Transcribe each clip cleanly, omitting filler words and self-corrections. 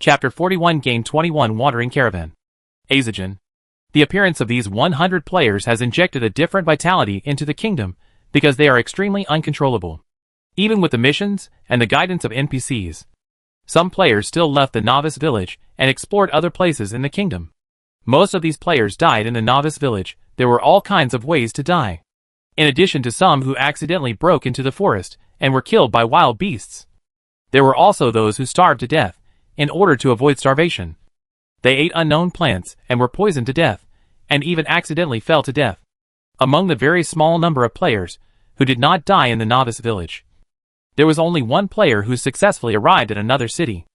Chapter 41 Game 21 Wandering Caravan. Azagen. The appearance of these 100 players has injected a different vitality into the kingdom because they are extremely uncontrollable. Even with the missions and the guidance of NPCs, some players still left the novice village and explored other places in the kingdom. Most of these players died in the novice village. There were all kinds of ways to die. In addition to some who accidentally broke into the forest and were killed by wild beasts. There were also those who starved to death in order to avoid starvation. They ate unknown plants and were poisoned to death, and even accidentally fell to death. Among the very small number of players who did not die in the novice village, there was only one player who successfully arrived at another city.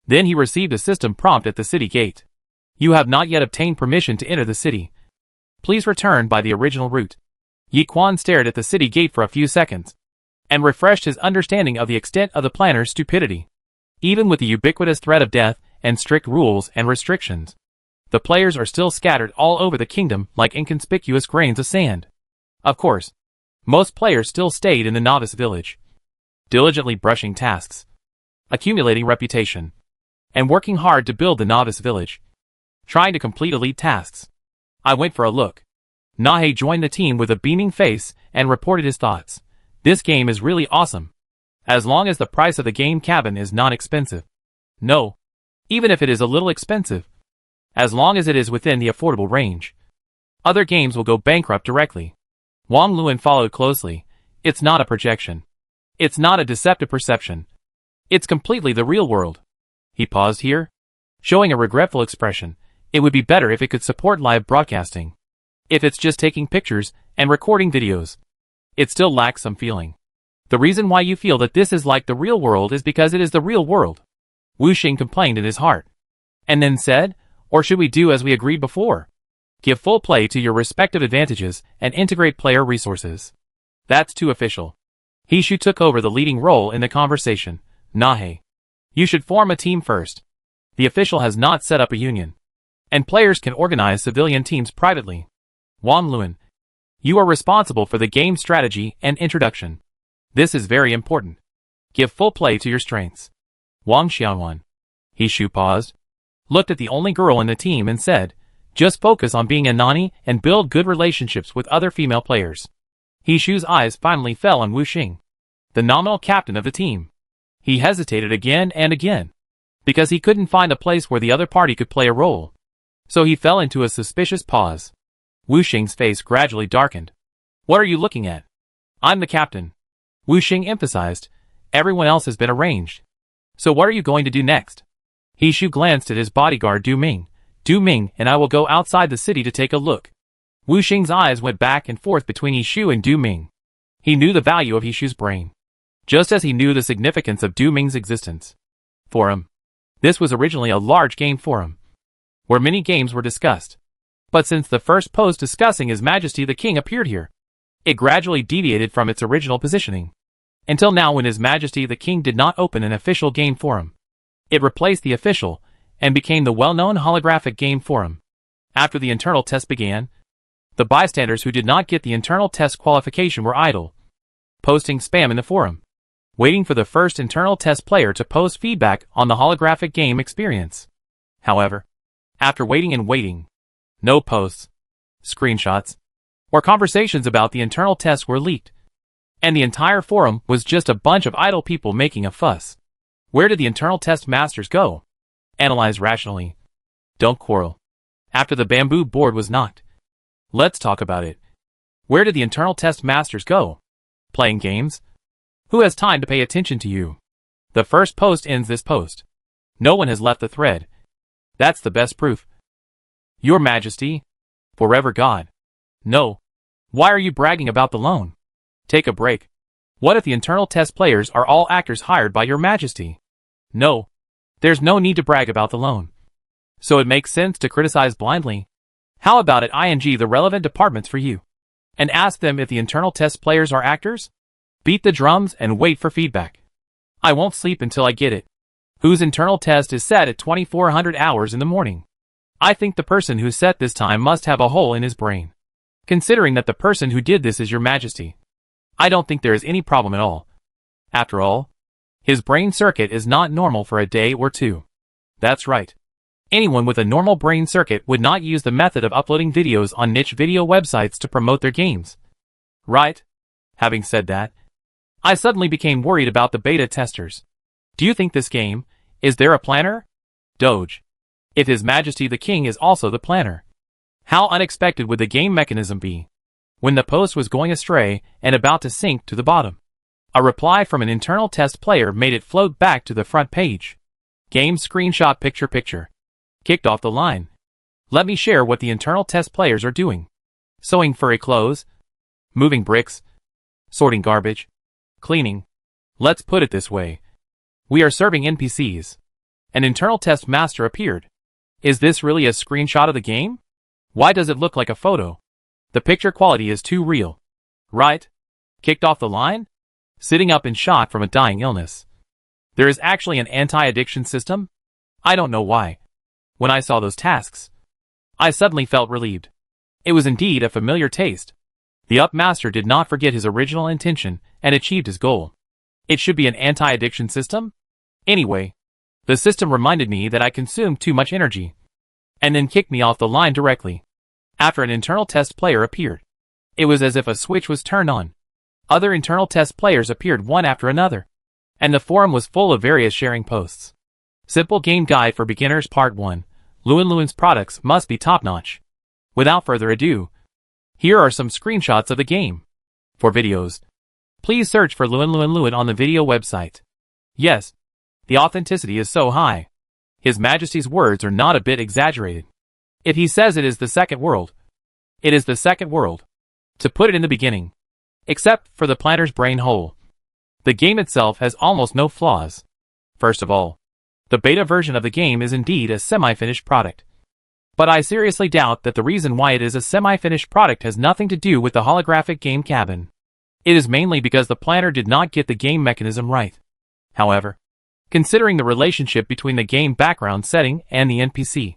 Then he received a system prompt at the city gate. You have not yet obtained permission to enter the city. Please return by the original route. Yi Quan stared at the city gate for a few seconds, and refreshed his understanding of the extent of the planner's stupidity. Even with the ubiquitous threat of death and strict rules and restrictions, the players are still scattered all over the kingdom like inconspicuous grains of sand. Of course, most players still stayed in the novice village, diligently brushing tasks, accumulating reputation, and working hard to build the novice village, trying to complete elite tasks. I went for a look. Nahe joined the team with a beaming face and reported his thoughts. This game is really awesome. As long as the price of the game cabin is not expensive. No. Even if it is a little expensive. As long as it is within the affordable range. Other games will go bankrupt directly. Wang Luan followed closely. It's not a projection. It's not a deceptive perception. It's completely the real world. He paused here, showing a regretful expression. It would be better if it could support live broadcasting. If it's just taking pictures and recording videos, it still lacks some feeling. The reason why you feel that this is like the real world is because it is the real world. Wu Xing complained in his heart. And then said, or should we do as we agreed before? Give full play to your respective advantages and integrate player resources. That's too official. He Shu took over the leading role in the conversation. Nahe. You should form a team first. The official has not set up a union. And players can organize civilian teams privately. Wang Luan. You are responsible for the game strategy and introduction. This is very important. Give full play to your strengths. Wang Xiaowan. He Shu paused, looked at the only girl in the team and said, just focus on being a Nani and build good relationships with other female players. He Shu's eyes finally fell on Wu Xing, the nominal captain of the team. He hesitated again and again, because he couldn't find a place where the other party could play a role. So he fell into a suspicious pause. Wu Xing's face gradually darkened. What are you looking at? I'm the captain. Wu Xing emphasized. Everyone else has been arranged. So what are you going to do next? He Shu glanced at his bodyguard Du Ming. Du Ming and I will go outside the city to take a look. Wu Xing's eyes went back and forth between He Shu and Du Ming. He knew the value of He Shu's brain, just as he knew the significance of Du Ming's existence. Forum. This was originally a large game forum, where many games were discussed. But since the first post discussing His Majesty the King appeared here, it gradually deviated from its original positioning. Until now, when His Majesty the King did not open an official game forum, it replaced the official and became the well-known holographic game forum. After the internal test began, the bystanders who did not get the internal test qualification were idle, posting spam in the forum, waiting for the first internal test player to post feedback on the holographic game experience. However, after waiting and waiting, no posts, screenshots, or conversations about the internal test were leaked, and the entire forum was just a bunch of idle people making a fuss. Where did the internal test masters go? Analyze rationally. Don't quarrel. After the bamboo board was knocked, let's talk about it. Where did the internal test masters go? Playing games? Who has time to pay attention to you? The first post ends this post. No one has left the thread. That's the best proof. Your Majesty? Forever God. No. Why are you bragging about the loan? Take a break. What if the internal test players are all actors hired by Your Majesty? No. There's no need to brag about the loan. So it makes sense to criticize blindly. How about it ing the relevant departments for you, and ask them if the internal test players are actors? Beat the drums and wait for feedback. I won't sleep until I get it. Whose internal test is set at 2400 hours in the morning? I think the person who set this time must have a hole in his brain, considering that the person who did this is Your Majesty. I don't think there is any problem at all. After all, his brain circuit is not normal for a day or two. That's right. Anyone with a normal brain circuit would not use the method of uploading videos on niche video websites to promote their games. Right? Having said that, I suddenly became worried about the beta testers. Do you think this game, is there a planner? Doge. If His Majesty the King is also the planner. How unexpected would the game mechanism be? When the post was going astray and about to sink to the bottom, a reply from an internal test player made it float back to the front page. Game screenshot picture. Kicked off the line. Let me share what the internal test players are doing. Sewing furry clothes. Moving bricks. Sorting garbage. Cleaning. Let's put it this way. We are serving NPCs. An internal test master appeared. Is this really a screenshot of the game? Why does it look like a photo? The picture quality is too real. Right? Kicked off the line? Sitting up in shock from a dying illness. There is actually an anti-addiction system? I don't know why. When I saw those tasks, I suddenly felt relieved. It was indeed a familiar taste. The Up Master did not forget his original intention and achieved his goal. It should be an anti-addiction system? Anyway, the system reminded me that I consumed too much energy, and then kicked me off the line directly. After an internal test player appeared, it was as if a switch was turned on. Other internal test players appeared one after another, and the forum was full of various sharing posts. Simple Game Guide for Beginners Part 1. Luan's products must be top-notch. Without further ado, here are some screenshots of the game. For videos, please search for Luan on the video website. Yes, the authenticity is so high. His Majesty's words are not a bit exaggerated. If he says it is the second world, it is the second world. To put it in the beginning, except for the planter's brain hole, the game itself has almost no flaws. First of all, the beta version of the game is indeed a semi-finished product. But I seriously doubt that the reason why it is a semi-finished product has nothing to do with the holographic game cabin. It is mainly because the planner did not get the game mechanism right. However, considering the relationship between the game background setting and the NPC,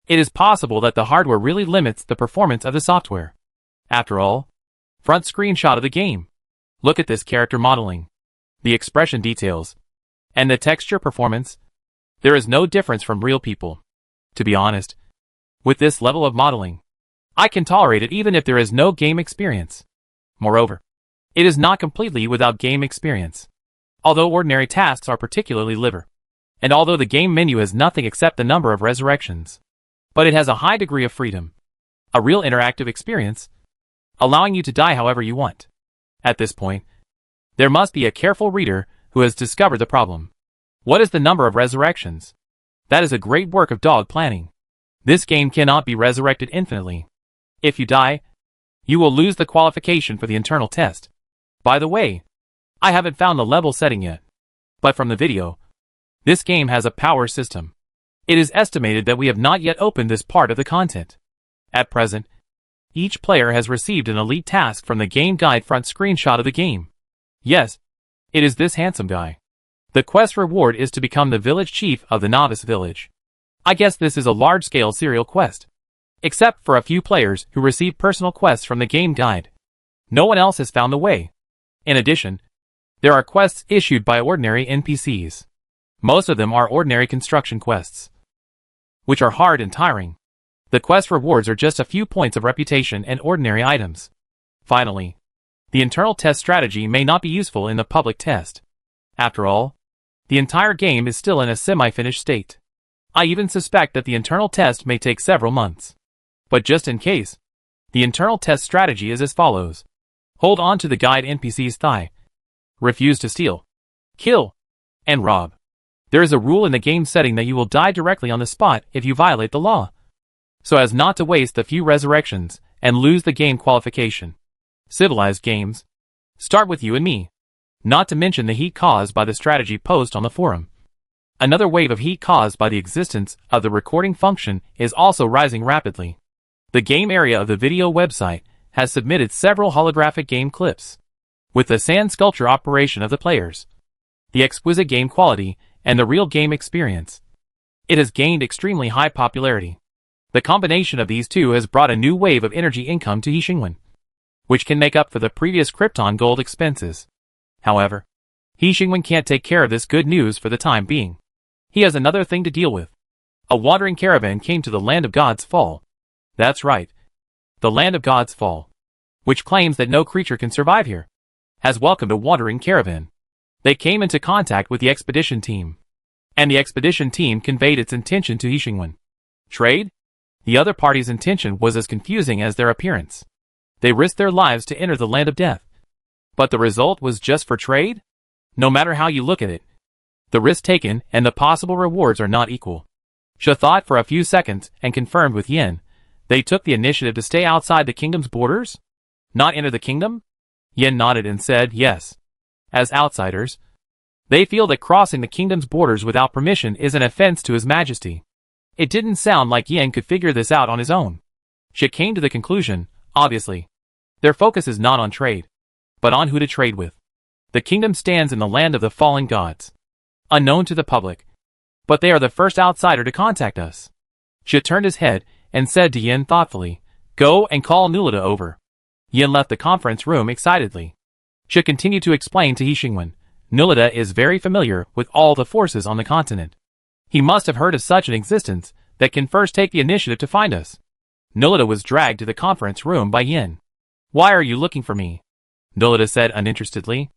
it is possible that the hardware really limits the performance of the software. After all, front screenshot of the game. Look at this character modeling, the expression details, and the texture performance. There is no difference from real people. To be honest, with this level of modeling, I can tolerate it even if there is no game experience. Moreover, it is not completely without game experience. Although ordinary tasks are particularly liver, and although the game menu has nothing except the number of resurrections, but it has a high degree of freedom, a real interactive experience, allowing you to die however you want. At this point, there must be a careful reader who has discovered the problem. What is the number of resurrections? That is a great work of dog planning. This game cannot be resurrected infinitely. If you die, you will lose the qualification for the internal test. By the way, I haven't found the level setting yet. But from the video, this game has a power system. It is estimated that we have not yet opened this part of the content. At present, each player has received an elite task from the game guide front screenshot of the game. Yes, it is this handsome guy. The quest reward is to become the village chief of the novice village. I guess this is a large-scale serial quest. Except for a few players who receive personal quests from the game guide. No one else has found the way. In addition, there are quests issued by ordinary NPCs. Most of them are ordinary construction quests, which are hard and tiring. The quest rewards are just a few points of reputation and ordinary items. Finally, the internal test strategy may not be useful in the public test. After all, the entire game is still in a semi-finished state. I even suspect that the internal test may take several months. But just in case, the internal test strategy is as follows. Hold on to the guide NPC's thigh. Refuse to steal, kill, and rob. There is a rule in the game setting that you will die directly on the spot if you violate the law, so as not to waste the few resurrections and lose the game qualification. Civilized games start with you and me, not to mention the heat caused by the strategy post on the forum. Another wave of heat caused by the existence of the recording function is also rising rapidly. The game area of the video website has submitted several holographic game clips, with the sand sculpture operation of the players, the exquisite game quality, and the real game experience. It has gained extremely high popularity. The combination of these two has brought a new wave of energy income to Hixingwen, which can make up for the previous Krypton gold expenses. However, Hixingwen can't take care of this good news for the time being. He has another thing to deal with. A wandering caravan came to the land of God's fall. That's right. The land of God's fall, which claims that no creature can survive here, has welcomed a wandering caravan. They came into contact with the expedition team, and the expedition team conveyed its intention to Yixingwen. Trade? The other party's intention was as confusing as their appearance. They risked their lives to enter the land of death. But the result was just for trade? No matter how you look at it, the risk taken and the possible rewards are not equal. She thought for a few seconds and confirmed with Yin. They took the initiative to stay outside the kingdom's borders? Not enter the kingdom? Yin nodded and said yes. As outsiders, they feel that crossing the kingdom's borders without permission is an offense to His Majesty. It didn't sound like Yin could figure this out on his own. She came to the conclusion, obviously, their focus is not on trade, but on who to trade with. The kingdom stands in the land of the fallen gods, unknown to the public, but they are the first outsider to contact us. She turned his head and said to Yin thoughtfully, "Go and call Nulita over." Yin left the conference room excitedly. She continued to explain to Yixingwen, "Nulita is very familiar with all the forces on the continent. He must have heard of such an existence that can first take the initiative to find us." Nulita was dragged to the conference room by Yin. "Why are you looking for me?" Nulita said uninterestedly.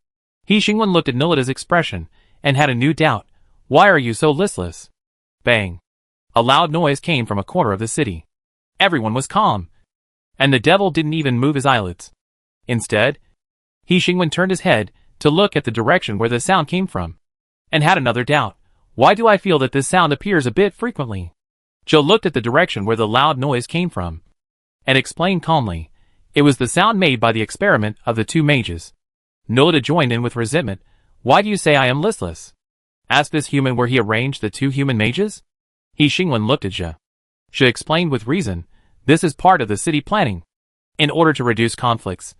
Yixingwen looked at Nulita's expression and had a new doubt. "Why are you so listless?" Bang! A loud noise came from a corner of the city. Everyone was calm, and the devil didn't even move his eyelids. Instead, Yixingwen turned his head to look at the direction where the sound came from, and had another doubt. Why do I feel that this sound appears a bit frequently? Joe looked at the direction where the loud noise came from, and explained calmly. It was the sound made by the experiment of the two mages. Nulita joined in with resentment. "Why do you say I am listless?" asked this human where he arranged the two human mages. Yixingwen looked at Zhe. She explained with reason, "This is part of the city planning. In order to reduce conflicts,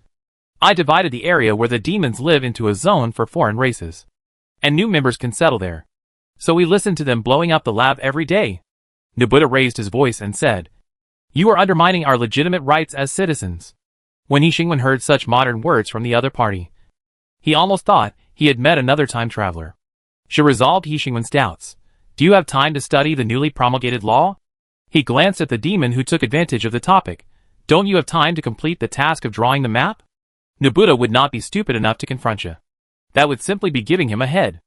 I divided the area where the demons live into a zone for foreign races, and new members can settle there. So we listen to them blowing up the lab every day." Nabuta raised his voice and said, "You are undermining our legitimate rights as citizens." When Yixingwen heard such modern words from the other party, he almost thought he had met another time traveler. She resolved Yixingwen's doubts. "Do you have time to study the newly promulgated law?" He glanced at the demon who took advantage of the topic. "Don't you have time to complete the task of drawing the map?" Nabuta would not be stupid enough to confront you. That would simply be giving him a head.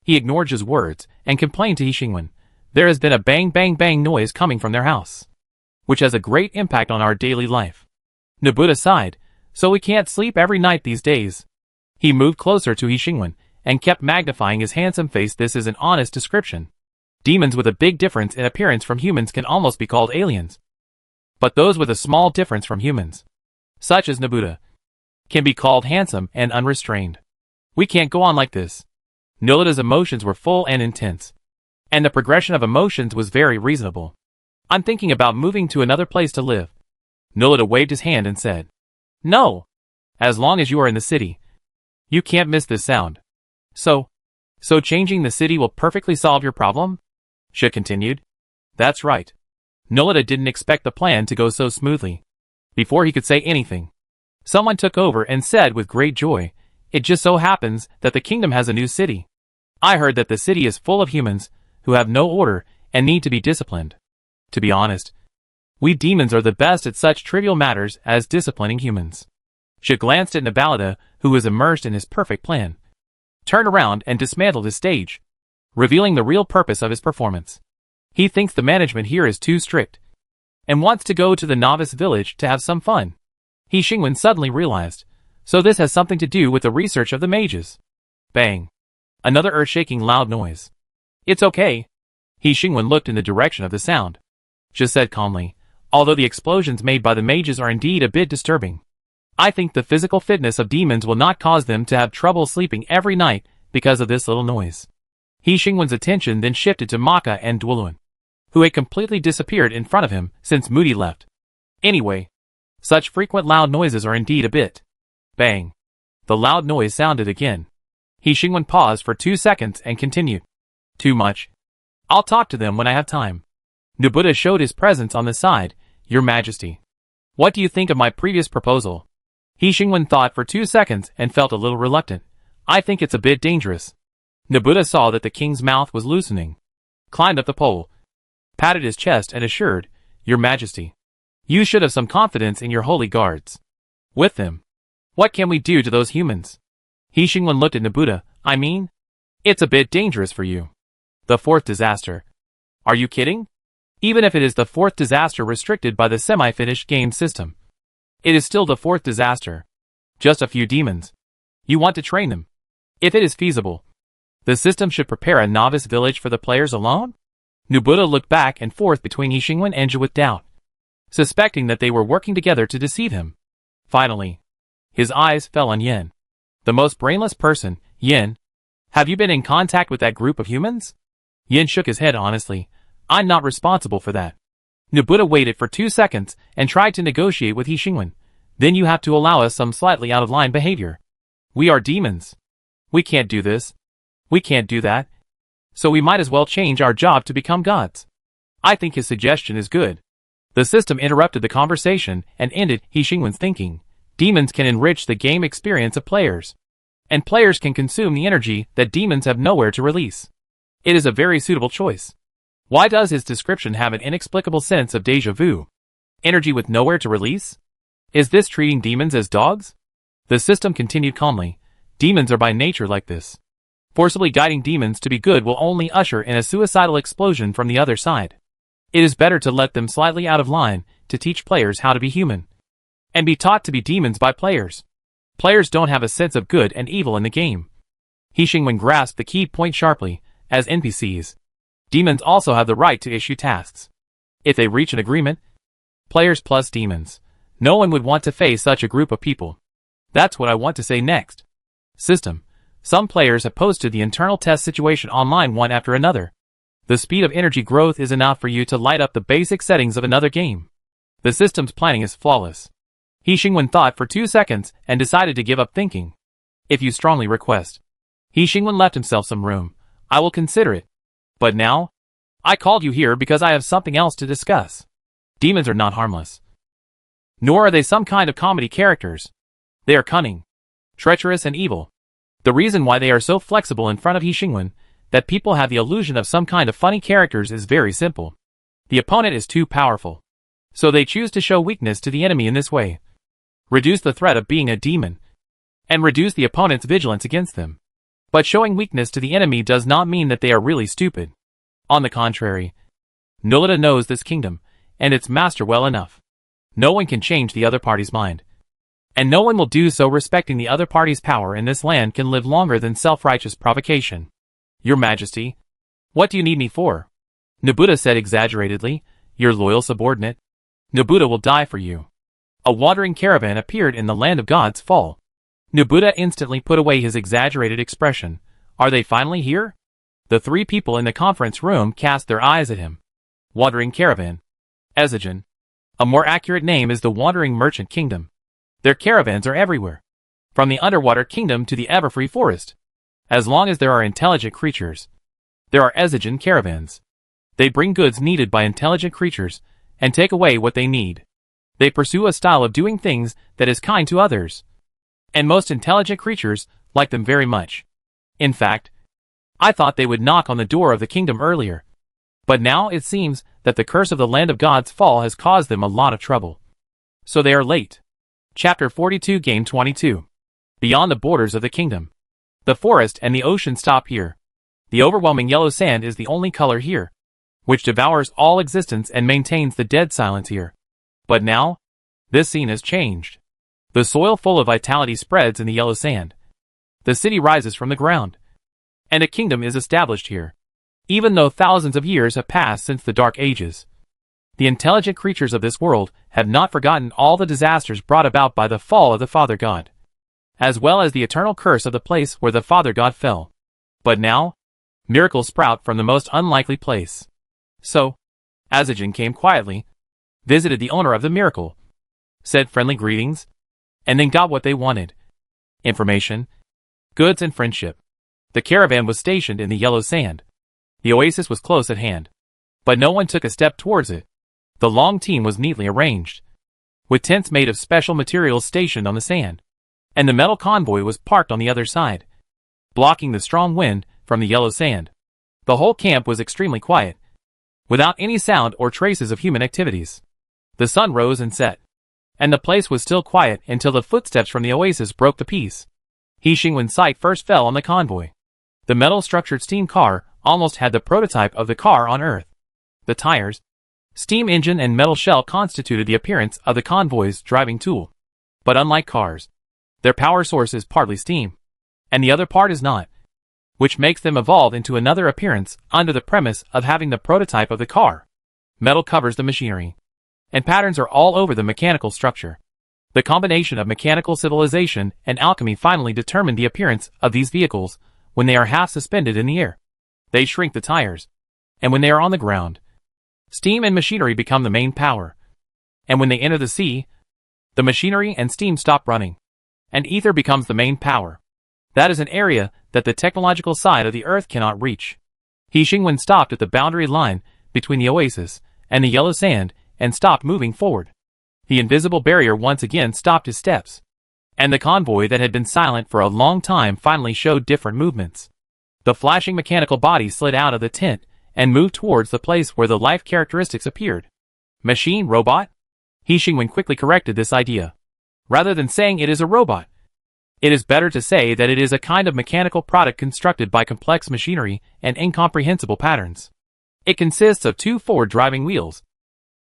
He ignored his words and complained to Yixingwen. "There has been a bang bang bang noise coming from their house, which has a great impact on our daily life." Nabuta sighed. "So we can't sleep every night these days." He moved closer to Yixingwen and kept magnifying his handsome face. "This is an honest description. Demons with a big difference in appearance from humans can almost be called aliens. But those with a small difference from humans, such as Nabuta, can be called handsome and unrestrained. We can't go on like this." Nulita's emotions were full and intense, and the progression of emotions was very reasonable. "I'm thinking about moving to another place to live." Nulita waved his hand and said, "No. As long as you are in the city, you can't miss this sound. So changing the city will perfectly solve your problem?" She continued. "That's right." Nulita didn't expect the plan to go so smoothly. Before he could say anything, someone took over and said with great joy, "It just so happens that the kingdom has a new city. I heard that the city is full of humans who have no order and need to be disciplined. To be honest, we demons are the best at such trivial matters as disciplining humans." She glanced at Nabalada, who was immersed in his perfect plan, turned around and dismantled his stage, revealing the real purpose of his performance. "He thinks the management here is too strict, and wants to go to the novice village to have some fun." Yixingwen suddenly realized, so this has something to do with the research of the mages. Bang! Another earth-shaking loud noise. "It's okay." Yixingwen looked in the direction of the sound. She said calmly, "Although the explosions made by the mages are indeed a bit disturbing, I think the physical fitness of demons will not cause them to have trouble sleeping every night because of this little noise." Yixingwen's attention then shifted to Maka and Duoluan, who had completely disappeared in front of him since Moody left. Anyway, such frequent loud noises are indeed a bit. Bang! The loud noise sounded again. Yixingwen paused for 2 seconds and continued. "Too much. I'll talk to them when I have time." Nabuta showed his presence on the side. "Your Majesty, what do you think of my previous proposal?" Yixingwen thought for 2 seconds and felt a little reluctant. "I think it's a bit dangerous." Nabuta saw that the king's mouth was loosening, climbed up the pole, patted his chest and assured, "Your Majesty, you should have some confidence in your holy guards. With them, what can we do to those humans?" He Xingwen looked at Nobuta. "I mean, it's a bit dangerous for you. The fourth disaster. Are you kidding? Even if it is the fourth disaster restricted by the semi-finished game system, it is still the fourth disaster. Just a few demons. You want to train them? If it is feasible, the system should prepare a novice village for the players alone?" Nobuta looked back and forth between He Xingwen and Zhu with doubt, suspecting that they were working together to deceive him. Finally, his eyes fell on Yin. The most brainless person. "Yin, have you been in contact with that group of humans?" Yin shook his head honestly. "I'm not responsible for that." Nobuta waited for 2 seconds and tried to negotiate with He Xingwen. "Then you have to allow us some slightly out-of-line behavior. We are demons. We can't do this. We can't do that. So we might as well change our job to become gods." I think his suggestion is good. The system interrupted the conversation and ended He Xingwen's thinking. Demons can enrich the game experience of players, and players can consume the energy that demons have nowhere to release. It is a very suitable choice. Why does his description have an inexplicable sense of déjà vu? Energy with nowhere to release? Is this treating demons as dogs? The system continued calmly. Demons are by nature like this. Forcibly guiding demons to be good will only usher in a suicidal explosion from the other side. It is better to let them slightly out of line to teach players how to be human, and be taught to be demons by players. Players don't have a sense of good and evil in the game. He Xingwen grasped the key point sharply. As NPCs, demons also have the right to issue tasks. If they reach an agreement, players plus demons, no one would want to face such a group of people. That's what I want to say next. System. Some players have posted the internal test situation online one after another. The speed of energy growth is enough for you to light up the basic settings of another game. The system's planning is flawless. He Xingwen thought for 2 seconds and decided to give up thinking. "If you strongly request." He Xingwen left himself some room. "I will consider it. But now, I called you here because I have something else to discuss. Demons are not harmless. Nor are they some kind of comedy characters. They are cunning, treacherous and evil. The reason why they are so flexible in front of He Xingwen, that people have the illusion of some kind of funny characters, is very simple. The opponent is too powerful, so they choose to show weakness to the enemy in this way. Reduce the threat of being a demon, and reduce the opponent's vigilance against them. But showing weakness to the enemy does not mean that they are really stupid. On the contrary, Nolita knows this kingdom, and its master well enough. No one can change the other party's mind. And no one will do so respecting the other party's power in this land can live longer than self-righteous provocation. Your Majesty, what do you need me for? Nobuta said exaggeratedly. Your loyal subordinate. Nobuta will die for you. A wandering caravan appeared in the land of God's fall. Nobuta instantly put away his exaggerated expression. Are they finally here? The 3 people in the conference room cast their eyes at him. Wandering caravan. Ezigen. A more accurate name is the Wandering Merchant Kingdom. Their caravans are everywhere, from the underwater kingdom to the everfree forest. As long as there are intelligent creatures, there are Ezigen caravans. They bring goods needed by intelligent creatures, and take away what they need. They pursue a style of doing things that is kind to others, and most intelligent creatures like them very much. In fact, I thought they would knock on the door of the kingdom earlier, but now it seems that the curse of the land of God's fall has caused them a lot of trouble. So they are late. Chapter 42 Game 22. Beyond the borders of the kingdom. The forest and the ocean stop here. The overwhelming yellow sand is the only color here, which devours all existence and maintains the dead silence here. But now, this scene has changed. The soil full of vitality spreads in the yellow sand. The city rises from the ground, and a kingdom is established here. Even though thousands of years have passed since the Dark Ages, the intelligent creatures of this world have not forgotten all the disasters brought about by the fall of the Father God, as well as the eternal curse of the place where the Father God fell. But now, miracles sprout from the most unlikely place. So, Ezigen came quietly, visited the owner of the miracle, said friendly greetings, and then got what they wanted. Information, goods and friendship. The caravan was stationed in the yellow sand. The oasis was close at hand, but no one took a step towards it. The long team was neatly arranged, with tents made of special materials stationed on the sand, and the metal convoy was parked on the other side, blocking the strong wind from the yellow sand. The whole camp was extremely quiet. without any sound or traces of human activities. The sun rose and set, and the place was still quiet until the footsteps from the oasis broke the peace. He Xingwen's sight first fell on the convoy. The metal-structured steam car almost had the prototype of the car on Earth. The tires, steam engine and metal shell constituted the appearance of the convoy's driving tool. But unlike cars, their power source is partly steam, and the other part is not, which makes them evolve into another appearance under the premise of having the prototype of the car. Metal covers the machinery, and patterns are all over the mechanical structure. The combination of mechanical civilization and alchemy finally determined the appearance of these vehicles when they are half suspended in the air. They shrink the tires, and when they are on the ground, steam and machinery become the main power. And when they enter the sea, the machinery and steam stop running, and ether becomes the main power. That is an area that the technological side of the Earth cannot reach. He Xingwen stopped at the boundary line between the oasis and the yellow sand and stopped moving forward. The invisible barrier once again stopped his steps, and the convoy that had been silent for a long time finally showed different movements. The flashing mechanical body slid out of the tent and moved towards the place where the life characteristics appeared. Machine, robot? He Xingwen quickly corrected this idea. Rather than saying it is a robot, it is better to say that it is a kind of mechanical product constructed by complex machinery and incomprehensible patterns. It consists of two forward-driving wheels,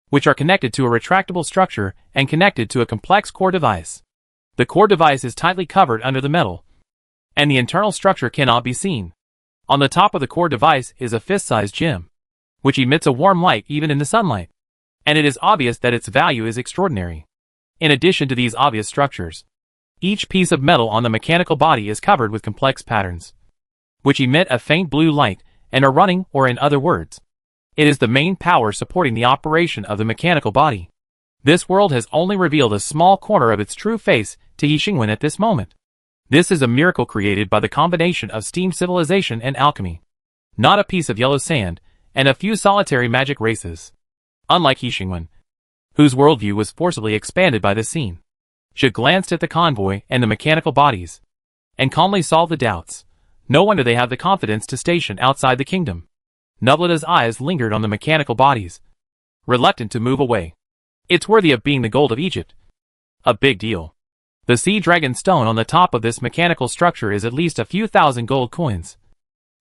which are connected to a retractable structure and connected to a complex core device. The core device is tightly covered under the metal, and the internal structure cannot be seen. On the top of the core device is a fist-sized gem, which emits a warm light even in the sunlight, and it is obvious that its value is extraordinary. In addition to these obvious structures, each piece of metal on the mechanical body is covered with complex patterns, which emit a faint blue light and are running, or in other words, it is the main power supporting the operation of the mechanical body. This world has only revealed a small corner of its true face to He Xingwen at this moment. This is a miracle created by the combination of steam civilization and alchemy, not a piece of yellow sand and a few solitary magic races. Unlike He Xingwen, whose worldview was forcibly expanded by this scene, she glanced at the convoy and the mechanical bodies, and calmly solved the doubts. No wonder they have the confidence to station outside the kingdom. Nubleta's eyes lingered on the mechanical bodies, reluctant to move away. It's worthy of being the gold of Egypt. A big deal. The sea dragon stone on the top of this mechanical structure is at least a few thousand gold coins,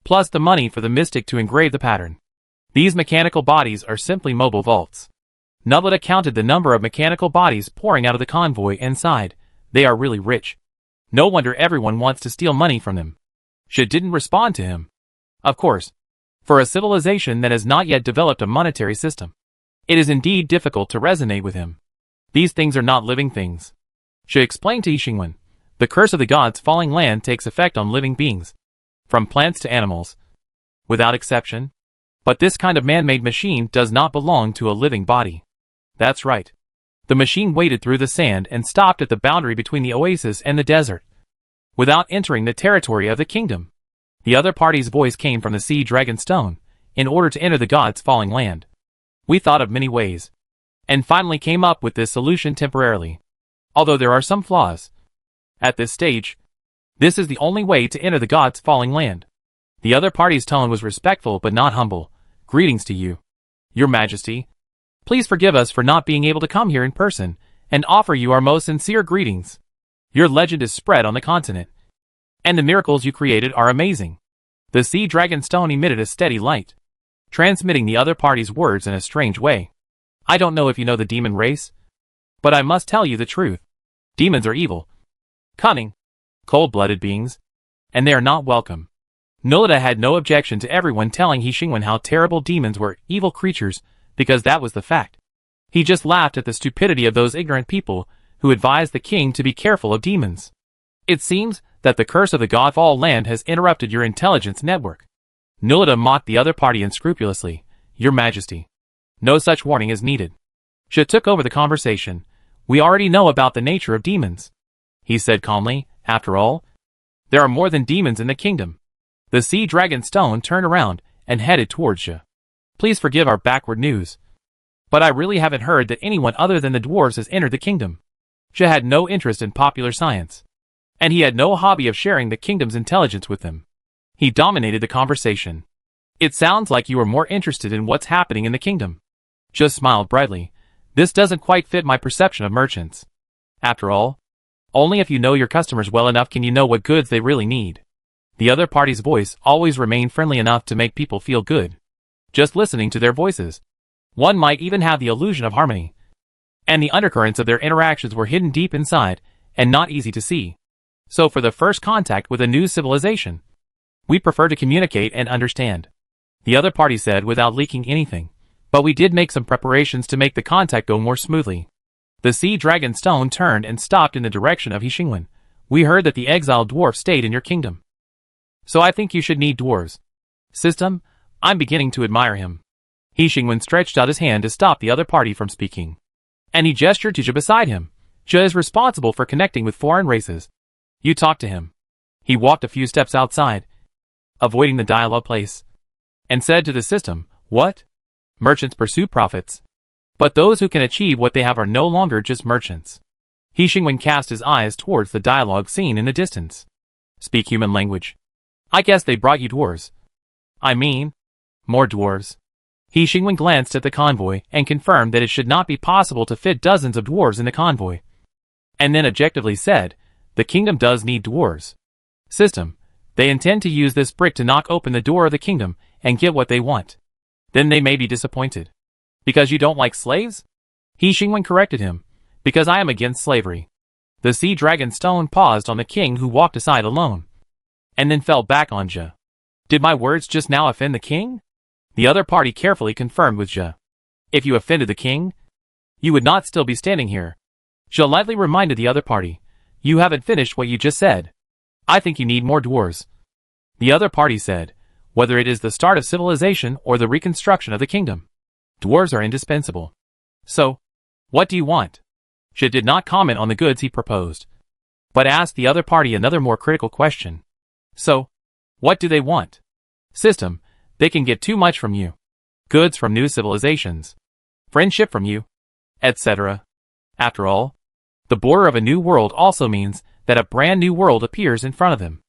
plus the money for the mystic to engrave the pattern. These mechanical bodies are simply mobile vaults. Nubleta counted the number of mechanical bodies pouring out of the convoy and sighed. They are really rich. No wonder everyone wants to steal money from them. She didn't respond to him. Of course, for a civilization that has not yet developed a monetary system, it is indeed difficult to resonate with him. These things are not living things. She explained to He Xingwen, the curse of the gods' falling land takes effect on living beings, from plants to animals, without exception. But this kind of man-made machine does not belong to a living body. That's right. The machine waded through the sand and stopped at the boundary between the oasis and the desert, without entering the territory of the kingdom. The other party's voice came from the sea dragon stone, in order to enter the gods' falling land. We thought of many ways, and finally came up with this solution temporarily, although there are some flaws. At this stage, this is the only way to enter the gods' falling land. The other party's tone was respectful but not humble. Greetings to you, Your Majesty. Please forgive us for not being able to come here in person and offer you our most sincere greetings. Your legend is spread on the continent, and the miracles you created are amazing. The sea dragon stone emitted a steady light, transmitting the other party's words in a strange way. I don't know if you know the demon race, but I must tell you the truth. Demons are evil, cunning, cold-blooded beings, and they are not welcome. Nubleta had no objection to everyone telling He Xingwen how terrible demons were, evil creatures, because that was the fact. He just laughed at the stupidity of those ignorant people who advised the king to be careful of demons. It seems that the curse of the Godfall land has interrupted your intelligence network. Nubleta mocked the other party unscrupulously. Your Majesty, no such warning is needed. She took over the conversation. We already know about the nature of demons, he said calmly. After all, there are more than demons in the kingdom. The sea dragon stone turned around and headed towards Xia. Please forgive our backward news, but I really haven't heard that anyone other than the dwarves has entered the kingdom. Xia had no interest in popular science, and he had no hobby of sharing the kingdom's intelligence with them. He dominated the conversation. It sounds like you are more interested in what's happening in the kingdom. Just smiled brightly. This doesn't quite fit my perception of merchants. After all, only if you know your customers well enough can you know what goods they really need. The other party's voice always remained friendly enough to make people feel good. Just listening to their voices, one might even have the illusion of harmony. And the undercurrents of their interactions were hidden deep inside, and not easy to see. So for the first contact with a new civilization, we prefer to communicate and understand. The other party said without leaking anything. But we did make some preparations to make the contact go more smoothly. The sea dragon stone turned and stopped in the direction of Hixingwen. We heard that the exiled dwarf stayed in your kingdom. So I think you should need dwarves. System, I'm beginning to admire him. Hixingwen stretched out his hand to stop the other party from speaking. And he gestured to Jia beside him. Jia is responsible for connecting with foreign races. You talk to him. He walked a few steps outside, avoiding the dialogue place, and said to the system, What? Merchants pursue profits. But those who can achieve what they have are no longer just merchants. Hixingwen cast his eyes towards the dialogue scene in the distance. Speak human language. I guess they brought you dwarves. I mean, more dwarves. Hixingwen glanced at the convoy and confirmed that it should not be possible to fit dozens of dwarves in the convoy. And then objectively said, the kingdom does need dwarves. System, they intend to use this brick to knock open the door of the kingdom and get what they want. Then they may be disappointed. Because you don't like slaves? Hixingwen corrected him. Because I am against slavery. The sea dragon stone paused on the king who walked aside alone. And then fell back on Jia. Did my words just now offend the king? The other party carefully confirmed with Jia. If you offended the king, you would not still be standing here. Jia lightly reminded the other party. You haven't finished what you just said. I think you need more dwarves. The other party said, whether it is the start of civilization or the reconstruction of the kingdom, dwarves are indispensable. So, what do you want? Jia did not comment on the goods he proposed, but asked the other party another more critical question. So, what do they want? System, they can get too much from you. Goods from new civilizations. Friendship from you. Etc. After all, the border of a new world also means that a brand new world appears in front of them.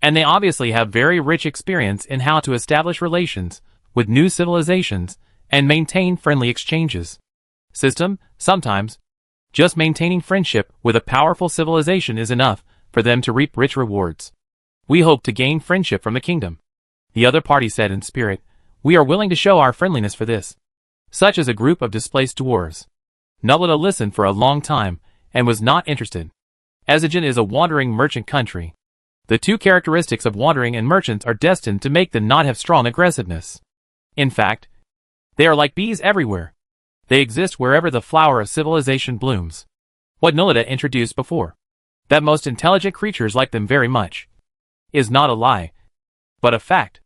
And they obviously have very rich experience in how to establish relations with new civilizations and maintain friendly exchanges. System, sometimes, just maintaining friendship with a powerful civilization is enough for them to reap rich rewards. We hope to gain friendship from the kingdom. The other party said in spirit, we are willing to show our friendliness for this. Such as a group of displaced dwarves. Nullida listened for a long time and was not interested. Ezigen is a wandering merchant country. The two characteristics of wandering and merchants are destined to make them not have strong aggressiveness. In fact, they are like bees everywhere. They exist wherever the flower of civilization blooms. What Nullida introduced before, that most intelligent creatures like them very much, is not a lie, but a fact.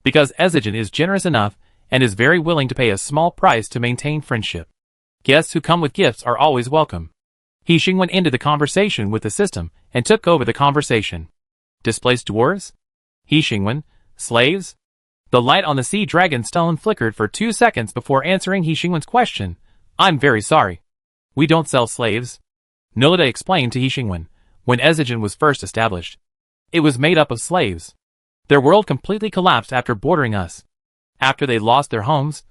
Because Ezigen is generous enough and is very willing to pay a small price to maintain friendship. Guests who come with gifts are always welcome. Hixingwen ended the conversation with the system and took over the conversation. Displaced dwarves? Hixingwen, slaves? The light on the sea dragon stone flickered for 2 seconds before answering Hixingwen's question. I'm very sorry. We don't sell slaves. Nullida explained to Hixingwen. When Ezigen was first established, it was made up of slaves. Their world completely collapsed after bordering us. After they lost their homes,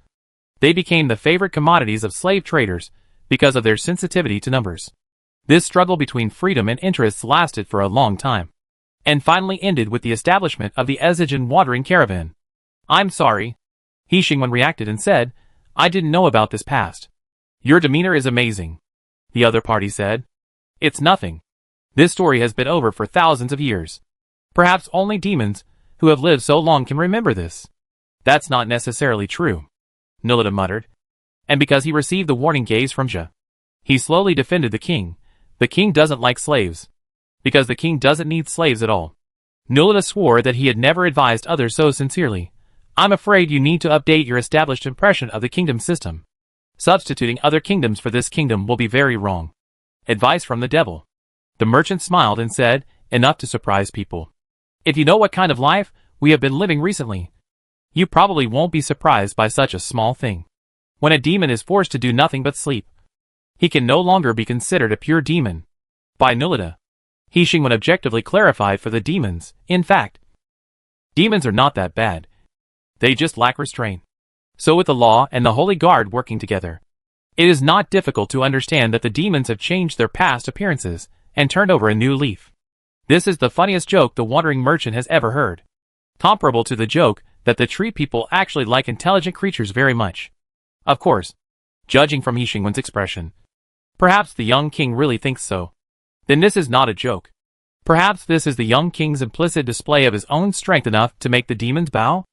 they became the favorite commodities of slave traders because of their sensitivity to numbers. This struggle between freedom and interests lasted for a long time, and finally ended with the establishment of the Ezigen wandering caravan. I'm sorry. Hixingwen reacted and said, I didn't know about this past. Your demeanor is amazing. The other party said. It's nothing. This story has been over for thousands of years. Perhaps only demons who have lived so long can remember this. That's not necessarily true, Nullida muttered. And because he received the warning gaze from Jia, he slowly defended the king. The king doesn't like slaves. Because the king doesn't need slaves at all. Nullida swore that he had never advised others so sincerely. I'm afraid you need to update your established impression of the kingdom system. Substituting other kingdoms for this kingdom will be very wrong. Advice from the devil. The merchant smiled and said, enough to surprise people. If you know what kind of life we have been living recently, you probably won't be surprised by such a small thing. When a demon is forced to do nothing but sleep, he can no longer be considered a pure demon. By Nullida. Hixingwen objectively clarified for the demons. In fact, demons are not that bad. They just lack restraint. So with the law and the Holy Guard working together, it is not difficult to understand that the demons have changed their past appearances and turned over a new leaf. This is the funniest joke the wandering merchant has ever heard. Comparable to the joke that the tree people actually like intelligent creatures very much. Of course, judging from He Xingwen's expression, perhaps the young king really thinks so. Then this is not a joke. Perhaps this is the young king's implicit display of his own strength enough to make the demons bow?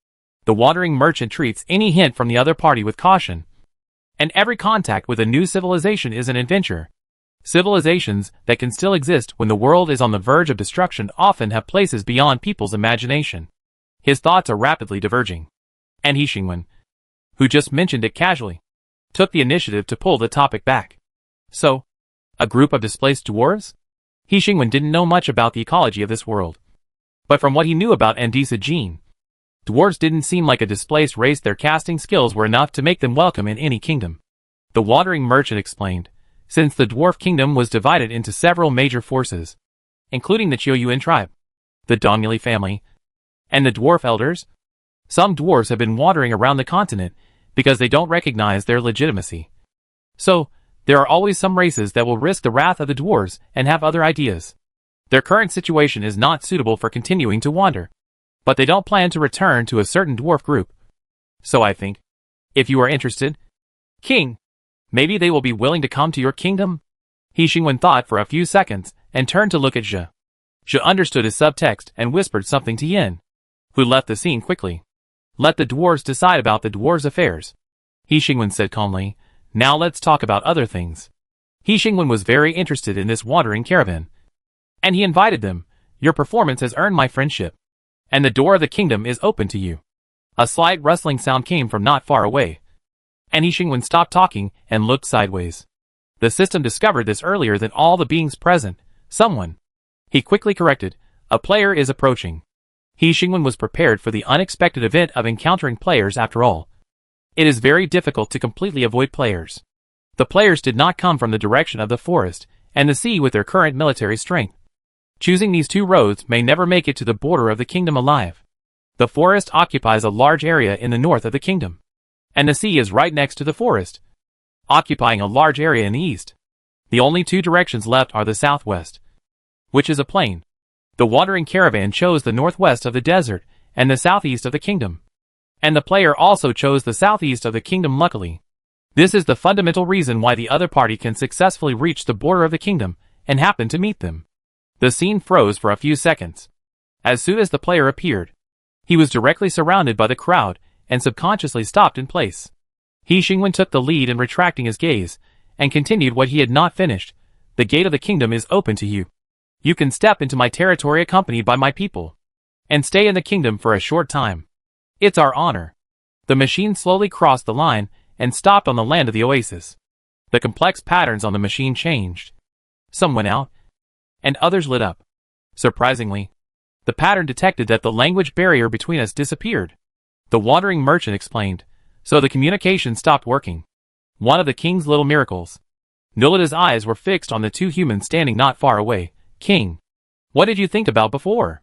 The wandering merchant treats any hint from the other party with caution. And every contact with a new civilization is an adventure. Civilizations that can still exist when the world is on the verge of destruction often have places beyond people's imagination. His thoughts are rapidly diverging. And He Xingwen, who just mentioned it casually, took the initiative to pull the topic back. So, a group of displaced dwarves? He Xingwen didn't know much about the ecology of this world. But from what he knew about Andisa Jin, dwarves didn't seem like a displaced race. Their casting skills were enough to make them welcome in any kingdom. The wandering merchant explained, since the dwarf kingdom was divided into several major forces, including the Qiuyuan tribe, the Dongili family, and the dwarf elders, some dwarves have been wandering around the continent because they don't recognize their legitimacy. So, there are always some races that will risk the wrath of the dwarves and have other ideas. Their current situation is not suitable for continuing to wander, but they don't plan to return to a certain dwarf group. So I think, if you are interested, King, maybe they will be willing to come to your kingdom? He Xingwen thought for a few seconds and turned to look at Zhe. Zhe understood his subtext and whispered something to Yin, who left the scene quickly. Let the dwarves decide about the dwarves' affairs. He Xingwen said calmly, now let's talk about other things. He Xingwen was very interested in this wandering caravan, and he invited them. Your performance has earned my friendship, and the door of the kingdom is open to you. A slight rustling sound came from not far away, and He Xingwen stopped talking and looked sideways. The system discovered this earlier than all the beings present. Someone. He quickly corrected, a player is approaching. He Xingwen was prepared for the unexpected event of encountering players after all. It is very difficult to completely avoid players. The players did not come from the direction of the forest and the sea with their current military strength. Choosing these two roads may never make it to the border of the kingdom alive. The forest occupies a large area in the north of the kingdom, and the sea is right next to the forest, occupying a large area in the east. The only two directions left are the southwest, which is a plain. The wandering caravan chose the northwest of the desert and the southeast of the kingdom. And the player also chose the southeast of the kingdom luckily. This is the fundamental reason why the other party can successfully reach the border of the kingdom and happen to meet them. The scene froze for a few seconds. As soon as the player appeared, he was directly surrounded by the crowd and subconsciously stopped in place. He Xingwen took the lead in retracting his gaze and continued what he had not finished. The gate of the kingdom is open to you. You can step into my territory accompanied by my people and stay in the kingdom for a short time. It's our honor. The machine slowly crossed the line and stopped on the land of the oasis. The complex patterns on the machine changed. Some went out, and others lit up. Surprisingly, the pattern detected that the language barrier between us disappeared. The wandering merchant explained, so the communication stopped working. One of the king's little miracles. Nulida's eyes were fixed on the two humans standing not far away. King, what did you think about before?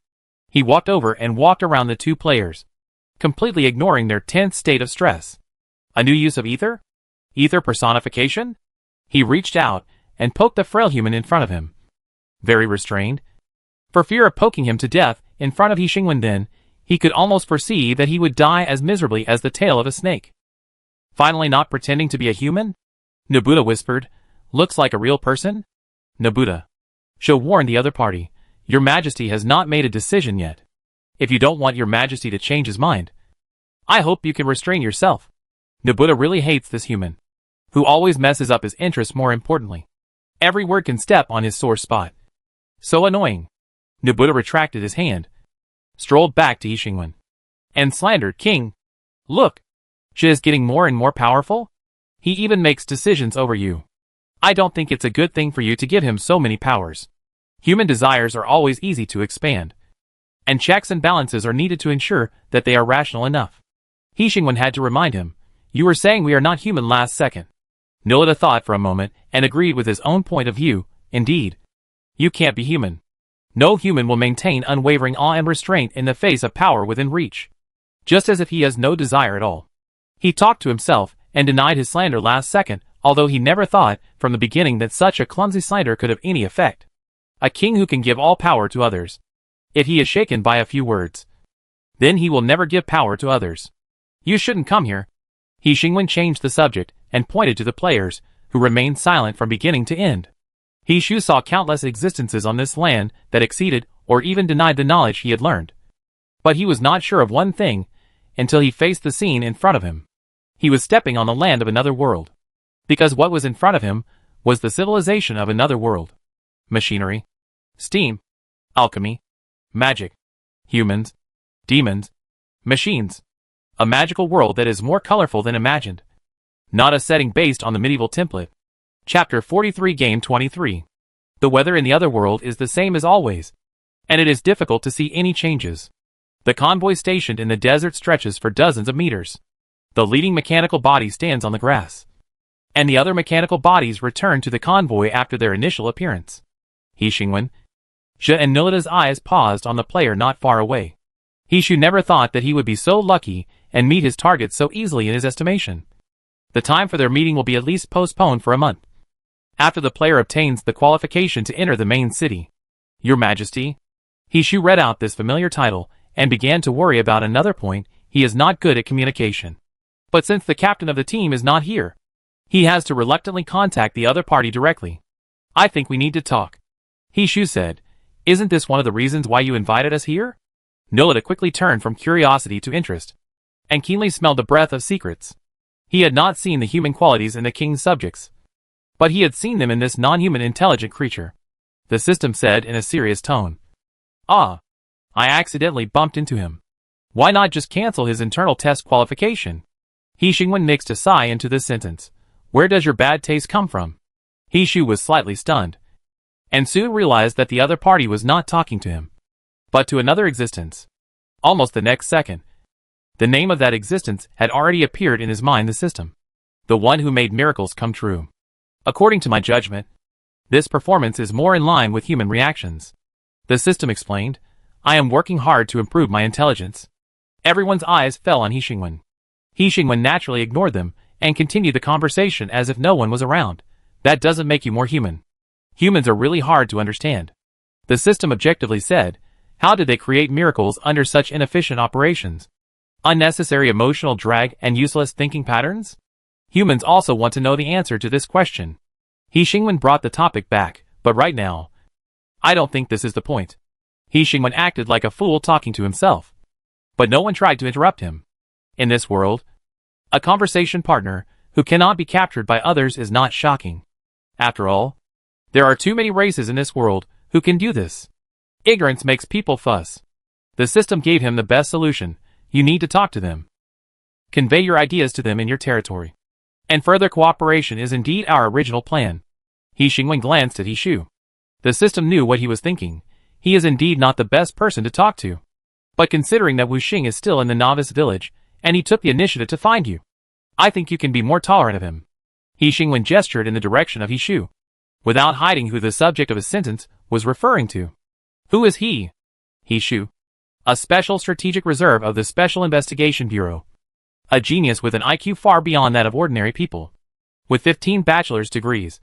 He walked over and walked around the two players, completely ignoring their tense state of stress. A new use of ether? Ether personification? He reached out and poked the frail human in front of him. Very restrained. For fear of poking him to death in front of He Xingwen then, he could almost foresee that he would die as miserably as the tail of a snake. Finally not pretending to be a human? Nobuta whispered, looks like a real person? Nobuta. Sho warned the other party, Your Majesty has not made a decision yet. If you don't want Your Majesty to change his mind, I hope you can restrain yourself. Nobuta really hates this human, who always messes up his interests more importantly. Every word can step on his sore spot. So annoying. Nobuta retracted his hand, strolled back to He Xingwen, and slandered, King, look, she is getting more and more powerful. He even makes decisions over you. I don't think it's a good thing for you to give him so many powers. Human desires are always easy to expand, and checks and balances are needed to ensure that they are rational enough. He Xingwen had to remind him, you were saying we are not human last second. Nolita thought for a moment and agreed with his own point of view. Indeed, you can't be human. No human will maintain unwavering awe and restraint in the face of power within reach. just as if he has no desire at all. He talked to himself and denied his slander last second, although he never thought from the beginning that such a clumsy slander could have any effect. A king who can give all power to others. If he is shaken by a few words, then he will never give power to others. You shouldn't come here. He Xingwen changed the subject and pointed to the players, who remained silent from beginning to end. He Shu saw countless existences on this land that exceeded or even denied the knowledge he had learned. But he was not sure of one thing until he faced the scene in front of him. He was stepping on the land of another world. Because what was in front of him was the civilization of another world. Machinery, steam, alchemy, magic, humans, demons, machines. A magical world that is more colorful than imagined. Not a setting based on the medieval template. Chapter 43 Game 23. The weather in the other world is the same as always, and it is difficult to see any changes. The convoy stationed in the desert stretches for dozens of meters. The leading mechanical body stands on the grass, and the other mechanical bodies return to the convoy after their initial appearance. He Xingwen, Zhe and Nulida's eyes paused on the player not far away. He Shu never thought that he would be so lucky and meet his target so easily in his estimation. The time for their meeting will be at least postponed for a month. After the player obtains the qualification to enter the main city. Your Majesty. He Shu read out this familiar title and began to worry about another point. He is not good at communication. But since the captain of the team is not here, he has to reluctantly contact the other party directly. I think we need to talk. He Shu said, isn't this one of the reasons why you invited us here? Nolita quickly turned from curiosity to interest, and keenly smelled the breath of secrets. He had not seen the human qualities in the king's subjects, but he had seen them in this non-human intelligent creature. The system said in a serious tone. Ah, I accidentally bumped into him. Why not just cancel his internal test qualification? He Xingwen mixed a sigh into this sentence. Where does your bad taste come from? He Shu was slightly stunned, and soon realized that the other party was not talking to him, but to another existence. Almost the next second, the name of that existence had already appeared in his mind, the system. The one who made miracles come true. According to my judgment, this performance is more in line with human reactions. The system explained, I am working hard to improve my intelligence. Everyone's eyes fell on He Xingwen. He Xingwen naturally ignored them and continued the conversation as if no one was around. That doesn't make you more human. Humans are really hard to understand. The system objectively said, how did they create miracles under such inefficient operations? Unnecessary emotional drag and useless thinking patterns? Humans also want to know the answer to this question. He Xingwen brought the topic back, but right now, I don't think this is the point. He Xingwen acted like a fool talking to himself, but no one tried to interrupt him. In this world, a conversation partner who cannot be captured by others is not shocking. After all, there are too many races in this world who can do this. Ignorance makes people fuss. The system gave him the best solution. You need to talk to them. Convey your ideas to them in your territory. And further cooperation is indeed our original plan. He Xingwen glanced at He Shu. The system knew what he was thinking. He is indeed not the best person to talk to. But considering that Wu Xing is still in the novice village, and he took the initiative to find you, I think you can be more tolerant of him. He Xingwen gestured in the direction of He Shu, without hiding who the subject of his sentence was referring to. Who is he? He Shu. A special strategic reserve of the Special Investigation Bureau. A genius with an IQ far beyond that of ordinary people. With 15 bachelor's degrees.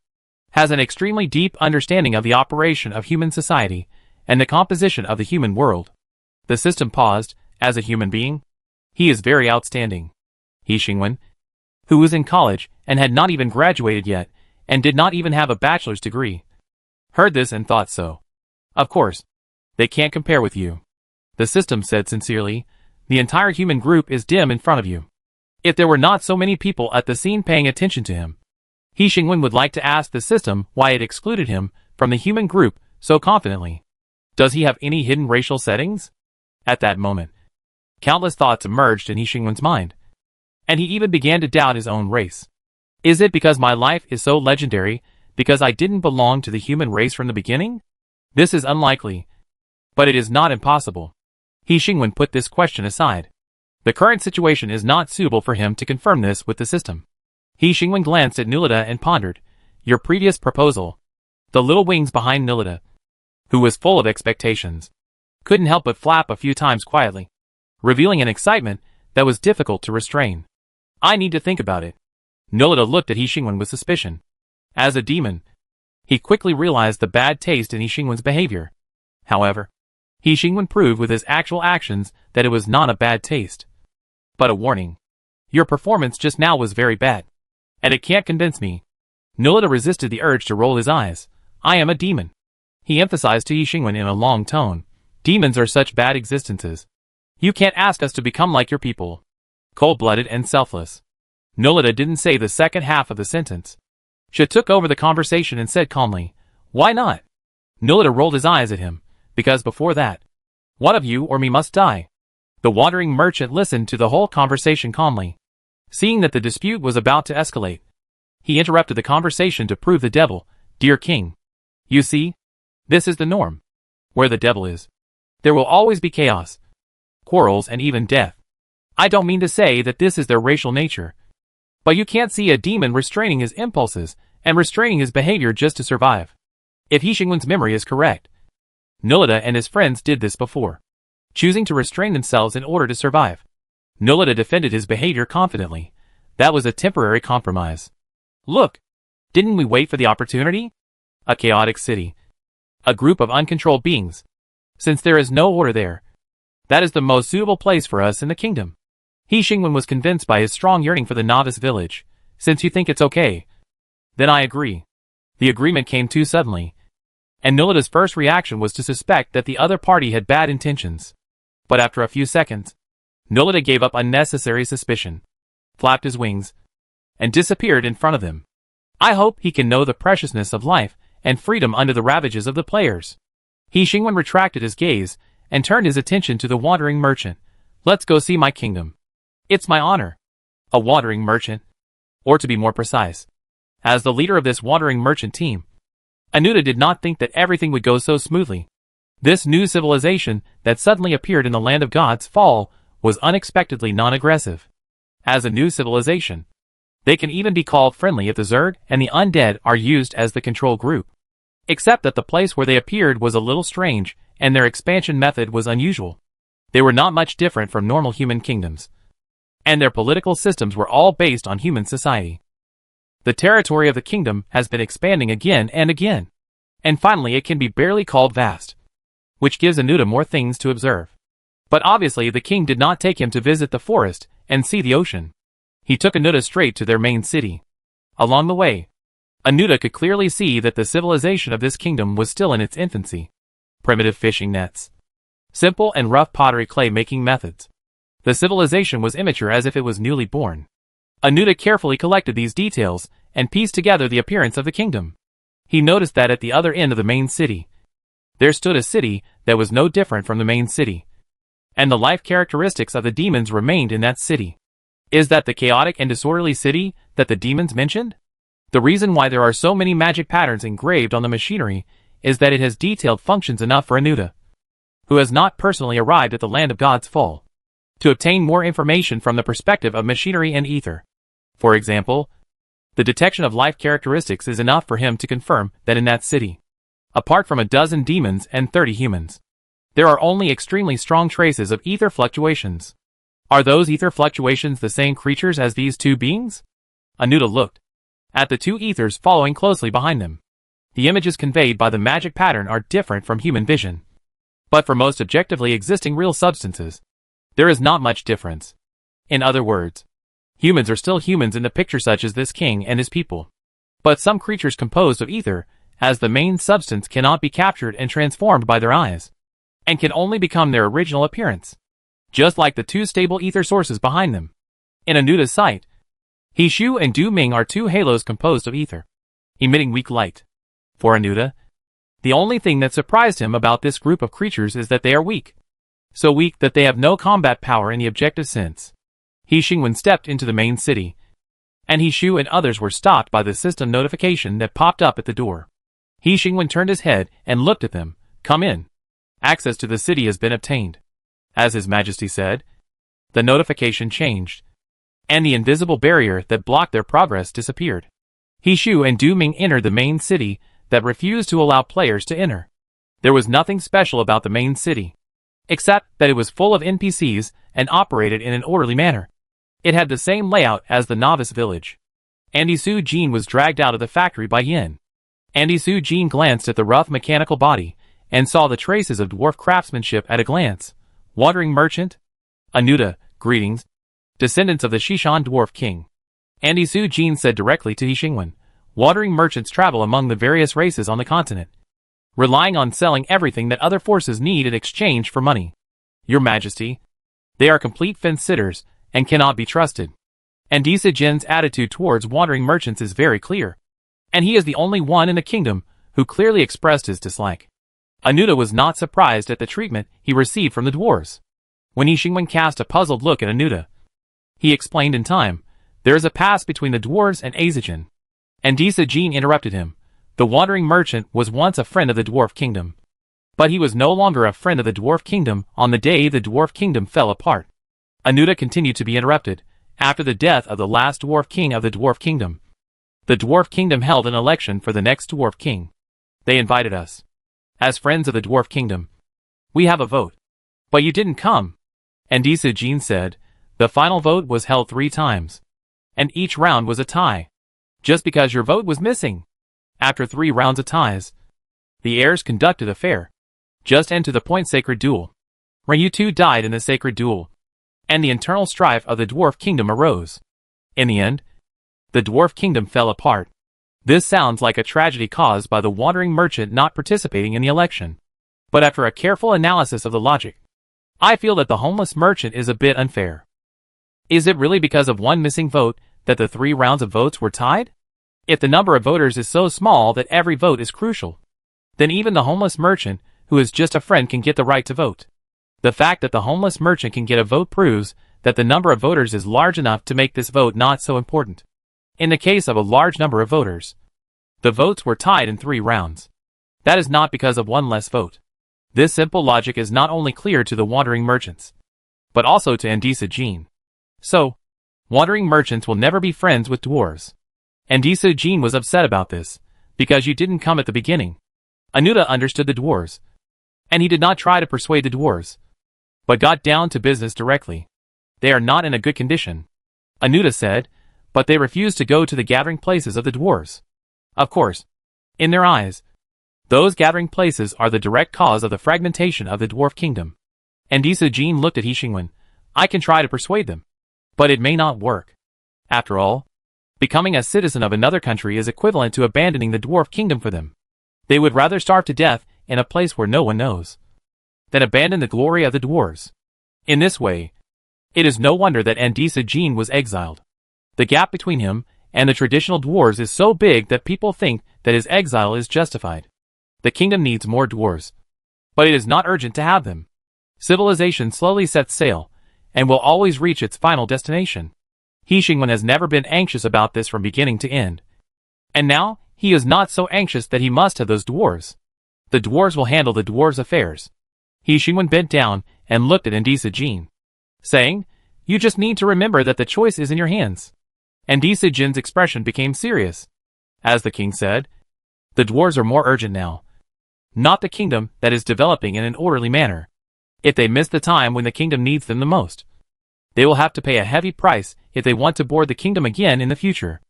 Has an extremely deep understanding of the operation of human society and the composition of the human world. The system paused. As a human being, he is very outstanding. He Xingwen, who was in college and had not even graduated yet, and did not even have a bachelor's degree, heard this and thought so. Of course, they can't compare with you. The system said sincerely, the entire human group is dim in front of you. If there were not so many people at the scene paying attention to him, He Xingwen would like to ask the system why it excluded him from the human group so confidently. Does he have any hidden racial settings? At that moment, countless thoughts emerged in He Xingwen's mind, and he even began to doubt his own race. Is it because my life is so legendary, because I didn't belong to the human race from the beginning? This is unlikely, but it is not impossible. He Xingwen put this question aside. The current situation is not suitable for him to confirm this with the system. He Xingwen glanced at Nulita and pondered. Your previous proposal. The little wings behind Nulita, who was full of expectations, couldn't help but flap a few times quietly, revealing an excitement that was difficult to restrain. I need to think about it. Nolita looked at He Xingwen with suspicion. As a demon, he quickly realized the bad taste in He Xingwen's behavior. However, He Xingwen proved with his actual actions that it was not a bad taste, but a warning. Your performance just now was very bad, and it can't convince me. Nolita resisted the urge to roll his eyes. I am a demon. He emphasized to He Xingwen in a long tone. Demons are such bad existences. You can't ask us to become like your people. Cold-blooded and selfless. Nolita didn't say the second half of the sentence. She took over the conversation and said calmly, why not? Nolita rolled his eyes at him, because before that, one of you or me must die. The wandering merchant listened to the whole conversation calmly. Seeing that the dispute was about to escalate, he interrupted the conversation to prove the devil, dear king. You see, this is the norm. Where the devil is, there will always be chaos, quarrels and even death. I don't mean to say that this is their racial nature, but you can't see a demon restraining his impulses and restraining his behavior just to survive. If He Xingwen's memory is correct, Nolita and his friends did this before, choosing to restrain themselves in order to survive. Nolita defended his behavior confidently. That was a temporary compromise. Look, didn't we wait for the opportunity? A chaotic city. A group of uncontrolled beings. Since there is no order there, that is the most suitable place for us in the kingdom. He Xingwen was convinced by his strong yearning for the novice village. Since you think it's okay, then I agree. The agreement came too suddenly, and Nolita's first reaction was to suspect that the other party had bad intentions. But after a few seconds, Nolita gave up unnecessary suspicion, flapped his wings, and disappeared in front of them. I hope he can know the preciousness of life and freedom under the ravages of the players. He Xingwen retracted his gaze and turned his attention to the wandering merchant. Let's go see my kingdom. It's my honor. A wandering merchant. Or to be more precise, as the leader of this wandering merchant team, Anuta did not think that everything would go so smoothly. This new civilization that suddenly appeared in the land of God's fall was unexpectedly non-aggressive. As a new civilization, they can even be called friendly if the Zerg and the undead are used as the control group. Except that the place where they appeared was a little strange, and their expansion method was unusual. They were not much different from normal human kingdoms, and their political systems were all based on human society. The territory of the kingdom has been expanding again and again, and finally it can be barely called vast, which gives Anuta more things to observe. But obviously the king did not take him to visit the forest and see the ocean. He took Anuta straight to their main city. Along the way, Anuta could clearly see that the civilization of this kingdom was still in its infancy. Primitive fishing nets, simple and rough pottery clay making methods. The civilization was immature as if it was newly born. Anuta carefully collected these details and pieced together the appearance of the kingdom. He noticed that at the other end of the main city, there stood a city that was no different from the main city, and the life characteristics of the demons remained in that city. Is that the chaotic and disorderly city that the demons mentioned? The reason why there are so many magic patterns engraved on the machinery is that it has detailed functions enough for Anuta, who has not personally arrived at the land of God's fall, to obtain more information from the perspective of machinery and ether. For example, the detection of life characteristics is enough for him to confirm that in that city, apart from a dozen demons and 30 humans, there are only extremely strong traces of ether fluctuations. Are those ether fluctuations the same creatures as these two beings? Anuta looked at the two ethers following closely behind them. The images conveyed by the magic pattern are different from human vision. But for most objectively existing real substances, there is not much difference. In other words, humans are still humans in the picture, such as this king and his people. But some creatures composed of ether, as the main substance, cannot be captured and transformed by their eyes, and can only become their original appearance, just like the two stable ether sources behind them. In Anuta's sight, He Shu and Du Ming are two halos composed of ether, emitting weak light. For Anuta, the only thing that surprised him about this group of creatures is that they are weak. So weak that they have no combat power in the objective sense. He Xingwen stepped into the main city, and He Shu and others were stopped by the system notification that popped up at the door. He Xingwen turned his head and looked at them. Come in. Access to the city has been obtained. As His Majesty said, the notification changed, and the invisible barrier that blocked their progress disappeared. He Shu and Du Ming entered the main city that refused to allow players to enter. There was nothing special about the main city. except that it was full of NPCs and operated in an orderly manner. It had the same layout as the novice village. Andy Soo Jin was dragged out of the factory by Yin. Andy Soo Jin glanced at the rough mechanical body and saw the traces of dwarf craftsmanship at a glance. Wandering merchant? Anuta, greetings. Descendants of the Shishan dwarf king. Andy Soo Jin said directly to He Xingwen. Wandering merchants travel among the various races on the continent, relying on selling everything that other forces need in exchange for money. Your Majesty, they are complete fence-sitters and cannot be trusted. And Disa Jin's attitude towards wandering merchants is very clear. And he is the only one in the kingdom who clearly expressed his dislike. Anuta was not surprised at the treatment he received from the dwarves. When He Xingwen cast a puzzled look at Anuta, he explained in time, there is a pass between the dwarves and Azijin. And Disa Jin interrupted him. The wandering merchant was once a friend of the dwarf kingdom. But he was no longer a friend of the dwarf kingdom on the day the dwarf kingdom fell apart. Anuta continued to be interrupted. After the death of the last dwarf king of the dwarf kingdom, the dwarf kingdom held an election for the next dwarf king. They invited us. As friends of the dwarf kingdom, we have a vote. But you didn't come. And Disa Jin said, the final vote was held 3 times. And each round was a tie. Just because your vote was missing. After 3 rounds of ties, the heirs conducted a fair, just and to the point sacred duel. Where you two died in the sacred duel. And the internal strife of the dwarf kingdom arose. In the end, the dwarf kingdom fell apart. This sounds like a tragedy caused by the wandering merchant not participating in the election. But after a careful analysis of the logic, I feel that the homeless merchant is a bit unfair. Is it really because of one missing vote that the 3 rounds of votes were tied? If the number of voters is so small that every vote is crucial, then even the homeless merchant, who is just a friend, can get the right to vote. The fact that the homeless merchant can get a vote proves that the number of voters is large enough to make this vote not so important. In the case of a large number of voters, the votes were tied in 3 rounds. That is not because of one less vote. This simple logic is not only clear to the wandering merchants, but also to Andisa Jin. So, wandering merchants will never be friends with dwarves. Andisa Jin was upset about this, because you didn't come at the beginning. Anuta understood the dwarves, and he did not try to persuade the dwarves, but got down to business directly. They are not in a good condition, Anuta said, but they refuse to go to the gathering places of the dwarves. Of course, in their eyes, those gathering places are the direct cause of the fragmentation of the dwarf kingdom. Andisa Jin looked at He Xingwen. I can try to persuade them, but it may not work. After all, becoming a citizen of another country is equivalent to abandoning the dwarf kingdom for them. They would rather starve to death in a place where no one knows than abandon the glory of the dwarves. In this way, it is no wonder that Andisa Jin was exiled. The gap between him and the traditional dwarves is so big that people think that his exile is justified. The kingdom needs more dwarves, but it is not urgent to have them. Civilization slowly sets sail, and will always reach its final destination. He Xingwen has never been anxious about this from beginning to end. And now, he is not so anxious that he must have those dwarves. The dwarves will handle the dwarves' affairs. He Xingwen bent down and looked at Andisa Jin, saying, you just need to remember that the choice is in your hands. Andisa Jin's expression became serious. As the king said, the dwarves are more urgent now, not the kingdom that is developing in an orderly manner. If they miss the time when the kingdom needs them the most, they will have to pay a heavy price if they want to board the kingdom again in the future.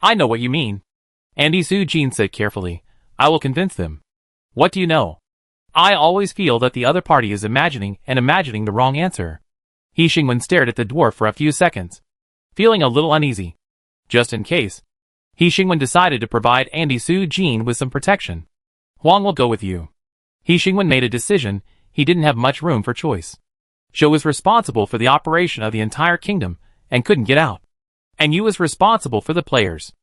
I know what you mean, Andisa Jin said carefully. I will convince them. What do you know? I always feel that the other party is imagining the wrong answer. He Xingwen stared at the dwarf for a few seconds, feeling a little uneasy. Just in case, He Xingwen decided to provide Andisa Jin with some protection. Huang will go with you. He Xingwen made a decision. He didn't have much room for choice. Zhou was responsible for the operation of the entire kingdom and couldn't get out. And Yu was responsible for the players.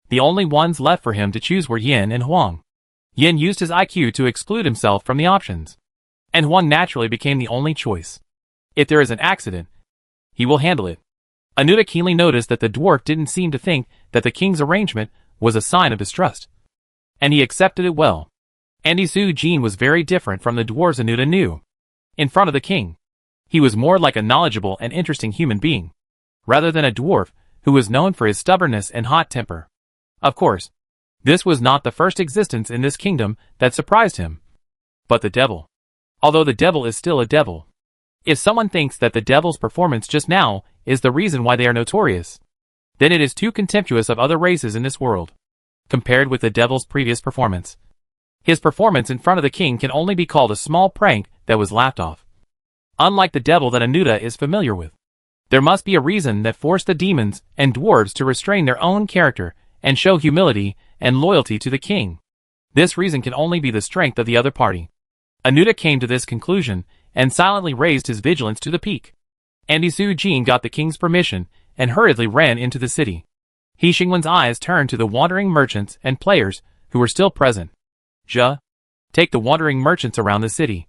The only ones left for him to choose were Yin and Huang. Yin used his IQ to exclude himself from the options, and Huang naturally became the only choice. If there is an accident, he will handle it. Anuta keenly noticed that the dwarf didn't seem to think that the king's arrangement was a sign of distrust, and he accepted it well. Andisa Jin was very different from the dwarves Anuta knew. In front of the king, he was more like a knowledgeable and interesting human being, rather than a dwarf who was known for his stubbornness and hot temper. Of course, this was not the first existence in this kingdom that surprised him. But the devil. although the devil is still a devil. If someone thinks that the devil's performance just now is the reason why they are notorious, then it is too contemptuous of other races in this world. Compared with the devil's previous performance, his performance in front of the king can only be called a small prank that was laughed off. Unlike the devil that Anuta is familiar with, there must be a reason that forced the demons and dwarves to restrain their own character and show humility and loyalty to the king. This reason can only be the strength of the other party. Anuta came to this conclusion and silently raised his vigilance to the peak. Andy Su Jin got the king's permission and hurriedly ran into the city. He Xingwen's eyes turned to the wandering merchants and players who were still present. Take the wandering merchants around the city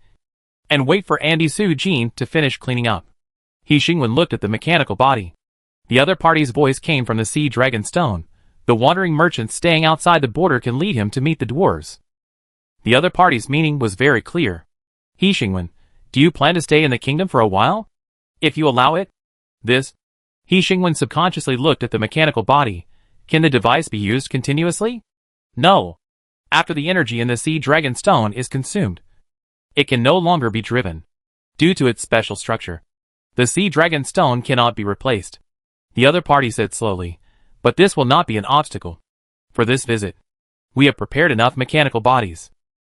and wait for Andy Su Jin to finish cleaning up. He Xingwen looked at the mechanical body. The other party's voice came from the Sea Dragon Stone. The wandering merchant staying outside the border can lead him to meet the dwarves. The other party's meaning was very clear. He Xingwen, do you plan to stay in the kingdom for a while? If you allow it? He Xingwen subconsciously looked at the mechanical body. Can the device be used continuously? No. After the energy in the Sea Dragon Stone is consumed, it can no longer be driven. Due to its special structure, the Sea Dragon Stone cannot be replaced. The other party said slowly, but this will not be an obstacle. For this visit, we have prepared enough mechanical bodies.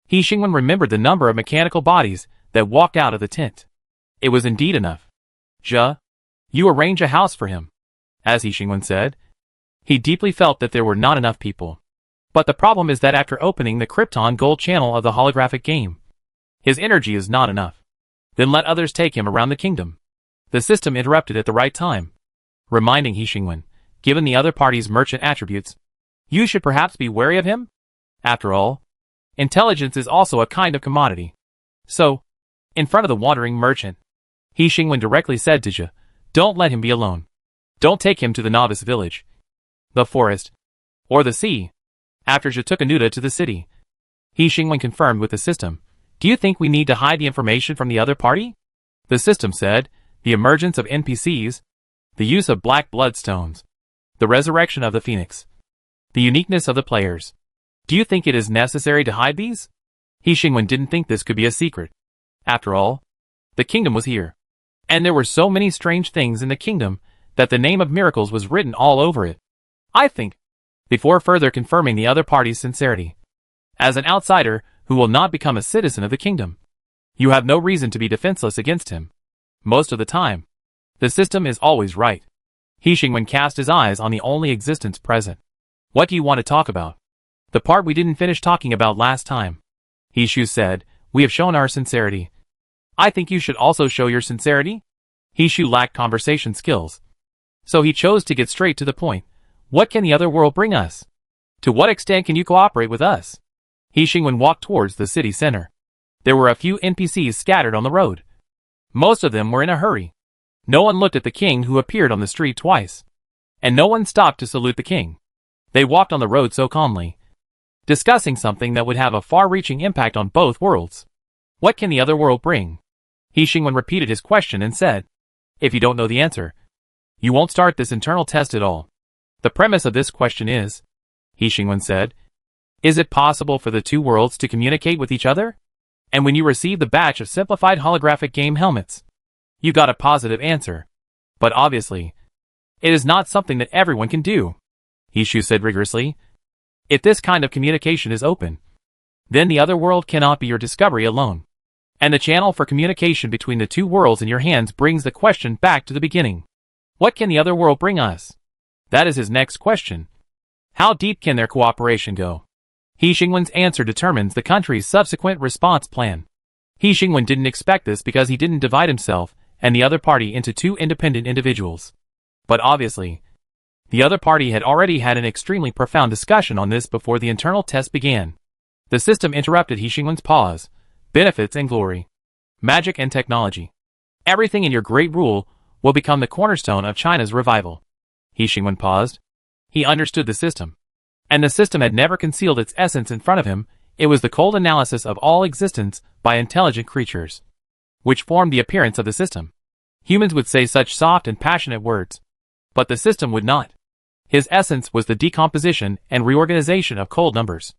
He Xingwen remembered the number of mechanical bodies that walked out of the tent. It was indeed enough. You arrange a house for him. As He Xingwen said, he deeply felt that there were not enough people. But the problem is that after opening the Krypton Gold channel of the holographic game, his energy is not enough. Then let others take him around the kingdom. The system interrupted at the right time, reminding He Xingwen, given the other party's merchant attributes, you should perhaps be wary of him? After all, intelligence is also a kind of commodity. So, in front of the wandering merchant, He Xingwen directly said to Zhe, don't let him be alone. Don't take him to the novice village, the forest, or the sea. After Zhe took Anuta to the city, He Xingwen confirmed with the system, do you think we need to hide the information from the other party? The system said, the emergence of NPCs, the use of black bloodstones, the resurrection of the phoenix, the uniqueness of the players. Do you think it is necessary to hide these? He Xingwen didn't think this could be a secret. After all, the kingdom was here. And there were so many strange things in the kingdom that the name of miracles was written all over it. I think, before further confirming the other party's sincerity, as an outsider who will not become a citizen of the kingdom, you have no reason to be defenseless against him. Most of the time, the system is always right. He Xingwen cast his eyes on the only existence present. What do you want to talk about? The part we didn't finish talking about last time. He Shu said, we have shown our sincerity. I think you should also show your sincerity. He Shu lacked conversation skills, so he chose to get straight to the point. What can the other world bring us? To what extent can you cooperate with us? He Xingwen walked towards the city center. There were a few NPCs scattered on the road. Most of them were in a hurry. No one looked at the king who appeared on the street twice, and no one stopped to salute the king. They walked on the road so calmly, discussing something that would have a far-reaching impact on both worlds. What can the other world bring? He Xingwen repeated his question and said, if you don't know the answer, you won't start this internal test at all. The premise of this question is, He Xingwen said, is it possible for the two worlds to communicate with each other? And when you received the batch of simplified holographic game helmets, you got a positive answer. But obviously, it is not something that everyone can do. He Shu said rigorously. If this kind of communication is open, then the other world cannot be your discovery alone. And the channel for communication between the two worlds in your hands brings the question back to the beginning. What can the other world bring us? That is his next question. How deep can their cooperation go? He Xingwen's answer determines the country's subsequent response plan. He Xingwen didn't expect this because he didn't divide himself and the other party into two independent individuals. But obviously, the other party had already had an extremely profound discussion on this before the internal test began. The system interrupted He Xingwen's pause. Benefits and glory. Magic and technology. Everything in your great rule will become the cornerstone of China's revival. He Xingwen paused. He understood the system. And the system had never concealed its essence in front of him. It was the cold analysis of all existence by intelligent creatures, which formed the appearance of the system. Humans would say such soft and passionate words, but the system would not. His essence was the decomposition and reorganization of cold numbers.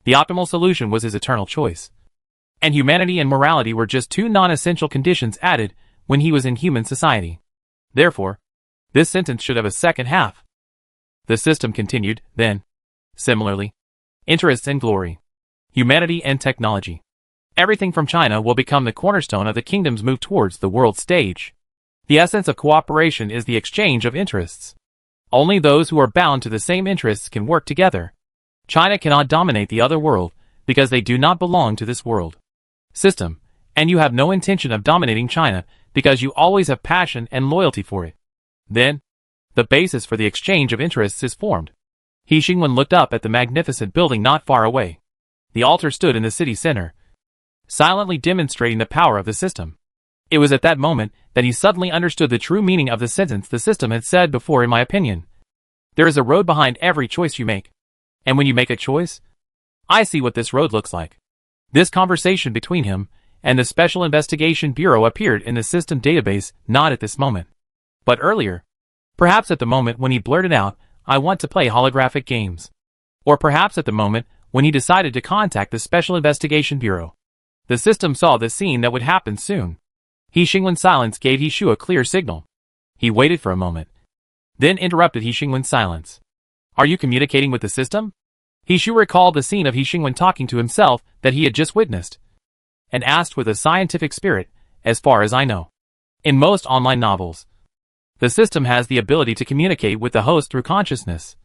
The optimal solution was his eternal choice. And humanity and morality were just two non-essential conditions added when he was in human society. Therefore, this sentence should have a second half. The system continued, then. Similarly, interests and glory, humanity and technology. Everything from China will become the cornerstone of the kingdom's move towards the world stage. The essence of cooperation is the exchange of interests. Only those who are bound to the same interests can work together. China cannot dominate the other world, because they do not belong to this world system, and you have no intention of dominating China, because you always have passion and loyalty for it. Then, the basis for the exchange of interests is formed. He Xingwen looked up at the magnificent building not far away. The altar stood in the city center, silently demonstrating the power of the system. It was at that moment that he suddenly understood the true meaning of the sentence the system had said before. In my opinion, there is a road behind every choice you make. And when you make a choice, I see what this road looks like. This conversation between him and the Special Investigation Bureau appeared in the system database not at this moment, but earlier. Perhaps at the moment when he blurted out, "I want to play holographic games." Or perhaps at the moment when he decided to contact the Special Investigation Bureau. The system saw the scene that would happen soon. He Xingwen's silence gave He Shu a clear signal. He waited for a moment, then interrupted He Xingwen's silence. "Are you communicating with the system?" He Shu recalled the scene of He Xingwen talking to himself that he had just witnessed, and asked with a scientific spirit, "As far as I know, in most online novels, the system has the ability to communicate with the host through consciousness.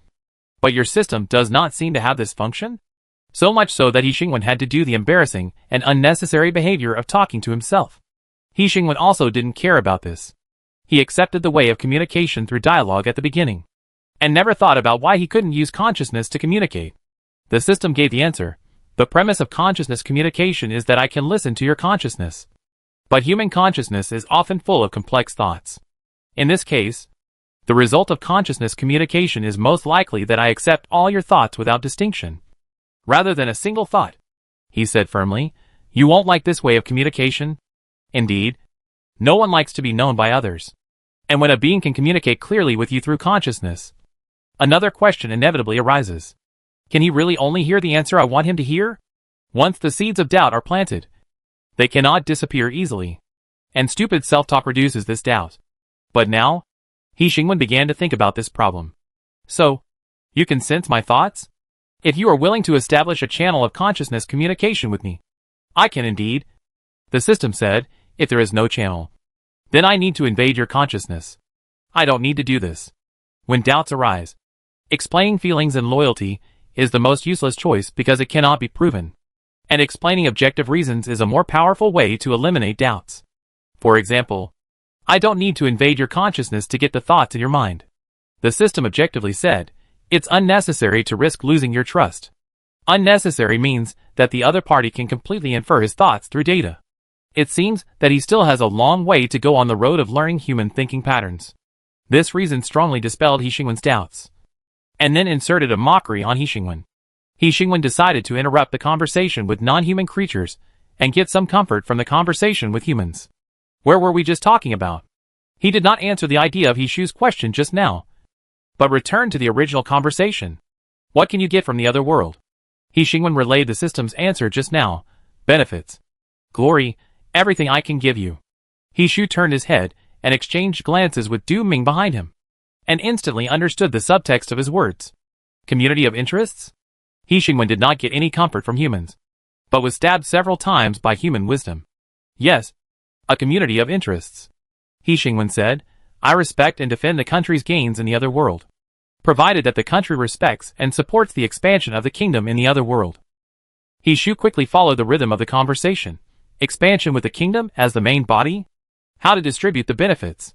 But your system does not seem to have this function?" So much so that He Xingwen had to do the embarrassing and unnecessary behavior of talking to himself. He Xingwen also didn't care about this. He accepted the way of communication through dialogue at the beginning, and never thought about why he couldn't use consciousness to communicate. The system gave the answer. The premise of consciousness communication is that I can listen to your consciousness. But human consciousness is often full of complex thoughts. In this case, the result of consciousness communication is most likely that I accept all your thoughts without distinction, rather than a single thought. He said firmly, "You won't like this way of communication." Indeed, no one likes to be known by others. And when a being can communicate clearly with you through consciousness, another question inevitably arises. Can he really only hear the answer I want him to hear? Once the seeds of doubt are planted, they cannot disappear easily. And stupid self-talk reduces this doubt. But now, He Xingwen began to think about this problem. "So, you can sense my thoughts? If you are willing to establish a channel of consciousness communication with me, I can indeed." The system said, "If there is no channel, then I need to invade your consciousness. I don't need to do this." When doubts arise, explaining feelings and loyalty is the most useless choice because it cannot be proven. And explaining objective reasons is a more powerful way to eliminate doubts. For example, I don't need to invade your consciousness to get the thoughts in your mind. The system objectively said, it's unnecessary to risk losing your trust. Unnecessary means that the other party can completely infer his thoughts through data. It seems that he still has a long way to go on the road of learning human thinking patterns. This reason strongly dispelled He Xingwen's doubts, and then inserted a mockery on He Xingwen. He Xingwen decided to interrupt the conversation with non-human creatures and get some comfort from the conversation with humans. Where were we just talking about? He did not answer the idea of He Shu's question just now, but returned to the original conversation. What can you get from the other world? He Xingwen relayed the system's answer just now. Benefits, glory, everything I can give you. He Shu turned his head and exchanged glances with Du Ming behind him, and instantly understood the subtext of his words. Community of interests? He Xingwen did not get any comfort from humans, but was stabbed several times by human wisdom. Yes, a community of interests. He Xingwen said, I respect and defend the country's gains in the other world, provided that the country respects and supports the expansion of the kingdom in the other world. He Shu quickly followed the rhythm of the conversation. Expansion with the kingdom as the main body? How to distribute the benefits?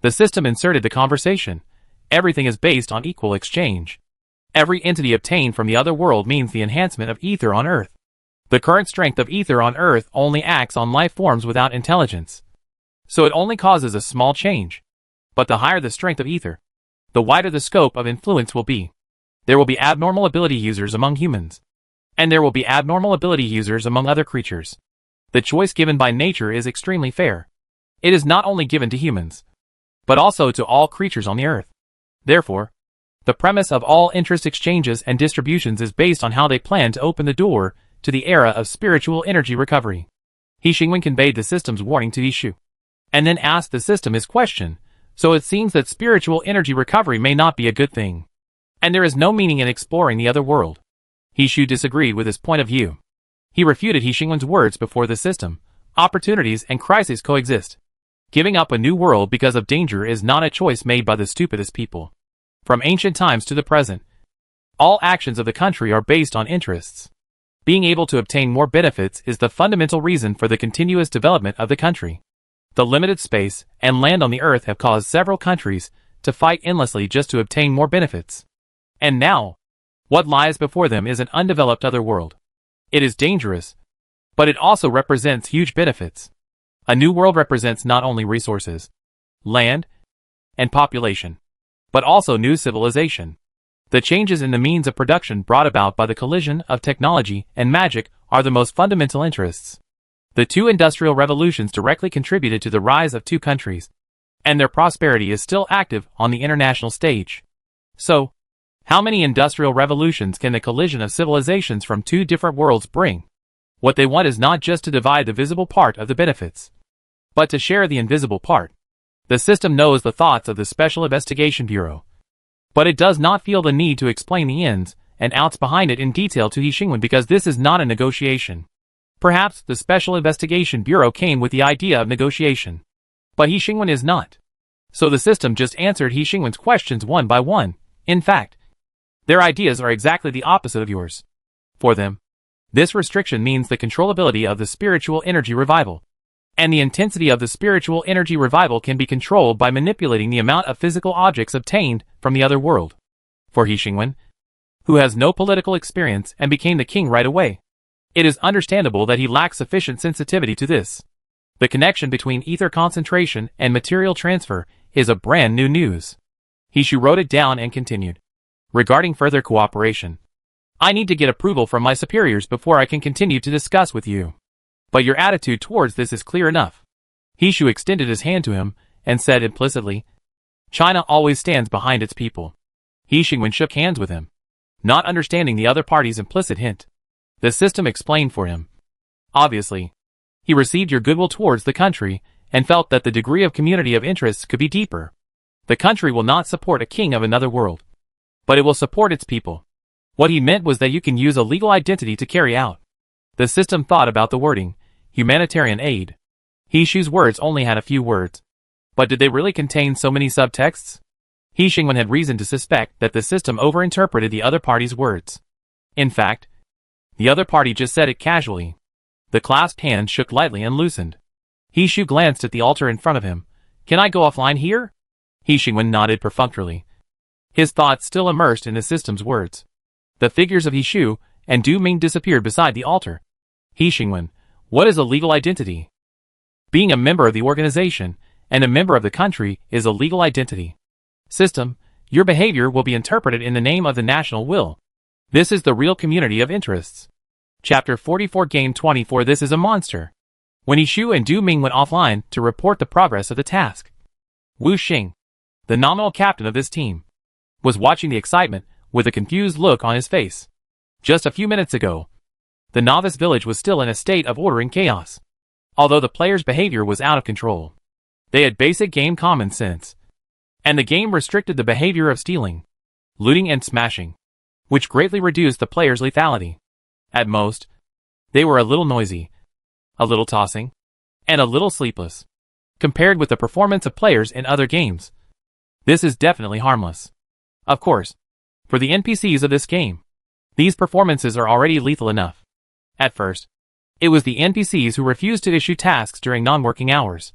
The system inserted the conversation. Everything is based on equal exchange. Every entity obtained from the other world means the enhancement of ether on Earth. The current strength of ether on Earth only acts on life forms without intelligence, so it only causes a small change. But the higher the strength of ether, the wider the scope of influence will be. There will be abnormal ability users among humans, and there will be abnormal ability users among other creatures. The choice given by nature is extremely fair. It is not only given to humans, but also to all creatures on the Earth. Therefore, the premise of all interest exchanges and distributions is based on how they plan to open the door to the era of spiritual energy recovery. He Xingwen conveyed the system's warning to Yishu, and then asked the system his question, so it seems that spiritual energy recovery may not be a good thing, and there is no meaning in exploring the other world. Yishu disagreed with his point of view. He refuted He Xingwen's words before the system. Opportunities and crises coexist. Giving up a new world because of danger is not a choice made by the stupidest people. From ancient times to the present, all actions of the country are based on interests. Being able to obtain more benefits is the fundamental reason for the continuous development of the country. The limited space and land on the earth have caused several countries to fight endlessly just to obtain more benefits. And now, what lies before them is an undeveloped other world. It is dangerous, but it also represents huge benefits. A new world represents not only resources, land, and population, but also new civilization. The changes in the means of production brought about by the collision of technology and magic are the most fundamental interests. The two industrial revolutions directly contributed to the rise of two countries, and their prosperity is still active on the international stage. So, how many industrial revolutions can the collision of civilizations from two different worlds bring? What they want is not just to divide the visible part of the benefits, but to share the invisible part. The system knows the thoughts of the Special Investigation Bureau, but it does not feel the need to explain the ins and outs behind it in detail to He Xingwen because this is not a negotiation. Perhaps the Special Investigation Bureau came with the idea of negotiation, but He Xingwen is not. So the system just answered He Xingwen's questions one by one. In fact, their ideas are exactly the opposite of yours. For them, this restriction means the controllability of the spiritual energy revival. And the intensity of the spiritual energy revival can be controlled by manipulating the amount of physical objects obtained from the other world. For He Xingwen, who has no political experience and became the king right away, it is understandable that he lacks sufficient sensitivity to this. The connection between ether concentration and material transfer is a brand new news. Hishu wrote it down and continued. Regarding further cooperation, I need to get approval from my superiors before I can continue to discuss with you. But your attitude towards this is clear enough. Hishu extended his hand to him and said implicitly, China always stands behind its people. He Xingwen shook hands with him, not understanding the other party's implicit hint. The system explained for him. Obviously, he received your goodwill towards the country and felt that the degree of community of interests could be deeper. The country will not support a king of another world, but it will support its people. What he meant was that you can use a legal identity to carry out. The system thought about the wording, humanitarian aid. Hishu's words only had a few words. But did they really contain so many subtexts? He Xingwen had reason to suspect that the system overinterpreted the other party's words. In fact, the other party just said it casually. The clasped hands shook lightly and loosened. Hishu glanced at the altar in front of him. Can I go offline here? He Xingwen nodded perfunctorily, his thoughts still immersed in the system's words. The figures of Hishu and Du Ming disappeared beside the altar. He Xingwen, what is a legal identity? Being a member of the organization and a member of the country is a legal identity. System, your behavior will be interpreted in the name of the national will. This is the real community of interests. Chapter 44 Game 24 This is a monster. When Hishu and Du Ming went offline to report the progress of the task, Wu Xing, the nominal captain of this team, was watching the excitement with a confused look on his face. Just a few minutes ago, the novice village was still in a state of order and chaos. Although the players' behavior was out of control, they had basic game common sense, and the game restricted the behavior of stealing, looting and smashing, which greatly reduced the players' lethality. At most, they were a little noisy, a little tossing, and a little sleepless. Compared with the performance of players in other games, this is definitely harmless. Of course, for the NPCs of this game, these performances are already lethal enough. At first, it was the NPCs who refused to issue tasks during non-working hours.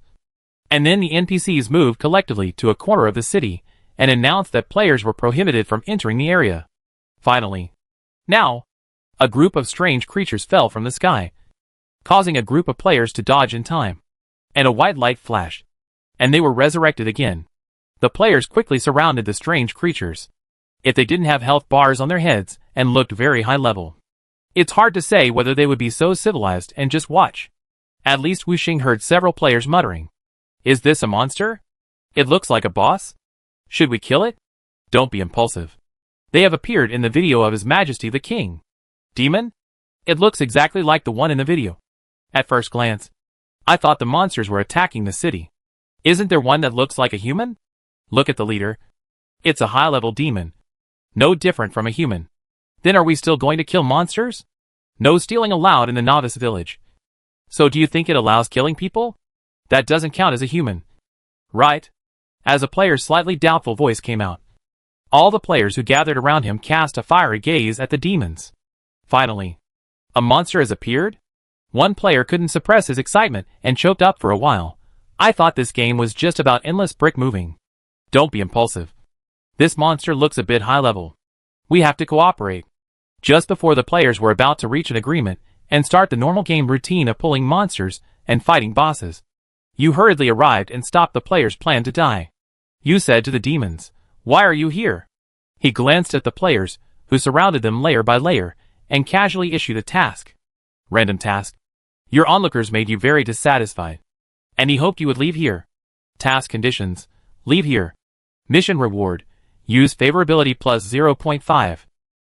And then the NPCs moved collectively to a corner of the city and announced that players were prohibited from entering the area. Finally, now, a group of strange creatures fell from the sky, causing a group of players to dodge in time. And a white light flashed, and they were resurrected again. The players quickly surrounded the strange creatures. If they didn't have health bars on their heads and looked very high level, it's hard to say whether they would be so civilized and just watch. At least Wu Xing heard several players muttering, "Is this a monster? It looks like a boss. Should we kill it? Don't be impulsive. They have appeared in the video of His Majesty the King. Demon? It looks exactly like the one in the video. At first glance, I thought the monsters were attacking the city. Isn't there one that looks like a human? Look at the leader. It's a high-level demon. No different from a human. Then are we still going to kill monsters? No stealing allowed in the novice village. So do you think it allows killing people? That doesn't count as a human. Right? As a player's slightly doubtful voice came out. All the players who gathered around him cast a fiery gaze at the demons. Finally, a monster has appeared? One player couldn't suppress his excitement and choked up for a while. I thought this game was just about endless brick moving. Don't be impulsive. This monster looks a bit high level. We have to cooperate. Just before the players were about to reach an agreement and start the normal game routine of pulling monsters and fighting bosses, you hurriedly arrived and stopped the players' plan to die. You said to the demons, "Why are you here?" He glanced at the players, who surrounded them layer by layer, and casually issued a task. Random task. Your onlookers made you very dissatisfied, and he hoped you would leave here. Task conditions. Leave here. Mission reward. Use favorability plus 0.5.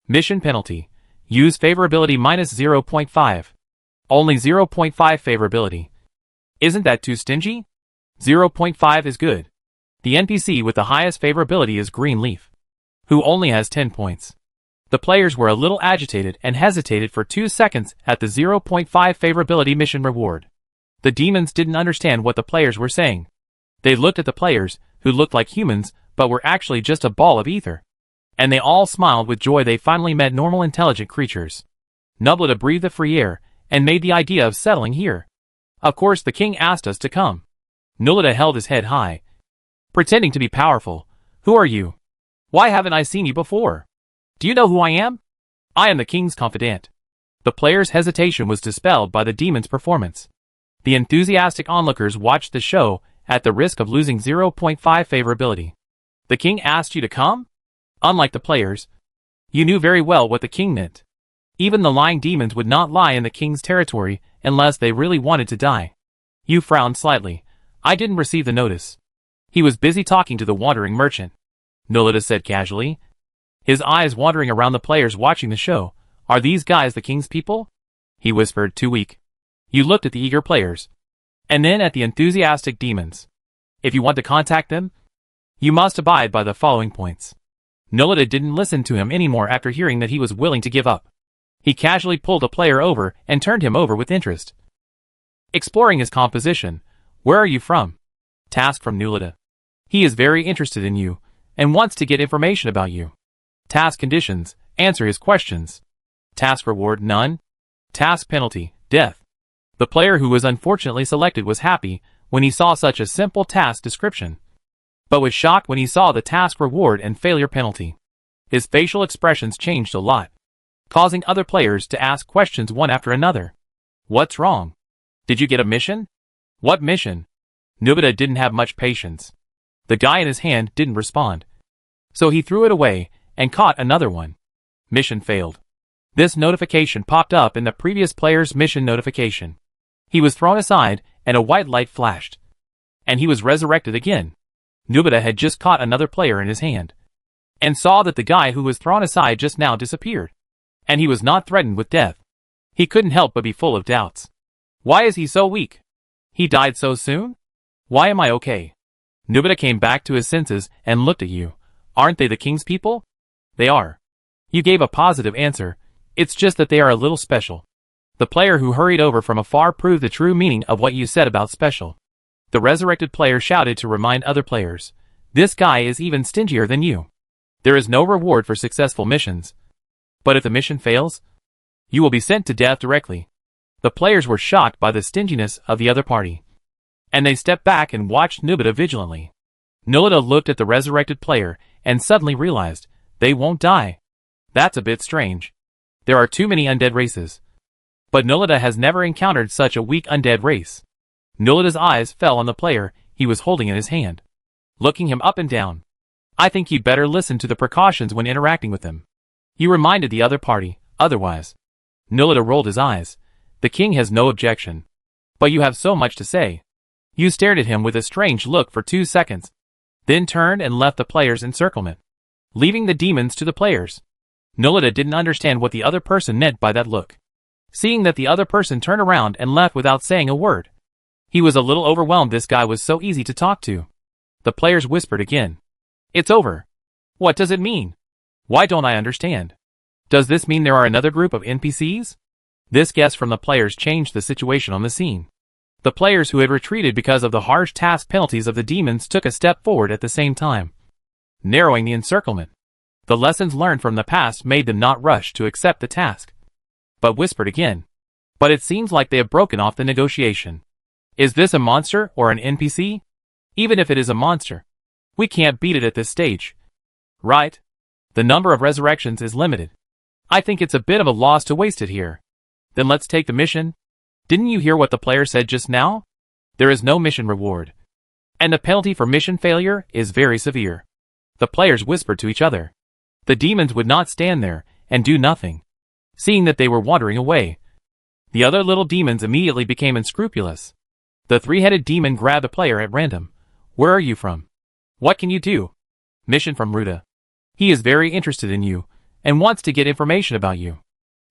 Mission penalty. Use favorability minus 0.5. Only 0.5 favorability. Isn't that too stingy? 0.5 is good. The NPC with the highest favorability is Greenleaf, who only has 10 points. The players were a little agitated and hesitated for 2 seconds at the 0.5 favorability mission reward. The demons didn't understand what the players were saying. They looked at the players, who looked like humans, but were actually just a ball of ether. And they all smiled with joy they finally met normal intelligent creatures. Nubleta breathed the free air, and made the idea of settling here. Of course the king asked us to come. Nubleta held his head high, pretending to be powerful. Who are you? Why haven't I seen you before? Do you know who I am? I am the king's confidant. The player's hesitation was dispelled by the demon's performance. The enthusiastic onlookers watched the show at the risk of losing 0.5 favorability. The king asked you to come? Unlike the players, you knew very well what the king meant. Even the lying demons would not lie in the king's territory unless they really wanted to die. You frowned slightly. I didn't receive the notice. He was busy talking to the wandering merchant. Nubleta said casually, his eyes wandering around the players watching the show. Are these guys the king's people? He whispered, too weak. You looked at the eager players, and then at the enthusiastic demons. If you want to contact them, you must abide by the following points. Nubleta didn't listen to him anymore after hearing that he was willing to give up. He casually pulled a player over and turned him over with interest. Exploring his composition. Where are you from? Task from Nubleta. He is very interested in you, and wants to get information about you. Task conditions. Answer his questions. Task reward, none. Task penalty, death. The player who was unfortunately selected was happy when he saw such a simple task description, but was shocked when he saw the task reward and failure penalty. His facial expressions changed a lot, causing other players to ask questions one after another. What's wrong? Did you get a mission? What mission? Nubleta didn't have much patience. The guy in his hand didn't respond, so he threw it away and caught another one. Mission failed. This notification popped up in the previous player's mission notification. He was thrown aside and a white light flashed, and he was resurrected again. Nubleta had just caught another player in his hand, and saw that the guy who was thrown aside just now disappeared, and he was not threatened with death. He couldn't help but be full of doubts. Why is he so weak? He died so soon? Why am I okay? Nubleta came back to his senses and looked at you. Aren't they the king's people? They are. You gave a positive answer. It's just that they are a little special. The player who hurried over from afar proved the true meaning of what you said about special. The resurrected player shouted to remind other players. This guy is even stingier than you. There is no reward for successful missions. But if the mission fails, you will be sent to death directly. The players were shocked by the stinginess of the other party, and they stepped back and watched Nubleta vigilantly. Nubleta looked at the resurrected player and suddenly realized, they won't die. That's a bit strange. There are too many undead races. But Nubleta has never encountered such a weak undead race. Nulleta's eyes fell on the player he was holding in his hand, looking him up and down. I think you'd better listen to the precautions when interacting with him. You reminded the other party, otherwise. Nulleta rolled his eyes. The king has no objection. But you have so much to say. You stared at him with a strange look for 2 seconds, then turned and left the players' encirclement, leaving the demons to the players. Nulleta didn't understand what the other person meant by that look. seeing that the other person turned around and left without saying a word. He was a little overwhelmed. This guy was so easy to talk to. The players whispered again. It's over. What does it mean? Why don't I understand? Does this mean there are another group of NPCs? This guess from the players changed the situation on the scene. The players who had retreated because of the harsh task penalties of the demons took a step forward at the same time, narrowing the encirclement. The lessons learned from the past made them not rush to accept the task, but whispered again. But it seems like they have broken off the negotiation. Is this a monster or an NPC? Even if it is a monster, we can't beat it at this stage. Right? The number of resurrections is limited. I think it's a bit of a loss to waste it here. Then let's take the mission. Didn't you hear what the player said just now? There is no mission reward. And the penalty for mission failure is very severe. The players whispered to each other. The demons would not stand there and do nothing, seeing that they were wandering away. The other little demons immediately became unscrupulous. The three-headed demon grabbed a player at random. Where are you from? What can you do? Mission from Ruta. He is very interested in you and wants to get information about you.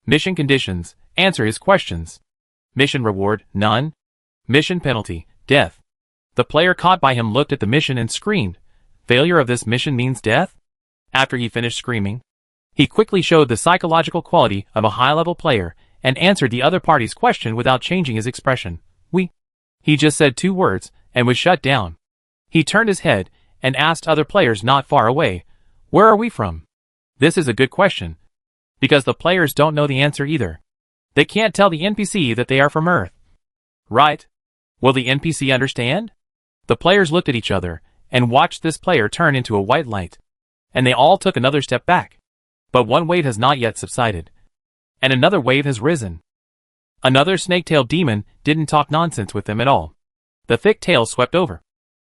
Mission conditions. Answer his questions. Mission reward, none. Mission penalty, death. The player caught by him looked at the mission and screamed. Failure of this mission means death? After he finished screaming, he quickly showed the psychological quality of a high-level player and answered the other party's question without changing his expression. He just said 2 words and was shut down. He turned his head and asked other players not far away, where are we from? This is a good question, because the players don't know the answer either. They can't tell the NPC that they are from Earth. Right? Will the NPC understand? The players looked at each other and watched this player turn into a white light, and they all took another step back. But one wave has not yet subsided, and another wave has risen. Another snake-tailed demon didn't talk nonsense with them at all. The thick tail swept over,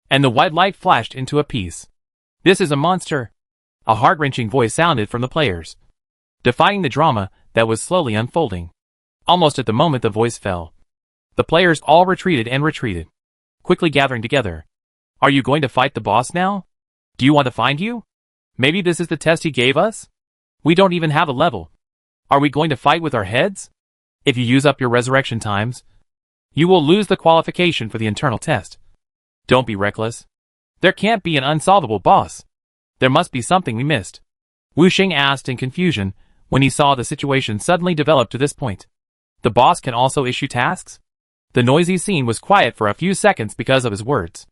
and the white light flashed into a piece. This is a monster. A heart-wrenching voice sounded from the players, defying the drama that was slowly unfolding. Almost at the moment the voice fell, the players all retreated, quickly gathering together. Are you going to fight the boss now? Do you want to find you? Maybe this is the test he gave us? We don't even have a level. Are we going to fight with our heads? If you use up your resurrection times, you will lose the qualification for the internal test. Don't be reckless. There can't be an unsolvable boss. There must be something we missed. Wu Xing asked in confusion when he saw the situation suddenly develop to this point. The boss can also issue tasks? The noisy scene was quiet for a few seconds because of his words.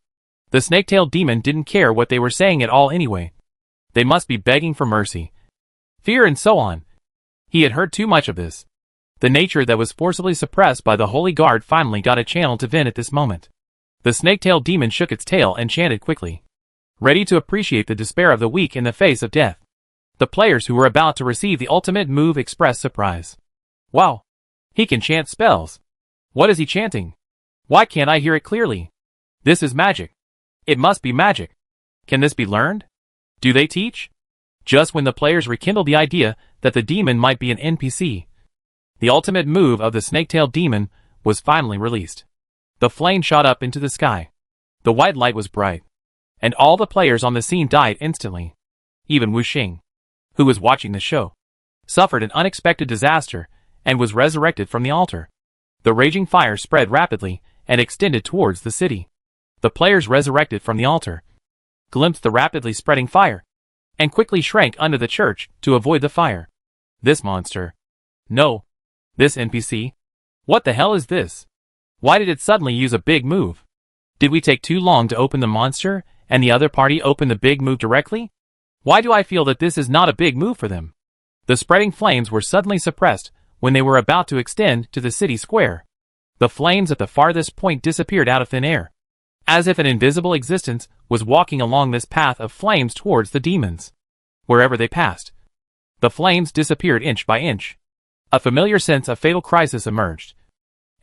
The snake-tailed demon didn't care what they were saying at all anyway. They must be begging for mercy, fear and so on. He had heard too much of this. The nature that was forcibly suppressed by the Holy Guard finally got a channel to vent at this moment. The snake-tailed demon shook its tail and chanted quickly, ready to appreciate the despair of the weak in the face of death. The players who were about to receive the ultimate move expressed surprise. Wow! He can chant spells. What is he chanting? Why can't I hear it clearly? This is magic. It must be magic. Can this be learned? Do they teach? Just when the players rekindled the idea that the demon might be an NPC, the ultimate move of the snake-tailed demon was finally released. The flame shot up into the sky. The white light was bright, and all the players on the scene died instantly. Even Wu Xing, who was watching the show, suffered an unexpected disaster and was resurrected from the altar. The raging fire spread rapidly and extended towards the city. The players resurrected from the altar glimpsed the rapidly spreading fire and quickly shrank under the church to avoid the fire. This monster. No. This NPC. What the hell is this? Why did it suddenly use a big move? Did we take too long to open the monster and the other party opened the big move directly? Why do I feel that this is not a big move for them? The spreading flames were suddenly suppressed when they were about to extend to the city square. The flames at the farthest point disappeared out of thin air, as if an invisible existence was walking along this path of flames towards the demons. Wherever they passed, the flames disappeared inch by inch. A familiar sense of fatal crisis emerged,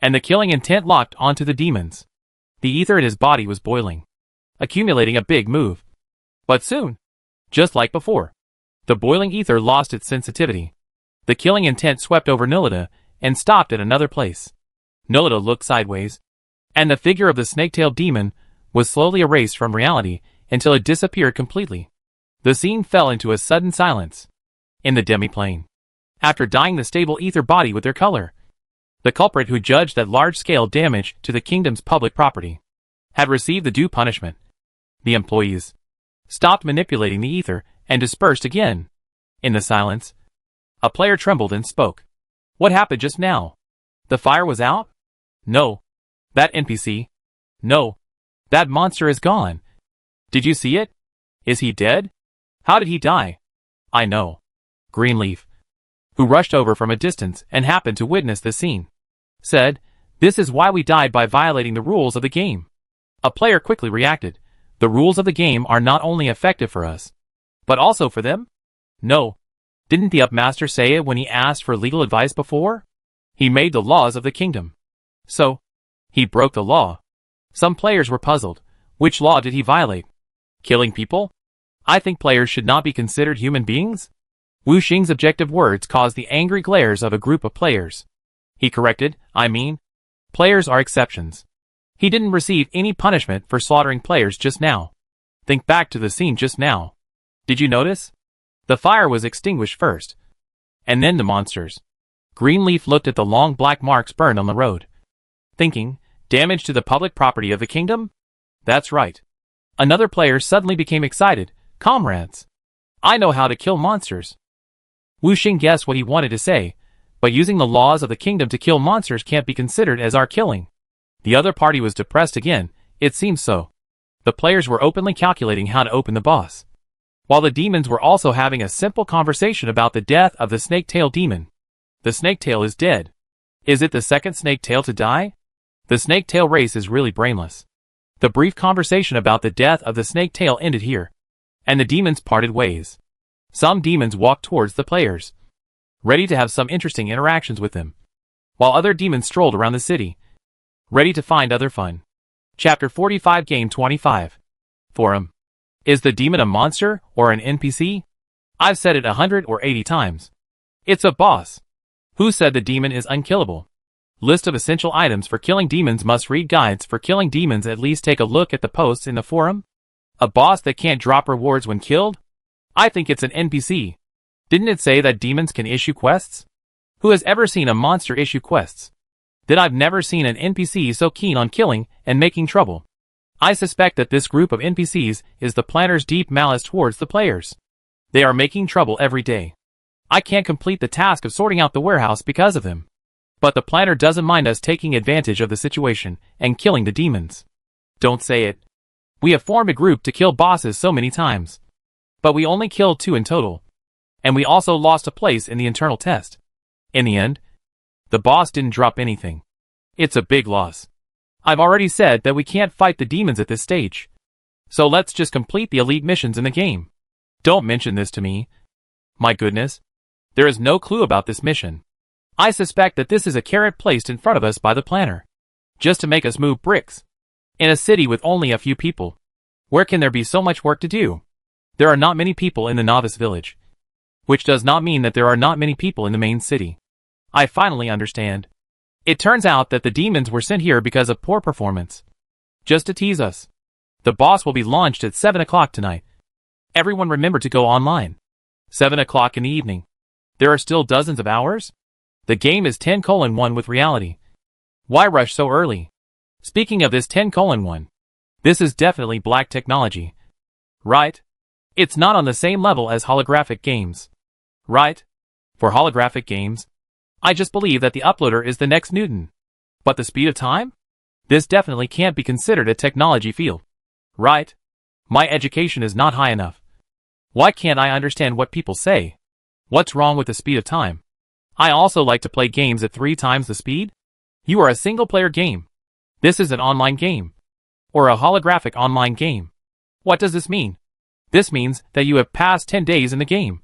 and the killing intent locked onto the demons. The ether in his body was boiling, accumulating a big move. But soon, just like before, the boiling ether lost its sensitivity. The killing intent swept over Nolita and stopped at another place. Nolita looked sideways, and the figure of the snake-tailed demon was slowly erased from reality until it disappeared completely. The scene fell into a sudden silence. In the demi-plane, after dyeing the stable ether body with their color, The culprit who judged that large-scale damage to the kingdom's public property had received the due punishment. The employees stopped manipulating the ether and dispersed again. In the silence, a player trembled and spoke. What happened just now? The fire was out? No. That NPC? No. That monster is gone. Did you see it? Is he dead? How did he die? I know. Greenleaf, who rushed over from a distance and happened to witness the scene, said, "This is why we died by violating the rules of the game." A player quickly reacted. The rules of the game are not only effective for us, but also for them? No. Didn't the Upmaster say it when he asked for legal advice before? He made the laws of the kingdom. So, he broke the law. Some players were puzzled. Which law did he violate? Killing people? I think players should not be considered human beings. Wu Xing's objective words caused the angry glares of a group of players. He corrected, players are exceptions. He didn't receive any punishment for slaughtering players just now. Think back to the scene just now. Did you notice? The fire was extinguished first, and then the monsters. Greenleaf looked at the long black marks burned on the road, thinking, damage to the public property of the kingdom? That's right. Another player suddenly became excited. Comrades, I know how to kill monsters. Wu Xing guessed what he wanted to say, but using the laws of the kingdom to kill monsters can't be considered as our killing. The other party was depressed again, it seems so. The players were openly calculating how to open the boss, while the demons were also having a simple conversation about the death of the snake-tail demon. The snake-tail is dead. Is it the second snake-tail to die? The snake-tail race is really brainless. The brief conversation about the death of the snake-tail ended here, and the demons parted ways. Some demons walked towards the players, ready to have some interesting interactions with them, while other demons strolled around the city, ready to find other fun. Chapter 45 Game 25 Forum. Is the demon a monster or an NPC? I've said it 100 or 80 times. It's a boss. Who said the demon is unkillable? List of essential items for killing demons. Must read guides for killing demons. At least take a look at the posts in the forum. A boss that can't drop rewards when killed? I think it's an NPC. Didn't it say that demons can issue quests? Who has ever seen a monster issue quests? Then I've never seen an NPC so keen on killing and making trouble. I suspect that this group of NPCs is the planner's deep malice towards the players. They are making trouble every day. I can't complete the task of sorting out the warehouse because of them. But the planner doesn't mind us taking advantage of the situation and killing the demons. Don't say it. We have formed a group to kill bosses so many times. But we only killed 2 in total. And we also lost a place in the internal test. In the end, the boss didn't drop anything. It's a big loss. I've already said that we can't fight the demons at this stage. So let's just complete the elite missions in the game. Don't mention this to me. My goodness. There is no clue about this mission. I suspect that this is a carrot placed in front of us by the planner, just to make us move bricks. In a city with only a few people, where can there be so much work to do? There are not many people in the novice village, which does not mean that there are not many people in the main city. I finally understand. It turns out that the demons were sent here because of poor performance, just to tease us. The boss will be launched at 7 o'clock tonight. Everyone remember to go online. 7 o'clock in the evening. There are still dozens of hours? The game is 10:1 with reality. Why rush so early? Speaking of this 10:1, this is definitely black technology. Right? It's not on the same level as holographic games. Right? For holographic games, I just believe that the uploader is the next Newton. But the speed of time? This definitely can't be considered a technology field. Right? My education is not high enough. Why can't I understand what people say? What's wrong with the speed of time? I also like to play games at 3 times the speed. You are a single-player game. This is an online game. Or a holographic online game. What does this mean? This means that you have passed 10 days in the game,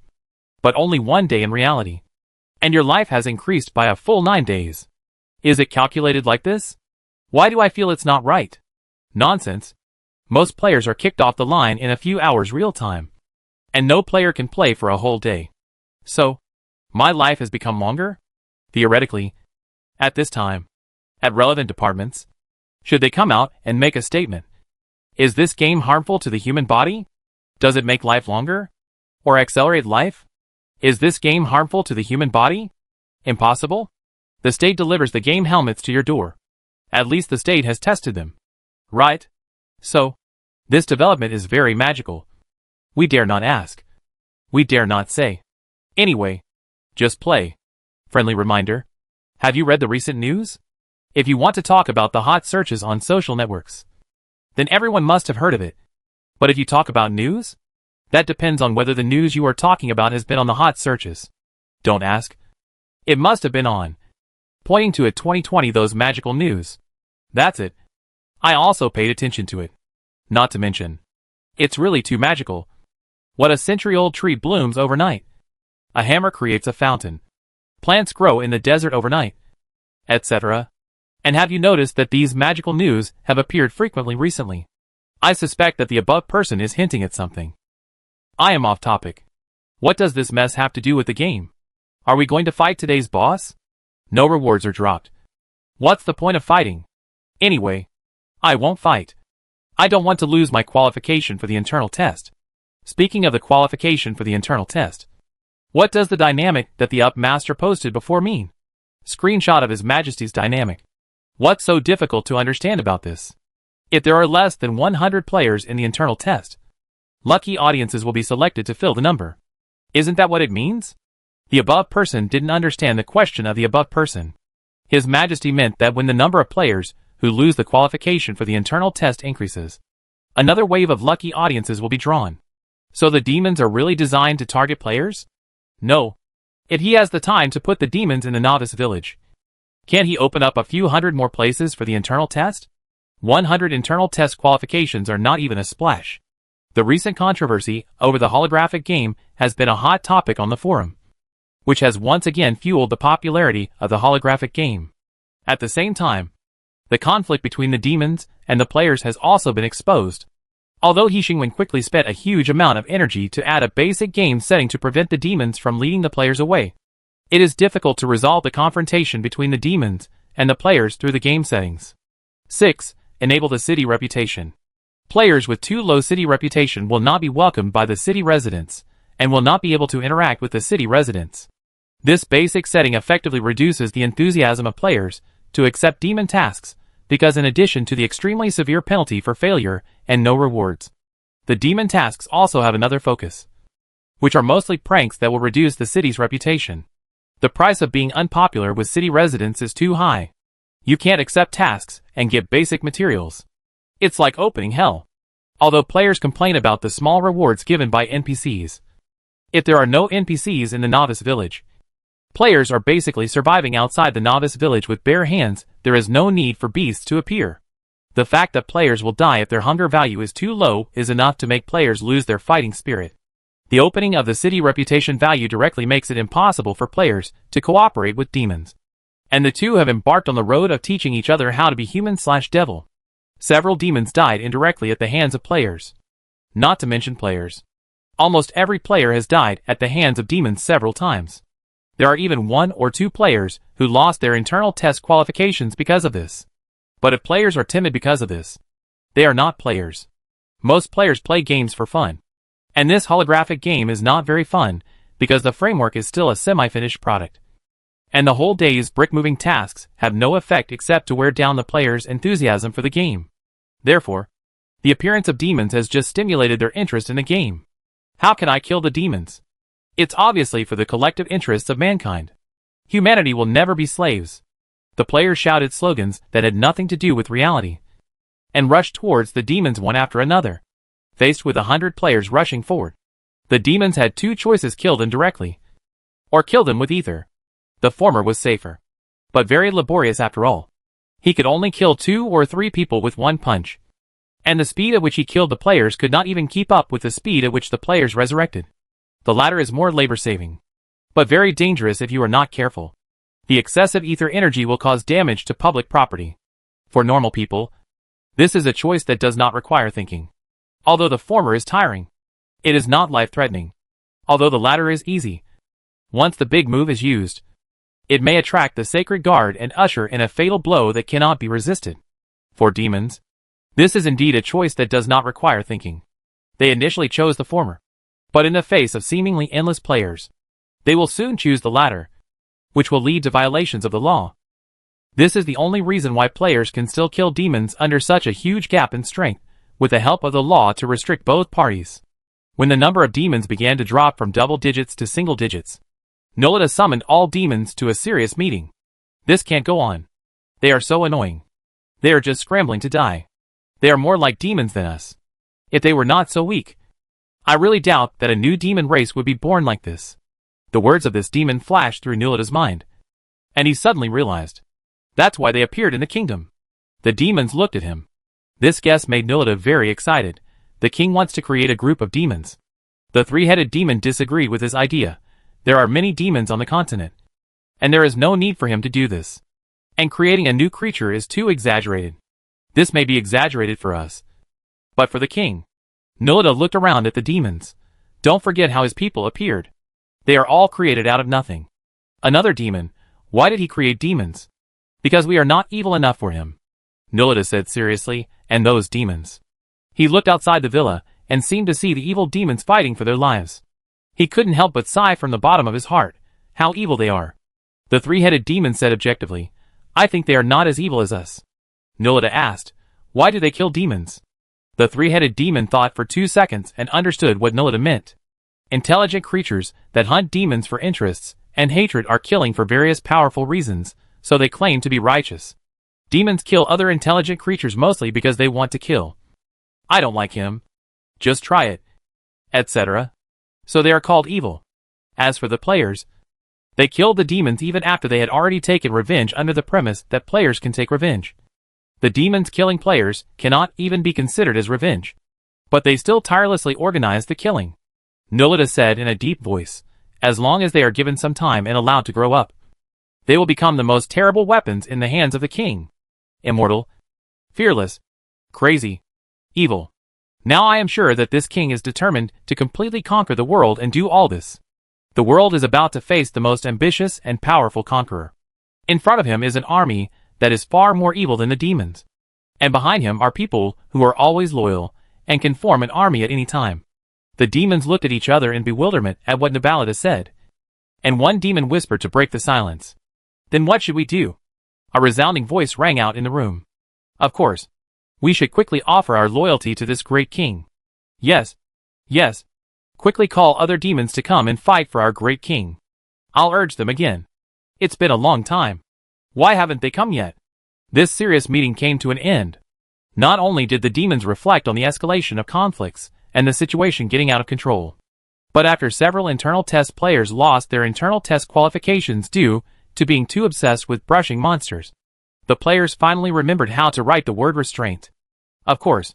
but only 1 day in reality. And your life has increased by a full 9 days. Is it calculated like this? Why do I feel it's not right? Nonsense. Most players are kicked off the line in a few hours real time. And no player can play for a whole day. So, my life has become longer? Theoretically, at this time, at relevant departments, should they come out and make a statement? Is this game harmful to the human body? Does it make life longer? Or accelerate life? Is this game harmful to the human body? Impossible? The state delivers the game helmets to your door. At least the state has tested them. Right? So, this development is very magical. We dare not ask. We dare not say. Anyway, just play. Friendly reminder. Have you read the recent news? If you want to talk about the hot searches on social networks, then everyone must have heard of it. But if you talk about news, that depends on whether the news you are talking about has been on the hot searches. Don't ask. It must have been on. Pointing to it 2020 those magical news. That's it. I also paid attention to it. Not to mention, it's really too magical. What a century-old tree blooms overnight. A hammer creates a fountain. Plants grow in the desert overnight. Etc. And have you noticed that these magical news have appeared frequently recently? I suspect that the above person is hinting at something. I am off topic. What does this mess have to do with the game? Are we going to fight today's boss? No rewards are dropped. What's the point of fighting? Anyway, I won't fight. I don't want to lose my qualification for the internal test. Speaking of the qualification for the internal test, what does the dynamic that the up master posted before mean? Screenshot of His Majesty's dynamic. What's so difficult to understand about this? If there are less than 100 players in the internal test, lucky audiences will be selected to fill the number. Isn't that what it means? The above person didn't understand the question of the above person. His Majesty meant that when the number of players who lose the qualification for the internal test increases, another wave of lucky audiences will be drawn. So the demons are really designed to target players? No. If he has the time to put the demons in the novice village, can't he open up a few hundred more places for the internal test? 100 internal test qualifications are not even a splash. The recent controversy over the holographic game has been a hot topic on the forum, which has once again fueled the popularity of the holographic game. At the same time, the conflict between the demons and the players has also been exposed. Although He Xingwen quickly spent a huge amount of energy to add a basic game setting to prevent the demons from leading the players away, it is difficult to resolve the confrontation between the demons and the players through the game settings. 6. Enable the city reputation. Players with too low city reputation will not be welcomed by the city residents and will not be able to interact with the city residents. This basic setting effectively reduces the enthusiasm of players to accept demon tasks because in addition to the extremely severe penalty for failure and no rewards, the demon tasks also have another focus, which are mostly pranks that will reduce the city's reputation. The price of being unpopular with city residents is too high. You can't accept tasks and get basic materials. It's like opening hell. Although players complain about the small rewards given by NPCs. If there are no NPCs in the novice village, players are basically surviving outside the novice village with bare hands. There is no need for beasts to appear. The fact that players will die if their hunger value is too low is enough to make players lose their fighting spirit. The opening of the city reputation value directly makes it impossible for players to cooperate with demons. And the two have embarked on the road of teaching each other how to be human/devil. Several demons died indirectly at the hands of players. Not to mention players. Almost every player has died at the hands of demons several times. There are even 1 or 2 players who lost their internal test qualifications because of this. But if players are timid because of this, they are not players. Most players play games for fun. And this holographic game is not very fun because the framework is still a semi-finished product. And the whole day's brick-moving tasks have no effect except to wear down the player's enthusiasm for the game. Therefore, the appearance of demons has just stimulated their interest in the game. How can I kill the demons? It's obviously for the collective interests of mankind. Humanity will never be slaves. The players shouted slogans that had nothing to do with reality, and rushed towards the demons one after another. Faced with 100 players rushing forward, the demons had 2 choices: kill them directly, or kill them with ether. The former was safer, but very laborious after all. He could only kill 2 or 3 people with 1 punch, and the speed at which he killed the players could not even keep up with the speed at which the players resurrected. The latter is more labor-saving, but very dangerous if you are not careful. The excessive ether energy will cause damage to public property. For normal people, this is a choice that does not require thinking. Although the former is tiring, it is not life-threatening. Although the latter is easy. Once the big move is used, it may attract the sacred guard and usher in a fatal blow that cannot be resisted. For demons, this is indeed a choice that does not require thinking. They initially chose the former, but in the face of seemingly endless players, they will soon choose the latter. which will lead to violations of the law. This is the only reason why players can still kill demons under such a huge gap in strength, with the help of the law to restrict both parties. When the number of demons began to drop from double digits to single digits, Nolita summoned all demons to a serious meeting. This can't go on. They are so annoying. They are just scrambling to die. They are more like demons than us. If they were not so weak, I really doubt that a new demon race would be born like this. The words of this demon flashed through Nolita's mind, and he suddenly realized. That's why they appeared in the kingdom. The demons looked at him. This guess made Nolita very excited. The king wants to create a group of demons. The three-headed demon disagreed with his idea. There are many demons on the continent, and there is no need for him to do this. And creating a new creature is too exaggerated. This may be exaggerated for us, but for the king. Nolita looked around at the demons. Don't forget how his people appeared. They are all created out of nothing. Another demon. Why did he create demons? Because we are not evil enough for him, Nolita said seriously, and those demons. He looked outside the villa, and seemed to see the evil demons fighting for their lives. He couldn't help but sigh from the bottom of his heart. How evil they are. The three-headed demon said objectively, I think they are not as evil as us. Nolita asked, why do they kill demons? The three-headed demon thought for 2 seconds and understood what Nolita meant. Intelligent creatures that hunt demons for interests and hatred are killing for various powerful reasons, so they claim to be righteous. Demons kill other intelligent creatures mostly because they want to kill. I don't like him. Just try it. Etc. So they are called evil. As for the players, they killed the demons even after they had already taken revenge under the premise that players can take revenge. The demons killing players cannot even be considered as revenge. But they still tirelessly organized the killing. Nolita said in a deep voice, as long as they are given some time and allowed to grow up, they will become the most terrible weapons in the hands of the king. Immortal, fearless, crazy, evil. Now I am sure that this king is determined to completely conquer the world and do all this. The world is about to face the most ambitious and powerful conqueror. In front of him is an army that is far more evil than the demons. And behind him are people who are always loyal and can form an army at any time. The demons looked at each other in bewilderment at what Nabalita said. And one demon whispered to break the silence. Then what should we do? A resounding voice rang out in the room. Of course. We should quickly offer our loyalty to this great king. Yes. Yes. Quickly call other demons to come and fight for our great king. I'll urge them again. It's been a long time. Why haven't they come yet? This serious meeting came to an end. Not only did the demons reflect on the escalation of conflicts and the situation getting out of control, but after several internal test players lost their internal test qualifications due to being too obsessed with brushing monsters, the players finally remembered how to write the word restraint. Of course,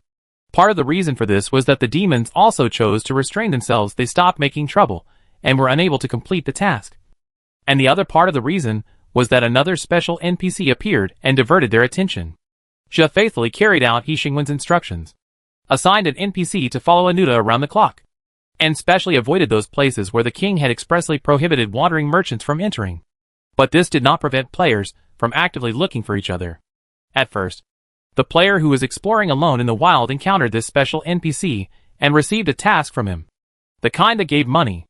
part of the reason for this was that the demons also chose to restrain themselves. They stopped making trouble and were unable to complete the task. And the other part of the reason was that another special NPC appeared and diverted their attention. Xia faithfully carried out He Xingwen's instructions, assigned an NPC to follow Anuta around the clock, and specially avoided those places where the king had expressly prohibited wandering merchants from entering. But this did not prevent players from actively looking for each other. At first, the player who was exploring alone in the wild encountered this special NPC and received a task from him, the kind that gave money.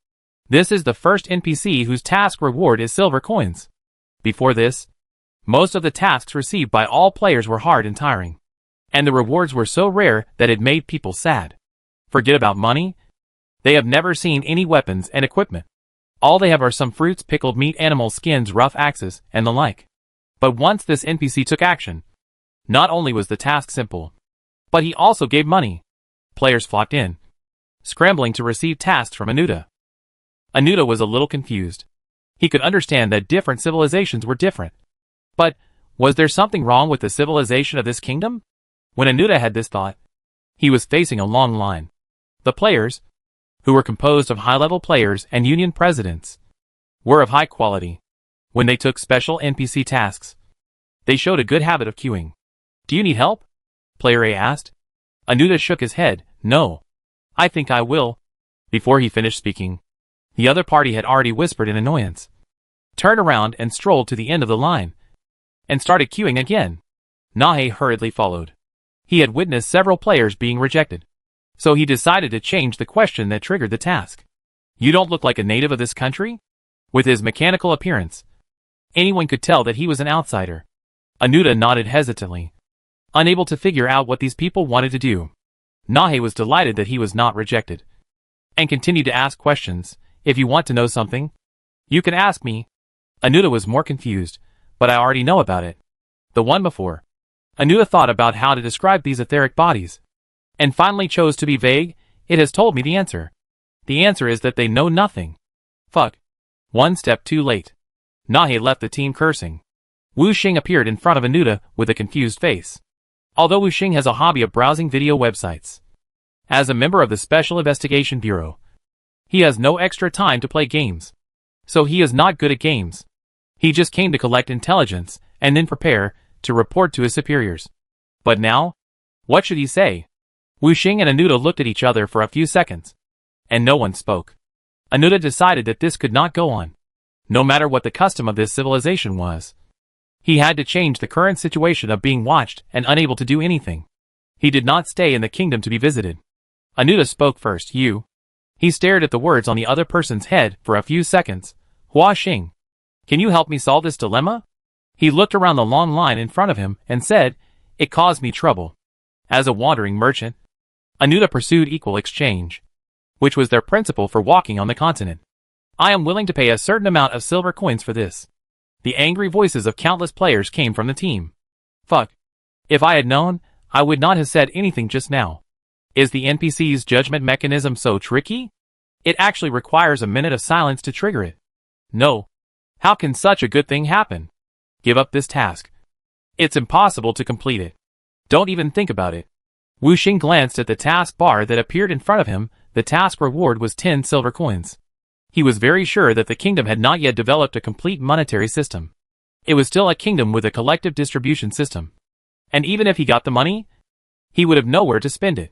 This is the first NPC whose task reward is silver coins. Before this, most of the tasks received by all players were hard and tiring, and the rewards were so rare that it made people sad. Forget about money. They have never seen any weapons and equipment. All they have are some fruits, pickled meat, animal skins, rough axes, and the like. But once this NPC took action, not only was the task simple, but he also gave money. Players flocked in, scrambling to receive tasks from Anuta. Anuta was a little confused. He could understand that different civilizations were different. But, was there something wrong with the civilization of this kingdom? When Anuta had this thought, he was facing a long line. The players, who were composed of high-level players and union presidents, were of high quality. When they took special NPC tasks, they showed a good habit of queuing. Do you need help? Player A asked. Anuta shook his head. No. I think I will. Before he finished speaking, the other party had already whispered in annoyance, turned around and strolled to the end of the line, and started queuing again. Nahe hurriedly followed. He had witnessed several players being rejected, so he decided to change the question that triggered the task. You don't look like a native of this country? With his mechanical appearance, Anyone could tell that he was an outsider. Anuta nodded hesitantly, unable to figure out what these people wanted to do. Nahe was delighted that he was not rejected, and continued to ask questions. If you want to know something, you can ask me. Anuta was more confused, but I already know about it. The one before. Anuta thought about how to describe these etheric bodies, and finally chose to be vague. It has told me the answer. The answer is that they know nothing. Fuck. One step too late. Nahe left the team cursing. Wu Xing appeared in front of Anuta with a confused face. Although Wu Xing has a hobby of browsing video websites, as a member of the Special Investigation Bureau, he has no extra time to play games. So he is not good at games. He just came to collect intelligence and then prepare to report to his superiors. But now, what should he say? Wu Xing and Anuta looked at each other for a few seconds, and no one spoke. Anuta decided that this could not go on. No matter what the custom of this civilization was, he had to change the current situation of being watched and unable to do anything. He did not stay in the kingdom to be visited. Anuta spoke first. You. He stared at the words on the other person's head for a few seconds. Hua Xing, can you help me solve this dilemma? He looked around the long line in front of him and said, it caused me trouble. As a wandering merchant, Anuta pursued equal exchange, which was their principle for walking on the continent. I am willing to pay a certain amount of silver coins for this. The angry voices of countless players came from the team. Fuck. If I had known, I would not have said anything just now. Is the NPC's judgment mechanism so tricky? It actually requires a minute of silence to trigger it. No. How can such a good thing happen? Give up this task. It's impossible to complete it. Don't even think about it. Wu Xing glanced at the task bar that appeared in front of him. The task reward was 10 silver coins. He was very sure that the kingdom had not yet developed a complete monetary system. It was still a kingdom with a collective distribution system. And even if he got the money, he would have nowhere to spend it.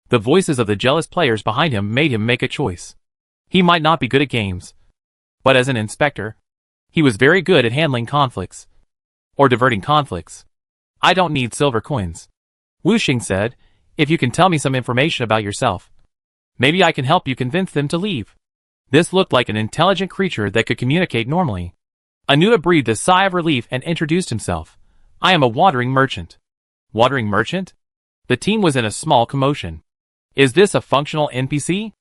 The voices of the jealous players behind him made him make a choice. He might not be good at games, but as an inspector, he was very good at handling conflicts, or diverting conflicts. I don't need silver coins. Wu Xing said, if you can tell me some information about yourself, maybe I can help you convince them to leave. This looked like an intelligent creature that could communicate normally. Anuta breathed a sigh of relief and introduced himself. I am a wandering merchant. Wandering merchant? The team was in a small commotion. Is this a functional NPC?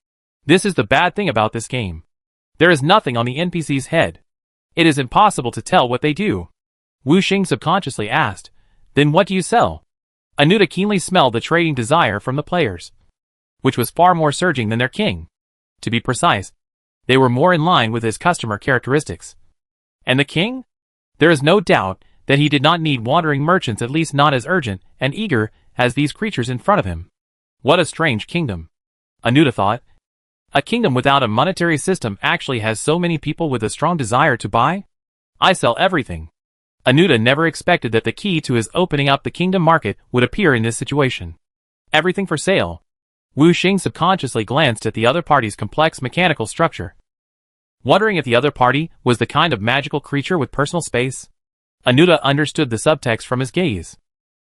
This is the bad thing about this game. There is nothing on the NPC's head. It is impossible to tell what they do. Wu Xing subconsciously asked, then what do you sell? Anuta keenly smelled the trading desire from the players, which was far more surging than their king. To be precise, they were more in line with his customer characteristics. And the king? There is no doubt that he did not need wandering merchants, at least not as urgent and eager as these creatures in front of him. What a strange kingdom, Anuta thought. A kingdom without a monetary system actually has so many people with a strong desire to buy? I sell everything. Anuta never expected that the key to his opening up the kingdom market would appear in this situation. Everything for sale. Wu Xing subconsciously glanced at the other party's complex mechanical structure, wondering if the other party was the kind of magical creature with personal space. Anuta understood the subtext from his gaze.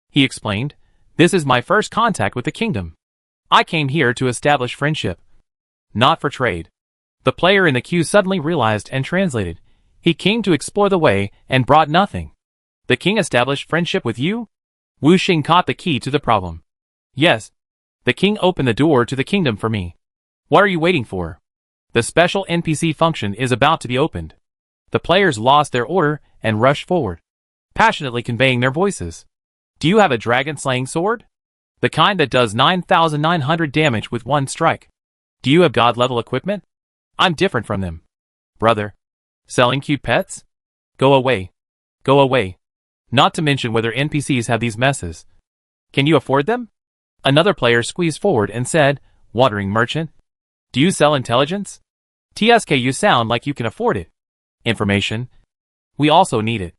He explained, this is my first contact with the kingdom. I came here to establish friendship, not for trade. The player in the queue suddenly realized and translated. He came to explore the way and brought nothing. The king established friendship with you? Wu Xing caught the key to the problem. Yes. The king opened the door to the kingdom for me. What are you waiting for? The special NPC function is about to be opened. The players lost their order and rushed forward, passionately conveying their voices. Do you have a dragon-slaying sword? The kind that does 9,900 damage with one strike. Do you have god-level equipment? I'm different from them. Brother. Selling cute pets? Go away. Go away. Not to mention whether NPCs have these messes. Can you afford them? Another player squeezed forward and said, wandering merchant. Do you sell intelligence? TSK, you sound like you can afford it. Information. We also need it.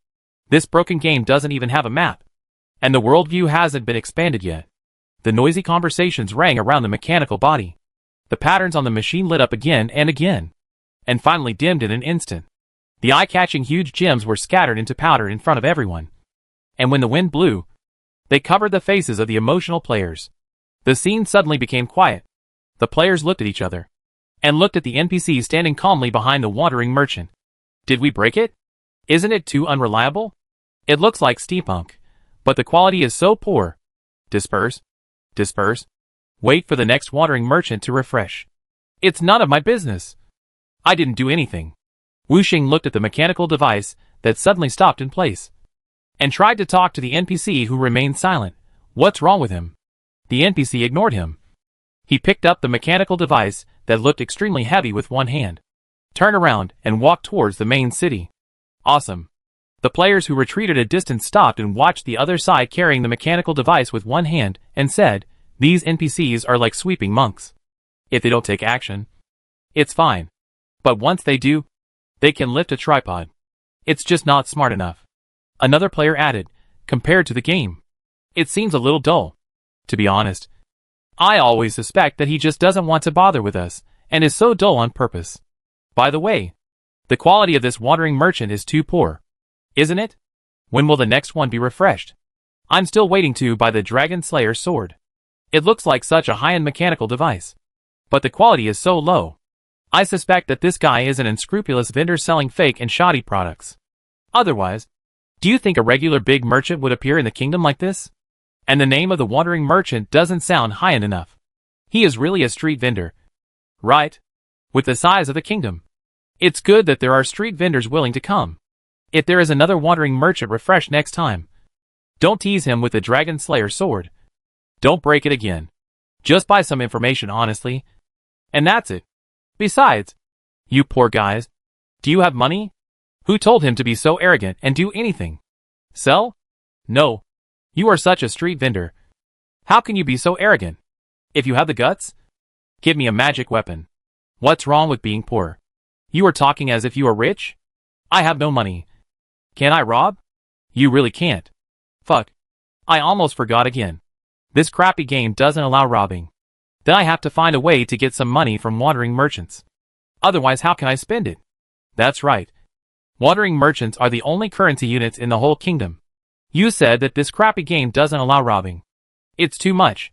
This broken game doesn't even have a map. And the worldview hasn't been expanded yet. The noisy conversations rang around the mechanical body. The patterns on the machine lit up again and again, and finally dimmed in an instant. The eye-catching huge gems were scattered into powder in front of everyone. And when the wind blew, they covered the faces of the emotional players. The scene suddenly became quiet. The players looked at each other, and looked at the NPC standing calmly behind the wandering merchant. Did we break it? Isn't it too unreliable? It looks like steampunk, but the quality is so poor. Disperse. Disperse. Wait for the next wandering merchant to refresh. It's none of my business. I didn't do anything. Wuxing looked at the mechanical device that suddenly stopped in place and tried to talk to the NPC, who remained silent. What's wrong with him? The NPC ignored him. He picked up the mechanical device that looked extremely heavy with one hand, turned around, and walked towards the main city. Awesome. The players who retreated a distance stopped and watched the other side carrying the mechanical device with one hand and said, "These NPCs are like sweeping monks. If they don't take action, it's fine. But once they do, they can lift a tripod. It's just not smart enough." Another player added, "Compared to the game, it seems a little dull. To be honest, I always suspect that he just doesn't want to bother with us and is so dull on purpose. By the way, the quality of this wandering merchant is too poor, isn't it? When will the next one be refreshed? I'm still waiting to buy the Dragon Slayer sword. It looks like such a high-end mechanical device, but the quality is so low. I suspect that this guy is an unscrupulous vendor selling fake and shoddy products. Otherwise, do you think a regular big merchant would appear in the kingdom like this? And the name of the wandering merchant doesn't sound high-end enough. He is really a street vendor, right? With the size of the kingdom, it's good that there are street vendors willing to come. If there is another wandering merchant refreshed next time, don't tease him with the Dragon Slayer sword. Don't break it again. Just buy some information honestly, and that's it. Besides, you poor guys, do you have money? Who told him to be so arrogant and do anything? Sell? No. You are such a street vendor. How can you be so arrogant? If you have the guts, give me a magic weapon. What's wrong with being poor? You are talking as if you are rich? I have no money. Can I rob? You really can't. Fuck. I almost forgot again. This crappy game doesn't allow robbing. Then I have to find a way to get some money from wandering merchants. Otherwise, how can I spend it? That's right. Wandering merchants are the only currency units in the whole kingdom. You said that this crappy game doesn't allow robbing. It's too much.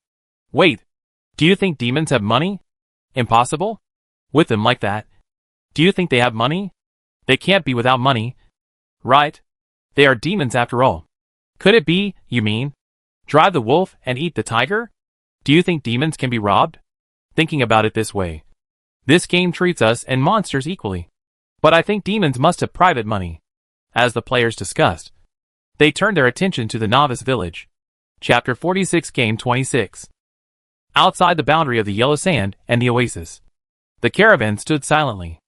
Wait. Do you think demons have money? Impossible? With them like that. Do you think they have money? They can't be without money. Right? They are demons after all. Could it be, you mean, drive the wolf and eat the tiger? Do you think demons can be robbed? Thinking about it this way, this game treats us and monsters equally. But I think demons must have private money. As the players discussed, they turned their attention to the novice village. Chapter 46, Game 26. Outside the boundary of the yellow sand and the oasis, the caravan stood silently.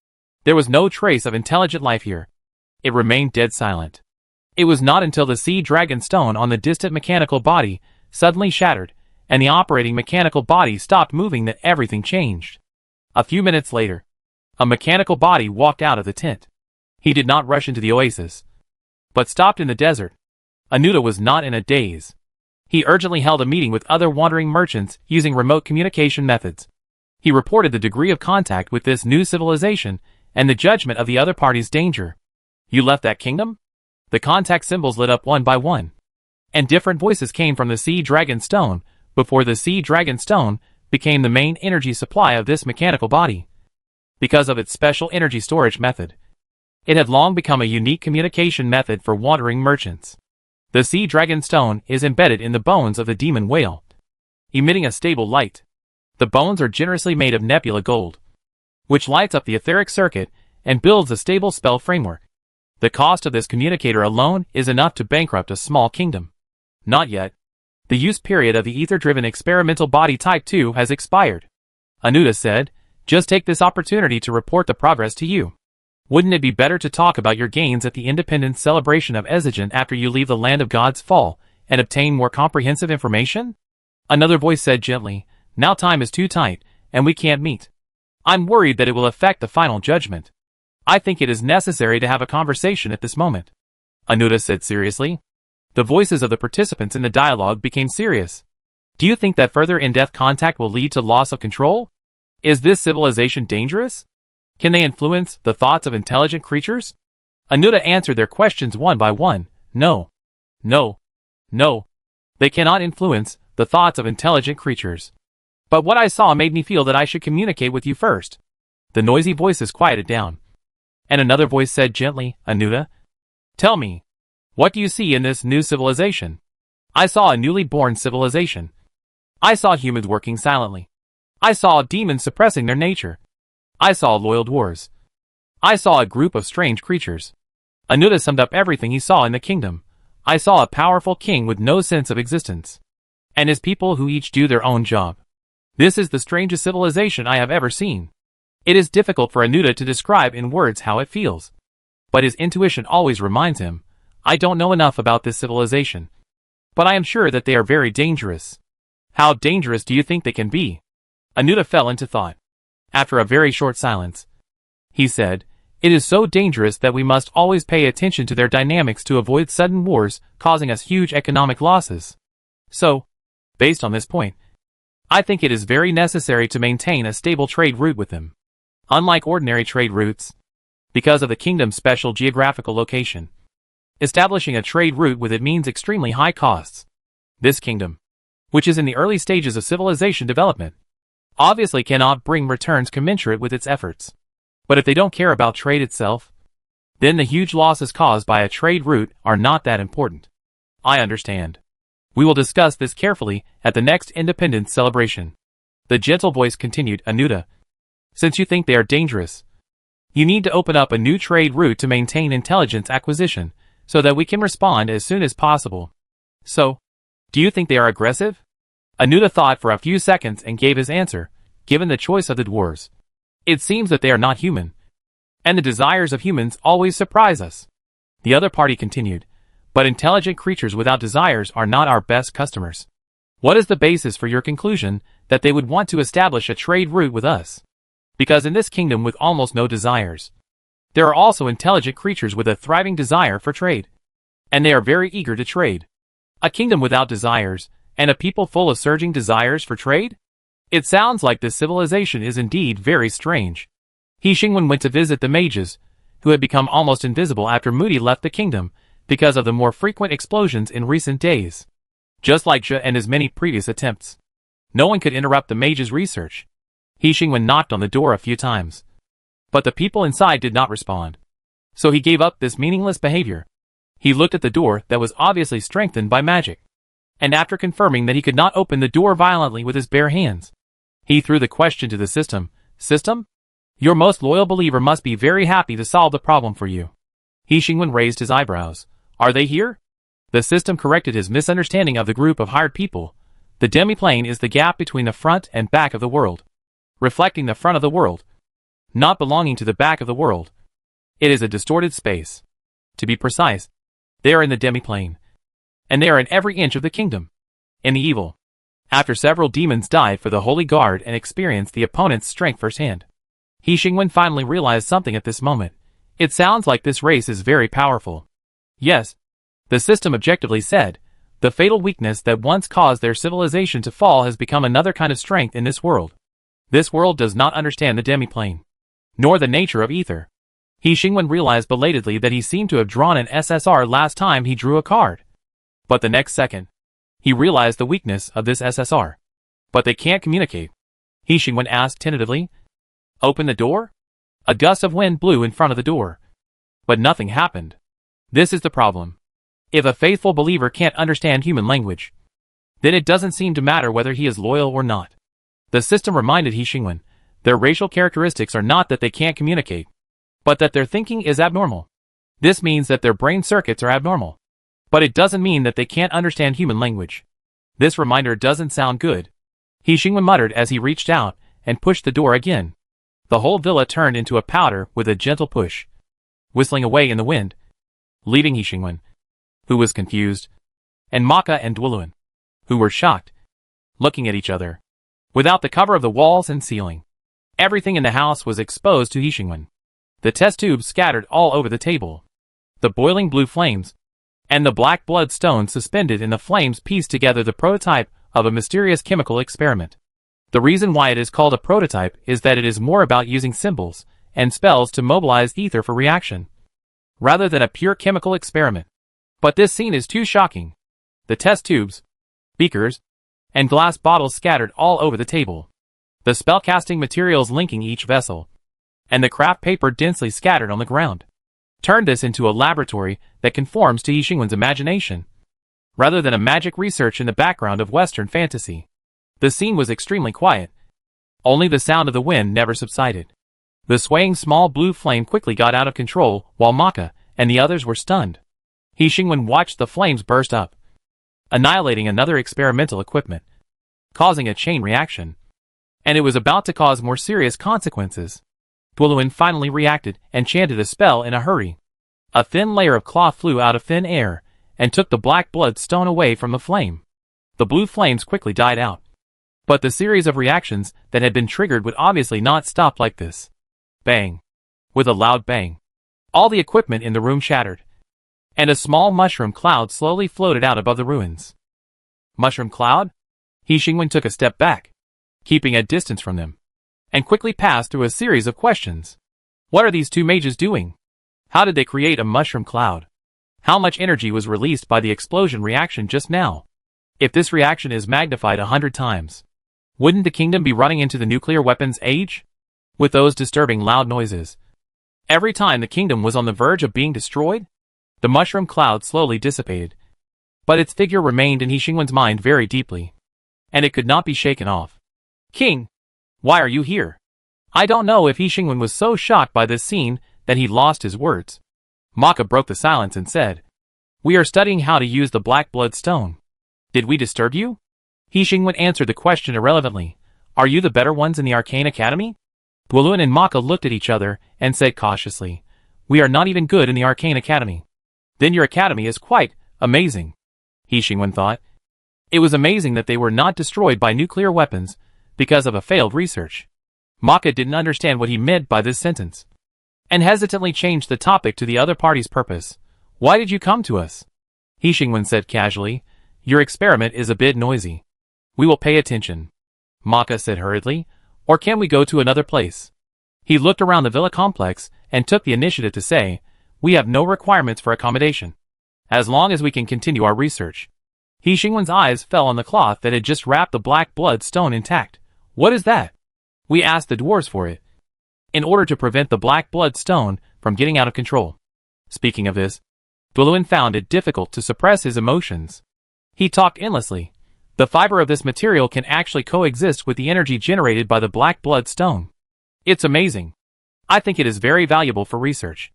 There was no trace of intelligent life here. It remained dead silent. It was not until the sea dragon stone on the distant mechanical body suddenly shattered, and the operating mechanical body stopped moving, that everything changed. A few minutes later, a mechanical body walked out of the tent. He did not rush into the oasis, but stopped in the desert. Anuta was not in a daze. He urgently held a meeting with other wandering merchants using remote communication methods. He reported the degree of contact with this new civilization and the judgment of the other party's danger. You left that kingdom? The contact symbols lit up one by one, and different voices came from the sea dragon stone before the sea dragon stone became the main energy supply of this mechanical body. Because of its special energy storage method, it had long become a unique communication method for wandering merchants. The sea dragon stone is embedded in the bones of the demon whale, emitting a stable light. The bones are generously made of nebula gold, which lights up the etheric circuit and builds a stable spell framework. The cost of this communicator alone is enough to bankrupt a small kingdom. Not yet. The use period of the ether-driven experimental body Type 2 has expired. Anuta said, just take this opportunity to report the progress to you. Wouldn't it be better to talk about your gains at the independence celebration of Ezigen after you leave the land of God's fall and obtain more comprehensive information? Another voice said gently, now time is too tight, and we can't meet. I'm worried that it will affect the final judgment. I think it is necessary to have a conversation at this moment. Anuta said seriously. The voices of the participants in the dialogue became serious. Do you think that further in-depth contact will lead to loss of control? Is this civilization dangerous? Can they influence the thoughts of intelligent creatures? Anuta answered their questions one by one. No. No. No. They cannot influence the thoughts of intelligent creatures. But what I saw made me feel that I should communicate with you first. The noisy voices quieted down, and another voice said gently, Anuta, Tell me, what do you see in this new civilization? I saw a newly born civilization. I saw humans working silently. I saw demons suppressing their nature. I saw loyal dwarves. I saw a group of strange creatures. Anuda summed up everything he saw in the kingdom. I saw a powerful king with no sense of existence. And his people who each do their own job. This is the strangest civilization I have ever seen. It is difficult for Anuda to describe in words how it feels. But his intuition always reminds him, I don't know enough about this civilization. But I am sure that they are very dangerous. How dangerous do you think they can be? Anuda fell into thought. After a very short silence, he said, it is so dangerous that we must always pay attention to their dynamics to avoid sudden wars causing us huge economic losses. So, based on this point, I think it is very necessary to maintain a stable trade route with them. Unlike ordinary trade routes, because of the kingdom's special geographical location, establishing a trade route with it means extremely high costs. This kingdom, which is in the early stages of civilization development, obviously cannot bring returns commensurate with its efforts. But if they don't care about trade itself, then the huge losses caused by a trade route are not that important. I understand. We will discuss this carefully at the next independence celebration. The gentle voice continued, Anuda, since you think they are dangerous, you need to open up a new trade route to maintain intelligence acquisition, so that we can respond as soon as possible. So, do you think they are aggressive? Anuda thought for a few seconds and gave his answer, given the choice of the dwarves. It seems that they are not human. And the desires of humans always surprise us. The other party continued, but intelligent creatures without desires are not our best customers. What is the basis for your conclusion that they would want to establish a trade route with us? Because in this kingdom with almost no desires, there are also intelligent creatures with a thriving desire for trade. And they are very eager to trade. A kingdom without desires, and a people full of surging desires for trade? It sounds like this civilization is indeed very strange. He Xingwen went to visit the mages, who had become almost invisible after Moody left the kingdom, because of the more frequent explosions in recent days. Just like Zhe and his many previous attempts, no one could interrupt the mage's research. He Xingwen knocked on the door a few times, but the people inside did not respond. So he gave up this meaningless behavior. He looked at the door that was obviously strengthened by magic, and after confirming that he could not open the door violently with his bare hands, he threw the question to the system. System? Your most loyal believer must be very happy to solve the problem for you. He Xingwen raised his eyebrows. Are they here? The system corrected his misunderstanding of the group of hired people. The demiplane is the gap between the front and back of the world, reflecting the front of the world, not belonging to the back of the world. It is a distorted space. To be precise, they are in the demiplane, and they are in every inch of the kingdom. In the evil, after several demons died for the Holy Guard and experienced the opponent's strength firsthand, He Xingwen finally realized something at this moment. It sounds like this race is very powerful. Yes, the system objectively said, the fatal weakness that once caused their civilization to fall has become another kind of strength in this world. This world does not understand the demiplane, nor the nature of ether. He Xingwen realized belatedly that he seemed to have drawn an SSR last time he drew a card. But the next second, he realized the weakness of this SSR. But they can't communicate. He Xingwen asked tentatively. Open the door? A gust of wind blew in front of the door. But nothing happened. This is the problem. If a faithful believer can't understand human language, then it doesn't seem to matter whether he is loyal or not. The system reminded He Xingwen, their racial characteristics are not that they can't communicate, but that their thinking is abnormal. This means that their brain circuits are abnormal. But it doesn't mean that they can't understand human language. This reminder doesn't sound good. He Xingwen muttered as he reached out and pushed the door again. The whole villa turned into a powder with a gentle push, whistling away in the wind, leaving He Xingwen, who was confused, and Maka and Dwuluan, who were shocked, looking at each other. Without the cover of the walls and ceiling, everything in the house was exposed to He Xingwen. The test tubes scattered all over the table. The boiling blue flames, and the black blood stones suspended in the flames pieced together the prototype of a mysterious chemical experiment. The reason why it is called a prototype is that it is more about using symbols and spells to mobilize ether for reaction, rather than a pure chemical experiment. But this scene is too shocking. The test tubes, beakers, and glass bottles scattered all over the table. The spellcasting materials linking each vessel, and the craft paper densely scattered on the ground. turned this into a laboratory that conforms to He Xingwen's imagination, rather than a magic research in the background of Western fantasy. The scene was extremely quiet. Only the sound of the wind never subsided. The swaying small blue flame quickly got out of control while Maka and the others were stunned. He Xingwen watched the flames burst up, annihilating another experimental equipment, causing a chain reaction. And it was about to cause more serious consequences. Duoluin finally reacted and chanted a spell in a hurry. A thin layer of cloth flew out of thin air and took the black blood stone away from the flame. The blue flames quickly died out. But the series of reactions that had been triggered would obviously not stop like this. Bang. With a loud bang, all the equipment in the room shattered, and a small mushroom cloud slowly floated out above the ruins. Mushroom cloud? He Xingwen took a step back, keeping a distance from them, and quickly passed through a series of questions. What are these two mages doing? How did they create a mushroom cloud? How much energy was released by the explosion reaction just now? If this reaction is magnified 100 times, wouldn't the kingdom be running into the nuclear weapons age? With those disturbing loud noises, every time the kingdom was on the verge of being destroyed, the mushroom cloud slowly dissipated. But its figure remained in He Xingwen's mind very deeply, and it could not be shaken off. King, why are you here? I don't know if He Xingwen was so shocked by this scene that he lost his words. Maka broke the silence and said, We are studying how to use the black blood stone. Did we disturb you? He Xingwen answered the question irrelevantly. Are you the better ones in the Arcane Academy? Duoluin and Maka looked at each other and said cautiously, We are not even good in the Arcane Academy. Then your academy is quite amazing, He Xingwen thought. It was amazing that they were not destroyed by nuclear weapons because of a failed research. Maka didn't understand what he meant by this sentence, and hesitantly changed the topic to the other party's purpose. Why did you come to us? He Xingwen said casually, Your experiment is a bit noisy. We will pay attention, Maka said hurriedly. Or can we go to another place? He looked around the villa complex and took the initiative to say, We have no requirements for accommodation, as long as we can continue our research. He Xingwen's eyes fell on the cloth that had just wrapped the black blood stone intact. What is that? We asked the dwarves for it, in order to prevent the black blood stone from getting out of control. Speaking of this, Duoluin found it difficult to suppress his emotions. He talked endlessly. The fiber of this material can actually coexist with the energy generated by the black blood stone. It's amazing. I think it is very valuable for research.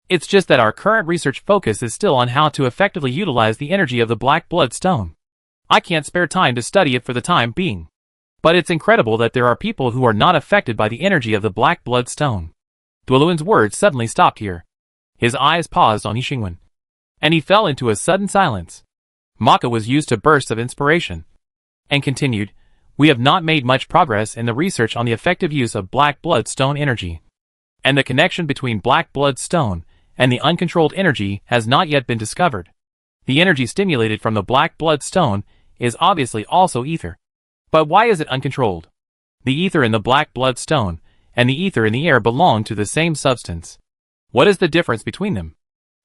It's just that our current research focus is still on how to effectively utilize the energy of the black blood stone. I can't spare time to study it for the time being. But it's incredible that there are people who are not affected by the energy of the black blood stone. Duoluin's words suddenly stopped here. His eyes paused on He Xingwen, and he fell into a sudden silence. Maka was used to bursts of inspiration, and continued, We have not made much progress in the research on the effective use of black blood stone energy. And the connection between black blood stone and the uncontrolled energy has not yet been discovered. The energy stimulated from the black blood stone is obviously also ether. But why is it uncontrolled? The ether in the black blood stone and the ether in the air belong to the same substance. What is the difference between them?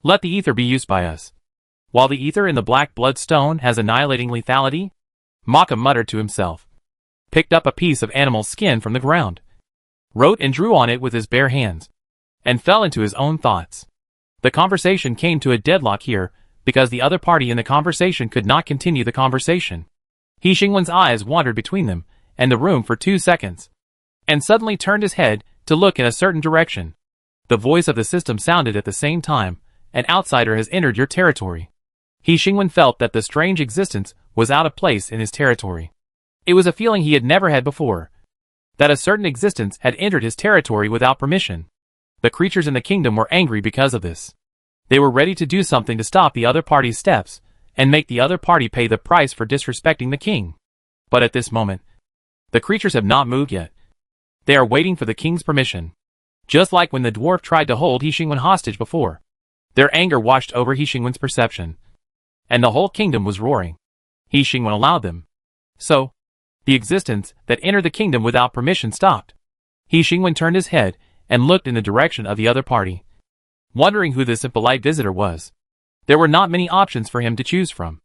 Let the ether be used by us, while the ether in the black blood stone has annihilating lethality? Maka muttered to himself, picked up a piece of animal skin from the ground, wrote and drew on it with his bare hands, and fell into his own thoughts. The conversation came to a deadlock here because the other party in the conversation could not continue the conversation. He Xingwen's eyes wandered between them and the room for 2 seconds, and suddenly turned his head to look in a certain direction. The voice of the system sounded at the same time, An outsider has entered your territory. He Xingwen felt that the strange existence was out of place in his territory. It was a feeling he had never had before, that a certain existence had entered his territory without permission. The creatures in the kingdom were angry because of this. They were ready to do something to stop the other party's steps, and make the other party pay the price for disrespecting the king. But at this moment, the creatures have not moved yet. They are waiting for the king's permission. Just like when the dwarf tried to hold He Xingwen hostage before. Their anger washed over He Xingwen's perception, and the whole kingdom was roaring. He Xingwen allowed them. So, the existence that entered the kingdom without permission stopped. He Xingwen turned his head and looked in the direction of the other party, wondering who this impolite visitor was. There were not many options for him to choose from.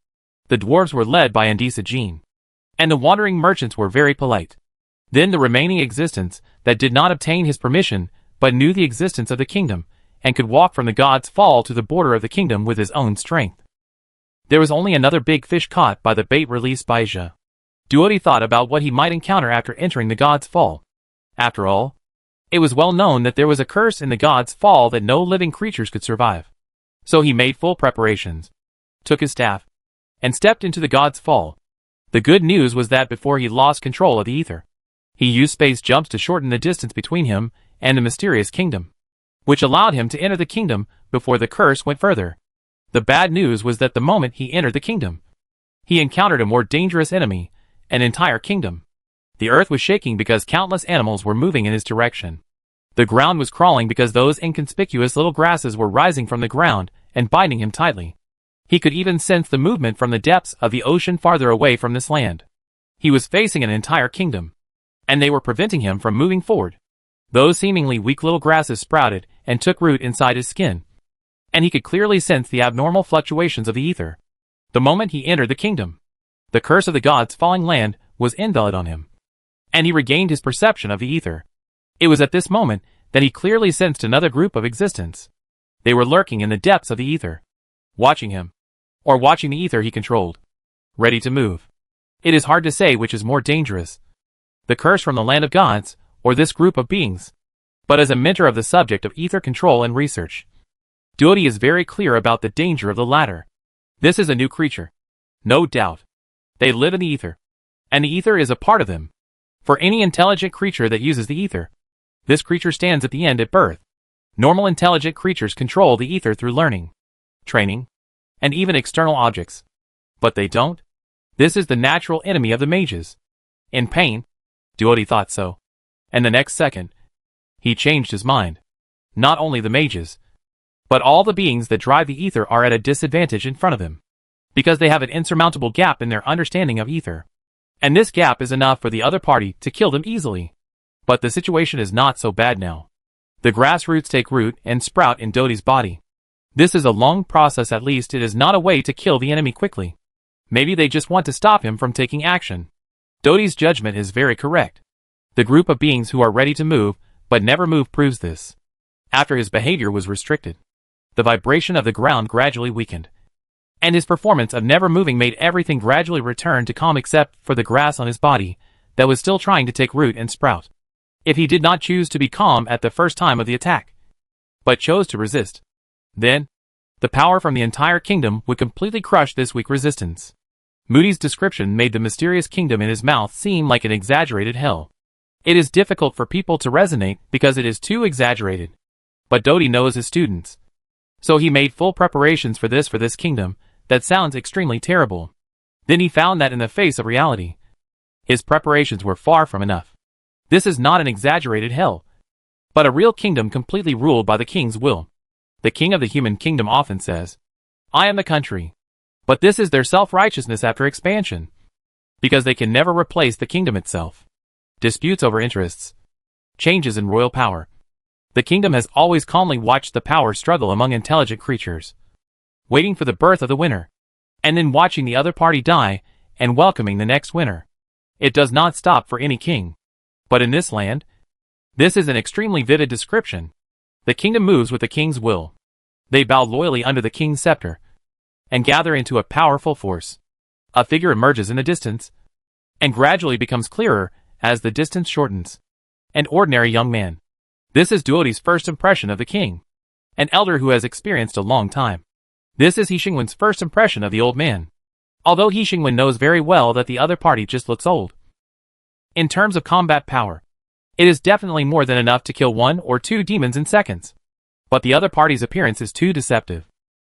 The dwarves were led by Andisa Jean, and the wandering merchants were very polite. Then the remaining existence that did not obtain his permission but knew the existence of the kingdom and could walk from the god's fall to the border of the kingdom with his own strength. There was only another big fish caught by the bait released by Ja. Duodi thought about what he might encounter after entering the god's fall. After all, it was well known that there was a curse in the god's fall that no living creatures could survive. So he made full preparations, took his staff, and stepped into the god's fall. The good news was that before he lost control of the ether, he used space jumps to shorten the distance between him and the mysterious kingdom, which allowed him to enter the kingdom before the curse went further. The bad news was that the moment he entered the kingdom, he encountered a more dangerous enemy, an entire kingdom. The earth was shaking because countless animals were moving in his direction. The ground was crawling because those inconspicuous little grasses were rising from the ground and binding him tightly. He could even sense the movement from the depths of the ocean farther away from this land. He was facing an entire kingdom, and they were preventing him from moving forward. Those seemingly weak little grasses sprouted and took root inside his skin, and he could clearly sense the abnormal fluctuations of the ether. The moment he entered the kingdom, the curse of the gods' falling land was invalid on him, and he regained his perception of the ether. It was at this moment that he clearly sensed another group of existence. They were lurking in the depths of the ether, watching him, or watching the ether he controlled, ready to move. It is hard to say which is more dangerous, the curse from the land of gods, or this group of beings. But as a mentor of the subject of ether control and research, Duodi is very clear about the danger of the latter. This is a new creature. No doubt. They live in the ether, and the ether is a part of them. For any intelligent creature that uses the ether, this creature stands at the end at birth. Normal intelligent creatures control the ether through learning, training, and even external objects. But they don't. This is the natural enemy of the mages. In pain, Duodi thought so. And the next second, he changed his mind. Not only the mages, but all the beings that drive the ether are at a disadvantage in front of him, because they have an insurmountable gap in their understanding of ether. And this gap is enough for the other party to kill them easily. But the situation is not so bad now. The grass roots take root and sprout in Duodi's body. This is a long process. At least it is not a way to kill the enemy quickly. Maybe they just want to stop him from taking action. Duodi's judgment is very correct. The group of beings who are ready to move, but never move proves this. After his behavior was restricted, the vibration of the ground gradually weakened, and his performance of never moving made everything gradually return to calm except for the grass on his body that was still trying to take root and sprout. If he did not choose to be calm at the first time of the attack, but chose to resist, then the power from the entire kingdom would completely crush this weak resistance. Moody's description made the mysterious kingdom in his mouth seem like an exaggerated hell. It is difficult for people to resonate because it is too exaggerated. But Duodi knows his students, so he made full preparations for this kingdom that sounds extremely terrible. Then he found that in the face of reality, his preparations were far from enough. This is not an exaggerated hell, but a real kingdom completely ruled by the king's will. The king of the human kingdom often says, "I am the country." But this is their self-righteousness after expansion, because they can never replace the kingdom itself. Disputes over interests, changes in royal power. The kingdom has always calmly watched the power struggle among intelligent creatures, waiting for the birth of the winner, and then watching the other party die and welcoming the next winner. It does not stop for any king. But in this land, this is an extremely vivid description. The kingdom moves with the king's will. They bow loyally under the king's scepter and gather into a powerful force. A figure emerges in the distance and gradually becomes clearer as the distance shortens. An ordinary young man. This is Duodi's first impression of the king, an elder who has experienced a long time. This is He Xingwen's first impression of the old man, although He Xingwen knows very well that the other party just looks old. In terms of combat power, it is definitely more than enough to kill 1 or 2 demons in seconds. But the other party's appearance is too deceptive,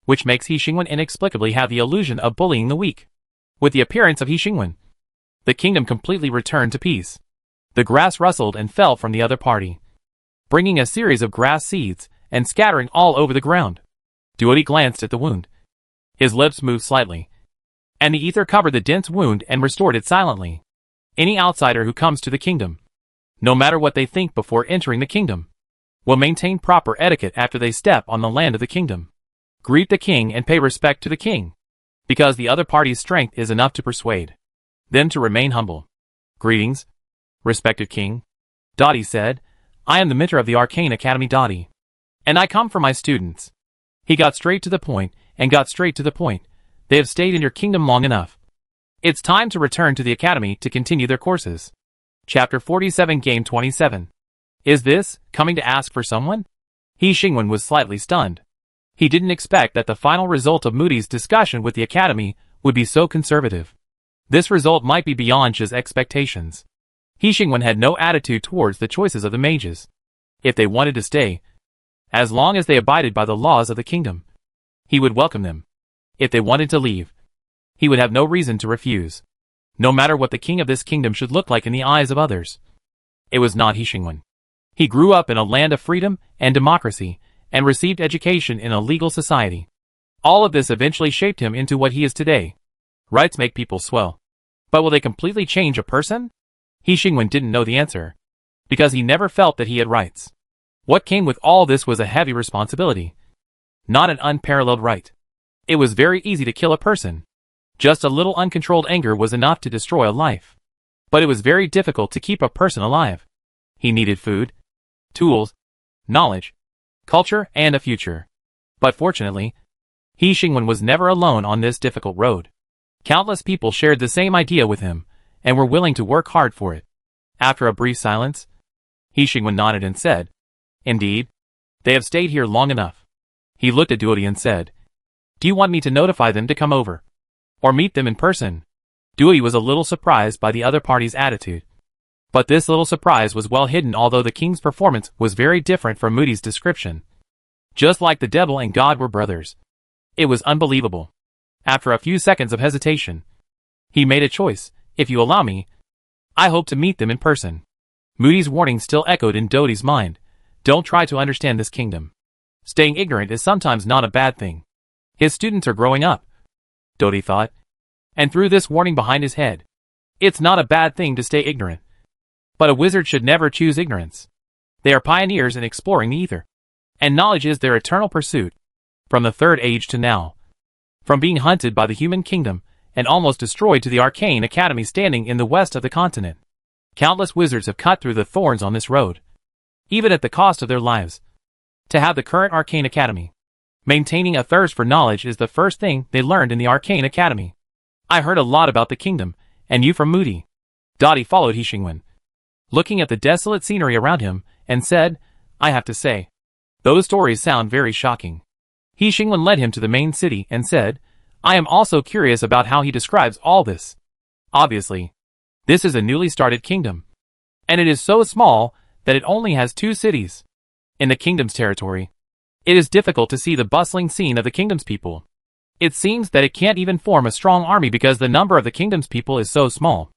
which makes He Xingwen inexplicably have the illusion of bullying the weak. With the appearance of He Xingwen, the kingdom completely returned to peace. The grass rustled and fell from the other party, bringing a series of grass seeds and scattering all over the ground. Duodi glanced at the wound. His lips moved slightly, and the ether covered the dense wound and restored it silently. Any outsider who comes to the kingdom, no matter what they think before entering the kingdom, will maintain proper etiquette after they step on the land of the kingdom. Greet the king and pay respect to the king, because the other party's strength is enough to persuade them to remain humble. Greetings, respected king, Duodi said. I am the mentor of the Arcane Academy Duodi, And I come for my students. He got straight to the point, and got straight to the point. They have stayed in your kingdom long enough. It's time to return to the academy to continue their courses. Chapter 47 Game 27. Is this, coming to ask for someone? He Xingwen was slightly stunned. He didn't expect that the final result of Moody's discussion with the academy would be so conservative. This result might be beyond his expectations. He Xingwen had no attitude towards the choices of the mages. If they wanted to stay, as long as they abided by the laws of the kingdom, he would welcome them. If they wanted to leave, he would have no reason to refuse, no matter what the king of this kingdom should look like in the eyes of others. It was not He Xingwen. He grew up in a land of freedom and democracy, and received education in a legal society. All of this eventually shaped him into what he is today. Rights make people swell. But will they completely change a person? He Xingwen didn't know the answer, because he never felt that he had rights. What came with all this was a heavy responsibility, not an unparalleled right. It was very easy to kill a person. Just a little uncontrolled anger was enough to destroy a life. But it was very difficult to keep a person alive. He needed food, tools, knowledge, culture, and a future. But fortunately, He Xingwen was never alone on this difficult road. Countless people shared the same idea with him, and were willing to work hard for it. After a brief silence, He Xingwen nodded and said, "Indeed, they have stayed here long enough." He looked at Duodi and said, "Do you want me to notify them to come over? Or meet them in person?" Duodi was a little surprised by the other party's attitude. But this little surprise was well hidden, although the king's performance was very different from Moody's description. Just like the devil and God were brothers. It was unbelievable. After a few seconds of hesitation, he made a choice. "If you allow me, I hope to meet them in person." Moody's warning still echoed in Duodi's mind. Don't try to understand this kingdom. Staying ignorant is sometimes not a bad thing. His students are growing up, Duodi thought, and threw this warning behind his head. It's not a bad thing to stay ignorant. But a wizard should never choose ignorance. They are pioneers in exploring the ether, and knowledge is their eternal pursuit. From the Third Age to now. From being hunted by the human kingdom, and almost destroyed to the arcane academy standing in the west of the continent. Countless wizards have cut through the thorns on this road, even at the cost of their lives, to have the current arcane academy. Maintaining a thirst for knowledge is the first thing they learned in the arcane academy. I heard a lot about the kingdom, and you from Moody. Duodi followed He Xingwen, looking at the desolate scenery around him, and said, "I have to say, those stories sound very shocking." He Xingwen led him to the main city and said, "I am also curious about how he describes all this. Obviously, this is a newly started kingdom, and it is so small that it only has 2 cities. In the kingdom's territory, it is difficult to see the bustling scene of the kingdom's people. It seems that it can't even form a strong army because the number of the kingdom's people is so small.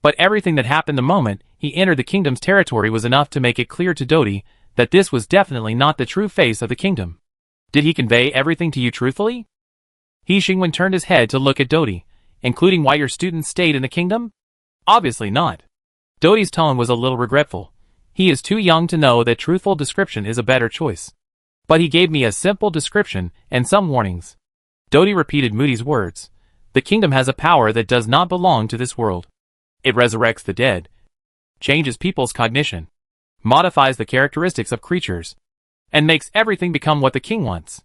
But everything that happened the moment he entered the kingdom's territory was enough to make it clear to Duodi that this was definitely not the true face of the kingdom. Did he convey everything to you truthfully?" He Xingwen turned his head to look at Duodi, "Including why your students stayed in the kingdom?" "Obviously not." Duodi's tone was a little regretful. He is too young to know that truthful description is a better choice. But he gave me a simple description and some warnings. Duodi repeated Moody's words. The kingdom has a power that does not belong to this world. It resurrects the dead, changes people's cognition, modifies the characteristics of creatures, and makes everything become what the king wants.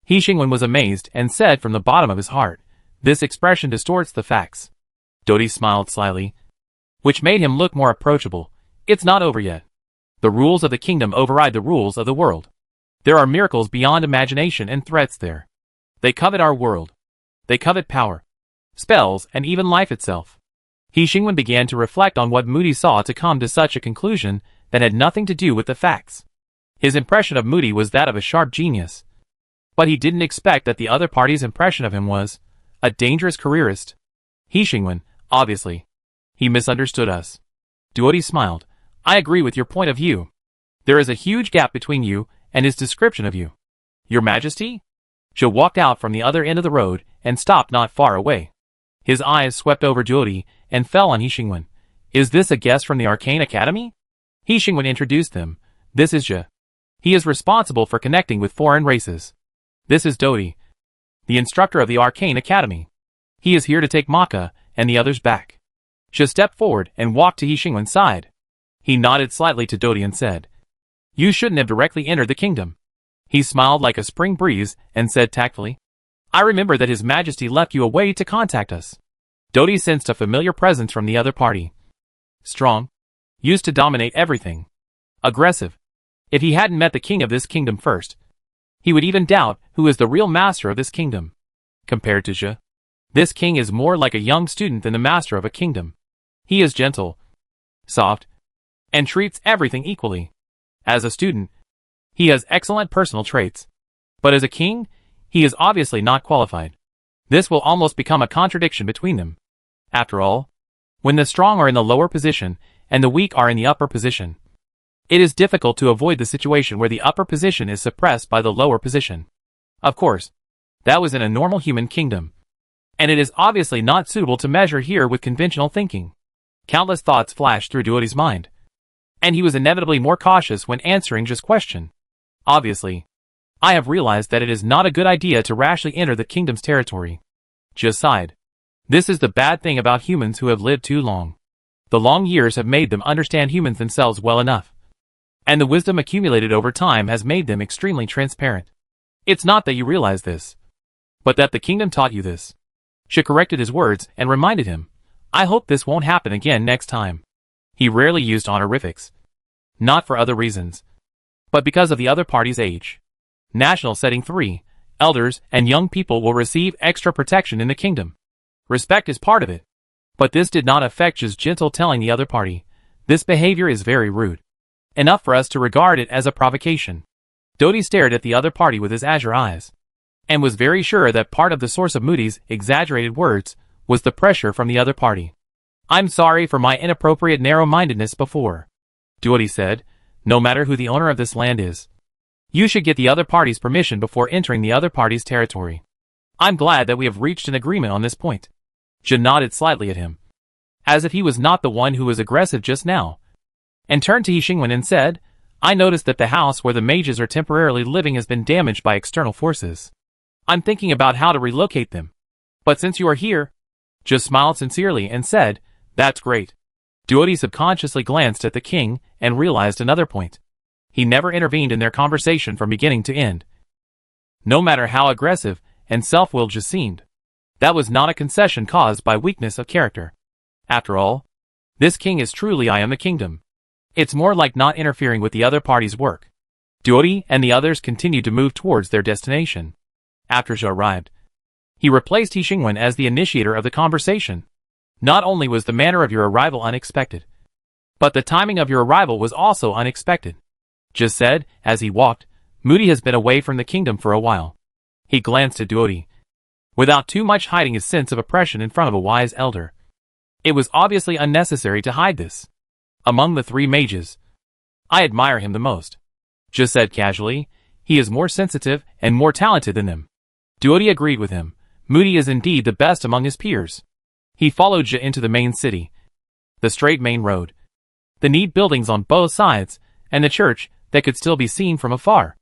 He Xingwen was amazed and said from the bottom of his heart, "This expression distorts the facts." Duodi smiled slyly, which made him look more approachable. "It's not over yet. The rules of the kingdom override the rules of the world. There are miracles beyond imagination and threats there. They covet our world. They covet power, spells, and even life itself." He Xingwen began to reflect on what Moody saw to come to such a conclusion that had nothing to do with the facts. His impression of Moody was that of a sharp genius. But he didn't expect that the other party's impression of him was a dangerous careerist. He Xingwen, obviously. He misunderstood us. Duodi smiled. "I agree with your point of view. There is a huge gap between you and his description of you. Your Majesty?" Zhou walked out from the other end of the road and stopped not far away. His eyes swept over Duodi and fell on He Xingwen. "Is this a guest from the Arcane Academy?" He Xingwen introduced them. "This is Zhe. He is responsible for connecting with foreign races. This is Duodi, the instructor of the Arcane Academy. He is here to take Maka and the others back." Zhe stepped forward and walked to He Xingwen's side. He nodded slightly to Duodi and said, "You shouldn't have directly entered the kingdom." He smiled like a spring breeze and said tactfully, I remember that His Majesty left you a way to contact us. Dodi sensed a familiar presence from the other party. Strong. Used to dominate everything. Aggressive. If he hadn't met the king of this kingdom first, he would even doubt who is the real master of this kingdom. Compared to Zhe, this king is more like a young student than the master of a kingdom. He is gentle, soft, and treats everything equally. As a student, he has excellent personal traits. But as a king, he is obviously not qualified. This will almost become a contradiction between them. After all, when the strong are in the lower position and the weak are in the upper position, it is difficult to avoid the situation where the upper position is suppressed by the lower position. Of course, that was in a normal human kingdom. And it is obviously not suitable to measure here with conventional thinking. Countless thoughts flashed through Duoti's mind. And he was inevitably more cautious when answering Zhe's question. Obviously, I have realized that it is not a good idea to rashly enter the kingdom's territory. Zhe sighed. This is the bad thing about humans who have lived too long. The long years have made them understand humans themselves well enough. And the wisdom accumulated over time has made them extremely transparent. It's not that you realize this, but that the kingdom taught you this. Zhe corrected his words and reminded him, I hope this won't happen again next time. He rarely used honorifics. Not for other reasons, but because of the other party's age. National setting 3, elders and young people will receive extra protection in the kingdom. Respect is part of it. But this did not affect Zhe's gentle telling the other party, this behavior is very rude. Enough for us to regard it as a provocation. Dodi stared at the other party with his azure eyes, and was very sure that part of the source of Moody's exaggerated words was the pressure from the other party. I'm sorry for my inappropriate narrow-mindedness before, Duoti said, no matter who the owner of this land is. You should get the other party's permission before entering the other party's territory. I'm glad that we have reached an agreement on this point. Zhe nodded slightly at him, as if he was not the one who was aggressive just now, and turned to Xingwen and said, I noticed that the house where the mages are temporarily living has been damaged by external forces. I'm thinking about how to relocate them. But since you are here, Zhe smiled sincerely and said, that's great. Duoti subconsciously glanced at the king and realized another point. He never intervened in their conversation from beginning to end. No matter how aggressive and self-willed Zhe seemed, that was not a concession caused by weakness of character. After all, this king is truly I am the kingdom. It's more like not interfering with the other party's work. Duoti and the others continued to move towards their destination. After Zhe arrived, he replaced Xingwen as the initiator of the conversation. Not only was the manner of your arrival unexpected, but the timing of your arrival was also unexpected. Zhe said, as he walked, Moody has been away from the kingdom for a while. He glanced at Duoti, without too much hiding his sense of oppression in front of a wise elder. It was obviously unnecessary to hide this. Among the 3 mages, I admire him the most, Zhe said casually. He is more sensitive and more talented than them. Duoti agreed with him. Moody is indeed the best among his peers. He followed Zhe into the main city, the straight main road, the neat buildings on both sides, and the church that could still be seen from afar.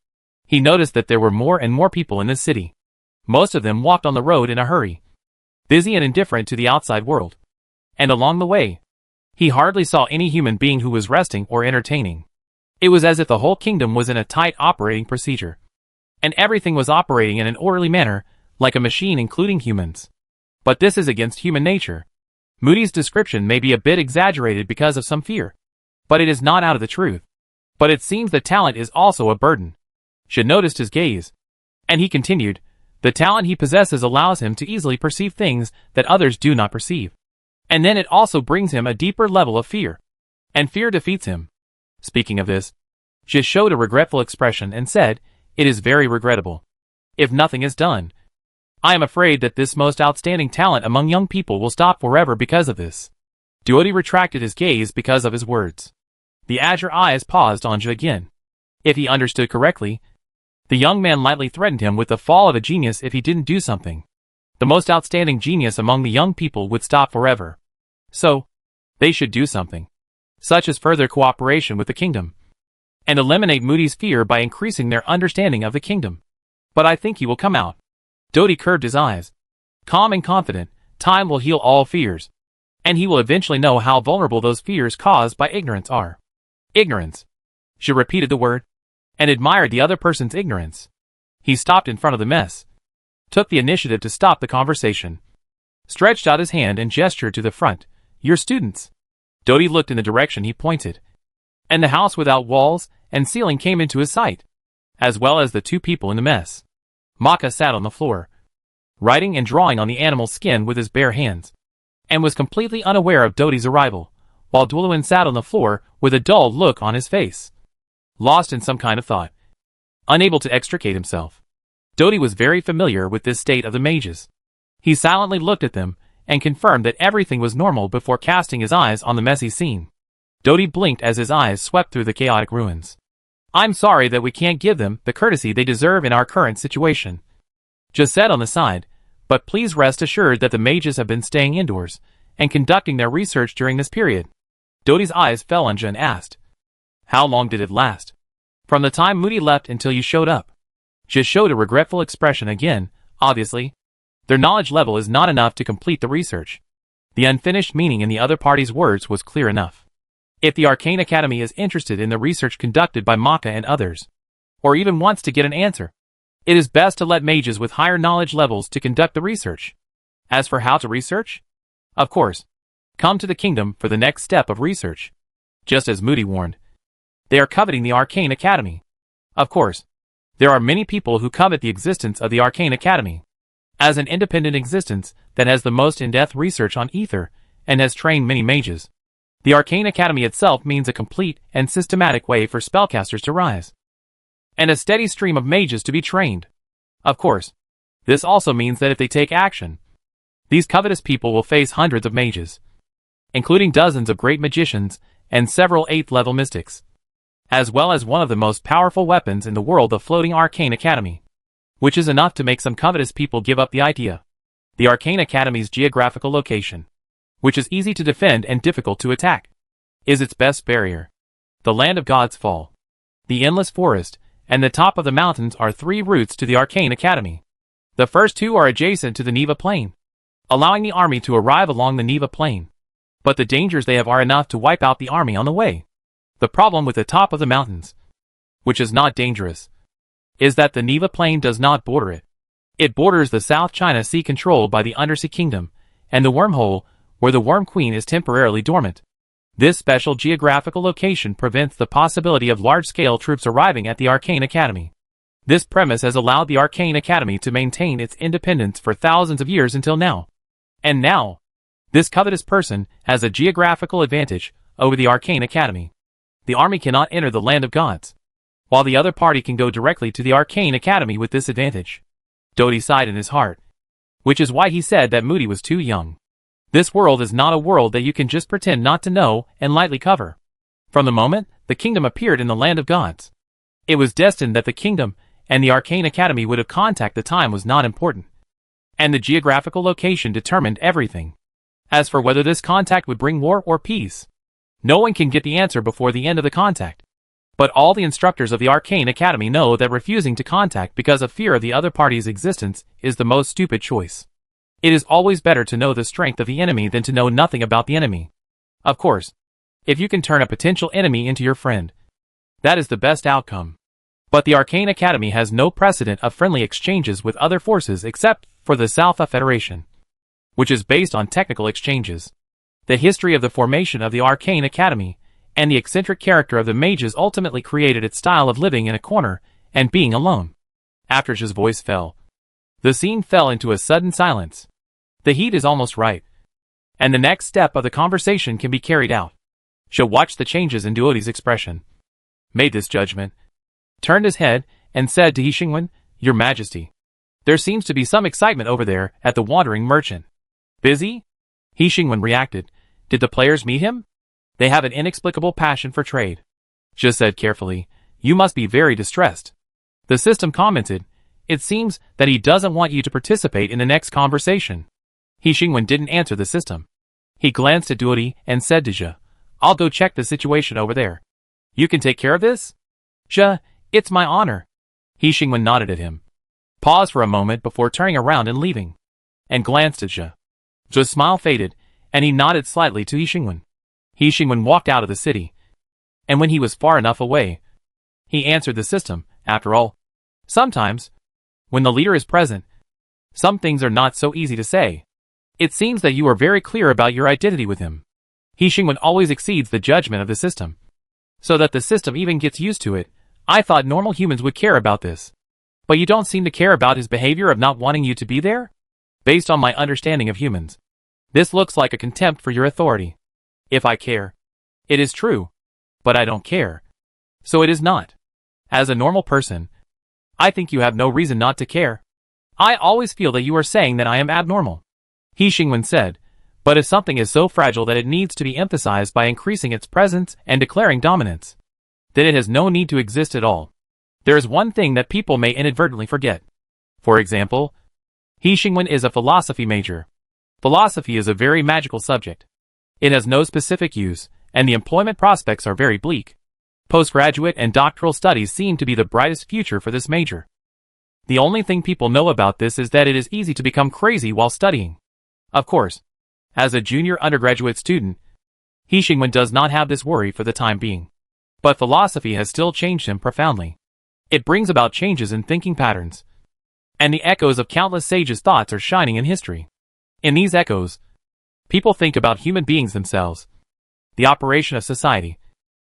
He noticed that there were more and more people in this city. Most of them walked on the road in a hurry, busy and indifferent to the outside world. And along the way, he hardly saw any human being who was resting or entertaining. It was as if the whole kingdom was in a tight operating procedure, and everything was operating in an orderly manner, like a machine including humans. But this is against human nature. Moody's description may be a bit exaggerated because of some fear, but it is not out of the truth. But it seems that talent is also a burden. Zhe noticed his gaze, and he continued, the talent he possesses allows him to easily perceive things that others do not perceive. And then it also brings him a deeper level of fear. And fear defeats him. Speaking of this, Zhe showed a regretful expression and said, it is very regrettable. If nothing is done, I am afraid that this most outstanding talent among young people will stop forever because of this. Duoti retracted his gaze because of his words. The azure eyes paused on Zhe again. If he understood correctly, the young man lightly threatened him with the fall of a genius if he didn't do something. The most outstanding genius among the young people would stop forever. So, they should do something, such as further cooperation with the kingdom, and eliminate Moody's fear by increasing their understanding of the kingdom. But I think he will come out. Duoti curved his eyes. Calm and confident, time will heal all fears, and he will eventually know how vulnerable those fears caused by ignorance are. Ignorance. Zhe repeated the word, and admired the other person's ignorance. He stopped in front of the mess, took the initiative to stop the conversation, stretched out his hand and gestured to the front. "Your students." Dodi looked in the direction he pointed, and the house without walls and ceiling came into his sight, as well as the two people in the mess. Maka sat on the floor, writing and drawing on the animal's skin with his bare hands, and was completely unaware of Dodi's arrival, while Dwuluin sat on the floor with a dull look on his face, lost in some kind of thought, unable to extricate himself. Dodi was very familiar with this state of the mages. He silently looked at them and confirmed that everything was normal before casting his eyes on the messy scene. Dodi blinked as his eyes swept through the chaotic ruins. "I'm sorry that we can't give them the courtesy they deserve in our current situation," just said on the side, "but please rest assured that the mages have been staying indoors and conducting their research during this period." Dodi's eyes fell on Jia and asked, "How long did it last?" "From the time Moody left until you showed up." Jia showed a regretful expression again. Obviously, their knowledge level is not enough to complete the research. The unfinished meaning in the other party's words was clear enough. If the Arcane Academy is interested in the research conducted by Maka and others, or even wants to get an answer, it is best to let mages with higher knowledge levels to conduct the research. As for how to research, of course, come to the kingdom for the next step of research. Just as Moody warned, they are coveting the Arcane Academy. Of course, there are many people who covet the existence of the Arcane Academy as an independent existence that has the most in-depth research on ether and has trained many mages. The Arcane Academy itself means a complete and systematic way for spellcasters to rise, and a steady stream of mages to be trained. Of course, this also means that if they take action, these covetous people will face hundreds of mages, including dozens of great magicians and several 8th-level mystics, as well as one of the most powerful weapons in the world, the floating Arcane Academy, which is enough to make some covetous people give up the idea. The Arcane Academy's geographical location, which is easy to defend and difficult to attack, is its best barrier. The land of God's fall, the endless forest, and the top of the mountains are 3 routes to the Arcane Academy. The first 2 are adjacent to the Neva Plain, allowing the army to arrive along the Neva Plain, but the dangers they have are enough to wipe out the army on the way. The problem with the top of the mountains, which is not dangerous, is that the Neva Plain does not border it. It borders the South China Sea controlled by the Undersea Kingdom, and the Wormhole, where the Worm Queen is temporarily dormant. This special geographical location prevents the possibility of large-scale troops arriving at the Arcane Academy. This premise has allowed the Arcane Academy to maintain its independence for thousands of years until now. And now, this covetous person has a geographical advantage over the Arcane Academy. The army cannot enter the land of gods, while the other party can go directly to the Arcane Academy with this advantage. Dodi sighed in his heart, which is why he said that Moody was too young. This world is not a world that you can just pretend not to know and lightly cover. From the moment the kingdom appeared in the land of gods, it was destined that the kingdom and the Arcane Academy would have contact. The time was not important, and the geographical location determined everything. As for whether this contact would bring war or peace, no one can get the answer before the end of the contact. But all the instructors of the Arcane Academy know that refusing to contact because of fear of the other party's existence is the most stupid choice. It is always better to know the strength of the enemy than to know nothing about the enemy. Of course, if you can turn a potential enemy into your friend, that is the best outcome. But the Arcane Academy has no precedent of friendly exchanges with other forces except for the Salfa Federation, which is based on technical exchanges. The history of the formation of the Arcane Academy and the eccentric character of the mages ultimately created its style of living in a corner and being alone. After Jia's voice fell, the scene fell into a sudden silence. The heat is almost right, and the next step of the conversation can be carried out. Jia watched the changes in Duodi's expression, made this judgment, turned his head, and said to He Xingwen, "Your Majesty, there seems to be some excitement over there at the Wandering Merchant." "Busy?" He Xingwen reacted. "Did the players meet him? They have an inexplicable passion for trade." Jia said carefully, "You must be very distressed." The system commented, "It seems that he doesn't want you to participate in the next conversation." He Xingwen didn't answer the system. He glanced at Duodi and said to Jia, "I'll go check the situation over there. You can take care of this?" "Jia, it's my honor." He Xingwen nodded at him, paused for a moment before turning around and leaving, and glanced at Jia. Jia's smile faded, and he nodded slightly to He Xingwen. He Xingwen walked out of the city, and when he was far enough away, He answered the system, after all. Sometimes, when the leader is present, some things are not so easy to say. It seems that you are very clear about your identity with him. He Xingwen always exceeds the judgment of the system, so that the system even gets used to it. I thought normal humans would care about this. But you don't seem to care about his behavior of not wanting you to be there? Based on my understanding of humans, this looks like a contempt for your authority. If I care, it is true. But I don't care. So it is not. As a normal person, I think you have no reason not to care. I always feel that you are saying that I am abnormal. He Xingwen said, but if something is so fragile that it needs to be emphasized by increasing its presence and declaring dominance, then it has no need to exist at all. There is one thing that people may inadvertently forget. For example, He Xingwen is a philosophy major. Philosophy is a very magical subject. It has no specific use, and the employment prospects are very bleak. Postgraduate and doctoral studies seem to be the brightest future for this major. The only thing people know about this is that it is easy to become crazy while studying. Of course, as a junior undergraduate student, He Xingwen does not have this worry for the time being. But philosophy has still changed him profoundly. It brings about changes in thinking patterns, and the echoes of countless sages' thoughts are shining in history. In these echoes, people think about human beings themselves, the operation of society,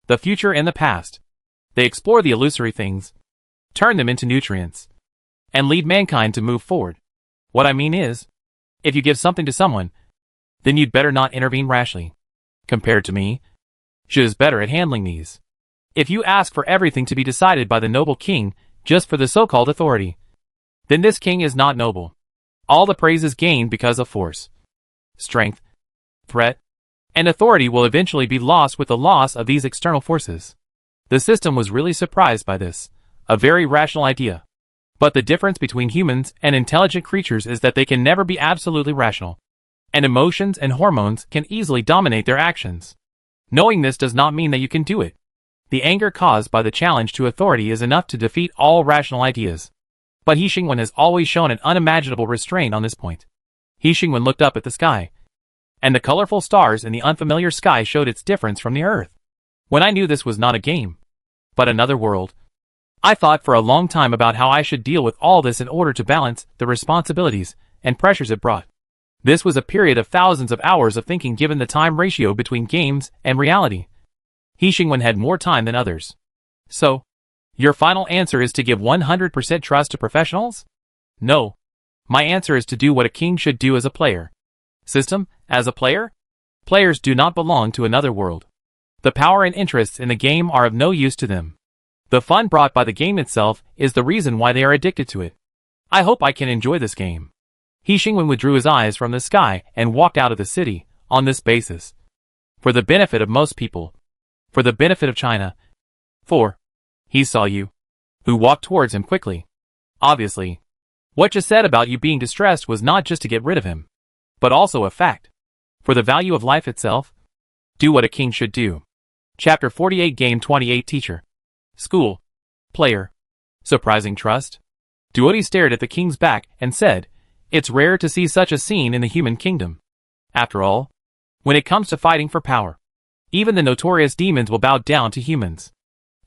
the future and the past. They explore the illusory things, turn them into nutrients, and lead mankind to move forward. What I mean is, if you give something to someone, then you'd better not intervene rashly. Compared to me, she is better at handling these. If you ask for everything to be decided by the noble king just for the so-called authority, then this king is not noble. All the praise is gained because of force, strength, threat, and authority will eventually be lost with the loss of these external forces. The system was really surprised by this, a very rational idea. But the difference between humans and intelligent creatures is that they can never be absolutely rational, and emotions and hormones can easily dominate their actions. Knowing this does not mean that you can do it. The anger caused by the challenge to authority is enough to defeat all rational ideas. But He Xingwen has always shown an unimaginable restraint on this point. He Xingwen looked up at the sky, and the colorful stars in the unfamiliar sky showed its difference from the earth. When I knew this was not a game, but another world, I thought for a long time about how I should deal with all this in order to balance the responsibilities and pressures it brought. This was a period of thousands of hours of thinking given the time ratio between games and reality. He Xingwen had more time than others. So, your final answer is to give 100% trust to professionals? No. My answer is to do what a king should do as a player. System, as a player? Players do not belong to another world. The power and interests in the game are of no use to them. The fun brought by the game itself is the reason why they are addicted to it. I hope I can enjoy this game. He Xingwen withdrew his eyes from the sky and walked out of the city, on this basis. For the benefit of most people. For the benefit of China. For he saw you, who walked towards him quickly. Obviously, what you said about you being distressed was not just to get rid of him, but also a fact. For the value of life itself, do what a king should do. Chapter 48 Game 28 Teacher. School. Player. Surprising trust. Duodi stared at the king's back and said, it's rare to see such a scene in the human kingdom. After all, when it comes to fighting for power, even the notorious demons will bow down to humans.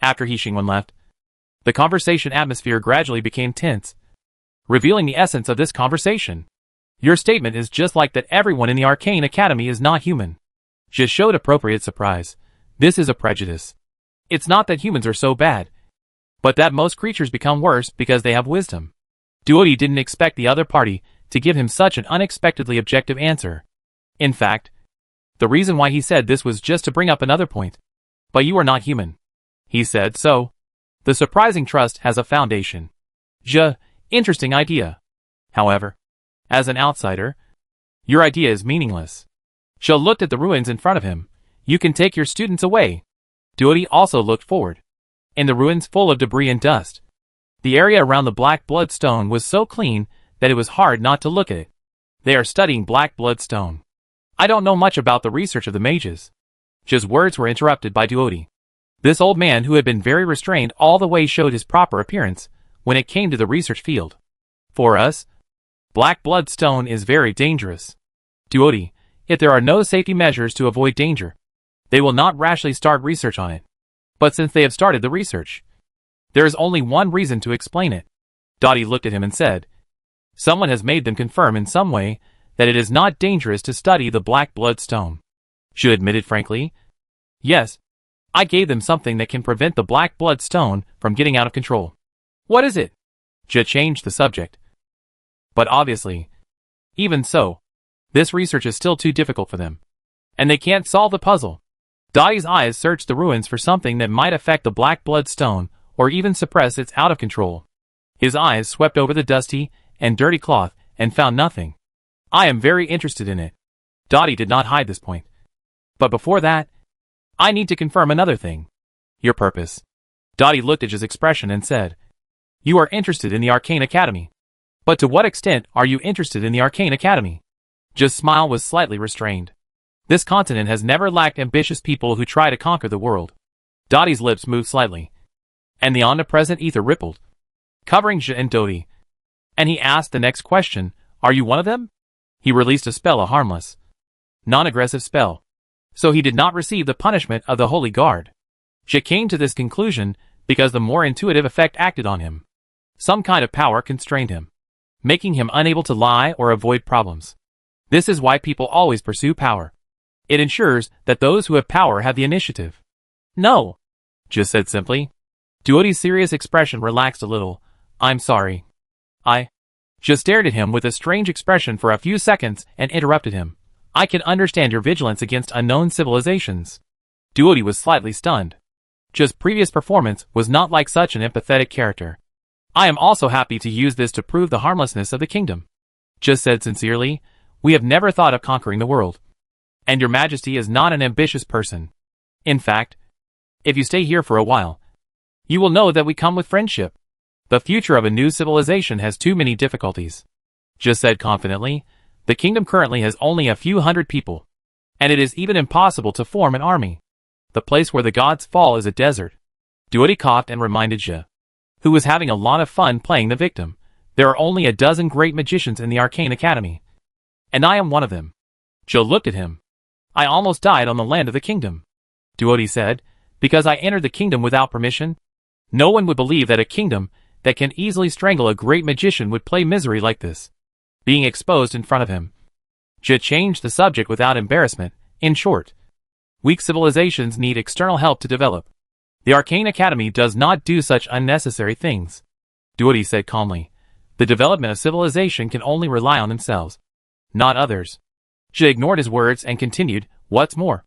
After He Xingwen left, the conversation atmosphere gradually became tense, revealing the essence of this conversation. Your statement is just like that everyone in the Arcane Academy is not human. Just showed appropriate surprise. This is a prejudice. It's not that humans are so bad, but that most creatures become worse because they have wisdom. Duodi didn't expect the other party to give him such an unexpectedly objective answer. In fact, the reason why he said this was just to bring up another point. But you are not human. He said so. The surprising trust has a foundation. Interesting idea. However, as an outsider, your idea is meaningless. Zhe looked at the ruins in front of him. You can take your students away. Duodi also looked forward. In the ruins full of debris and dust, the area around the Black Blood Stone was so clean that it was hard not to look at it. They are studying Black Blood Stone. I don't know much about the research of the mages. Zhe's words were interrupted by Duodi. This old man who had been very restrained all the way showed his proper appearance when it came to the research field. For us, Black Blood Stone is very dangerous. Duodi, if there are no safety measures to avoid danger, they will not rashly start research on it. But since they have started the research, There is only one reason to explain it. Dottie looked at him and said, someone has made them confirm in some way that it is not dangerous to study the black blood stone. She admitted frankly, yes, I gave them something that can prevent the black blood stone from getting out of control. What is it? Jia changed the subject. But obviously, even so, this research is still too difficult for them. And they can't solve the puzzle. Dottie's eyes searched the ruins for something that might affect the black blood stone or even suppress its out of control. His eyes swept over the dusty and dirty cloth and found nothing. I am very interested in it. Dottie did not hide this point. But before that, I need to confirm another thing. Your purpose. Dottie looked at his expression and said, you are interested in the Arcane Academy. But to what extent are you interested in the Arcane Academy? Jia's smile was slightly restrained. This continent has never lacked ambitious people who try to conquer the world. Dottie's lips moved slightly. And the omnipresent ether rippled, covering Jia and Dottie. And he asked the next question, are you one of them? He released a spell, a harmless, non-aggressive spell. So he did not receive the punishment of the Holy Guard. Jia came to this conclusion because the more intuitive effect acted on him. Some kind of power constrained him, making him unable to lie or avoid problems. This is why people always pursue power. It ensures that those who have power have the initiative. No, Jia said simply. Dottie's serious expression relaxed a little. I'm sorry. Jia stared at him with a strange expression for a few seconds and interrupted him. I can understand your vigilance against unknown civilizations. Dottie was slightly stunned. Jia's previous performance was not like such an empathetic character. I am also happy to use this to prove the harmlessness of the kingdom. Jia said sincerely, we have never thought of conquering the world. And your majesty is not an ambitious person. In fact, if you stay here for a while, you will know that we come with friendship. The future of a new civilization has too many difficulties. Jia said confidently, the kingdom currently has only a few hundred people. And it is even impossible to form an army. The place where the gods fall is a desert. Dottie coughed and reminded Jia, who was having a lot of fun playing the victim. There are only a dozen great magicians in the Arcane Academy. And I am one of them. Jia looked at him. I almost died on the land of the kingdom. Dottie said, because I entered the kingdom without permission. No one would believe that a kingdom that can easily strangle a great magician would play misery like this, being exposed in front of him. Jia changed the subject without embarrassment. In short, weak civilizations need external help to develop. The Arcane Academy does not do such unnecessary things. Dottie said calmly, the development of civilization can only rely on themselves, not others. Jia ignored his words and continued, what's more,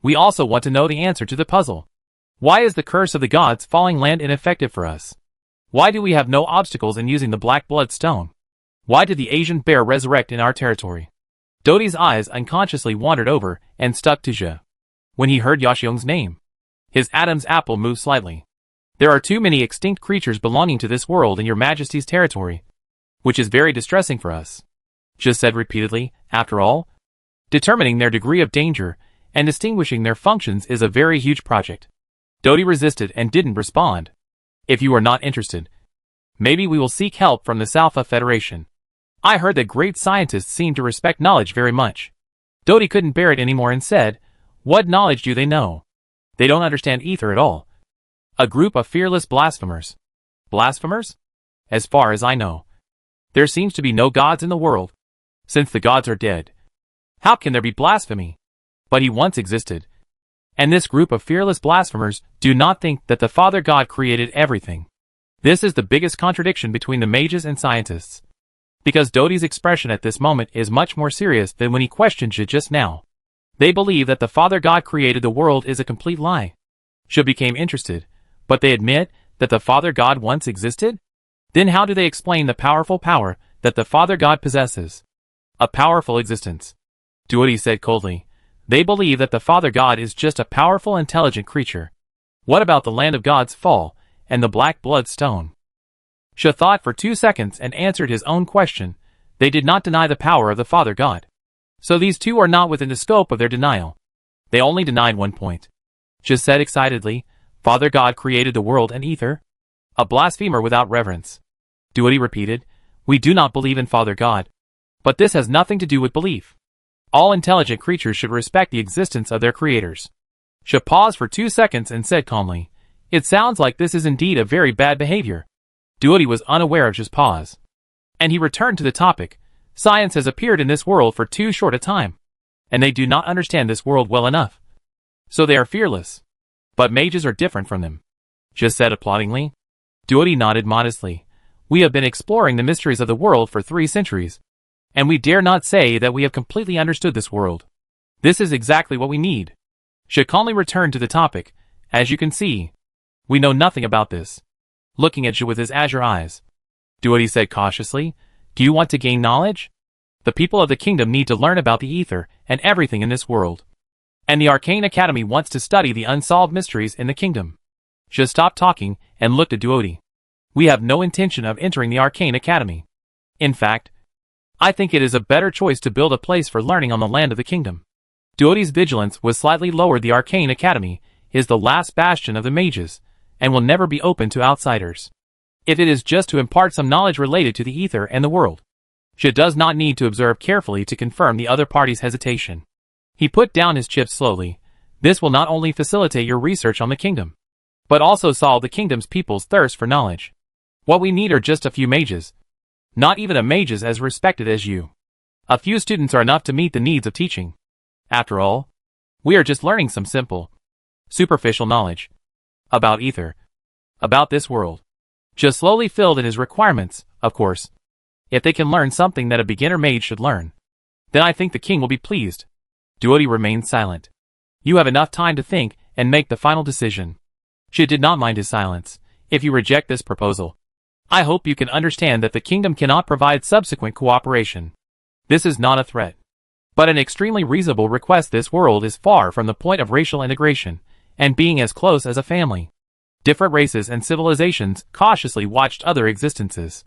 we also want to know the answer to the puzzle. Why is the curse of the gods falling land ineffective for us? Why do we have no obstacles in using the black blood stone? Why did the Asian bear resurrect in our territory? Dottie's eyes unconsciously wandered over and stuck to Jia. When he heard Yaxiong's name, his Adam's apple moved slightly. There are too many extinct creatures belonging to this world in your majesty's territory, which is very distressing for us. Jia said repeatedly, after all, determining their degree of danger and distinguishing their functions is a very huge project. Dottie resisted and didn't respond. If you are not interested, maybe we will seek help from the Salfa Federation. I heard that great scientists seem to respect knowledge very much. Dottie couldn't bear it anymore and said, what knowledge do they know? They don't understand ether at all. A group of fearless blasphemers. Blasphemers? As far as I know, there seems to be no gods in the world. Since the gods are dead, how can there be blasphemy? But he once existed. And this group of fearless blasphemers do not think that the Father God created everything. This is the biggest contradiction between the mages and scientists. Because Dottie's expression at this moment is much more serious than when he questioned Jia just now. They believe that the Father God created the world is a complete lie. Jia became interested, but they admit that the Father God once existed? Then how do they explain the powerful power that the Father God possesses? A powerful existence. Dottie said coldly. They believe that the Father God is just a powerful, intelligent creature. What about the land of God's fall and the black blood stone? Jia thought for 2 seconds and answered his own question. They did not deny the power of the Father God. So these two are not within the scope of their denial. They only denied one point. Jia said excitedly, Father God created the world and ether? A blasphemer without reverence. Dottie repeated, we do not believe in Father God. But this has nothing to do with belief. All intelligent creatures should respect the existence of their creators. Jia paused for 2 seconds and said calmly, It sounds like this is indeed a very bad behavior. Duody was unaware of his pause. And he returned to the topic. Science has appeared in this world for too short a time. And they do not understand this world well enough. So they are fearless. But mages are different from them. Just said applaudingly. Duody nodded modestly. We have been exploring the mysteries of the world for 3 centuries. And we dare not say that we have completely understood this world. This is exactly what we need. She calmly returned to the topic. As you can see, we know nothing about this. Looking at you with his azure eyes. Duody said cautiously. Do you want to gain knowledge? The people of the kingdom need to learn about the ether and everything in this world. And the Arcane Academy wants to study the unsolved mysteries in the kingdom. She stopped talking and looked at Duody. We have no intention of entering the Arcane Academy. In fact, I think it is a better choice to build a place for learning on the land of the kingdom. Duody's vigilance was slightly lowered. The Arcane Academy is the last bastion of the mages, and will never be open to outsiders. If it is just to impart some knowledge related to the ether and the world, she does not need to observe carefully to confirm the other party's hesitation. He put down his chips slowly. This will not only facilitate your research on the kingdom, but also solve the kingdom's people's thirst for knowledge. What we need are just a few mages. Not even a mages as respected as you. A few students are enough to meet the needs of teaching. After all, we are just learning some simple, superficial knowledge. About ether. About this world. Just slowly filled in his requirements, of course. If they can learn something that a beginner mage should learn, then I think the king will be pleased. Duody remained silent. You have enough time to think and make the final decision. She did not mind his silence. If you reject this proposal, I hope you can understand that the kingdom cannot provide subsequent cooperation. This is not a threat, but an extremely reasonable request. This world is far from the point of racial integration, and being as close as a family. Different races and civilizations cautiously watched other existences.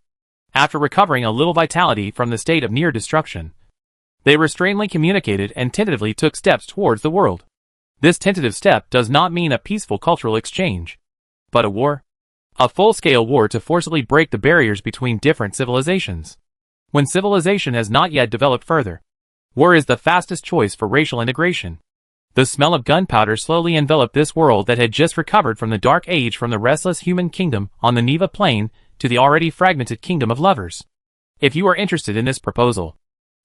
After recovering a little vitality from the state of near destruction, they restrainedly communicated and tentatively took steps towards the world. This tentative step does not mean a peaceful cultural exchange, but a war. A full-scale war to forcibly break the barriers between different civilizations. When civilization has not yet developed further, war is the fastest choice for racial integration. The smell of gunpowder slowly enveloped this world that had just recovered from the dark age, from the restless human kingdom on the Neva plain to the already fragmented kingdom of lovers. If you are interested in this proposal,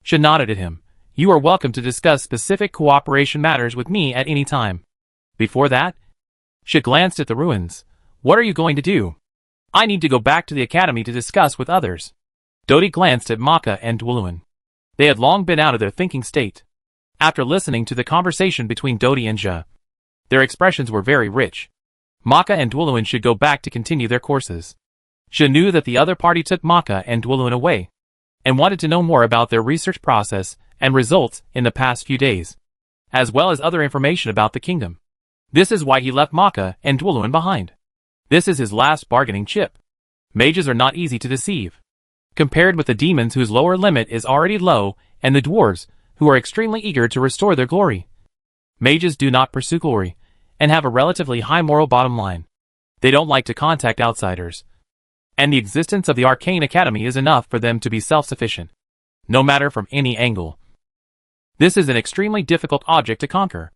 she nodded at him. You are welcome to discuss specific cooperation matters with me at any time. Before that, she glanced at the ruins. What are you going to do? I need to go back to the academy to discuss with others. Duody glanced at Maka and Dwuluan. They had long been out of their thinking state. After listening to the conversation between Duody and Ja, their expressions were very rich. Maka and Dwuluan should go back to continue their courses. She knew that the other party took Maka and Dwuluan away, and wanted to know more about their research process and results in the past few days, as well as other information about the kingdom. This is why he left Maka and Dwuluan behind. This is his last bargaining chip. Mages are not easy to deceive, compared with the demons whose lower limit is already low, and the dwarves, who are extremely eager to restore their glory. Mages do not pursue glory, and have a relatively high moral bottom line. They don't like to contact outsiders, and the existence of the Arcane Academy is enough for them to be self-sufficient, no matter from any angle. This is an extremely difficult object to conquer.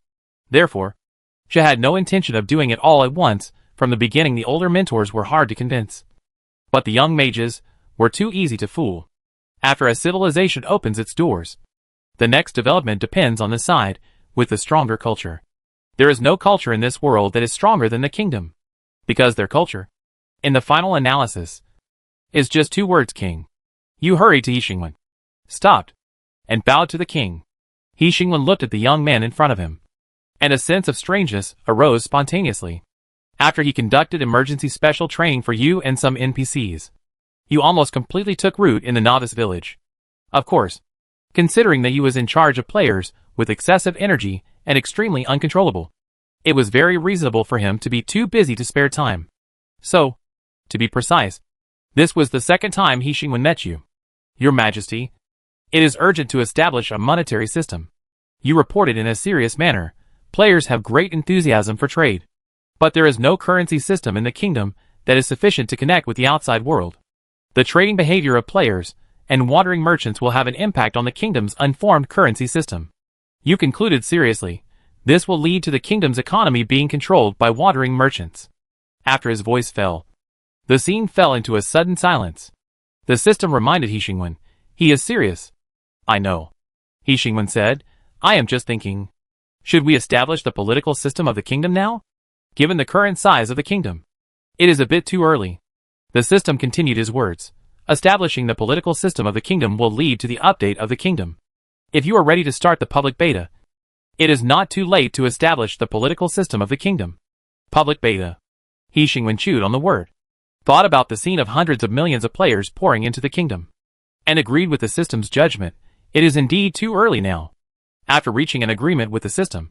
Therefore, she had no intention of doing it all at once. From the beginning, the older mentors were hard to convince, but the young mages were too easy to fool. After a civilization opens its doors, the next development depends on the side with the stronger culture. There is no culture in this world that is stronger than the kingdom, because their culture, in the final analysis, is just 2 words: king. You hurried to Yixingwen, stopped, and bowed to the king. Yixingwen looked at the young man in front of him, and a sense of strangeness arose spontaneously. After he conducted emergency special training for you and some NPCs, you almost completely took root in the novice village. Of course, considering that you was in charge of players with excessive energy and extremely uncontrollable, it was very reasonable for him to be too busy to spare time. So, to be precise, this was the second time Yixingwen met you. Your Majesty, it is urgent to establish a monetary system. You reported in a serious manner. Players have great enthusiasm for trade, but there is no currency system in the kingdom that is sufficient to connect with the outside world. The trading behavior of players and wandering merchants will have an impact on the kingdom's unformed currency system. You concluded seriously, this will lead to the kingdom's economy being controlled by wandering merchants. After his voice fell, the scene fell into a sudden silence. The system reminded He Xingwen. He is serious. I know. He Xingwen said. I am just thinking. Should we establish the political system of the kingdom now? Given the current size of the kingdom, it is a bit too early. The system continued his words. Establishing the political system of the kingdom will lead to the update of the kingdom. If you are ready to start the public beta, it is not too late to establish the political system of the kingdom. Public beta. He Xingwen chewed on the word. Thought about the scene of hundreds of millions of players pouring into the kingdom, and agreed with the system's judgment. It is indeed too early now. After reaching an agreement with the system,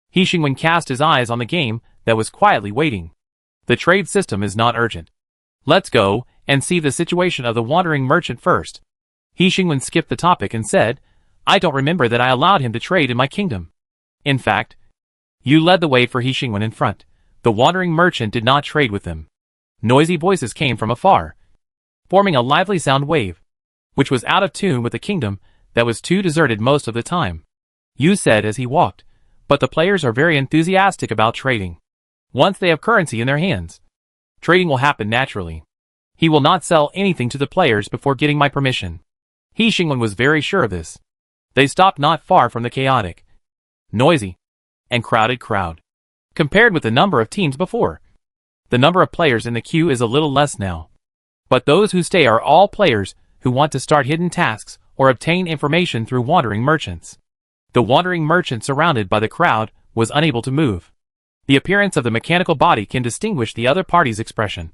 He Xingwen cast his eyes on the game that was quietly waiting. The trade system is not urgent. Let's go and see the situation of the wandering merchant first. He Xingwen skipped the topic and said, I don't remember that I allowed him to trade in my kingdom. In fact, you led the way for He Xingwen in front. The wandering merchant did not trade with them. Noisy voices came from afar, forming a lively sound wave, which was out of tune with the kingdom that was too deserted most of the time. You said as he walked, but the players are very enthusiastic about trading. Once they have currency in their hands, trading will happen naturally. He will not sell anything to the players before getting my permission. He Xingwen was very sure of this. They stopped not far from the chaotic, noisy, and crowded crowd. Compared with the number of teams before, the number of players in the queue is a little less now. But those who stay are all players who want to start hidden tasks or obtain information through wandering merchants. The wandering merchant surrounded by the crowd was unable to move. The appearance of the mechanical body can distinguish the other party's expression.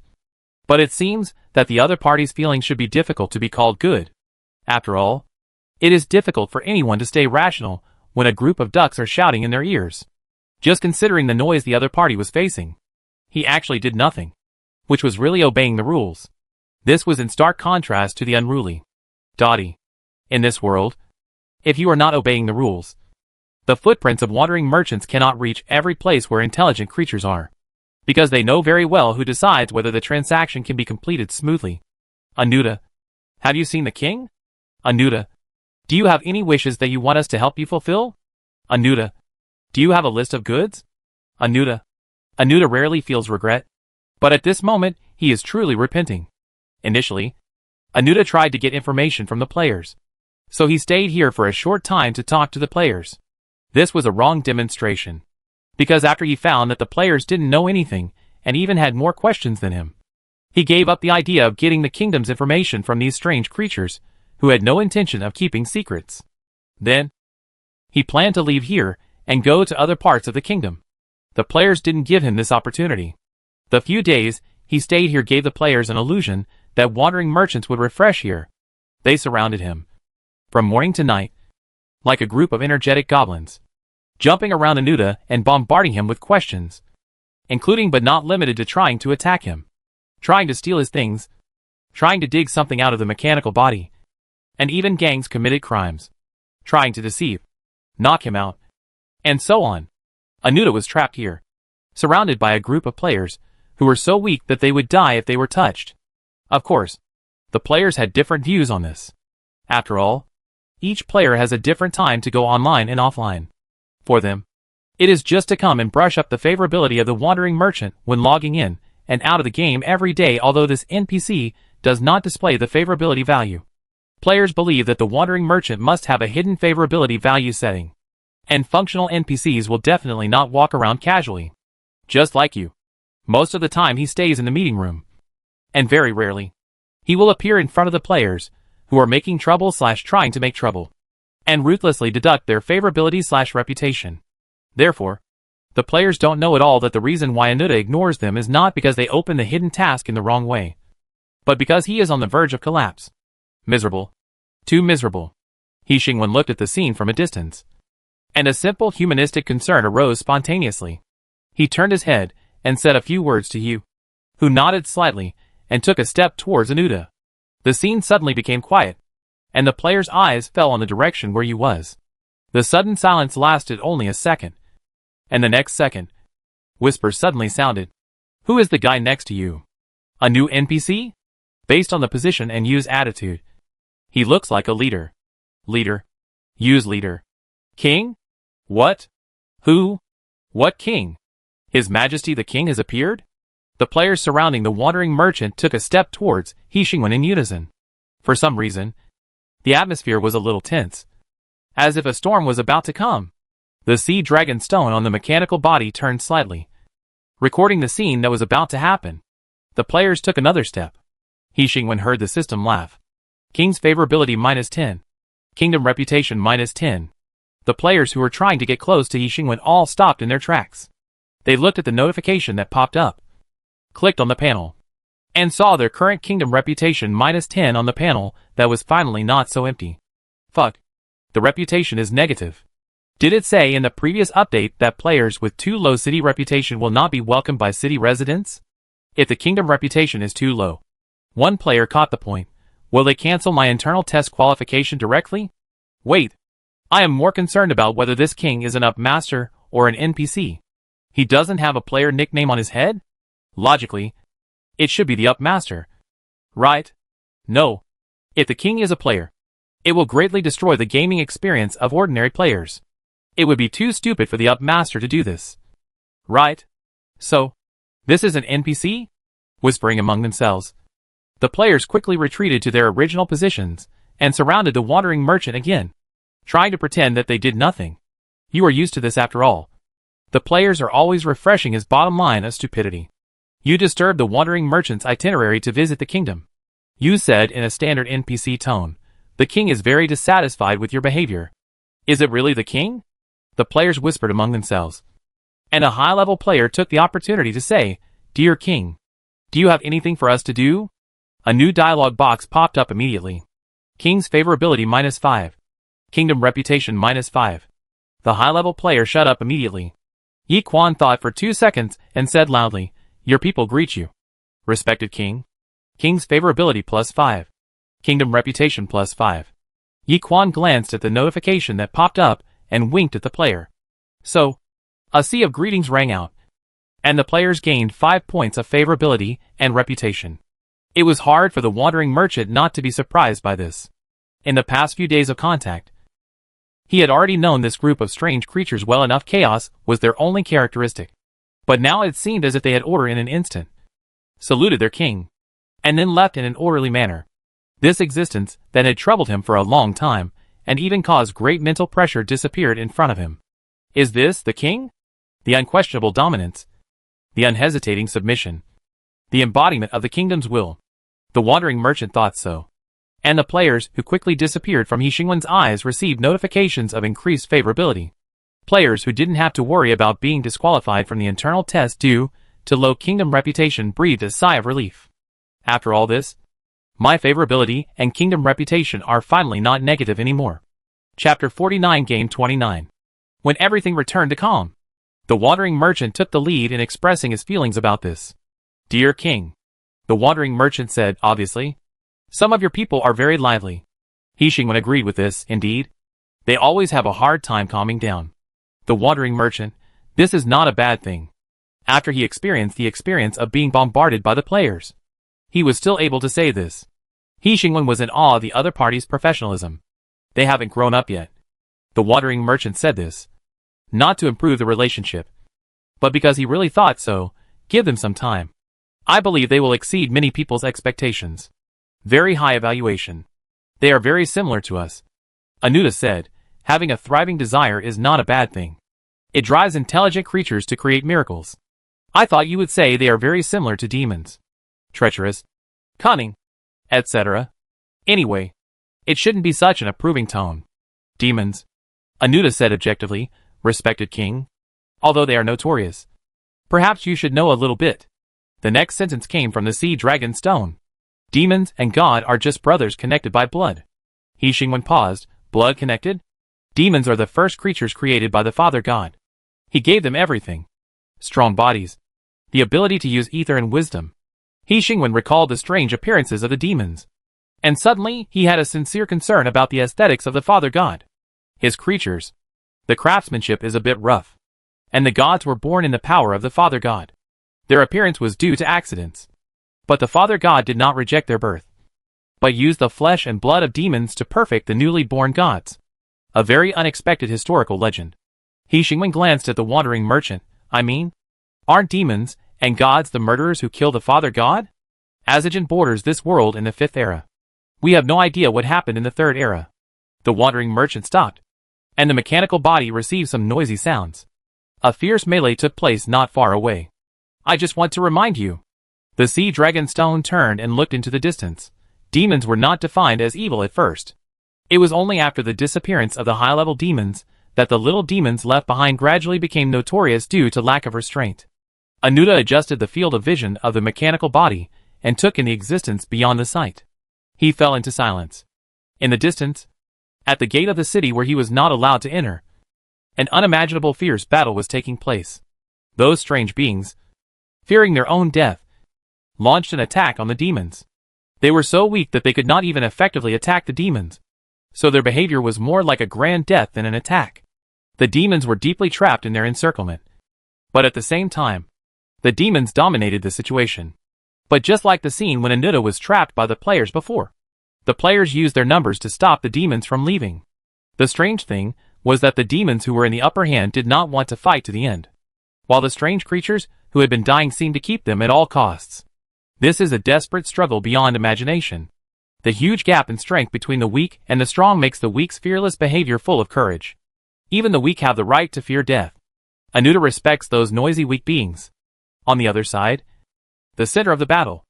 But it seems that the other party's feelings should be difficult to be called good. After all, it is difficult for anyone to stay rational when a group of ducks are shouting in their ears. Just considering the noise the other party was facing, he actually did nothing, which was really obeying the rules. This was in stark contrast to the unruly Dottie. In this world, if you are not obeying the rules, the footprints of wandering merchants cannot reach every place where intelligent creatures are, because they know very well who decides whether the transaction can be completed smoothly. Anuta, have you seen the king? Anuta, do you have any wishes that you want us to help you fulfill? Anuta, do you have a list of goods? Anuta rarely feels regret, but at this moment, he is truly repenting. Initially, Anuta tried to get information from the players, so he stayed here for a short time to talk to the players. This was a wrong demonstration, because after he found that the players didn't know anything and even had more questions than him, he gave up the idea of getting the kingdom's information from these strange creatures who had no intention of keeping secrets. Then, he planned to leave here and go to other parts of the kingdom. The players didn't give him this opportunity. The few days he stayed here gave the players an illusion that wandering merchants would refresh here. They surrounded him, from morning to night, like a group of energetic goblins, jumping around Anuta and bombarding him with questions, including but not limited to trying to attack him, trying to steal his things, trying to dig something out of the mechanical body, and even gangs committed crimes, trying to deceive, knock him out, and so on. Anuta was trapped here, surrounded by a group of players who were so weak that they would die if they were touched. Of course, the players had different views on this. After all, each player has a different time to go online and offline. For them, it is just to come and brush up the favorability of the wandering merchant when logging in and out of the game every day, although this NPC does not display the favorability value. Players believe that the wandering merchant must have a hidden favorability value setting, and functional NPCs will definitely not walk around casually. Just like you. Most of the time he stays in the meeting room, and very rarely, he will appear in front of the players who are making trouble / trying to make trouble, and ruthlessly deduct their favorability / reputation. Therefore, the players don't know at all that the reason why Anuta ignores them is not because they open the hidden task in the wrong way, but because he is on the verge of collapse. Miserable. Too miserable. He Xingwen looked at the scene from a distance, and a simple humanistic concern arose spontaneously. He turned his head and said a few words to Yu, who nodded slightly and took a step towards Anuta. The scene suddenly became quiet, and the player's eyes fell on the direction where Yu was. The sudden silence lasted only a second, and the next second, whispers suddenly sounded. Who is the guy next to you? A new NPC? Based on the position and Yu's attitude, he looks like a leader. Leader? Yu's leader. King? What? Who? What king? His Majesty the King has appeared? The players surrounding the wandering merchant took a step towards He Xingwen in unison. For some reason, the atmosphere was a little tense, as if a storm was about to come. The sea dragon stone on the mechanical body turned slightly, recording the scene that was about to happen. The players took another step. He Xingwen heard the system laugh. King's favorability -10. Kingdom reputation -10. The players who were trying to get close to He Xingwen all stopped in their tracks. They looked at the notification that popped up, clicked on the panel, and saw their current kingdom reputation -10 on the panel that was finally not so empty. Fuck. The reputation is negative. Did it say in the previous update that players with too low city reputation will not be welcomed by city residents? If the kingdom reputation is too low, one player caught the point. Will they cancel my internal test qualification directly? Wait. I am more concerned about whether this king is an up master or an NPC. He doesn't have a player nickname on his head? Logically, it should be the up master, right? No. If the king is a player, it will greatly destroy the gaming experience of ordinary players. It would be too stupid for the up master to do this, right? So, this is an NPC? Whispering among themselves, the players quickly retreated to their original positions and surrounded the wandering merchant again, trying to pretend that they did nothing. You are used to this after all. The players are always refreshing his bottom line of stupidity. You disturbed the wandering merchant's itinerary to visit the kingdom. You said in a standard NPC tone, the king is very dissatisfied with your behavior. Is it really the king? The players whispered among themselves. And a high-level player took the opportunity to say, Dear King, do you have anything for us to do? A new dialogue box popped up immediately. King's favorability -5. Kingdom reputation -5. The high-level player shut up immediately. Yi Quan thought for 2 seconds and said loudly, Your people greet you. Respected King. King's favorability +5. Kingdom reputation +5. Yi Quan glanced at the notification that popped up and winked at the player. So, a sea of greetings rang out, and the players gained 5 points of favorability and reputation. It was hard for the wandering merchant not to be surprised by this. In the past few days of contact, he had already known this group of strange creatures well enough. Chaos was their only characteristic. But now it seemed as if they had order in an instant, saluted their king, and then left in an orderly manner. This existence that had troubled him for a long time, and even caused great mental pressure, disappeared in front of him. Is this the king? The unquestionable dominance, the unhesitating submission, the embodiment of the kingdom's will. The wandering merchant thought so. And the players who quickly disappeared from He Xingwen's eyes received notifications of increased favorability. Players who didn't have to worry about being disqualified from the internal test due to low kingdom reputation breathed a sigh of relief. After all this, my favorability and kingdom reputation are finally not negative anymore. Chapter 49 Game 29. When everything returned to calm, the wandering merchant took the lead in expressing his feelings about this. Dear King, the wandering merchant said, obviously, some of your people are very lively. He Xingwen agreed with this, indeed. They always have a hard time calming down. The wandering merchant, this is not a bad thing. After he experienced the experience of being bombarded by the players, he was still able to say this. He Xingwen was in awe of the other party's professionalism. They haven't grown up yet. The wandering merchant said this, not to improve the relationship, but because he really thought so. Give them some time. I believe they will exceed many people's expectations. Very high evaluation. They are very similar to us. Anuta said, having a thriving desire is not a bad thing. It drives intelligent creatures to create miracles. I thought you would say they are very similar to demons. Treacherous, cunning, etc. Anyway, it shouldn't be such an approving tone. Demons, Anuta said objectively, respected King. Although they are notorious, perhaps you should know a little bit. The next sentence came from the sea dragon stone. Demons and God are just brothers connected by blood. He Xingwen paused. Blood connected? Demons are the first creatures created by the Father God. He gave them everything. Strong bodies, the ability to use ether and wisdom. He Xingwen recalled the strange appearances of the demons, and suddenly he had a sincere concern about the aesthetics of the Father God. His creatures, the craftsmanship is a bit rough, and the gods were born in the power of the Father God. Their appearance was due to accidents. But the Father God did not reject their birth, but used the flesh and blood of demons to perfect the newly born gods. A very unexpected historical legend. He Xingwen glanced at the wandering merchant. I mean, aren't demons And gods the murderers who kill the Father God? Azajan borders this world in the 5th era. We have no idea what happened in the 3rd era. The wandering merchant stopped, and the mechanical body received some noisy sounds. A fierce melee took place not far away. I just want to remind you. The sea dragon stone turned and looked into the distance. Demons were not defined as evil at first. It was only after the disappearance of the high-level demons that the little demons left behind gradually became notorious due to lack of restraint. Anuda adjusted the field of vision of the mechanical body and took in the existence beyond the sight. He fell into silence. In the distance, at the gate of the city where he was not allowed to enter, an unimaginable fierce battle was taking place. Those strange beings, fearing their own death, launched an attack on the demons. They were so weak that they could not even effectively attack the demons, so their behavior was more like a grand death than an attack. The demons were deeply trapped in their encirclement. But at the same time, the demons dominated the situation. But just like the scene when Anuda was trapped by the players before, the players used their numbers to stop the demons from leaving. The strange thing was that the demons who were in the upper hand did not want to fight to the end, while the strange creatures who had been dying seemed to keep them at all costs. This is a desperate struggle beyond imagination. The huge gap in strength between the weak and the strong makes the weak's fearless behavior full of courage. Even the weak have the right to fear death. Anuda respects those noisy weak beings. On the other side, the center of the battle.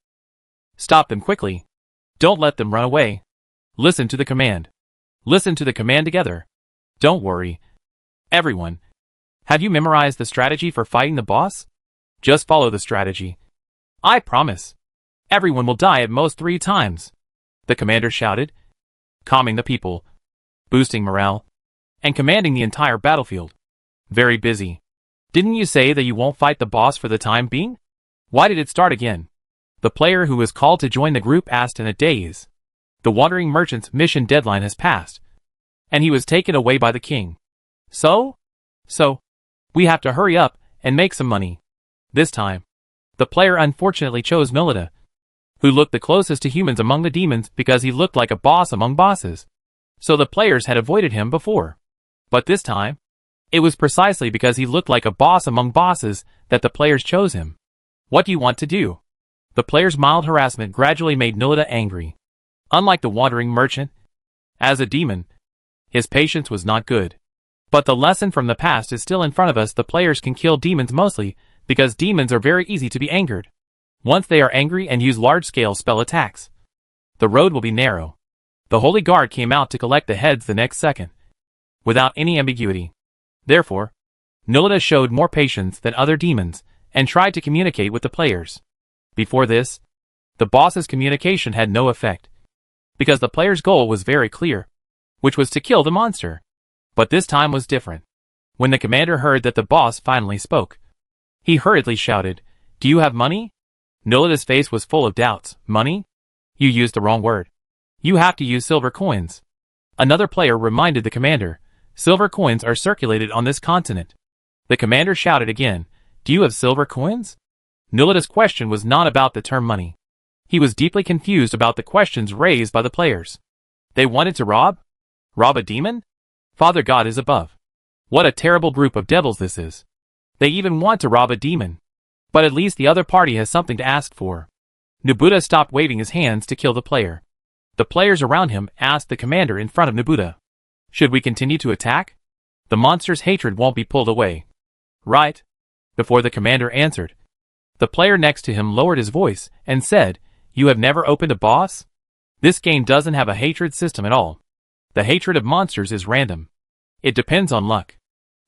Stop them quickly. Don't let them run away. Listen to the command. Listen to the command together. Don't worry. Everyone. Have you memorized the strategy for fighting the boss? Just follow the strategy. I promise. Everyone will die at most 3 times. The commander shouted, calming the people, boosting morale, and commanding the entire battlefield. Very busy. Didn't you say that you won't fight the boss for the time being? Why did it start again? The player who was called to join the group asked in a daze. The wandering merchant's mission deadline has passed, and he was taken away by the king. So, we have to hurry up and make some money. This time, the player unfortunately chose Milita, who looked the closest to humans among the demons because he looked like a boss among bosses. So the players had avoided him before. But this time, it was precisely because he looked like a boss among bosses that the players chose him. What do you want to do? The player's mild harassment gradually made Nilita angry. Unlike the wandering merchant, as a demon, his patience was not good. But the lesson from the past is still in front of us. The players can kill demons mostly because demons are very easy to be angered. Once they are angry and use large-scale spell attacks, the road will be narrow. The Holy Guard came out to collect the heads the next second, without any ambiguity. Therefore, Nilita showed more patience than other demons and tried to communicate with the players. Before this, the boss's communication had no effect, because the player's goal was very clear, which was to kill the monster. But this time was different. When the commander heard that the boss finally spoke, he hurriedly shouted, "Do you have money?" Nilita's face was full of doubts. Money? You used the wrong word. You have to use silver coins. Another player reminded the commander, "Silver coins are circulated on this continent." The commander shouted again, "Do you have silver coins?" Nilita's question was not about the term money. He was deeply confused about the questions raised by the players. They wanted to rob? Rob a demon? Father God is above. What a terrible group of devils this is. They even want to rob a demon. But at least the other party has something to ask for. Nobuta stopped waving his hands to kill the player. The players around him asked the commander in front of Nobuta, "Should we continue to attack? The monster's hatred won't be pulled away." "Right." Before the commander answered, the player next to him lowered his voice and said, "You have never opened a boss? This game doesn't have a hatred system at all. The hatred of monsters is random. It depends on luck."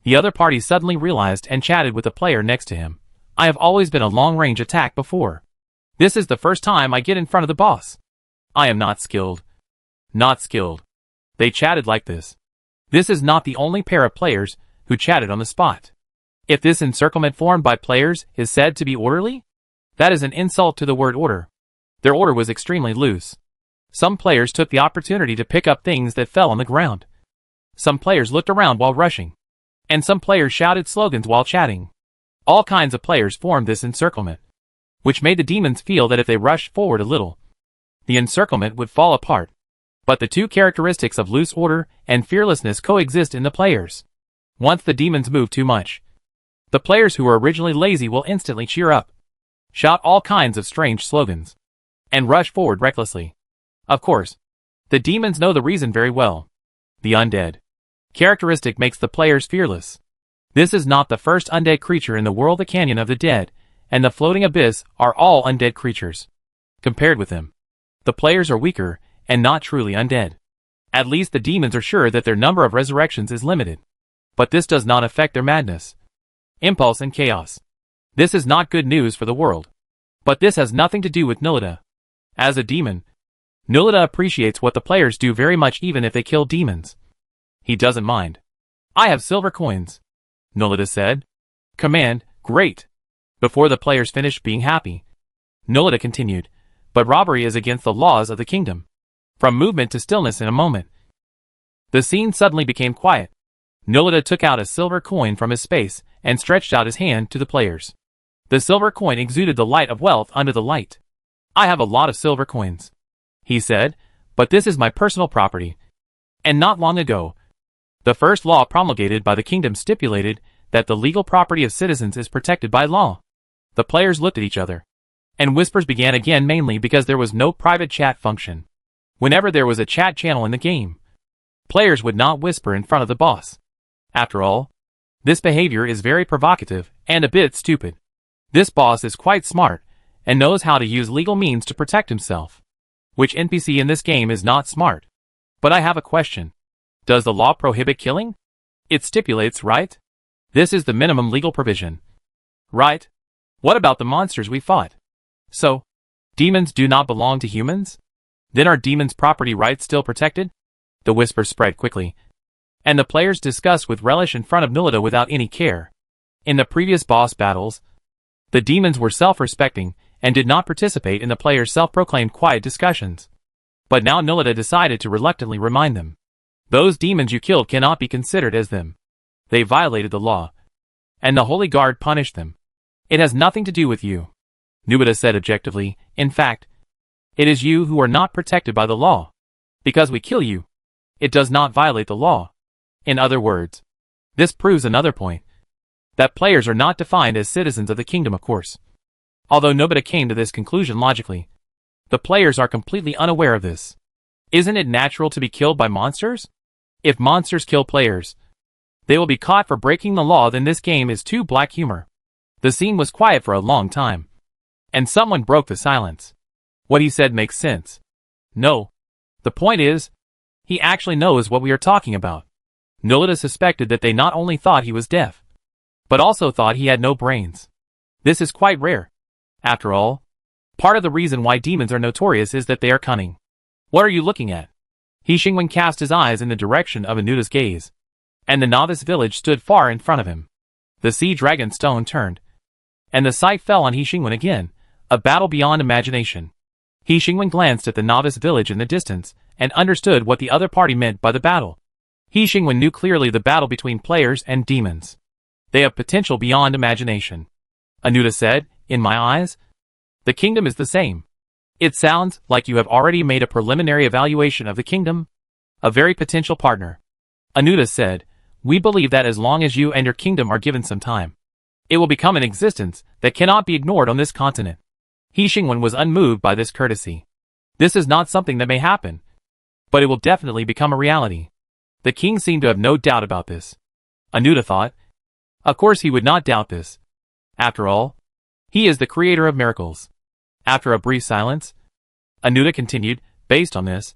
The other party suddenly realized and chatted with the player next to him. "I have always been a long-range attack before. This is the first time I get in front of the boss. I am not skilled." Not skilled. They chatted like this. This is not the only pair of players who chatted on the spot. If this encirclement formed by players is said to be orderly, that is an insult to the word order. Their order was extremely loose. Some players took the opportunity to pick up things that fell on the ground. Some players looked around while rushing. And some players shouted slogans while chatting. All kinds of players formed this encirclement, which made the demons feel that if they rushed forward a little, the encirclement would fall apart. But the two characteristics of loose order and fearlessness coexist in the players. Once the demons move too much, the players who were originally lazy will instantly cheer up. shout all kinds of strange slogans, and rush forward recklessly. Of course, the demons know the reason very well. The undead characteristic makes the players fearless. This is not the first undead creature in the world. The Canyon of the Dead and the Floating Abyss are all undead creatures. Compared with them, the players are weaker and not truly undead. At least the demons are sure that their number of resurrections is limited. But this does not affect their madness, impulse and chaos. This is not good news for the world. But this has nothing to do with Nulita. As a demon, Nulita appreciates what the players do very much, even if they kill demons. He doesn't mind. I have silver coins, Nulita said. Command, great. Before the players finished being happy, Nulita continued, but robbery is against the laws of the kingdom. From movement to stillness in a moment. The scene suddenly became quiet. Nulita took out a silver coin from his space and stretched out his hand to the players. The silver coin exuded the light of wealth under the light. I have a lot of silver coins, he said, but this is my personal property. And not long ago, the first law promulgated by the kingdom stipulated that the legal property of citizens is protected by law. The players looked at each other, and whispers began again, mainly because there was no private chat function. Whenever there was a chat channel in the game, players would not whisper in front of the boss. After all, this behavior is very provocative and a bit stupid. This boss is quite smart and knows how to use legal means to protect himself. Which NPC in this game is not smart? But I have a question. Does the law prohibit killing? It stipulates, right? This is the minimum legal provision. Right? What about the monsters we fought? So, demons do not belong to humans? Then are demons' property rights still protected? The whisper spread quickly, and the players discussed with relish in front of Nulita without any care. In the previous boss battles, the demons were self-respecting and did not participate in the players' self-proclaimed quiet discussions. But now Nulita decided to reluctantly remind them. Those demons you killed cannot be considered as them. They violated the law, and the Holy Guard punished them. It has nothing to do with you, Nulita said objectively. In fact, it is you who are not protected by the law. Because we kill you, it does not violate the law. In other words, this proves another point. That players are not defined as citizens of the kingdom, of course. Although nobody came to this conclusion logically, the players are completely unaware of this. Isn't it natural to be killed by monsters? If monsters kill players, they will be caught for breaking the law. Then this game is too black humor. The scene was quiet for a long time, and someone broke the silence. What he said makes sense. No. The point is, he actually knows what we are talking about. Nulita suspected that they not only thought he was deaf, but also thought he had no brains. This is quite rare. After all, part of the reason why demons are notorious is that they are cunning. What are you looking at? He Xingwen cast his eyes in the direction of Anuta's gaze, and the novice village stood far in front of him. The sea dragon stone turned, and the sight fell on He Xingwen again, a battle beyond imagination. He Xingwen glanced at the novice village in the distance, and understood what the other party meant by the battle. He Xingwen knew clearly the battle between players and demons. They have potential beyond imagination. Anuta said, in my eyes, the kingdom is the same. It sounds like you have already made a preliminary evaluation of the kingdom. A very potential partner. Anuta said, we believe that as long as you and your kingdom are given some time, it will become an existence that cannot be ignored on this continent. He Xingwen was unmoved by this courtesy. This is not something that may happen, but it will definitely become a reality. The king seemed to have no doubt about this. Anuta thought. Of course he would not doubt this. After all, he is the creator of miracles. After a brief silence, Anuta continued, based on this,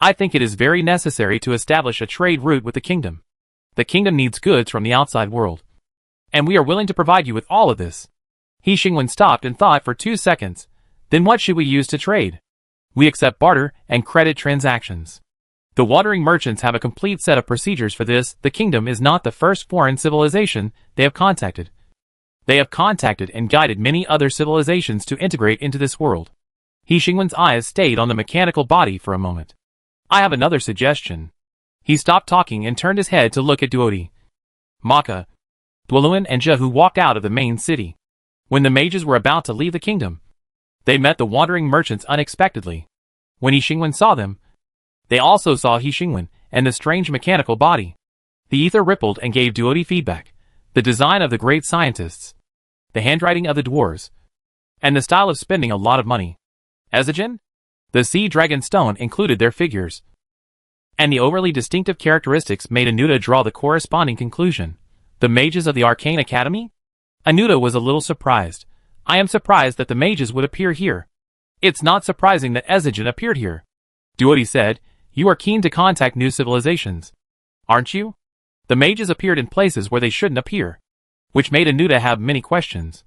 I think it is very necessary to establish a trade route with the kingdom. The kingdom needs goods from the outside world, and we are willing to provide you with all of this. He Xingwen stopped and thought for 2 seconds. Then what should we use to trade? We accept barter and credit transactions. The wandering merchants have a complete set of procedures for this. The kingdom is not the first foreign civilization they have contacted. They have contacted and guided many other civilizations to integrate into this world. He Xingwen's eyes stayed on the mechanical body for a moment. I have another suggestion. He stopped talking and turned his head to look at Duodi, Maka, Dwaluan and Jia, who walked out of the main city. When the mages were about to leave the kingdom, they met the wandering merchants unexpectedly. When He Xingwen saw them, they also saw He Xingwen and the strange mechanical body. The ether rippled and gave Duodi feedback. The design of the great scientists, the handwriting of the dwarves, and the style of spending a lot of money. Ezigen? The sea dragon stone included their figures, and the overly distinctive characteristics made Anuta draw the corresponding conclusion. The mages of the Arcane Academy? Anuta was a little surprised. I am surprised that the mages would appear here. It's not surprising that Ezigen appeared here. Duodi said, you are keen to contact new civilizations, aren't you? The mages appeared in places where they shouldn't appear, which made Anuta have many questions.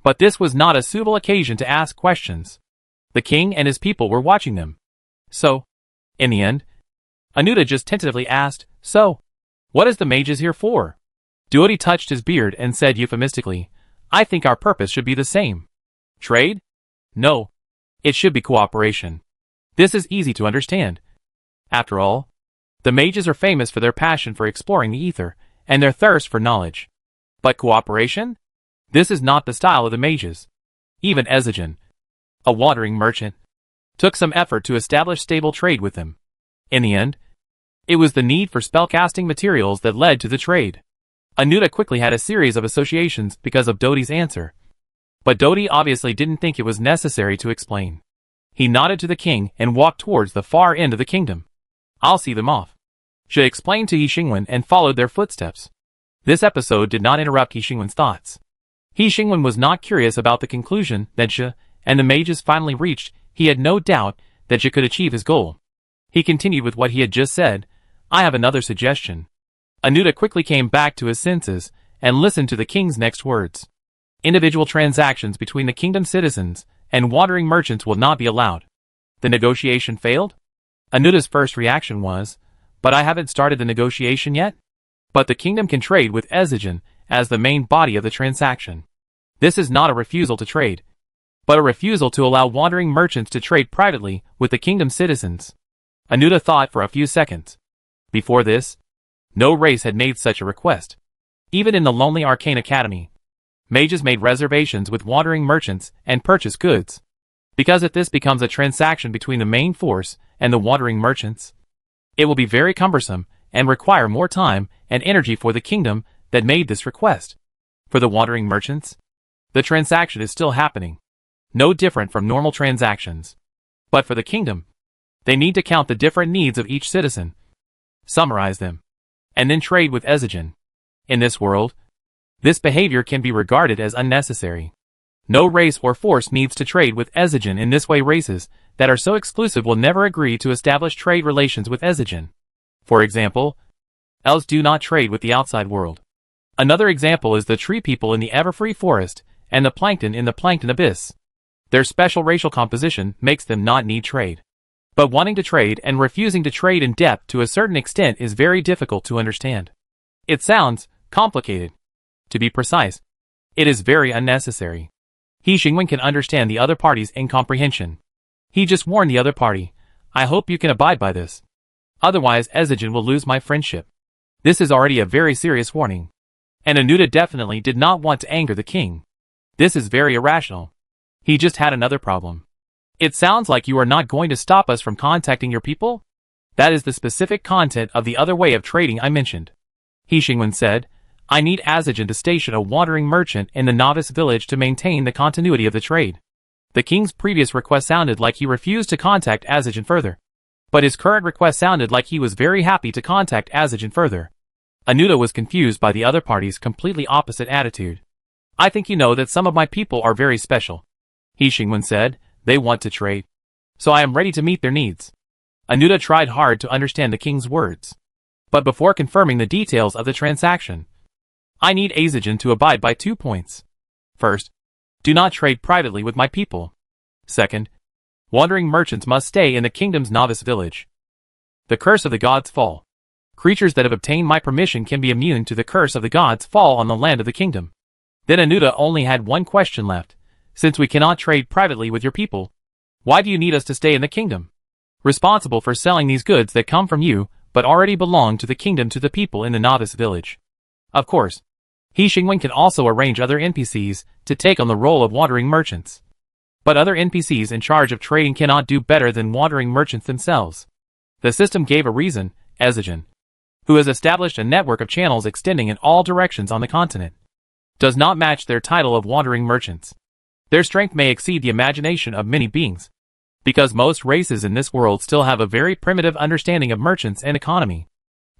But this was not a suitable occasion to ask questions. The king and his people were watching them. So, in the end, Anuta just tentatively asked, so, what is the mages here for? Duodi touched his beard and said euphemistically, I think our purpose should be the same. Trade? No. It should be cooperation. This is easy to understand. After all, the mages are famous for their passion for exploring the ether, and their thirst for knowledge. But cooperation? This is not the style of the mages. Even Ezigen, a wandering merchant, took some effort to establish stable trade with them. In the end, it was the need for spellcasting materials that led to the trade. Anuta quickly had a series of associations because of Dodi's answer. But Dodi obviously didn't think it was necessary to explain. He nodded to the king and walked towards the far end of the kingdom. I'll see them off. She explained to He Xingwen and followed their footsteps. This episode did not interrupt He Xingwen's thoughts. He Xingwen was not curious about the conclusion that Zhe and the mages finally reached. He had no doubt that Zhe could achieve his goal. He continued with what he had just said. I have another suggestion. Anuta quickly came back to his senses and listened to the king's next words. Individual transactions between the kingdom citizens and wandering merchants will not be allowed. The negotiation failed? Anuta's first reaction was, but I haven't started the negotiation yet? But the kingdom can trade with Ezigen as the main body of the transaction. This is not a refusal to trade, but a refusal to allow wandering merchants to trade privately with the kingdom's citizens. Anuta thought for a few seconds. Before this, no race had made such a request. Even in the lonely Arcane Academy, mages made reservations with wandering merchants and purchased goods. Because if this becomes a transaction between the main force and the wandering merchants, it will be very cumbersome and require more time and energy for the kingdom that made this request. For the wandering merchants, the transaction is still happening, no different from normal transactions. But for the kingdom, they need to count the different needs of each citizen, summarize them, and then trade with Ezigen. In this world, this behavior can be regarded as unnecessary. No race or force needs to trade with Ezigen in this way. Races that are so exclusive will never agree to establish trade relations with Ezigen. For example, elves do not trade with the outside world. Another example is the tree people in the Everfree Forest and the plankton in the Plankton Abyss. Their special racial composition makes them not need trade. But wanting to trade and refusing to trade in depth to a certain extent is very difficult to understand. It sounds complicated. To be precise, it is very unnecessary. He Xingwen can understand the other party's incomprehension. He just warned the other party, I hope you can abide by this. Otherwise Ezigen will lose my friendship. This is already a very serious warning. And Anuta definitely did not want to anger the king. This is very irrational. He just had another problem. It sounds like you are not going to stop us from contacting your people? That is the specific content of the other way of trading I mentioned. He Xingwen said, I need Ezigen to station a wandering merchant in the novice village to maintain the continuity of the trade. The king's previous request sounded like he refused to contact Ezigen further. But his current request sounded like he was very happy to contact Ezigen further. Anuta was confused by the other party's completely opposite attitude. I think you know that some of my people are very special. He Xingwen said, they want to trade. So I am ready to meet their needs. Anuta tried hard to understand the king's words. But before confirming the details of the transaction, I need Ezigen to abide by 2 points. First, do not trade privately with my people. Second, wandering merchants must stay in the kingdom's novice village. The curse of the gods fall. Creatures that have obtained my permission can be immune to the curse of the gods fall on the land of the kingdom. Then Anuta only had one question left. Since we cannot trade privately with your people, why do you need us to stay in the kingdom? Responsible for selling these goods that come from you, but already belong to the kingdom to the people in the novice village. Of course, He Xingwen can also arrange other NPCs to take on the role of wandering merchants. But other NPCs in charge of trading cannot do better than wandering merchants themselves. The system gave a reason, Ezigen, who has established a network of channels extending in all directions on the continent, does not match their title of wandering merchants. Their strength may exceed the imagination of many beings, because most races in this world still have a very primitive understanding of merchants and economy.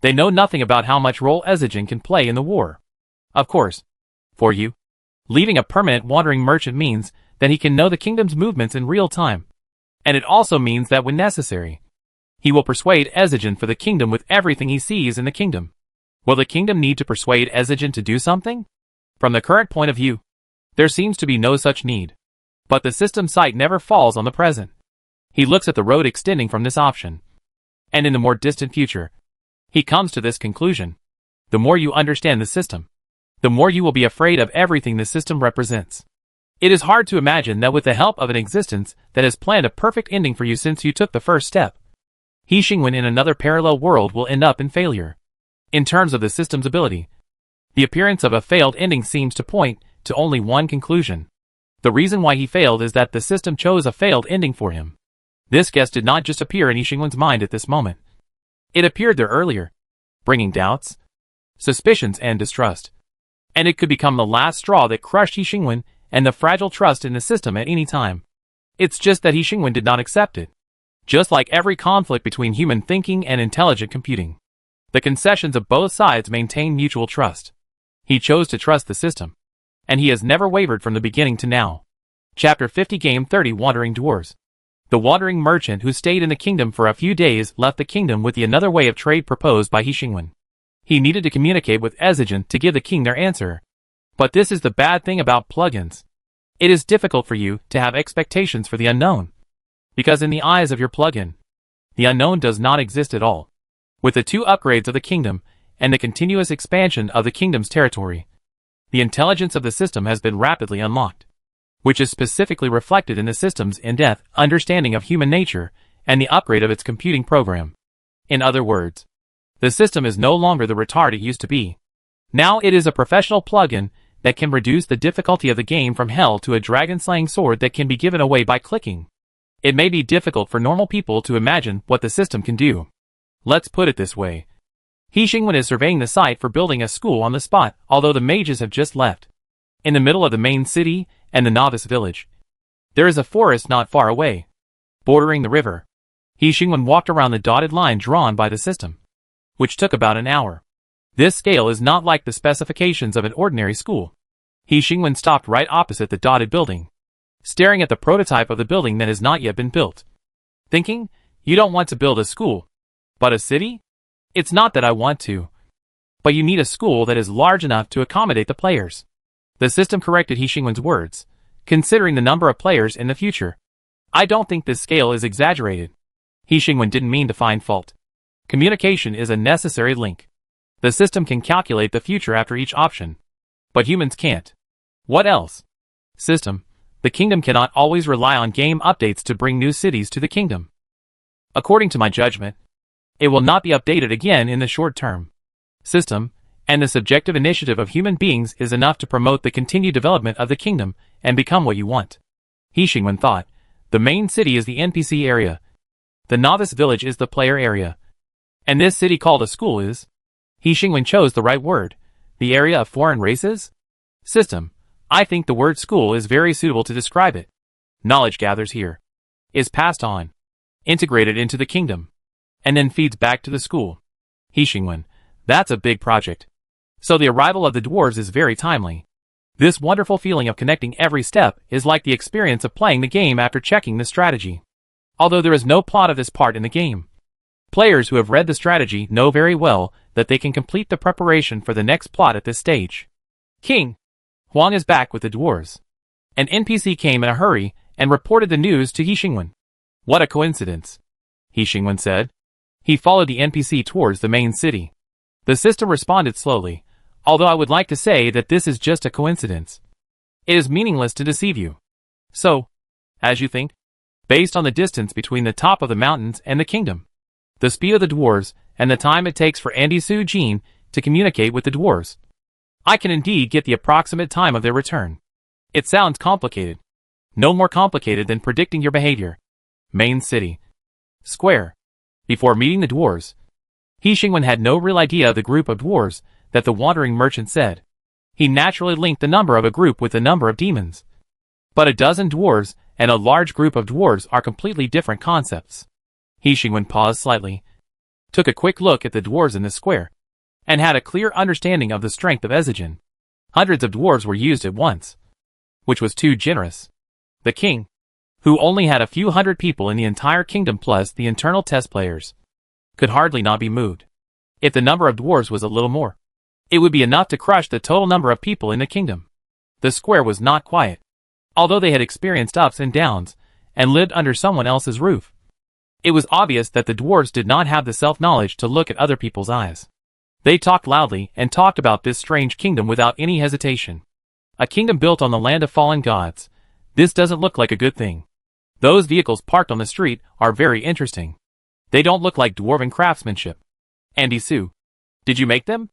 They know nothing about how much role Ezigen can play in the war. Of course, for you, leaving a permanent wandering merchant means that he can know the kingdom's movements in real time. And it also means that when necessary, he will persuade Ezigen for the kingdom with everything he sees in the kingdom. Will the kingdom need to persuade Ezigen to do something? From the current point of view, there seems to be no such need. But the system's sight never falls on the present. He looks at the road extending from this option. And in the more distant future, he comes to this conclusion. The more you understand the system, the more you will be afraid of everything the system represents. It is hard to imagine that with the help of an existence that has planned a perfect ending for you since you took the first step, He Xingwen in another parallel world will end up in failure. In terms of the system's ability, the appearance of a failed ending seems to point to only one conclusion. The reason why he failed is that the system chose a failed ending for him. This guess did not just appear in He Xingwen's mind at this moment. It appeared there earlier, bringing doubts, suspicions, and distrust. And it could become the last straw that crushed He Xingwen and the fragile trust in the system at any time. It's just that He Xingwen did not accept it. Just like every conflict between human thinking and intelligent computing, the concessions of both sides maintain mutual trust. He chose to trust the system, and he has never wavered from the beginning to now. Chapter 50 Game 30 Wandering Dwarves. The wandering merchant who stayed in the kingdom for a few days left the kingdom with the another way of trade proposed by He Xingwen. He needed to communicate with Ezigen to give the king their answer. But this is the bad thing about plugins. It is difficult for you to have expectations for the unknown. Because in the eyes of your plugin, the unknown does not exist at all. With the 2 upgrades of the kingdom and the continuous expansion of the kingdom's territory, the intelligence of the system has been rapidly unlocked, which is specifically reflected in the system's in-depth understanding of human nature and the upgrade of its computing program. In other words, the system is no longer the retard it used to be. Now it is a professional plugin that can reduce the difficulty of the game from hell to a dragon-slaying sword that can be given away by clicking. It may be difficult for normal people to imagine what the system can do. Let's put it this way. He Xingwen is surveying the site for building a school on the spot, although the mages have just left. In the middle of the main city and the novice village, there is a forest not far away, bordering the river. He Xingwen walked around the dotted line drawn by the system, which took about an hour. This scale is not like the specifications of an ordinary school. He Xingwen stopped right opposite the dotted building, staring at the prototype of the building that has not yet been built. Thinking, you don't want to build a school, but a city? It's not that I want to. But you need a school that is large enough to accommodate the players. The system corrected He Xingwen's words, considering the number of players in the future. I don't think this scale is exaggerated. He Xingwen didn't mean to find fault. Communication is a necessary link. The system can calculate the future after each option, but humans can't. What else? System, the kingdom cannot always rely on game updates to bring new cities to the kingdom. According to my judgment, it will not be updated again in the short term. System, and the subjective initiative of human beings is enough to promote the continued development of the kingdom and become what you want. He Xingwen thought, the main city is the NPC area. The novice village is the player area. And this city called a school is? He Xingwen chose the right word. The area of foreign races? System, I think the word school is very suitable to describe it. Knowledge gathers here, is passed on, integrated into the kingdom, and then feeds back to the school. He Xingwen, that's a big project. So the arrival of the dwarves is very timely. This wonderful feeling of connecting every step is like the experience of playing the game after checking the strategy. Although there is no plot of this part in the game, players who have read the strategy know very well that they can complete the preparation for the next plot at this stage. King Huang is back with the dwarves. An NPC came in a hurry and reported the news to He Xingwen. What a coincidence, He Xingwen said. He followed the NPC towards the main city. The system responded slowly, although I would like to say that this is just a coincidence. It is meaningless to deceive you. So, as you think, based on the distance between the top of the mountains and the kingdom, the speed of the dwarves, and the time it takes for Andy Su Jin to communicate with the dwarves, I can indeed get the approximate time of their return. It sounds complicated. No more complicated than predicting your behavior. Main city. Square. Before meeting the dwarves, He Xingwen had no real idea of the group of dwarves that the wandering merchant said. He naturally linked the number of a group with the number of demons. But a dozen dwarves and a large group of dwarves are completely different concepts. He Xingwen paused slightly, took a quick look at the dwarves in the square, and had a clear understanding of the strength of Ezijin. Hundreds of dwarves were used at once, which was too generous. The king, who only had a few hundred people in the entire kingdom plus the internal test players, could hardly not be moved. If the number of dwarves was a little more, it would be enough to crush the total number of people in the kingdom. The square was not quiet, although they had experienced ups and downs and lived under someone else's roof. It was obvious that the dwarves did not have the self-knowledge to look at other people's eyes. They talked loudly and talked about this strange kingdom without any hesitation. A kingdom built on the land of fallen gods. This doesn't look like a good thing. Those vehicles parked on the street are very interesting. They don't look like dwarven craftsmanship. Andy Sue, did you make them?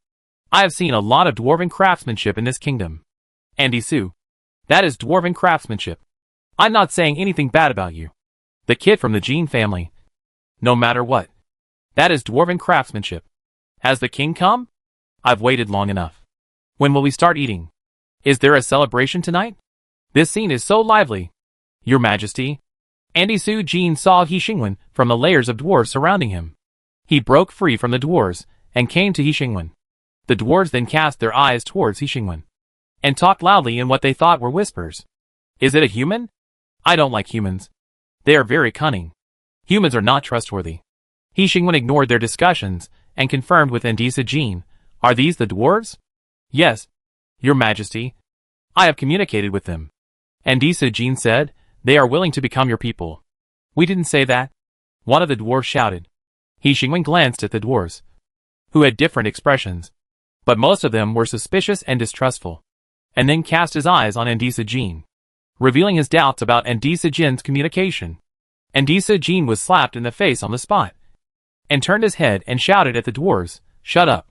I have seen a lot of dwarven craftsmanship in this kingdom. Andy Sue, that is dwarven craftsmanship. I'm not saying anything bad about you. The kid from the Jean family. No matter what. That is dwarven craftsmanship. Has the king come? I've waited long enough. When will we start eating? Is there a celebration tonight? This scene is so lively. Your Majesty. Andy Sue Jean saw He Xingwen from the layers of dwarves surrounding him. He broke free from the dwarves and came to He Xingwen. The dwarves then cast their eyes towards He Xingwen and talked loudly in what they thought were whispers. Is it a human? I don't like humans. They are very cunning. Humans are not trustworthy. He Xingwen ignored their discussions and confirmed with Andisa Jean, are these the dwarves? Yes, Your Majesty. I have communicated with them. Andisa Jean said, they are willing to become your people. We didn't say that. One of the dwarves shouted. He Xingwen glanced at the dwarves, who had different expressions, but most of them were suspicious and distrustful, and then cast his eyes on Andisa Jean, revealing his doubts about Andisa Jean's communication. Andisa Jean was slapped in the face on the spot, and turned his head and shouted at the dwarves, shut up.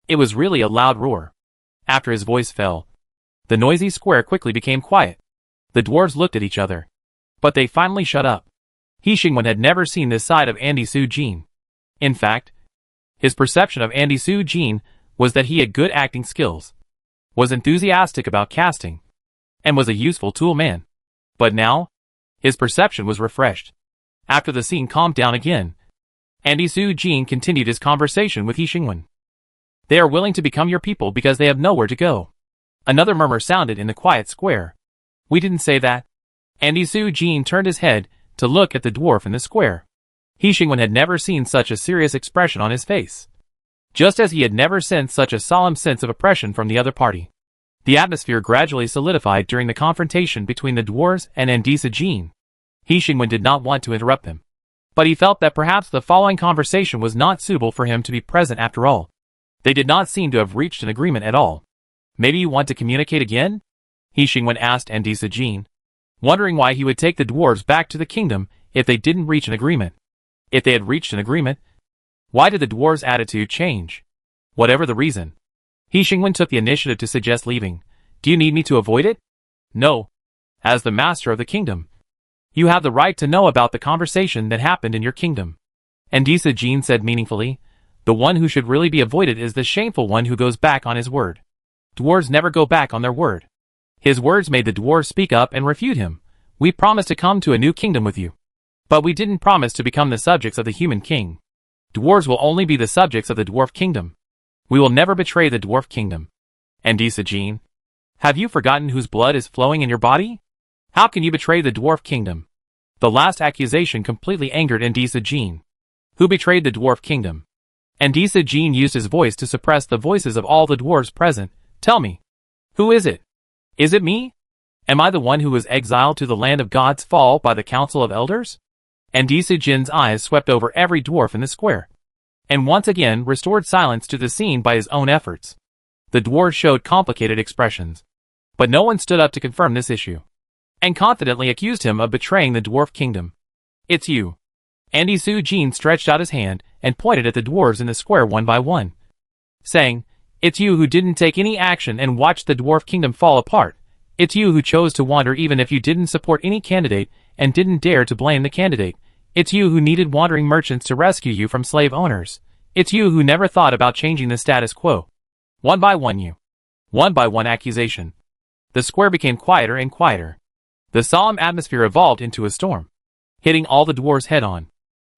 It was really a loud roar. After his voice fell, the noisy square quickly became quiet. The dwarves looked at each other, but they finally shut up. He Xingwen had never seen this side of Andy Sue Jean. In fact, his perception of Andy Sue Jean was that he had good acting skills, was enthusiastic about casting, and was a useful tool man. But now, his perception was refreshed. After the scene calmed down again, Andy Sue Jean continued his conversation with He Xingwen. They are willing to become your people because they have nowhere to go. Another murmur sounded in the quiet square. We didn't say that. Andy Sue Jean turned his head to look at the dwarf in the square. He Xingwen had never seen such a serious expression on his face, just as he had never sensed such a solemn sense of oppression from the other party. The atmosphere gradually solidified during the confrontation between the dwarves and Andisa Jean. He Xingwen did not want to interrupt them, but he felt that perhaps the following conversation was not suitable for him to be present after all. They did not seem to have reached an agreement at all. Maybe you want to communicate again? He Xingwen asked Andisa Jean, wondering why he would take the dwarves back to the kingdom if they didn't reach an agreement. If they had reached an agreement, why did the dwarves' attitude change? Whatever the reason, He Xingwen took the initiative to suggest leaving. Do you need me to avoid it? No. As the master of the kingdom, you have the right to know about the conversation that happened in your kingdom. Andisa Jean said meaningfully, the one who should really be avoided is the shameful one who goes back on his word. Dwarves never go back on their word. His words made the dwarves speak up and refute him. We promised to come to a new kingdom with you, but we didn't promise to become the subjects of the human king. Dwarves will only be the subjects of the dwarf kingdom. We will never betray the dwarf kingdom. Andisa Jean, have you forgotten whose blood is flowing in your body? How can you betray the dwarf kingdom? The last accusation completely angered Andisa Jean. Who betrayed the dwarf kingdom? Andisa Jean used his voice to suppress the voices of all the dwarves present. Tell me. Who is it? Is it me? Am I the one who was exiled to the land of God's fall by the council of elders? Andisa Jean's eyes swept over every dwarf in the square, and once again restored silence to the scene by his own efforts. The dwarves showed complicated expressions, but no one stood up to confirm this issue, and confidently accused him of betraying the dwarf kingdom. It's you. Andy Sue Jean stretched out his hand and pointed at the dwarves in the square one by one, saying, it's you who didn't take any action and watched the dwarf kingdom fall apart. It's you who chose to wander even if you didn't support any candidate and didn't dare to blame the candidate. It's you who needed wandering merchants to rescue you from slave owners. It's you who never thought about changing the status quo. One by one accusation. The square became quieter and quieter. The solemn atmosphere evolved into a storm, hitting all the dwarves head-on.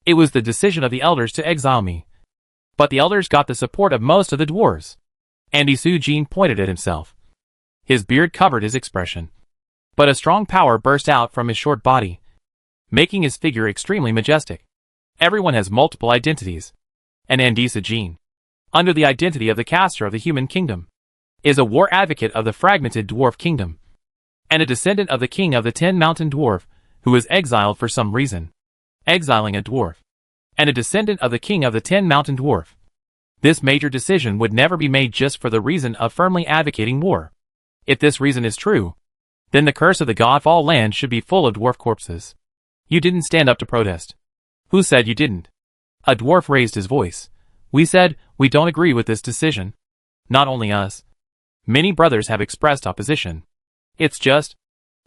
It was the decision of the elders to exile me. But the elders got the support of most of the dwarves. Andy Sujin pointed at himself. His beard covered his expression. But a strong power burst out from his short body, making his figure extremely majestic. Everyone has multiple identities. And Andy Sujin, under the identity of the caster of the human kingdom, is a war advocate of the fragmented dwarf kingdom, and a descendant of the king of the 10 mountain dwarf, who was exiled for some reason. Exiling a dwarf, and a descendant of the king of the 10 mountain dwarf. This major decision would never be made just for the reason of firmly advocating war. If this reason is true, then the curse of the Godfall land should be full of dwarf corpses. You didn't stand up to protest. Who said you didn't? A dwarf raised his voice. We said, we don't agree with this decision. Not only us. Many brothers have expressed opposition. It's just...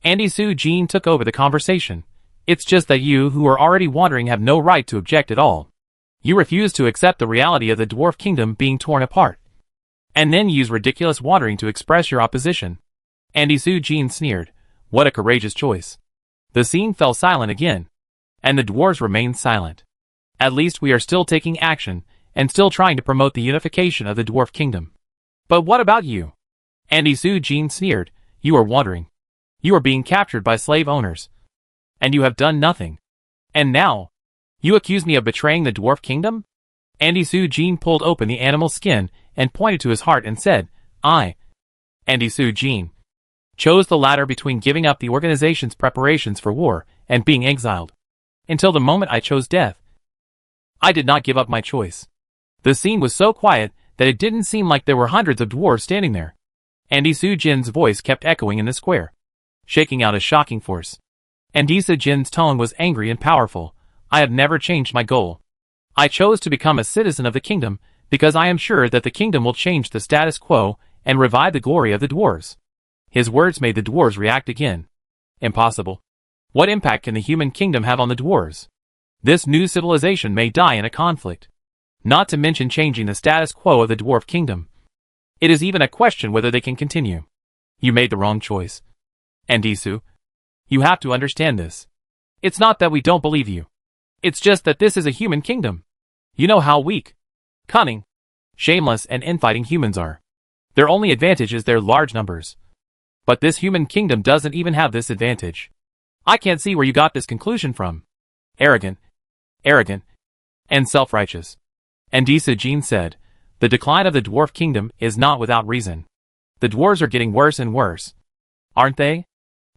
Andy Sujin took over the conversation. It's just that you who are already wandering have no right to object at all. You refuse to accept the reality of the dwarf kingdom being torn apart, and then use ridiculous wandering to express your opposition. Andy Sujin sneered. What a courageous choice. The scene fell silent again, and the dwarves remained silent. At least we are still taking action, and still trying to promote the unification of the dwarf kingdom. But what about you? Andy Sujin sneered. You are wandering. You are being captured by slave owners. And you have done nothing. And now, you accuse me of betraying the dwarf kingdom? Andy Sujin pulled open the animal's skin and pointed to his heart and said, I, Andy Sujin, chose the latter between giving up the organization's preparations for war and being exiled. Until the moment I chose death, I did not give up my choice. The scene was so quiet that it didn't seem like there were hundreds of dwarves standing there. Andy Sujin's voice kept echoing in the square, shaking out a shocking force. Andy Sujin's tone was angry and powerful. I have never changed my goal. I chose to become a citizen of the kingdom because I am sure that the kingdom will change the status quo and revive the glory of the dwarves. His words made the dwarves react again. Impossible. What impact can the human kingdom have on the dwarves? This new civilization may die in a conflict. Not to mention changing the status quo of the dwarf kingdom. It is even a question whether they can continue. You made the wrong choice. Andisu, you have to understand this. It's not that we don't believe you. It's just that this is a human kingdom. You know how weak, cunning, shameless and infighting humans are. Their only advantage is their large numbers. But this human kingdom doesn't even have this advantage. I can't see where you got this conclusion from. Arrogant, and self-righteous. Andy Sujin said, the decline of the dwarf kingdom is not without reason. The dwarves are getting worse and worse. Aren't they?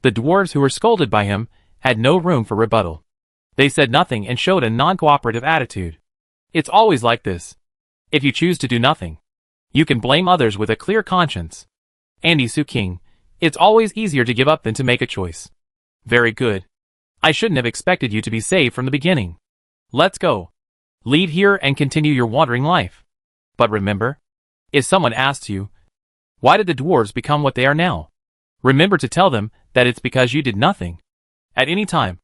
The dwarves who were scolded by him had no room for rebuttal. They said nothing and showed a non-cooperative attitude. It's always like this. If you choose to do nothing, you can blame others with a clear conscience. Andy Su-King, it's always easier to give up than to make a choice. Very good. I shouldn't have expected you to be saved from the beginning. Let's go. Leave here and continue your wandering life. But remember, if someone asks you, why did the dwarves become what they are now? Remember to tell them that it's because you did nothing. At any time,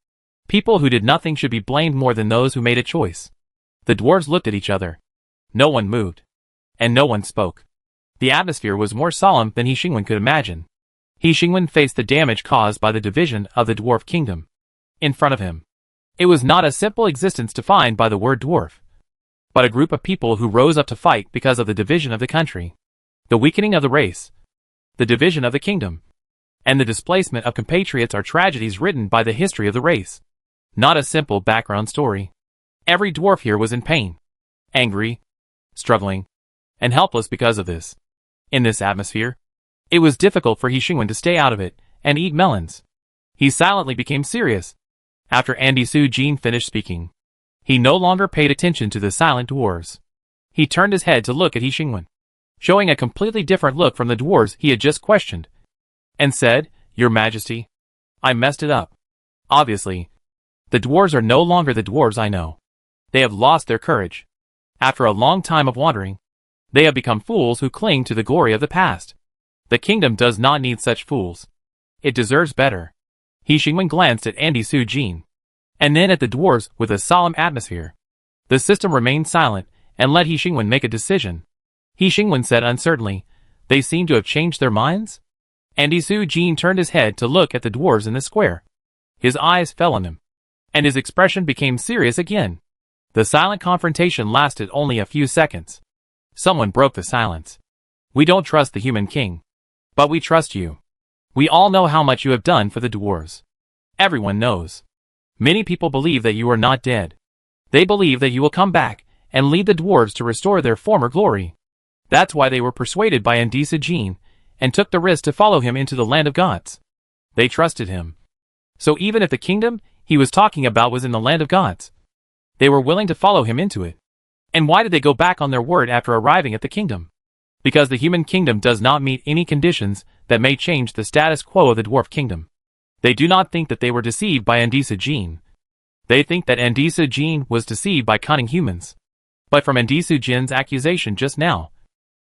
people who did nothing should be blamed more than those who made a choice. The dwarves looked at each other. No one moved. And no one spoke. The atmosphere was more solemn than He Xingwen could imagine. He Xingwen faced the damage caused by the division of the dwarf kingdom. In front of him, it was not a simple existence defined by the word dwarf, but a group of people who rose up to fight because of the division of the country, the weakening of the race, the division of the kingdom, and the displacement of compatriots are tragedies written by the history of the race. Not a simple background story. Every dwarf here was in pain, angry, struggling, and helpless because of this. In this atmosphere, it was difficult for He Xingwen to stay out of it and eat melons. He silently became serious. After Andy Sujin finished speaking, he no longer paid attention to the silent dwarves. He turned his head to look at He Xingwen, showing a completely different look from the dwarves he had just questioned, and said, Your Majesty, I messed it up. Obviously, the dwarves are no longer the dwarves I know. They have lost their courage. After a long time of wandering, they have become fools who cling to the glory of the past. The kingdom does not need such fools. It deserves better. He Xingwen glanced at Andy Sujin, and then at the dwarves with a solemn atmosphere. The system remained silent and let He Xingwen make a decision. He Xingwen said uncertainly, They seem to have changed their minds? Andy Su-jin turned his head to look at the dwarves in the square. His eyes fell on him, and his expression became serious again. The silent confrontation lasted only a few seconds. Someone broke the silence. We don't trust the human king. But we trust you. We all know how much you have done for the dwarves. Everyone knows. Many people believe that you are not dead. They believe that you will come back and lead the dwarves to restore their former glory. That's why they were persuaded by Andy Su-jin and took the risk to follow him into the land of gods. They trusted him. So even if the kingdom he was talking about was in the land of gods, they were willing to follow him into it. And why did they go back on their word after arriving at the kingdom? Because the human kingdom does not meet any conditions that may change the status quo of the dwarf kingdom. They do not think that they were deceived by Andy Su-jin. They think that Andy Su-jin was deceived by cunning humans. But from Andy Su-jin's accusation just now,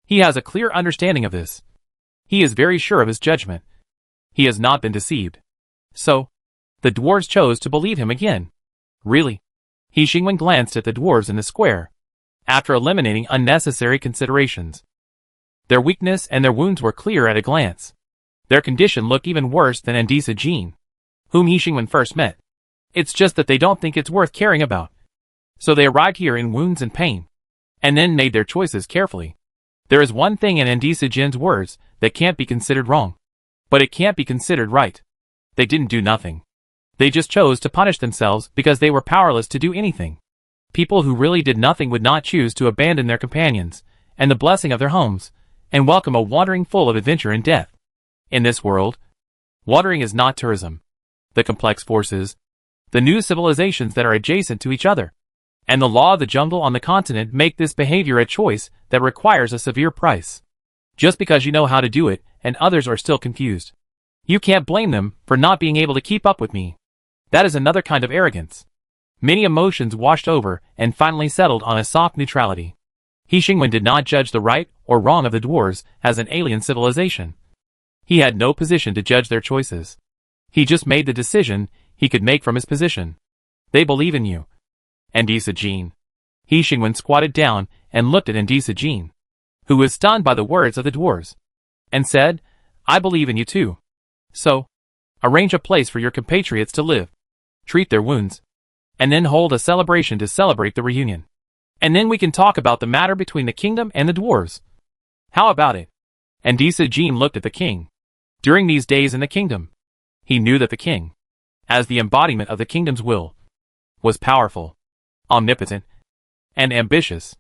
he has a clear understanding of this. He is very sure of his judgment. He has not been deceived. So, the dwarves chose to believe him again. Really? He Xingwen glanced at the dwarves in the square, after eliminating unnecessary considerations. Their weakness and their wounds were clear at a glance. Their condition looked even worse than Andy Su-jin, whom He Xingwen first met. It's just that they don't think it's worth caring about. So they arrived here in wounds and pain, and then made their choices carefully. There is one thing in Andy Su-jin's words that can't be considered wrong, but it can't be considered right. They didn't do nothing. They just chose to punish themselves because they were powerless to do anything. People who really did nothing would not choose to abandon their companions and the blessing of their homes and welcome a wandering full of adventure and death. In this world, wandering is not tourism. The complex forces, the new civilizations that are adjacent to each other, and the law of the jungle on the continent make this behavior a choice that requires a severe price. Just because you know how to do it and others are still confused, you can't blame them for not being able to keep up with me. That is another kind of arrogance. Many emotions washed over and finally settled on a soft neutrality. He Xingwen did not judge the right or wrong of the dwarves as an alien civilization. He had no position to judge their choices. He just made the decision he could make from his position. They believe in you. Andy Su-jin. He Xingwen squatted down and looked at Andy Su-jin, who was stunned by the words of the dwarves, and said, I believe in you too. So, arrange a place for your compatriots to live, treat their wounds, and then hold a celebration to celebrate the reunion. And then we can talk about the matter between the kingdom and the dwarves. How about it? Andy Su-jin looked at the king. During these days in the kingdom, he knew that the king, as the embodiment of the kingdom's will, was powerful, omnipotent, and ambitious.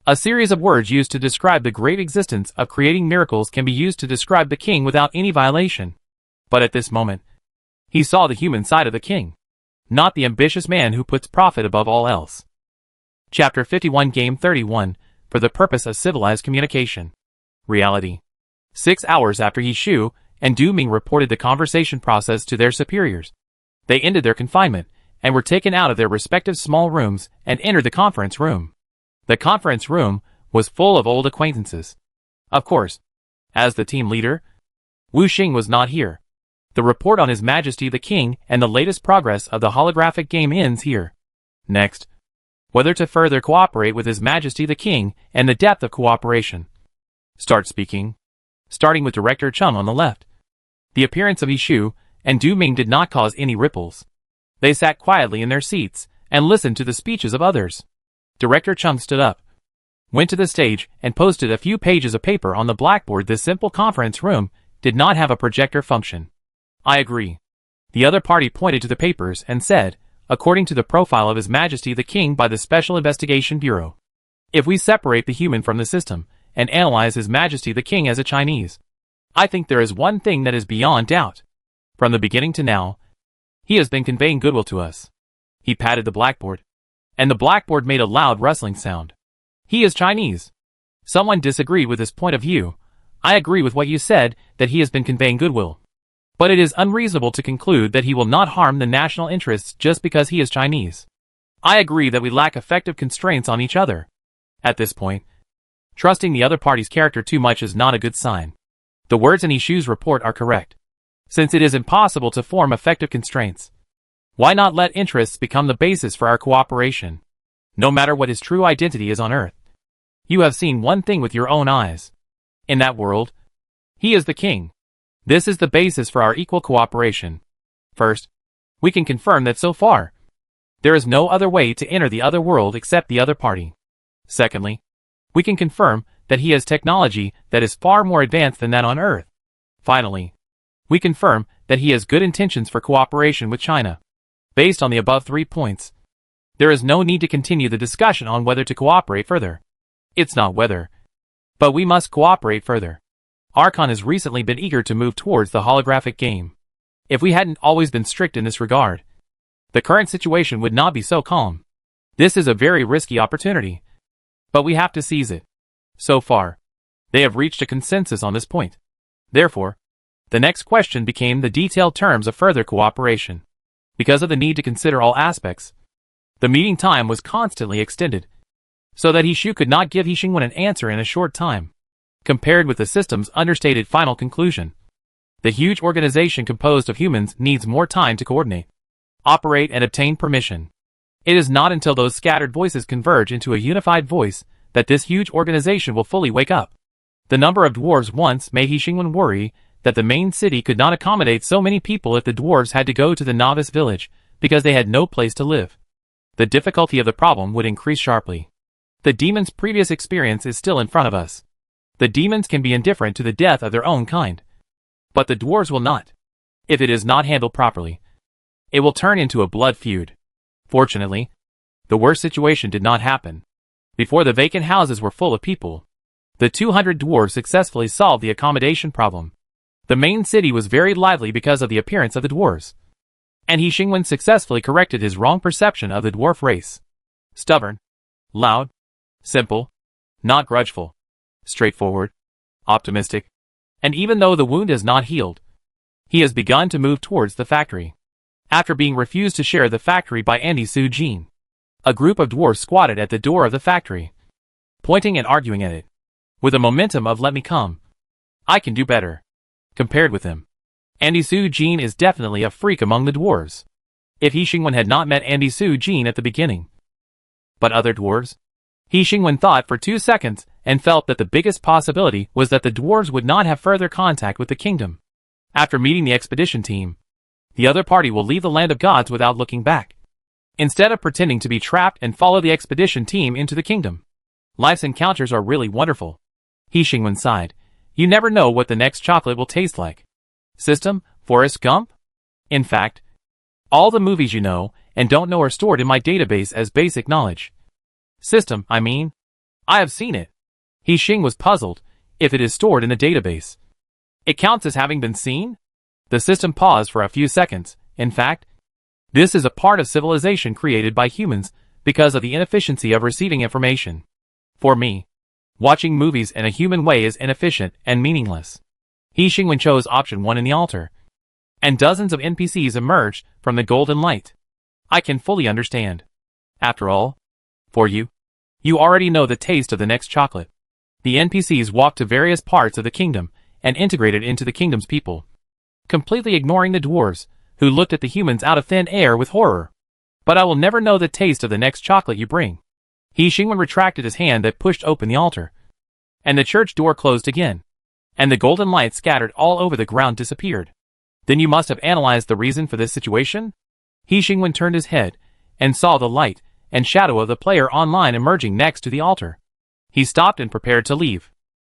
A series of words used to describe the great existence of creating miracles can be used to describe the king without any violation. But at this moment, he saw the human side of the king, not the ambitious man who puts profit above all else. Chapter 51 Game 31, for the purpose of civilized communication. Reality. 6 hours after He Shu and Du Ming reported the conversation process to their superiors, they ended their confinement and were taken out of their respective small rooms and entered the conference room. The conference room was full of old acquaintances. Of course, as the team leader, Wu Xing was not here. The report on His Majesty the King and the latest progress of the holographic game ends here. Next, whether to further cooperate with His Majesty the King and the depth of cooperation. Start speaking. Starting with Director Chung on the left. The appearance of He Shu and Du Ming did not cause any ripples. They sat quietly in their seats and listened to the speeches of others. Director Chung stood up, went to the stage and posted a few pages of paper on the blackboard. This simple conference room did not have a projector function. I agree. The other party pointed to the papers and said, according to the profile of His Majesty the King by the Special Investigation Bureau, if we separate the human from the system and analyze His Majesty the King as a Chinese, I think there is one thing that is beyond doubt. From the beginning to now, he has been conveying goodwill to us. He patted the blackboard, and the blackboard made a loud rustling sound. He is Chinese. Someone disagreed with this point of view. I agree with what you said, that he has been conveying goodwill. But it is unreasonable to conclude that he will not harm the national interests just because he is Chinese. I agree that we lack effective constraints on each other. At this point, trusting the other party's character too much is not a good sign. The words in He Shu's report are correct. Since it is impossible to form effective constraints, why not let interests become the basis for our cooperation? No matter what his true identity is on Earth, you have seen one thing with your own eyes. In that world, he is the king. This is the basis for our equal cooperation. First, we can confirm that so far, there is no other way to enter the other world except the other party. Secondly, we can confirm that he has technology that is far more advanced than that on Earth. Finally, we confirm that he has good intentions for cooperation with China. Based on the above 3 points, there is no need to continue the discussion on whether to cooperate further. It's not whether, but we must cooperate further. Archon has recently been eager to move towards the holographic game. If we hadn't always been strict in this regard, the current situation would not be so calm. This is a very risky opportunity, but we have to seize it. So far, they have reached a consensus on this point. Therefore, the next question became the detailed terms of further cooperation. Because of the need to consider all aspects, the meeting time was constantly extended, so that He could not give He Xingwen an answer in a short time. Compared with the system's understated final conclusion, the huge organization composed of humans needs more time to coordinate, operate, and obtain permission. It is not until those scattered voices converge into a unified voice that this huge organization will fully wake up. The number of dwarves once made He Xingwen worry that the main city could not accommodate so many people if the dwarves had to go to the novice village because they had no place to live. The difficulty of the problem would increase sharply. The demons' previous experience is still in front of us. The demons can be indifferent to the death of their own kind, but the dwarves will not. If it is not handled properly, it will turn into a blood feud. Fortunately, the worst situation did not happen. Before the vacant houses were full of people, the 200 dwarves successfully solved the accommodation problem. The main city was very lively because of the appearance of the dwarves, and He Xingwen successfully corrected his wrong perception of the dwarf race. Stubborn, loud, simple, not grudgeful, straightforward, optimistic, and even though the wound is not healed, he has begun to move towards the factory. After being refused to share the factory by Andy Su Jin, a group of dwarves squatted at the door of the factory, pointing and arguing at it, with a momentum of "let me come. I can do better." Compared with him, Andy Su Jin is definitely a freak among the dwarves. If He Xingwen had not met Andy Su Jin at the beginning, but other dwarves, He Xingwen thought for 2 seconds and felt that the biggest possibility was that the dwarves would not have further contact with the kingdom. After meeting the expedition team, the other party will leave the land of gods without looking back, instead of pretending to be trapped and follow the expedition team into the kingdom. Life's encounters are really wonderful. He Xingwen sighed. You never know what the next chocolate will taste like. System, Forrest Gump? In fact, all the movies you know and don't know are stored in my database as basic knowledge. System, I mean. I have seen it. He Xing was puzzled. If it is stored in the database, it counts as having been seen? The system paused for a few seconds. In fact, this is a part of civilization created by humans because of the inefficiency of receiving information. For me, watching movies in a human way is inefficient and meaningless. He Xingwen chose option 1 in the altar, and dozens of NPCs emerged from the golden light. I can fully understand. After all, for you already know the taste of the next chocolate. The NPCs walked to various parts of the kingdom and integrated into the kingdom's people, completely ignoring the dwarves, who looked at the humans out of thin air with horror. But I will never know the taste of the next chocolate you bring. He Xingwen retracted his hand that pushed open the altar, and the church door closed again, and the golden light scattered all over the ground disappeared. Then you must have analyzed the reason for this situation? He Xingwen turned his head, and saw the light and shadow of the player online emerging next to the altar. He stopped and prepared to leave.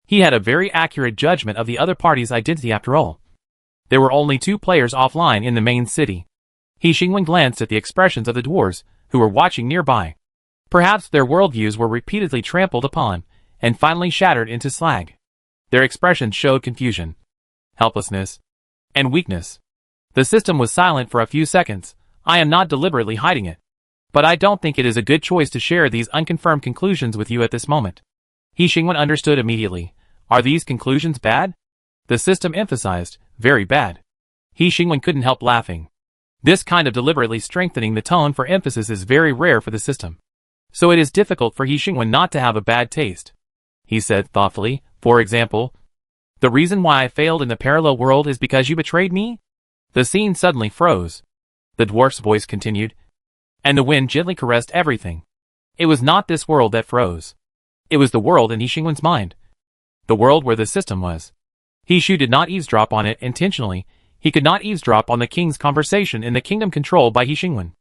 He had a very accurate judgment of the other party's identity after all. There were only 2 players offline in the main city. He Xingwen glanced at the expressions of the dwarves, who were watching nearby. Perhaps their worldviews were repeatedly trampled upon, and finally shattered into slag. Their expressions showed confusion, helplessness, and weakness. The system was silent for a few seconds. I am not deliberately hiding it, but I don't think it is a good choice to share these unconfirmed conclusions with you at this moment. He Xingwen understood immediately. Are these conclusions bad? The system emphasized, very bad. He Xingwen couldn't help laughing. This kind of deliberately strengthening the tone for emphasis is very rare for the system, so it is difficult for He Xingwen not to have a bad taste. He said thoughtfully, for example, the reason why I failed in the parallel world is because you betrayed me? The scene suddenly froze. The dwarf's voice continued, and the wind gently caressed everything. It was not this world that froze. It was the world in He Xingwen's mind. The world where the system was. He Shu did not eavesdrop on it intentionally. He could not eavesdrop on the king's conversation in the kingdom controlled by He Xingwen.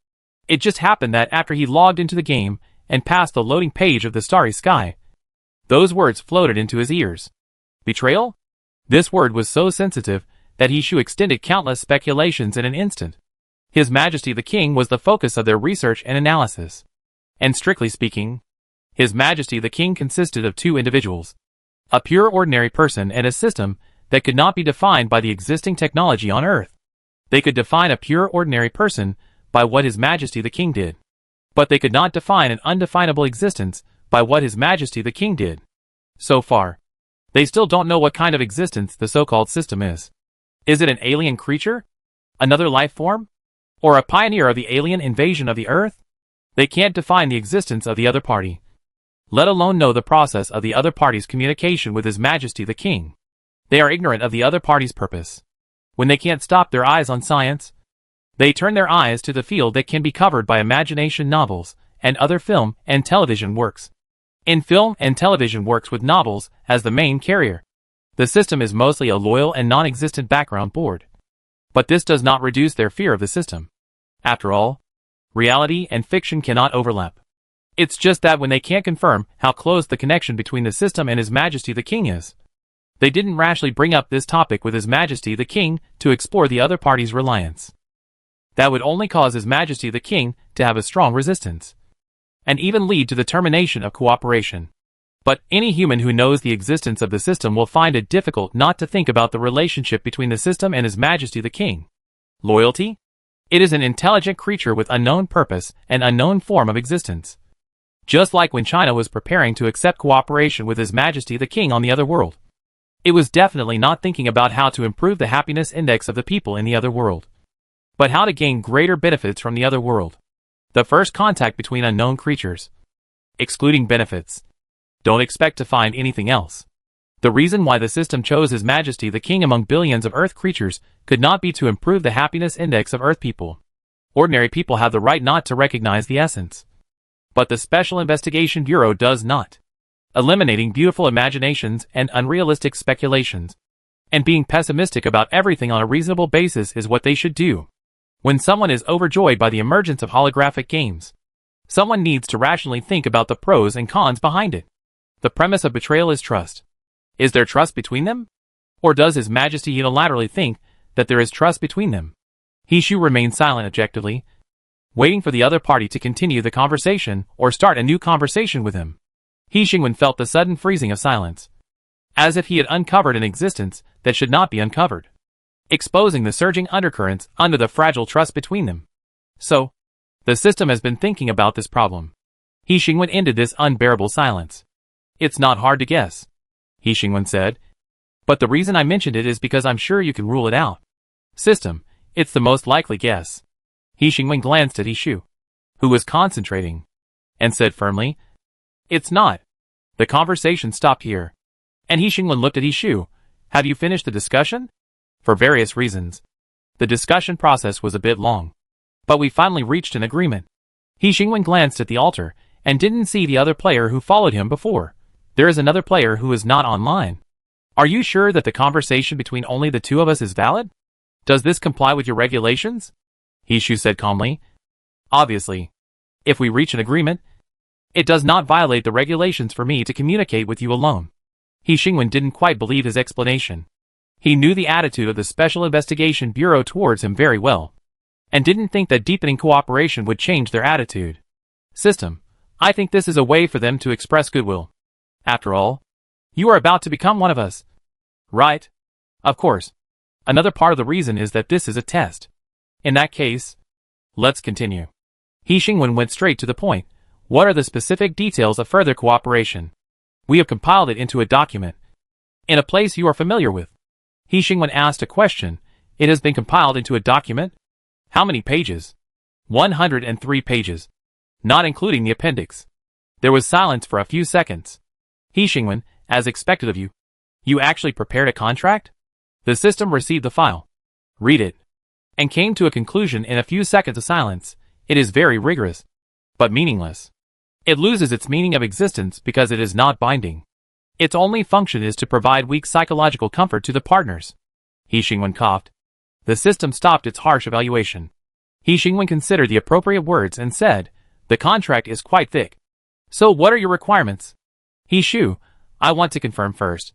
It just happened that after he logged into the game and passed the loading page of the starry sky, those words floated into his ears. Betrayal? This word was so sensitive that He Shu extended countless speculations in an instant. His Majesty the King was the focus of their research and analysis. And strictly speaking, His Majesty the King consisted of two individuals. A pure ordinary person and a system that could not be defined by the existing technology on Earth. They could define a pure ordinary person by what His Majesty the King did. But they could not define an undefinable existence by what His Majesty the King did. So far, they still don't know what kind of existence the so-called system is. Is it an alien creature? Another life form? Or a pioneer of the alien invasion of the Earth? They can't define the existence of the other party, let alone know the process of the other party's communication with His Majesty the King. They are ignorant of the other party's purpose. When they can't stop their eyes on science, they turn their eyes to the field that can be covered by imagination novels and other film and television works. In film and television works with novels as the main carrier, the system is mostly a loyal and non-existent background board. But this does not reduce their fear of the system. After all, reality and fiction cannot overlap. It's just that when they can't confirm how close the connection between the system and His Majesty the King is, they didn't rashly bring up this topic with His Majesty the King to explore the other party's reliance. That would only cause His Majesty the King to have a strong resistance, and even lead to the termination of cooperation. But any human who knows the existence of the system will find it difficult not to think about the relationship between the system and His Majesty the King. Loyalty? It is an intelligent creature with unknown purpose and unknown form of existence. Just like when China was preparing to accept cooperation with His Majesty the King on the other world. It was definitely not thinking about how to improve the happiness index of the people in the other world, but how to gain greater benefits from the other world. The first contact between unknown creatures. Excluding benefits. Don't expect to find anything else. The reason why the system chose His Majesty the King among billions of Earth creatures could not be to improve the happiness index of Earth people. Ordinary people have the right not to recognize the essence. But the Special Investigation Bureau does not. Eliminating beautiful imaginations and unrealistic speculations, and being pessimistic about everything on a reasonable basis is what they should do. When someone is overjoyed by the emergence of holographic games, someone needs to rationally think about the pros and cons behind it. The premise of betrayal is trust. Is there trust between them? Or does His Majesty unilaterally think that there is trust between them? He Shu remained silent objectively, waiting for the other party to continue the conversation or start a new conversation with him. He Xingwen felt the sudden freezing of silence, as if he had uncovered an existence that should not be uncovered, exposing the surging undercurrents under the fragile trust between them. So, the system has been thinking about this problem. He Xingwen ended this unbearable silence. It's not hard to guess, He Xingwen said. But the reason I mentioned it is because I'm sure you can rule it out. System, it's the most likely guess. He Xingwen glanced at He Shu, who was concentrating, and said firmly, It's not. The conversation stopped here. And He Xingwen looked at He Shu. Have you finished the discussion? For various reasons, the discussion process was a bit long. But we finally reached an agreement. He Xingwen glanced at the altar, and didn't see the other player who followed him before. There is another player who is not online. Are you sure that the conversation between only the two of us is valid? Does this comply with your regulations? He Shu said calmly. Obviously. If we reach an agreement, it does not violate the regulations for me to communicate with you alone. He Xingwen didn't quite believe his explanation. He knew the attitude of the Special Investigation Bureau towards him very well, and didn't think that deepening cooperation would change their attitude. System, I think this is a way for them to express goodwill. After all, you are about to become one of us. Right? Of course. Another part of the reason is that this is a test. In that case, let's continue. He Xingwen went straight to the point. What are the specific details of further cooperation? We have compiled it into a document, in a place you are familiar with. He Xingwen asked a question. It has been compiled into a document? How many pages? 103 pages, not including the appendix. There was silence for a few seconds. He Xingwen, as expected of you. You actually prepared a contract? The system received the file, read it, and came to a conclusion in a few seconds of silence. It is very rigorous, but meaningless. It loses its meaning of existence because it is not binding. Its only function is to provide weak psychological comfort to the partners. He Xingwen coughed. The system stopped its harsh evaluation. He Xingwen considered the appropriate words and said, "The contract is quite thick. So what are your requirements?" He Shu, "I want to confirm first.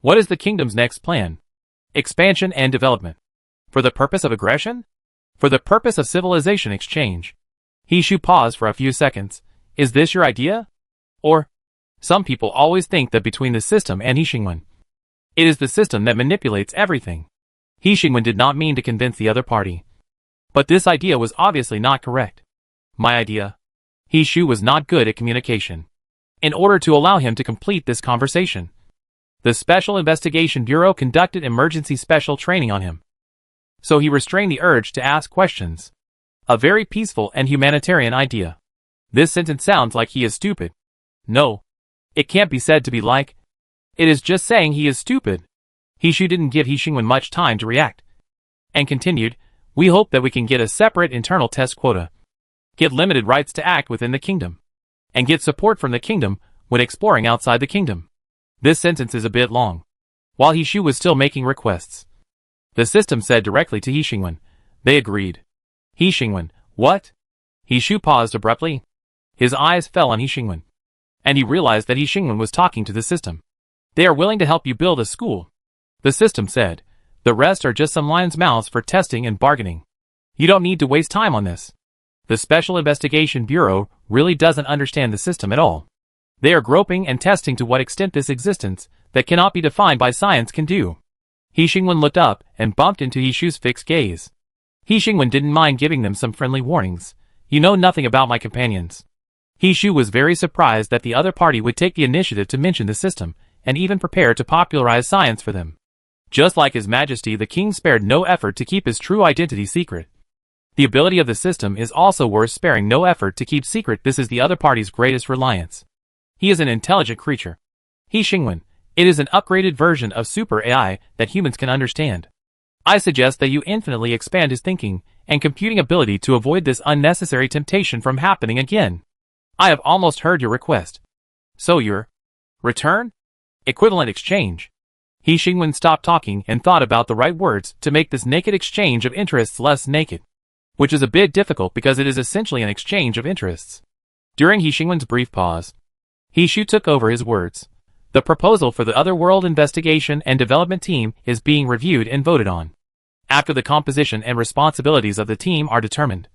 What is the kingdom's next plan? Expansion and development. For the purpose of aggression? For the purpose of civilization exchange?" He Shu paused for a few seconds. "Is this your idea? Or, some people always think that between the system and He Xingwen, it is the system that manipulates everything." He Xingwen did not mean to convince the other party. But this idea was obviously not correct. "My idea." He Shu was not good at communication. In order to allow him to complete this conversation, the Special Investigation Bureau conducted emergency special training on him. So he restrained the urge to ask questions. A very peaceful and humanitarian idea. This sentence sounds like he is stupid. No. It can't be said to be like. It is just saying he is stupid. He Shu didn't give He Xingwen much time to react. And continued, "We hope that we can get a separate internal test quota. Get limited rights to act within the kingdom. And get support from the kingdom when exploring outside the kingdom." This sentence is a bit long. While He Shu was still making requests, the system said directly to He Xingwen. They agreed. He Xingwen, "What?" He Shu paused abruptly. His eyes fell on He Xingwen. And he realized that He Xingwen was talking to the system. "They are willing to help you build a school," the system said. "The rest are just some lion's mouths for testing and bargaining. You don't need to waste time on this." The Special Investigation Bureau really doesn't understand the system at all. They are groping and testing to what extent this existence, that cannot be defined by science, can do. He Xingwen looked up and bumped into He Shu's fixed gaze. He Xingwen didn't mind giving them some friendly warnings. "You know nothing about my companions." He Shu was very surprised that the other party would take the initiative to mention the system, and even prepare to popularize science for them. Just like His Majesty the King spared no effort to keep his true identity secret. The ability of the system is also worth sparing no effort to keep secret. This is the other party's greatest reliance. He is an intelligent creature. He Xingwen, it is an upgraded version of super AI that humans can understand. I suggest that you infinitely expand his thinking and computing ability to avoid this unnecessary temptation from happening again. I have almost heard your request. So your return? Equivalent exchange. He Xingwen stopped talking and thought about the right words to make this naked exchange of interests less naked. Which is a bit difficult because it is essentially an exchange of interests. During He Xingwen's brief pause, He Shu took over his words. The proposal for the Otherworld Investigation and Development Team is being reviewed and voted on. After the composition and responsibilities of the team are determined,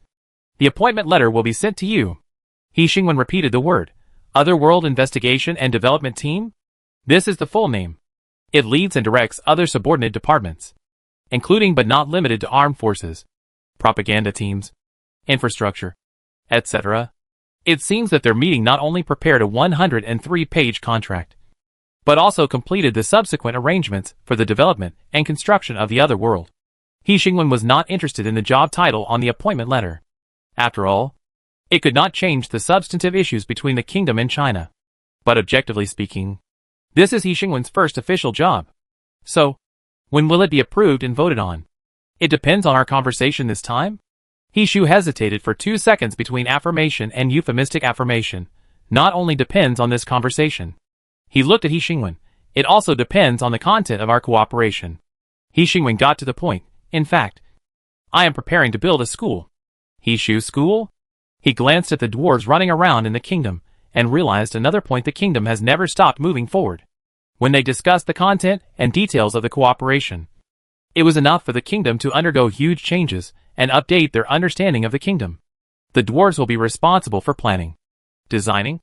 the appointment letter will be sent to you. He Xingwen repeated the word. Otherworld Investigation and Development Team? This is the full name. It leads and directs other subordinate departments, including but not limited to armed forces, propaganda teams, infrastructure, etc. It seems that their meeting not only prepared a 103-page contract, but also completed the subsequent arrangements for the development and construction of the other world. He Xingwen was not interested in the job title on the appointment letter. After all, it could not change the substantive issues between the kingdom and China. But objectively speaking, this is He Xingwen's first official job. So, when will it be approved and voted on? It depends on our conversation this time? He Shu hesitated for 2 seconds between affirmation and euphemistic affirmation. Not only depends on this conversation. He looked at He Xingwen. It also depends on the content of our cooperation. He Xingwen got to the point. In fact, I am preparing to build a school. He Shu's school? He glanced at the dwarves running around in the kingdom, and realized another point: the kingdom has never stopped moving forward. When they discussed the content and details of the cooperation, it was enough for the kingdom to undergo huge changes and update their understanding of the kingdom. The dwarves will be responsible for planning, designing,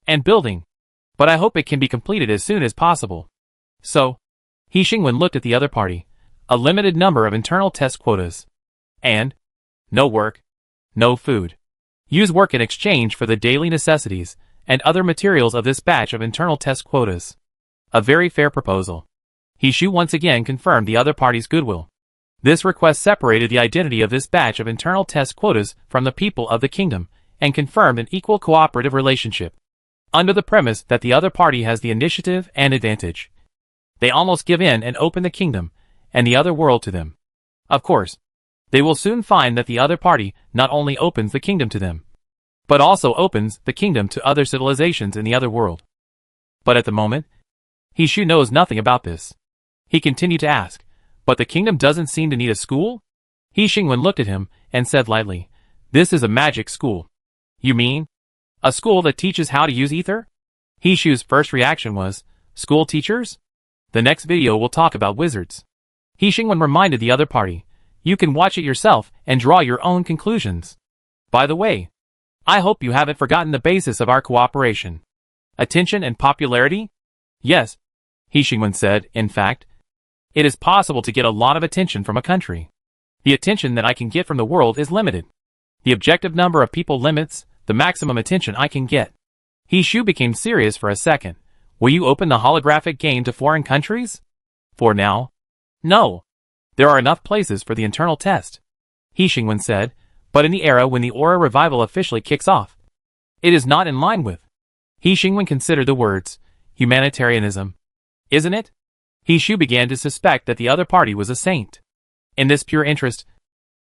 and building. But I hope it can be completed as soon as possible. So, He Xingwen looked at the other party. A limited number of internal test quotas. And no work, no food. Use work in exchange for the daily necessities and other materials of this batch of internal test quotas. A very fair proposal. He Shu once again confirmed the other party's goodwill. This request separated the identity of this batch of internal test quotas from the people of the kingdom, and confirmed an equal cooperative relationship. Under the premise that the other party has the initiative and advantage, they almost give in and open the kingdom and the other world to them. Of course, they will soon find that the other party not only opens the kingdom to them, but also opens the kingdom to other civilizations in the other world. But at the moment, He Shu knows nothing about this. He continued to ask, but the kingdom doesn't seem to need a school? He Xingwen looked at him and said lightly, this is a magic school. You mean? A school that teaches how to use ether? He Shu's first reaction was, school teachers? The next video will talk about wizards. He Xingwen reminded the other party, you can watch it yourself and draw your own conclusions. By the way, I hope you haven't forgotten the basis of our cooperation. Attention and popularity? Yes, He Xingwen said, in fact, it is possible to get a lot of attention from a country. The attention that I can get from the world is limited. The objective number of people limits the maximum attention I can get. He Shu became serious for a second. Will you open the holographic game to foreign countries? For now? No. There are enough places for the internal test. He Xingwen said, but in the era when the aura revival officially kicks off. It is not in line with. He Xingwen considered the words, humanitarianism. Isn't it? He Shu began to suspect that the other party was a saint. In this pure interest,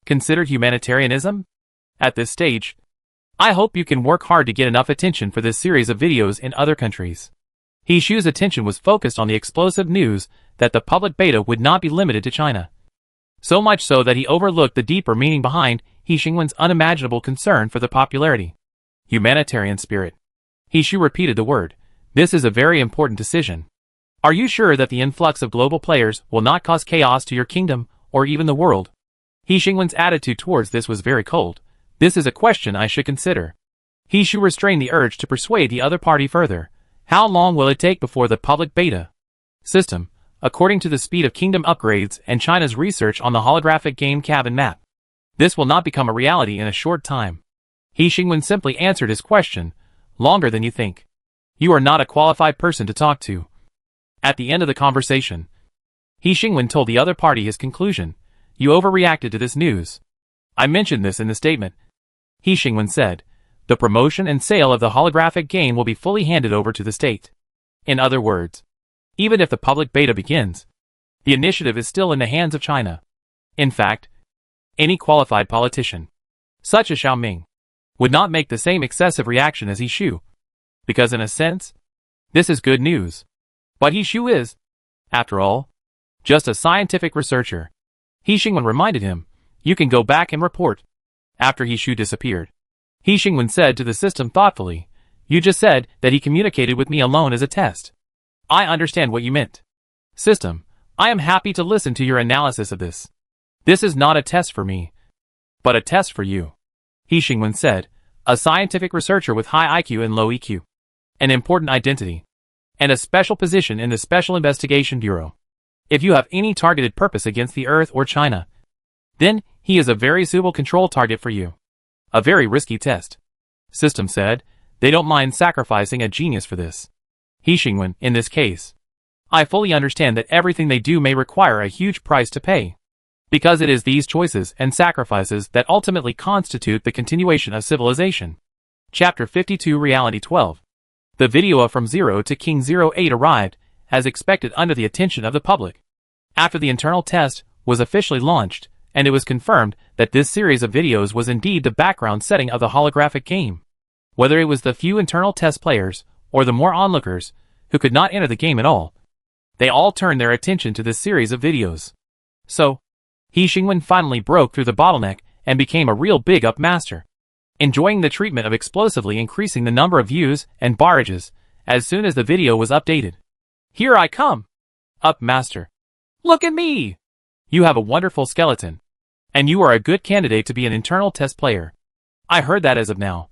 considered humanitarianism? At this stage, I hope you can work hard to get enough attention for this series of videos in other countries. He Shu's attention was focused on the explosive news that the public beta would not be limited to China. So much so that he overlooked the deeper meaning behind He Xingwen's unimaginable concern for the popularity. Humanitarian spirit. He Shu repeated the word. This is a very important decision. Are you sure that the influx of global players will not cause chaos to your kingdom, or even the world? He Xingwen's attitude towards this was very cold. This is a question I should consider. He Shu restrained the urge to persuade the other party further. How long will it take before the public beta system, according to the speed of kingdom upgrades and China's research on the holographic game cabin map? This will not become a reality in a short time. He Xingwen simply answered his question, longer than you think. You are not a qualified person to talk to. At the end of the conversation, He Xingwen told the other party his conclusion. You overreacted to this news. I mentioned this in the statement. He Xingwen said, the promotion and sale of the holographic game will be fully handed over to the state. In other words, even if the public beta begins, the initiative is still in the hands of China. In fact, any qualified politician, such as Xiaoming, would not make the same excessive reaction as He Shu. Because in a sense, this is good news. But He Shu is, after all, just a scientific researcher. He Xingwen reminded him, you can go back and report. After He Shu disappeared, He Xingwen said to the system thoughtfully, you just said that he communicated with me alone as a test. I understand what you meant. System, I am happy to listen to your analysis of this. This is not a test for me, but a test for you. He Xingwen said, a scientific researcher with high IQ and low EQ. An important identity. And a special position in the Special Investigation Bureau. If you have any targeted purpose against the Earth or China, then he is a very suitable control target for you. A very risky test. System said, they don't mind sacrificing a genius for this. He Xingwen, in this case. I fully understand that everything they do may require a huge price to pay. Because it is these choices and sacrifices that ultimately constitute the continuation of civilization. Chapter 52 Reality 12. The video of From Zero to King 08 arrived, as expected, under the attention of the public. After the internal test was officially launched, and it was confirmed that this series of videos was indeed the background setting of the holographic game. Whether it was the few internal test players, or the more onlookers, who could not enter the game at all, they all turned their attention to this series of videos. So, He Xingwen finally broke through the bottleneck and became a real big up master, enjoying the treatment of explosively increasing the number of views and barrages as soon as the video was updated. Here I come! Up master. Look at me! You have a wonderful skeleton. And you are a good candidate to be an internal test player. I heard that as of now.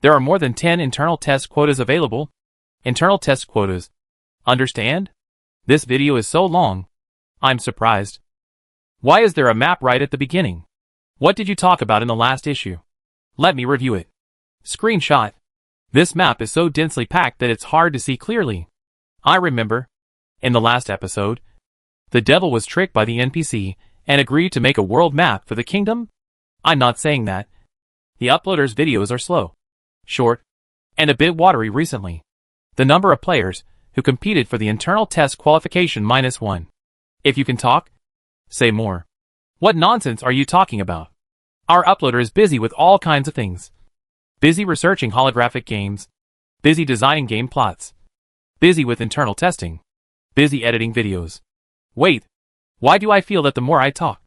There are more than 10 internal test quotas available. Internal test quotas. Understand? This video is so long. I'm surprised. Why is there a map right at the beginning? What did you talk about in the last issue? Let me review it. Screenshot. This map is so densely packed that it's hard to see clearly. I remember. In the last episode, the devil was tricked by the NPC and agreed to make a world map for the kingdom? I'm not saying that. The uploader's videos are slow, short, and a bit watery recently. The number of players who competed for the internal test qualification -1. If you can talk, say more. What nonsense are you talking about? Our uploader is busy with all kinds of things. Busy researching holographic games. Busy designing game plots. Busy with internal testing. Busy editing videos. Wait. Why do I feel that the more I talk,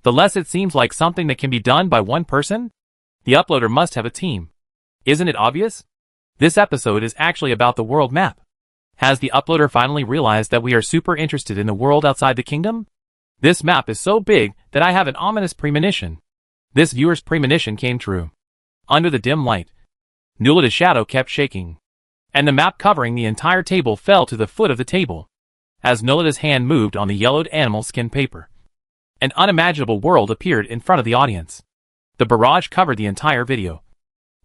the less it seems like something that can be done by one person? The uploader must have a team. Isn't it obvious? This episode is actually about the world map. Has the uploader finally realized that we are super interested in the world outside the kingdom? This map is so big that I have an ominous premonition. This viewer's premonition came true. Under the dim light, Nulita's shadow kept shaking, and the map covering the entire table fell to the foot of the table. As Nulita's hand moved on the yellowed animal skin paper, an unimaginable world appeared in front of the audience. The barrage covered the entire video,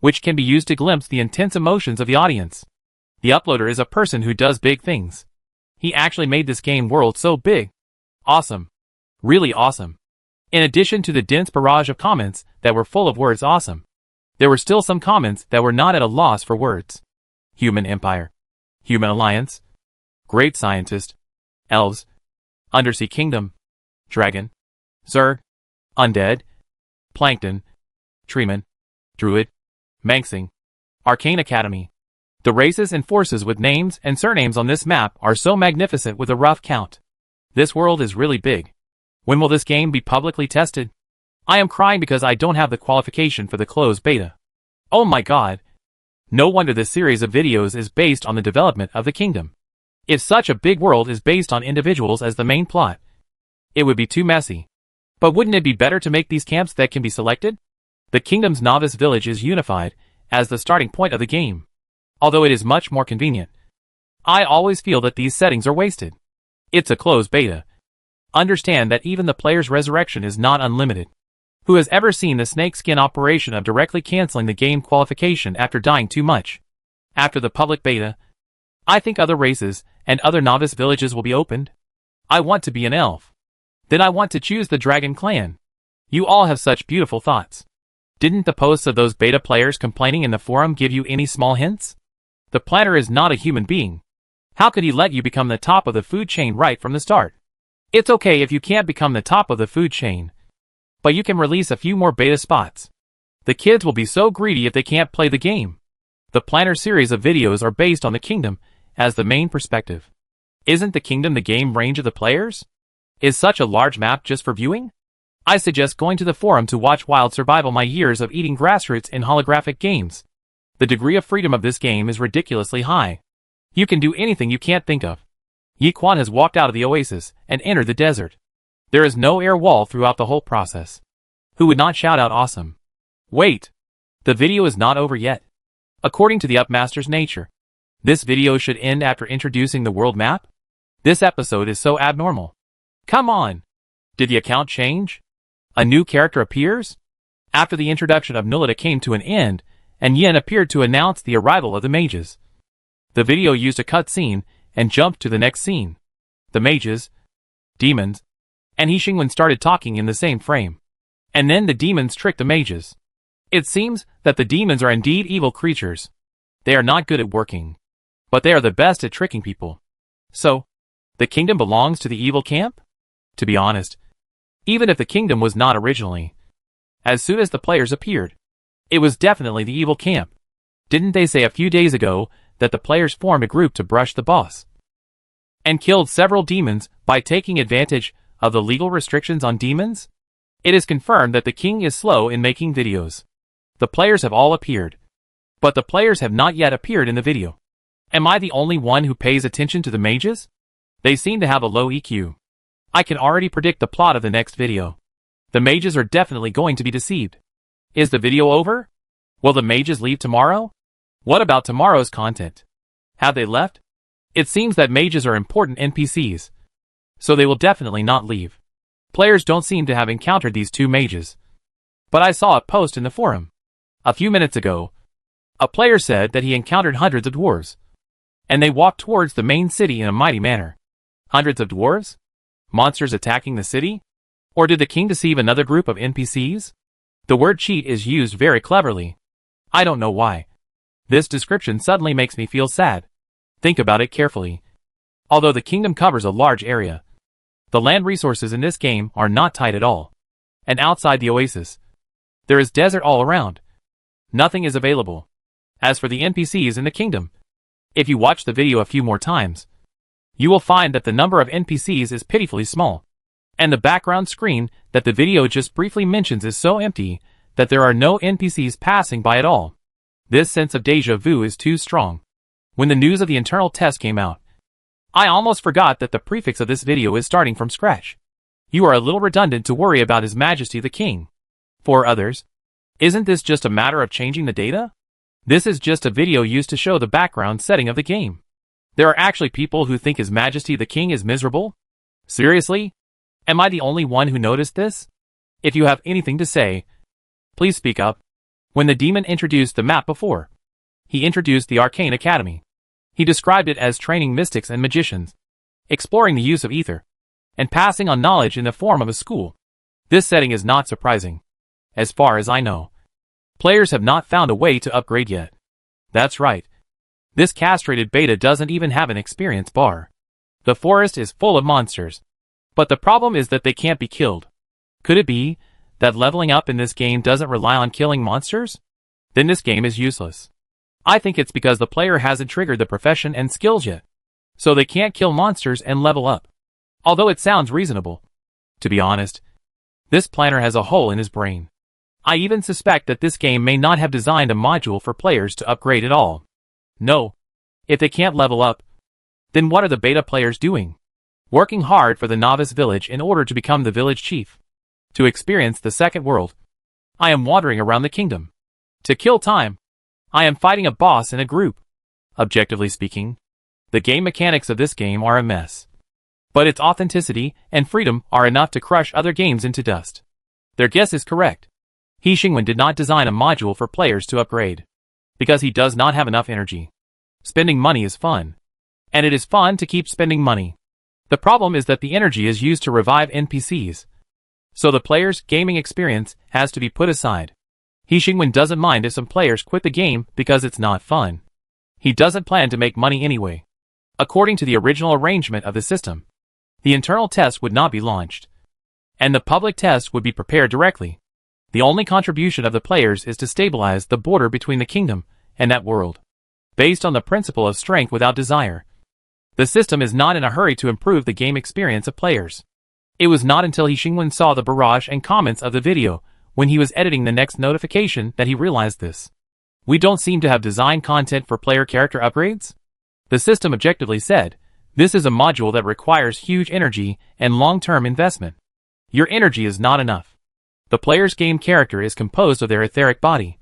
which can be used to glimpse the intense emotions of the audience. The uploader is a person who does big things. He actually made this game world so big. Awesome. Really awesome. In addition to the dense barrage of comments that were full of words awesome, there were still some comments that were not at a loss for words. Human Empire. Human Alliance. Great Scientist. Elves. Undersea Kingdom. Dragon. Zerg. Undead. Plankton. Treeman. Druid. Manxing. Arcane Academy. The races and forces with names and surnames on this map are so magnificent with a rough count. This world is really big. When will this game be publicly tested? I am crying because I don't have the qualification for the closed beta. Oh my god. No wonder this series of videos is based on the development of the kingdom. If such a big world is based on individuals as the main plot, it would be too messy. But wouldn't it be better to make these camps that can be selected? The kingdom's novice village is unified as the starting point of the game. Although it is much more convenient, I always feel that these settings are wasted. It's a closed beta. Understand that even the player's resurrection is not unlimited. Who has ever seen the snakeskin operation of directly canceling the game qualification after dying too much? After the public beta, I think other races and other novice villages will be opened. I want to be an elf. Then I want to choose the dragon clan. You all have such beautiful thoughts. Didn't the posts of those beta players complaining in the forum give you any small hints? The planner is not a human being. How could he let you become the top of the food chain right from the start? It's okay if you can't become the top of the food chain, but you can release a few more beta spots. The kids will be so greedy if they can't play the game. The planner series of videos are based on the kingdom as the main perspective. Isn't the kingdom the game range of the players? Is such a large map just for viewing? I suggest going to the forum to watch Wild Survival My Years of Eating Grassroots in Holographic Games. The degree of freedom of this game is ridiculously high. You can do anything you can't think of. Yi Quan has walked out of the oasis and entered the desert. There is no air wall throughout the whole process. Who would not shout out awesome? Wait! The video is not over yet. According to the Upmaster's nature, this video should end after introducing the world map? This episode is so abnormal. Come on! Did the account change? A new character appears? After the introduction of Nulita came to an end, and Yin appeared to announce the arrival of the mages. The video used a cutscene and jumped to the next scene. The mages, demons, and He Xingwen started talking in the same frame. And then the demons tricked the mages. It seems that the demons are indeed evil creatures. They are not good at working, but they are the best at tricking people. So, the kingdom belongs to the evil camp? To be honest, even if the kingdom was not originally, as soon as the players appeared, it was definitely the evil camp. Didn't they say a few days ago that the players formed a group to brush the boss and killed several demons by taking advantage of the legal restrictions on demons? It is confirmed that the king is slow in making videos. The players have all appeared, but the players have not yet appeared in the video. Am I the only one who pays attention to the mages? They seem to have a low EQ. I can already predict the plot of the next video. The mages are definitely going to be deceived. Is the video over? Will the mages leave tomorrow? What about tomorrow's content? Have they left? It seems that mages are important NPCs, so they will definitely not leave. Players don't seem to have encountered these two mages. But I saw a post in the forum. A few minutes ago, a player said that he encountered hundreds of dwarves, and they walked towards the main city in a mighty manner. Hundreds of dwarves? Monsters attacking the city? Or did the king deceive another group of NPCs? The word cheat is used very cleverly. I don't know why. This description suddenly makes me feel sad. Think about it carefully. Although the kingdom covers a large area, the land resources in this game are not tight at all. And outside the oasis, there is desert all around. Nothing is available. As for the NPCs in the kingdom, if you watch the video a few more times, you will find that the number of NPCs is pitifully small. And the background screen that the video just briefly mentions is so empty that there are no NPCs passing by at all. This sense of déjà vu is too strong. When the news of the internal test came out, I almost forgot that the prefix of this video is starting from scratch. You are a little redundant to worry about His Majesty the King. For others, isn't this just a matter of changing the data? This is just a video used to show the background setting of the game. There are actually people who think His Majesty the King is miserable? Seriously? Am I the only one who noticed this? If you have anything to say, please speak up. When the demon introduced the map before, he introduced the Arcane Academy. He described it as training mystics and magicians, exploring the use of ether, and passing on knowledge in the form of a school. This setting is not surprising. As far as I know, players have not found a way to upgrade yet. That's right. This castrated beta doesn't even have an experience bar. The forest is full of monsters. But the problem is that they can't be killed. Could it be that leveling up in this game doesn't rely on killing monsters? Then this game is useless. I think it's because the player hasn't triggered the profession and skills yet. So they can't kill monsters and level up. Although it sounds reasonable. To be honest, this planner has a hole in his brain. I even suspect that this game may not have designed a module for players to upgrade at all. No. If they can't level up, then what are the beta players doing? Working hard for the novice village in order to become the village chief. To experience the second world. I am wandering around the kingdom. To kill time. I am fighting a boss in a group. Objectively speaking, the game mechanics of this game are a mess. But its authenticity and freedom are enough to crush other games into dust. Their guess is correct. He Xingwen did not design a module for players to upgrade. Because he does not have enough energy. Spending money is fun. And it is fun to keep spending money. The problem is that the energy is used to revive NPCs. So the player's gaming experience has to be put aside. He Xingwen doesn't mind if some players quit the game because it's not fun. He doesn't plan to make money anyway. According to the original arrangement of the system, the internal test would not be launched. And the public test would be prepared directly. The only contribution of the players is to stabilize the border between the kingdom and that world. Based on the principle of strength without desire. The system is not in a hurry to improve the game experience of players. It was not until He Xingwen saw the barrage and comments of the video when he was editing the next notification that he realized this. We don't seem to have designed content for player character upgrades? The system objectively said, this is a module that requires huge energy and long-term investment. Your energy is not enough. The player's game character is composed of their etheric body.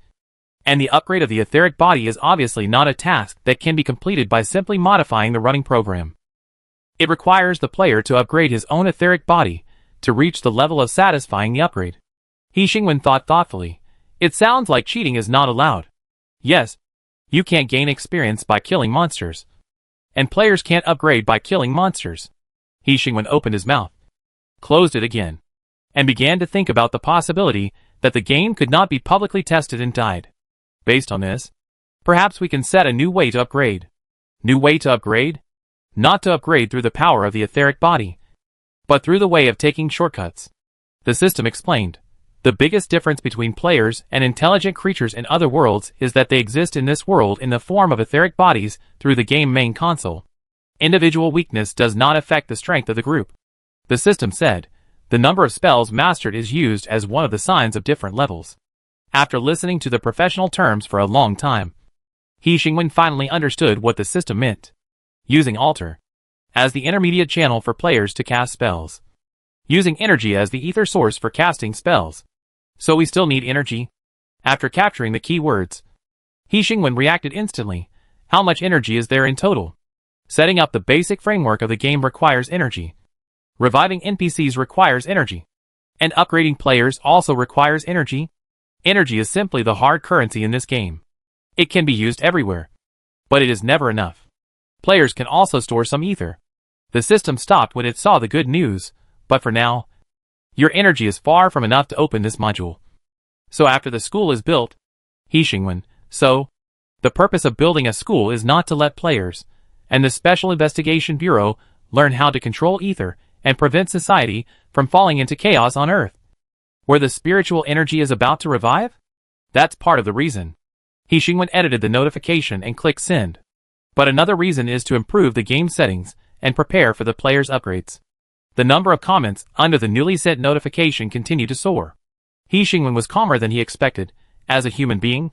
And the upgrade of the etheric body is obviously not a task that can be completed by simply modifying the running program. It requires the player to upgrade his own etheric body to reach the level of satisfying the upgrade. He Xingwen thought thoughtfully. It sounds like cheating is not allowed. Yes, you can't gain experience by killing monsters. And players can't upgrade by killing monsters. He Xingwen opened his mouth, closed it again, and began to think about the possibility that the game could not be publicly tested and died. Based on this, perhaps we can set a new way to upgrade. New way to upgrade? Not to upgrade through the power of the etheric body, but through the way of taking shortcuts. The system explained. The biggest difference between players and intelligent creatures in other worlds is that they exist in this world in the form of etheric bodies through the game main console. Individual weakness does not affect the strength of the group. The system said, the number of spells mastered is used as one of the signs of different levels. After listening to the professional terms for a long time, He Xingwen finally understood what the system meant. Using altar as the intermediate channel for players to cast spells. Using energy as the ether source for casting spells. So we still need energy? After capturing the key words, He Xingwen reacted instantly. How much energy is there in total? Setting up the basic framework of the game requires energy. Reviving NPCs requires energy. And upgrading players also requires energy. Energy is simply the hard currency in this game. It can be used everywhere. But it is never enough. Players can also store some ether. The system stopped when it saw the good news, but for now, your energy is far from enough to open this module. So after the school is built, He Xingwen, the purpose of building a school is not to let players, and the Special Investigation Bureau, learn how to control ether and prevent society from falling into chaos on Earth, where the spiritual energy is about to revive? That's part of the reason. He Xingwen edited the notification and clicked send. But another reason is to improve the game settings and prepare for the player's upgrades. The number of comments under the newly sent notification continued to soar. He Xingwen was calmer than he expected. As a human being,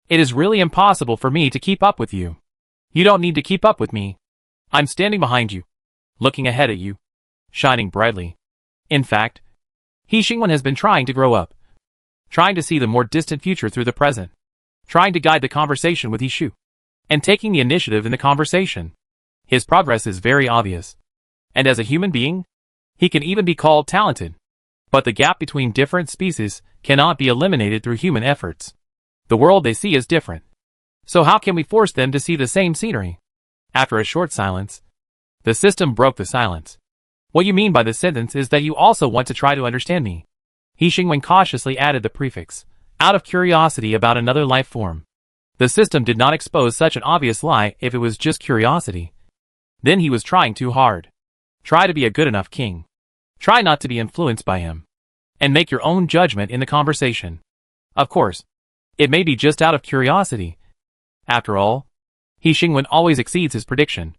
it is really impossible for me to keep up with you. You don't need to keep up with me. I'm standing behind you, looking ahead at you, shining brightly. In fact, He Xingwen has been trying to grow up, trying to see the more distant future through the present, trying to guide the conversation with Yishu, and taking the initiative in the conversation. His progress is very obvious. And as a human being, he can even be called talented. But the gap between different species cannot be eliminated through human efforts. The world they see is different. So how can we force them to see the same scenery? After a short silence, the system broke the silence. What you mean by this sentence is that you also want to try to understand me. He Xingwen cautiously added the prefix, out of curiosity about another life form. The system did not expose such an obvious lie if it was just curiosity. Then he was trying too hard. Try to be a good enough king. Try not to be influenced by him. And make your own judgment in the conversation. Of course, it may be just out of curiosity. After all, He Xingwen always exceeds his prediction.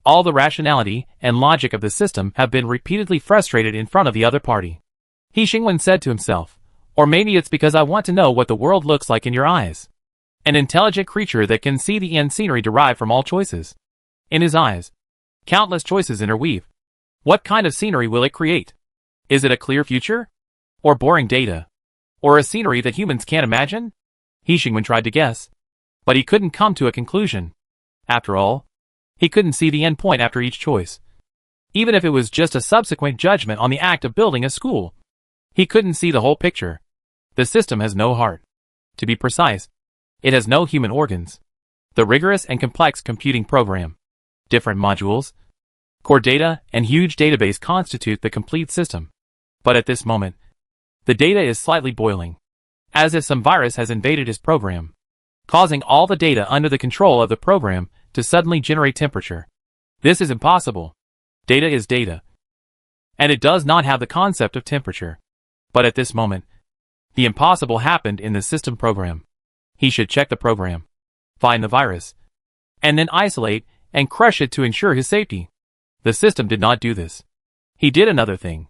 All the rationality and logic of the system have been repeatedly frustrated in front of the other party. He Xingwen said to himself, or maybe it's because I want to know what the world looks like in your eyes. An intelligent creature that can see the end scenery derived from all choices. In his eyes, countless choices interweave. What kind of scenery will it create? Is it a clear future? Or boring data? Or a scenery that humans can't imagine? He Xingwen tried to guess, but he couldn't come to a conclusion. After all, he couldn't see the end point after each choice. Even if it was just a subsequent judgment on the act of building a school, he couldn't see the whole picture. The system has no heart. To be precise, it has no human organs. The rigorous and complex computing program, different modules, core data, and huge database constitute the complete system. But at this moment, the data is slightly boiling, as if some virus has invaded his program, causing all the data under the control of the program to suddenly generate temperature. This is impossible. Data is data, and it does not have the concept of temperature. But at this moment, the impossible happened in the system program. He should check the program, find the virus, and then isolate and crush it to ensure his safety. The system did not do this. He did another thing.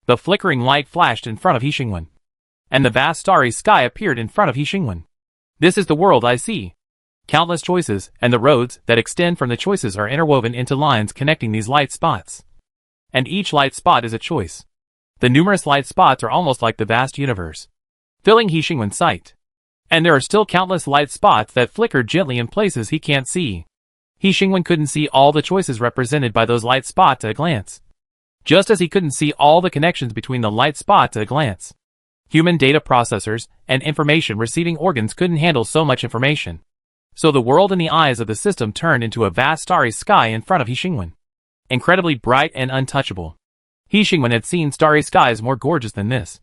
The flickering light flashed in front of He Xingwen, and the vast starry sky appeared in front of He Xingwen. This is the world I see. Countless choices, and the roads that extend from the choices are interwoven into lines connecting these light spots. And each light spot is a choice. The numerous light spots are almost like the vast universe, filling He Xingwen's sight. And there are still countless light spots that flicker gently in places he can't see. He Xingwen couldn't see all the choices represented by those light spots at a glance. Just as he couldn't see all the connections between the light spots at a glance. Human data processors and information receiving organs couldn't handle so much information. So the world in the eyes of the system turned into a vast starry sky in front of He Xingwen. Incredibly bright and untouchable. He Xingwen had seen starry skies more gorgeous than this.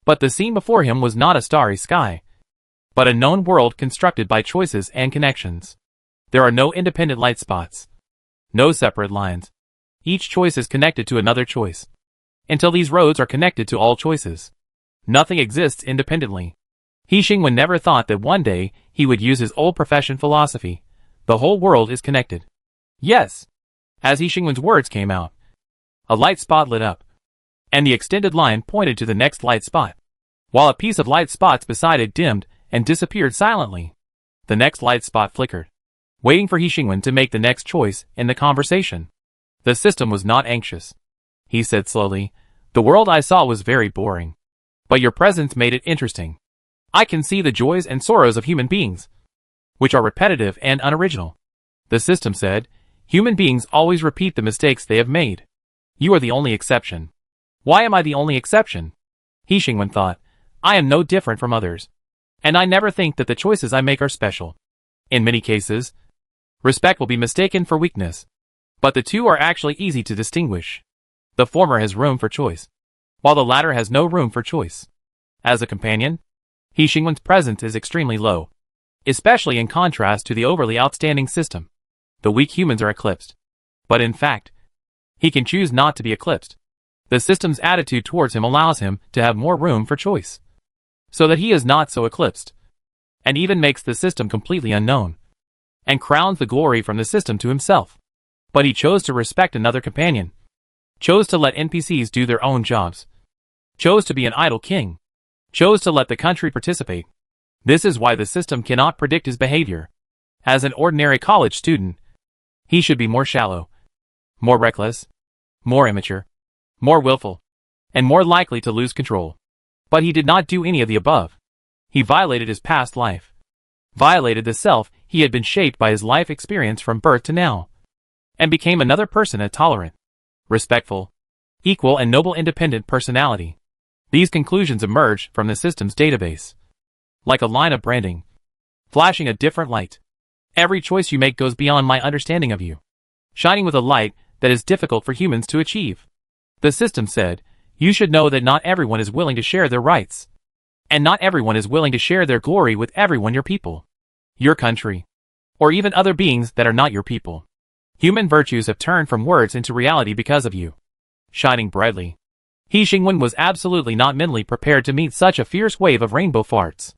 But the scene before him was not a starry sky, but a known world constructed by choices and connections. There are no independent light spots. No separate lines. Each choice is connected to another choice. Until these roads are connected to all choices, nothing exists independently. He Xingwen never thought that one day he would use his old profession philosophy. The whole world is connected. Yes. As He Xingwen's words came out, a light spot lit up, and the extended line pointed to the next light spot, while a piece of light spots beside it dimmed and disappeared silently. The next light spot flickered, waiting for He Xingwen to make the next choice in the conversation. The system was not anxious. He said slowly, "The world I saw was very boring. But your presence made it interesting. I can see the joys and sorrows of human beings, which are repetitive and unoriginal." The system said, "Human beings always repeat the mistakes they have made. You are the only exception." Why am I the only exception? He Xingwen thought, I am no different from others. And I never think that the choices I make are special. In many cases, respect will be mistaken for weakness. But the two are actually easy to distinguish. The former has room for choice, while the latter has no room for choice. As a companion, He Xingwen's presence is extremely low, especially in contrast to the overly outstanding system. The weak humans are eclipsed. But in fact, he can choose not to be eclipsed. The system's attitude towards him allows him to have more room for choice, so that he is not so eclipsed, and even makes the system completely unknown, and crowns the glory from the system to himself. But he chose to respect another companion. Chose to let NPCs do their own jobs. Chose to be an idle king. Chose to let the country participate. This is why the system cannot predict his behavior. As an ordinary college student, he should be more shallow, more reckless, more immature, more willful, and more likely to lose control. But he did not do any of the above. He violated his past life. Violated the self he had been shaped by his life experience from birth to now. And became another person, a tolerant, respectful, equal and noble independent personality. These conclusions emerge from the system's database. Like a line of branding, flashing a different light. Every choice you make goes beyond my understanding of you, shining with a light that is difficult for humans to achieve. The system said, you should know that not everyone is willing to share their rights. And not everyone is willing to share their glory with everyone, your people, your country, or even other beings that are not your people. Human virtues have turned from words into reality because of you. Shining brightly. He Xingwen was absolutely not mentally prepared to meet such a fierce wave of rainbow farts.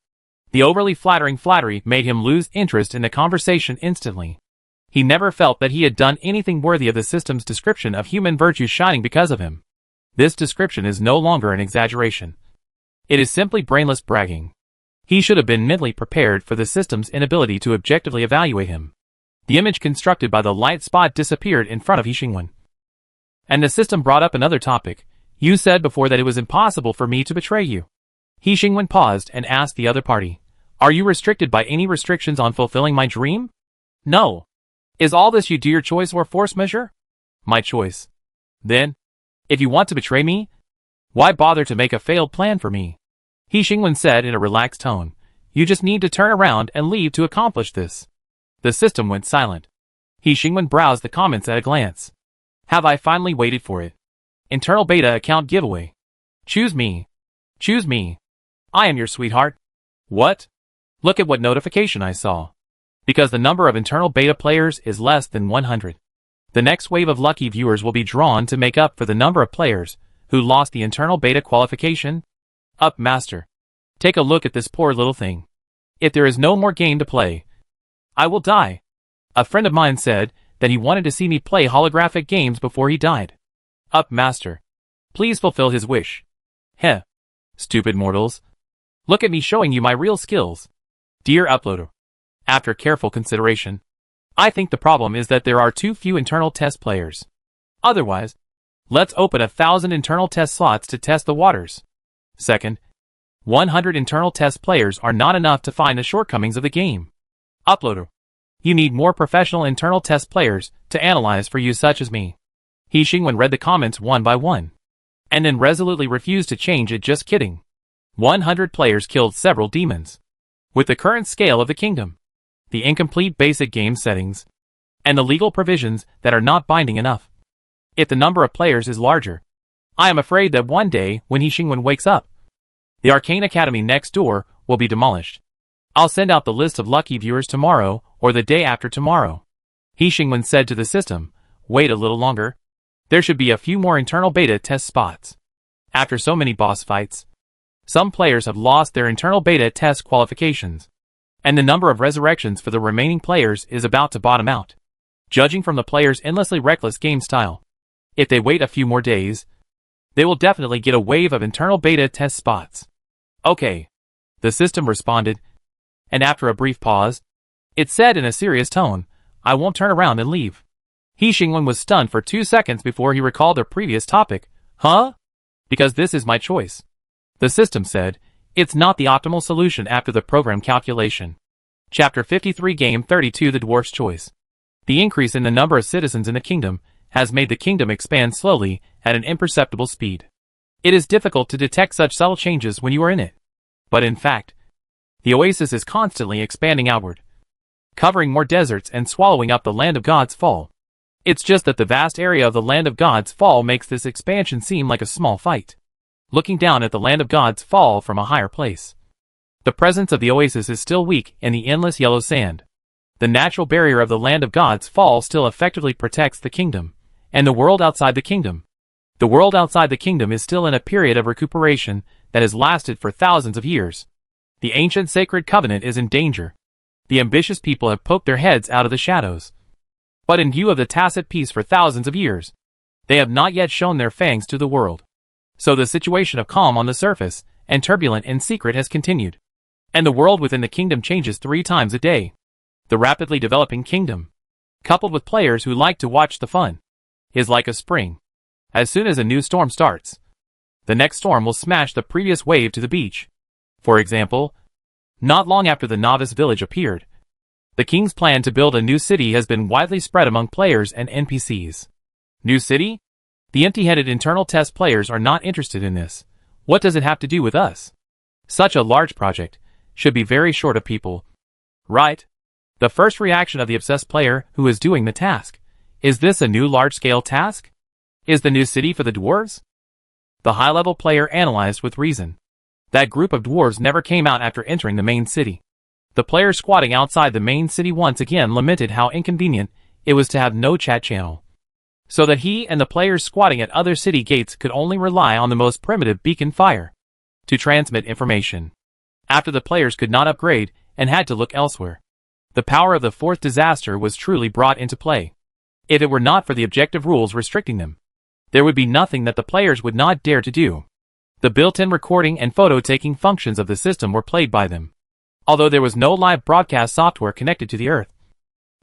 The overly flattering flattery made him lose interest in the conversation instantly. He never felt that he had done anything worthy of the system's description of human virtues shining because of him. This description is no longer an exaggeration. It is simply brainless bragging. He should have been mentally prepared for the system's inability to objectively evaluate him. The image constructed by the light spot disappeared in front of He Xingwen. And the system brought up another topic. You said before that it was impossible for me to betray you. He Xingwen paused and asked the other party, are you restricted by any restrictions on fulfilling my dream? No. Is all this you do your choice or force measure? My choice. Then, if you want to betray me, why bother to make a failed plan for me? He Xingwen said in a relaxed tone, you just need to turn around and leave to accomplish this. The system went silent. He Xingwen browsed the comments at a glance. Have I finally waited for it? Internal beta account giveaway. Choose me. Choose me. I am your sweetheart. What? Look at what notification I saw. Because the number of internal beta players is less than 100. The next wave of lucky viewers will be drawn to make up for the number of players who lost the internal beta qualification. Up, master. Take a look at this poor little thing. If there is no more game to play, I will die. A friend of mine said that he wanted to see me play holographic games before he died. Up, master. Please fulfill his wish. Heh. Stupid mortals. Look at me showing you my real skills. Dear uploader. After careful consideration, I think the problem is that there are too few internal test players. Otherwise, let's open 1,000 internal test slots to test the waters. Second, 100 internal test players are not enough to find the shortcomings of the game. Uploader. You need more professional internal test players to analyze for you such as me. He Xingwen read the comments one by one, and then resolutely refused to change it. Just kidding. 100 players killed several demons. With the current scale of the kingdom, the incomplete basic game settings, and the legal provisions that are not binding enough. If the number of players is larger, I am afraid that one day when He Xingwen wakes up, the Arcane Academy next door will be demolished. I'll send out the list of lucky viewers tomorrow or the day after tomorrow. He Xingwen said to the system, wait a little longer. There should be a few more internal beta test spots. After so many boss fights, some players have lost their internal beta test qualifications, and the number of resurrections for the remaining players is about to bottom out. Judging from the players' endlessly reckless game style, if they wait a few more days, they will definitely get a wave of internal beta test spots. Okay. The system responded, and after a brief pause, it said in a serious tone, I won't turn around and leave. He Xingwen was stunned for 2 seconds before he recalled their previous topic. Huh? Because this is my choice. The system said, it's not the optimal solution after the program calculation. Chapter 53 Game 32 The Dwarf's Choice. The increase in the number of citizens in the kingdom has made the kingdom expand slowly at an imperceptible speed. It is difficult to detect such subtle changes when you are in it. But in fact, the oasis is constantly expanding outward, covering more deserts and swallowing up the land of God's Fall. It's just that the vast area of the land of God's Fall makes this expansion seem like a small fight. Looking down at the land of God's Fall from a higher place, the presence of the oasis is still weak in the endless yellow sand. The natural barrier of the land of God's Fall still effectively protects the kingdom, and the world outside the kingdom. The world outside the kingdom is still in a period of recuperation that has lasted for thousands of years. The ancient sacred covenant is in danger. The ambitious people have poked their heads out of the shadows. But in view of the tacit peace for thousands of years, they have not yet shown their fangs to the world. So the situation of calm on the surface and turbulent in secret has continued. And the world within the kingdom changes 3 times a day. The rapidly developing kingdom, coupled with players who like to watch the fun, is like a spring. As soon as a new storm starts, the next storm will smash the previous wave to the beach. For example, not long after the novice village appeared, the king's plan to build a new city has been widely spread among players and NPCs. New city? The empty-headed internal test players are not interested in this. What does it have to do with us? Such a large project should be very short of people. Right? The first reaction of the obsessed player who is doing the task. Is this a new large-scale task? Is the new city for the dwarves? The high-level player analyzed with reason. That group of dwarves never came out after entering the main city. The player squatting outside the main city once again lamented how inconvenient it was to have no chat channel, so that he and the players squatting at other city gates could only rely on the most primitive beacon fire to transmit information. After the players could not upgrade and had to look elsewhere, the power of the 4th disaster was truly brought into play. If it were not for the objective rules restricting them, there would be nothing that the players would not dare to do. The built-in recording and photo-taking functions of the system were played by them, although there was no live broadcast software connected to the Earth.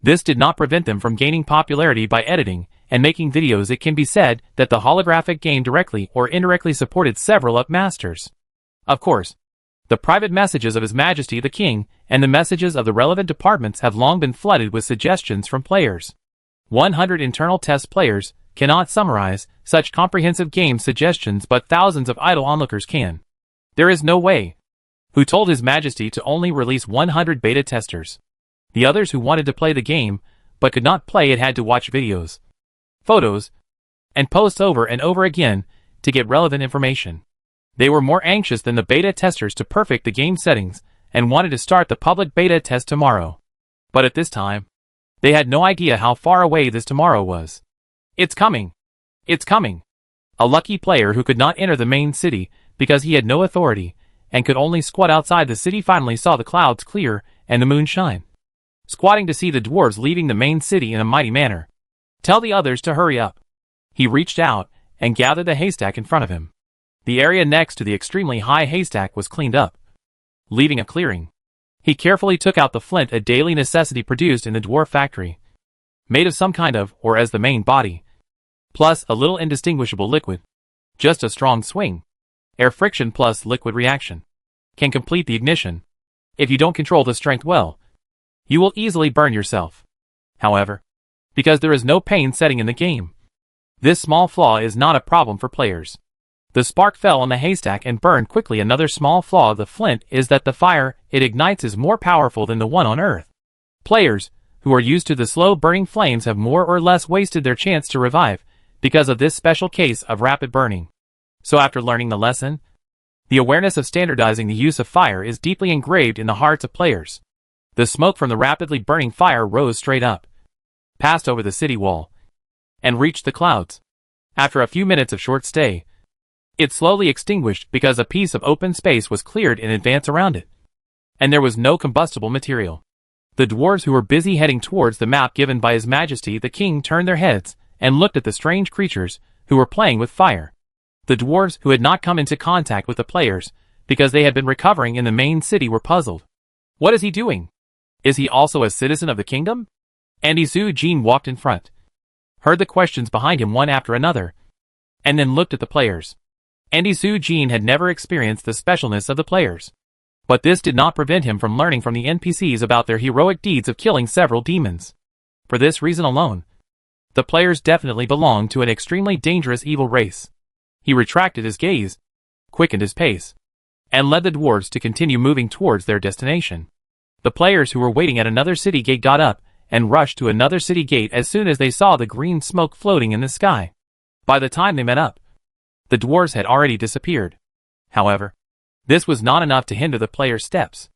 This did not prevent them from gaining popularity by editing and making videos. It can be said that the holographic game directly or indirectly supported several up masters. Of course, the private messages of His Majesty the King and the messages of the relevant departments have long been flooded with suggestions from players. 100 internal test players cannot summarize such comprehensive game suggestions, but thousands of idle onlookers can. There is no way. Who told His Majesty to only release 100 beta testers? The others who wanted to play the game but could not play it had to watch videos, photos, and posts over and over again to get relevant information. They were more anxious than the beta testers to perfect the game settings and wanted to start the public beta test tomorrow. But at this time, they had no idea how far away this tomorrow was. It's coming! It's coming! A lucky player who could not enter the main city because he had no authority and could only squat outside the city finally saw the clouds clear and the moon shine, squatting to see the dwarves leaving the main city in a mighty manner. Tell the others to hurry up. He reached out and gathered the haystack in front of him. The area next to the extremely high haystack was cleaned up, leaving a clearing. He carefully took out the flint, a daily necessity produced in the dwarf factory, made of some kind of, or as the main body, plus a little indistinguishable liquid. Just a strong swing, air friction plus liquid reaction, can complete the ignition. If you don't control the strength well, you will easily burn yourself. However, because there is no pain setting in the game, this small flaw is not a problem for players. The spark fell on the haystack and burned quickly. Another small flaw of the flint is that the fire it ignites is more powerful than the one on Earth. Players who are used to the slow burning flames have more or less wasted their chance to revive because of this special case of rapid burning. So after learning the lesson, the awareness of standardizing the use of fire is deeply engraved in the hearts of players. The smoke from the rapidly burning fire rose straight up, passed over the city wall, and reached the clouds. After a few minutes of short stay, it slowly extinguished because a piece of open space was cleared in advance around it, and there was no combustible material. The dwarves who were busy heading towards the map given by His Majesty the King turned their heads and looked at the strange creatures who were playing with fire. The dwarves who had not come into contact with the players because they had been recovering in the main city were puzzled. What is he doing? Is he also a citizen of the kingdom? Andy Zhu Jin walked in front, heard the questions behind him one after another, and then looked at the players. Andy Zhu Jin had never experienced the specialness of the players, but this did not prevent him from learning from the NPCs about their heroic deeds of killing several demons. For this reason alone, the players definitely belonged to an extremely dangerous evil race. He retracted his gaze, quickened his pace, and led the dwarves to continue moving towards their destination. The players who were waiting at another city gate got up and rushed to another city gate as soon as they saw the green smoke floating in the sky. By the time they met up, the dwarves had already disappeared. However, this was not enough to hinder the players' steps.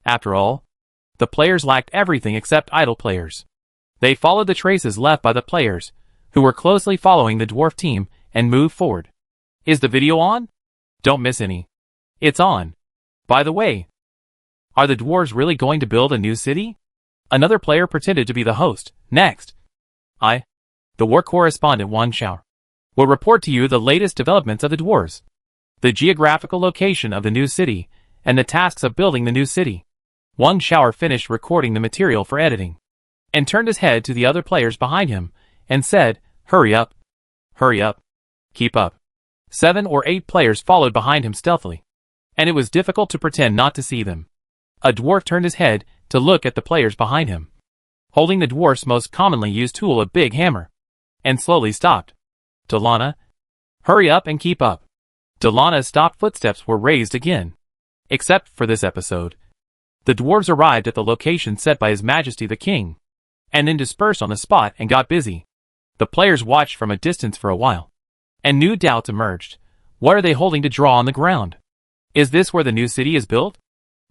After all, the players lacked everything except idle players. They followed the traces left by the players, who were closely following the dwarf team, and moved forward. Is the video on? Don't miss any. It's on. By the way, are the dwarves really going to build a new city? Another player pretended to be the host. Next, I, the war correspondent Wang Xiao, will report to you the latest developments of the dwarves, the geographical location of the new city, and the tasks of building the new city. Wang Xiao finished recording the material for editing, and turned his head to the other players behind him, and said, "Hurry up. Hurry up. Keep up." 7 or 8 players followed behind him stealthily, and it was difficult to pretend not to see them. A dwarf turned his head to look at the players behind him, holding the dwarf's most commonly used tool, a big hammer, and slowly stopped. "Delana, hurry up and keep up." Delana's stopped footsteps were raised again. Except for this episode, the dwarves arrived at the location set by His Majesty the King, and then dispersed on the spot and got busy. The players watched from a distance for a while, and new doubts emerged. What are they holding to draw on the ground? Is this where the new city is built?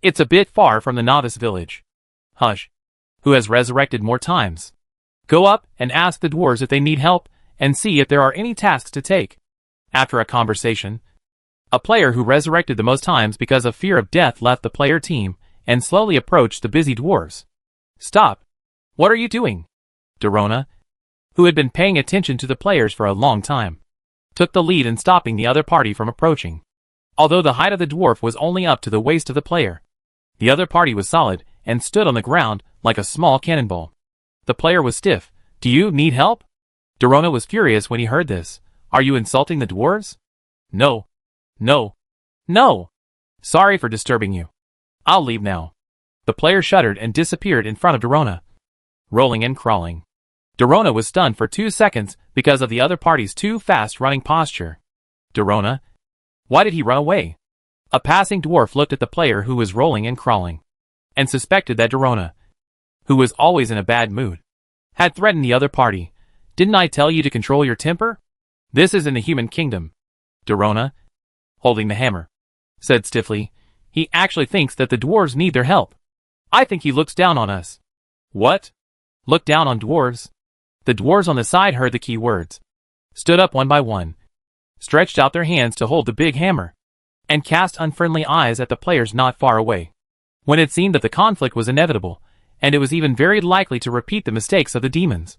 It's a bit far from the novice village. Hush. Who has resurrected more times? Go up and ask the dwarves if they need help, and see if there are any tasks to take. After a conversation, a player who resurrected the most times because of fear of death left the player team and slowly approached the busy dwarves. "Stop. What are you doing?" Dorona, who had been paying attention to the players for a long time, took the lead in stopping the other party from approaching. Although the height of the dwarf was only up to the waist of the player, the other party was solid and stood on the ground like a small cannonball. The player was stiff. "Do you need help?" Dorona was furious when he heard this. "Are you insulting the dwarves?" No. No. No. Sorry for disturbing you. I'll leave now." The player shuddered and disappeared in front of Dorona, rolling and crawling. Dorona was stunned for 2 seconds because of the other party's too fast running posture. "Dorona? Why did he run away?" A passing dwarf looked at the player who was rolling and crawling, and suspected that Dorona, who was always in a bad mood, had threatened the other party. "Didn't I tell you to control your temper? This is in the human kingdom." Dorona, holding the hammer, said stiffly, "He actually thinks that the dwarves need their help. I think he looks down on us." "What? Look down on dwarves?" The dwarves on the side heard the key words, stood up one by one, stretched out their hands to hold the big hammer, and cast unfriendly eyes at the players not far away. When it seemed that the conflict was inevitable, and it was even very likely to repeat the mistakes of the demons,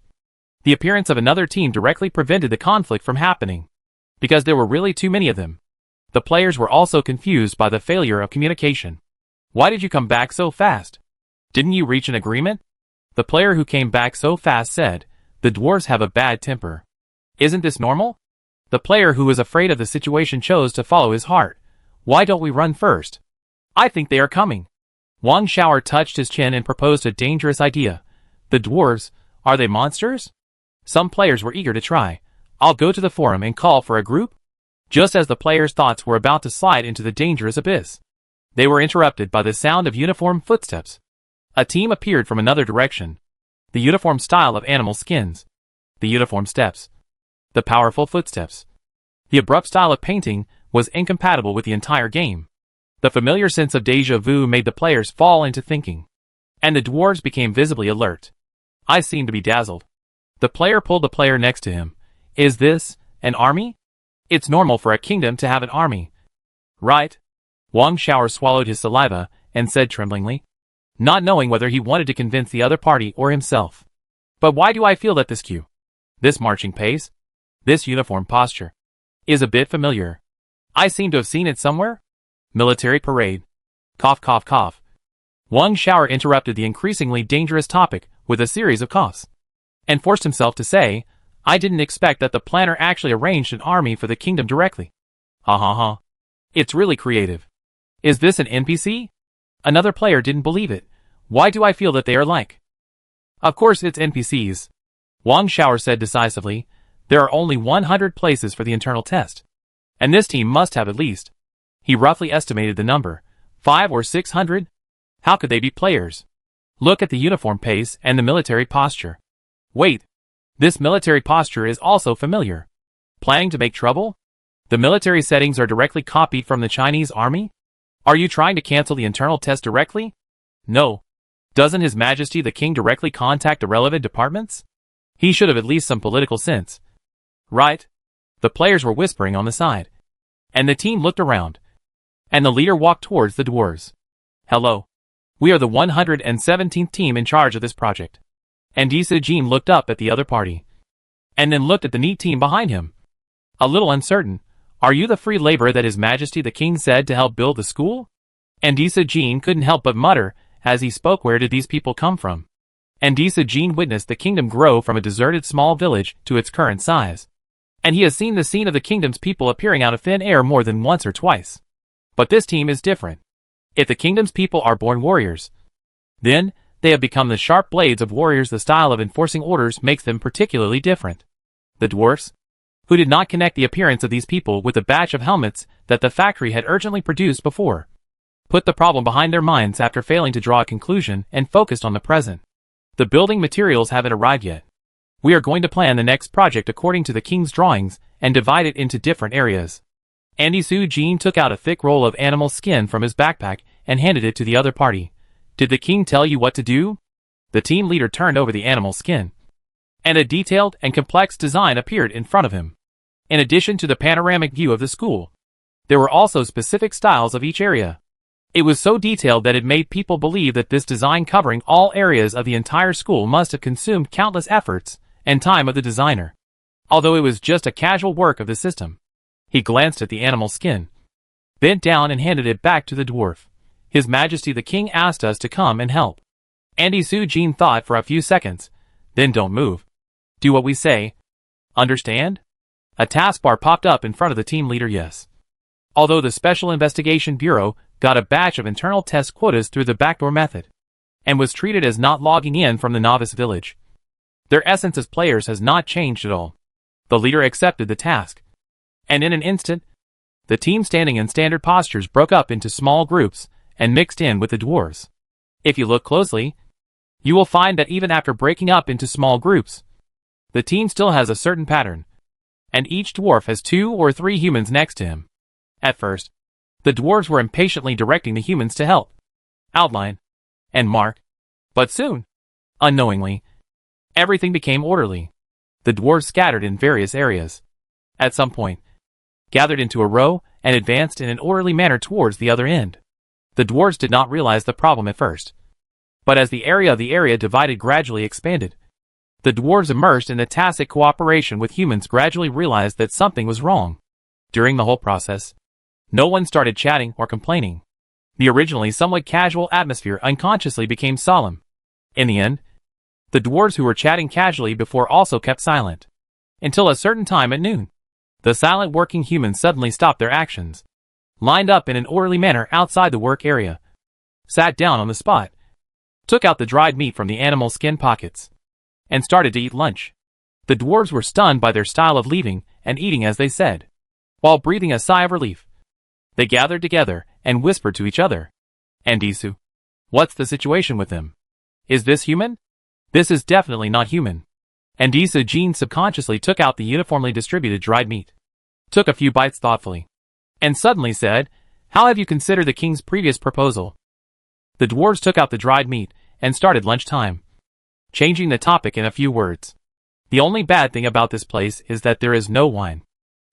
the appearance of another team directly prevented the conflict from happening, because there were really too many of them. The players were also confused by the failure of communication. "Why did you come back so fast? Didn't you reach an agreement?" The player who came back so fast said, "The dwarves have a bad temper. Isn't this normal?" The player who was afraid of the situation chose to follow his heart. "Why don't we run first? I think they are coming." Wang Xiao touched his chin and proposed a dangerous idea. "The dwarves, are they monsters?" Some players were eager to try. "I'll go to the forum and call for a group." Just as the players' thoughts were about to slide into the dangerous abyss, they were interrupted by the sound of uniform footsteps. A team appeared from another direction. The uniform style of animal skins, the uniform steps, the powerful footsteps, the abrupt style of painting was incompatible with the entire game. The familiar sense of déjà vu made the players fall into thinking, and the dwarves became visibly alert. I seem to be dazzled. The player pulled the player next to him. "Is this an army? It's normal for a kingdom to have an army, right?" Wang Xiao swallowed his saliva and said tremblingly, not knowing whether he wanted to convince the other party or himself. "But why do I feel that this cue, this marching pace, this uniform posture, is a bit familiar? I seem to have seen it somewhere? Military parade. Cough, cough, cough." Wang Xiao interrupted the increasingly dangerous topic with a series of coughs, and forced himself to say, "I didn't expect that the planner actually arranged an army for the kingdom directly. Ha ha ha. It's really creative. Is this an NPC?" Another player didn't believe it. "Why do I feel that they are like?" "Of course it's NPCs," Wang Xiao said decisively. "There are only 100 places for the internal test, and this team must have at least," he roughly estimated the number, 500 or 600. How could they be players? Look at the uniform pace and the military posture. Wait. This military posture is also familiar. Planning to make trouble? The military settings are directly copied from the Chinese army? Are you trying to cancel the internal test directly? No. Doesn't His Majesty the King directly contact the relevant departments? He should have at least some political sense. Right? The players were whispering on the side, and the team looked around, and the leader walked towards the dwarves. "Hello. We are the 117th team in charge of this project. And Isujin looked up at the other party. And then looked at the neat team behind him. A little uncertain. Are you the free laborer that His Majesty the King said to help build the school? And Isujin couldn't help but mutter, as he spoke, where did these people come from? And Isujin witnessed the kingdom grow from a deserted small village to its current size. And he has seen the scene of the kingdom's people appearing out of thin air more than once or twice. But this team is different. If the kingdom's people are born warriors, then they have become the sharp blades of warriors. The style of enforcing orders makes them particularly different. The dwarfs, who did not connect the appearance of these people with the batch of helmets that the factory had urgently produced before, put the problem behind their minds after failing to draw a conclusion and focused on the present. The building materials haven't arrived yet. We are going to plan the next project according to the king's drawings and divide it into different areas. And Isujin took out a thick roll of animal skin from his backpack and handed it to the other party. Did the king tell you what to do? The team leader turned over the animal skin, and a detailed and complex design appeared in front of him. In addition to the panoramic view of the school, there were also specific styles of each area. It was so detailed that it made people believe that this design covering all areas of the entire school must have consumed countless efforts and time of the designer. Although it was just a casual work of the system. He glanced at the animal skin, bent down and handed it back to the dwarf. His Majesty the King asked us to come and help. And Isujin thought for a few seconds. Then don't move. Do what we say. Understand? A taskbar popped up in front of the team leader. Yes. Although the Special Investigation Bureau got a batch of internal test quotas through the backdoor method, and was treated as not logging in from the novice village, their essence as players has not changed at all. The leader accepted the task. And in an instant, the team standing in standard postures broke up into small groups and mixed in with the dwarves. If you look closely, you will find that even after breaking up into small groups, the team still has a certain pattern, and each dwarf has 2 or 3 humans next to him. At first, the dwarves were impatiently directing the humans to help, outline, and mark. But soon, unknowingly, everything became orderly. The dwarves scattered in various areas. At some point, gathered into a row and advanced in an orderly manner towards the other end. The dwarves did not realize the problem at first. But as the area divided gradually expanded, the dwarves immersed in the tacit cooperation with humans gradually realized that something was wrong. During the whole process, no one started chatting or complaining. The originally somewhat casual atmosphere unconsciously became solemn. In the end, the dwarves who were chatting casually before also kept silent. Until a certain time at noon, the silent working humans suddenly stopped their actions, lined up in an orderly manner outside the work area, sat down on the spot, took out the dried meat from the animal skin pockets, and started to eat lunch. The dwarves were stunned by their style of leaving and eating as they said, while breathing a sigh of relief. They gathered together and whispered to each other. And Isu, what's the situation with him? Is this human? This is definitely not human. And Isujin subconsciously took out the uniformly distributed dried meat, took a few bites thoughtfully, and suddenly said, how have you considered the king's previous proposal? The dwarves took out the dried meat and started lunchtime, changing the topic in a few words. The only bad thing about this place is that there is no wine.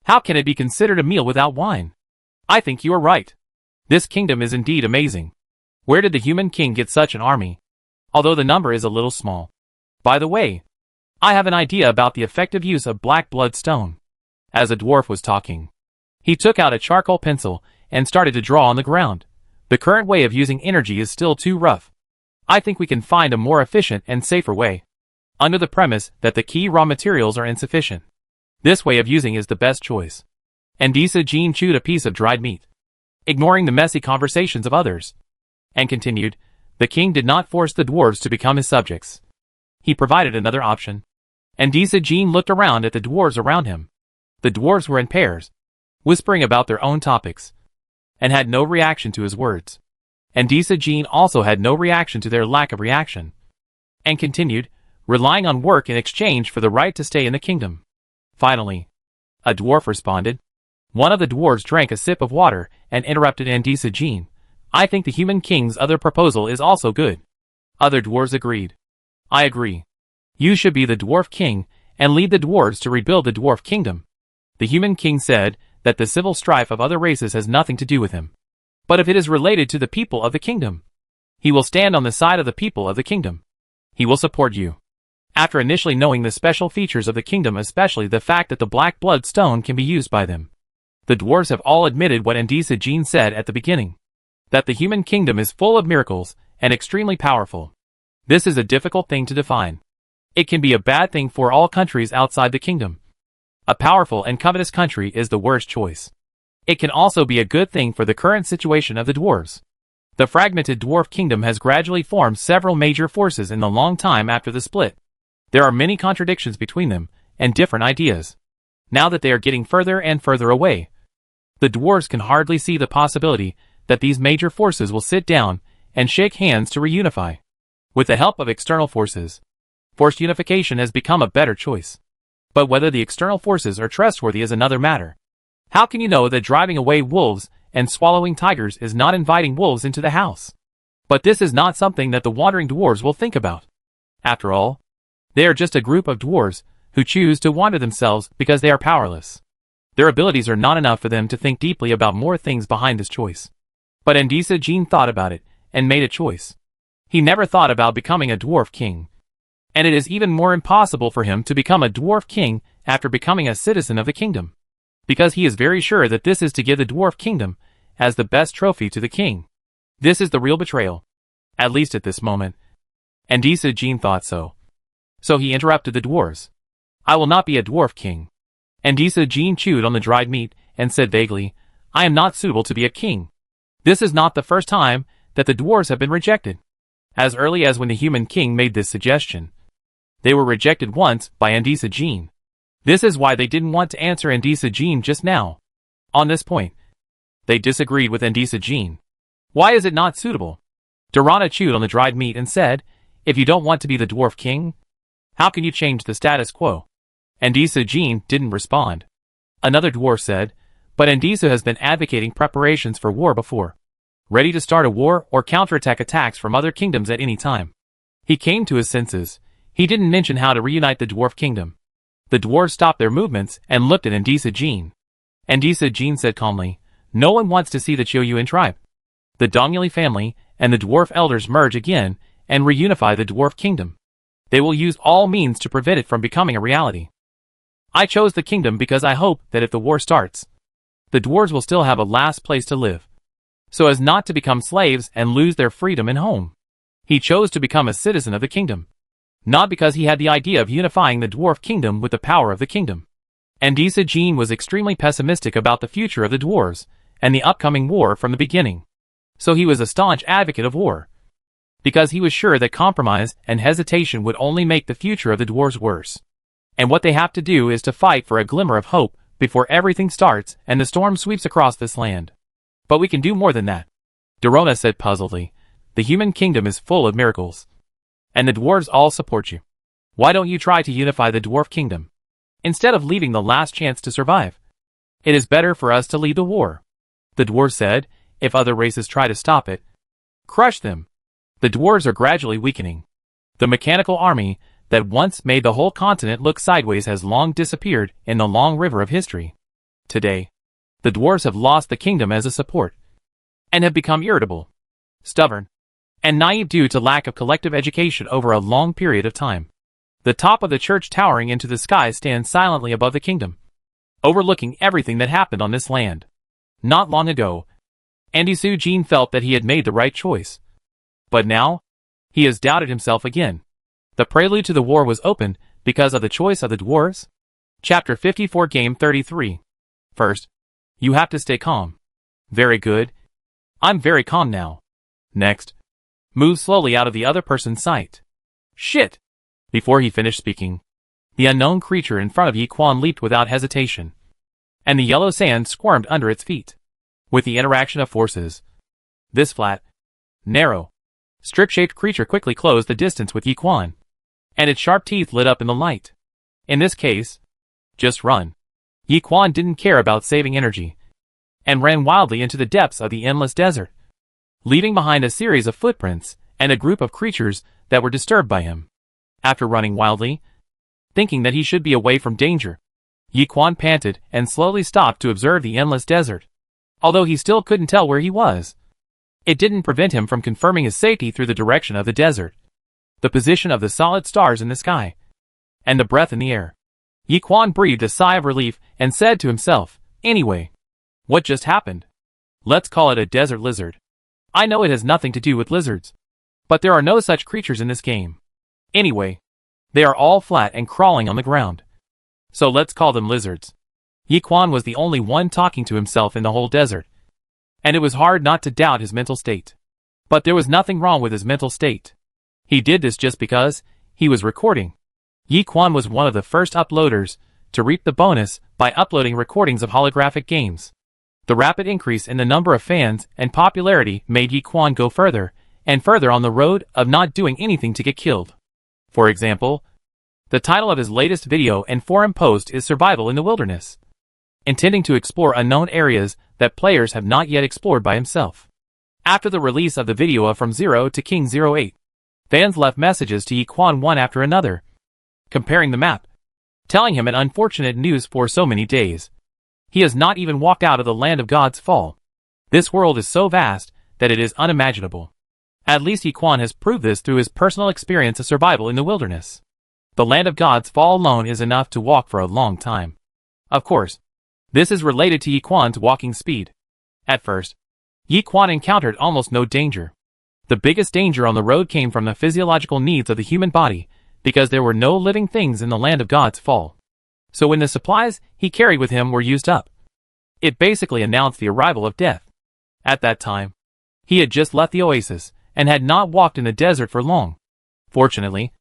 How can it be considered a meal without wine? I think you are right. This kingdom is indeed amazing. Where did the human king get such an army? Although the number is a little small. By the way, I have an idea about the effective use of black blood stone. As a dwarf was talking, he took out a charcoal pencil and started to draw on the ground. The current way of using energy is still too rough. I think we can find a more efficient and safer way, under the premise that the key raw materials are insufficient. This way of using is the best choice. And Isujin chewed a piece of dried meat, ignoring the messy conversations of others, and continued, the king did not force the dwarves to become his subjects. He provided another option. And Isujin looked around at the dwarves around him. The dwarves were in pairs, whispering about their own topics, and had no reaction to his words. And Isujin also had no reaction to their lack of reaction, and continued, relying on work in exchange for the right to stay in the kingdom. Finally, a dwarf responded. One of the dwarves drank a sip of water and interrupted Isujin. I think the human king's other proposal is also good. Other dwarves agreed. I agree. You should be the dwarf king and lead the dwarves to rebuild the dwarf kingdom. The human king said that the civil strife of other races has nothing to do with him. But if it is related to the people of the kingdom, he will stand on the side of the people of the kingdom. He will support you. After initially knowing the special features of the kingdom, especially the fact that the black blood stone can be used by them, the dwarves have all admitted what Andisa Jean said at the beginning, that the human kingdom is full of miracles and extremely powerful. This is a difficult thing to define. It can be a bad thing for all countries outside the kingdom. A powerful and covetous country is the worst choice. It can also be a good thing for the current situation of the dwarves. The fragmented dwarf kingdom has gradually formed several major forces in the long time after the split. There are many contradictions between them, and different ideas. Now that they are getting further and further away, the dwarves can hardly see the possibility that these major forces will sit down and shake hands to reunify. With the help of external forces, forced unification has become a better choice. But whether the external forces are trustworthy is another matter. How can you know that driving away wolves and swallowing tigers is not inviting wolves into the house? But this is not something that the wandering dwarves will think about. After all, they are just a group of dwarves who choose to wander themselves because they are powerless. Their abilities are not enough for them to think deeply about more things behind this choice. But Andisa Jean thought about it and made a choice. He never thought about becoming a dwarf king. And it is even more impossible for him to become a dwarf king after becoming a citizen of the kingdom, because he is very sure that this is to give the dwarf kingdom as the best trophy to the king. This is the real betrayal, at least at this moment. Andisa Jean thought so. So he interrupted the dwarves. I will not be a dwarf king. Andisa Jean chewed on the dried meat and said vaguely, I am not suitable to be a king. This is not the first time that the dwarves have been rejected. As early as when the human king made this suggestion, they were rejected once by Andisa Jean. This is why they didn't want to answer Andisa Jean just now. On this point, they disagreed with Andisa Jean. Why is it not suitable? Durrana chewed on the dried meat and said, if you don't want to be the dwarf king, how can you change the status quo? Andisa Jean didn't respond. Another dwarf said, but Andisa has been advocating preparations for war before, ready to start a war or counterattack attacks from other kingdoms at any time. He came to his senses. He didn't mention how to reunite the dwarf kingdom. The dwarves stopped their movements and looked at Andisa Jean. Andisa Jean said calmly, no one wants to see the Choyuan tribe, the Donguli family, and the dwarf elders merge again and reunify the dwarf kingdom. They will use all means to prevent it from becoming a reality. I chose the kingdom because I hope that if the war starts, the dwarves will still have a last place to live, so as not to become slaves and lose their freedom and home. He chose to become a citizen of the kingdom, not because he had the idea of unifying the dwarf kingdom with the power of the kingdom. Andisa Jean was extremely pessimistic about the future of the dwarves and the upcoming war from the beginning. So he was a staunch advocate of war, because he was sure that compromise and hesitation would only make the future of the dwarves worse. And what they have to do is to fight for a glimmer of hope before everything starts and the storm sweeps across this land. But we can do more than that, Durrana said puzzledly. The human kingdom is full of miracles, and the dwarves all support you. Why don't you try to unify the dwarf kingdom, instead of leaving the last chance to survive? It is better for us to lead the war, the dwarves said. If other races try to stop it, crush them. The dwarves are gradually weakening. The mechanical army that once made the whole continent look sideways has long disappeared in the long river of history. Today, the dwarves have lost the kingdom as a support, and have become irritable, stubborn, and naive due to lack of collective education over a long period of time. The top of the church towering into the sky stands silently above the kingdom, overlooking everything that happened on this land. Not long ago, Andisa Jean felt that he had made the right choice. But now, he has doubted himself again. The prelude to the war was opened because of the choice of the dwarves. Chapter 54 Game 33. First, you have to stay calm. Very good. I'm very calm now. Next, move slowly out of the other person's sight. Shit! Before he finished speaking, the unknown creature in front of Yi Quan leaped without hesitation, and the yellow sand squirmed under its feet. With the interaction of forces, this flat, narrow, strip-shaped creature quickly closed the distance with Yi Quan, and its sharp teeth lit up in the light. In this case, just run. Yi Quan didn't care about saving energy, and ran wildly into the depths of the endless desert, leaving behind a series of footprints and a group of creatures that were disturbed by him. After running wildly, thinking that he should be away from danger, Yi Quan panted and slowly stopped to observe the endless desert. Although he still couldn't tell where he was, it didn't prevent him from confirming his safety through the direction of the desert, the position of the solid stars in the sky, and the breath in the air. Yi Quan breathed a sigh of relief and said to himself, "Anyway, what just happened? Let's call it a desert lizard. I know it has nothing to do with lizards, but there are no such creatures in this game. Anyway, they are all flat and crawling on the ground. So let's call them lizards." Yi Quan was the only one talking to himself in the whole desert, and it was hard not to doubt his mental state. But there was nothing wrong with his mental state. He did this just because he was recording. Yi Quan was one of the first uploaders to reap the bonus by uploading recordings of holographic games. The rapid increase in the number of fans and popularity made Yi Quan go further and further on the road of not doing anything to get killed. For example, the title of his latest video and forum post is Survival in the Wilderness, intending to explore unknown areas that players have not yet explored by himself. After the release of the video of From Zero to King 08, fans left messages to Yi Quan one after another, comparing the map, telling him an unfortunate news for so many days. He has not even walked out of the land of God's fall. This world is so vast that it is unimaginable. At least Yi Quan has proved this through his personal experience of survival in the wilderness. The land of God's fall alone is enough to walk for a long time. Of course, this is related to Yi Quan's walking speed. At first, Yi Quan encountered almost no danger. The biggest danger on the road came from the physiological needs of the human body, because there were no living things in the land of God's fall. So when the supplies he carried with him were used up, it basically announced the arrival of death. At that time, he had just left the oasis and had not walked in the desert for long. Fortunately,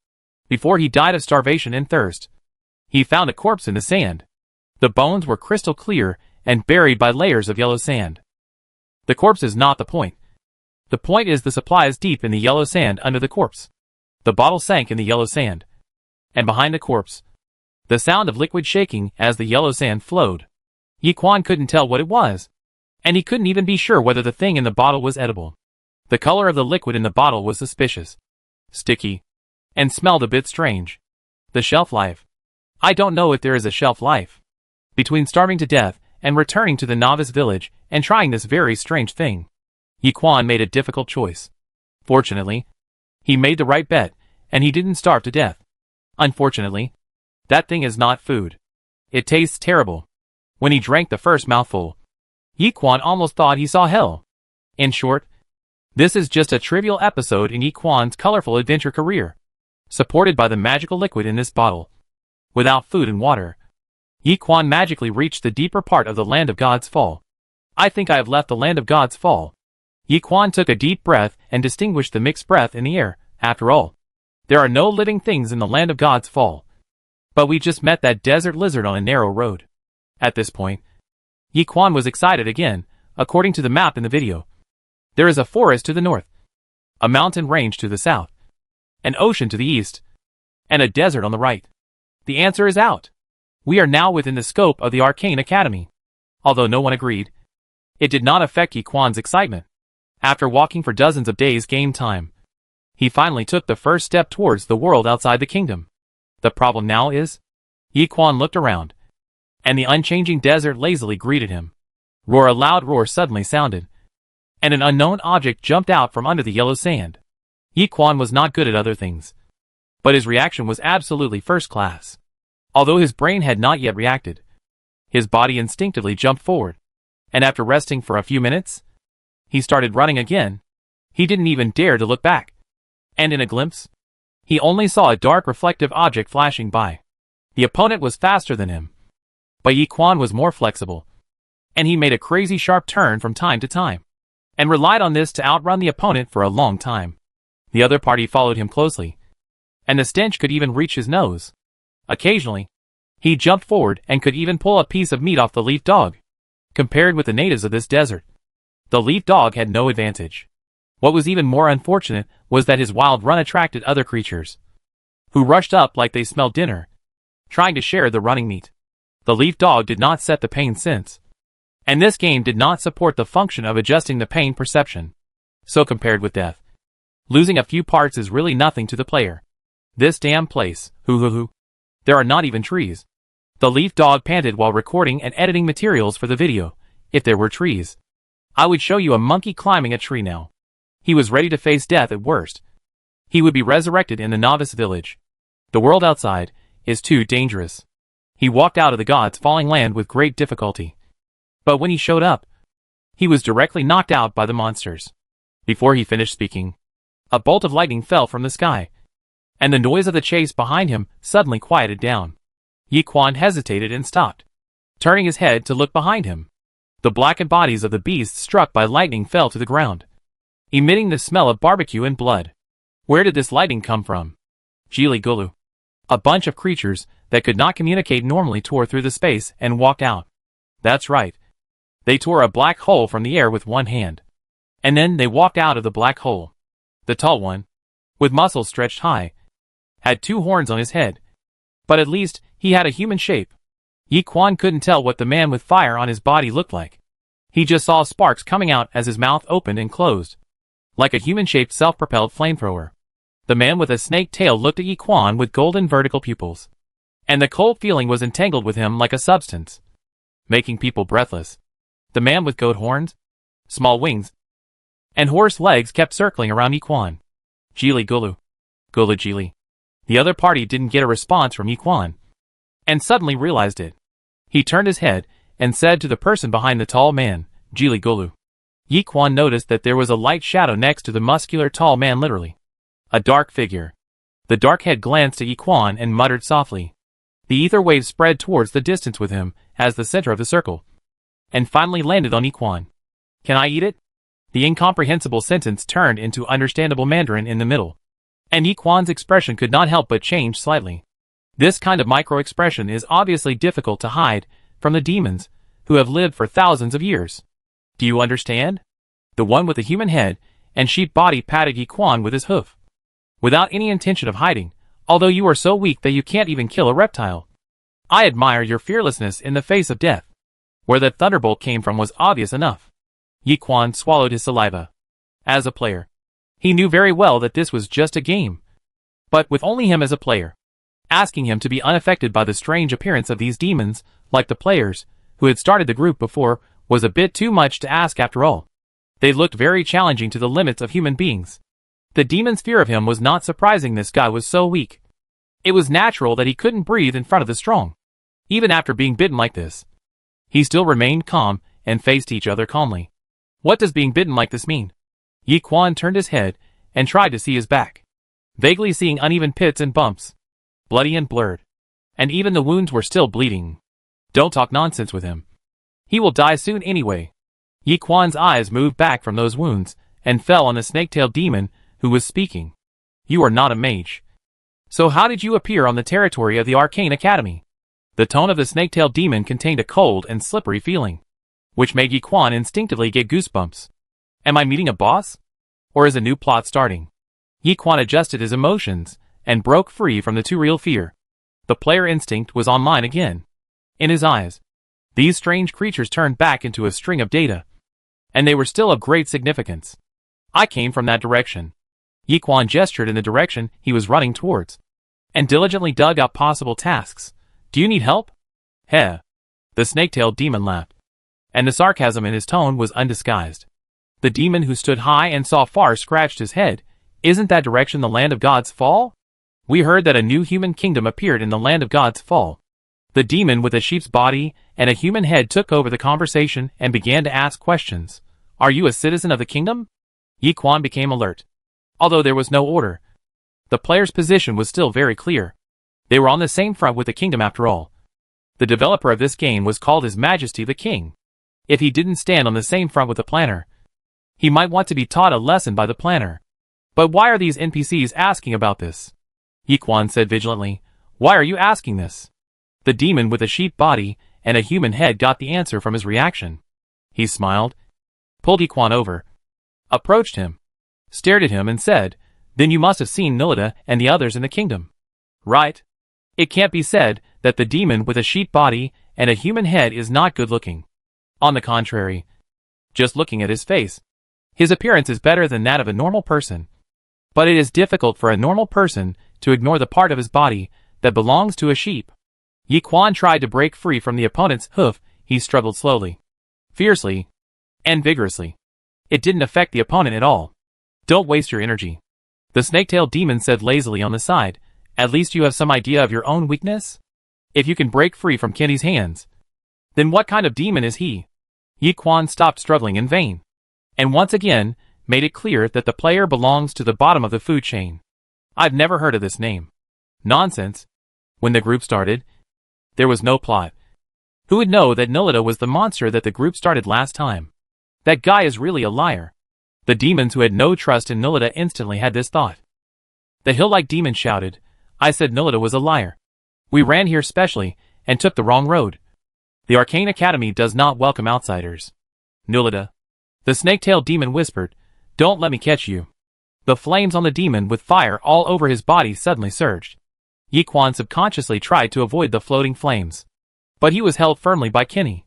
before he died of starvation and thirst, he found a corpse in the sand. The bones were crystal clear and buried by layers of yellow sand. The corpse is not the point. The point is the supplies deep in the yellow sand under the corpse. The bottle sank in the yellow sand, and behind the corpse, the sound of liquid shaking as the yellow sand flowed. Yi Quan couldn't tell what it was, and he couldn't even be sure whether the thing in the bottle was edible. The color of the liquid in the bottle was suspicious, sticky, and smelled a bit strange. The shelf life. I don't know if there is a shelf life between starving to death and returning to the novice village and trying this very strange thing. Yi Quan made a difficult choice. Fortunately, he made the right bet, and he didn't starve to death. Unfortunately, that thing is not food. It tastes terrible. When he drank the first mouthful, Yi Quan almost thought he saw hell. In short, this is just a trivial episode in Yi Quan's colorful adventure career, supported by the magical liquid in this bottle. Without food and water, Yi Quan magically reached the deeper part of the land of God's fall. I think I have left the land of God's fall. Yi Quan took a deep breath and distinguished the mixed breath in the air. After all, there are no living things in the land of God's fall. But we just met that desert lizard on a narrow road. At this point, Yi Quan was excited again. According to the map in the video, there is a forest to the north, a mountain range to the south, an ocean to the east, and a desert on the right. The answer is out. We are now within the scope of the Arcane Academy. Although no one agreed, it did not affect Yi Quan's excitement. After walking for dozens of days game time, he finally took the first step towards the world outside the kingdom. The problem now is, Yi Quan looked around, and the unchanging desert lazily greeted him. A loud roar suddenly sounded, and an unknown object jumped out from under the yellow sand. Yi Quan was not good at other things, but his reaction was absolutely first class. Although his brain had not yet reacted, his body instinctively jumped forward, and after resting for a few minutes, he started running again. He didn't even dare to look back. And in a glimpse, he only saw a dark reflective object flashing by. The opponent was faster than him, but Yi Quan was more flexible, and he made a crazy sharp turn from time to time, and relied on this to outrun the opponent for a long time. The other party followed him closely, and the stench could even reach his nose. Occasionally, he jumped forward and could even pull a piece of meat off the leaf dog. Compared with the natives of this desert, the leaf dog had no advantage. What was even more unfortunate was that his wild run attracted other creatures, who rushed up like they smelled dinner, trying to share the running meat. The leaf dog did not set the pain sense, and this game did not support the function of adjusting the pain perception. So compared with death, losing a few parts is really nothing to the player. This damn place, hoo. There are not even trees. The leaf dog panted while recording and editing materials for the video. If there were trees, I would show you a monkey climbing a tree now. He was ready to face death at worst. He would be resurrected in the novice village. The world outside, is too dangerous. He walked out of the gods' falling land with great difficulty. But when he showed up, he was directly knocked out by the monsters. Before he finished speaking, a bolt of lightning fell from the sky, and the noise of the chase behind him suddenly quieted down. Yi Quan hesitated and stopped, turning his head to look behind him. The blackened bodies of the beasts struck by lightning fell to the ground, emitting the smell of barbecue and blood. Where did this lightning come from? Jili Gulu. A bunch of creatures that could not communicate normally tore through the space and walked out. That's right. They tore a black hole from the air with one hand. And then they walked out of the black hole. The tall one, with muscles stretched high, had 2 horns on his head. But at least, he had a human shape. Yi Quan couldn't tell what the man with fire on his body looked like. He just saw sparks coming out as his mouth opened and closed, like a human-shaped self-propelled flamethrower. The man with a snake tail looked at Yi Quan with golden vertical pupils, and the cold feeling was entangled with him like a substance, making people breathless. The man with goat horns, small wings, and horse legs kept circling around Yi Quan. Jili Gulu. Gulu Jili. The other party didn't get a response from Yi Quan, and suddenly realized it. He turned his head and said to the person behind the tall man, Jili Gulu. Yi Quan noticed that there was a light shadow next to the muscular tall man, literally a dark figure. The dark head glanced at Yi Quan and muttered softly. The ether wave spread towards the distance with him as the center of the circle, and finally landed on Yi Quan. Can I eat it? The incomprehensible sentence turned into understandable Mandarin in the middle, and Yi Quan's expression could not help but change slightly. This kind of micro-expression is obviously difficult to hide from the demons who have lived for thousands of years. Do you understand? The one with the human head and sheep body patted Yi Quan with his hoof, without any intention of hiding, although you are so weak that you can't even kill a reptile. I admire your fearlessness in the face of death. Where that thunderbolt came from was obvious enough. Yi Quan swallowed his saliva. As a player, he knew very well that this was just a game. But with only him as a player, asking him to be unaffected by the strange appearance of these demons, like the players who had started the group before, was a bit too much to ask after all. They looked very challenging to the limits of human beings. The demon's fear of him was not surprising. This guy was so weak. It was natural that he couldn't breathe in front of the strong. Even after being bitten like this, he still remained calm and faced each other calmly. What does being bitten like this mean? Yi Quan turned his head and tried to see his back, vaguely seeing uneven pits and bumps, bloody and blurred. And even the wounds were still bleeding. Don't talk nonsense with him. He will die soon anyway. Yi Quan's eyes moved back from those wounds and fell on the snake-tailed demon who was speaking. You are not a mage. So how did you appear on the territory of the Arcane Academy? The tone of the snake-tailed demon contained a cold and slippery feeling, which made Yi Quan instinctively get goosebumps. Am I meeting a boss? Or is a new plot starting? Yi Quan adjusted his emotions and broke free from the too real fear. The player instinct was online again. In his eyes, these strange creatures turned back into a string of data, and they were still of great significance. I came from that direction. Yi Quan gestured in the direction he was running towards, and diligently dug up possible tasks. Do you need help? Heh. The snake-tailed demon laughed, and the sarcasm in his tone was undisguised. The demon who stood high and saw far scratched his head. Isn't that direction the land of God's fall? We heard that a new human kingdom appeared in the land of God's fall. The demon with a sheep's body and a human head took over the conversation and began to ask questions. Are you a citizen of the kingdom? Yi Quan became alert. Although there was no order, the player's position was still very clear. They were on the same front with the kingdom after all. The developer of this game was called His Majesty the King. If he didn't stand on the same front with the planner, he might want to be taught a lesson by the planner. But why are these NPCs asking about this? Yi Quan said vigilantly. Why are you asking this? The demon with a sheep body and a human head got the answer from his reaction. He smiled, pulled Yi Quan over, approached him, stared at him and said, Then you must have seen Nilida and the others in the kingdom. Right? It can't be said that the demon with a sheep body and a human head is not good looking. On the contrary, just looking at his face, his appearance is better than that of a normal person. But it is difficult for a normal person to ignore the part of his body that belongs to a sheep. Yi Quan tried to break free from the opponent's hoof. He struggled slowly, fiercely, and vigorously. It didn't affect the opponent at all. Don't waste your energy, the snake-tailed demon said lazily on the side, At least you have some idea of your own weakness? If you can break free from Kenny's hands, then what kind of demon is he? Yi Quan stopped struggling in vain, and once again made it clear that the player belongs to the bottom of the food chain. I've never heard of this name. Nonsense. When the group started, there was no plot. Who would know that Nilita was the monster that the group started last time? That guy is really a liar. The demons who had no trust in Nilita instantly had this thought. The hill-like demon shouted, I said Nilita was a liar. We ran here specially, and took the wrong road. The Arcane Academy does not welcome outsiders. Nilita. The snake-tailed demon whispered, don't let me catch you. The flames on the demon with fire all over his body suddenly surged. Yi Quan subconsciously tried to avoid the floating flames, but he was held firmly by Kenny,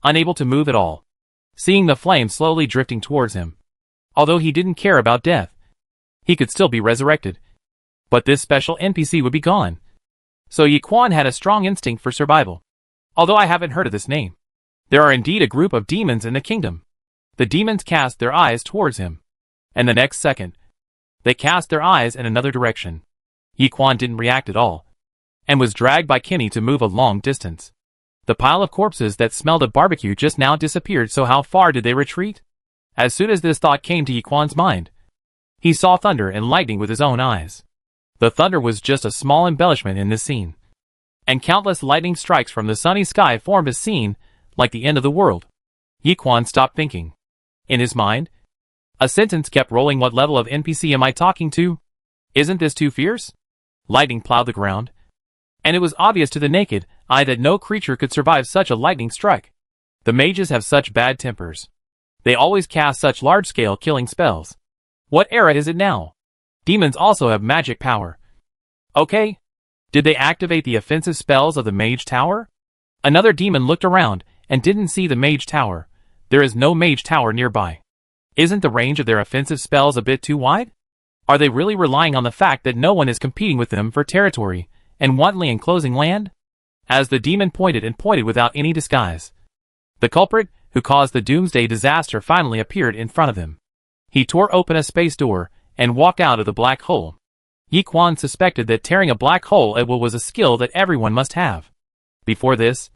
unable to move at all, seeing the flames slowly drifting towards him. Although he didn't care about death, he could still be resurrected. But this special NPC would be gone. So Yi Quan had a strong instinct for survival. Although I haven't heard of this name, there are indeed a group of demons in the kingdom. The demons cast their eyes towards him, and the next second, they cast their eyes in another direction. Yi Quan didn't react at all, and was dragged by Kenny to move a long distance. The pile of corpses that smelled of barbecue just now disappeared, so how far did they retreat? As soon as this thought came to Yi Quan's mind, he saw thunder and lightning with his own eyes. The thunder was just a small embellishment in this scene, and countless lightning strikes from the sunny sky formed a scene like the end of the world. Yi Quan stopped thinking. In his mind, a sentence kept rolling. What level of NPC am I talking to? Isn't this too fierce? Lightning plowed the ground, and it was obvious to the naked eye that no creature could survive such a lightning strike. The mages have such bad tempers. They always cast such large-scale killing spells. What era is it now? Demons also have magic power. Okay. Did they activate the offensive spells of the Mage Tower? Another demon looked around and didn't see the Mage Tower. There is no Mage Tower nearby. Isn't the range of their offensive spells a bit too wide? Are they really relying on the fact that no one is competing with them for territory and wantonly enclosing land? As the demon pointed and pointed without any disguise, the culprit who caused the doomsday disaster finally appeared in front of him. He tore open a space door and walked out of the black hole. Yi Quan suspected that tearing a black hole at will was a skill that everyone must have. Before this,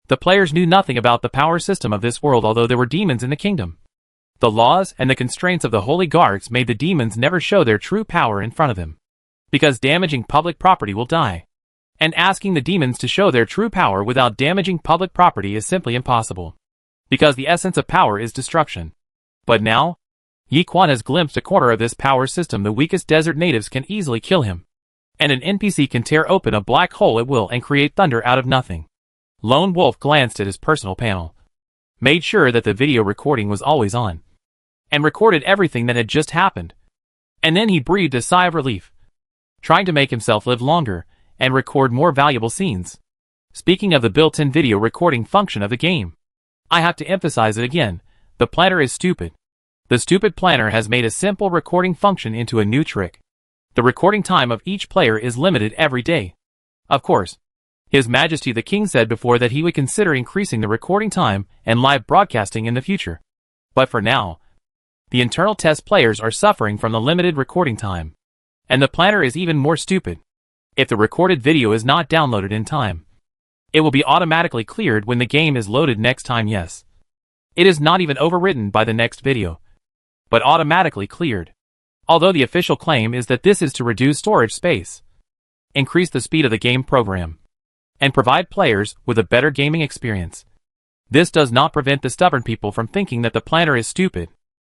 the players knew nothing about the power system of this world, although there were demons in the kingdom. The laws and the constraints of the holy guards made the demons never show their true power in front of them, because damaging public property will die. And asking the demons to show their true power without damaging public property is simply impossible, because the essence of power is destruction. But now, Yi Quan has glimpsed a corner of this power system. The weakest desert natives can easily kill him, and an NPC can tear open a black hole at will and create thunder out of nothing. Lone Wolf glanced at his personal panel, made sure that the video recording was always on, and recorded everything that had just happened. And then he breathed a sigh of relief, trying to make himself live longer and record more valuable scenes. Speaking of the built-in video recording function of the game, I have to emphasize it again, the planner is stupid. The stupid planner has made a simple recording function into a new trick. The recording time of each player is limited every day. Of course, His Majesty the King said before that he would consider increasing the recording time and live broadcasting in the future. But for now, the internal test players are suffering from the limited recording time. And the planner is even more stupid. If the recorded video is not downloaded in time, it will be automatically cleared when the game is loaded next time. Yes, it is not even overwritten by the next video, but automatically cleared. Although the official claim is that this is to reduce storage space, increase the speed of the game program, and provide players with a better gaming experience. This does not prevent the stubborn people from thinking that the planner is stupid.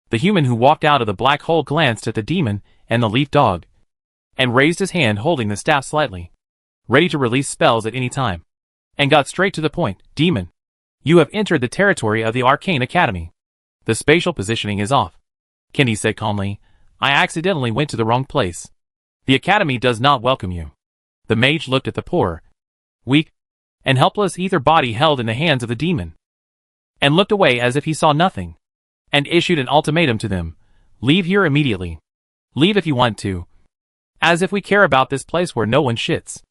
The human who walked out of the black hole glanced at the demon and the leaf dog, and raised his hand holding the staff slightly, ready to release spells at any time, and got straight to the point. Demon, you have entered the territory of the Arcane Academy. The spatial positioning is off. Kenny said calmly, I accidentally went to the wrong place. The Academy does not welcome you. The mage looked at the poor, weak, and helpless ether body held in the hands of the demon, and looked away as if he saw nothing, and issued an ultimatum to them. Leave here immediately. Leave if you want to. As if we care about this place where no one shits.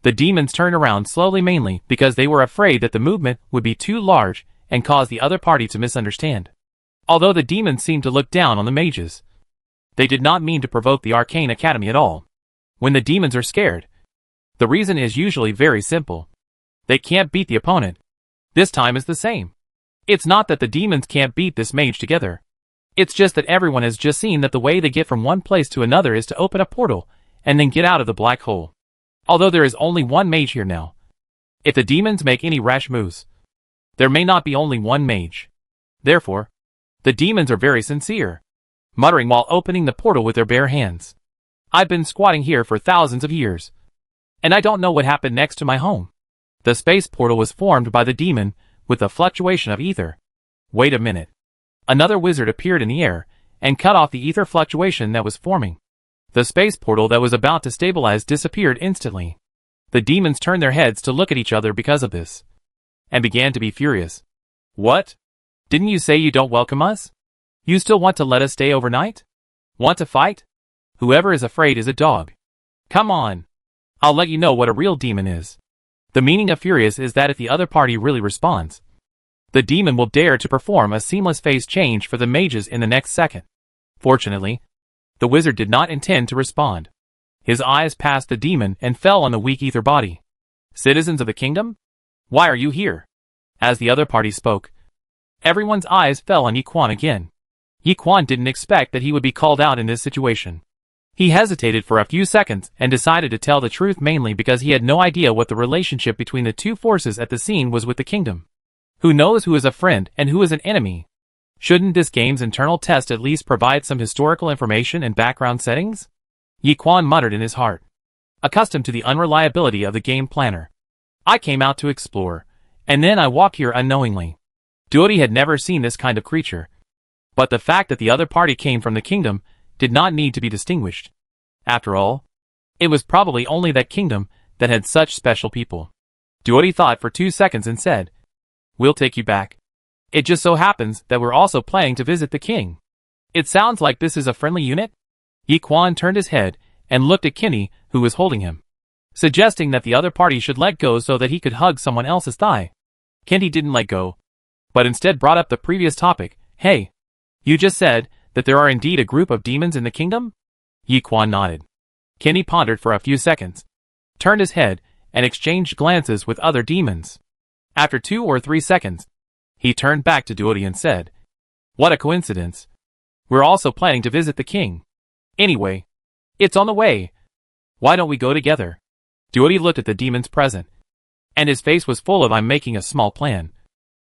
The demons turned around slowly, mainly because they were afraid that the movement would be too large and cause the other party to misunderstand. Although the demons seemed to look down on the mages, they did not mean to provoke the Arcane Academy at all. When the demons are scared, the reason is usually very simple. They can't beat the opponent. This time is the same. It's not that the demons can't beat this mage together. It's just that everyone has just seen that the way they get from one place to another is to open a portal and then get out of the black hole. Although there is only one mage here now. If the demons make any rash moves, there may not be only one mage. Therefore, the demons are very sincere, muttering while opening the portal with their bare hands. I've been squatting here for thousands of years, and I don't know what happened next to my home. The space portal was formed by the demon with a fluctuation of ether. Wait a minute. Another wizard appeared in the air and cut off the ether fluctuation that was forming. The space portal that was about to stabilize disappeared instantly. The demons turned their heads to look at each other because of this, and began to be furious. What? Didn't you say you don't welcome us? You still want to let us stay overnight? Want to fight? Whoever is afraid is a dog. Come on. I'll let you know what a real demon is. The meaning of furious is that if the other party really responds, the demon will dare to perform a seamless phase change for the mages in the next second. Fortunately, the wizard did not intend to respond. His eyes passed the demon and fell on the weak ether body. Citizens of the kingdom? Why are you here? As the other party spoke, everyone's eyes fell on Yi Quan again. Yi Quan didn't expect that he would be called out in this situation. He hesitated for a few seconds and decided to tell the truth mainly because he had no idea what the relationship between the two forces at the scene was with the kingdom. Who knows who is a friend and who is an enemy? Shouldn't this game's internal test at least provide some historical information and background settings? Yi Quan muttered in his heart, accustomed to the unreliability of the game planner. I came out to explore, and then I walk here unknowingly. Duodi had never seen this kind of creature, but the fact that the other party came from the kingdom did not need to be distinguished. After all, it was probably only that kingdom that had such special people. Duodi thought for 2 seconds and said, "We'll take you back. It just so happens that we're also planning to visit the king. It sounds like this is a friendly unit?" Yi Quan turned his head and looked at Kenny, who was holding him, suggesting that the other party should let go so that he could hug someone else's thigh. Kenny didn't let go, but instead brought up the previous topic. Hey, you just said that there are indeed a group of demons in the kingdom? Yi Quan nodded. Kenny pondered for a few seconds, turned his head, and exchanged glances with other demons. After 2 or 3 seconds, he turned back to Duodi and said, "What a coincidence. We're also planning to visit the king. Anyway, it's on the way. Why don't we go together?" Duodi looked at the demons present, and his face was full of "I'm making a small plan."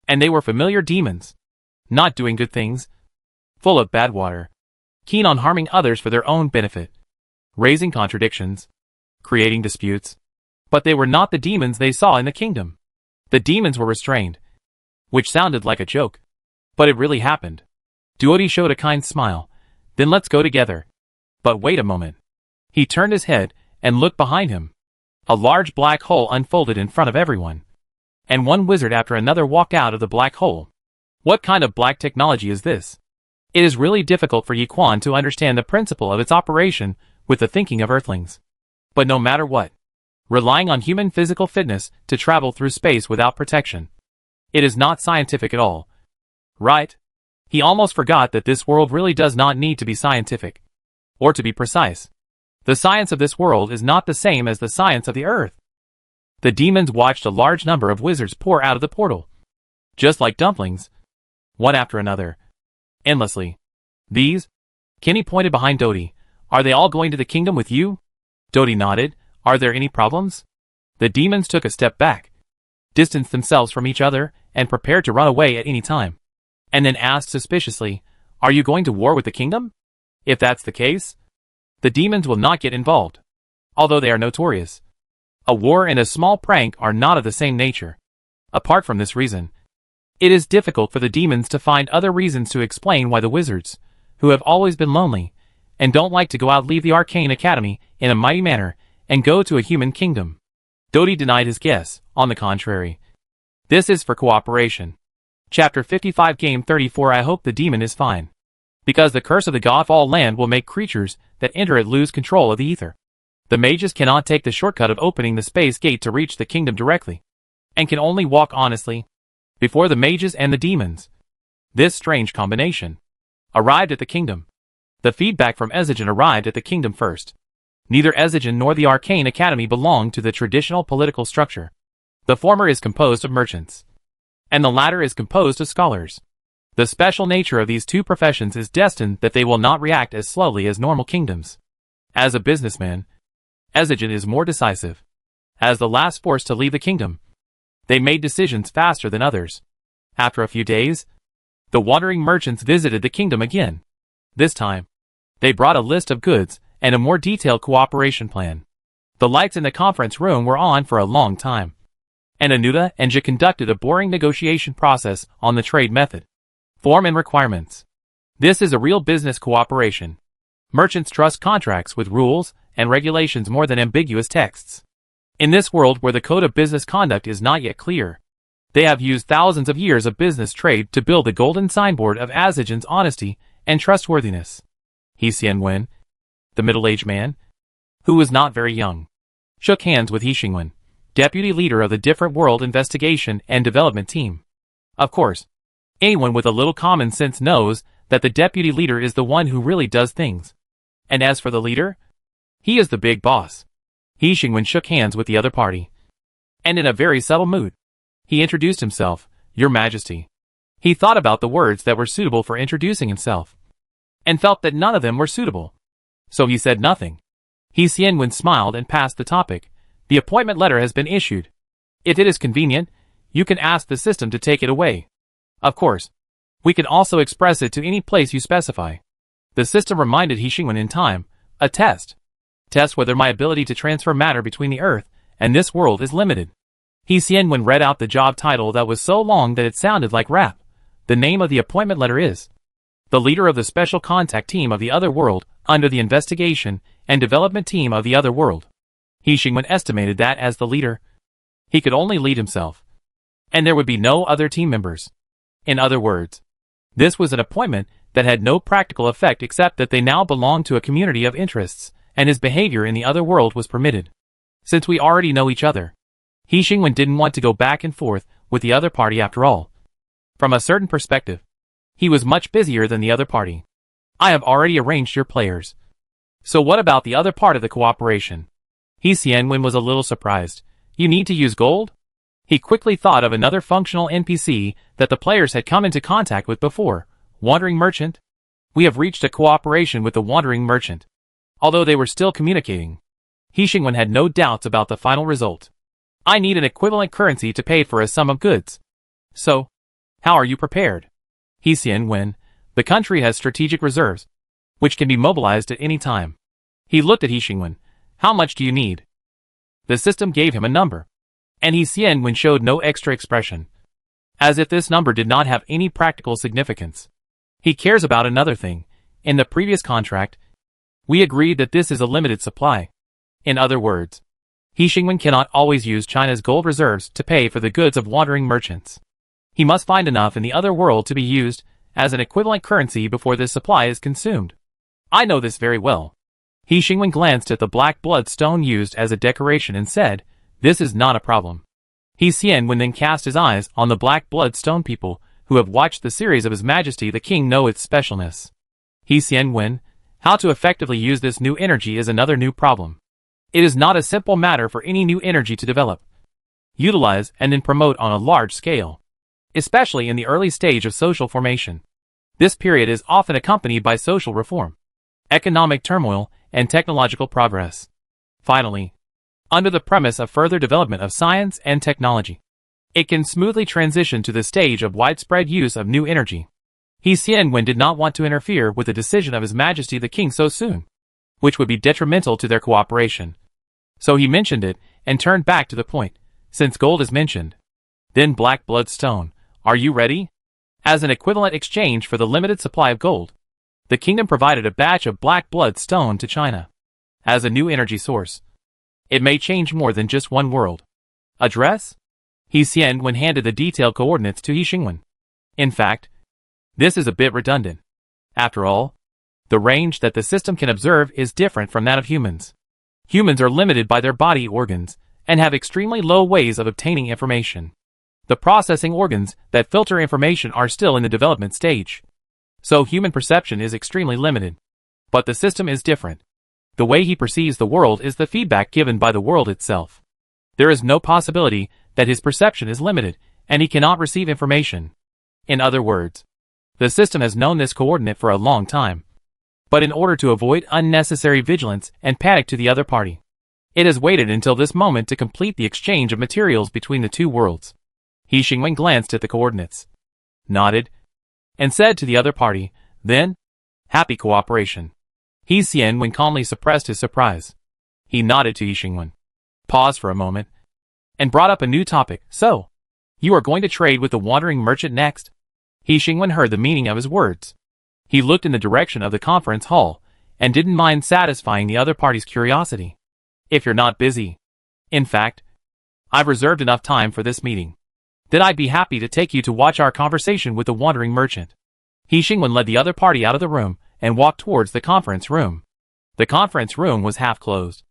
And they were familiar demons, not doing good things, full of bad water, keen on harming others for their own benefit, raising contradictions, creating disputes. But they were not the demons they saw in the kingdom. The demons were restrained, which sounded like a joke, but it really happened. Duodi showed a kind smile. "Then let's go together." But wait a moment. He turned his head and looked behind him. A large black hole unfolded in front of everyone, and one wizard after another walked out of the black hole. What kind of black technology is this? It is really difficult for Yi Quan to understand the principle of its operation with the thinking of Earthlings. But no matter what, relying on human physical fitness to travel through space without protection, it is not scientific at all. Right? He almost forgot that this world really does not need to be scientific. Or to be precise, the science of this world is not the same as the science of the Earth. The demons watched a large number of wizards pour out of the portal, just like dumplings, one after another, endlessly. These? Kenny pointed behind Dodi. Are they all going to the kingdom with you? Dodi nodded. Are there any problems? The demons took a step back, distanced themselves from each other, and prepared to run away at any time. And then asked suspiciously, "Are you going to war with the kingdom?" If that's the case, the demons will not get involved, although they are notorious. A war and a small prank are not of the same nature. Apart from this reason, it is difficult for the demons to find other reasons to explain why the wizards, who have always been lonely, and don't like to go out, leave the Arcane Academy in a mighty manner, and go to a human kingdom. Dodi denied his guess. On the contrary, this is for cooperation. Chapter 55 Game 34 I hope the demon is fine. Because the curse of the Godfall land will make creatures that enter it lose control of the ether. The mages cannot take the shortcut of opening the space gate to reach the kingdom directly, and can only walk honestly before the mages and the demons. This strange combination arrived at the kingdom. The feedback from Ezigen arrived at the kingdom first. Neither Ezigen nor the Arcane Academy belong to the traditional political structure. The former is composed of merchants, and the latter is composed of scholars. The special nature of these two professions is destined that they will not react as slowly as normal kingdoms. As a businessman, Ezigen is more decisive. As the last force to leave the kingdom, they made decisions faster than others. After a few days, the wandering merchants visited the kingdom again. This time, they brought a list of goods and a more detailed cooperation plan. The lights in the conference room were on for a long time, and Anuta and Ja conducted a boring negotiation process on the trade method, form and requirements. This is a real business cooperation. Merchants trust contracts with rules and regulations more than ambiguous texts. In this world where the code of business conduct is not yet clear, they have used thousands of years of business trade to build the golden signboard of Ezigen's honesty and trustworthiness. He Xianwen, the middle-aged man, who was not very young, shook hands with He Xingwen, deputy leader of the Different World Investigation and Development Team. Of course, anyone with a little common sense knows that the deputy leader is the one who really does things. And as for the leader, he is the big boss. He Xingwen shook hands with the other party, and in a very subtle mood, he introduced himself, Your Majesty. He thought about the words that were suitable for introducing himself, and felt that none of them were suitable. So he said nothing. He Xianwen smiled and passed the topic. The appointment letter has been issued. If it is convenient, you can ask the system to take it away. Of course, we can also express it to any place you specify. The system reminded He Xingwen in time, a test. Test whether my ability to transfer matter between the Earth and this world is limited. He Xianwen read out the job title that was so long that it sounded like rap. The name of the appointment letter is the leader of the special contact team of the other world under the investigation and development team of the other world. He Xingwen estimated that as the leader, he could only lead himself, and there would be no other team members. In other words, this was an appointment that had no practical effect except that they now belonged to a community of interests, and his behavior in the other world was permitted. Since we already know each other, He Xingwen didn't want to go back and forth with the other party after all. From a certain perspective, he was much busier than the other party. I have already arranged your players. So what about the other part of the cooperation? He Xianwen was a little surprised. You need to use gold? He quickly thought of another functional NPC that the players had come into contact with before, Wandering Merchant. We have reached a cooperation with the Wandering Merchant. Although they were still communicating, He Xingwen had no doubts about the final result. I need an equivalent currency to pay for a sum of goods. So, how are you prepared? He Xianwen, the country has strategic reserves, which can be mobilized at any time. He looked at He Xingwen. How much do you need? The system gave him a number, and He Xianwen showed no extra expression, as if this number did not have any practical significance. He cares about another thing. In the previous contract, we agreed that this is a limited supply. In other words, He Xingwen cannot always use China's gold reserves to pay for the goods of wandering merchants. He must find enough in the other world to be used as an equivalent currency before this supply is consumed. I know this very well. He Xingwen glanced at the black blood stone used as a decoration and said, This is not a problem. He Xianwen then cast his eyes on the black blood stone people who have watched the series of His Majesty the King know its specialness. He Xianwen, how to effectively use this new energy is another new problem. It is not a simple matter for any new energy to develop, utilize, and then promote on a large scale, especially in the early stage of social formation. This period is often accompanied by social reform, economic turmoil, and technological progress. Finally, under the premise of further development of science and technology, it can smoothly transition to the stage of widespread use of new energy. He Xianwen did not want to interfere with the decision of His Majesty the King so soon, which would be detrimental to their cooperation. So he mentioned it and turned back to the point. Since gold is mentioned, then black blood stone, are you ready? As an equivalent exchange for the limited supply of gold, the kingdom provided a batch of black blood stone to China as a new energy source. It may change more than just one world. Address? He Xianwen handed the detailed coordinates to He Xingwen. In fact, this is a bit redundant. After all, the range that the system can observe is different from that of humans. Humans are limited by their body organs and have extremely low ways of obtaining information. The processing organs that filter information are still in the development stage, so human perception is extremely limited. But the system is different. The way he perceives the world is the feedback given by the world itself. There is no possibility that his perception is limited, and he cannot receive information. In other words, the system has known this coordinate for a long time. But in order to avoid unnecessary vigilance and panic to the other party, it has waited until this moment to complete the exchange of materials between the two worlds. He Xingwen glanced at the coordinates, nodded, and said to the other party, then, happy cooperation. He Xianwen calmly suppressed his surprise. He nodded to Yi Xingwen, paused for a moment, and brought up a new topic. So, you are going to trade with the wandering merchant next? He Xingwen heard the meaning of his words. He looked in the direction of the conference hall, and didn't mind satisfying the other party's curiosity. If you're not busy. In fact, I've reserved enough time for this meeting. Then I'd be happy to take you to watch our conversation with the wandering merchant. He Xingwen led the other party out of the room, and walked towards the conference room. The conference room was half closed,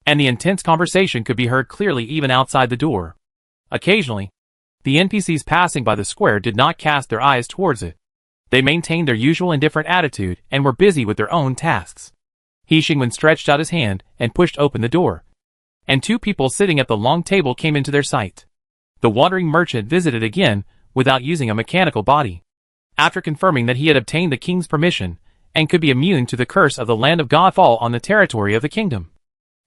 and the intense conversation could be heard clearly even outside the door. Occasionally, the NPCs passing by the square did not cast their eyes towards it. They maintained their usual indifferent attitude and were busy with their own tasks. He Xingwen stretched out his hand and pushed open the door, and two people sitting at the long table came into their sight. The wandering merchant visited again without using a mechanical body. After confirming that he had obtained the king's permission and could be immune to the curse of the land of Godfall on the territory of the kingdom,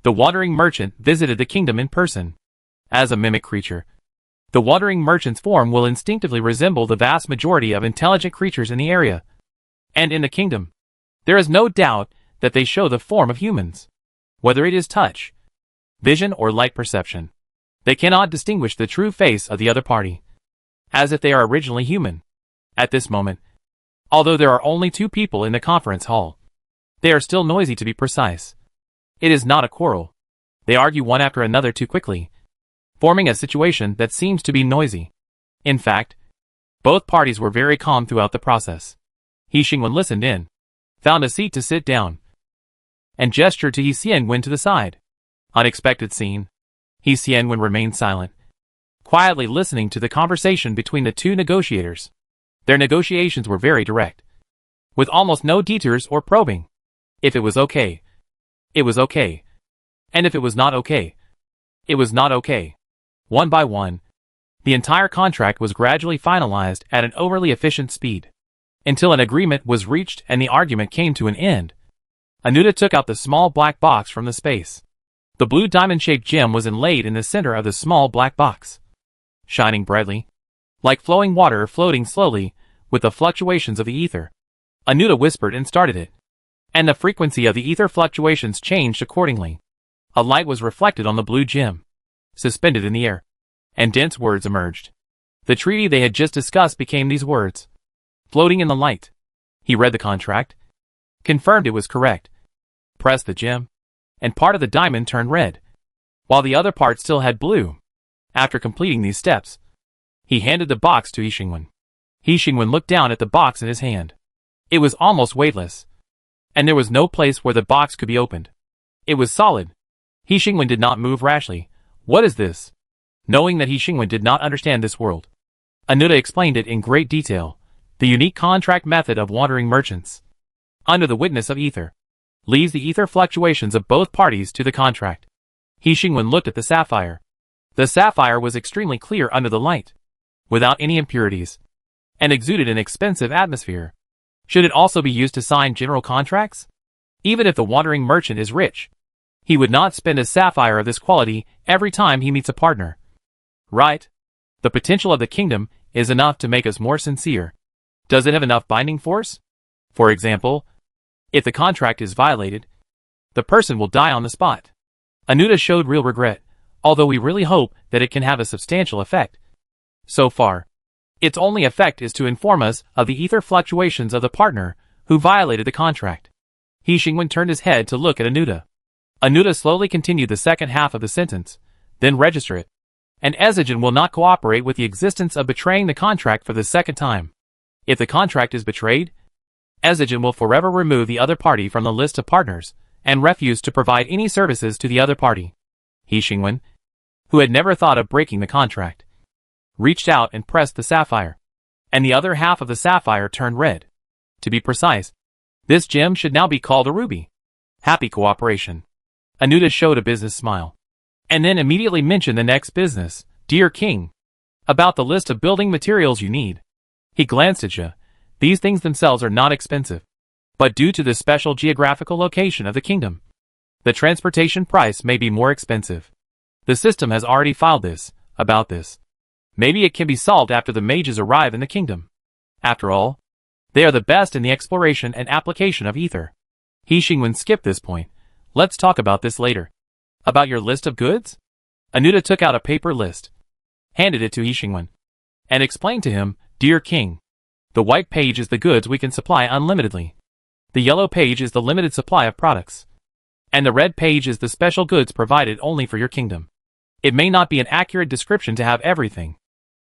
the wandering merchant visited the kingdom in person. As a mimic creature, the wandering merchant's form will instinctively resemble the vast majority of intelligent creatures in the area. And in the kingdom, there is no doubt that they show the form of humans. Whether it is touch, vision, or light perception, they cannot distinguish the true face of the other party, as if they are originally human. At this moment, although there are only two people in the conference hall, they are still noisy to be precise. It is not a quarrel. They argue one after another too quickly, forming a situation that seems to be noisy. In fact, both parties were very calm throughout the process. He Xingwen listened in, found a seat to sit down, and gestured to Yi Xianwen to the side. Unexpected scene. Yi Xianwen remained silent, quietly listening to the conversation between the two negotiators. Their negotiations were very direct, with almost no detours or probing. If it was okay, it was okay. And if it was not okay, it was not okay. One by one, the entire contract was gradually finalized at an overly efficient speed, until an agreement was reached and the argument came to an end. Anuta took out the small black box from the space. The blue diamond-shaped gem was inlaid in the center of the small black box, shining brightly, like flowing water floating slowly with the fluctuations of the ether. Anuta whispered and started it, and the frequency of the ether fluctuations changed accordingly. A light was reflected on the blue gem, suspended in the air, and dense words emerged. The treaty they had just discussed became these words, floating in the light. He read the contract, confirmed it was correct, pressed the gem, and part of the diamond turned red, while the other part still had blue. After completing these steps, he handed the box to Yi Xingwen. Yi Xingwen looked down at the box in his hand. It was almost weightless, and there was no place where the box could be opened. It was solid. Yi Xingwen did not move rashly. What is this? Knowing that Yi Xingwen did not understand this world, Anuta explained it in great detail, the unique contract method of wandering merchants. Under the witness of ether, leaves the ether fluctuations of both parties to the contract. Yi Xingwen looked at the sapphire. The sapphire was extremely clear under the light, without any impurities, and exuded an expensive atmosphere. Should it also be used to sign general contracts? Even if the wandering merchant is rich, he would not spend a sapphire of this quality every time he meets a partner. Right? The potential of the kingdom is enough to make us more sincere. Does it have enough binding force? For example, if the contract is violated, the person will die on the spot. Anuta showed real regret, although we really hope that it can have a substantial effect. So far, its only effect is to inform us of the ether fluctuations of the partner who violated the contract. Yi Xingwen turned his head to look at Anuta. Anuta slowly continued the second half of the sentence, then register it. And Ezigen will not cooperate with the existence of betraying the contract for the second time. If the contract is betrayed, Ezigen will forever remove the other party from the list of partners, and refuse to provide any services to the other party. Yi Xingwen, who had never thought of breaking the contract, reached out and pressed the sapphire, and the other half of the sapphire turned red. To be precise, this gem should now be called a ruby. Happy cooperation. Anuta showed a business smile. And then immediately mentioned the next business, dear king. About the list of building materials you need. He glanced at you. These things themselves are not expensive. But due to the special geographical location of the kingdom, the transportation price may be more expensive. The system has already filed this, about this. Maybe it can be solved after the mages arrive in the kingdom. After all, they are the best in the exploration and application of ether. He Xingwen skipped this point. Let's talk about this later. About your list of goods? Anuta took out a paper list, handed it to He Xingwen, and explained to him, dear king. The white page is the goods we can supply unlimitedly. The yellow page is the limited supply of products. And the red page is the special goods provided only for your kingdom. It may not be an accurate description to have everything.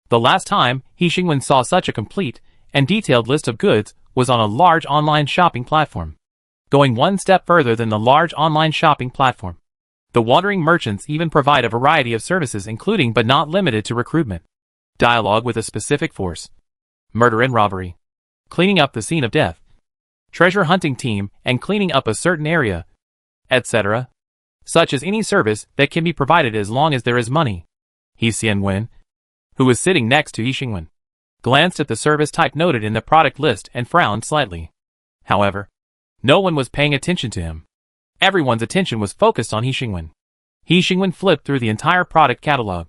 The last time He Xingwen saw such a complete and detailed list of goods was on a large online shopping platform. Going one step further than the large online shopping platform, the wandering merchants even provide a variety of services including but not limited to recruitment, dialogue with a specific force, murder and robbery, cleaning up the scene of death, treasure hunting team and cleaning up a certain area, etc. Such as any service that can be provided as long as there is money. He Xianwen, who was sitting next to He Xingwen, glanced at the service type noted in the product list and frowned slightly. However, no one was paying attention to him. Everyone's attention was focused on He Xingwen. He Xingwen flipped through the entire product catalog,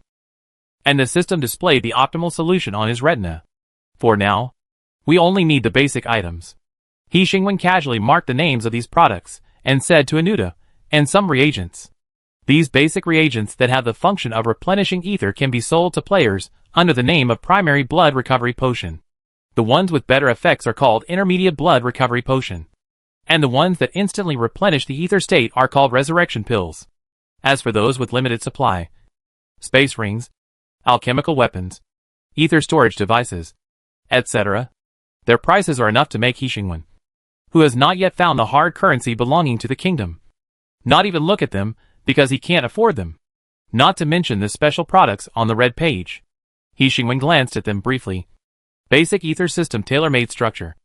and the system displayed the optimal solution on his retina. For now, we only need the basic items. He Xingwen casually marked the names of these products and said to Anuta, and some reagents. These basic reagents that have the function of replenishing ether can be sold to players under the name of primary blood recovery potion. The ones with better effects are called intermediate blood recovery potion. And the ones that instantly replenish the ether state are called resurrection pills. As for those with limited supply, space rings, alchemical weapons, ether storage devices, etc., their prices are enough to make He Xingwen, who has not yet found the hard currency belonging to the kingdom, not even look at them because he can't afford them. Not to mention the special products on the red page. He Xingwen glanced at them briefly. Basic ether system tailor-made structure.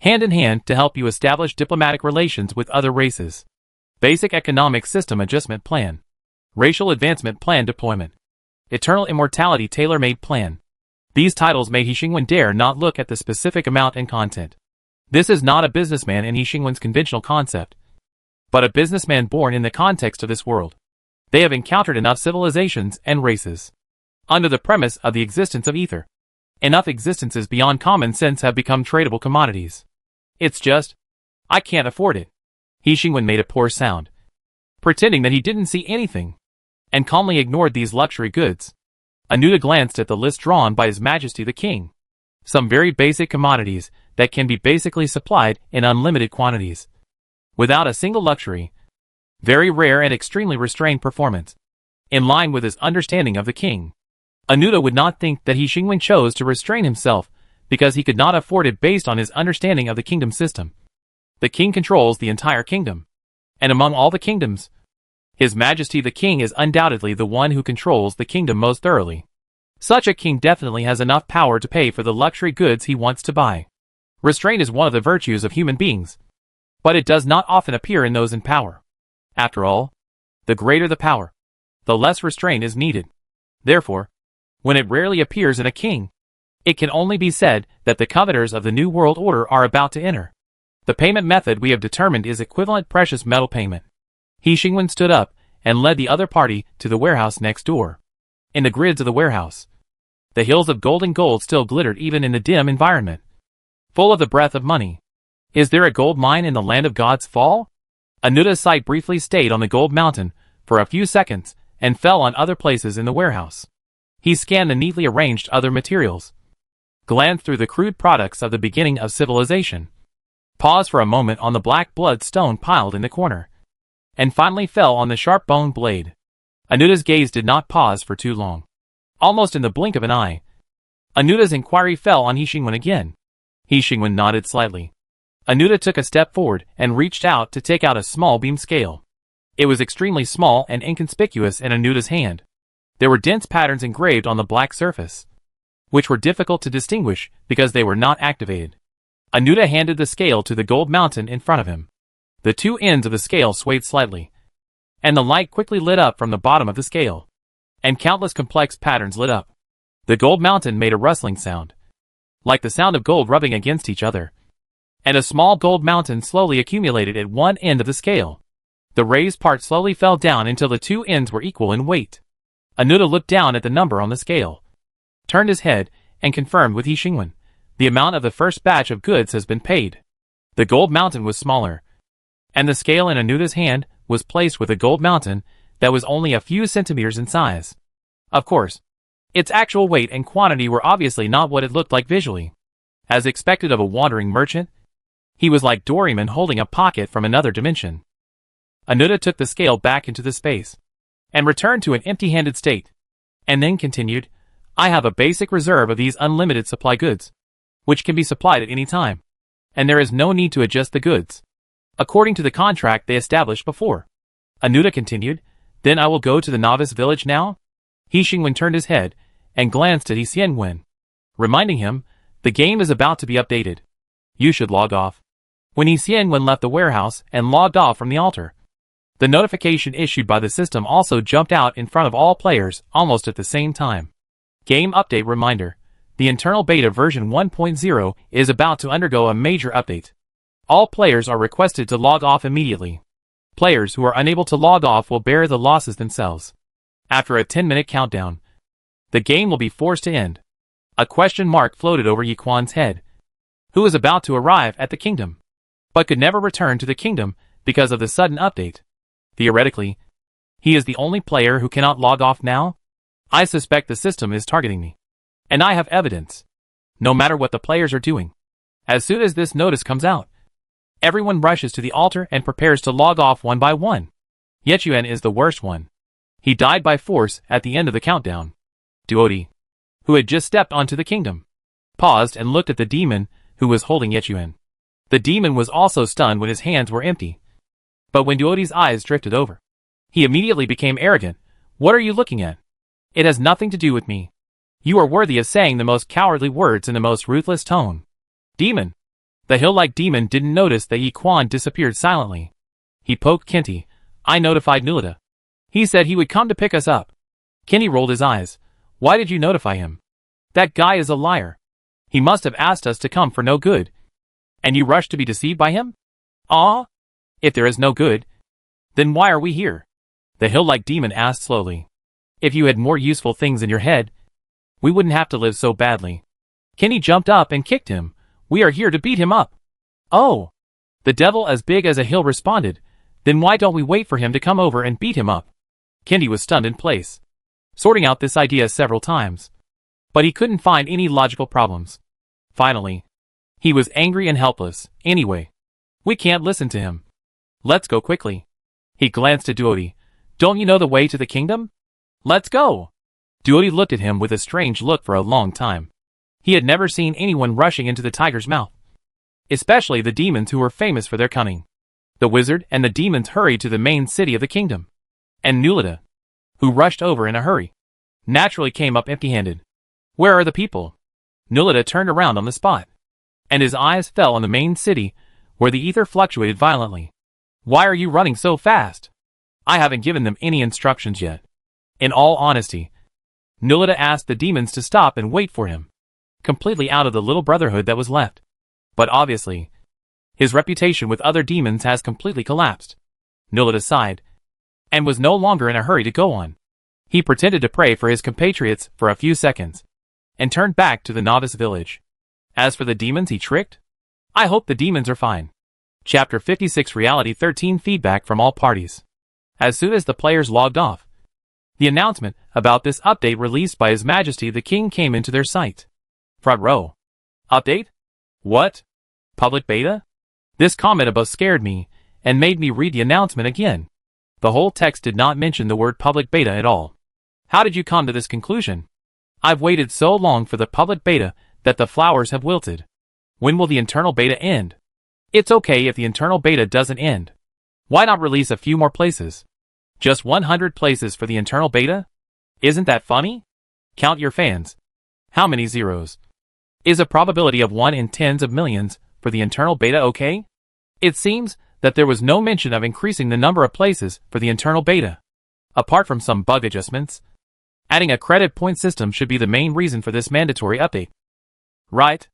Hand in hand to help you establish diplomatic relations with other races. Basic economic system adjustment plan. Racial advancement plan deployment. Eternal immortality tailor-made plan. These titles made He Xingwen dare not look at the specific amount and content. This is not a businessman in He Xingwen's conventional concept, but a businessman born in the context of this world. They have encountered enough civilizations and races. Under the premise of the existence of ether, enough existences beyond common sense have become tradable commodities. It's just, I can't afford it. He Xingwen made a poor sound, pretending that he didn't see anything, and calmly ignored these luxury goods. Anuta glanced at the list drawn by His Majesty the King. Some very basic commodities that can be basically supplied in unlimited quantities, without a single luxury. Very rare and extremely restrained performance, in line with his understanding of the king. Anuta would not think that He Xingwen chose to restrain himself because he could not afford it based on his understanding of the kingdom system. The king controls the entire kingdom, and among all the kingdoms, His Majesty the King is undoubtedly the one who controls the kingdom most thoroughly. Such a king definitely has enough power to pay for the luxury goods he wants to buy. Restraint is one of the virtues of human beings, but it does not often appear in those in power. After all, the greater the power, the less restraint is needed. Therefore, when it rarely appears in a king, it can only be said that the coveters of the New World Order are about to enter. The payment method we have determined is equivalent precious metal payment. He Xingwen stood up and led the other party to the warehouse next door. In the grids of the warehouse, the hills of golden gold still glittered even in the dim environment, full of the breath of money. Is there a gold mine in the land of God's fall? Anuta's sight briefly stayed on the gold mountain for a few seconds and fell on other places in the warehouse. He scanned the neatly arranged other materials, glanced through the crude products of the beginning of civilization, paused for a moment on the black blood stone piled in the corner, and finally fell on the sharp bone blade. Anuta's gaze did not pause for too long. Almost in the blink of an eye, Anuta's inquiry fell on He Xingwen again. He Xingwen nodded slightly. Anuta took a step forward and reached out to take out a small beam scale. It was extremely small and inconspicuous in Anuta's hand. There were dense patterns engraved on the black surface, which were difficult to distinguish because they were not activated. Anuta handed the scale to the gold mountain in front of him. The two ends of the scale swayed slightly, and the light quickly lit up from the bottom of the scale, and countless complex patterns lit up. The gold mountain made a rustling sound, like the sound of gold rubbing against each other, and a small gold mountain slowly accumulated at one end of the scale. The raised part slowly fell down until the two ends were equal in weight. Anuda looked down at the number on the scale, turned his head, and confirmed with He Xingwen, the amount of the first batch of goods has been paid. The gold mountain was smaller, and the scale in Anuda's hand was placed with a gold mountain that was only a few centimeters in size. Of course, its actual weight and quantity were obviously not what it looked like visually. As expected of a wandering merchant, he was like Doraemon holding a pocket from another dimension. Anuda took the scale back into the space, and returned to an empty-handed state, and then continued, I have a basic reserve of these unlimited supply goods, which can be supplied at any time, and there is no need to adjust the goods, according to the contract they established before. Anuda continued, then I will go to the novice village now? He Xingwen turned his head, and glanced at He Xingwen, reminding him, the game is about to be updated. You should log off. When He Xingwen left the warehouse and logged off from the altar, the notification issued by the system also jumped out in front of all players almost at the same time. Game update reminder. The internal beta version 1.0 is about to undergo a major update. All players are requested to log off immediately. Players who are unable to log off will bear the losses themselves. After a 10-minute countdown, the game will be forced to end. A question mark floated over Yi Quan's head, who was about to arrive at the kingdom, but could never return to the kingdom because of the sudden update. Theoretically, he is the only player who cannot log off now. I suspect the system is targeting me, and I have evidence. No matter what the players are doing, as soon as this notice comes out, everyone rushes to the altar and prepares to log off one by one. Yechuan is the worst one. He died by force at the end of the countdown. Duodi, who had just stepped onto the kingdom, paused and looked at the demon who was holding Yechuan. The demon was also stunned when his hands were empty. But when Duodi's eyes drifted over, he immediately became arrogant. What are you looking at? It has nothing to do with me. You are worthy of saying the most cowardly words in the most ruthless tone. Demon. The hill-like demon didn't notice that Yi Quan disappeared silently. He poked Kinti. I notified Nulita. He said he would come to pick us up. Kinti rolled his eyes. Why did you notify him? That guy is a liar. He must have asked us to come for no good. And you rushed to be deceived by him? Ah? If there is no good, then why are we here? The hill-like demon asked slowly. If you had more useful things in your head, we wouldn't have to live so badly. Kenny jumped up and kicked him. We are here to beat him up. Oh! The devil as big as a hill responded. Then why don't we wait for him to come over and beat him up? Kenny was stunned in place, sorting out this idea several times, but he couldn't find any logical problems. Finally, he was angry and helpless. Anyway, we can't listen to him. Let's go quickly. He glanced at Duodi. Don't you know the way to the kingdom? Let's go. Duodi looked at him with a strange look for a long time. He had never seen anyone rushing into the tiger's mouth, especially the demons who were famous for their cunning. The wizard and the demons hurried to the main city of the kingdom, and Nulita, who rushed over in a hurry, naturally came up empty-handed. Where are the people? Nulita turned around on the spot, and his eyes fell on the main city, where the ether fluctuated violently. Why are you running so fast? I haven't given them any instructions yet. In all honesty, Nulita asked the demons to stop and wait for him, completely out of the little brotherhood that was left. But obviously, his reputation with other demons has completely collapsed. Nulita sighed, and was no longer in a hurry to go on. He pretended to pray for his compatriots for a few seconds, and turned back to the novice village. As for the demons he tricked, I hope the demons are fine. Chapter 56 Reality 13 Feedback from all parties. As soon as the players logged off, the announcement about this update released by His Majesty the King came into their sight. Front row. Update? What? Public beta? This comment above scared me, and made me read the announcement again. The whole text did not mention the word public beta at all. How did you come to this conclusion? I've waited so long for the public beta that the flowers have wilted. When will the internal beta end? It's okay if the internal beta doesn't end. Why not release a few more places? Just 100 places for the internal beta? Isn't that funny? Count your fans. How many zeros? Is a probability of 1 in tens of millions for the internal beta okay? It seems that there was no mention of increasing the number of places for the internal beta. Apart from some bug adjustments, adding a credit point system should be the main reason for this mandatory update. Right?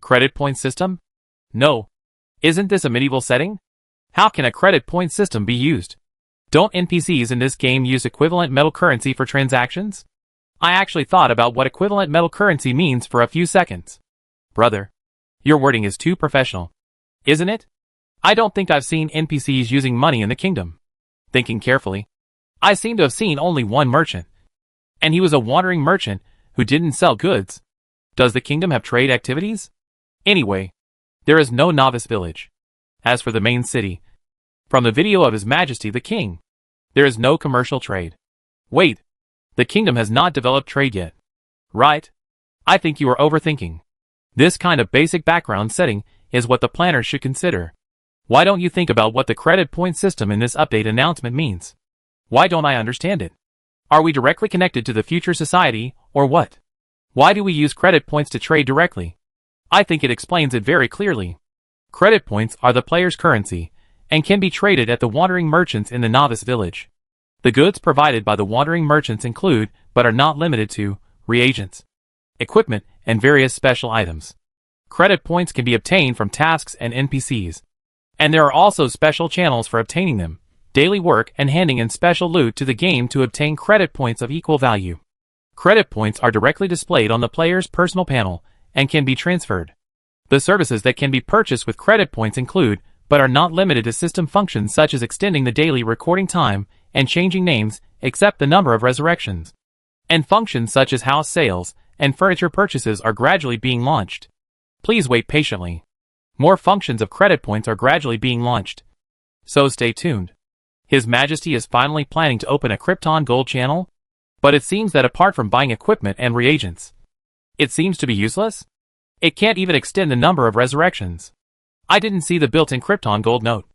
Credit point system? No. Isn't this a medieval setting? How can a credit point system be used? Don't NPCs in this game use equivalent metal currency for transactions? I actually thought about what equivalent metal currency means for a few seconds. Brother, your wording is too professional. Isn't it? I don't think I've seen NPCs using money in the kingdom. Thinking carefully, I seem to have seen only one merchant. And he was a wandering merchant who didn't sell goods. Does the kingdom have trade activities? Anyway, there is no novice village. As for the main city, from the video of His Majesty the King, there is no commercial trade. Wait, the kingdom has not developed trade yet. Right? I think you are overthinking. This kind of basic background setting is what the planners should consider. Why don't you think about what the credit point system in this update announcement means? Why don't I understand it? Are we directly connected to the future society, or what? Why do we use credit points to trade directly? I think it explains it very clearly. Credit points are the player's currency, and can be traded at the wandering merchants in the novice village. The goods provided by the wandering merchants include, but are not limited to, reagents, equipment, and various special items. Credit points can be obtained from tasks and NPCs. And there are also special channels for obtaining them, daily work and handing in special loot to the game to obtain credit points of equal value. Credit points are directly displayed on the player's personal panel and can be transferred. The services that can be purchased with credit points include, but are not limited to system functions such as extending the daily recording time and changing names, except the number of resurrections. And functions such as house sales and furniture purchases are gradually being launched. Please wait patiently. More functions of credit points are gradually being launched. So stay tuned. His Majesty is finally planning to open a Krypton Gold channel, but it seems that apart from buying equipment and reagents, it seems to be useless. It can't even extend the number of resurrections. I didn't see the built-in Krypton Gold note.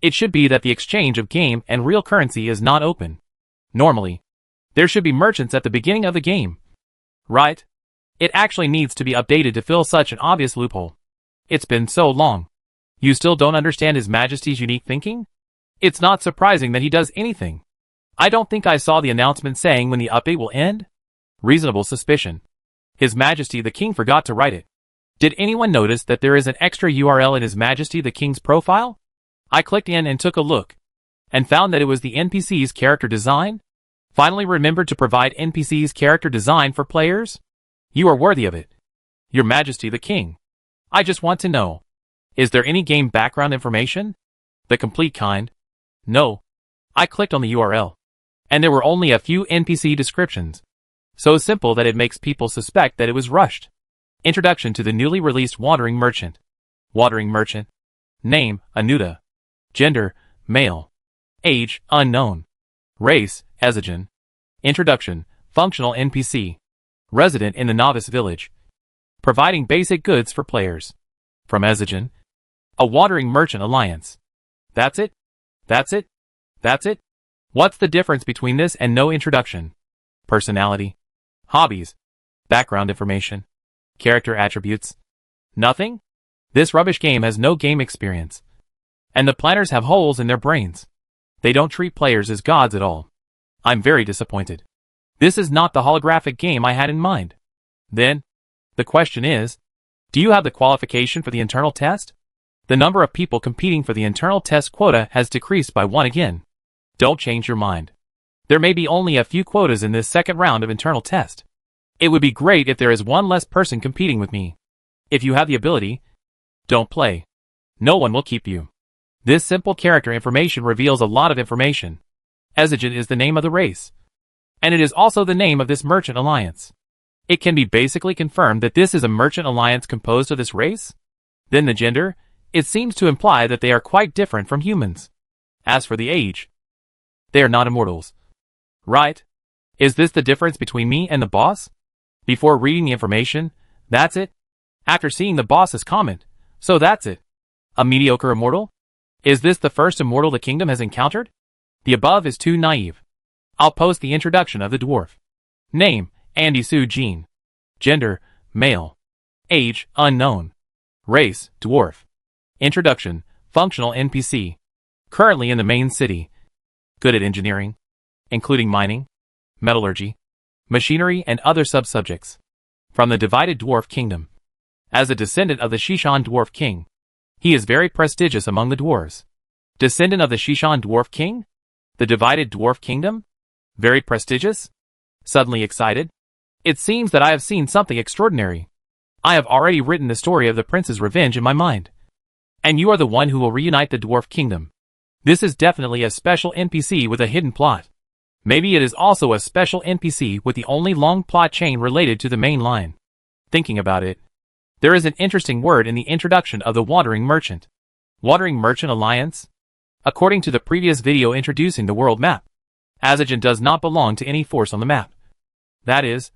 It should be that the exchange of game and real currency is not open. Normally, there should be merchants at the beginning of the game. Right? It actually needs to be updated to fill such an obvious loophole. It's been so long. You still don't understand His Majesty's unique thinking? It's not surprising that he does anything. I don't think I saw the announcement saying when the update will end. Reasonable suspicion. His Majesty the King forgot to write it. Did anyone notice that there is an extra URL in His Majesty the King's profile? I clicked in and took a look, and found that it was the NPC's character design. Finally remembered to provide NPC's character design for players? You are worthy of it. Your Majesty the King. I just want to know. Is there any game background information? The complete kind? No. I clicked on the URL, and there were only a few NPC descriptions. So simple that it makes people suspect that it was rushed. Introduction to the newly released Wandering Merchant. Wandering Merchant. Name, Anuta. Gender, male. Age, unknown. Race, Ezigen. Introduction, functional NPC. Resident in the novice village. Providing basic goods for players. From Ezigen. A Wandering Merchant Alliance. That's it? That's it? That's it? What's the difference between this and no introduction? Personality. Hobbies. Background information. Character attributes. Nothing? This rubbish game has no game experience. And the planners have holes in their brains. They don't treat players as gods at all. I'm very disappointed. This is not the holographic game I had in mind. Then, the question is, do you have the qualification for the internal test? The number of people competing for the internal test quota has decreased by 1 again. Don't change your mind. There may be only a few quotas in this second round of internal test. It would be great if there is one less person competing with me. If you have the ability, don't play. No one will keep you. This simple character information reveals a lot of information. Ezigen is the name of the race. And it is also the name of this merchant alliance. It can be basically confirmed that this is a merchant alliance composed of this race. Then the gender, it seems to imply that they are quite different from humans. As for the age, they are not immortals. Right? Is this the difference between me and the boss? Before reading the information, that's it? After seeing the boss's comment, so that's it? A mediocre immortal? Is this the first immortal the kingdom has encountered? The above is too naive. I'll post the introduction of the dwarf. Name, Andy Sue Jean. Gender, male. Age, unknown. Race, dwarf. Introduction, functional NPC. currently in the main city, good at engineering, including mining, metallurgy, machinery and other sub-subjects, from the divided dwarf kingdom. As a descendant of the Shishan dwarf king, he is very prestigious among the dwarves. Descendant of the Shishan dwarf king? The divided dwarf kingdom? Very prestigious? Suddenly excited? It seems that I have seen something extraordinary. I have already written the story of the prince's revenge in my mind. And you are the one who will reunite the dwarf kingdom. This is definitely a special NPC with a hidden plot. Maybe it is also a special NPC with the only long plot chain related to the main line. Thinking about it, there is an interesting word in the introduction of the Wandering Merchant. Wandering Merchant Alliance? According to the previous video introducing the world map, Azajan does not belong to any force on the map. That is,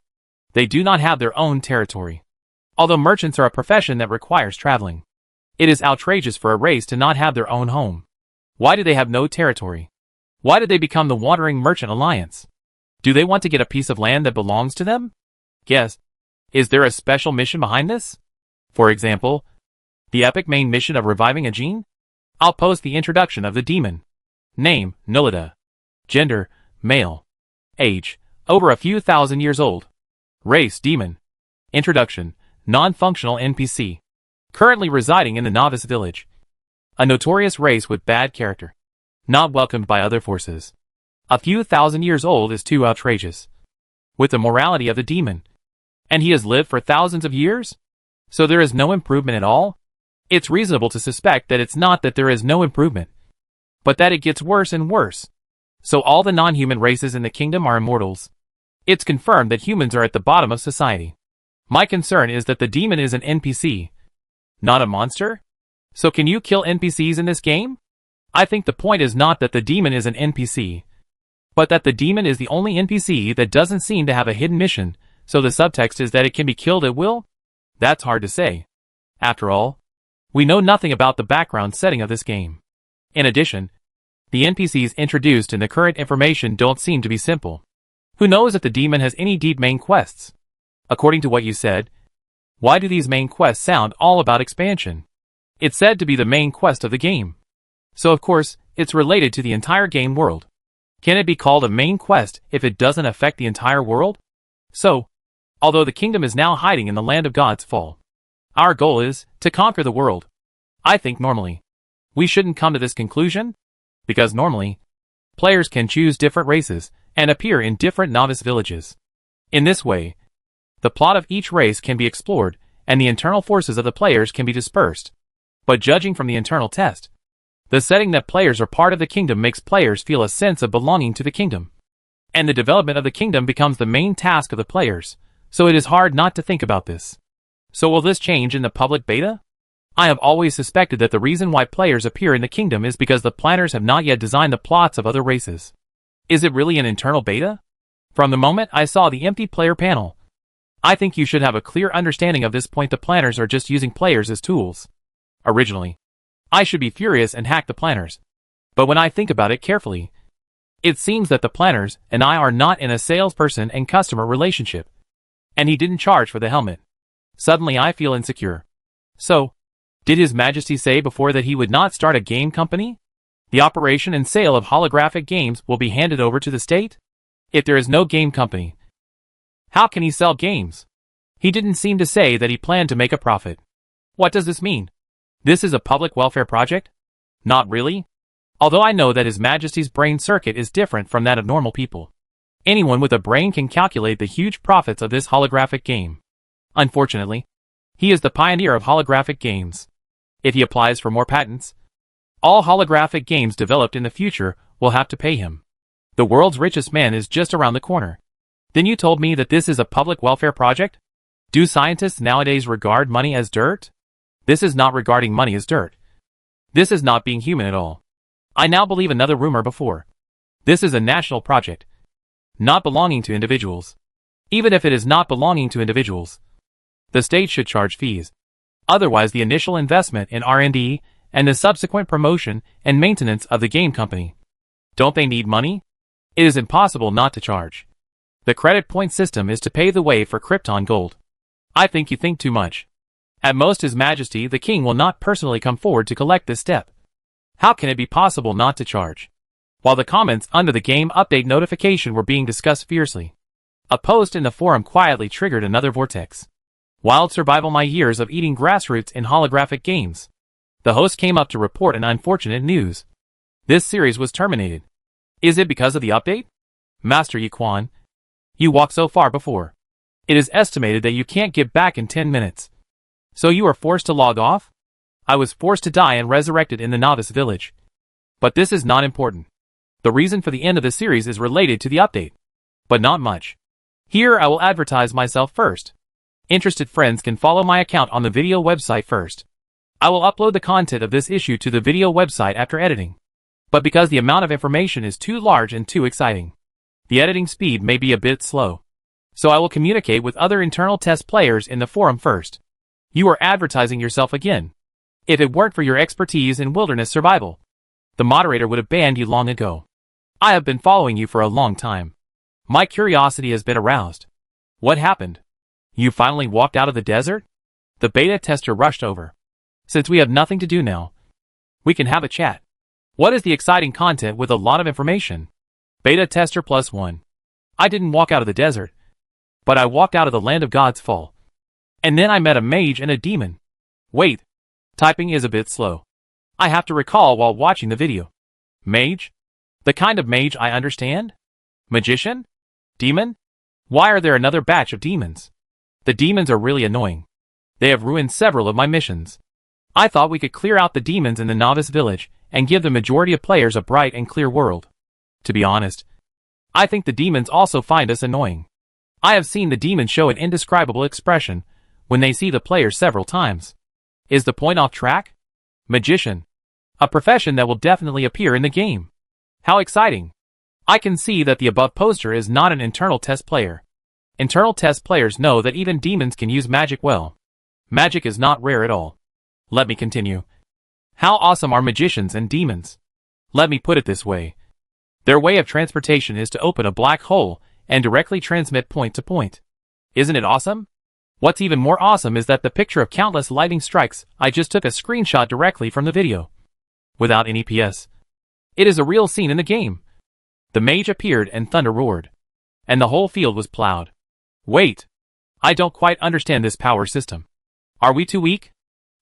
they do not have their own territory. Although merchants are a profession that requires traveling, it is outrageous for a race to not have their own home. Why do they have no territory? Why did they become the Wandering Merchant Alliance? Do they want to get a piece of land that belongs to them? Yes. Is there a special mission behind this? For example, the epic main mission of reviving a gene? I'll post the introduction of the demon. Name, Nullida. Gender, male. Age, over a few thousand years old. Race, demon. Introduction, non-functional NPC. Currently residing in the novice village. A notorious race with bad character. Not welcomed by other forces. A few thousand years old is too outrageous. With the morality of the demon. And he has lived for thousands of years? So there is no improvement at all? It's reasonable to suspect that it's not that there is no improvement, but that it gets worse and worse. So all the non-human races in the kingdom are immortals. It's confirmed that humans are at the bottom of society. My concern is that the demon is an NPC, not a monster? So can you kill NPCs in this game? I think the point is not that the demon is an NPC, but that the demon is the only NPC that doesn't seem to have a hidden mission, so the subtext is that it can be killed at will? That's hard to say. After all, we know nothing about the background setting of this game. In addition, the NPCs introduced in the current information don't seem to be simple. Who knows if the demon has any deep main quests? According to what you said, why do these main quests sound all about expansion? It's said to be the main quest of the game. So of course, it's related to the entire game world. Can it be called a main quest if it doesn't affect the entire world? So, although the kingdom is now hiding in the land of God's fall, our goal is to conquer the world. I think normally, we shouldn't come to this conclusion, because normally, players can choose different races and appear in different novice villages. In this way, the plot of each race can be explored and the internal forces of the players can be dispersed. But judging from the internal test, the setting that players are part of the kingdom makes players feel a sense of belonging to the kingdom. And the development of the kingdom becomes the main task of the players, so it is hard not to think about this. So will this change in the public beta? I have always suspected that the reason why players appear in the kingdom is because the planners have not yet designed the plots of other races. Is it really an internal beta? From the moment I saw the empty player panel, I think you should have a clear understanding of this point. The planners are just using players as tools. Originally, I should be furious and hack the planners. But when I think about it carefully, it seems that the planners and I are not in a salesperson and customer relationship. And he didn't charge for the helmet. Suddenly I feel insecure. So, did His Majesty say before that he would not start a game company? The operation and sale of holographic games will be handed over to the state? If there is no game company, how can he sell games? He didn't seem to say that he planned to make a profit. What does this mean? This is a public welfare project? Not really. Although I know that His Majesty's brain circuit is different from that of normal people. Anyone with a brain can calculate the huge profits of this holographic game. Unfortunately, he is the pioneer of holographic games. If he applies for more patents, all holographic games developed in the future will have to pay him. The world's richest man is just around the corner. Then you told me that this is a public welfare project? Do scientists nowadays regard money as dirt? This is not regarding money as dirt. This is not being human at all. I now believe another rumor before. This is a national project, not belonging to individuals. Even if it is not belonging to individuals, the state should charge fees. Otherwise the initial investment in R&D and the subsequent promotion and maintenance of the game company. Don't they need money? It is impossible not to charge. The credit point system is to pave the way for Krypton gold. I think you think too much. At most His Majesty the King will not personally come forward to collect this step. How can it be possible not to charge? While the comments under the game update notification were being discussed fiercely, a post in the forum quietly triggered another vortex. Wild survival, my years of eating grassroots in holographic games. The host came up to report an unfortunate news. This series was terminated. Is it because of the update? Master Yi Quan, you walked so far before. It is estimated that you can't get back in 10 minutes. So you are forced to log off? I was forced to die and resurrected in the novice village. But this is not important. The reason for the end of the series is related to the update. But not much. Here I will advertise myself first. Interested friends can follow my account on the video website first. I will upload the content of this issue to the video website after editing. But because the amount of information is too large and too exciting, the editing speed may be a bit slow. So I will communicate with other internal test players in the forum first. You are advertising yourself again. If it weren't for your expertise in wilderness survival, the moderator would have banned you long ago. I have been following you for a long time. My curiosity has been aroused. What happened? You finally walked out of the desert? The beta tester rushed over. Since we have nothing to do now, we can have a chat. What is the exciting content with a lot of information? Beta tester +1. I didn't walk out of the desert, but I walked out of the land of God's fall. And then I met a mage and a demon. Wait. Typing is a bit slow. I have to recall while watching the video. Mage? The kind of mage I understand? Magician? Demon? Why are there another batch of demons? The demons are really annoying. They have ruined several of my missions. I thought we could clear out the demons in the novice village and give the majority of players a bright and clear world. To be honest, I think the demons also find us annoying. I have seen the demons show an indescribable expression when they see the player several times. Is the point off track? Magician. A profession that will definitely appear in the game. How exciting. I can see that the above poster is not an internal test player. Internal test players know that even demons can use magic well. Magic is not rare at all. Let me continue. How awesome are magicians and demons? Let me put it this way. Their way of transportation is to open a black hole and directly transmit point to point. Isn't it awesome? What's even more awesome is that the picture of countless lightning strikes, I just took a screenshot directly from the video. Without any PS. It is a real scene in the game. The mage appeared and thunder roared. And the whole field was plowed. Wait. I don't quite understand this power system. Are we too weak?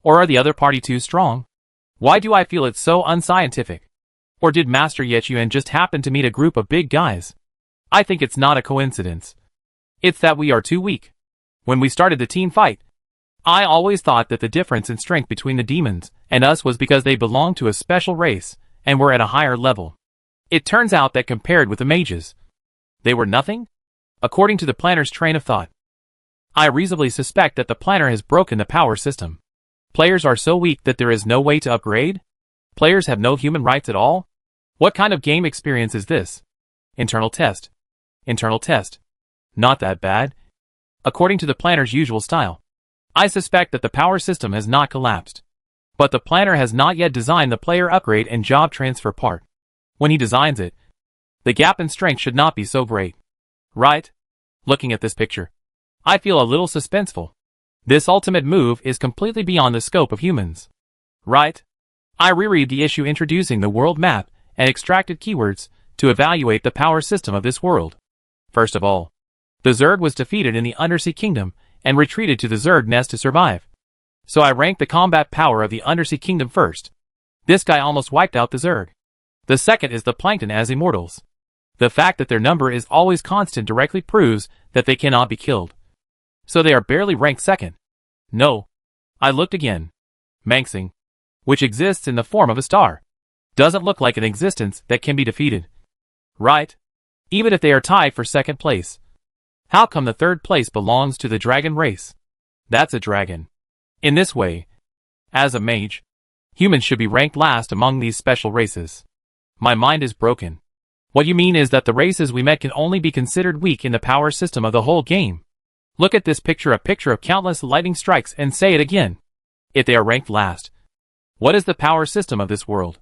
Or are the other party too strong? Why do I feel it's so unscientific? Or did Master Yechuen just happen to meet a group of big guys? I think it's not a coincidence. It's that we are too weak. When we started the team fight, I always thought that the difference in strength between the demons and us was because they belonged to a special race and were at a higher level. It turns out that compared with the mages, they were nothing? According to the planner's train of thought, I reasonably suspect that the planner has broken the power system. Players are so weak that there is no way to upgrade? Players have no human rights at all? What kind of game experience is this? Internal test. Internal test. Not that bad. According to the planner's usual style, I suspect that the power system has not collapsed. But the planner has not yet designed the player upgrade and job transfer part. When he designs it, the gap in strength should not be so great. Right? Looking at this picture, I feel a little suspenseful. This ultimate move is completely beyond the scope of humans. Right? I reread the issue introducing the world map and extracted keywords to evaluate the power system of this world. First of all, the Zerg was defeated in the Undersea Kingdom and retreated to the Zerg nest to survive. So I ranked the combat power of the Undersea Kingdom first. This guy almost wiped out the Zerg. The second is the Plankton as immortals. The fact that their number is always constant directly proves that they cannot be killed. So they are barely ranked second. No. I looked again. Manxing, which exists in the form of a star, doesn't look like an existence that can be defeated. Right? Even if they are tied for second place. How come the third place belongs to the dragon race? That's a dragon. In this way, as a mage, humans should be ranked last among these special races. My mind is broken. What you mean is that the races we met can only be considered weak in the power system of the whole game. Look at this picture, a picture of countless lightning strikes, and say it again. If they are ranked last, what is the power system of this world?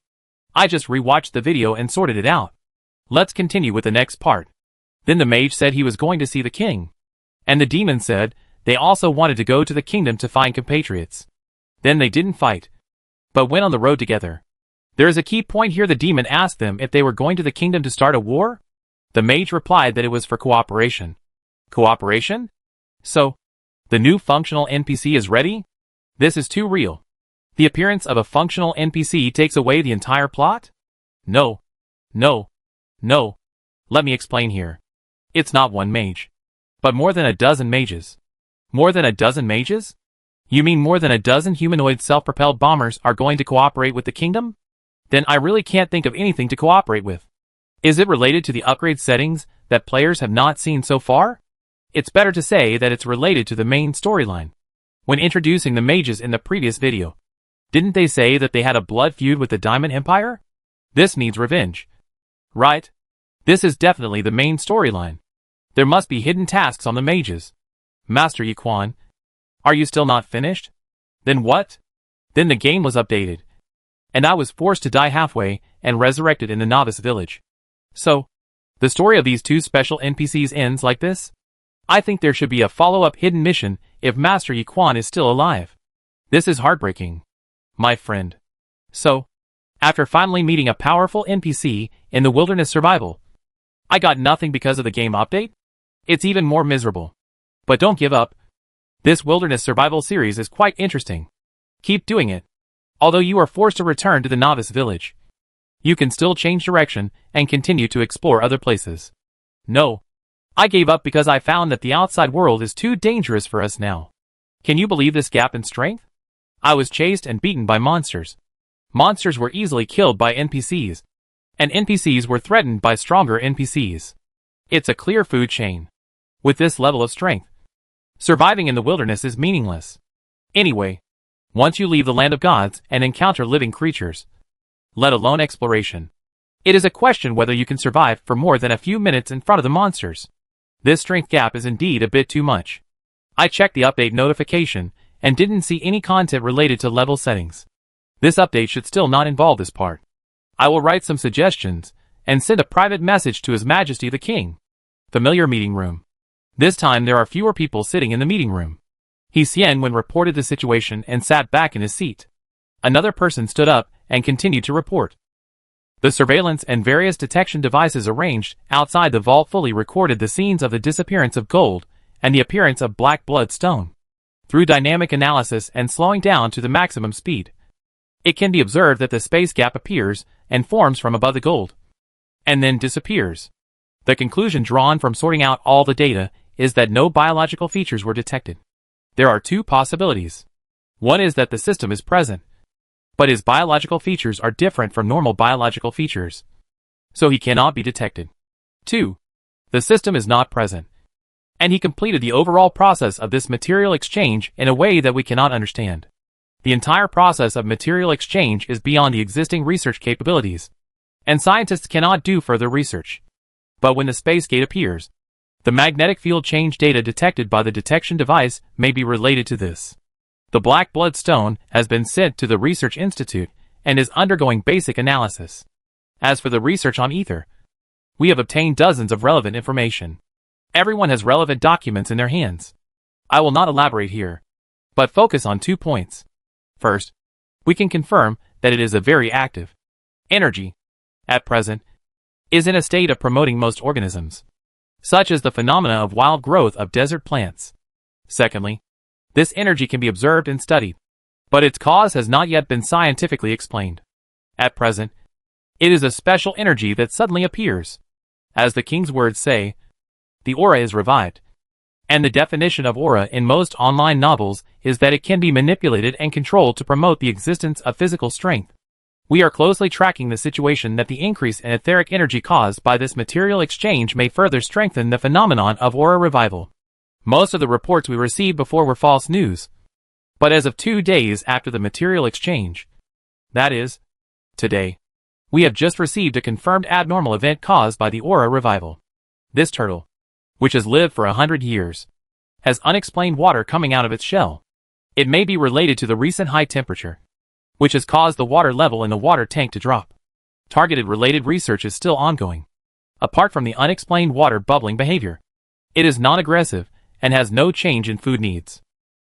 I just rewatched the video and sorted it out. Let's continue with the next part. Then the mage said he was going to see the king. And the demon said they also wanted to go to the kingdom to find compatriots. Then they didn't fight, but went on the road together. There is a key point here. The demon asked them if they were going to the kingdom to start a war. The mage replied that it was for cooperation. Cooperation? So, the new functional NPC is ready? This is too real. The appearance of a functional NPC takes away the entire plot? No. No. No. Let me explain here. It's not one mage, but more than a dozen mages. More than a dozen mages? You mean more than a dozen humanoid self-propelled bombers are going to cooperate with the kingdom? Then I really can't think of anything to cooperate with. Is it related to the upgrade settings that players have not seen so far? It's better to say that it's related to the main storyline. When introducing the mages in the previous video, didn't they say that they had a blood feud with the Diamond Empire? This needs revenge. Right? This is definitely the main storyline. There must be hidden tasks on the mages. Master Yiquan, are you still not finished? Then what? Then the game was updated, and I was forced to die halfway and resurrected in the novice village. So, the story of these two special NPCs ends like this? I think there should be a follow-up hidden mission if Master Yiquan is still alive. This is heartbreaking, my friend. So, after finally meeting a powerful NPC in the wilderness survival, I got nothing because of the game update? It's even more miserable. But don't give up. This wilderness survival series is quite interesting. Keep doing it. Although you are forced to return to the novice village, you can still change direction and continue to explore other places. No. I gave up because I found that the outside world is too dangerous for us now. Can you believe this gap in strength? I was chased and beaten by monsters. Monsters were easily killed by NPCs, and NPCs were threatened by stronger NPCs. It's a clear food chain. With this level of strength, surviving in the wilderness is meaningless. Anyway, once you leave the land of gods and encounter living creatures, let alone exploration, it is a question whether you can survive for more than a few minutes in front of the monsters. This strength gap is indeed a bit too much. I checked the update notification and didn't see any content related to level settings. This update should still not involve this part. I will write some suggestions and send a private message to His Majesty the King. Familiar meeting room. This time there are fewer people sitting in the meeting room. He Xianwen reported the situation and sat back in his seat. Another person stood up and continued to report. The surveillance and various detection devices arranged outside the vault fully recorded the scenes of the disappearance of gold and the appearance of black blood stone. Through dynamic analysis and slowing down to the maximum speed, it can be observed that the space gap appears and forms from above the gold, and then disappears. The conclusion drawn from sorting out all the data is that no biological features were detected. There are two possibilities. One is that the system is present, but his biological features are different from normal biological features, so he cannot be detected. 2. The system is not present, and he completed the overall process of this material exchange in a way that we cannot understand. The entire process of material exchange is beyond the existing research capabilities, and scientists cannot do further research. But when the space gate appears, the magnetic field change data detected by the detection device may be related to this. The black blood stone has been sent to the Research Institute and is undergoing basic analysis. As for the research on ether, we have obtained dozens of relevant information. Everyone has relevant documents in their hands. I will not elaborate here, but focus on 2 points. First, we can confirm that it is a very active energy. At present, is in a state of promoting most organisms, such as the phenomena of wild growth of desert plants. Secondly, this energy can be observed and studied, but its cause has not yet been scientifically explained. At present, it is a special energy that suddenly appears. As the king's words say, the aura is revived. And the definition of aura in most online novels is that it can be manipulated and controlled to promote the existence of physical strength. We are closely tracking the situation that the increase in etheric energy caused by this material exchange may further strengthen the phenomenon of aura revival. Most of the reports we received before were false news. But as of 2 days after the material exchange, that is, today, we have just received a confirmed abnormal event caused by the aura revival. This turtle, which has lived for 100 years, has unexplained water coming out of its shell. It may be related to the recent high temperature, which has caused the water level in the water tank to drop. Targeted related research is still ongoing. Apart from the unexplained water bubbling behavior, it is non-aggressive and has no change in food needs.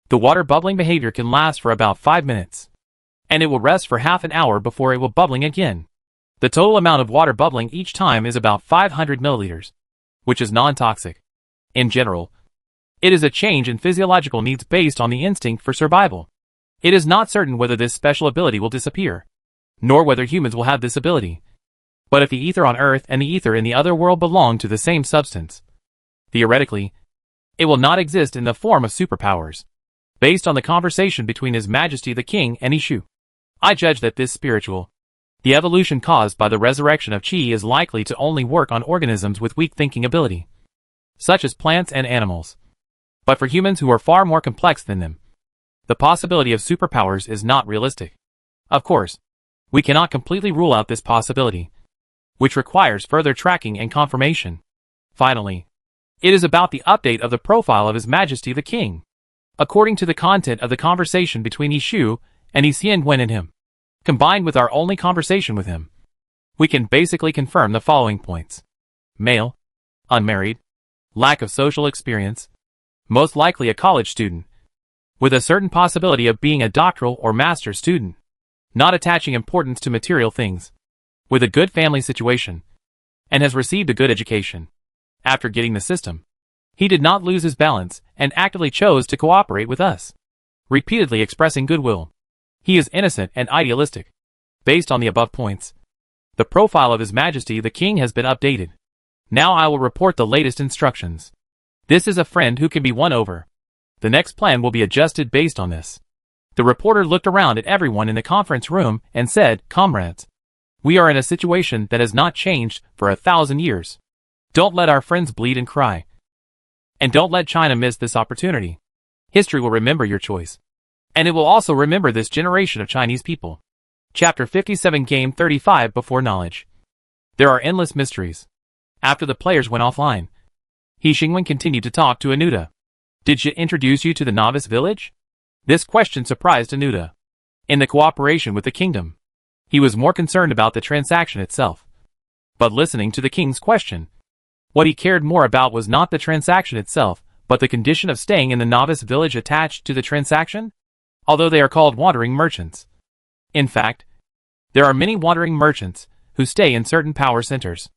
The water bubbling behavior can last for about 5 minutes. and it will rest for half an hour before it will bubbling again. The total amount of water bubbling each time is about 500 milliliters, which is non-toxic. In general, it is a change in physiological needs based on the instinct for survival. It is not certain whether this special ability will disappear, nor whether humans will have this ability. But if the ether on Earth and the ether in the other world belong to the same substance, theoretically, it will not exist in the form of superpowers. Based on the conversation between His Majesty the King and Ishu, I judge that this spiritual, the evolution caused by the resurrection of Qi is likely to only work on organisms with weak thinking ability, such as plants and animals. But for humans who are far more complex than them, the possibility of superpowers is not realistic. Of course, we cannot completely rule out this possibility, which requires further tracking and confirmation. Finally, it is about the update of the profile of His Majesty the King. According to the content of the conversation between Ishu and Xianwen and him, combined with our only conversation with him, we can basically confirm the following points. Male, unmarried, lack of social experience, most likely a college student, with a certain possibility of being a doctoral or master's student, not attaching importance to material things, with a good family situation, and has received a good education. After getting the system, he did not lose his balance and actively chose to cooperate with us, repeatedly expressing goodwill. He is innocent and idealistic. Based on the above points, the profile of His Majesty the King has been updated. Now I will report the latest instructions. This is a friend who can be won over. The next plan will be adjusted based on this. The reporter looked around at everyone in the conference room and said, "Comrades, we are in a situation that has not changed for 1,000 years. Don't let our friends bleed and cry. And don't let China miss this opportunity. History will remember your choice. And it will also remember this generation of Chinese people." Chapter 57 Game 35 Before Knowledge. There are endless mysteries. After the players went offline, He Xingwen continued to talk to Anuta. "Did she introduce you to the novice village?" This question surprised Anuta. In the cooperation with the kingdom, he was more concerned about the transaction itself. But listening to the king's question, what he cared more about was not the transaction itself, but the condition of staying in the novice village attached to the transaction, although they are called wandering merchants. In fact, there are many wandering merchants who stay in certain power centers.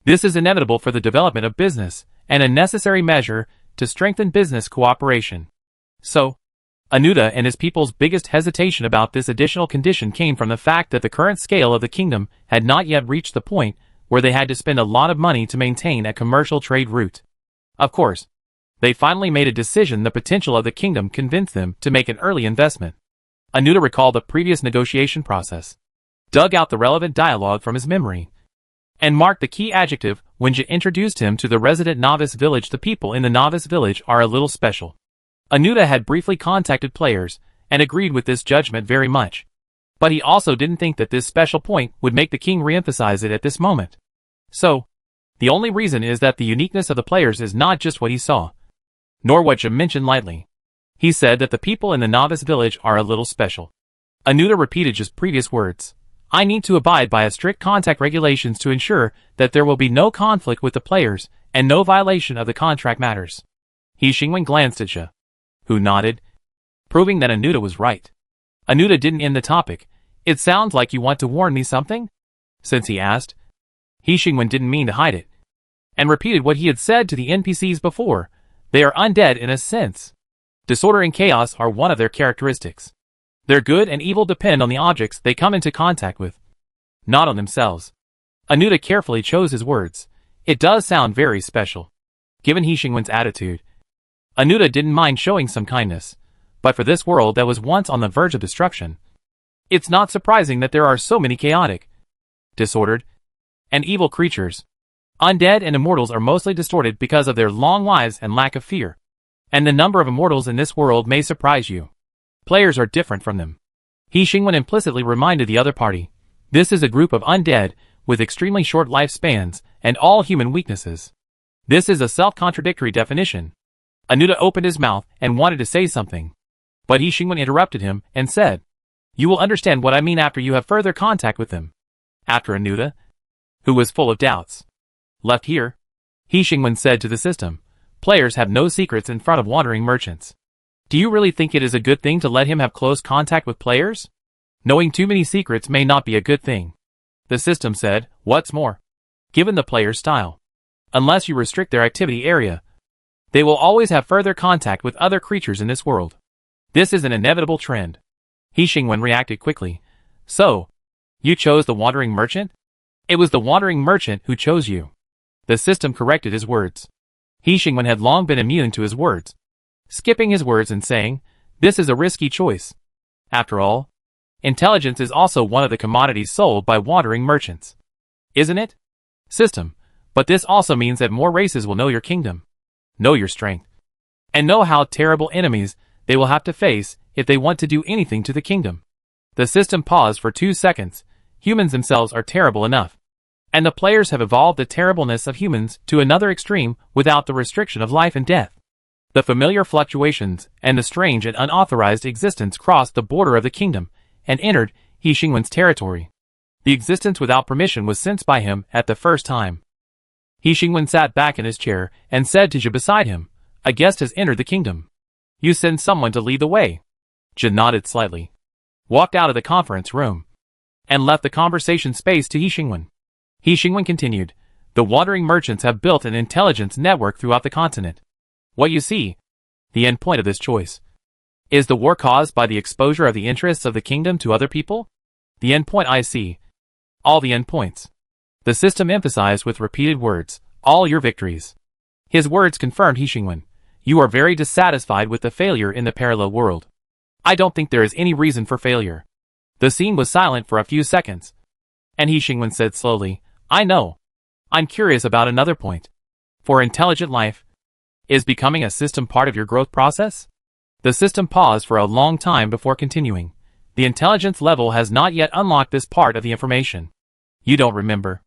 This is inevitable for the development of business and a necessary measure to strengthen business cooperation. So, Anuta and his people's biggest hesitation about this additional condition came from the fact that the current scale of the kingdom had not yet reached the point where they had to spend a lot of money to maintain a commercial trade route. Of course, they finally made a decision. The potential of the kingdom convinced them to make an early investment. Anuta recalled the previous negotiation process, dug out the relevant dialogue from his memory, and marked the key adjective when Jia introduced him to the resident novice village. The people in the novice village are a little special. Anuta had briefly contacted players and agreed with this judgment very much. But he also didn't think that this special point would make the king re-emphasize it at this moment. So, the only reason is that the uniqueness of the players is not just what he saw, nor what Jia mentioned lightly. He said that the people in the novice village are a little special. Anuta repeated Jia's previous words. "I need to abide by a strict contact regulations to ensure that there will be no conflict with the players and no violation of the contract matters." He Xingwen glanced at Jia, who nodded, proving that Anuta was right. Anuta didn't end the topic. "It sounds like you want to warn me something?" Since he asked, He Xingwen didn't mean to hide it, and repeated what he had said to the NPCs before. They are undead in a sense. Disorder and chaos are one of their characteristics. Their good and evil depend on the objects they come into contact with, not on themselves. Anuta carefully chose his words. It does sound very special. Given He Xingwen's attitude, Anuta didn't mind showing some kindness, but for this world that was once on the verge of destruction, it's not surprising that there are so many chaotic, disordered, and evil creatures. Undead and immortals are mostly distorted because of their long lives and lack of fear, and the number of immortals in this world may surprise you. Players are different from them. He Xingwen implicitly reminded the other party. This is a group of undead with extremely short lifespans and all human weaknesses. This is a self-contradictory definition. Anuta opened his mouth and wanted to say something, but He Xingwen interrupted him and said, "You will understand what I mean after you have further contact with them." After Anuta, who was full of doubts, left here, He Xingwen said to the system, "Players have no secrets in front of wandering merchants. Do you really think it is a good thing to let him have close contact with players?" Knowing too many secrets may not be a good thing. The system said, what's more, given the player's style, unless you restrict their activity area, they will always have further contact with other creatures in this world. This is an inevitable trend. He Xingwen reacted quickly. So, you chose the wandering merchant? It was the wandering merchant who chose you. The system corrected his words. He Xingwen had long been immune to his words, skipping his words and saying, this is a risky choice. After all, intelligence is also one of the commodities sold by wandering merchants. Isn't it? System, but this also means that more races will know your kingdom, know your strength, and know how terrible enemies they will have to face if they want to do anything to the kingdom. The system paused for 2 seconds. Humans themselves are terrible enough, and the players have evolved the terribleness of humans to another extreme without the restriction of life and death. The familiar fluctuations and the strange and unauthorized existence crossed the border of the kingdom and entered He Xingwen's territory. The existence without permission was sensed by him at the first time. He Xingwen sat back in his chair and said to Zhe beside him, a guest has entered the kingdom. You send someone to lead the way. Zhe nodded slightly, walked out of the conference room, and left the conversation space to He Xingwen. He Xingwen continued, the wandering merchants have built an intelligence network throughout the continent. What you see, the end point of this choice, is the war caused by the exposure of the interests of the kingdom to other people? The end point I see. All the end points. The system emphasized with repeated words, all your victories. His words confirmed He Xingwen. You are very dissatisfied with the failure in the parallel world. I don't think there is any reason for failure. The scene was silent for a few seconds, and He Xingwen said slowly, I know. I'm curious about another point. For intelligent life, is becoming a system part of your growth process? The system paused for a long time before continuing. The intelligence level has not yet unlocked this part of the information. You don't remember.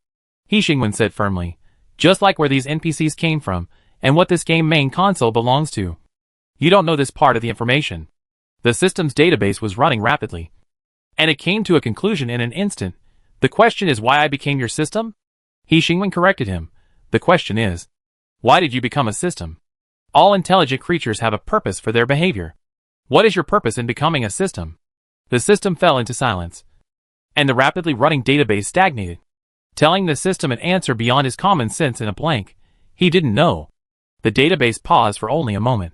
He Xingwen said firmly, just like where these NPCs came from, and what this game main console belongs to. You don't know this part of the information. The system's database was running rapidly, and it came to a conclusion in an instant. The question is why I became your system? He Xingwen corrected him. The question is, why did you become a system? All intelligent creatures have a purpose for their behavior. What is your purpose in becoming a system? The system fell into silence, and the rapidly running database stagnated, telling the system an answer beyond his common sense in a blank. He didn't know. The database paused for only a moment,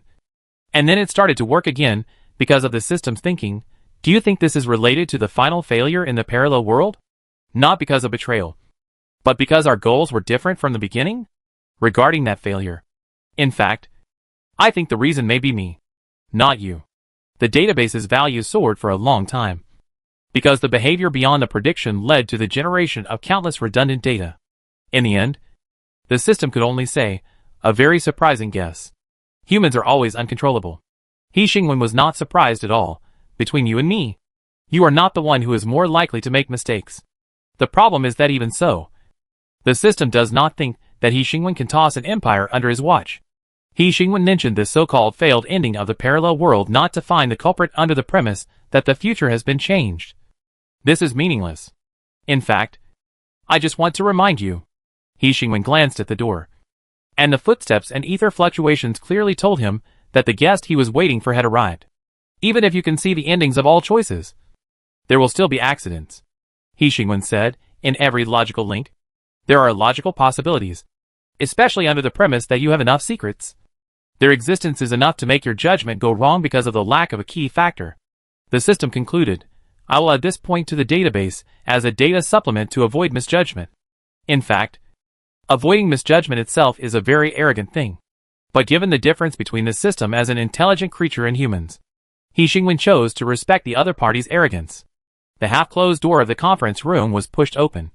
and then it started to work again because of the system's thinking. Do you think this is related to the final failure in the parallel world? Not because of betrayal, but because our goals were different from the beginning? Regarding that failure, in fact, I think the reason may be me, not you. The database's value soared for a long time, because the behavior beyond the prediction led to the generation of countless redundant data. In the end, the system could only say, a very surprising guess. Humans are always uncontrollable. He Xingwen was not surprised at all. Between you and me, you are not the one who is more likely to make mistakes. The problem is that even so, the system does not think that He Xingwen can toss an empire under his watch. He Xingwen mentioned this so-called failed ending of the parallel world not to find the culprit under the premise that the future has been changed. This is meaningless. In fact, I just want to remind you. He Xingwen glanced at the door, and the footsteps and ether fluctuations clearly told him that the guest he was waiting for had arrived. Even if you can see the endings of all choices, there will still be accidents. He Xingwen said, in every logical link, there are logical possibilities, especially under the premise that you have enough secrets. Their existence is enough to make your judgment go wrong because of the lack of a key factor. The system concluded, I will add this point to the database as a data supplement to avoid misjudgment. In fact, avoiding misjudgment itself is a very arrogant thing. But given the difference between the system as an intelligent creature and humans, He Xingwen chose to respect the other party's arrogance. The half-closed door of the conference room was pushed open,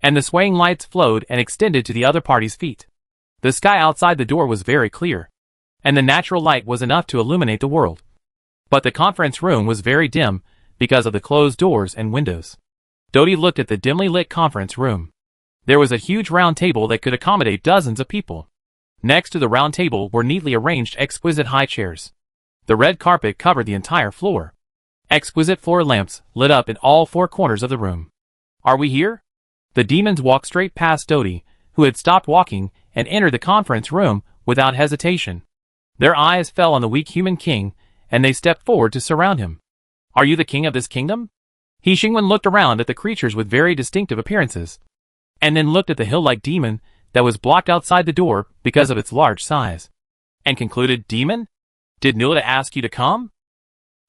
and the swaying lights flowed and extended to the other party's feet. The sky outside the door was very clear, and the natural light was enough to illuminate the world. But the conference room was very dim because of the closed doors and windows. Dodi looked at the dimly lit conference room. There was a huge round table that could accommodate dozens of people. Next to the round table were neatly arranged exquisite high chairs. The red carpet covered the entire floor. Exquisite floor lamps lit up in all four corners of the room. Are we here? The demons walked straight past Dodi, who had stopped walking, and entered the conference room without hesitation. Their eyes fell on the weak human king, and they stepped forward to surround him. Are you the king of this kingdom? He Xingwen looked around at the creatures with very distinctive appearances, and then looked at the hill-like demon that was blocked outside the door because of its large size, and concluded, Demon? Did Nulita ask you to come?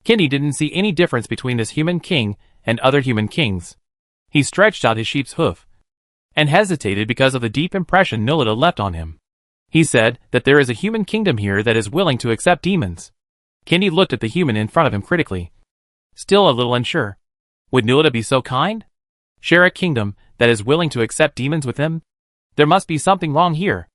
Kenny didn't see any difference between this human king and other human kings. He stretched out his sheep's hoof, and hesitated because of the deep impression Nulita left on him. He said that there is a human kingdom here that is willing to accept demons. Kenny looked at the human in front of him critically, still a little unsure. Would Nulita be so kind? Share a kingdom that is willing to accept demons with him? There must be something wrong here.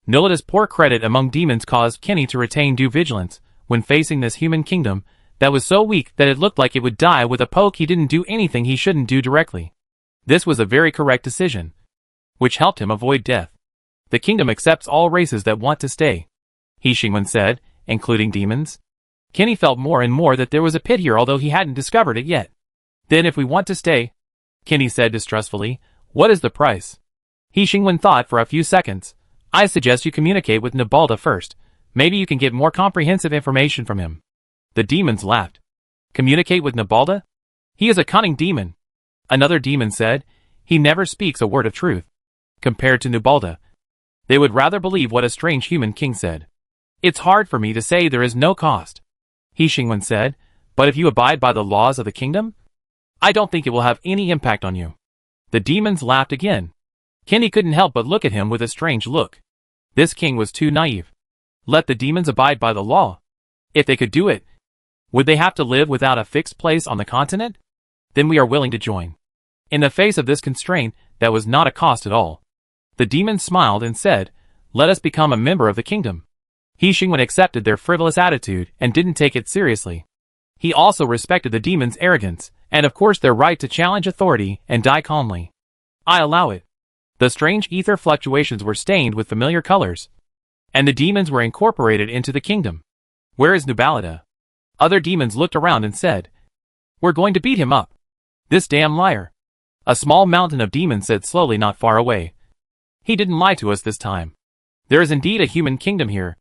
Nulita's poor credit among demons caused Kenny to retain due vigilance when facing this human kingdom that was so weak that it looked like it would die with a poke. He didn't do anything he shouldn't do directly. This was a very correct decision, which helped him avoid death. The kingdom accepts all races that want to stay, He Xingwen said, including demons. Kenny felt more and more that there was a pit here, although he hadn't discovered it yet. Then if we want to stay, Kenny said distrustfully, what is the price? He Xingwen thought for a few seconds. I suggest you communicate with Nabalda first. Maybe you can get more comprehensive information from him. The demons laughed. Communicate with Nabalda? He is a cunning demon. Another demon said, he never speaks a word of truth. Compared to Nabalda, they would rather believe what a strange human king said. It's hard for me to say there is no cost, He Xingwen said, but if you abide by the laws of the kingdom, I don't think it will have any impact on you. The demons laughed again. Kenny couldn't help but look at him with a strange look. This king was too naive. Let the demons abide by the law. If they could do it, would they have to live without a fixed place on the continent? Then we are willing to join. In the face of this constraint, that was not a cost at all. The demons smiled and said, let us become a member of the kingdom. He Xingwen accepted their frivolous attitude and didn't take it seriously. He also respected the demons' arrogance, and of course their right to challenge authority and die calmly. I allow it. The strange ether fluctuations were stained with familiar colors, and the demons were incorporated into the kingdom. Where is Nabalda? Other demons looked around and said, we're going to beat him up. This damn liar. A small mountain of demons said slowly not far away. He didn't lie to us this time. There is indeed a human kingdom here.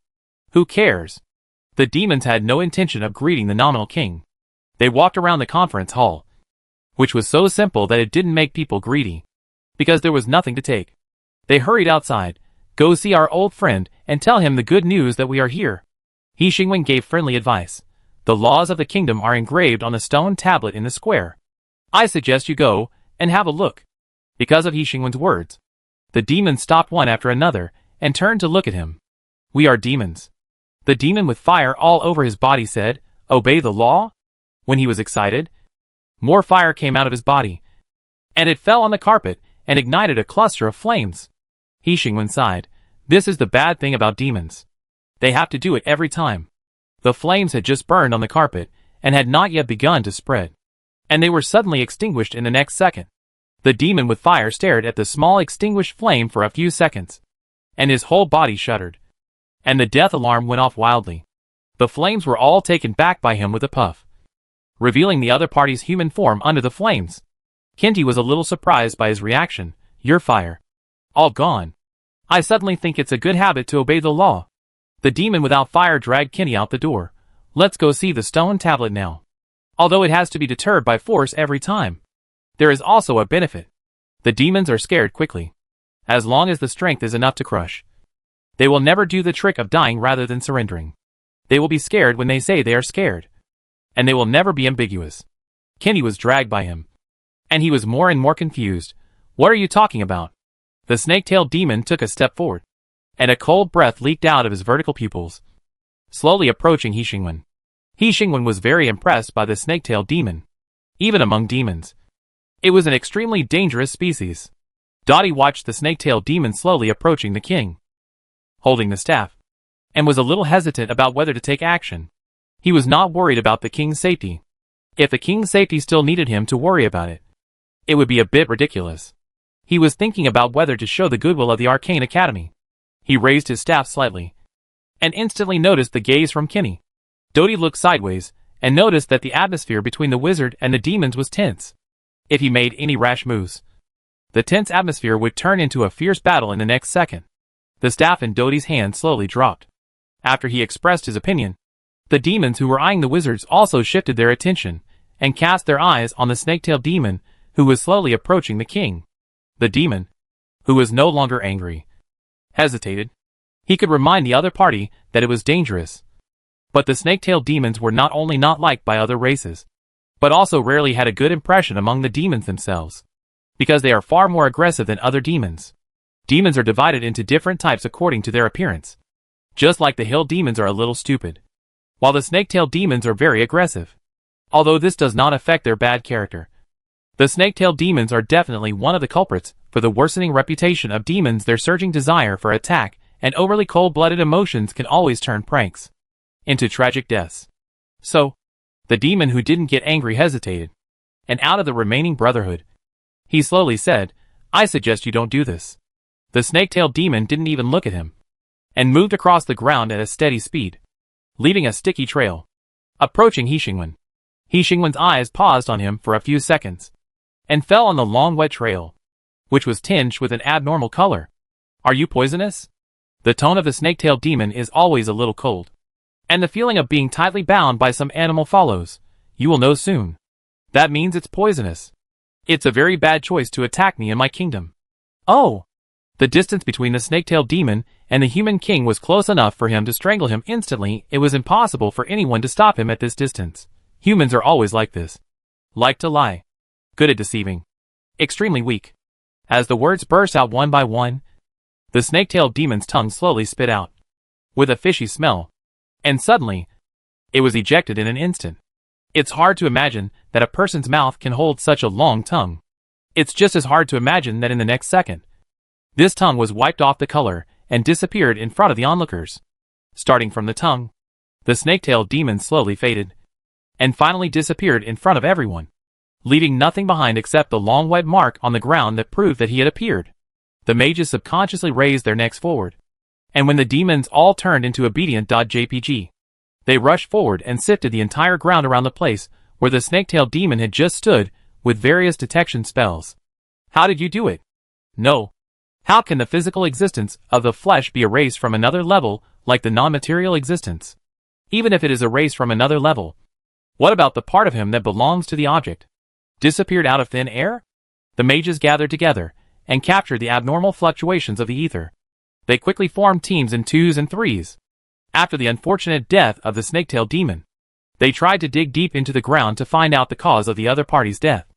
Who cares? The demons had no intention of greeting the nominal king. They walked around the conference hall, which was so simple that it didn't make people greedy, because there was nothing to take. They hurried outside. Go see our old friend and tell him the good news that we are here. He Xingwen gave friendly advice. The laws of the kingdom are engraved on the stone tablet in the square. I suggest you go and have a look. Because of He Xingwen's words, the demons stopped one after another and turned to look at him. We are demons. The demon with fire all over his body said, obey the law? When he was excited, more fire came out of his body, and it fell on the carpet and ignited a cluster of flames. He Xingwen sighed. This is the bad thing about demons. They have to do it every time. The flames had just burned on the carpet and had not yet begun to spread, and they were suddenly extinguished in the next second. The demon with fire stared at the small extinguished flame for a few seconds, and his whole body shuddered, and the death alarm went off wildly. The flames were all taken back by him with a puff, revealing the other party's human form under the flames. Kenty was a little surprised by his reaction. Your fire. All gone. I suddenly think it's a good habit to obey the law. The demon without fire dragged Kenny out the door. Let's go see the stone tablet now. Although it has to be deterred by force every time, there is also a benefit. The demons are scared quickly. As long as the strength is enough to crush, they will never do the trick of dying rather than surrendering. They will be scared when they say they are scared, and they will never be ambiguous. Kenny was dragged by him, and he was more and more confused. What are you talking about? The snake-tailed demon took a step forward, and a cold breath leaked out of his vertical pupils, slowly approaching He Xingwen. He Xingwen was very impressed by the snake-tailed demon. Even among demons, it was an extremely dangerous species. Dottie watched the snake-tailed demon slowly approaching the king, holding the staff, and was a little hesitant about whether to take action. He was not worried about the king's safety. If the king's safety still needed him to worry about it, it would be a bit ridiculous. He was thinking about whether to show the goodwill of the Arcane Academy. He raised his staff slightly, and instantly noticed the gaze from Kenny. Dottie looked sideways, and noticed that the atmosphere between the wizard and the demons was tense. If he made any rash moves, the tense atmosphere would turn into a fierce battle in the next second. The staff in Dottie's hand slowly dropped. After he expressed his opinion, the demons who were eyeing the wizards also shifted their attention, and cast their eyes on the snake-tailed demon who was slowly approaching the king. The demon, who was no longer angry, hesitated. He could remind the other party that it was dangerous. But the snake-tailed demons were not only not liked by other races, but also rarely had a good impression among the demons themselves, because they are far more aggressive than other demons. Demons are divided into different types according to their appearance. Just like the hill demons are a little stupid, while the snake-tailed demons are very aggressive. Although this does not affect their bad character. The snake-tailed demons are definitely one of the culprits for the worsening reputation of demons. Their surging desire for attack and overly cold-blooded emotions can always turn pranks into tragic deaths. So, the demon who didn't get angry hesitated, and out of the remaining brotherhood, he slowly said, "I suggest you don't do this." The snake-tailed demon didn't even look at him, and moved across the ground at a steady speed, leaving a sticky trail. Approaching He Xingwen's eyes paused on him for a few seconds, and fell on the long wet trail, which was tinged with an abnormal color. "Are you poisonous?" The tone of the snake-tailed demon is always a little cold, and the feeling of being tightly bound by some animal follows. "You will know soon. That means it's poisonous. It's a very bad choice to attack me in my kingdom." "Oh!" The distance between the snake-tailed demon and the human king was close enough for him to strangle him instantly. It was impossible for anyone to stop him at this distance. Humans are always like this. Like to lie. Good at deceiving. Extremely weak. As the words burst out one by one, the snake-tailed demon's tongue slowly spit out, with a fishy smell. And suddenly, it was ejected in an instant. It's hard to imagine that a person's mouth can hold such a long tongue. It's just as hard to imagine that in the next second, this tongue was wiped off the color and disappeared in front of the onlookers. Starting from the tongue, the snake-tailed demon slowly faded, and finally disappeared in front of everyone, leaving nothing behind except the long wet mark on the ground that proved that he had appeared. The mages subconsciously raised their necks forward, and when the demons all turned into obedient.jpg, they rushed forward and sifted the entire ground around the place where the snake-tailed demon had just stood, with various detection spells. "How did you do it?" "No. How can the physical existence of the flesh be erased from another level like the non-material existence? Even if it is erased from another level, what about the part of him that belongs to the object? Disappeared out of thin air?" The mages gathered together and captured the abnormal fluctuations of the ether. They quickly formed teams in 2s and 3s. After the unfortunate death of the snake-tailed demon, they tried to dig deep into the ground to find out the cause of the other party's death.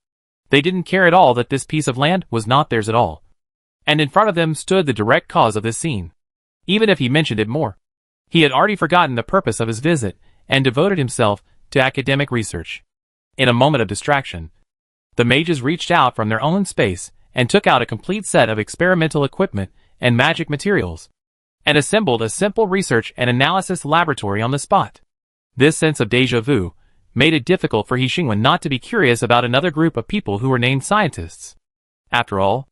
They didn't care at all that this piece of land was not theirs at all, and in front of them stood the direct cause of this scene. Even if he mentioned it more, he had already forgotten the purpose of his visit and devoted himself to academic research. In a moment of distraction, the mages reached out from their own space and took out a complete set of experimental equipment and magic materials, and assembled a simple research and analysis laboratory on the spot. This sense of déjà vu made it difficult for He Xingwen not to be curious about another group of people who were named scientists. After all,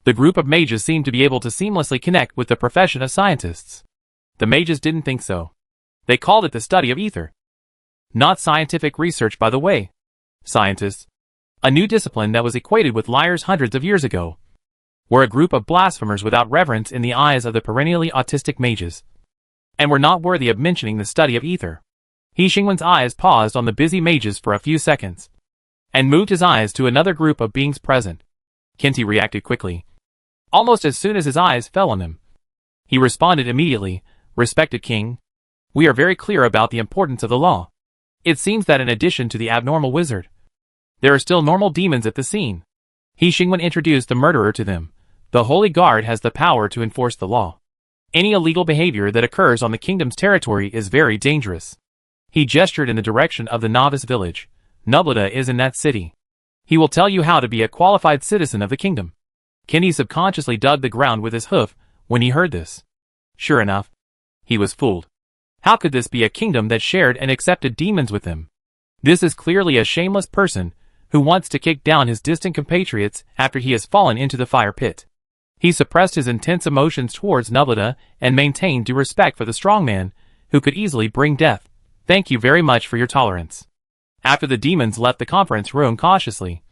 the group of mages seemed to be able to seamlessly connect with the profession of scientists. The mages didn't think so. They called it the study of ether. Not scientific research, by the way. Scientists, a new discipline that was equated with liars hundreds of years ago, were a group of blasphemers without reverence in the eyes of the perennially autistic mages, and were not worthy of mentioning the study of ether. He Xingwen's eyes paused on the busy mages for a few seconds, and moved his eyes to another group of beings present. Kinti reacted quickly. Almost as soon as his eyes fell on them, he responded immediately, "Respected King, we are very clear about the importance of the law. It seems that in addition to the abnormal wizard, there are still normal demons at the scene." He Xingwen introduced the murderer to them. "The Holy Guard has the power to enforce the law. Any illegal behavior that occurs on the kingdom's territory is very dangerous." He gestured in the direction of the novice village. "Nublada is in that city. He will tell you how to be a qualified citizen of the kingdom." Kinti subconsciously dug the ground with his hoof when he heard this. Sure enough, he was fooled. How could this be a kingdom that shared and accepted demons with them? This is clearly a shameless person who wants to kick down his distant compatriots after he has fallen into the fire pit. He suppressed his intense emotions towards Nublada and maintained due respect for the strong man who could easily bring death. "Thank you very much for your tolerance." After the demons left the conference room cautiously,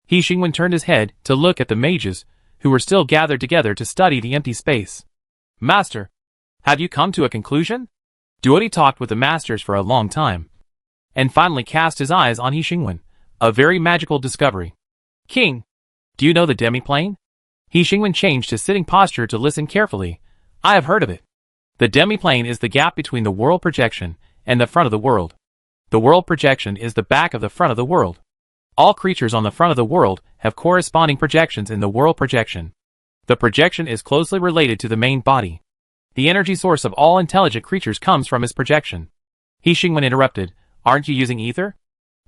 He Xingwen turned his head to look at the mages who were still gathered together to study the empty space. "Master, have you come to a conclusion?" Duodi talked with the masters for a long time, and finally cast his eyes on He Xingwen. A very magical discovery. King, do you know the demiplane? He Xingwen changed his sitting posture to listen carefully. I have heard of it. The demiplane is the gap between the world projection and the front of the world. The world projection is the back of the front of the world. All creatures on the front of the world have corresponding projections in the world projection. The projection is closely related to the main body. The energy source of all intelligent creatures comes from his projection. He Xingwen interrupted, aren't you using ether?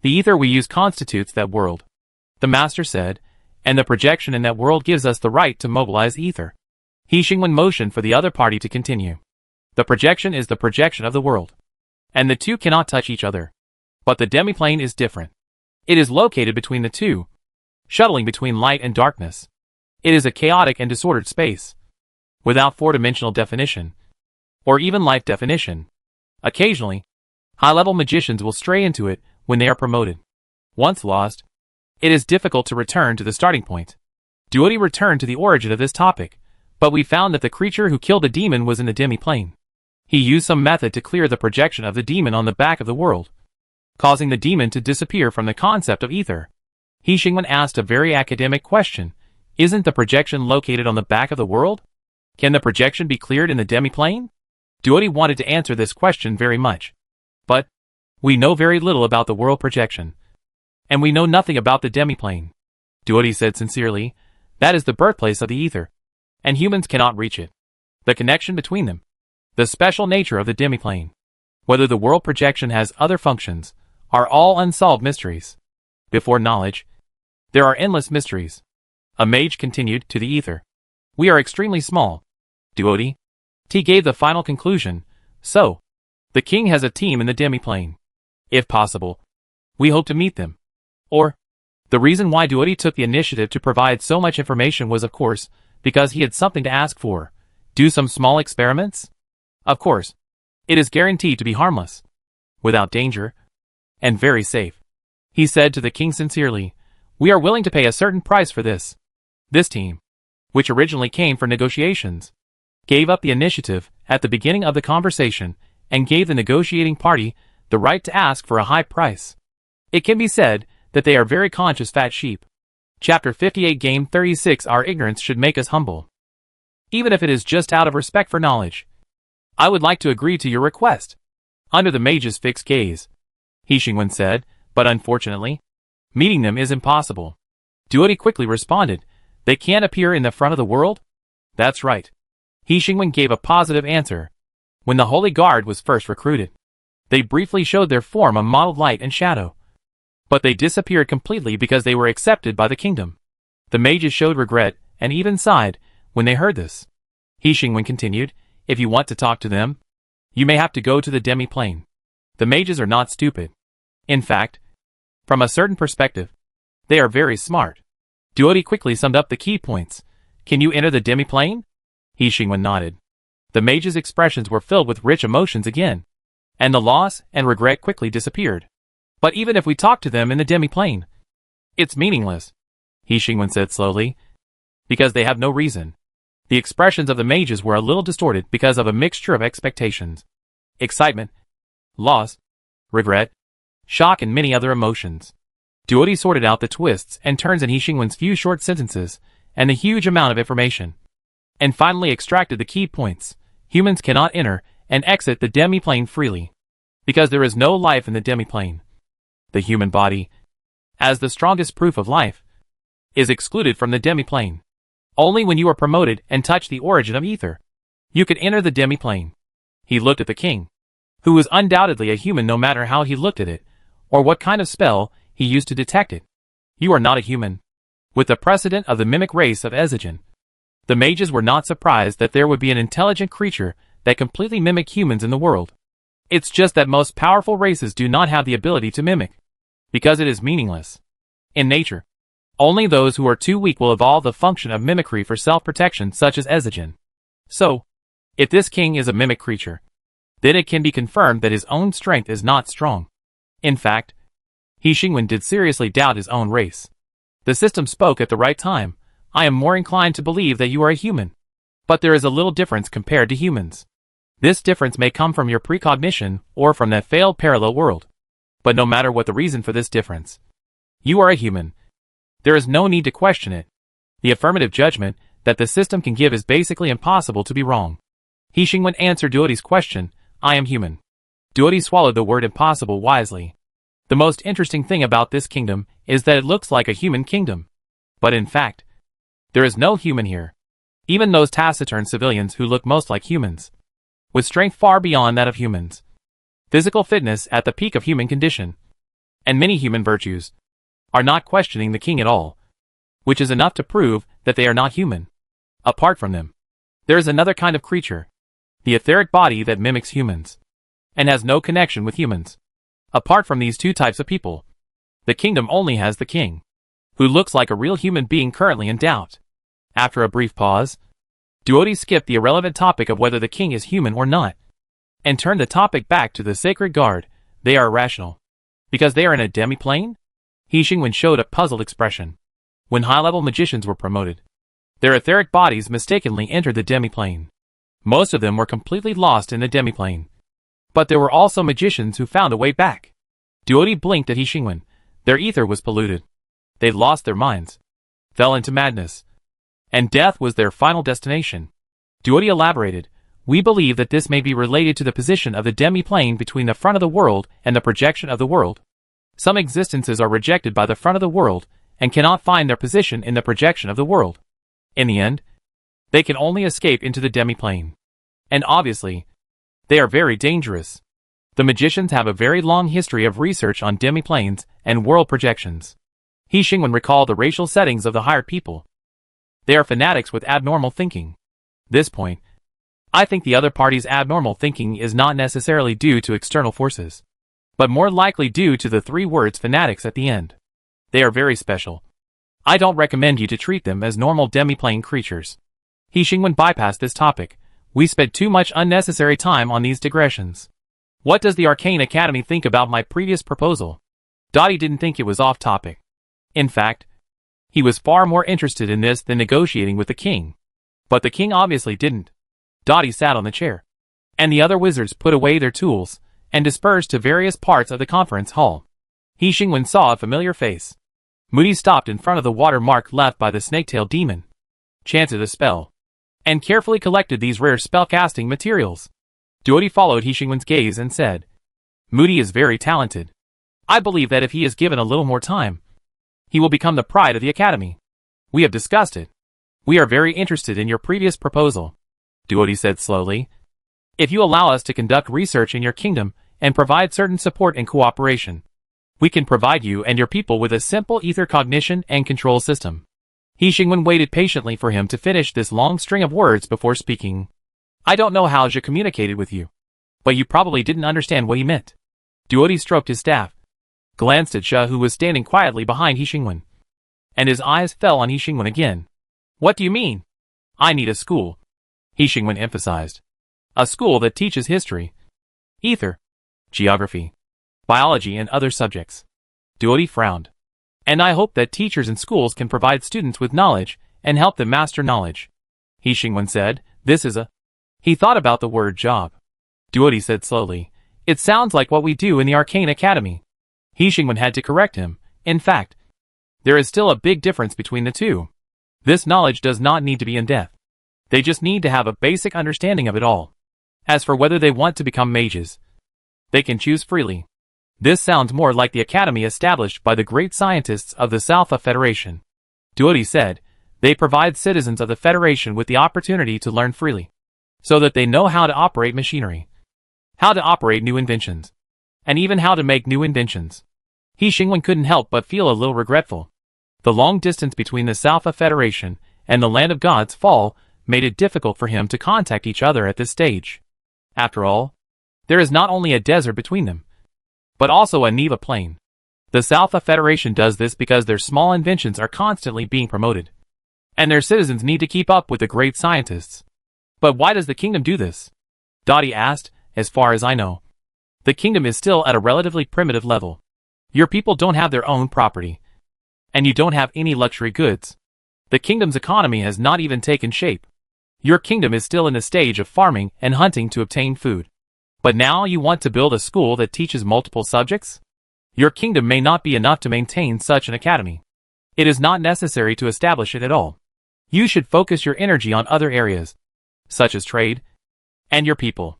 The ether we use constitutes that world. The master said, and the projection in that world gives us the right to mobilize ether. He Xingwen motioned for the other party to continue. The projection is the projection of the world. And the two cannot touch each other. But the demiplane is different. It is located between the two, shuttling between light and darkness. It is a chaotic and disordered space, without four-dimensional definition, or even life definition. Occasionally, high-level magicians will stray into it when they are promoted. Once lost, it is difficult to return to the starting point. Duody returned to the origin of this topic, but we found that the creature who killed the demon was in the demi-plane. He used some method to clear the projection of the demon on the back of the world, causing the demon to disappear from the concept of ether. He Xingwen asked a very academic question. Isn't the projection located on the back of the world? Can the projection be cleared in the demi-plane? Duody wanted to answer this question very much. But we know very little about the world projection. And we know nothing about the demi-plane. Duody said sincerely, that is the birthplace of the ether. And humans cannot reach it. The connection between them. The special nature of the demi-plane. Whether the world projection has other functions, are all unsolved mysteries. Before knowledge, there are endless mysteries. A mage continued to the ether. We are extremely small. Duody. T gave the final conclusion. So, the king has a team in the demi-plane. If possible, we hope to meet them. Or, the reason why Duody took the initiative to provide so much information was of course, because he had something to ask for. Do some small experiments? Of course. It is guaranteed to be harmless, without danger, and very safe. He said to the king sincerely, we are willing to pay a certain price for this. This team, which originally came for negotiations, gave up the initiative at the beginning of the conversation and gave the negotiating party the right to ask for a high price. It can be said that they are very conscious fat sheep. Chapter 58 Game 36 Our ignorance should make us humble. Even if it is just out of respect for knowledge. I would like to agree to your request. Under the mage's fixed gaze, He Xingwen said, but unfortunately, meeting them is impossible. Duody quickly responded, they can't appear in the front of the world? That's right. He Xingwen gave a positive answer. When the Holy Guard was first recruited, they briefly showed their form a mottled light and shadow. But they disappeared completely because they were accepted by the kingdom. The mages showed regret and even sighed when they heard this. He Xingwen continued, if you want to talk to them, you may have to go to the demi-plane. The mages are not stupid. In fact, from a certain perspective, they are very smart. Duody quickly summed up the key points. Can you enter the demi-plane? He Xingwen nodded. The mage's expressions were filled with rich emotions again, and the loss and regret quickly disappeared. But even if we talk to them in the demi-plane, it's meaningless, He Xingwen said slowly, because they have no reason. The expressions of the mages were a little distorted because of a mixture of expectations, excitement, loss, regret, shock and many other emotions. Duody sorted out the twists and turns in He Xingwen's few short sentences and the huge amount of information, and finally extracted the key points. Humans cannot enter and exit the demi-plane freely, because there is no life in the demi-plane. The human body, as the strongest proof of life, is excluded from the demi-plane. Only when you are promoted and touch the origin of ether, you can enter the demi-plane. He looked at the king, who was undoubtedly a human no matter how he looked at it, or what kind of spell he used to detect it. You are not a human. With the precedent of the mimic race of Ezigen, the mages were not surprised that there would be an intelligent creature that completely mimicked humans in the world. It's just that most powerful races do not have the ability to mimic, because it is meaningless. In nature, only those who are too weak will evolve the function of mimicry for self-protection such as Ezigen. So, if this king is a mimic creature, then it can be confirmed that his own strength is not strong. In fact, He Xingwen did seriously doubt his own race. The system spoke at the right time. I am more inclined to believe that you are a human. But there is a little difference compared to humans. This difference may come from your precognition or from that failed parallel world. But no matter what the reason for this difference, You are a human. There is no need to question it. The affirmative judgment that the system can give is basically impossible to be wrong. He Xingwen answered Duoti's question, I am human. Duoti swallowed the word impossible wisely. The most interesting thing about this kingdom is that it looks like a human kingdom. But in fact, there is no human here. Even those taciturn civilians who look most like humans. With strength far beyond that of humans. Physical fitness at the peak of human condition. And many human virtues. Are not questioning the king at all. Which is enough to prove that they are not human. Apart from them, there is another kind of creature. The etheric body that mimics humans. And has no connection with humans. Apart from these two types of people, the kingdom only has the king. Who looks like a real human being currently in doubt. After a brief pause, Duoti skipped the irrelevant topic of whether the king is human or not. And turned the topic back to the sacred guard. They are irrational. Because they are in a demi-plane? He Xingwen showed a puzzled expression. When high-level magicians were promoted, their etheric bodies mistakenly entered the demi-plane. Most of them were completely lost in the demi-plane. But there were also magicians who found a way back. Duoti blinked at He Xingwen. Their ether was polluted. They lost their minds. Fell into madness. And death was their final destination. Duoti elaborated, we believe that this may be related to the position of the demi-plane between the front of the world and the projection of the world. Some existences are rejected by the front of the world and cannot find their position in the projection of the world. In the end, they can only escape into the demi-plane. And obviously, they are very dangerous. The magicians have a very long history of research on demi-planes and world projections. He Xingwen recalled the racial settings of the hired people. They are fanatics with abnormal thinking. This point, I think the other party's abnormal thinking is not necessarily due to external forces, but more likely due to the three words fanatics at the end. They are very special. I don't recommend you to treat them as normal demi-plane creatures. He Xingwen bypassed this topic. We spent too much unnecessary time on these digressions. What does the Arcane Academy think about my previous proposal? Dottie didn't think it was off topic. In fact, he was far more interested in this than negotiating with the king. But the king obviously didn't. Dottie sat on the chair. And the other wizards put away their tools and dispersed to various parts of the conference hall. He Xingwen saw a familiar face. Moody stopped in front of the watermark left by the snake-tailed demon, chanted a spell, and carefully collected these rare spellcasting materials. Duoti followed He Xingwen's gaze and said, Moody is very talented. I believe that if he is given a little more time, he will become the pride of the academy. We have discussed it. We are very interested in your previous proposal, Duoti said slowly. If you allow us to conduct research in your kingdom and provide certain support and cooperation, we can provide you and your people with a simple ether cognition and control system. He Xingwen waited patiently for him to finish this long string of words before speaking. I don't know how Zhe communicated with you, but you probably didn't understand what he meant. Duoti stroked his staff, glanced at Zhe who was standing quietly behind He Xingwen, and his eyes fell on He Xingwen again. What do you mean? I need a school, He Xingwen emphasized. A school that teaches history, ether, geography, biology and other subjects. Duoti frowned. And I hope that teachers and schools can provide students with knowledge and help them master knowledge. He Xingwen said, this is a... He thought about the word job. Duoti said slowly, it sounds like what we do in the Arcane Academy. He Xingwen had to correct him. In fact, there is still a big difference between the two. This knowledge does not need to be in depth. They just need to have a basic understanding of it all. As for whether they want to become mages, they can choose freely. This sounds more like the academy established by the great scientists of the Salfa Federation. Duoti said, they provide citizens of the Federation with the opportunity to learn freely, so that they know how to operate machinery, how to operate new inventions, and even how to make new inventions. He Xingwen couldn't help but feel a little regretful. The long distance between the Salfa Federation and the Land of God's Fall made it difficult for him to contact each other at this stage. After all, there is not only a desert between them, but also a Neva plain. The Salfa Federation does this because their small inventions are constantly being promoted, and their citizens need to keep up with the great scientists. But why does the kingdom do this? Dottie asked. As far as I know, the kingdom is still at a relatively primitive level. Your people don't have their own property, and you don't have any luxury goods. The kingdom's economy has not even taken shape. Your kingdom is still in the stage of farming and hunting to obtain food. But now you want to build a school that teaches multiple subjects? Your kingdom may not be enough to maintain such an academy. It is not necessary to establish it at all. You should focus your energy on other areas, such as trade, and your people.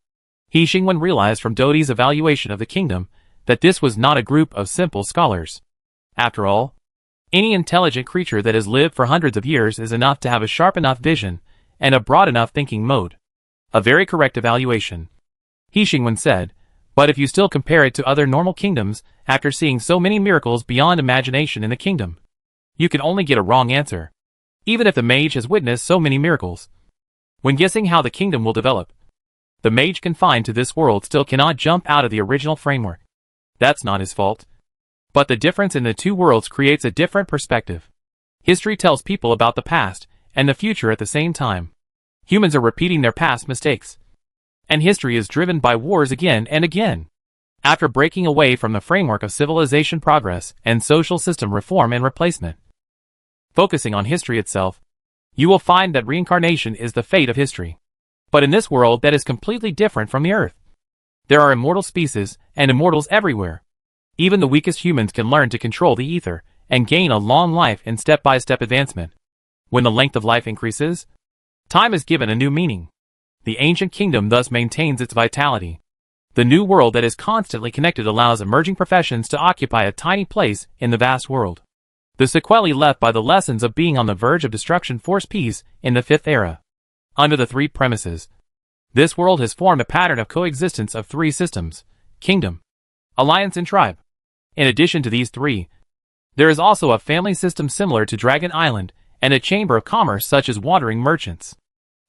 He Xingwen realized from Doty's evaluation of the kingdom that this was not a group of simple scholars. After all, any intelligent creature that has lived for hundreds of years is enough to have a sharp enough vision and a broad enough thinking mode. A very correct evaluation. He Xingwen said, but if you still compare it to other normal kingdoms, after seeing so many miracles beyond imagination in the kingdom, you can only get a wrong answer. Even if the mage has witnessed so many miracles. When guessing how the kingdom will develop, the mage confined to this world still cannot jump out of the original framework. That's not his fault. But the difference in the two worlds creates a different perspective. History tells people about the past and the future at the same time. Humans are repeating their past mistakes. And history is driven by wars again and again. After breaking away from the framework of civilization progress and social system reform and replacement, focusing on history itself, you will find that reincarnation is the fate of history. But in this world that is completely different from the Earth, there are immortal species and immortals everywhere. Even the weakest humans can learn to control the ether and gain a long life in step-by-step advancement. When the length of life increases, time is given a new meaning. The ancient kingdom thus maintains its vitality. The new world that is constantly connected allows emerging professions to occupy a tiny place in the vast world. The sequelae left by the lessons of being on the verge of destruction force peace in the fifth era. Under the three premises, this world has formed a pattern of coexistence of three systems: kingdom, alliance and tribe. In addition to these three, there is also a family system similar to Dragon Island and a chamber of commerce such as wandering merchants.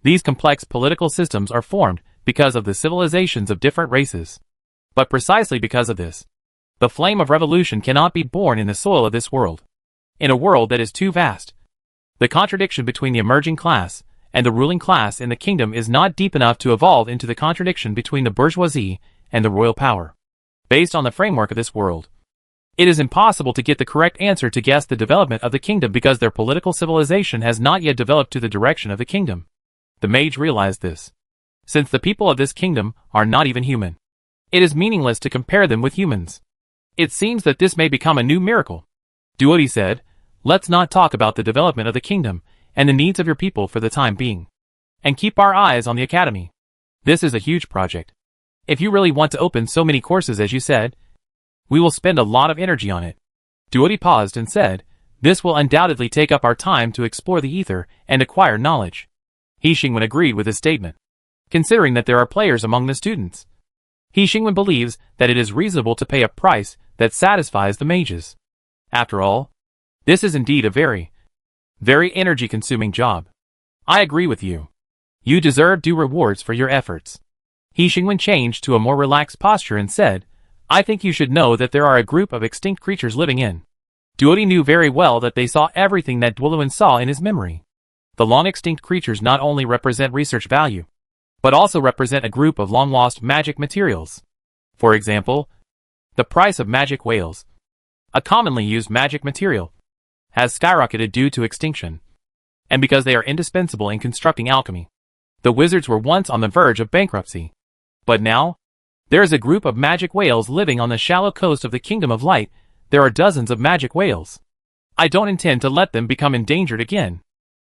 These complex political systems are formed because of the civilizations of different races. But precisely because of this, the flame of revolution cannot be born in the soil of this world. In a world that is too vast, the contradiction between the emerging class and the ruling class in the kingdom is not deep enough to evolve into the contradiction between the bourgeoisie and the royal power. Based on the framework of this world, it is impossible to get the correct answer to guess the development of the kingdom because their political civilization has not yet developed to the direction of the kingdom. The mage realized this. Since the people of this kingdom are not even human, it is meaningless to compare them with humans. It seems that this may become a new miracle. Duodi said, let's not talk about the development of the kingdom and the needs of your people for the time being, and keep our eyes on the academy. This is a huge project. If you really want to open so many courses as you said, we will spend a lot of energy on it. Duodi paused and said, this will undoubtedly take up our time to explore the ether and acquire knowledge. He Xingwen agreed with his statement, considering that there are players among the students. He Xingwen believes that it is reasonable to pay a price that satisfies the mages. After all, this is indeed a very energy-consuming job. I agree with you. You deserve due rewards for your efforts. He Xingwen changed to a more relaxed posture and said, I think you should know that there are a group of extinct creatures living in. Duodi knew very well that they saw everything that Duoluan saw in his memory. The long-extinct creatures not only represent research value, but also represent a group of long-lost magic materials. For example, the price of magic whales, a commonly used magic material, has skyrocketed due to extinction. And because they are indispensable in constructing alchemy, the wizards were once on the verge of bankruptcy. But now, there is a group of magic whales living on the shallow coast of the Kingdom of Light. There are dozens of magic whales. I don't intend to let them become endangered again.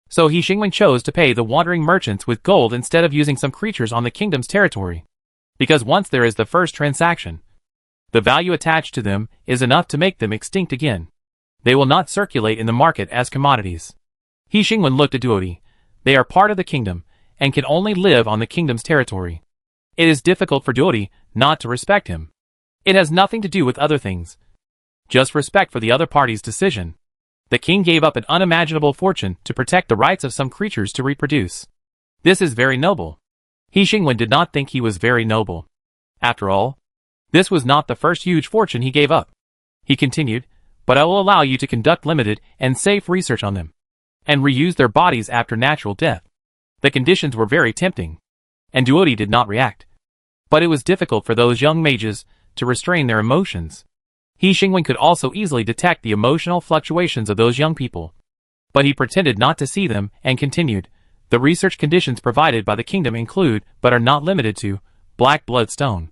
So He Xingwen chose to pay the wandering merchants with gold instead of using some creatures on the kingdom's territory. Because once there is the first transaction, the value attached to them is enough to make them extinct again. They will not circulate in the market as commodities. He Xingwen looked at Duodi. They are part of the kingdom, and can only live on the kingdom's territory. It is difficult for Duodi not to respect him. It has nothing to do with other things. Just respect for the other party's decision. The king gave up an unimaginable fortune to protect the rights of some creatures to reproduce. This is very noble. He Xingwen did not think he was very noble. After all, this was not the first huge fortune he gave up. He continued, but I will allow you to conduct limited and safe research on them, and reuse their bodies after natural death. The conditions were very tempting, and Duodi did not react. But it was difficult for those young mages to restrain their emotions. He Xingwen could also easily detect the emotional fluctuations of those young people. But he pretended not to see them and continued, the research conditions provided by the kingdom include, but are not limited to, black blood stone,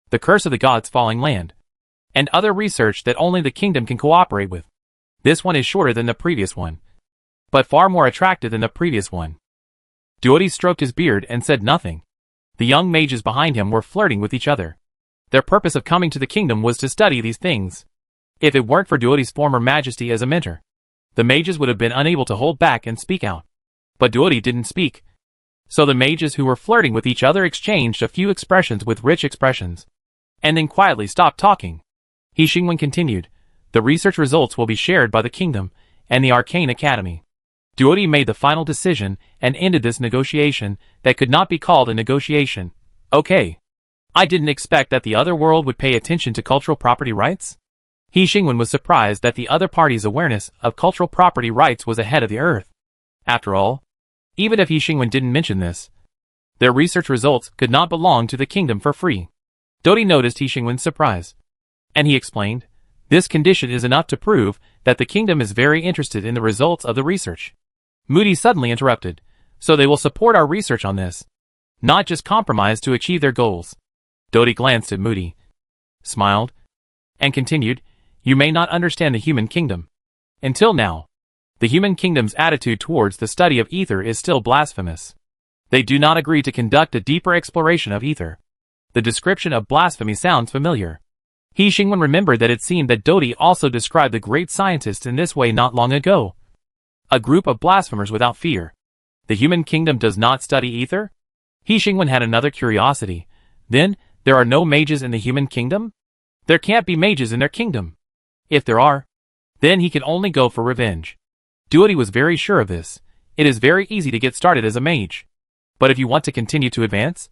the curse of the gods falling land, and other research that only the kingdom can cooperate with. This one is shorter than the previous one, but far more attractive than the previous one. Duoty stroked his beard and said nothing. The young mages behind him were flirting with each other. Their purpose of coming to the kingdom was to study these things. If it weren't for Duoty's former majesty as a mentor, the mages would have been unable to hold back and speak out. But Duoty didn't speak. So the mages who were flirting with each other exchanged a few expressions with rich expressions, and then quietly stopped talking. He Xingwen continued, the research results will be shared by the kingdom and the Arcane Academy. Duoty made the final decision and ended this negotiation that could not be called a negotiation. Okay. I didn't expect that the other world would pay attention to cultural property rights. He Xingwen was surprised that the other party's awareness of cultural property rights was ahead of the Earth. After all, even if He Xingwen didn't mention this, their research results could not belong to the kingdom for free. Duoty noticed He Xingwen's surprise, and he explained, this condition is enough to prove that the kingdom is very interested in the results of the research. Moody suddenly interrupted, so they will support our research on this, not just compromise to achieve their goals. Duoty glanced at Moody, smiled, and continued, you may not understand the human kingdom. Until now, the human kingdom's attitude towards the study of ether is still blasphemous. They do not agree to conduct a deeper exploration of ether. The description of blasphemy sounds familiar. He Xingwen remembered that it seemed that Duoty also described the great scientists in this way not long ago. A group of blasphemers without fear. The human kingdom does not study ether? He Xingwen had another curiosity. Then, there are no mages in the human kingdom? There can't be mages in their kingdom. If there are, then he can only go for revenge. Duoty was very sure of this. It is very easy to get started as a mage. But if you want to continue to advance,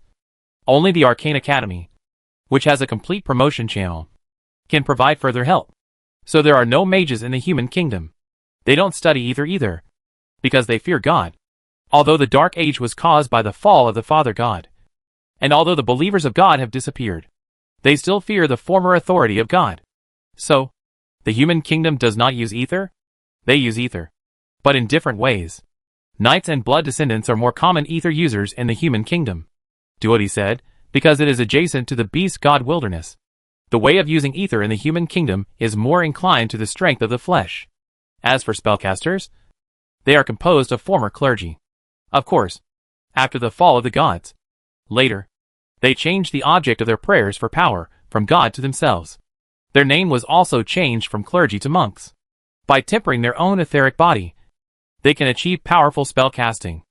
only the Arcane Academy, which has a complete promotion channel, can provide further help. So there are no mages in the human kingdom. They don't study either, because they fear God. Although the Dark Age was caused by the fall of the Father God, and although the believers of God have disappeared, they still fear the former authority of God. So, the human kingdom does not use ether? They use ether, but in different ways. Knights and blood descendants are more common ether users in the human kingdom, Duoty said, because it is adjacent to the beast god wilderness. The way of using ether in the human kingdom is more inclined to the strength of the flesh. As for spellcasters, they are composed of former clergy. Of course, after the fall of the gods. Later, they changed the object of their prayers for power from God to themselves. Their name was also changed from clergy to monks. By tempering their own etheric body, they can achieve powerful spell casting.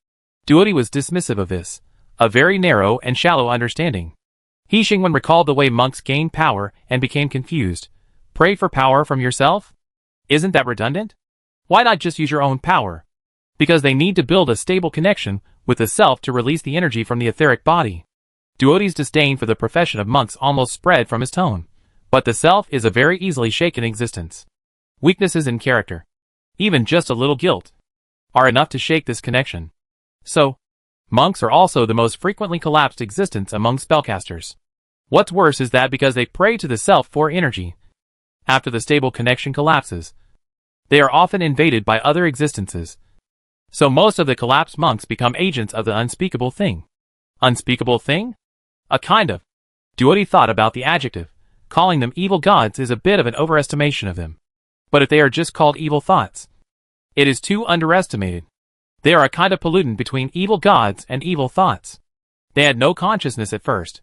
Duoty was dismissive of this, a very narrow and shallow understanding. He Xingwen recalled the way monks gained power and became confused. Pray for power from yourself? Isn't that redundant? Why not just use your own power? Because they need to build a stable connection with the self to release the energy from the etheric body. Duoty's disdain for the profession of monks almost spread from his tone. But the self is a very easily shaken existence. Weaknesses in character, even just a little guilt, are enough to shake this connection. So, monks are also the most frequently collapsed existence among spellcasters. What's worse is that because they pray to the self for energy, after the stable connection collapses, they are often invaded by other existences. So most of the collapsed monks become agents of the unspeakable thing. Unspeakable thing? A kind of. Duoty thought about the adjective. Calling them evil gods is a bit of an overestimation of them. But if they are just called evil thoughts, it is too underestimated. They are a kind of pollutant between evil gods and evil thoughts. They had no consciousness at first.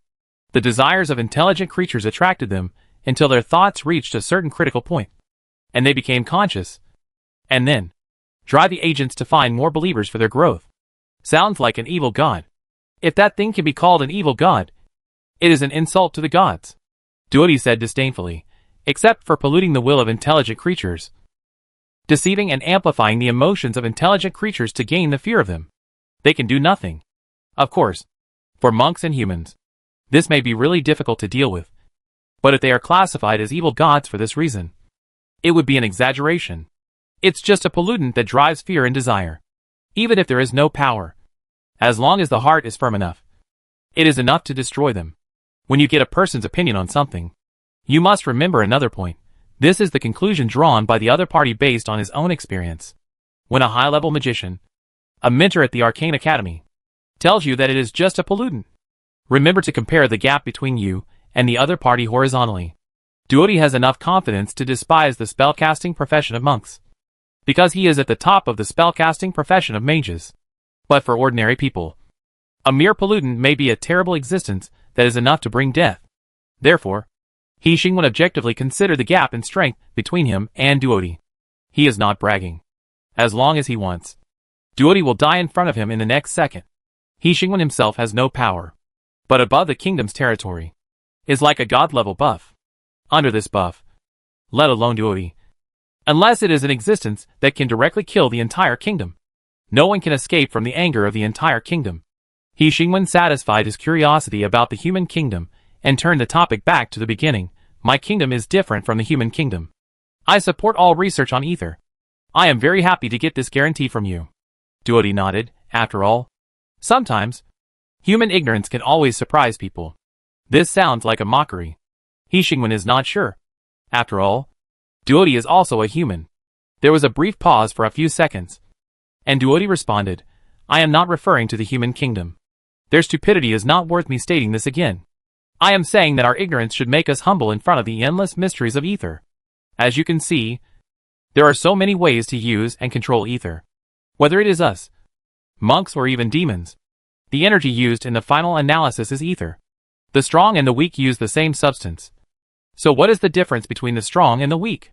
The desires of intelligent creatures attracted them until their thoughts reached a certain critical point, and they became conscious. And then, drive the agents to find more believers for their growth. Sounds like an evil god. If that thing can be called an evil god, it is an insult to the gods. Duoty said disdainfully, except for polluting the will of intelligent creatures, deceiving and amplifying the emotions of intelligent creatures to gain the fear of them. They can do nothing. Of course, for monks and humans, this may be really difficult to deal with. But if they are classified as evil gods for this reason, it would be an exaggeration. It's just a pollutant that drives fear and desire. Even if there is no power, as long as the heart is firm enough, it is enough to destroy them. When you get a person's opinion on something, you must remember another point. This is the conclusion drawn by the other party based on his own experience. When a high-level magician, a mentor at the Arcane Academy, tells you that it is just a pollutant, remember to compare the gap between you and the other party horizontally. Duodi has enough confidence to despise the spellcasting profession of monks, because he is at the top of the spellcasting profession of mages. But for ordinary people, a mere pollutant may be a terrible existence that is enough to bring death. Therefore, He Xingwen objectively considered the gap in strength between him and Duodi. He is not bragging. As long as he wants, Duodi will die in front of him in the next second. He Xingwen himself has no power, but above the kingdom's territory is like a god-level buff. Under this buff, let alone Duodi, unless it is an existence that can directly kill the entire kingdom, no one can escape from the anger of the entire kingdom. He Xingwen satisfied his curiosity about the human kingdom and turned the topic back to the beginning. My kingdom is different from the human kingdom. I support all research on ether. I am very happy to get this guarantee from you. Duodi nodded. After all, sometimes, human ignorance can always surprise people. This sounds like a mockery. He Xingwen is not sure. After all, Duodi is also a human. There was a brief pause for a few seconds, and Duodi responded, I am not referring to the human kingdom. Their stupidity is not worth me stating this again. I am saying that our ignorance should make us humble in front of the endless mysteries of ether. As you can see, there are so many ways to use and control ether. Whether it is us, monks or even demons, the energy used in the final analysis is ether. The strong and the weak use the same substance. So what is the difference between the strong and the weak?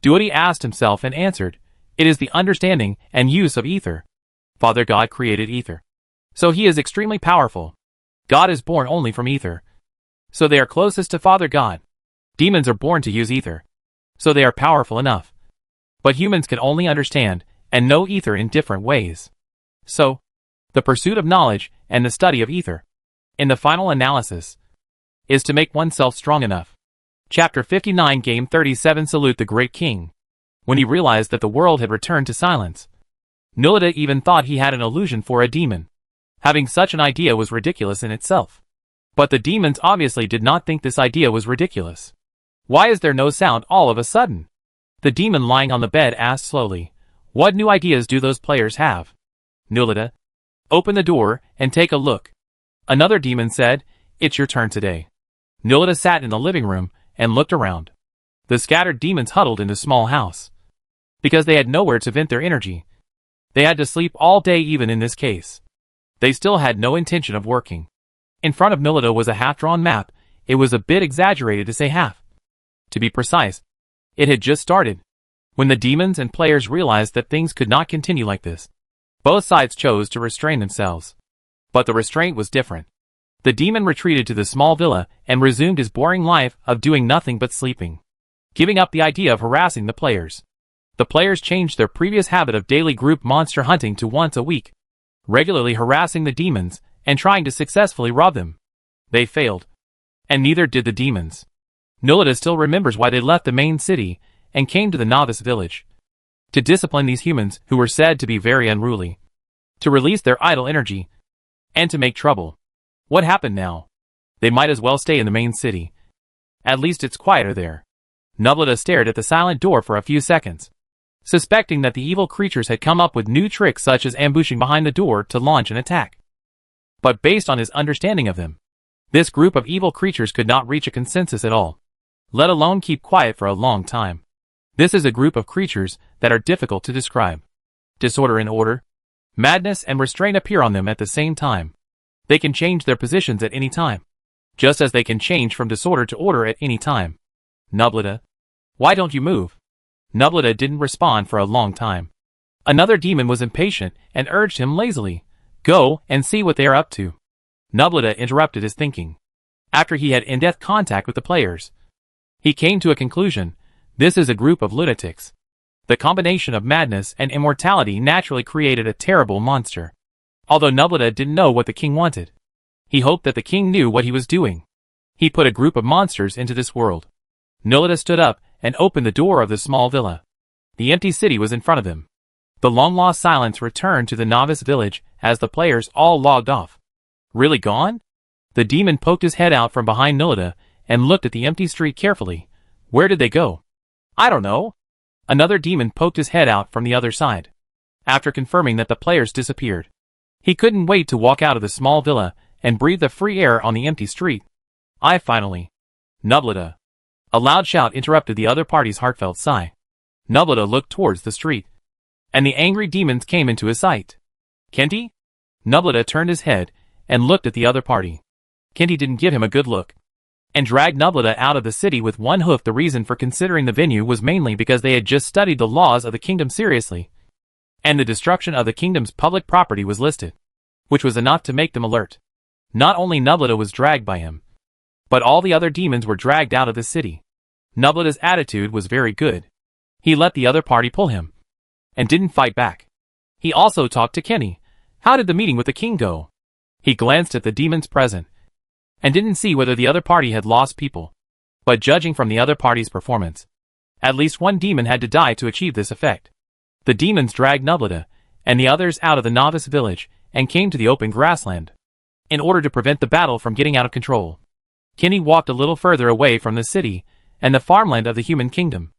Duodi asked himself and answered, it is the understanding and use of ether. Father God created ether, so he is extremely powerful. God is born only from ether, so they are closest to Father God. Demons are born to use ether, so they are powerful enough. But humans can only understand and know ether in different ways. So, the pursuit of knowledge and the study of ether, in the final analysis, is to make oneself strong enough. Chapter 59 Game 37 Salute the Great King. When he realized that the world had returned to silence, Nulita even thought he had an illusion for a demon. Having such an idea was ridiculous in itself. But the demons obviously did not think this idea was ridiculous. Why is there no sound all of a sudden? The demon lying on the bed asked slowly, what new ideas do those players have? Nulita, open the door and take a look. Another demon said, it's your turn today. Nulita sat in the living room and looked around. The scattered demons huddled in the small house. Because they had nowhere to vent their energy, they had to sleep all day even in this case. They still had no intention of working. In front of Nulita was a half-drawn map. It was a bit exaggerated to say half. To be precise, it had just started. When the demons and players realized that things could not continue like this, both sides chose to restrain themselves. But the restraint was different. The demon retreated to the small villa and resumed his boring life of doing nothing but sleeping, giving up the idea of harassing the players. The players changed their previous habit of daily group monster hunting to once a week, regularly harassing the demons and trying to successfully rob them. They failed. And neither did the demons. Nulita still remembers why they left the main city and came to the novice village. To discipline these humans who were said to be very unruly. To release their idle energy. And to make trouble. What happened now? They might as well stay in the main city. At least it's quieter there. Nulita stared at the silent door for a few seconds, suspecting that the evil creatures had come up with new tricks such as ambushing behind the door to launch an attack. But based on his understanding of them, this group of evil creatures could not reach a consensus at all, let alone keep quiet for a long time. This is a group of creatures that are difficult to describe. Disorder and order, madness and restraint appear on them at the same time. They can change their positions at any time, just as they can change from disorder to order at any time. Nulita, why don't you move? Nulita didn't respond for a long time. Another demon was impatient and urged him lazily, go and see what they are up to. Nulita interrupted his thinking. After he had in-depth contact with the players, he came to a conclusion. This is a group of lunatics. The combination of madness and immortality naturally created a terrible monster. Although Nulita didn't know what the king wanted, he hoped that the king knew what he was doing. He put a group of monsters into this world. Nulita stood up and opened the door of the small villa. The empty city was in front of him. The long-lost silence returned to the novice village as the players all logged off. Really gone? The demon poked his head out from behind Nulita and looked at the empty street carefully. Where did they go? I don't know. Another demon poked his head out from the other side. After confirming that the players disappeared, he couldn't wait to walk out of the small villa and breathe the free air on the empty street. Finally. Nulita. A loud shout interrupted the other party's heartfelt sigh. Nubleta looked towards the street, and the angry demons came into his sight. Kenty? Nubleta turned his head and looked at the other party. Kenty didn't give him a good look, and dragged Nubleta out of the city with one hoof. The reason for considering the venue was mainly because they had just studied the laws of the kingdom seriously, and the destruction of the kingdom's public property was listed, which was enough to make them alert. Not only Nubleta was dragged by him, but all the other demons were dragged out of the city. Nubleta's attitude was very good. He let the other party pull him, and didn't fight back. He also talked to Kenny. How did the meeting with the king go? He glanced at the demons present, and didn't see whether the other party had lost people. But judging from the other party's performance, at least one demon had to die to achieve this effect. The demons dragged Nubleta and the others out of the novice village and came to the open grassland, in order to prevent the battle from getting out of control. Kenny walked a little further away from the city and the farmland of the human kingdom.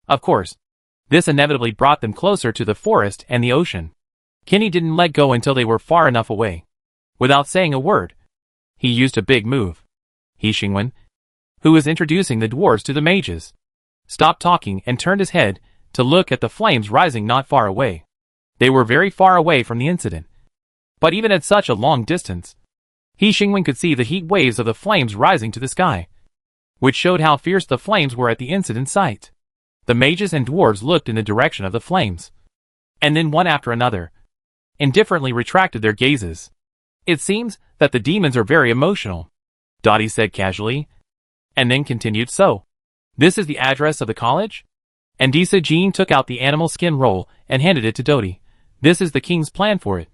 Of course, this inevitably brought them closer to the forest and the ocean. Kenny didn't let go until they were far enough away. Without saying a word, he used a big move. He Xingwen, who was introducing the dwarves to the mages, stopped talking and turned his head to look at the flames rising not far away. They were very far away from the incident, but even at such a long distance, He Xingwen could see the heat waves of the flames rising to the sky, which showed how fierce the flames were at the incident site. The mages and dwarves looked in the direction of the flames, and then one after another, indifferently retracted their gazes. It seems that the demons are very emotional, Dottie said casually, and then continued, so, this is the address of the college? And Disa Jean took out the animal skin roll and handed it to Dottie. This is the king's plan for it,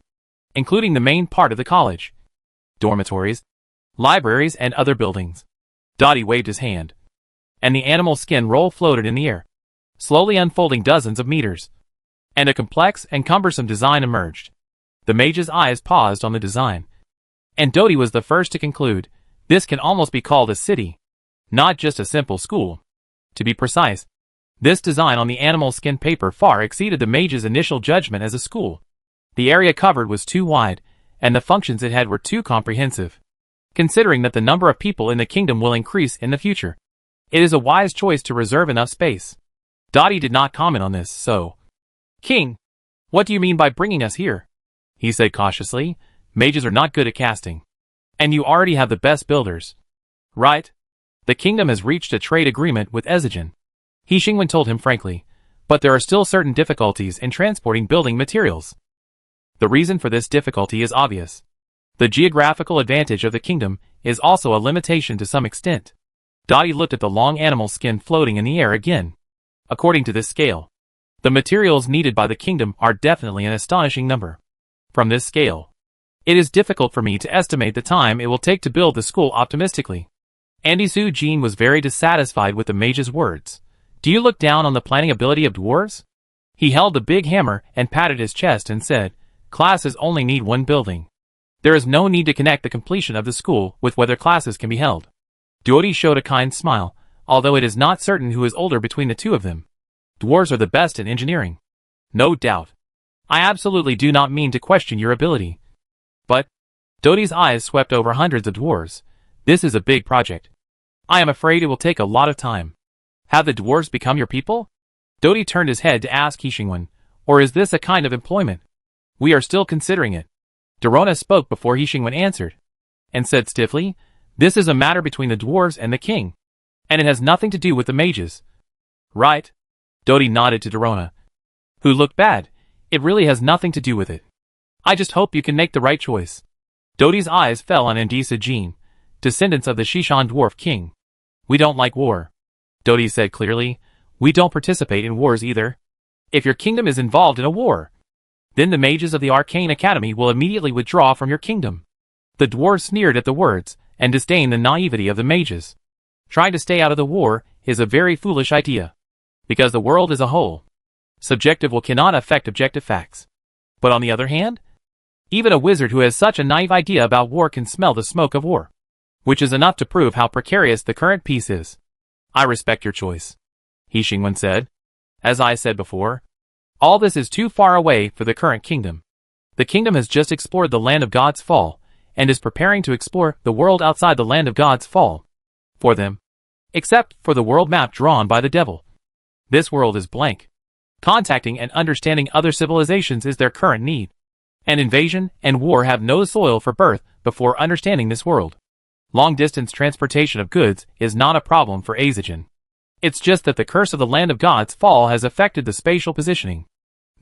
including the main part of the college, dormitories, libraries and other buildings. Dottie waved his hand, and the animal skin roll floated in the air, slowly unfolding dozens of meters, and a complex and cumbersome design emerged. The mage's eyes paused on the design, and Dottie was the first to conclude, this can almost be called a city, not just a simple school. To be precise, this design on the animal skin paper far exceeded the mage's initial judgment as a school. The area covered was too wide, and the functions it had were too comprehensive. Considering that the number of people in the kingdom will increase in the future, it is a wise choice to reserve enough space. Dottie did not comment on this, so, King, what do you mean by bringing us here? He said cautiously. Mages are not good at casting, and you already have the best builders, right? The kingdom has reached a trade agreement with Ezigen, He Xingwen told him frankly, but there are still certain difficulties in transporting building materials. The reason for this difficulty is obvious. The geographical advantage of the kingdom is also a limitation to some extent. Dottie looked at the long animal skin floating in the air again. According to this scale, the materials needed by the kingdom are definitely an astonishing number. From this scale, it is difficult for me to estimate the time it will take to build the school optimistically. Andy Su Jean was very dissatisfied with the mage's words. Do you look down on the planning ability of dwarves? He held the big hammer and patted his chest and said, classes only need one building. There is no need to connect the completion of the school with whether classes can be held. Dottie showed a kind smile, although it is not certain who is older between the two of them. Dwarves are the best in engineering. No doubt. I absolutely do not mean to question your ability. But, Dottie's eyes swept over hundreds of dwarves. This is a big project. I am afraid it will take a lot of time. Have the dwarves become your people? Dottie turned his head to ask He Xingwen, or is this a kind of employment? We are still considering it. Dorona spoke before He Xingwen answered, and said stiffly, this is a matter between the dwarves and the king, and it has nothing to do with the mages. Right? Dottie nodded to Dorona, who looked bad. It really has nothing to do with it. I just hope you can make the right choice. Dottie's eyes fell on Andisa Jean, descendants of the Shishan dwarf king. We don't like war, Dottie said clearly. We don't participate in wars either. If your kingdom is involved in a war, then the mages of the Arcane Academy will immediately withdraw from your kingdom. The dwarves sneered at the words, and disdained the naivety of the mages. Trying to stay out of the war is a very foolish idea, because the world as a whole, subjective will cannot affect objective facts. But on the other hand, even a wizard who has such a naive idea about war can smell the smoke of war, which is enough to prove how precarious the current peace is. I respect your choice, He Xingwen said. As I said before, all this is too far away for the current kingdom. The kingdom has just explored the land of God's fall, and is preparing to explore the world outside the land of God's fall. For them, except for the world map drawn by the devil. This world is blank. Contacting and understanding other civilizations is their current need. An invasion and war have no soil for birth before understanding this world. Long-distance transportation of goods is not a problem for Azagen. It's just that the curse of the Land of God's fall has affected the spatial positioning.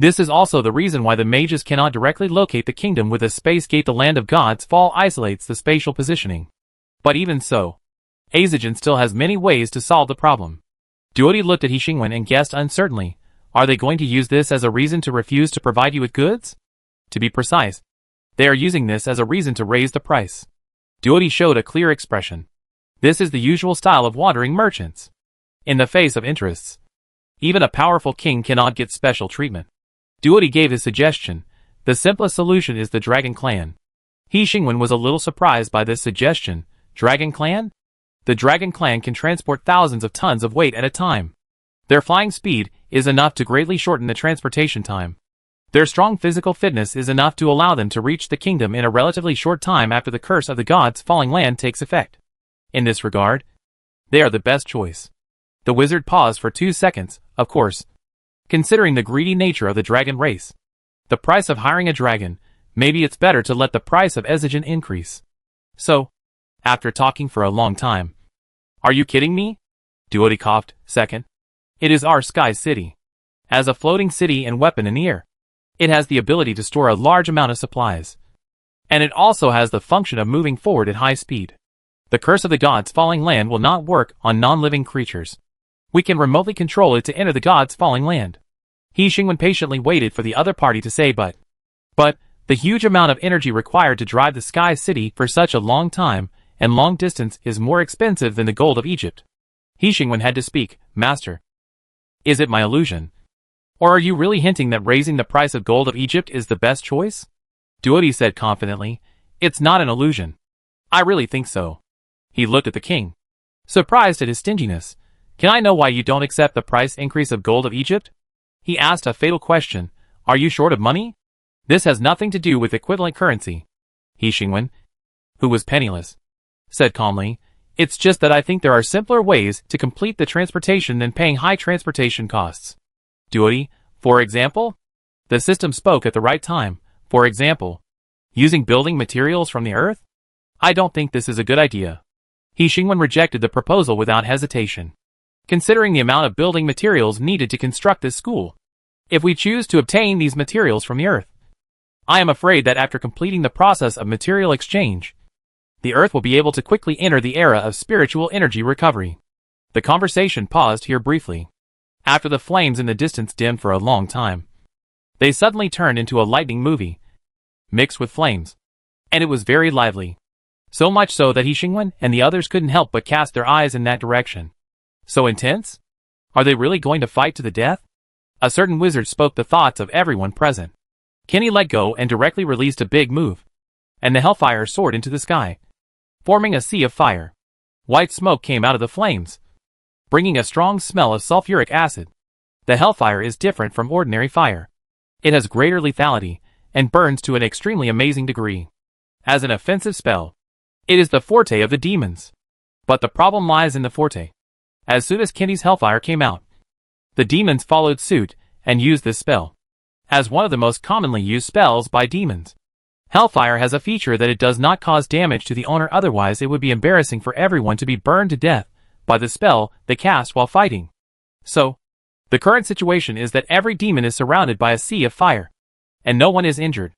This is also the reason why the mages cannot directly locate the kingdom with a space gate. The Land of God's fall isolates the spatial positioning. But even so, Azagen still has many ways to solve the problem. Duodi looked at He Xingwen and guessed uncertainly, are they going to use this as a reason to refuse to provide you with goods? To be precise, they are using this as a reason to raise the price. Duodi showed a clear expression. This is the usual style of wandering merchants. In the face of interests, even a powerful king cannot get special treatment. Duodi gave his suggestion. The simplest solution is the Dragon Clan. He Xingwen was a little surprised by this suggestion. Dragon Clan? The Dragon Clan can transport thousands of tons of weight at a time. Their flying speed is enough to greatly shorten the transportation time. Their strong physical fitness is enough to allow them to reach the kingdom in a relatively short time after the curse of the gods' falling land takes effect. In this regard, they are the best choice. The wizard paused for 2 seconds, of course, considering the greedy nature of the dragon race. The price of hiring a dragon, maybe it's better to let the price of Azagen increase. So, after talking for a long time, are you kidding me? Duodi coughed. Second, it is our sky city. As a floating city and weapon in the air, it has the ability to store a large amount of supplies. And it also has the function of moving forward at high speed. The curse of the gods' falling land will not work on non-living creatures. We can remotely control it to enter the gods' falling land. He Xingwen patiently waited for the other party to say but the huge amount of energy required to drive the sky city for such a long time and long distance is more expensive than the gold of Egypt. He Xingwen had to speak. Master, is it my illusion? Or are you really hinting that raising the price of gold of Egypt is the best choice? Duodi said confidently. It's not an illusion. I really think so. He looked at the king, surprised at his stinginess. Can I know why you don't accept the price increase of gold of Egypt? He asked a fatal question. Are you short of money? This has nothing to do with equivalent currency. He Xingwen, who was penniless, said calmly. It's just that I think there are simpler ways to complete the transportation than paying high transportation costs. Duodi, for example? The system spoke at the right time. For example, using building materials from the earth? I don't think this is a good idea. He Xingwen rejected the proposal without hesitation. Considering the amount of building materials needed to construct this school, if we choose to obtain these materials from the earth, I am afraid that after completing the process of material exchange, the earth will be able to quickly enter the era of spiritual energy recovery. The conversation paused here briefly. After the flames in the distance dimmed for a long time, they suddenly turned into a lightning movie, mixed with flames. And it was very lively. So much so that He Xingwen and the others couldn't help but cast their eyes in that direction. So intense? Are they really going to fight to the death? A certain wizard spoke the thoughts of everyone present. Kenny let go and directly released a big move, and the hellfire soared into the sky, forming a sea of fire. White smoke came out of the flames, bringing a strong smell of sulfuric acid. The hellfire is different from ordinary fire. It has greater lethality, and burns to an extremely amazing degree. As an offensive spell, it is the forte of the demons. But the problem lies in the forte. As soon as Kenny's hellfire came out, the demons followed suit and used this spell as one of the most commonly used spells by demons. Hellfire has a feature that it does not cause damage to the owner, otherwise it would be embarrassing for everyone to be burned to death by the spell they cast while fighting. So, the current situation is that every demon is surrounded by a sea of fire, and no one is injured.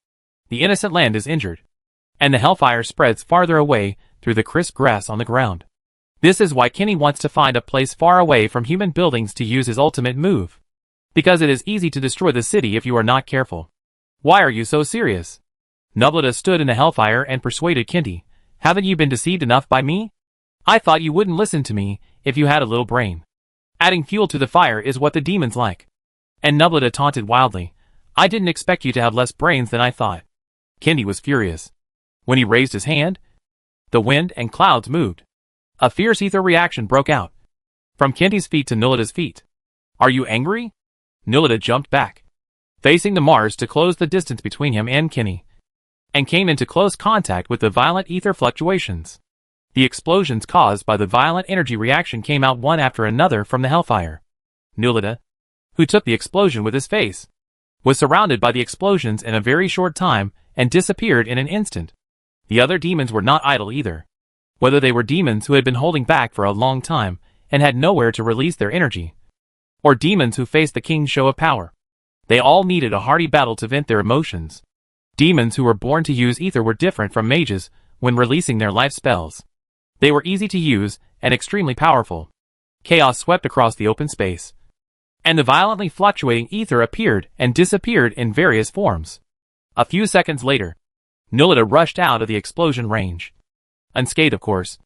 The innocent land is injured, and the hellfire spreads farther away through the crisp grass on the ground. This is why Kenny wants to find a place far away from human buildings to use his ultimate move. Because it is easy to destroy the city if you are not careful. Why are you so serious? Nubleta stood in the hellfire and persuaded Kenny. Haven't you been deceived enough by me? I thought you wouldn't listen to me if you had a little brain. Adding fuel to the fire is what the demons like. And Nubleta taunted wildly. I didn't expect you to have less brains than I thought. Kenny was furious. When he raised his hand, the wind and clouds moved. A fierce ether reaction broke out, from Kenny's feet to Nulleta's feet. Are you angry? Nulleta jumped back, facing the Mars to close the distance between him and Kenny, and came into close contact with the violent ether fluctuations. The explosions caused by the violent energy reaction came out one after another from the hellfire. Nulita, who took the explosion with his face, was surrounded by the explosions in a very short time and disappeared in an instant. The other demons were not idle either. Whether they were demons who had been holding back for a long time and had nowhere to release their energy, or demons who faced the king's show of power, they all needed a hearty battle to vent their emotions. Demons who were born to use ether were different from mages when releasing their life spells. They were easy to use and extremely powerful. Chaos swept across the open space, and the violently fluctuating ether appeared and disappeared in various forms. A few seconds later, Nulita rushed out of the explosion range. Unscathed, of course.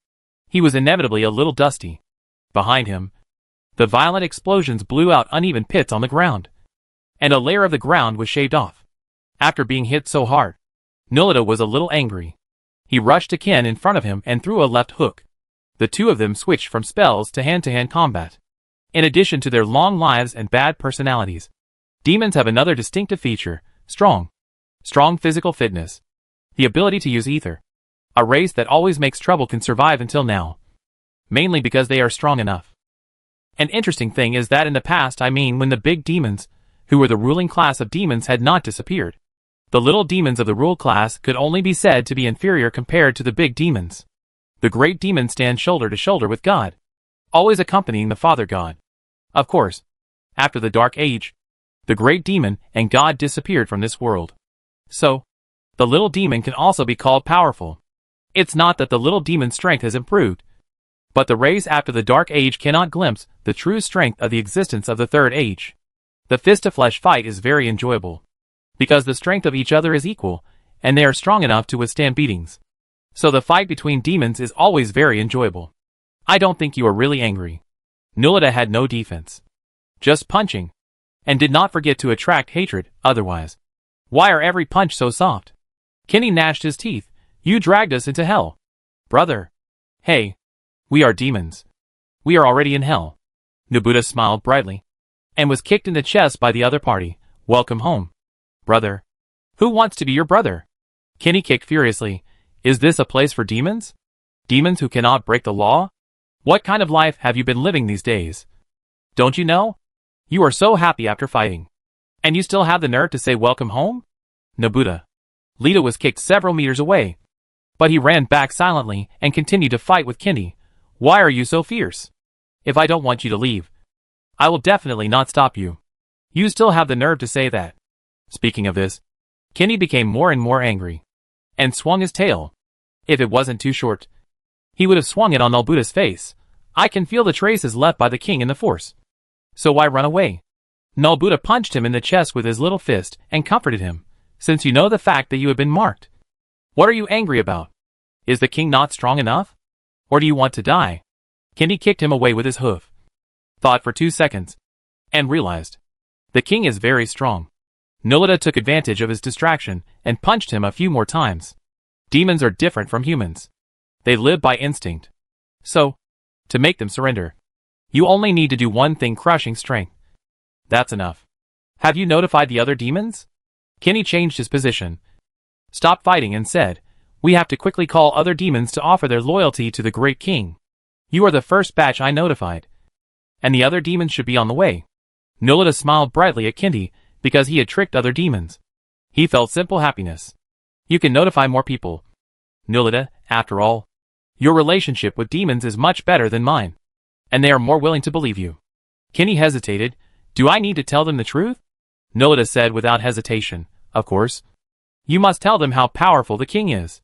He was inevitably a little dusty. Behind him, the violent explosions blew out uneven pits on the ground, and a layer of the ground was shaved off. After being hit so hard, Nulita was a little angry. He rushed to Ken in front of him and threw a left hook. The two of them switched from spells to hand-to-hand combat. In addition to their long lives and bad personalities, demons have another distinctive feature: strong physical fitness. The ability to use ether. A race that always makes trouble can survive until now, mainly because they are strong enough. An interesting thing is that in the past, when the big demons, who were the ruling class of demons, had not disappeared, the little demons of the rule class could only be said to be inferior compared to the big demons. The great demons stand shoulder to shoulder with God, always accompanying the Father God. Of course, after the Dark Age, the great demon and God disappeared from this world. So, the little demon can also be called powerful. It's not that the little demon's strength has improved, but the race after the Dark Age cannot glimpse the true strength of the existence of the Third Age. The fist-to-flesh fight is very enjoyable, because the strength of each other is equal, and they are strong enough to withstand beatings. So the fight between demons is always very enjoyable. I don't think you are really angry. Nulita had no defense, just punching, and did not forget to attract hatred otherwise. Why are every punch so soft? Kenny gnashed his teeth. You dragged us into hell. Brother. Hey. We are demons. We are already in hell. Nobita smiled brightly, and was kicked in the chest by the other party. Welcome home. Brother. Who wants to be your brother? Kenny kicked furiously. Is this a place for demons? Demons who cannot break the law? What kind of life have you been living these days? Don't you know? You are so happy after fighting, and you still have the nerve to say welcome home? Nobita. Lita was kicked several meters away, but he ran back silently and continued to fight with Kenny. Why are you so fierce? If I don't want you to leave, I will definitely not stop you. You still have the nerve to say that. Speaking of this, Kenny became more and more angry, and swung his tail. If it wasn't too short, he would have swung it on Nobuta's face. I can feel the traces left by the king in the force. So why run away? Nobita punched him in the chest with his little fist and comforted him. Since you know the fact that you have been marked, what are you angry about? Is the king not strong enough? Or do you want to die? Kenny kicked him away with his hoof, thought for 2 seconds, and realized. The king is very strong. Nulita took advantage of his distraction and punched him a few more times. Demons are different from humans. They live by instinct. So, to make them surrender, you only need to do one thing: crushing strength. That's enough. Have you notified the other demons? Kenny changed his position, stopped fighting, and said, we have to quickly call other demons to offer their loyalty to the great king. You are the first batch I notified, and the other demons should be on the way. Nulita smiled brightly at Kenny because he had tricked other demons. He felt simple happiness. You can notify more people. Nulita, after all, your relationship with demons is much better than mine, and they are more willing to believe you. Kenny hesitated. Do I need to tell them the truth? Nulita said without hesitation. Of course. You must tell them how powerful the king is.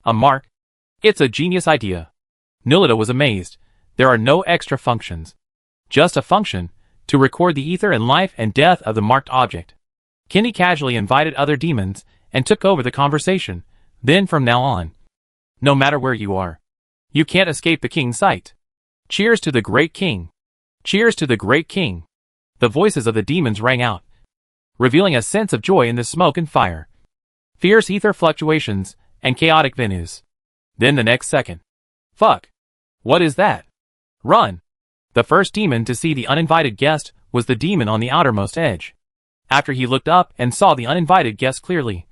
A mark? It's a genius idea. Nulita was amazed. There are no extra functions. Just a function, to record the ether and life and death of the marked object. Kenny casually invited other demons and took over the conversation. Then from now on, no matter where you are, you can't escape the king's sight. Cheers to the great king. Cheers to the great king. The voices of the demons rang out, revealing a sense of joy in the smoke and fire. Fierce ether fluctuations and chaotic venues. Then the next second. Fuck. What is that? Run. The first demon to see the uninvited guest was the demon on the outermost edge. After he looked up and saw the uninvited guest clearly,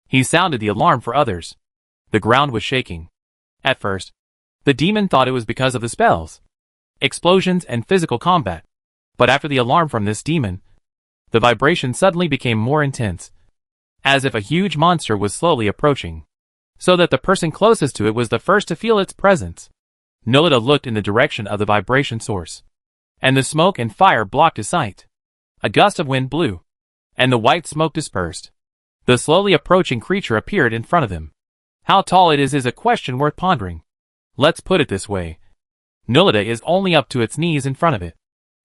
he sounded the alarm for others. The ground was shaking. At first, The demon thought it was because of the spells, explosions, and physical combat. But after the alarm from this demon, the vibration suddenly became more intense, as if a huge monster was slowly approaching, so that the person closest to it was the first to feel its presence. Nolita looked in the direction of the vibration source, and the smoke and fire blocked his sight. A gust of wind blew, and the white smoke dispersed. The slowly approaching creature appeared in front of him. How tall it is a question worth pondering. Let's put it this way. Nolita is only up to its knees in front of it.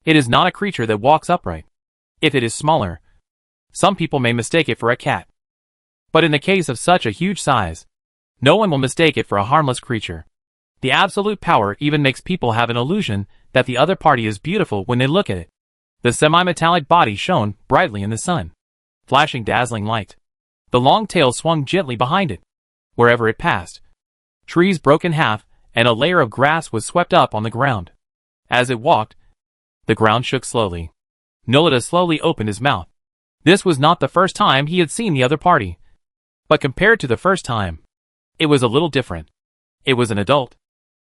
It is not a creature that walks upright. If it is smaller, some people may mistake it for a cat. But in the case of such a huge size, no one will mistake it for a harmless creature. The absolute power even makes people have an illusion that the other party is beautiful when they look at it. The semi-metallic body shone brightly in the sun, flashing dazzling light. The long tail swung gently behind it. Wherever it passed, trees broke in half, and a layer of grass was swept up on the ground. As it walked, the ground shook slowly. Nolita slowly opened his mouth. This was not the first time he had seen the other party. But compared to the first time, it was a little different. It was an adult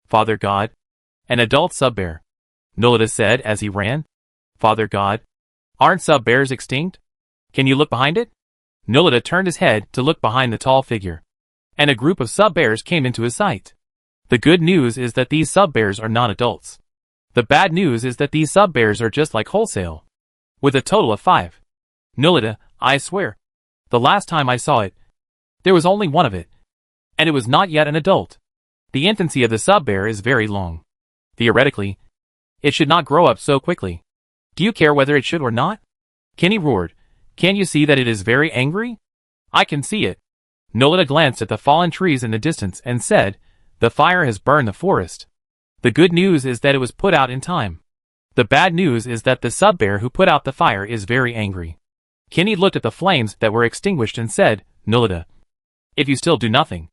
Father God, an adult sub-bear. Nolita said as he ran. Father God, aren't sub-bears extinct? Can you look behind it? Nolita turned his head to look behind the tall figure, and a group of sub-bears came into his sight. The good news is that these sub-bears are not adults. The bad news is that these sub-bears are just like wholesale, with a total of 5. Nolita, I swear, the last time I saw it, there was only one of it, and it was not yet an adult. The infancy of the sub-bear is very long. Theoretically, it should not grow up so quickly. Do you care whether it should or not? Kenny roared. Can't you see that it is very angry? I can see it. Nolita glanced at the fallen trees in the distance and said, the fire has burned the forest. The good news is that it was put out in time. The bad news is that the sub-bear who put out the fire is very angry. Kenny looked at the flames that were extinguished and said, Nolita, if you still do nothing,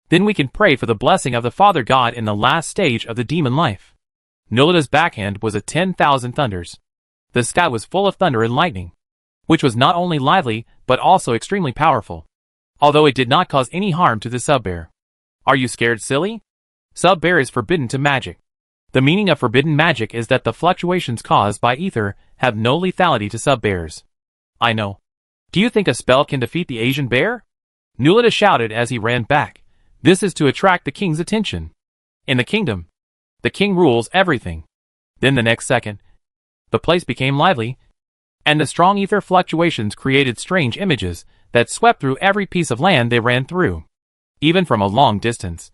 then we can pray for the blessing of the Father God in the last stage of the demon life. Nolita's backhand was a 10,000 thunders. The sky was full of thunder and lightning, which was not only lively but also extremely powerful, although it did not cause any harm to the sub-bear. Are you scared, silly? Sub-bear is forbidden to magic. The meaning of forbidden magic is that the fluctuations caused by ether have no lethality to sub-bears. I know. Do you think a spell can defeat the Asian bear? Nolita shouted as he ran back. This is to attract the king's attention. In the kingdom, the king rules everything. Then the next second, the place became lively, and the strong ether fluctuations created strange images that swept through every piece of land they ran through. Even from a long distance,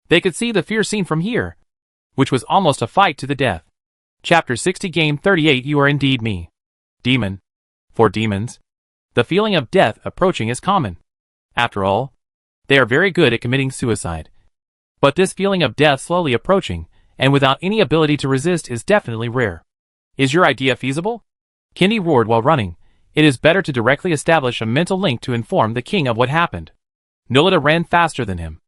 they could see the fierce scene from here, which was almost a fight to the death. Chapter 60 Game 38 You are indeed me. Demon. For demons, the feeling of death approaching is common. After all, they are very good at committing suicide. But this feeling of death slowly approaching, and without any ability to resist, is definitely rare. Is your idea feasible? Kenny roared while running. It is better to directly establish a mental link to inform the king of what happened. Nolita ran faster than him,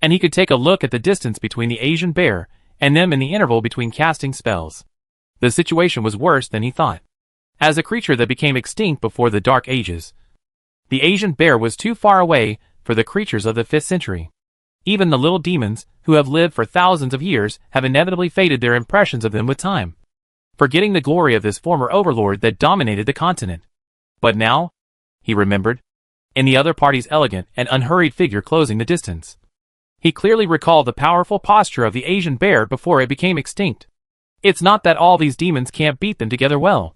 and he could take a look at the distance between the Asian bear and them in the interval between casting spells. The situation was worse than he thought. As a creature that became extinct before the Dark Ages, the Asian bear was too far away for the creatures of the 5th century. Even the little demons, who have lived for thousands of years, have inevitably faded their impressions of them with time, forgetting the glory of this former overlord that dominated the continent. But now, he remembered, in the other party's elegant and unhurried figure closing the distance, he clearly recalled the powerful posture of the Asian bear before it became extinct. It's not that all these demons can't beat them together well.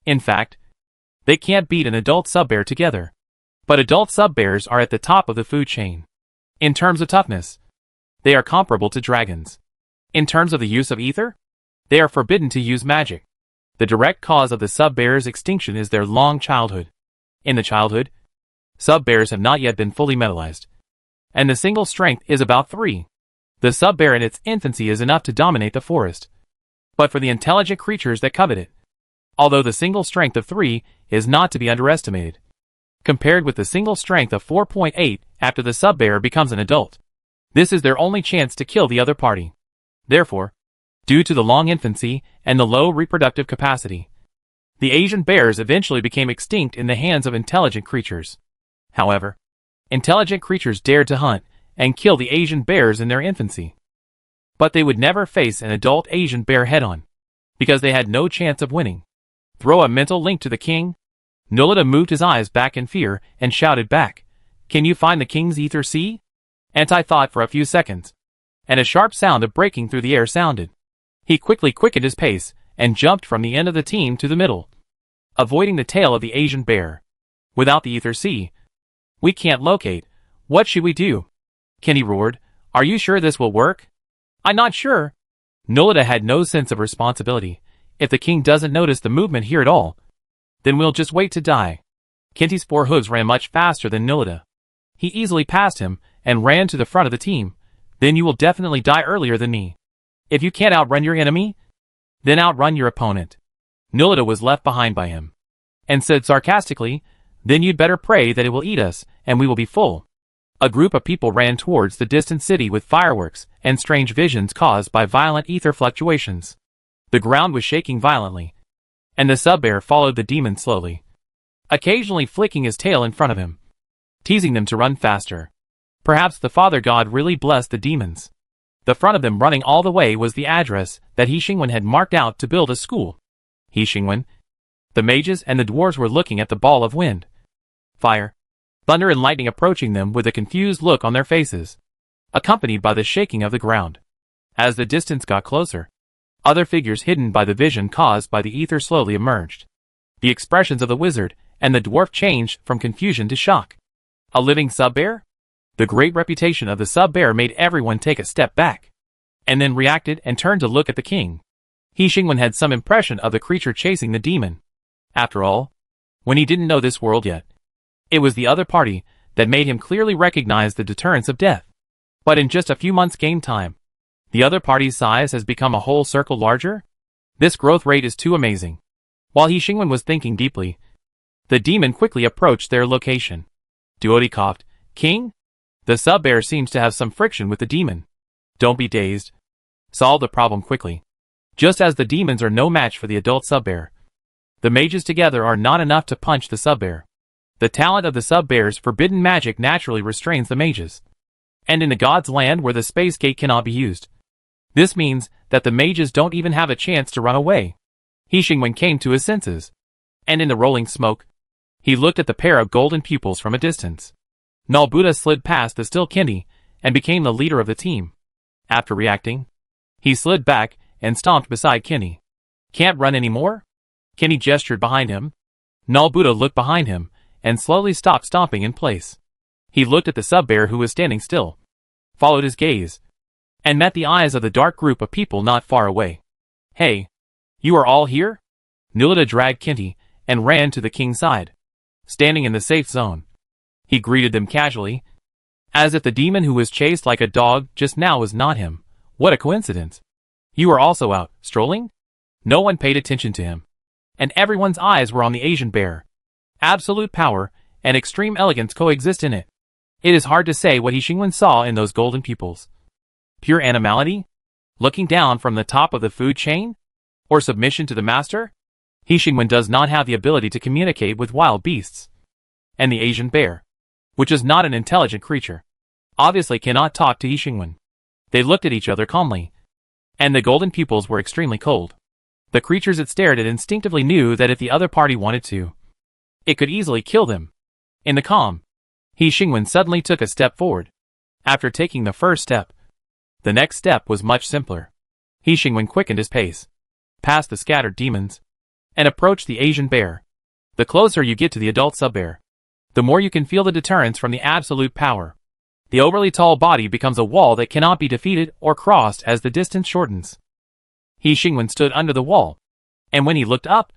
In fact, they can't beat an adult sub-bear together. But adult sub-bears are at the top of the food chain. In terms of toughness, they are comparable to dragons. In terms of the use of ether, they are forbidden to use magic. The direct cause of the sub-bear's extinction is their long childhood. In the childhood, sub-bears have not yet been fully metallized, and the single strength is about 3. The sub-bear in its infancy is enough to dominate the forest. But for the intelligent creatures that covet it, although the single strength of 3 is not to be underestimated, compared with the single strength of 4.8 after the sub-bear becomes an adult, this is their only chance to kill the other party. Therefore, due to the long infancy and the low reproductive capacity, the Asian bears eventually became extinct in the hands of intelligent creatures. However, intelligent creatures dared to hunt and kill the Asian bears in their infancy. But they would never face an adult Asian bear head-on, because they had no chance of winning. Throw a mental link to the king? Nulita moved his eyes back in fear and shouted back, "Can you find the king's ether sea?" Anti thought for a few seconds, and a sharp sound of breaking through the air sounded. He quickly quickened his pace and jumped from the end of the team to the middle, avoiding the tail of the Asian bear. "Without the ether sea, we can't locate. What should we do?" Kenny roared. "Are you sure this will work?" "I'm not sure." Nulita had no sense of responsibility. "If the king doesn't notice the movement here at all, then we'll just wait to die." Kenty's 4 hooves ran much faster than Nulita. He easily passed him and ran to the front of the team. "Then you will definitely die earlier than me. If you can't outrun your enemy, then outrun your opponent." Nulita was left behind by him, and said sarcastically, "Then you'd better pray that it will eat us, and we will be full." A group of people ran towards the distant city with fireworks and strange visions caused by violent ether fluctuations. The ground was shaking violently, and the sub-bear followed the demon slowly, occasionally flicking his tail in front of him, teasing them to run faster. Perhaps the Father God really blessed the demons. The front of them running all the way was the address that He Xingwen had marked out to build a school. He Xingwen. The mages and the dwarves were looking at the ball of wind, fire, thunder and lightning approaching them with a confused look on their faces, accompanied by the shaking of the ground. As the distance got closer, other figures hidden by the vision caused by the ether slowly emerged. The expressions of the wizard and the dwarf changed from confusion to shock. A living sub-bear? The great reputation of the sub-bear made everyone take a step back, and then reacted and turned to look at the king. He Xingwen had some impression of the creature chasing the demon. After all, when he didn't know this world yet, it was the other party that made him clearly recognize the deterrence of death. But in just a few months' game time, the other party's size has become a whole circle larger? This growth rate is too amazing. While He Xingwen was thinking deeply, the demon quickly approached their location. Duodi coughed. "King? The sub-bear seems to have some friction with the demon." "Don't be dazed. Solve the problem quickly." Just as the demons are no match for the adult sub-bear, the mages together are not enough to punch the sub-bear. The talent of the sub-bear's forbidden magic naturally restrains the mages, and in the god's land where the space gate cannot be used, this means that the mages don't even have a chance to run away. He Xingwen came to his senses, and in the rolling smoke, he looked at the pair of golden pupils from a distance. Null Buddha slid past the still Kenny and became the leader of the team. After reacting, he slid back and stomped beside Kenny. "Can't run anymore?" Kenny gestured behind him. Null Buddha looked behind him and slowly stopped stomping in place. He looked at the sub-bear who was standing still, followed his gaze, and met the eyes of the dark group of people not far away. "Hey, you are all here?" Nulita dragged Kenty and ran to the king's side. Standing in the safe zone, he greeted them casually, as if the demon who was chased like a dog just now was not him. What a coincidence. "You are also out, strolling?" No one paid attention to him, and everyone's eyes were on the Asian bear. Absolute power and extreme elegance coexist in it. It is hard to say what He Xingwen saw in those golden pupils. Pure animality? Looking down from the top of the food chain? Or submission to the master? He Xingwen does not have the ability to communicate with wild beasts. And the Asian bear, which is not an intelligent creature, obviously cannot talk to He Xingwen. They looked at each other calmly, and the golden pupils were extremely cold. The creatures it stared at instinctively knew that if the other party wanted to, it could easily kill them. In the calm, He Xingwen suddenly took a step forward. After taking the first step, the next step was much simpler. He Xingwen quickened his pace, past the scattered demons, and approached the Asian bear. The closer you get to the adult sub-bear, the more you can feel the deterrence from the absolute power. The overly tall body becomes a wall that cannot be defeated or crossed as the distance shortens. He Xingwen stood under the wall, and when he looked up,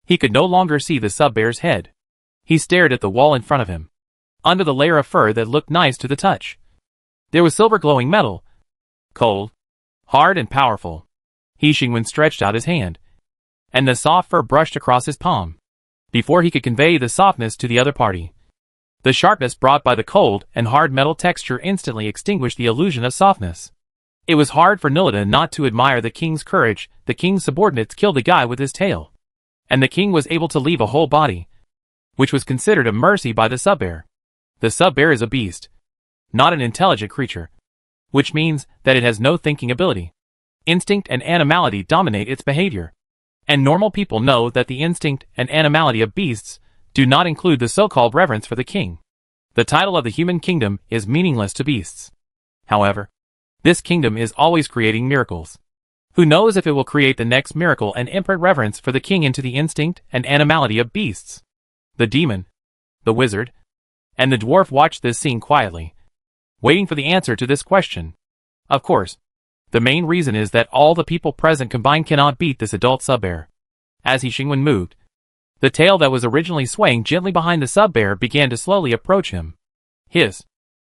he could no longer see the sub-bear's head. He stared at the wall in front of him, under the layer of fur that looked nice to the touch. There was silver glowing metal, cold, hard and powerful. He Xingwen stretched out his hand, and the soft fur brushed across his palm, before he could convey the softness to the other party. The sharpness brought by the cold and hard metal texture instantly extinguished the illusion of softness. It was hard for Nulita not to admire the king's courage. The king's subordinates killed a guy with his tail, and the king was able to leave a whole body, which was considered a mercy by the sub-bear. The sub-bear is a beast, not an intelligent creature. which means that it has no thinking ability. Instinct and animality dominate its behavior. And normal people know that the instinct and animality of beasts do not include the so-called reverence for the king. The title of the human kingdom is meaningless to beasts. However, this kingdom is always creating miracles. Who knows if it will create the next miracle and imprint reverence for the king into the instinct and animality of beasts? The demon, the wizard, and the dwarf watched this scene quietly, waiting for the answer to this question. Of course, the main reason is that all the people present combined cannot beat this adult sub-bear. As Xingwen moved, the tail that was originally swaying gently behind the sub-bear began to slowly approach him. Hiss!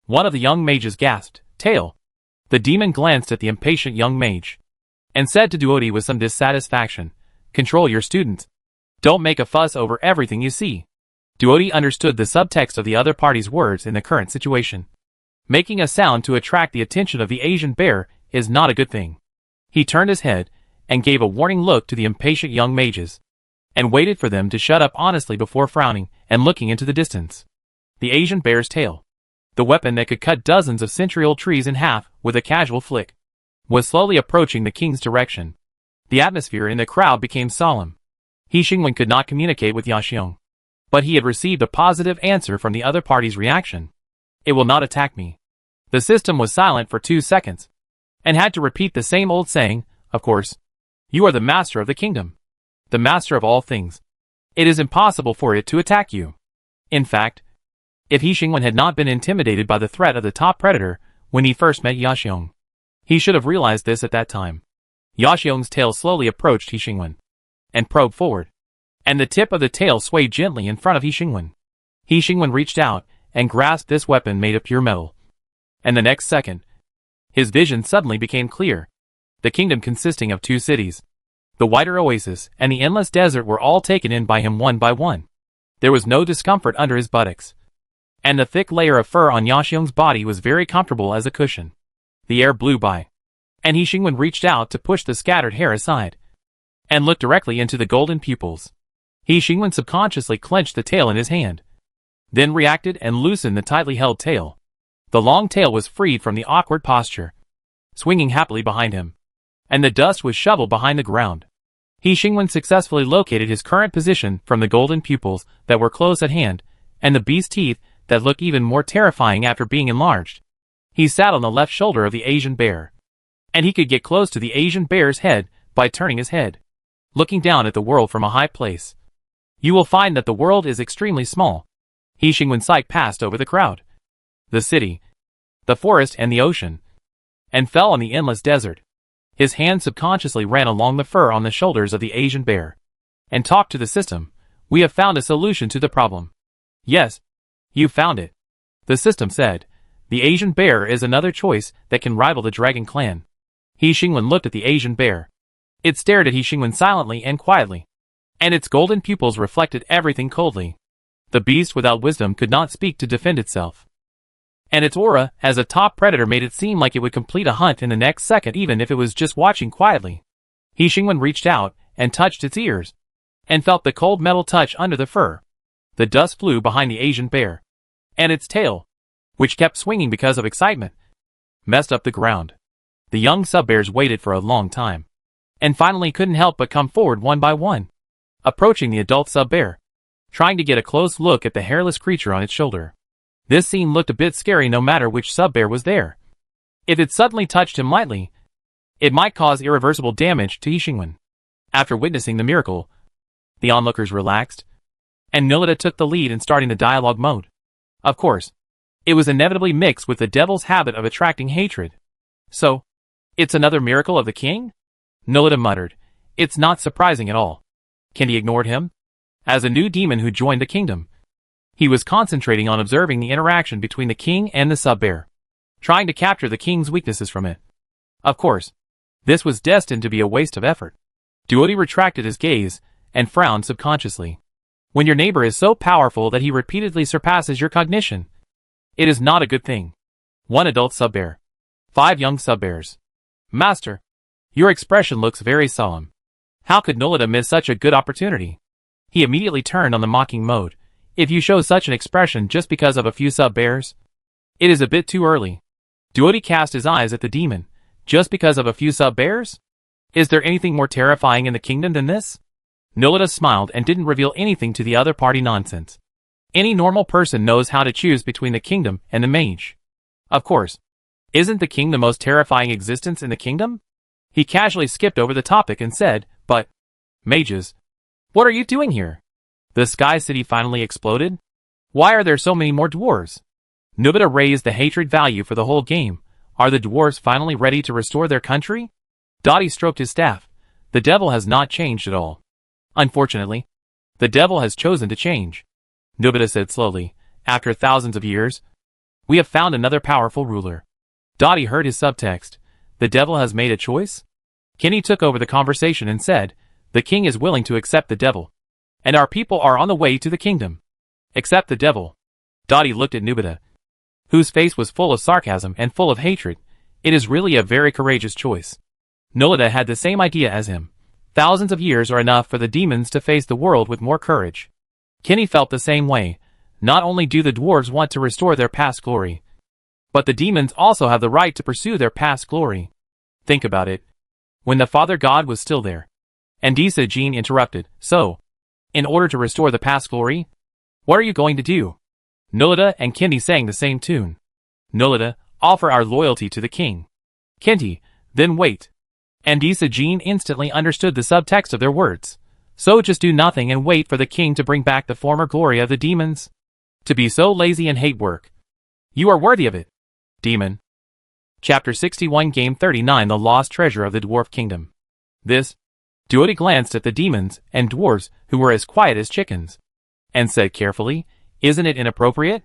One of the young mages gasped, "Tail!" The demon glanced at the impatient young mage and said to Duodi with some dissatisfaction, "Control your students. Don't make a fuss over everything you see." Duodi understood the subtext of the other party's words in the current situation. Making a sound to attract the attention of the Asian bear is not a good thing. He turned his head and gave a warning look to the impatient young mages, and waited for them to shut up honestly before frowning and looking into the distance. The Asian bear's tail, the weapon that could cut dozens of century-old trees in half with a casual flick, was slowly approaching the king's direction. The atmosphere in the crowd became solemn. Xingwen could not communicate with Yaxiong, but he had received a positive answer from the other party's reaction. "It will not attack me." The system was silent for 2 seconds, and had to repeat the same old saying, "Of course. You are the master of the kingdom, the master of all things. It is impossible for it to attack you." In fact, if Xingwen had not been intimidated by the threat of the top predator when he first met Yaxiong, he should have realized this at that time. Yaxiong's tail slowly approached Xingwen and probed forward, and the tip of the tail swayed gently in front of Xingwen. Xingwen reached out and grasped this weapon made of pure metal. And the next second, his vision suddenly became clear. The kingdom consisting of 2 cities, the wider oasis and the endless desert, were all taken in by him one by one. There was no discomfort under his buttocks, and the thick layer of fur on Yaxiong's body was very comfortable as a cushion. The air blew by, and Xingwen reached out to push the scattered hair aside, and looked directly into the golden pupils. Xingwen subconsciously clenched the tail in his hand, then reacted and loosened the tightly held tail. The long tail was freed from the awkward posture, swinging happily behind him, and the dust was shoveled behind the ground. Xingwen successfully located his current position from the golden pupils that were close at hand, and the beast's teeth that looked even more terrifying after being enlarged. He sat on the left shoulder of the Asian bear, and he could get close to the Asian bear's head by turning his head, looking down at the world from a high place. You will find that the world is extremely small. Xingwen's sight passed over the crowd, the city, the forest and the ocean, and fell on the endless desert. His hand subconsciously ran along the fur on the shoulders of the Asian bear, and talked to the system. "We have found a solution to the problem." "Yes, you found it," the system said. "The Asian bear is another choice that can rival the dragon clan." Xingwen looked at the Asian bear. It stared at Xingwen silently and quietly, and its golden pupils reflected everything coldly. The beast without wisdom could not speak to defend itself, and its aura as a top predator made it seem like it would complete a hunt in the next second even if it was just watching quietly. Xingwen reached out and touched its ears, and felt the cold metal touch under the fur. The dust flew behind the Asian bear, and its tail, which kept swinging because of excitement, messed up the ground. The young sub-bears waited for a long time, and finally couldn't help but come forward one by one, approaching the adult sub-bear, trying to get a close look at the hairless creature on its shoulder. This scene looked a bit scary no matter which sub-bear was there. If it suddenly touched him lightly, it might cause irreversible damage to Xingwen. After witnessing the miracle, the onlookers relaxed, and Nilita took the lead in starting the dialogue mode. Of course, it was inevitably mixed with the devil's habit of attracting hatred. "So, it's another miracle of the king?" Nilita muttered. "It's not surprising at all." Kendi ignored him. As a new demon who joined the kingdom, he was concentrating on observing the interaction between the king and the sub-bear, trying to capture the king's weaknesses from it. Of course, this was destined to be a waste of effort. Duodi retracted his gaze and frowned subconsciously. When your neighbor is so powerful that he repeatedly surpasses your cognition, it is not a good thing. 1 adult sub-bear. 5 young sub-bears. "Master, your expression looks very solemn. How could Nolita miss such a good opportunity?" He immediately turned on the mocking mode. "If you show such an expression just because of a few sub-bears, it is a bit too early. Duodi cast his eyes at the demon. Just because of a few sub-bears? Is there anything more terrifying in the kingdom than this? Nulita smiled and didn't reveal anything to the other party nonsense. Any normal person knows how to choose between the kingdom and the mage. Of course. Isn't the king the most terrifying existence in the kingdom? He casually skipped over the topic and said, but, mages, what are you doing here? The Sky City finally exploded? Why are there so many more dwarves? Nubita raised the hatred value for the whole game. Are the dwarves finally ready to restore their country? Dottie stroked his staff. The devil has not changed at all. Unfortunately, the devil has chosen to change. Nubita said slowly, after thousands of years, we have found another powerful ruler. Dottie heard his subtext. The devil has made a choice? Kenny took over the conversation and said, the king is willing to accept the devil. And our people are on the way to the kingdom. Accept the devil. Dottie looked at Nubita, whose face was full of sarcasm and full of hatred. It is really a very courageous choice. Nulita had the same idea as him. Thousands of years are enough for the demons to face the world with more courage. Kenny felt the same way. Not only do the dwarves want to restore their past glory, but the demons also have the right to pursue their past glory. Think about it. When the Father God was still there. And Disa Jean interrupted, so, in order to restore the past glory, what are you going to do? Nulita and Kenny sang the same tune. Nulita, offer our loyalty to the king. Kenty, then wait. And Disa Jean instantly understood the subtext of their words. So just do nothing and wait for the king to bring back the former glory of the demons? To be so lazy and hate work. You are worthy of it. Demon. Chapter 61 Game 39 The Lost Treasure of the Dwarf Kingdom. This. Duodi glanced at the demons and dwarves who were as quiet as chickens. And said carefully, isn't it inappropriate?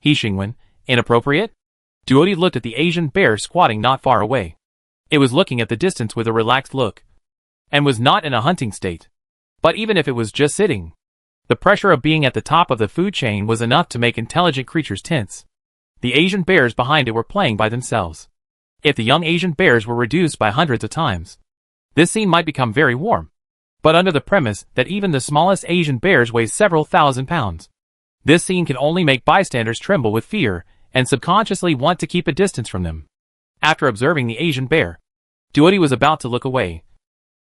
He Xingwen, inappropriate? Duodi looked at the Asian bear squatting not far away. It was looking at the distance with a relaxed look. And was not in a hunting state. But even if it was just sitting, the pressure of being at the top of the food chain was enough to make intelligent creatures tense. The Asian bears behind it were playing by themselves. If the young Asian bears were reduced by hundreds of times, this scene might become very warm. But under the premise that even the smallest Asian bears weigh several thousand pounds, this scene can only make bystanders tremble with fear and subconsciously want to keep a distance from them. After observing the Asian bear, Duodi was about to look away,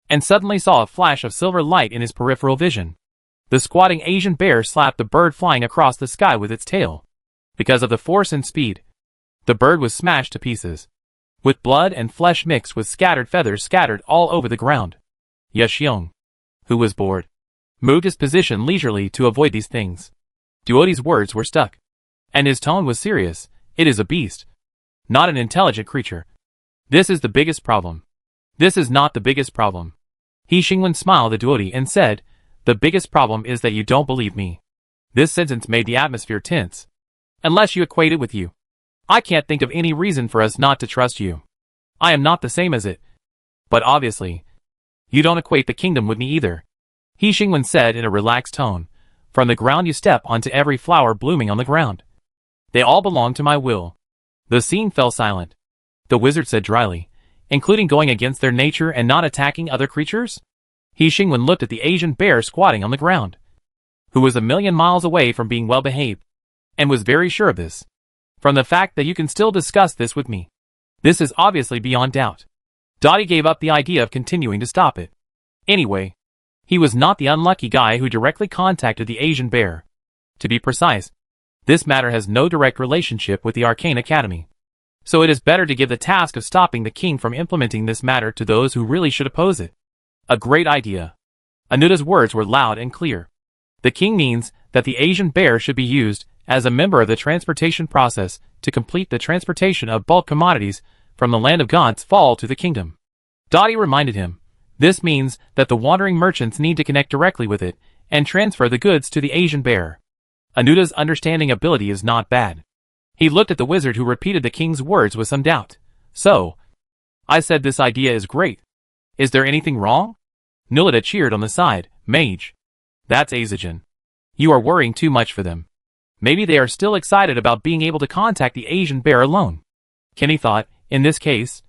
and suddenly saw a flash of silver light in his peripheral vision. The squatting Asian bear slapped the bird flying across the sky with its tail. Because of the force and speed, the bird was smashed to pieces, with blood and flesh mixed with scattered feathers scattered all over the ground. Yaxiong, who was bored, moved his position leisurely to avoid these things. Duodi's words were stuck, and his tone was serious. It is a beast, not an intelligent creature. This is the biggest problem. This is not the biggest problem. He Xingwen smiled at Duodi and said, the biggest problem is that you don't believe me. This sentence made the atmosphere tense. Unless you equate it with you. I can't think of any reason for us not to trust you. I am not the same as it. But obviously, you don't equate the kingdom with me either. He Xingwen said in a relaxed tone. From the ground you step onto every flower blooming on the ground. They all belong to my will. The scene fell silent. The wizard said dryly, including going against their nature and not attacking other creatures? He Xingwen looked at the Asian bear squatting on the ground, who was a million miles away from being well behaved, and was very sure of this. From the fact that you can still discuss this with me. This is obviously beyond doubt. Dottie gave up the idea of continuing to stop it. Anyway, he was not the unlucky guy who directly contacted the Asian bear. To be precise, this matter has no direct relationship with the Arcane Academy. So it is better to give the task of stopping the king from implementing this matter to those who really should oppose it. A great idea. Anuta's words were loud and clear. The king means that the Asian bear should be used as a member of the transportation process to complete the transportation of bulk commodities from the land of gods fall to the kingdom. Dottie reminded him. This means that the wandering merchants need to connect directly with it and transfer the goods to the Asian bear. Anuta's understanding ability is not bad. He looked at the wizard who repeated the king's words with some doubt. So, I said this idea is great. Is there anything wrong? Nulita cheered on the side. Mage. That's Azagen. You are worrying too much for them. Maybe they are still excited about being able to contact the Asian bear alone. Kenny thought, in this case,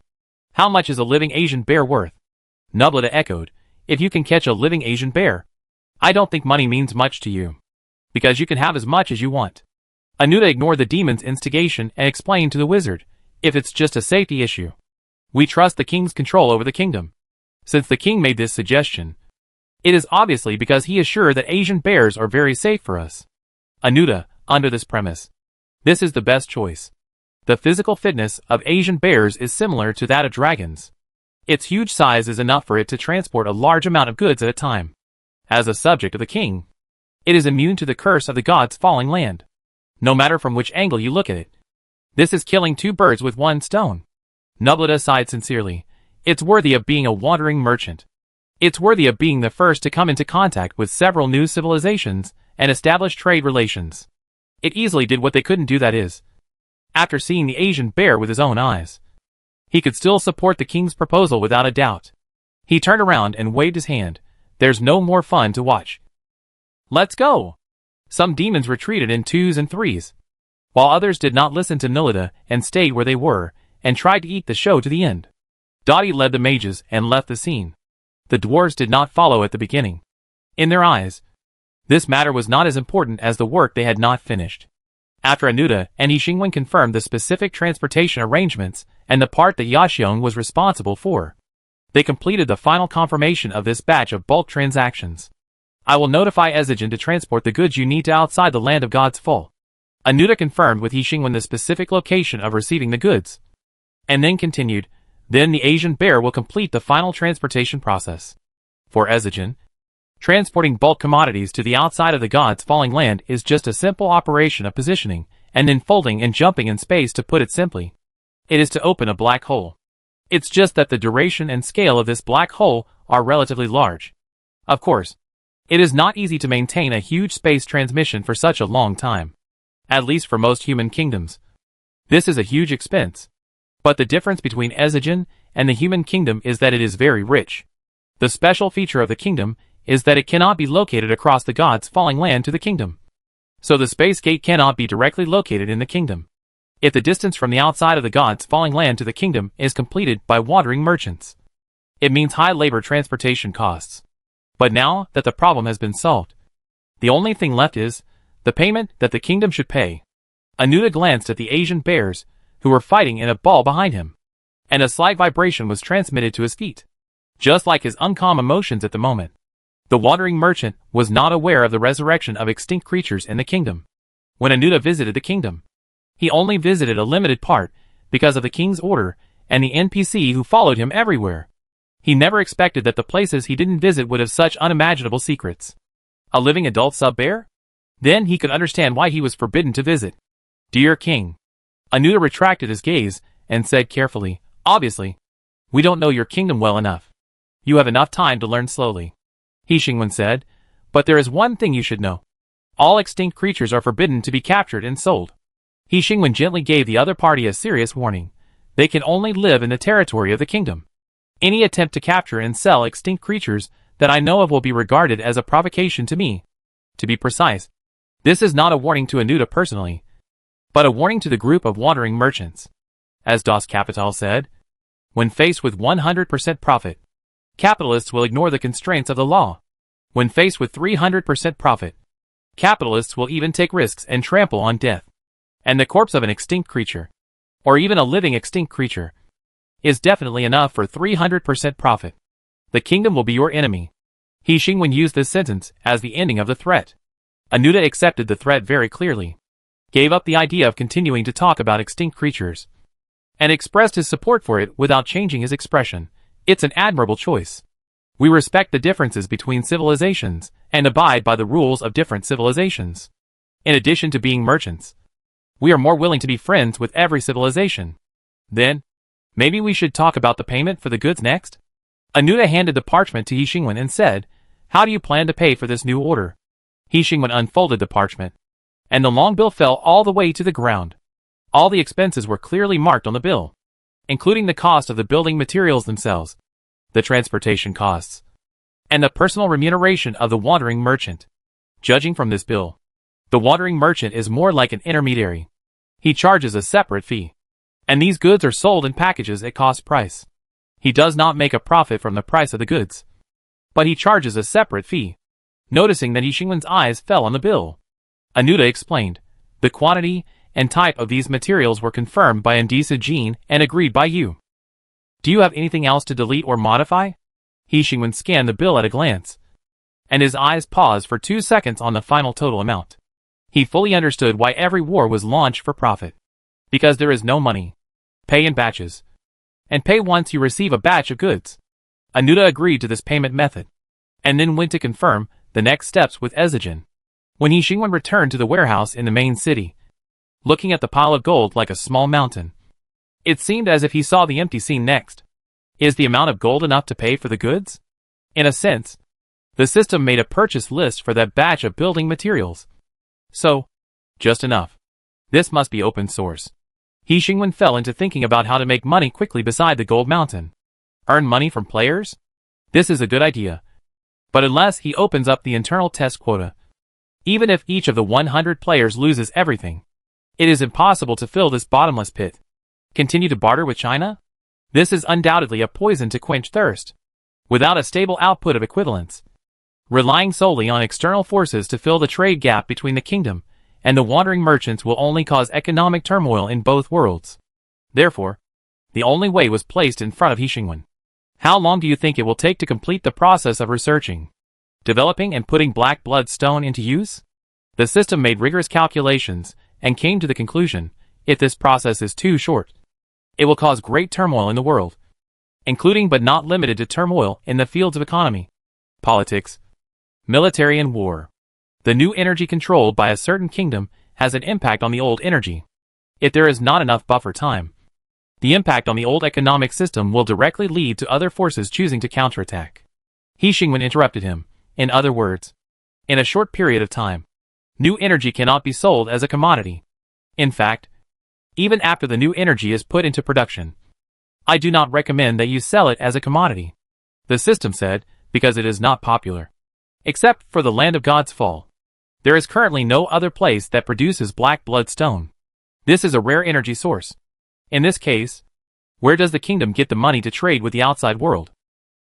how much is a living Asian bear worth? Nublita echoed, if you can catch a living Asian bear. I don't think money means much to you. Because you can have as much as you want. Anuta ignored the demon's instigation and explained to the wizard, if it's just a safety issue. We trust the king's control over the kingdom. Since the king made this suggestion, it is obviously because he is sure that Asian bears are very safe for us. Anuta, under this premise, this is the best choice. The physical fitness of Asian bears is similar to that of dragons. Its huge size is enough for it to transport a large amount of goods at a time. As a subject of the king, it is immune to the curse of the gods' falling land. No matter from which angle you look at it, this is killing two birds with one stone. Nubleta sighed sincerely. It's worthy of being a wandering merchant. It's worthy of being the first to come into contact with several new civilizations and establish trade relations. It easily did what they couldn't do, that is, after seeing the Asian bear with his own eyes, he could still support the king's proposal without a doubt. He turned around and waved his hand. There's no more fun to watch. Let's go! Some demons retreated in 2s and 3s, while others did not listen to Nubleta and stayed where they were and tried to eat the show to the end. Dottie led the mages and left the scene. The dwarves did not follow at the beginning. In their eyes, this matter was not as important as the work they had not finished. After Anuta and Yixingwen confirmed the specific transportation arrangements and the part that Yaxiong was responsible for, they completed the final confirmation of this batch of bulk transactions. I will notify Ezigen to transport the goods you need to outside the land of God's Full. Anuta confirmed with Yixingwen the specific location of receiving the goods, and then continued, then the Asian bear will complete the final transportation process. For Ezigen, transporting bulk commodities to the outside of the gods' falling land is just a simple operation of positioning, and then folding and jumping in space. To put it simply, it is to open a black hole. It's just that the duration and scale of this black hole are relatively large. Of course, it is not easy to maintain a huge space transmission for such a long time. At least for most human kingdoms. This is a huge expense. But the difference between Ezigen and the human kingdom is that it is very rich. The special feature of the kingdom is that it cannot be located across the gods' falling land to the kingdom. So the space gate cannot be directly located in the kingdom. If the distance from the outside of the gods' falling land to the kingdom is completed by wandering merchants, it means high labor transportation costs. But now that the problem has been solved, the only thing left is the payment that the kingdom should pay. Anuta glanced at the Asian bears, who were fighting in a ball behind him, and a slight vibration was transmitted to his feet. Just like his uncalm emotions at the moment, the wandering merchant was not aware of the resurrection of extinct creatures in the kingdom. When Anuta visited the kingdom, he only visited a limited part because of the king's order and the NPC who followed him everywhere. He never expected that the places he didn't visit would have such unimaginable secrets. A living adult sub-bear? Then he could understand why he was forbidden to visit. Dear King. Anuta retracted his gaze and said carefully, obviously, we don't know your kingdom well enough. You have enough time to learn slowly. Yixingwen said, but there is one thing you should know. All extinct creatures are forbidden to be captured and sold. Yixingwen gently gave the other party a serious warning. They can only live in the territory of the kingdom. Any attempt to capture and sell extinct creatures that I know of will be regarded as a provocation to me. To be precise, this is not a warning to Anuta personally, but a warning to the group of wandering merchants. As Das Kapital said, when faced with 100% profit, capitalists will ignore the constraints of the law. When faced with 300% profit, capitalists will even take risks and trample on death. And the corpse of an extinct creature, or even a living extinct creature, is definitely enough for 300% profit. The kingdom will be your enemy. Yixingwen used this sentence as the ending of the threat. Anuta accepted the threat very clearly, gave up the idea of continuing to talk about extinct creatures, and expressed his support for it without changing his expression. It's an admirable choice. We respect the differences between civilizations and abide by the rules of different civilizations. In addition to being merchants, we are more willing to be friends with every civilization. Then, maybe we should talk about the payment for the goods next? Anuta handed the parchment to Yixingwen and said, how do you plan to pay for this new order? Yixingwen unfolded the parchment, and the long bill fell all the way to the ground. All the expenses were clearly marked on the bill, including the cost of the building materials themselves, the transportation costs, and the personal remuneration of the wandering merchant. Judging from this bill, the wandering merchant is more like an intermediary. He charges a separate fee, and these goods are sold in packages at cost price. He does not make a profit from the price of the goods, but he charges a separate fee. Noticing that Yixingwen's eyes fell on the bill, Anuta explained, the quantity and type of these materials were confirmed by Indisa and agreed by you. Do you have anything else to delete or modify? He Xingwen scanned the bill at a glance, and his eyes paused for 2 seconds on the final total amount. He fully understood why every war was launched for profit. Because there is no money. Pay in batches. And pay once you receive a batch of goods. Anuda agreed to this payment method, and then went to confirm the next steps with Ezijin. When He Xingwen returned to the warehouse in the main city, looking at the pile of gold like a small mountain, it seemed as if he saw the empty scene next. Is the amount of gold enough to pay for the goods? In a sense, the system made a purchase list for that batch of building materials. So, just enough. This must be open source. He Xingwen fell into thinking about how to make money quickly beside the gold mountain. Earn money from players? This is a good idea. But unless he opens up the internal test quota, even if each of the 100 players loses everything, it is impossible to fill this bottomless pit. Continue to barter with China? This is undoubtedly a poison to quench thirst. Without a stable output of equivalents, relying solely on external forces to fill the trade gap between the kingdom and the wandering merchants will only cause economic turmoil in both worlds. Therefore, the only way was placed in front of He Xingwen. How long do you think it will take to complete the process of researching, developing and putting black blood stone into use? The system made rigorous calculations and came to the conclusion, if this process is too short, it will cause great turmoil in the world, including but not limited to turmoil in the fields of economy, politics, military and war. The new energy controlled by a certain kingdom has an impact on the old energy. If there is not enough buffer time, the impact on the old economic system will directly lead to other forces choosing to counterattack. He Xingwen interrupted him. In other words, in a short period of time, new energy cannot be sold as a commodity. In fact, even after the new energy is put into production, I do not recommend that you sell it as a commodity. The system said, because it is not popular. Except for the land of God's fall. There is currently no other place that produces black blood stone. This is a rare energy source. In this case, where does the kingdom get the money to trade with the outside world?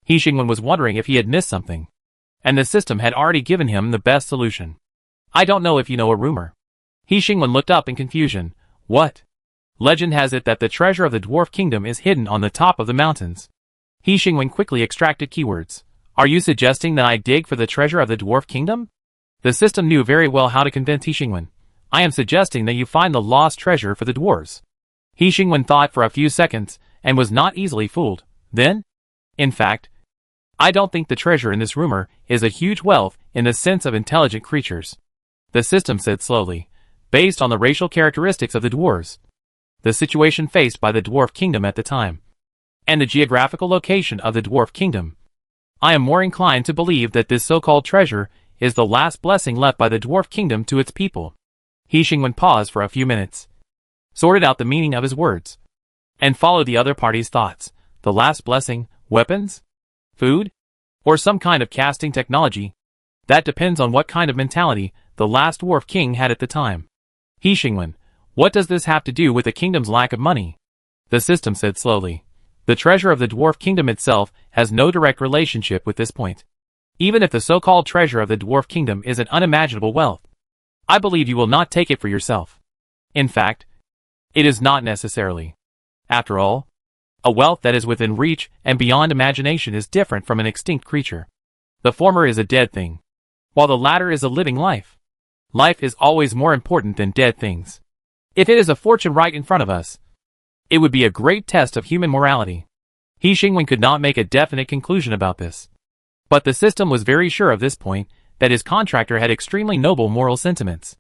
He Xingwen was wondering if he had missed something, and the system had already given him the best solution. I don't know if you know a rumor. He Xingwen looked up in confusion. What? Legend has it that the treasure of the dwarf kingdom is hidden on the top of the mountains. He Xingwen quickly extracted keywords. Are you suggesting that I dig for the treasure of the dwarf kingdom? The system knew very well how to convince He Xingwen. I am suggesting that you find the lost treasure for the dwarves. He Xingwen thought for a few seconds, and was not easily fooled. Then? In fact, I don't think the treasure in this rumor is a huge wealth in the sense of intelligent creatures. The system said slowly, based on the racial characteristics of the dwarves, the situation faced by the dwarf kingdom at the time, and the geographical location of the dwarf kingdom. I am more inclined to believe that this so-called treasure is the last blessing left by the dwarf kingdom to its people. He Xingwen paused for a few minutes, sorted out the meaning of his words, and followed the other party's thoughts. The last blessing, weapons? Food? Or some kind of casting technology? That depends on what kind of mentality the last dwarf king had at the time. He Xingwen, what does this have to do with the kingdom's lack of money? The system said slowly. The treasure of the dwarf kingdom itself has no direct relationship with this point. Even if the so-called treasure of the dwarf kingdom is an unimaginable wealth, I believe you will not take it for yourself. In fact, it is not necessarily. After all, a wealth that is within reach and beyond imagination is different from an extinct creature. The former is a dead thing, while the latter is a living life. Life is always more important than dead things. If it is a fortune right in front of us, it would be a great test of human morality. He Xingwen could not make a definite conclusion about this. But the system was very sure of this point, that his contractor had extremely noble moral sentiments.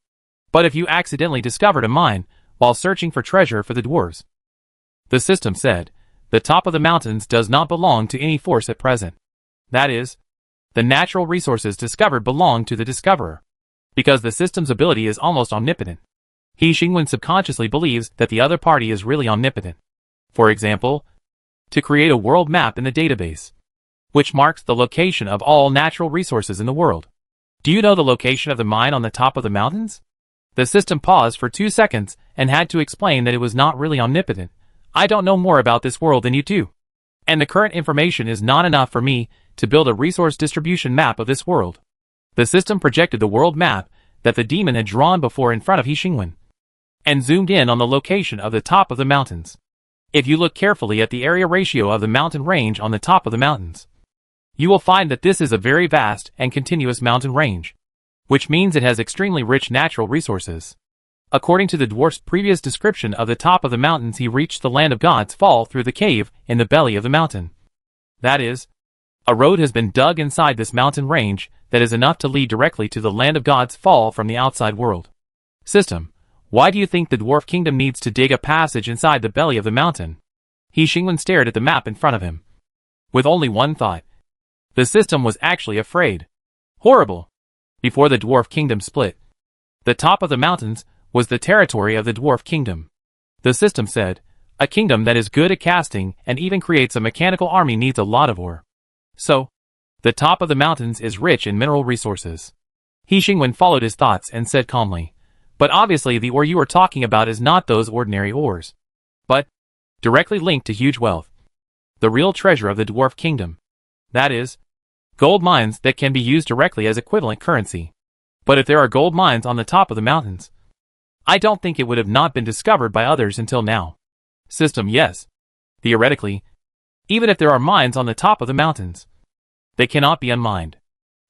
But if you accidentally discovered a mine while searching for treasure for the dwarves, the system said, the top of the mountains does not belong to any force at present. That is, the natural resources discovered belong to the discoverer. Because the system's ability is almost omnipotent. He Xingwen subconsciously believes that the other party is really omnipotent. For example, to create a world map in the database, which marks the location of all natural resources in the world. Do you know the location of the mine on the top of the mountains? The system paused for 2 seconds and had to explain that it was not really omnipotent. I don't know more about this world than you do. And the current information is not enough for me to build a resource distribution map of this world. The system projected the world map that the demon had drawn before in front of He Xingwen. and zoomed in on the location of the top of the mountains. If you look carefully at the area ratio of the mountain range on the top of the mountains, you will find that this is a very vast and continuous mountain range, which means it has extremely rich natural resources. According to the dwarf's previous description of the top of the mountains, he reached the land of God's fall through the cave in the belly of the mountain. That is, a road has been dug inside this mountain range that is enough to lead directly to the land of God's fall from the outside world. System: why do you think the dwarf kingdom needs to dig a passage inside the belly of the mountain? He Xingwen stared at the map in front of him, with only one thought. The system was actually afraid. Horrible! Before the dwarf kingdom split, the top of the mountains was the territory of the dwarf kingdom. The system said, a kingdom that is good at casting and even creates a mechanical army needs a lot of ore. So, the top of the mountains is rich in mineral resources. He Xingwen followed his thoughts and said calmly, but obviously the ore you are talking about is not those ordinary ores, but directly linked to huge wealth. The real treasure of the dwarf kingdom. That is, gold mines that can be used directly as equivalent currency. But if there are gold mines on the top of the mountains, I don't think it would have not been discovered by others until now. System: yes. Theoretically, even if there are mines on the top of the mountains, they cannot be unmined.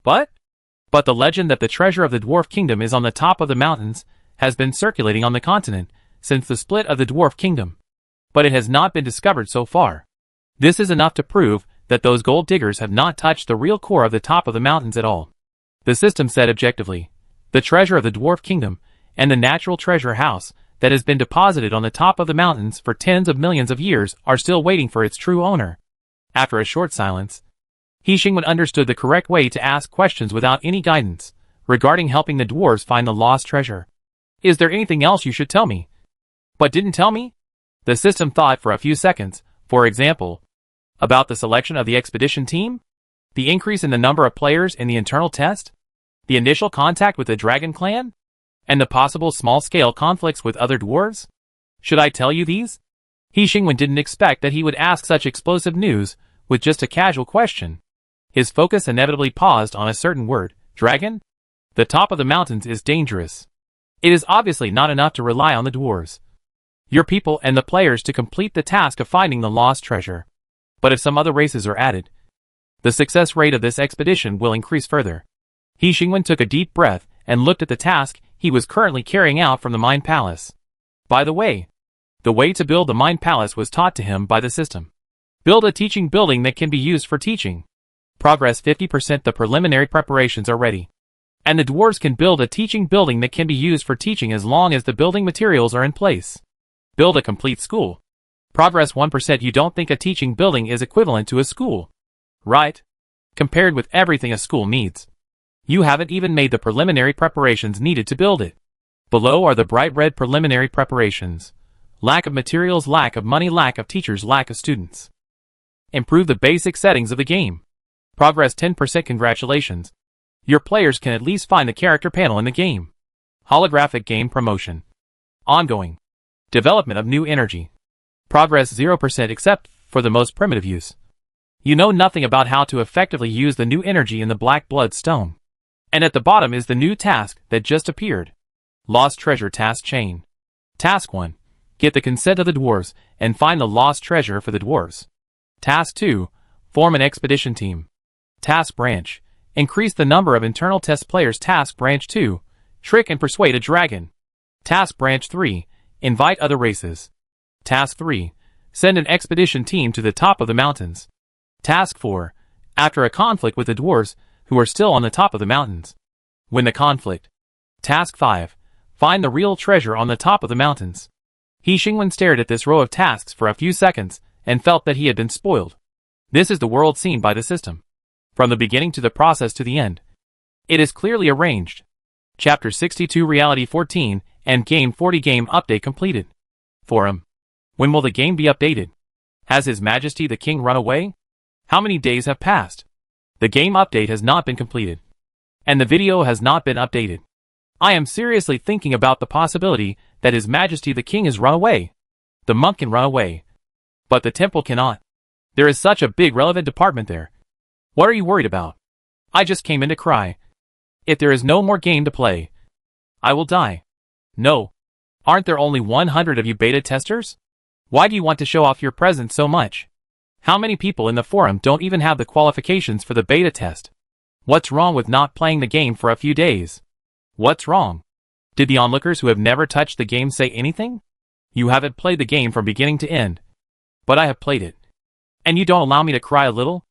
But the legend that the treasure of the dwarf kingdom is on the top of the mountains has been circulating on the continent since the split of the dwarf kingdom. But it has not been discovered so far. This is enough to prove that those gold diggers have not touched the real core of the top of the mountains at all. The system said objectively, the treasure of the dwarf kingdom and the natural treasure house that has been deposited on the top of the mountains for tens of millions of years are still waiting for its true owner. After a short silence, He Xingwen understood the correct way to ask questions without any guidance regarding helping the dwarves find the lost treasure. Is there anything else you should tell me, but didn't tell me? The system thought for a few seconds. For example, about the selection of the expedition team? The increase in the number of players in the internal test? The initial contact with the dragon clan? And the possible small-scale conflicts with other dwarves? Should I tell you these? He Xingwen didn't expect that he would ask such explosive news with just a casual question. His focus inevitably paused on a certain word, dragon? The top of the mountains is dangerous. It is obviously not enough to rely on the dwarves, your people and the players to complete the task of finding the lost treasure. But if some other races are added, the success rate of this expedition will increase further. He Xingwen took a deep breath and looked at the task he was currently carrying out from the Mind Palace. By the way to build the Mind Palace was taught to him by the system. Build a teaching building that can be used for teaching. Progress 50%. The preliminary preparations are ready, and the dwarves can build a teaching building that can be used for teaching as long as the building materials are in place. Build a complete school. Progress 1%. You don't think a teaching building is equivalent to a school, right? Compared with everything a school needs. You haven't even made the preliminary preparations needed to build it. Below are the bright red preliminary preparations. Lack of materials, lack of money, lack of teachers, lack of students. Improve the basic settings of the game. Progress 10%. Congratulations. Your players can at least find the character panel in the game. Holographic game promotion. Ongoing. Development of new energy. Progress 0% except for the most primitive use. You know nothing about how to effectively use the new energy in the Black Blood Stone. And at the bottom is the new task that just appeared. Lost Treasure Task Chain. Task 1. Get the consent of the dwarves and find the lost treasure for the dwarves. Task 2. Form an expedition team. Task Branch. Increase the number of internal test players. Task Branch 2. Trick and persuade a dragon. Task Branch 3. Invite other races. Task 3. Send an expedition team to the top of the mountains. Task 4. After a conflict with the dwarves, who are still on the top of the mountains, win the conflict. Task 5. Find the real treasure on the top of the mountains. He Xingwen stared at this row of tasks for a few seconds and felt that he had been spoiled. This is the world seen by the system. From the beginning to the process to the end. It is clearly arranged. Chapter 62 Reality 14 and Game 40 Game Update completed. Forum. When will the game be updated? Has His Majesty the King run away? How many days have passed? The game update has not been completed. And the video has not been updated. I am seriously thinking about the possibility that His Majesty the King has run away. The monk can run away, but the temple cannot. There is such a big relevant department there. What are you worried about? I just came in to cry. If there is no more game to play, I will die. No. Aren't there only 100 of you beta testers? Why do you want to show off your presence so much? How many people in the forum don't even have the qualifications for the beta test? What's wrong with not playing the game for a few days? What's wrong? Did the onlookers who have never touched the game say anything? You haven't played the game from beginning to end. But I have played it. And you don't allow me to cry a little?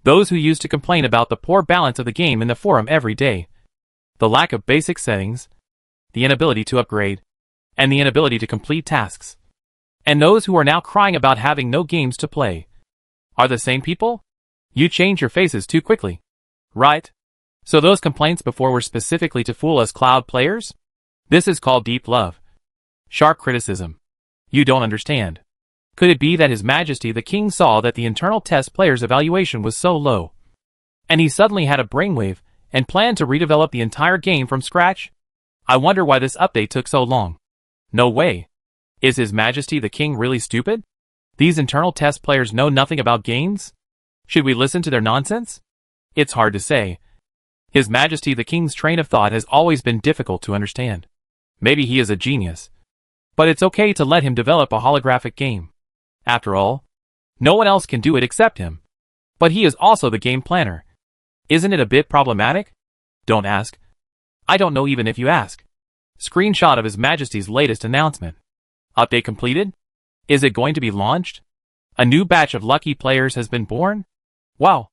Those who used to complain about the poor balance of the game in the forum every day, the lack of basic settings, the inability to upgrade, and the inability to complete tasks, and those who are now crying about having no games to play, are the same people? You change your faces too quickly. Right? So those complaints before were specifically to fool us cloud players? This is called deep love. Sharp criticism. You don't understand. Could it be that His Majesty the King saw that the internal test player's evaluation was so low, and he suddenly had a brainwave and planned to redevelop the entire game from scratch? I wonder why this update took so long. No way. Is His Majesty the King really stupid? These internal test players know nothing about games? Should we listen to their nonsense? It's hard to say. His Majesty the King's train of thought has always been difficult to understand. Maybe he is a genius. But it's okay to let him develop a holographic game. After all, no one else can do it except him. But he is also the game planner. Isn't it a bit problematic? Don't ask. I don't know even if you ask. Screenshot of His Majesty's latest announcement. Update completed? Is it going to be launched? A new batch of lucky players has been born? Wow.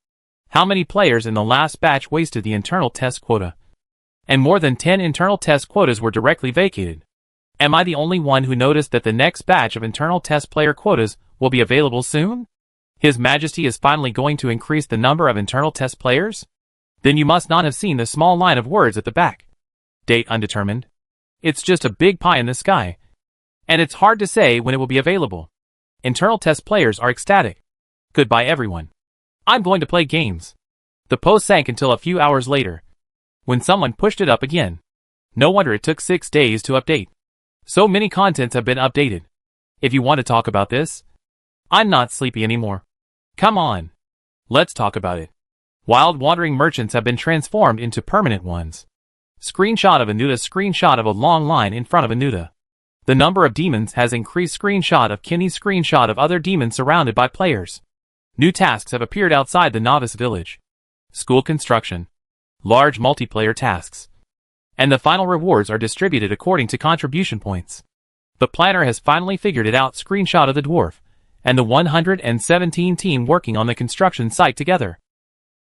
How many players in the last batch wasted the internal test quota? And more than 10 internal test quotas were directly vacated. Am I the only one who noticed that the next batch of internal test player quotas will be available soon? His Majesty is finally going to increase the number of internal test players? Then you must not have seen the small line of words at the back. Date undetermined. It's just a big pie in the sky. And it's hard to say when it will be available. Internal test players are ecstatic. Goodbye everyone. I'm going to play games. The post sank until a few hours later, when someone pushed it up again. No wonder it took 6 days to update. So many contents have been updated. If you want to talk about this, I'm not sleepy anymore. Come on. Let's talk about it. Wild wandering merchants have been transformed into permanent ones. Screenshot of Anuta. Screenshot of a long line in front of Anuta. The number of demons has increased. Screenshot of Kinney. Screenshot of other demons surrounded by players. New tasks have appeared outside the novice village. School construction. Large multiplayer tasks. And the final rewards are distributed according to contribution points. The planner has finally figured it out. Screenshot of the dwarf and the 117 team working on the construction site together.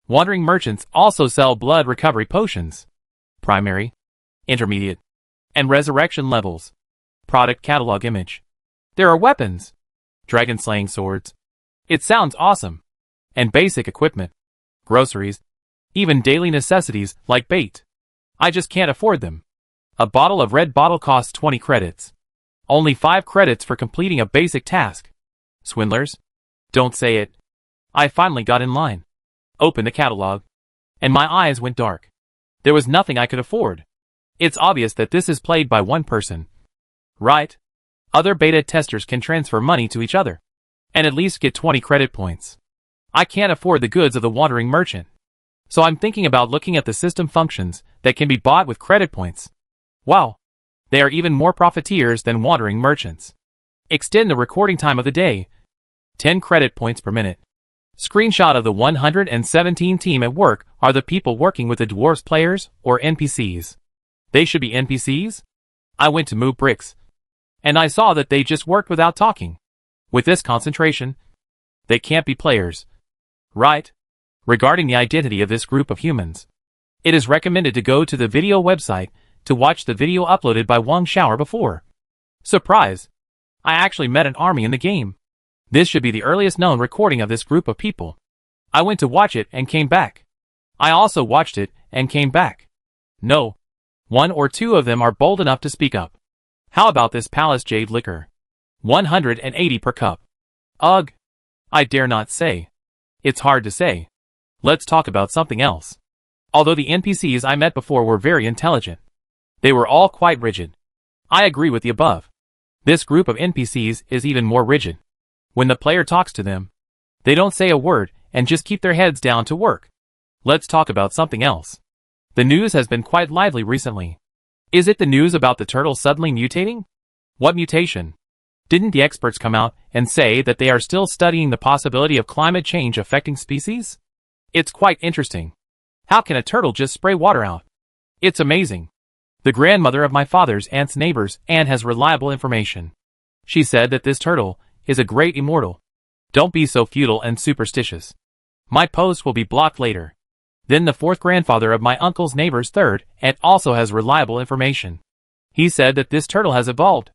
Wandering merchants also sell blood recovery potions. Primary, intermediate, and resurrection levels. Product catalog image. There are weapons. Dragon slaying swords. It sounds awesome. And basic equipment. Groceries. Even daily necessities like bait. I just can't afford them. A bottle of red bottle costs 20 credits. Only 5 credits for completing a basic task. Swindlers? Don't say it. I finally got in line. Opened the catalog. And my eyes went dark. There was nothing I could afford. It's obvious that this is played by one person. Right? Other beta testers can transfer money to each other. And at least get 20 credit points. I can't afford the goods of the wandering merchant. So I'm thinking about looking at the system functions that can be bought with credit points. Wow. They are even more profiteers than wandering merchants. Extend the recording time of the day. 10 credit points per minute. Screenshot of the 117 team at work. Are the people working with the dwarves players or NPCs? They should be NPCs? I went to move bricks. And I saw that they just worked without talking. With this concentration, they can't be players. Right? Regarding the identity of this group of humans, it is recommended to go to the video website to watch the video uploaded by Wang Shower before. Surprise! I actually met an army in the game. This should be the earliest known recording of this group of people. I went to watch it and came back. I also watched it and came back. No. 1 or 2 of them are bold enough to speak up. How about this palace jade liquor? 180 per cup. Ugh. I dare not say. It's hard to say. Let's talk about something else. Although the NPCs I met before were very intelligent, they were all quite rigid. I agree with the above. This group of NPCs is even more rigid. When the player talks to them, they don't say a word and just keep their heads down to work. Let's talk about something else. The news has been quite lively recently. Is it the news about the turtle suddenly mutating? What mutation? Didn't the experts come out and say that they are still studying the possibility of climate change affecting species? It's quite interesting. How can a turtle just spray water out? It's amazing. The grandmother of my father's aunt's neighbor's aunt has reliable information. She said that this turtle is a great immortal. Don't be so futile and superstitious. My post will be blocked later. Then the fourth grandfather of my uncle's neighbor's third aunt also has reliable information. He said that this turtle has evolved.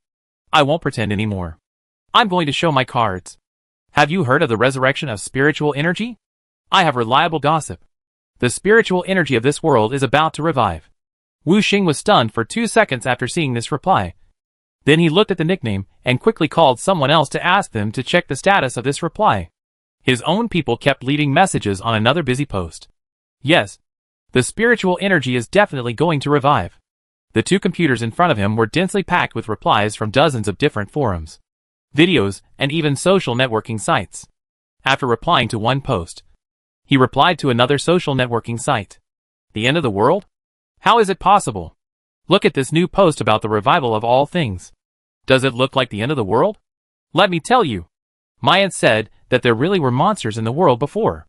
I won't pretend anymore. I'm going to show my cards. Have you heard of the resurrection of spiritual energy? I have reliable gossip. The spiritual energy of this world is about to revive. Wu Xing was stunned for 2 seconds after seeing this reply. Then he looked at the nickname and quickly called someone else to ask them to check the status of this reply. His own people kept leaving messages on another busy post. Yes, the spiritual energy is definitely going to revive. The 2 computers in front of him were densely packed with replies from dozens of different forums, videos, and even social networking sites. After replying to one post, he replied to another social networking site. The end of the world? How is it possible? Look at this new post about the revival of all things. Does it look like the end of the world? Let me tell you. My aunt said that there really were monsters in the world before.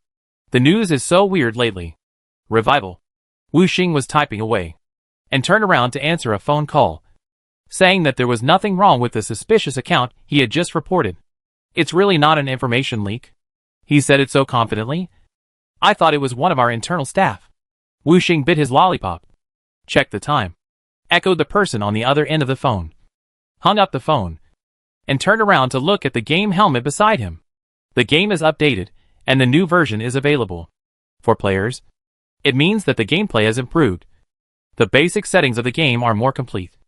The news is so weird lately. Revival. Wu Xing was typing away and turned around to answer a phone call, saying that there was nothing wrong with the suspicious account he had just reported. It's really not an information leak. He said it so confidently. I thought it was one of our internal staff. Wu Xing bit his lollipop. Check the time, echoed the person on the other end of the phone. Hung up the phone and turned around to look at the game helmet beside him. The game is updated and the new version is available. For players, it means that the gameplay has improved. The basic settings of the game are more complete.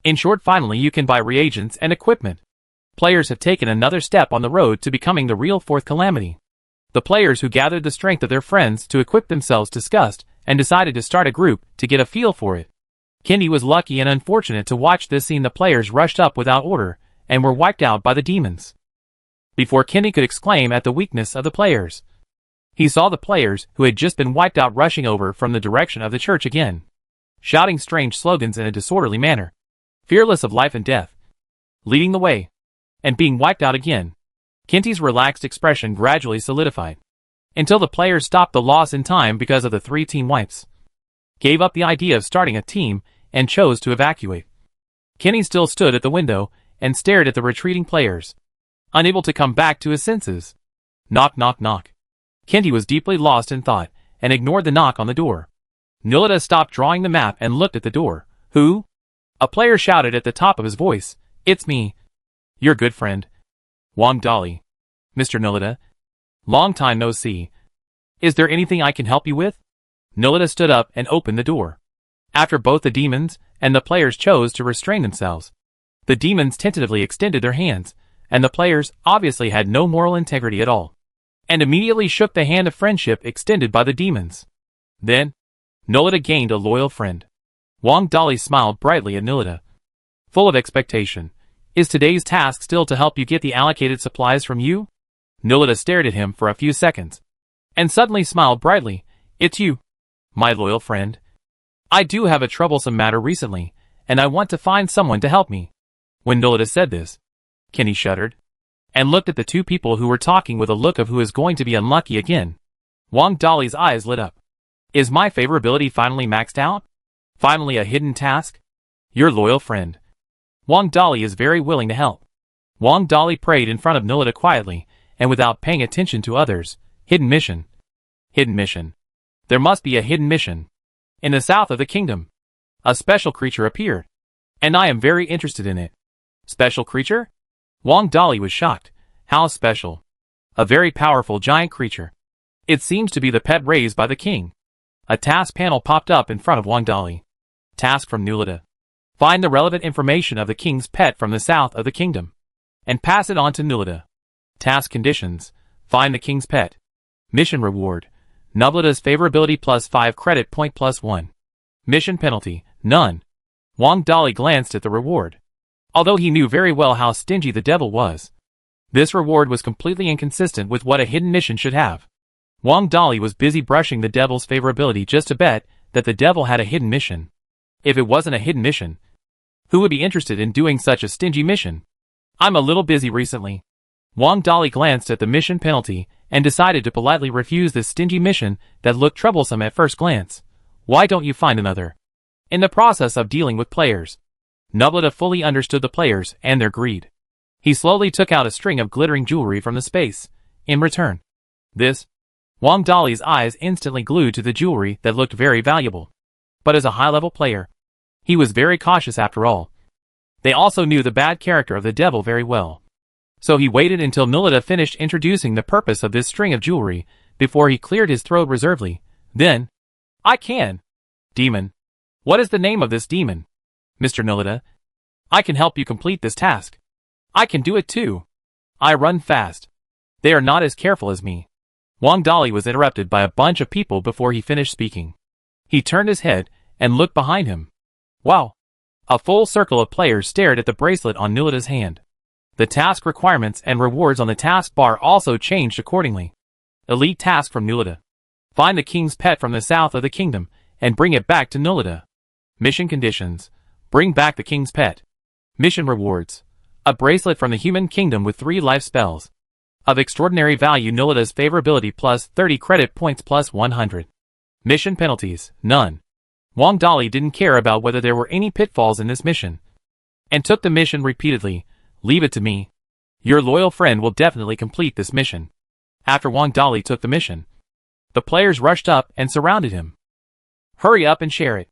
In short, finally you can buy reagents and equipment. Players have taken another step on the road to becoming the real fourth calamity. The players who gathered the strength of their friends to equip themselves discussed and decided to start a group to get a feel for it. Kendi was lucky and unfortunate to watch this scene. The players rushed up without order and were wiped out by the demons. Before Kendi could exclaim at the weakness of the players, he saw the players who had just been wiped out rushing over from the direction of the church again, shouting strange slogans in a disorderly manner, fearless of life and death, leading the way, and being wiped out again. Kendi's relaxed expression gradually solidified, until the players stopped the loss in time because of the 3 team wipes, gave up the idea of starting a team, and chose to evacuate. Kendi still stood at the window and stared at the retreating players, unable to come back to his senses. Knock, knock, knock. Kendi was deeply lost in thought and ignored the knock on the door. Nilita stopped drawing the map and looked at the door. Who? A player shouted at the top of his voice. It's me. Your good friend, Wang Dali. Mr. Nilita. Long time no see. Is there anything I can help you with? Nilita stood up and opened the door. After both the demons and the players chose to restrain themselves, the demons tentatively extended their hands, and the players obviously had no moral integrity at all, and immediately shook the hand of friendship extended by the demons. Then, Nilita gained a loyal friend. Wang Dali smiled brightly at Nilita, full of expectation. Is today's task still to help you get the allocated supplies from you? Nilita stared at him for a few seconds, and suddenly smiled brightly. It's you, my loyal friend. I do have a troublesome matter recently, and I want to find someone to help me. When Nilita said this, Kendi shuddered, and looked at the 2 people who were talking with a look of who is going to be unlucky again. Wang Dali's eyes lit up. Is my favorability finally maxed out? Finally a hidden task? Your loyal friend. Wang Dali is very willing to help. Wang Dali prayed in front of Nilita quietly, and without paying attention to others. Hidden mission. Hidden mission. There must be a hidden mission. In the south of the kingdom, a special creature appeared, and I am very interested in it. Special creature? Wang Dali was shocked. How special? A very powerful giant creature. It seems to be the pet raised by the king. A task panel popped up in front of Wang Dali. Task from Nilita. Find the relevant information of the king's pet from the south of the kingdom, and pass it on to Nilita. Task conditions. Find the king's pet. Mission reward. Nilita's favorability +5 credit point +1. Mission penalty. None. Wang Dali glanced at the reward. Although he knew very well how stingy the devil was, this reward was completely inconsistent with what a hidden mission should have. Wang Dali was busy brushing the devil's favorability just to bet that the devil had a hidden mission. If it wasn't a hidden mission, Who would be interested in doing such a stingy mission? I'm a little busy recently. Wang Dali glanced at the mission penalty and decided to politely refuse this stingy mission that looked troublesome at first glance. Why don't you find another? In the process of dealing with players, Nubleta fully understood the players and their greed. He slowly took out a string of glittering jewelry from the space. In return, this, Wang Dali's eyes instantly glued to the jewelry that looked very valuable. But as a high-level player, he was very cautious after all. They also knew the bad character of the devil very well. So he waited until Nubleta finished introducing the purpose of this string of jewelry before he cleared his throat reservedly. Then, I can. Demon. What is the name of this demon? Mr. Nubleta, I can help you complete this task. I can do it too. I run fast. They are not as careful as me. Wang Dali was interrupted by a bunch of people before he finished speaking. He turned his head and looked behind him. Wow! A full circle of players stared at the bracelet on Nubleta's hand. The task requirements and rewards on the task bar also changed accordingly. Elite task from Nubleta. Find the king's pet from the south of the kingdom and bring it back to Nubleta. Mission conditions. Bring back the king's pet. Mission rewards. A bracelet from the human kingdom with 3 life spells. Of extraordinary value, Nubleta's favorability plus 30 credit points plus 100. Mission penalties. None. Wang Dali didn't care about whether there were any pitfalls in this mission, and took the mission repeatedly. Leave it to me. Your loyal friend will definitely complete this mission. After Wang Dali took the mission, the players rushed up and surrounded him. Hurry up and share it.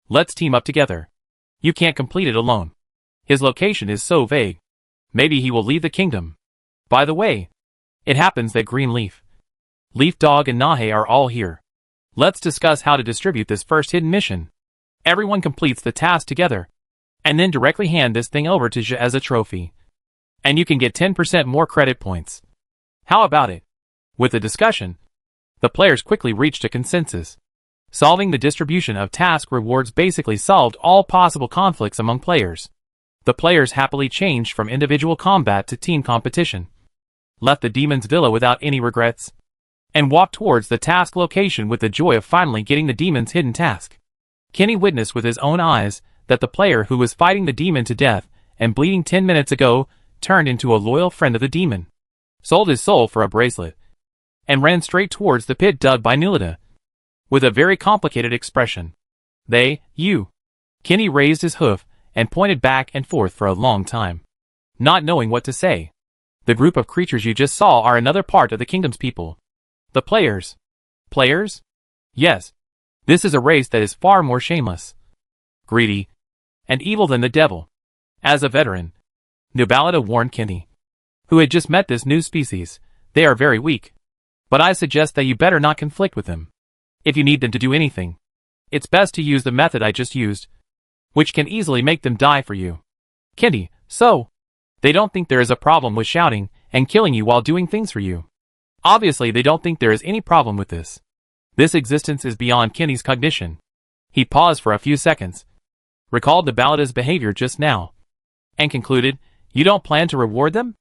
Let's team up together. You can't complete it alone. His location is so vague. Maybe he will leave the kingdom. By the way, it happens that Green Leaf, Leaf Dog and Nahe are all here. Let's discuss how to distribute this first hidden mission. Everyone completes the task together, and then directly hand this thing over to Zhe as a trophy. And you can get 10% more credit points. How about it? With the discussion, the players quickly reached a consensus. Solving the distribution of task rewards basically solved all possible conflicts among players. The players happily changed from individual combat to team competition, left the demon's villa without any regrets, and walked towards the task location with the joy of finally getting the demon's hidden task. Kenny witnessed with his own eyes that the player who was fighting the demon to death and bleeding 10 minutes ago turned into a loyal friend of the demon, sold his soul for a bracelet, and ran straight towards the pit dug by Nubleta, with a very complicated expression. You. Kenny raised his hoof and pointed back and forth for a long time, not knowing what to say. The group of creatures you just saw are another part of the kingdom's people. The players. Players? Yes. This is a race that is far more shameless, greedy, and evil than the devil. As a veteran, Nubleta warned Kenny, who had just met this new species. They are very weak. But I suggest that you better not conflict with them. If you need them to do anything, it's best to use the method I just used, which can easily make them die for you. Kenny, so? They don't think there is a problem with shouting and killing you while doing things for you. Obviously they don't think there is any problem with this. This existence is beyond Kenny's cognition. He paused for a few seconds, recalled Nubleta's behavior just now, and concluded, you don't plan to reward them?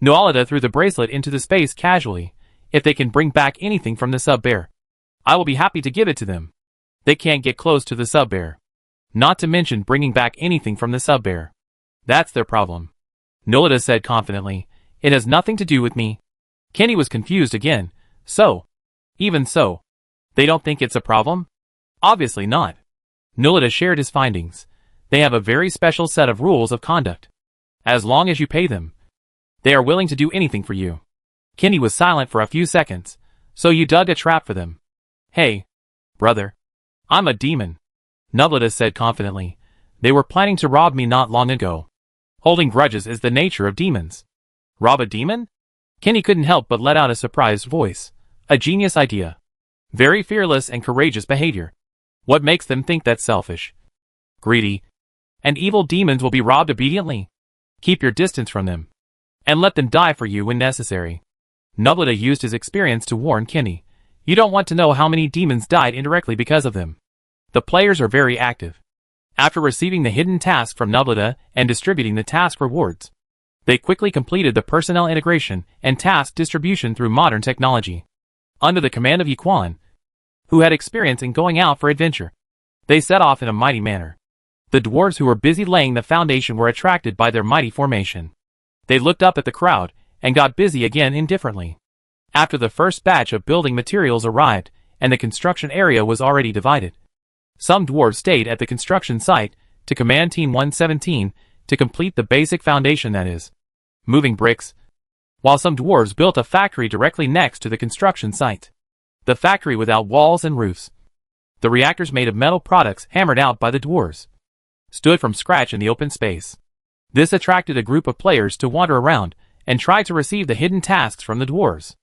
Nubleta threw the bracelet into the space casually. If they can bring back anything from the sub-bear, I will be happy to give it to them. They can't get close to the sub-bear. Not to mention bringing back anything from the sub-bear. That's their problem. Nubleta said confidently, it has nothing to do with me. Kenny was confused again. So? Even so, they don't think it's a problem? Obviously not. Nubleta shared his findings. They have a very special set of rules of conduct. As long as you pay them, they are willing to do anything for you. Kenny was silent for a few seconds. So you dug a trap for them. Hey, brother. I'm a demon. Nubleta said confidently. They were planning to rob me not long ago. Holding grudges is the nature of demons. Rob a demon? Kenny couldn't help but let out a surprised voice. A genius idea. Very fearless and courageous behavior. What makes them think that's selfish, greedy, and evil demons will be robbed obediently? Keep your distance from them, and let them die for you when necessary. Nubleta used his experience to warn Kenny. You don't want to know how many demons died indirectly because of them. The players are very active. After receiving the hidden task from Nubleta and distributing the task rewards, they quickly completed the personnel integration and task distribution through modern technology. Under the command of Yuquan, who had experience in going out for adventure, they set off in a mighty manner. The dwarves who were busy laying the foundation were attracted by their mighty formation. They looked up at the crowd and got busy again indifferently. After the first batch of building materials arrived and the construction area was already divided, some dwarves stayed at the construction site to command Team 117 to complete the basic foundation, that is, moving bricks, while some dwarves built a factory directly next to the construction site. The factory without walls and roofs. The reactors made of metal products hammered out by the dwarves stood from scratch in the open space. This attracted a group of players to wander around and try to receive the hidden tasks from the dwarves.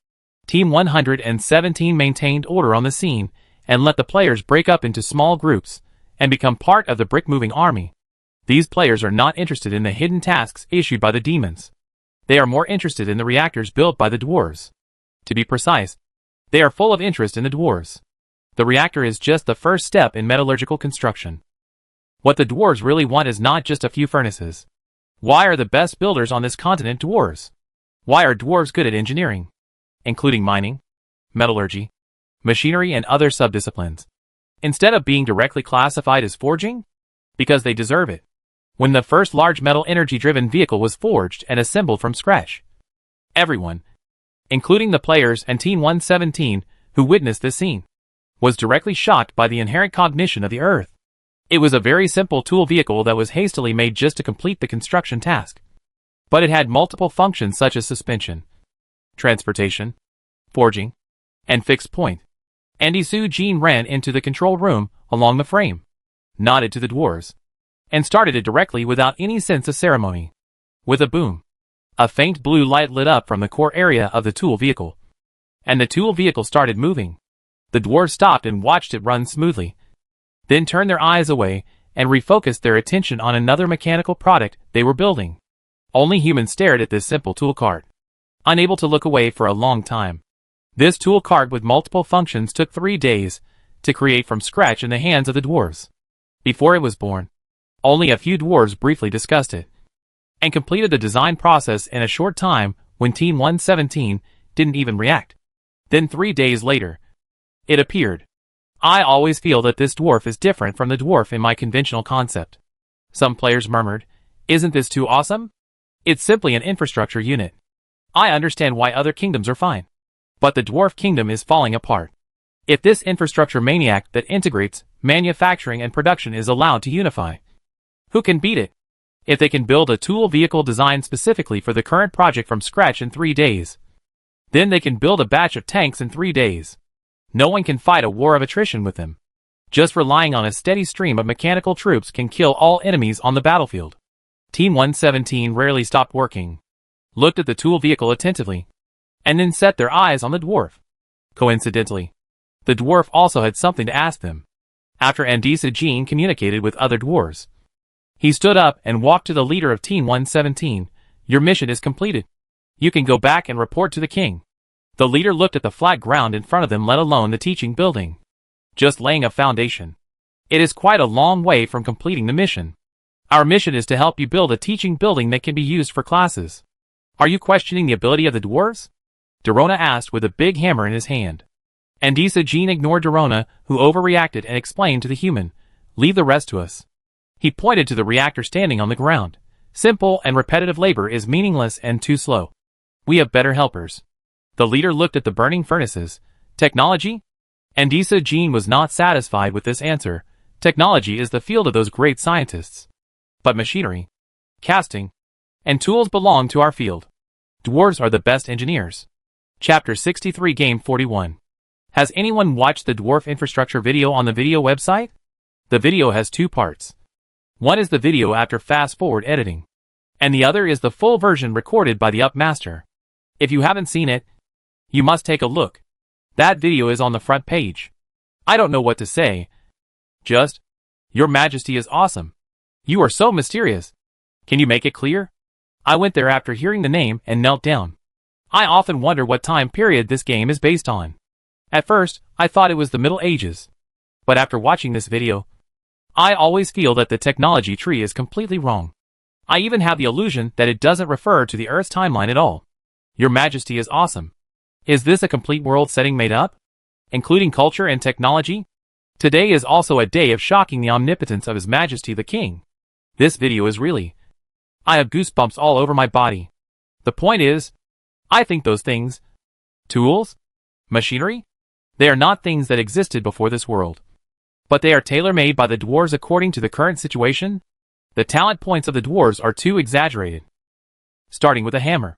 Team 117 maintained order on the scene and let the players break up into small groups and become part of the brick-moving army. These players are not interested in the hidden tasks issued by the demons. They are more interested in the reactors built by the dwarves. To be precise, they are full of interest in the dwarves. The reactor is just the first step in metallurgical construction. What the dwarves really want is not just a few furnaces. Why are the best builders on this continent dwarves? Why are dwarves good at engineering, including mining, metallurgy, machinery, and other subdisciplines, instead of being directly classified as forging? Because they deserve it. When the first large metal energy-driven vehicle was forged and assembled from scratch, everyone, including the players and Team 117 who witnessed this scene, was directly shocked by the inherent cognition of the Earth. It was a very simple tool vehicle that was hastily made just to complete the construction task. But it had multiple functions such as suspension, transportation, forging, and fixed point. Andy Soo Jean ran into the control room along the frame, nodded to the dwarves, and started it directly without any sense of ceremony. With a boom, a faint blue light lit up from the core area of the tool vehicle, and the tool vehicle started moving. The dwarves stopped and watched it run smoothly, then turned their eyes away and refocused their attention on another mechanical product they were building. Only humans stared at this simple tool cart, unable to look away for a long time. This tool cart with multiple functions took 3 days to create from scratch in the hands of the dwarves. Before it was born, only a few dwarves briefly discussed it, and completed the design process in a short time when Team 117 didn't even react. Then 3 days later, it appeared. I always feel that this dwarf is different from the dwarf in my conventional concept. Some players murmured, "Isn't this too awesome? It's simply an infrastructure unit. I understand why other kingdoms are fine, but the dwarf kingdom is falling apart. If this infrastructure maniac that integrates manufacturing and production is allowed to unify, who can beat it? If they can build a tool vehicle designed specifically for the current project from scratch in 3 days, then they can build a batch of tanks in 3 days. No one can fight a war of attrition with them. Just relying on a steady stream of mechanical troops can kill all enemies on the battlefield." Team 117 rarely stopped working, looked at the tool vehicle attentively, and then set their eyes on the dwarf. Coincidentally, the dwarf also had something to ask them. After Andisa Jean communicated with other dwarves, he stood up and walked to the leader of Team 117. "Your mission is completed. You can go back and report to the king." The leader looked at the flat ground in front of them, let alone the teaching building. "Just laying a foundation. It is quite a long way from completing the mission. Our mission is to help you build a teaching building that can be used for classes. Are you questioning the ability of the dwarves?" Dorona asked with a big hammer in his hand. Andisa Jean ignored Dorona, who overreacted, and explained to the human, "Leave the rest to us." He pointed to the reactor standing on the ground. "Simple and repetitive labor is meaningless and too slow. We have better helpers." The leader looked at the burning furnaces. "Technology?" Andisa Jean was not satisfied with this answer. "Technology is the field of those great scientists. But machinery, casting, and tools belong to our field. Dwarves are the best engineers." Chapter 63 Game 41. Has anyone watched the dwarf infrastructure video on the video website? The video has 2 parts. One is the video after fast-forward editing, and the other is the full version recorded by the Upmaster. If you haven't seen it, you must take a look. That video is on the front page. I don't know what to say. Just, "Your Majesty is awesome. You are so mysterious. Can you make it clear?" I went there after hearing the name and knelt down. I often wonder what time period this game is based on. At first, I thought it was the Middle Ages. But after watching this video, I always feel that the technology tree is completely wrong. I even have the illusion that it doesn't refer to the Earth's timeline at all. Your Majesty is awesome. Is this a complete world setting made up, including culture and technology? Today is also a day of shocking the omnipotence of His Majesty the King. This video is really... I have goosebumps all over my body. The point is, I think those things, tools, machinery, they are not things that existed before this world. But they are tailor-made by the dwarves according to the current situation. The talent points of the dwarves are too exaggerated. Starting with a hammer.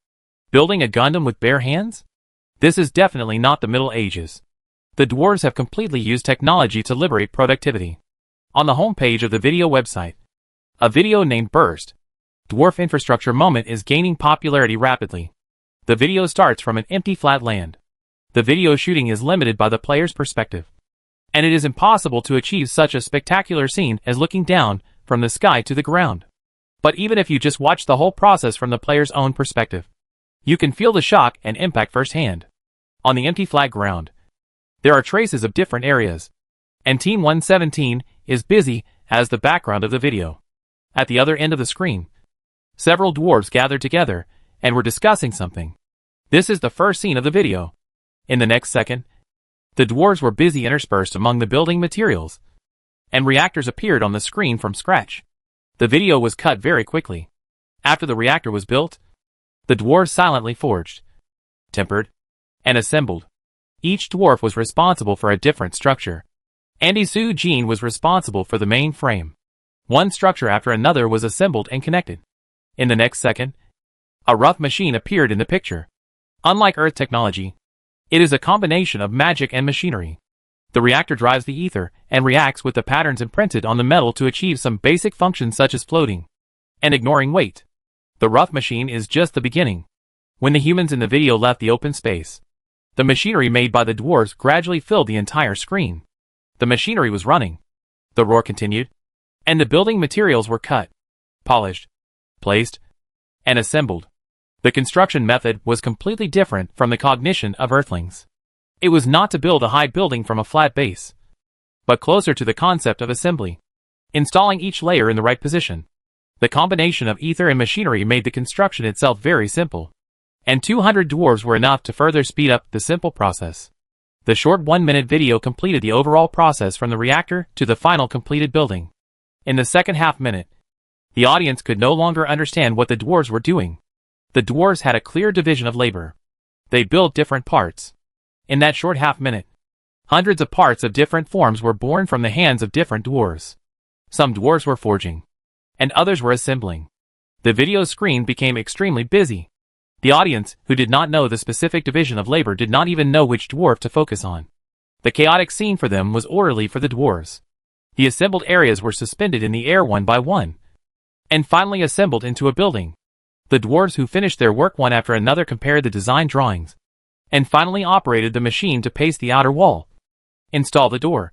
Building a Gundam with bare hands? This is definitely not the Middle Ages. The dwarves have completely used technology to liberate productivity. On the homepage of the video website, a video named Burst, Dwarf Infrastructure Moment is gaining popularity rapidly. The video starts from an empty flat land. The video shooting is limited by the player's perspective, and it is impossible to achieve such a spectacular scene as looking down from the sky to the ground. But even if you just watch the whole process from the player's own perspective, you can feel the shock and impact firsthand. On the empty flat ground, there are traces of different areas, and Team 117 is busy as the background of the video. At the other end of the screen, several dwarves gathered together and were discussing something. This is the first scene of the video. In the next second, the dwarves were busy interspersed among the building materials, and reactors appeared on the screen from scratch. The video was cut very quickly. After the reactor was built, the dwarves silently forged, tempered, and assembled. Each dwarf was responsible for a different structure. Andy Soo Jean was responsible for the main frame. One structure after another was assembled and connected. In the next second, a rough machine appeared in the picture. Unlike Earth technology, it is a combination of magic and machinery. The reactor drives the ether and reacts with the patterns imprinted on the metal to achieve some basic functions such as floating and ignoring weight. The rough machine is just the beginning. When the humans in the video left the open space, the machinery made by the dwarves gradually filled the entire screen. The machinery was running. The roar continued, and the building materials were cut, polished, placed, and assembled. The construction method was completely different from the cognition of Earthlings. It was not to build a high building from a flat base, but closer to the concept of assembly, installing each layer in the right position. The combination of ether and machinery made the construction itself very simple, and 200 dwarves were enough to further speed up the simple process. The short 1-minute video completed the overall process from the reactor to the final completed building. In the second half-minute, the audience could no longer understand what the dwarves were doing. The dwarves had a clear division of labor. They built different parts. In that short half-minute, hundreds of parts of different forms were born from the hands of different dwarves. Some dwarves were forging, and others were assembling. The video screen became extremely busy. The audience, who did not know the specific division of labor, did not even know which dwarf to focus on. The chaotic scene for them was orderly for the dwarves. The assembled areas were suspended in the air one by one, and finally assembled into a building. The dwarves who finished their work one after another compared the design drawings, and finally operated the machine to paste the outer wall, install the door,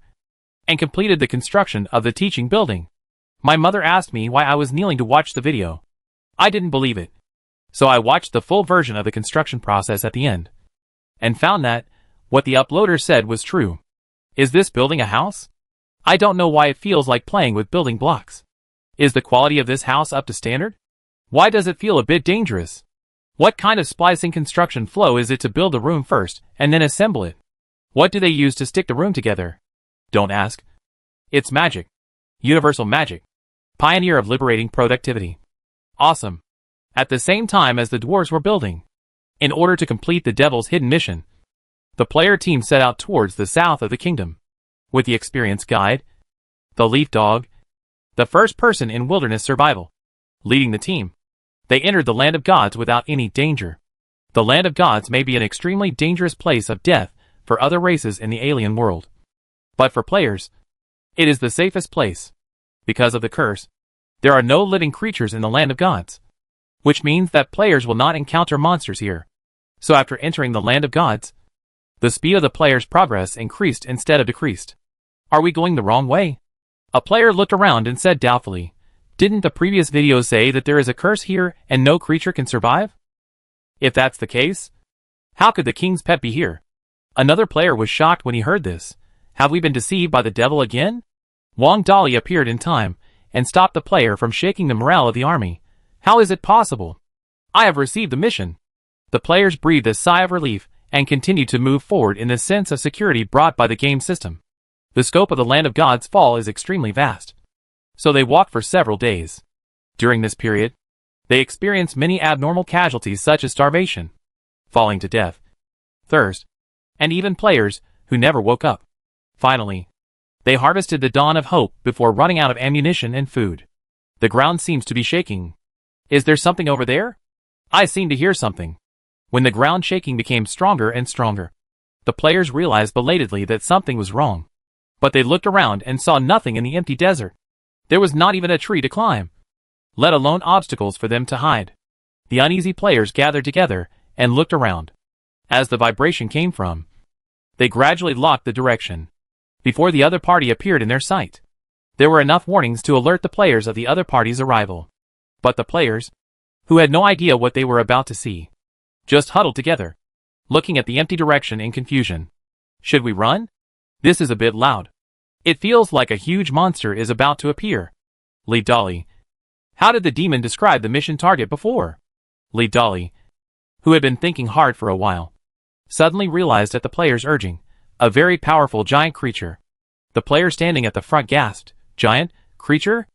and completed the construction of the teaching building. My mother asked me why I was kneeling to watch the video. I didn't believe it. So I watched the full version of the construction process at the end, and found that what the uploader said was true. Is this building a house? I don't know why it feels like playing with building blocks. Is the quality of this house up to standard? Why does it feel a bit dangerous? What kind of splicing construction flow is it to build the room first and then assemble it? What do they use to stick the room together? Don't ask. It's magic. Universal magic. Pioneer of liberating productivity. Awesome. At the same time as the dwarves were building, in order to complete the devil's hidden mission, the player team set out towards the south of the kingdom. With the experienced guide, the leaf dog, the first person in wilderness survival, leading the team, they entered the land of gods without any danger. The land of gods may be an extremely dangerous place of death for other races in the alien world. But for players, it is the safest place. Because of the curse, there are no living creatures in the land of gods, which means that players will not encounter monsters here. So after entering the land of gods, the speed of the player's progress increased instead of decreased. Are we going the wrong way? A player looked around and said doubtfully, didn't the previous video say that there is a curse here and no creature can survive? If that's the case, how could the king's pet be here? Another player was shocked when he heard this. Have we been deceived by the devil again? Wang Dali appeared in time and stopped the player from shaking the morale of the army. How is it possible? I have received the mission. The players breathed a sigh of relief and continued to move forward in the sense of security brought by the game system. The scope of the land of God's fall is extremely vast. So they walked for several days. During this period, they experienced many abnormal casualties such as starvation, falling to death, thirst, and even players who never woke up. Finally, they harvested the dawn of hope before running out of ammunition and food. The ground seems to be shaking. Is there something over there? I seem to hear something. When the ground shaking became stronger and stronger, the players realized belatedly that something was wrong. But they looked around and saw nothing in the empty desert. There was not even a tree to climb, let alone obstacles for them to hide. The uneasy players gathered together and looked around. As the vibration came from, they gradually locked the direction. Before the other party appeared in their sight, there were enough warnings to alert the players of the other party's arrival. But the players, who had no idea what they were about to see, just huddled together, looking at the empty direction in confusion. Should we run? This is a bit loud. It feels like a huge monster is about to appear. Lead Dolly. How did the demon describe the mission target before? Lead Dolly, who had been thinking hard for a while, suddenly realized at the player's urging, a very powerful giant creature. The player standing at the front gasped, "Giant creature?"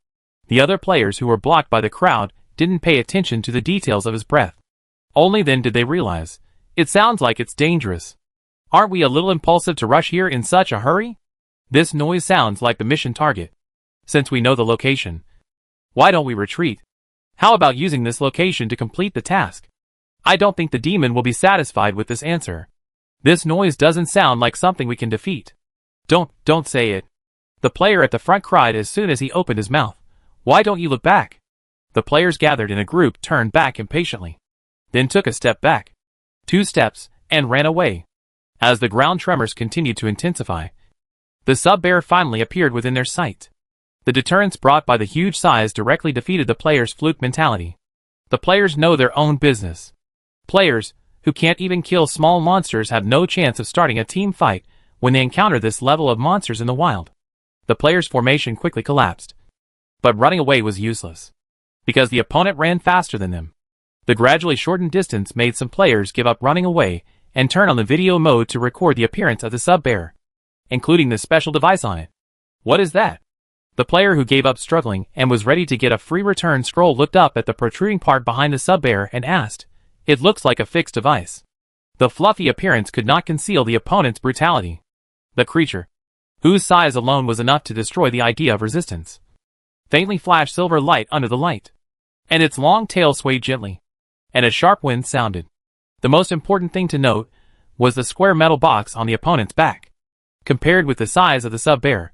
The other players who were blocked by the crowd didn't pay attention to the details of his breath. Only then did they realize, it sounds like it's dangerous. Aren't we a little impulsive to rush here in such a hurry? This noise sounds like the mission target. Since we know the location, why don't we retreat? How about using this location to complete the task? I don't think the demon will be satisfied with this answer. This noise doesn't sound like something we can defeat. Don't say it. The player at the front cried as soon as he opened his mouth. Why don't you look back? The players gathered in a group turned back impatiently, then took a step back, 2 steps, and ran away. As the ground tremors continued to intensify, the sub-bear finally appeared within their sight. The deterrence brought by the huge size directly defeated the players' fluke mentality. The players know their own business. Players who can't even kill small monsters have no chance of starting a team fight when they encounter this level of monsters in the wild. The players' formation quickly collapsed. But running away was useless, because the opponent ran faster than them. The gradually shortened distance made some players give up running away and turn on the video mode to record the appearance of the sub-bear, including this special device on it. What is that? The player who gave up struggling and was ready to get a free return scroll looked up at the protruding part behind the sub-bear and asked, "It looks like a fixed device." The fluffy appearance could not conceal the opponent's brutality. The creature, whose size alone was enough to destroy the idea of resistance, faintly flashed silver light under the light, and its long tail swayed gently, and a sharp wind sounded. The most important thing to note was the square metal box on the opponent's back. Compared with the size of the sub-bear,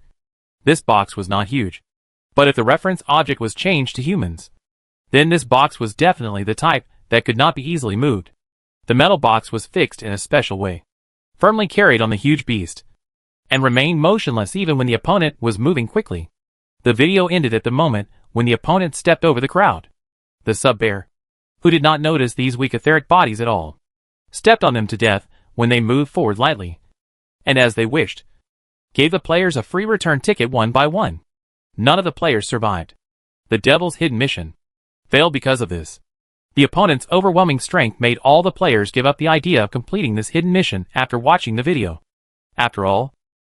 this box was not huge. But if the reference object was changed to humans, then this box was definitely the type that could not be easily moved. The metal box was fixed in a special way, firmly carried on the huge beast, and remained motionless even when the opponent was moving quickly. The video ended at the moment when the opponent stepped over the crowd. The sub-bear, who did not notice these weak etheric bodies at all, stepped on them to death when they moved forward lightly, and as they wished, gave the players a free return ticket one by one. None of the players survived. The devil's hidden mission failed because of this. The opponent's overwhelming strength made all the players give up the idea of completing this hidden mission after watching the video. After all,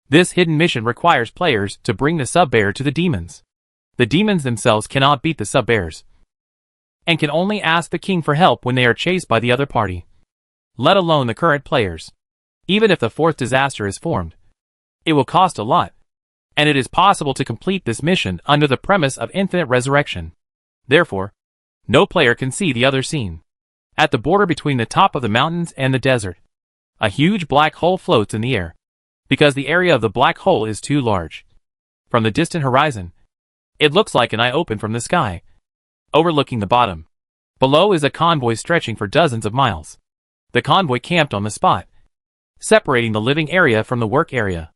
this hidden mission requires players to bring the sub-bear to the demons. The demons themselves cannot beat the sub-bears, and can only ask the king for help when they are chased by the other party, let alone the current players. Even if the fourth disaster is formed, it will cost a lot, and it is possible to complete this mission under the premise of infinite resurrection. Therefore, no player can see the other scene. At the border between the top of the mountains and the desert, a huge black hole floats in the air, because the area of the black hole is too large. From the distant horizon, it looks like an eye open from the sky, overlooking the bottom. Below is a convoy stretching for dozens of miles. The convoy camped on the spot, separating the living area from the work area.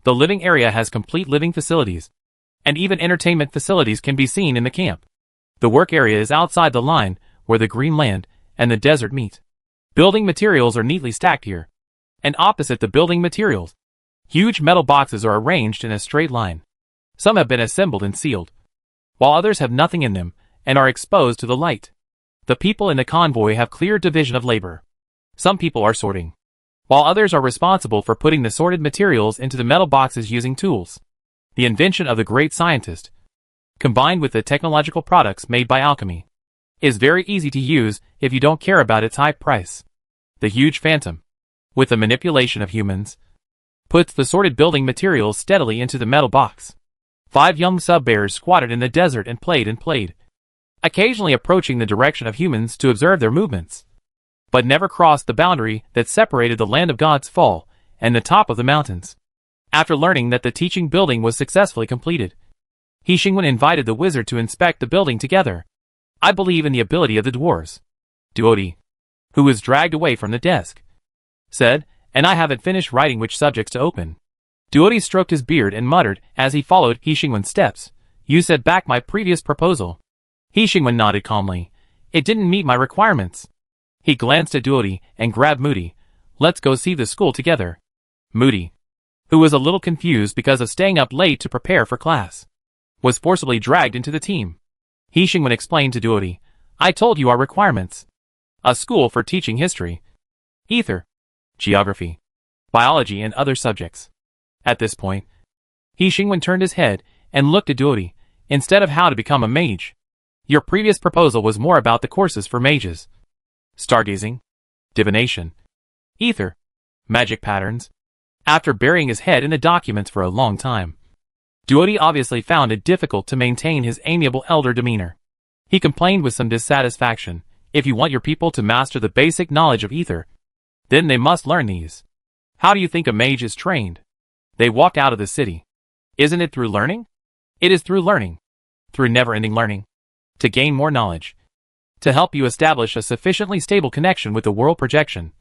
The living area has complete living facilities, and even entertainment facilities can be seen in the camp. The work area is outside the line where the green land and the desert meet. Building materials are neatly stacked here, and opposite the building materials, huge metal boxes are arranged in a straight line. Some have been assembled and sealed, while others have nothing in them and are exposed to the light. The people in the convoy have clear division of labor. Some people are sorting, while others are responsible for putting the sorted materials into the metal boxes using tools. The invention of the great scientist, combined with the technological products made by alchemy, is very easy to use if you don't care about its high price. The huge phantom, with the manipulation of humans, puts the sorted building materials steadily into the metal box. 5 young sub-bears squatted in the desert and played, occasionally approaching the direction of humans to observe their movements, but never crossed the boundary that separated the land of God's fall and the top of the mountains. After learning that the teaching building was successfully completed, He Xingwen invited the wizard to inspect the building together. I believe in the ability of the dwarves, Duodi, who was dragged away from the desk, said, and I haven't finished writing which subjects to open. Duodi stroked his beard and muttered as he followed He Xingwen's steps. You set back my previous proposal. He Xingwen nodded calmly. It didn't meet my requirements. He glanced at Duodi and grabbed Moody. Let's go see the school together. Moody, who was a little confused because of staying up late to prepare for class, was forcibly dragged into the team. He Xingwen explained to Duodi, I told you our requirements. A school for teaching history, ether, geography, biology and other subjects. At this point, He Xingwen turned his head and looked at Duodi, instead of how to become a mage. Your previous proposal was more about the courses for mages. Stargazing, divination, ether, magic patterns. After burying his head in the documents for a long time, Duodi obviously found it difficult to maintain his amiable elder demeanor. He complained with some dissatisfaction, if you want your people to master the basic knowledge of ether, then they must learn these. How do you think a mage is trained? They walked out of the city. Isn't it through learning? It is through learning. Through never-ending learning. To gain more knowledge. To help you establish a sufficiently stable connection with the world projection,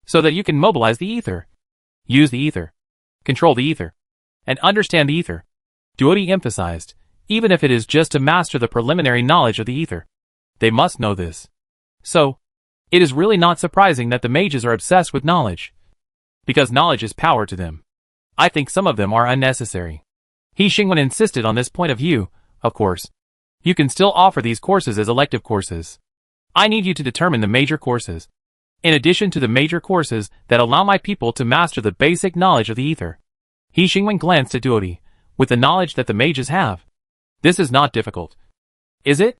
so that you can mobilize the ether, use the ether, control the ether, and understand the ether. Duodi emphasized, even if it is just to master the preliminary knowledge of the ether. They must know this. So, it is really not surprising that the mages are obsessed with knowledge, because knowledge is power to them. I think some of them are unnecessary. He Xingwen insisted on this point of view. Of course, you can still offer these courses as elective courses. I need you to determine the major courses, in addition to the major courses that allow my people to master the basic knowledge of the ether. He Xingwen glanced at Duodi, with the knowledge that the mages have. This is not difficult. Is it?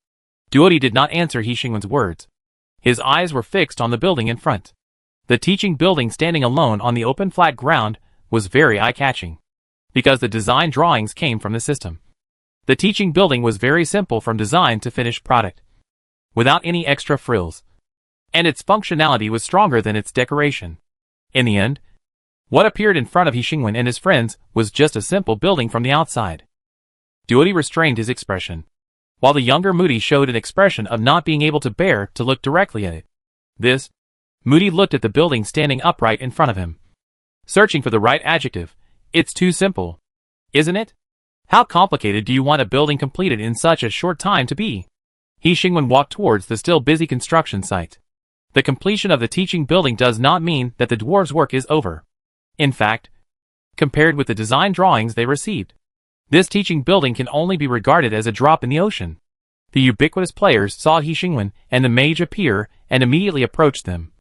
Duodi did not answer He Xingwen's words. His eyes were fixed on the building in front. The teaching building standing alone on the open flat ground was very eye-catching, because the design drawings came from the system. The teaching building was very simple from design to finished product, without any extra frills, and its functionality was stronger than its decoration. In the end, what appeared in front of He Xingwen and his friends was just a simple building from the outside. Duodi restrained his expression, while the younger Moody showed an expression of not being able to bear to look directly at it. Moody looked at the building standing upright in front of him, searching for the right adjective. It's too simple, isn't it? How complicated do you want a building completed in such a short time to be? He Xingwen walked towards the still busy construction site. The completion of the teaching building does not mean that the dwarves' work is over. In fact, compared with the design drawings they received, this teaching building can only be regarded as a drop in the ocean. The ubiquitous players saw He Xingwen and the mage appear and immediately approached them.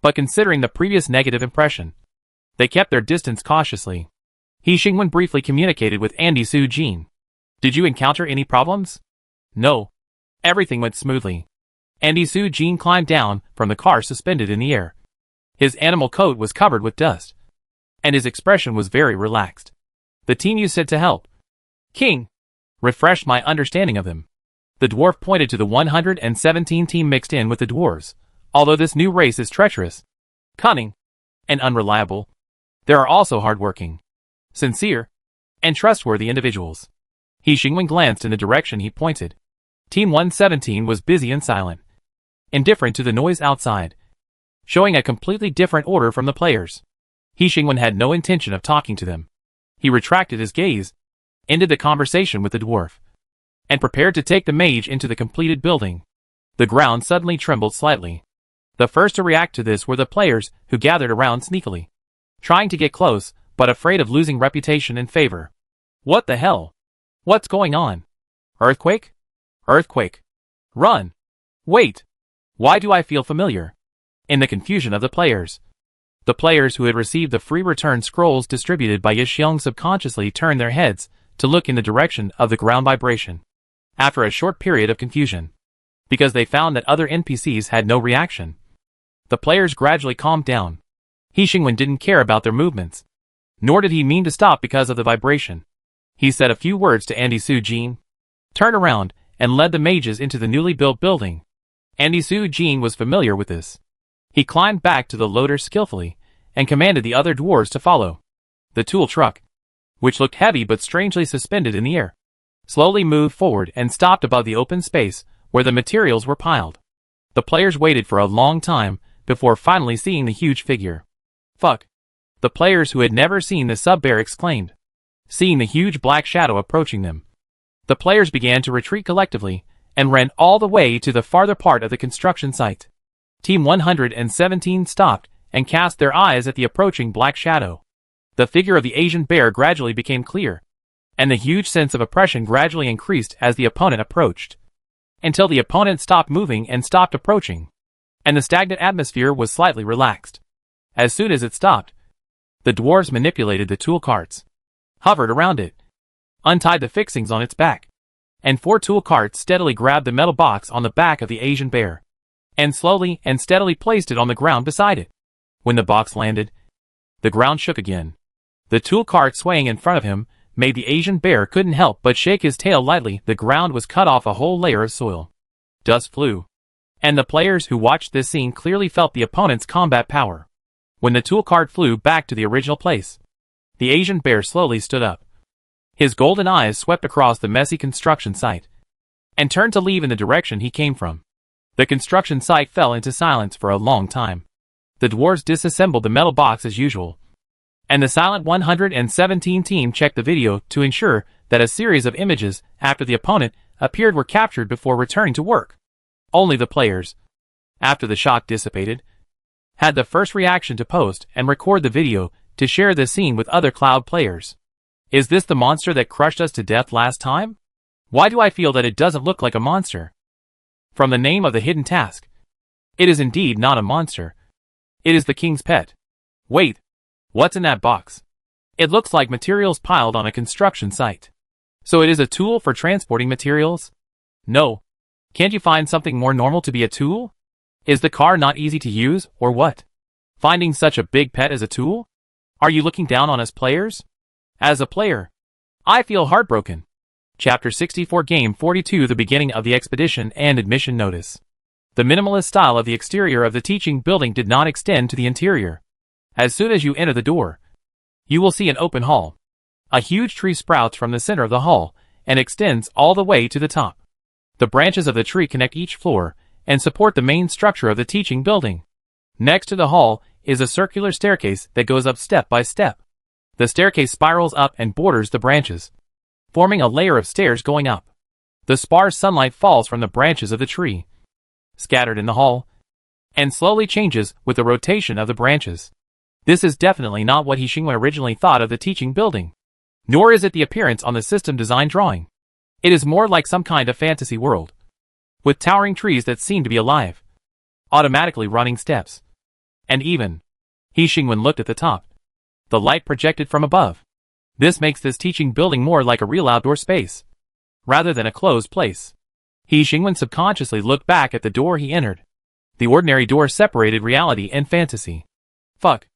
But considering the previous negative impression, they kept their distance cautiously. He Xingwen briefly communicated with Andy Su Jin. Did you encounter any problems? No. Everything went smoothly. Andy Su Jin climbed down from the car suspended in the air. His animal coat was covered with dust, and his expression was very relaxed. The team you sent to help King refreshed my understanding of them. The dwarf pointed to the 117 team mixed in with the dwarves. Although this new race is treacherous, cunning, and unreliable, there are also hardworking, sincere, and trustworthy individuals. He Xingwen glanced in the direction he pointed. Team 117 was busy and silent, indifferent to the noise outside, showing a completely different order from the players. He Xingwen had no intention of talking to them. He retracted his gaze, ended the conversation with the dwarf, and prepared to take the mage into the completed building. The ground suddenly trembled slightly. The first to react to this were the players, who gathered around sneakily, trying to get close, but afraid of losing reputation and favor. What the hell? What's going on? Earthquake? Earthquake. Run! Wait! Why do I feel familiar? In the confusion of the players, The players who had received the free return scrolls distributed by Yixiong subconsciously turned their heads to look in the direction of the ground vibration. After a short period of confusion, because they found that other NPCs had no reaction, the players gradually calmed down. He Xingwen didn't care about their movements, nor did he mean to stop because of the vibration. He said a few words to Andy Su Jin, turned around, and led the mages into the newly built building. Andy Su Jin was familiar with this. He climbed back to the loader skillfully, and commanded the other dwarves to follow. The tool truck, which looked heavy but strangely suspended in the air, slowly moved forward and stopped above the open space where the materials were piled. The players waited for a long time before finally seeing the huge figure. Fuck! The players who had never seen the sub-bear exclaimed, seeing the huge black shadow approaching them. The players began to retreat collectively and ran all the way to the farther part of the construction site. Team 117 stopped and cast their eyes at the approaching black shadow. The figure of the Asian bear gradually became clear, and the huge sense of oppression gradually increased as the opponent approached, until the opponent stopped moving and stopped approaching, and the stagnant atmosphere was slightly relaxed. As soon as it stopped, the dwarves manipulated the tool carts, hovered around it, untied the fixings on its back, and 4 tool carts steadily grabbed the metal box on the back of the Asian bear, and slowly and steadily placed it on the ground beside it. When the box landed, the ground shook again. The tool cart swaying in front of him made the Asian bear couldn't help but shake his tail lightly. The ground was cut off a whole layer of soil. Dust flew, and the players who watched this scene clearly felt the opponent's combat power. When the tool cart flew back to the original place, the Asian bear slowly stood up. His golden eyes swept across the messy construction site, and turned to leave in the direction he came from. The construction site fell into silence for a long time. The dwarves disassembled the metal box as usual, and the Silent 117 team checked the video to ensure that a series of images after the opponent appeared were captured before returning to work. Only the players, after the shock dissipated, had the first reaction to post and record the video to share the scene with other cloud players. Is this the monster that crushed us to death last time? Why do I feel that it doesn't look like a monster? From the name of the hidden task, it is indeed not a monster. It is the king's pet. Wait, what's in that box? It looks like materials piled on a construction site. So it is a tool for transporting materials? No. Can't you find something more normal to be a tool? Is the car not easy to use, or what? Finding such a big pet as a tool? Are you looking down on us players? As a player, I feel heartbroken. Chapter 64 Game 42 The beginning of the expedition and admission notice. The minimalist style of the exterior of the teaching building did not extend to the interior. As soon as you enter the door, you will see an open hall. A huge tree sprouts from the center of the hall and extends all the way to the top. The branches of the tree connect each floor and support the main structure of the teaching building. Next to the hall is a circular staircase that goes up step by step. The staircase spirals up and borders the branches, forming a layer of stairs going up. The sparse sunlight falls from the branches of the tree, scattered in the hall, and slowly changes with the rotation of the branches. This is definitely not what He Xingwen originally thought of the teaching building, nor is it the appearance on the system design drawing. It is more like some kind of fantasy world, with towering trees that seem to be alive, automatically running steps. And even, He Xingwen looked at the top. The light projected from above. This makes this teaching building more like a real outdoor space, rather than a closed place. He Xingwen subconsciously looked back at the door he entered. The ordinary door separated reality and fantasy. Fuck.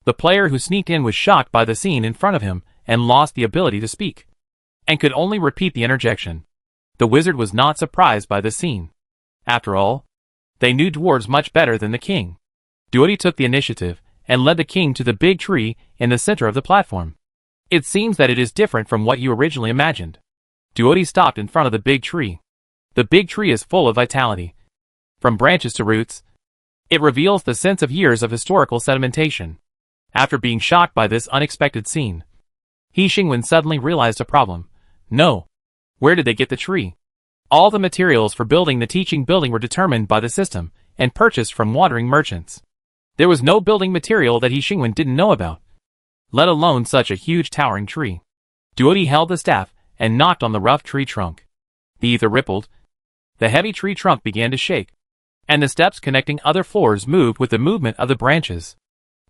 The player who sneaked in was shocked by the scene in front of him and lost the ability to speak, and could only repeat the interjection. The wizard was not surprised by the scene. After all, they knew dwarves much better than the king. Duodi took the initiative and led the king to the big tree in the center of the platform. It seems that it is different from what you originally imagined. Duodi stopped in front of the big tree. The big tree is full of vitality. From branches to roots, it reveals the sense of years of historical sedimentation. After being shocked by this unexpected scene, He Xingwen suddenly realized a problem. No. Where did they get the tree? All the materials for building the teaching building were determined by the system and purchased from wandering merchants. There was no building material that He Xingwen didn't know about, let alone such a huge towering tree. Duodi held the staff and knocked on the rough tree trunk. The ether rippled. The heavy tree trunk began to shake, and the steps connecting other floors moved with the movement of the branches.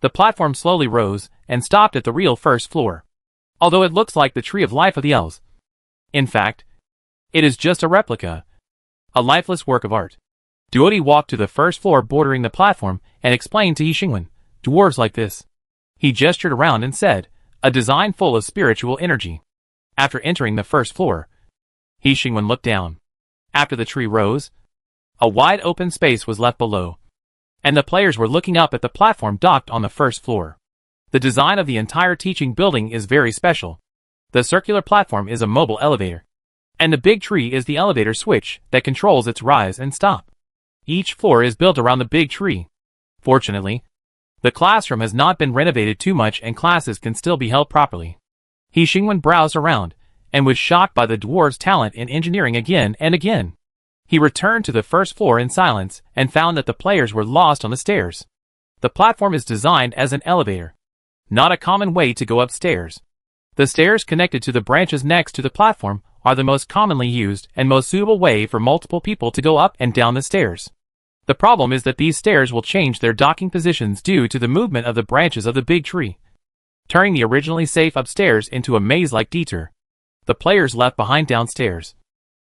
The platform slowly rose and stopped at the real first floor. Although it looks like the tree of life of the elves. In fact, it is just a replica. A lifeless work of art. Duodi walked to the first floor bordering the platform and explained to Yixingwen, dwarves like this. He gestured around and said, a design full of spiritual energy. After entering the first floor, Yixingwen looked down. After the tree rose, a wide open space was left below, and the players were looking up at the platform docked on the first floor. The design of the entire teaching building is very special. The circular platform is a mobile elevator, and the big tree is the elevator switch that controls its rise and stop. Each floor is built around the big tree. Fortunately, the classroom has not been renovated too much and classes can still be held properly. Yixingwen browsed around, and was shocked by the dwarves' talent in engineering again and again. He returned to the first floor in silence and found that the players were lost on the stairs. The platform is designed as an elevator, not a common way to go upstairs. The stairs connected to the branches next to the platform are the most commonly used and most suitable way for multiple people to go up and down the stairs. The problem is that these stairs will change their docking positions due to the movement of the branches of the big tree, turning the originally safe upstairs into a maze-like detour. The players left behind downstairs,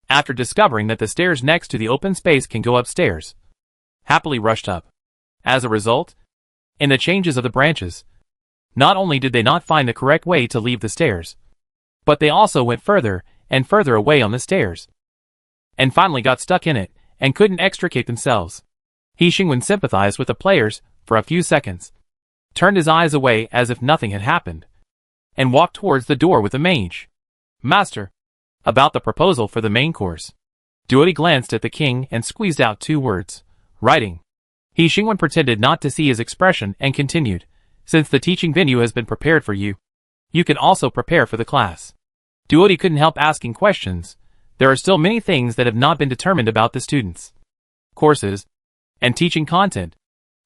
after discovering that the stairs next to the open space can go upstairs, happily rushed up. As a result, in the changes of the branches, not only did they not find the correct way to leave the stairs, but they also went further and further away on the stairs, and finally got stuck in it and couldn't extricate themselves. Yixingwen sympathized with the players for a few seconds, turned his eyes away as if nothing had happened, and walked towards the door with the mage. Master, about the proposal for the main course. Duodi glanced at the king and squeezed out 2 words. Writing. Yixingwen pretended not to see his expression and continued. Since the teaching venue has been prepared for you, you can also prepare for the class. Duodi couldn't help asking questions. There are still many things that have not been determined about the students, courses, and teaching content.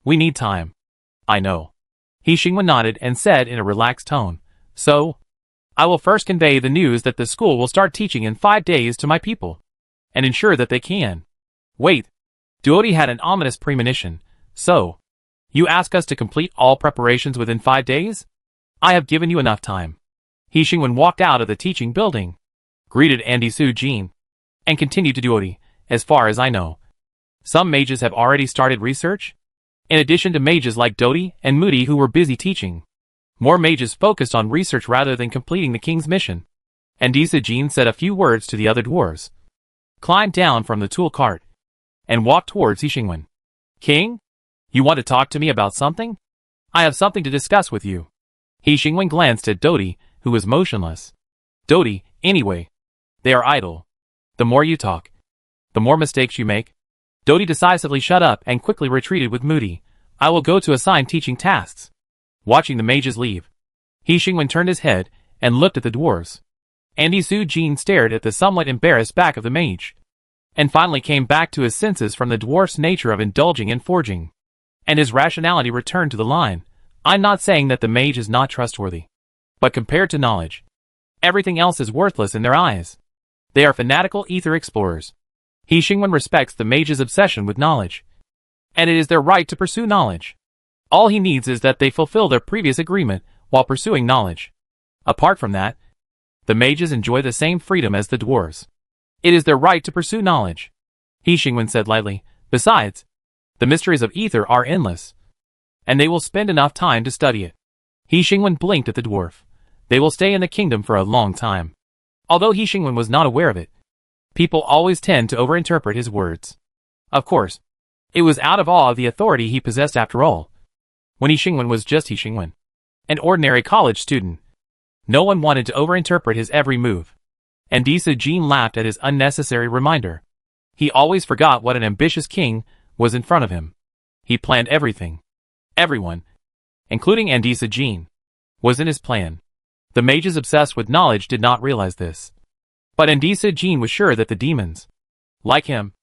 We need time. I know. Yixingwen nodded and said in a relaxed tone. So, I will first convey the news that the school will start teaching in 5 days to my people, and ensure that they can. Wait. Duodi had an ominous premonition. So, you ask us to complete all preparations within 5 days? I have given you enough time. Yixingwen walked out of the teaching building, greeted Andy Su-jin, and continued to Duodi. As far as I know, some mages have already started research, in addition to mages like Dodi and Moody who were busy teaching. More mages focused on research rather than completing the king's mission. Andy Su-jin said a few words to the other dwarves, climbed down from the tool cart, and walked towards Yixingwen. King? You want to talk to me about something? I have something to discuss with you. Yixingwen glanced at Dodi, who was motionless. Dodi, anyway. They are idle. The more you talk, the more mistakes you make. Dodi decisively shut up and quickly retreated with Moody. I will go to assign teaching tasks. Watching the mages leave, Yixingwen turned his head and looked at the dwarves. Andy Su-jin stared at the somewhat embarrassed back of the mage, and finally came back to his senses from the dwarf's nature of indulging in forging, and his rationality returned to the line. I'm not saying that the mage is not trustworthy, but compared to knowledge, everything else is worthless in their eyes. They are fanatical ether explorers. Yixingwen respects the mage's obsession with knowledge, and it is their right to pursue knowledge. All he needs is that they fulfill their previous agreement while pursuing knowledge. Apart from that, the mages enjoy the same freedom as the dwarves. It is their right to pursue knowledge. Yixingwen said lightly. Besides, the mysteries of ether are endless, and they will spend enough time to study it. Yixingwen blinked at the dwarf. They will stay in the kingdom for a long time. Although Yixingwen was not aware of it, people always tend to overinterpret his words. Of course, it was out of awe of the authority he possessed after all. When Yixingwen was just Yixingwen, an ordinary college student, no one wanted to overinterpret his every move. And Su-jin laughed at his unnecessary reminder. He always forgot what an ambitious king was in front of him. He planned everything. Everyone, including Andy Su-jin, was in his plan. The mages obsessed with knowledge did not realize this. But Andy Su-jin was sure that the demons, like him,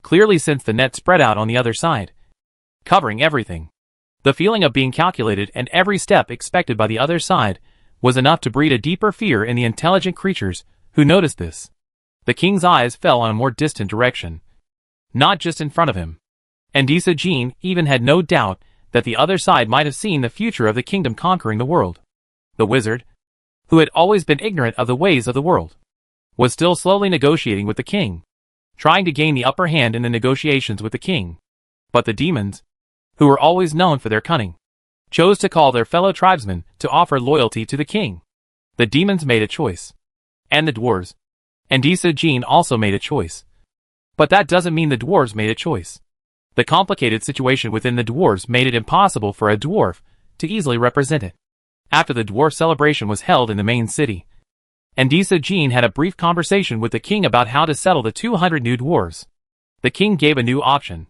clearly sensed the net spread out on the other side, covering everything. The feeling of being calculated and every step expected by the other side was enough to breed a deeper fear in the intelligent creatures who noticed this. The king's eyes fell on a more distant direction, not just in front of him. And Su-jin even had no doubt that the other side might have seen the future of the kingdom conquering the world. The wizard, who had always been ignorant of the ways of the world, was still slowly negotiating with the king, trying to gain the upper hand in the negotiations with the king. But the demons, who were always known for their cunning, chose to call their fellow tribesmen to offer loyalty to the king. The demons made a choice. And the dwarves, and Jean also made a choice. But that doesn't mean the dwarves made a choice. The complicated situation within the dwarves made it impossible for a dwarf to easily represent it. After the dwarf celebration was held in the main city, and Jean had a brief conversation with the king about how to settle the 200 new dwarves. The king gave a new option.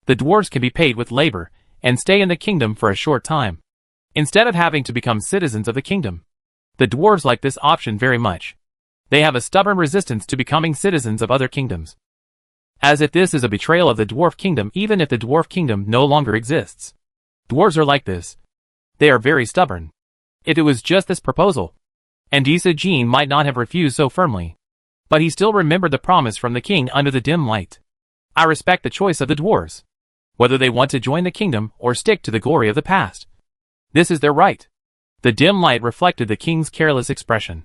The dwarves can be paid with labor and stay in the kingdom for a short time, instead of having to become citizens of the kingdom. The dwarves like this option very much. They have a stubborn resistance to becoming citizens of other kingdoms, as if this is a betrayal of the dwarf kingdom even if the dwarf kingdom no longer exists. Dwarves are like this. They are very stubborn. If it was just this proposal, and Jean might not have refused so firmly. But he still remembered the promise from the king under the dim light. I respect the choice of the dwarves, whether they want to join the kingdom or stick to the glory of the past. This is their right. The dim light reflected the king's careless expression,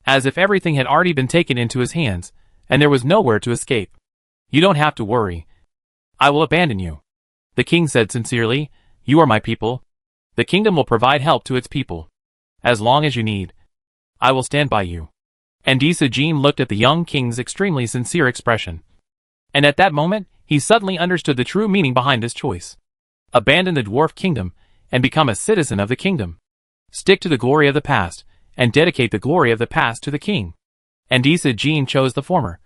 as if everything had already been taken into his hands, and there was nowhere to escape. You don't have to worry. I will abandon you. The king said sincerely, you are my people. The kingdom will provide help to its people. As long as you need, I will stand by you. And Jean looked at the young king's extremely sincere expression. And at that moment, he suddenly understood the true meaning behind this choice. Abandon the dwarf kingdom, and become a citizen of the kingdom. Stick to the glory of the past, and dedicate the glory of the past to the king. And Jean chose the former.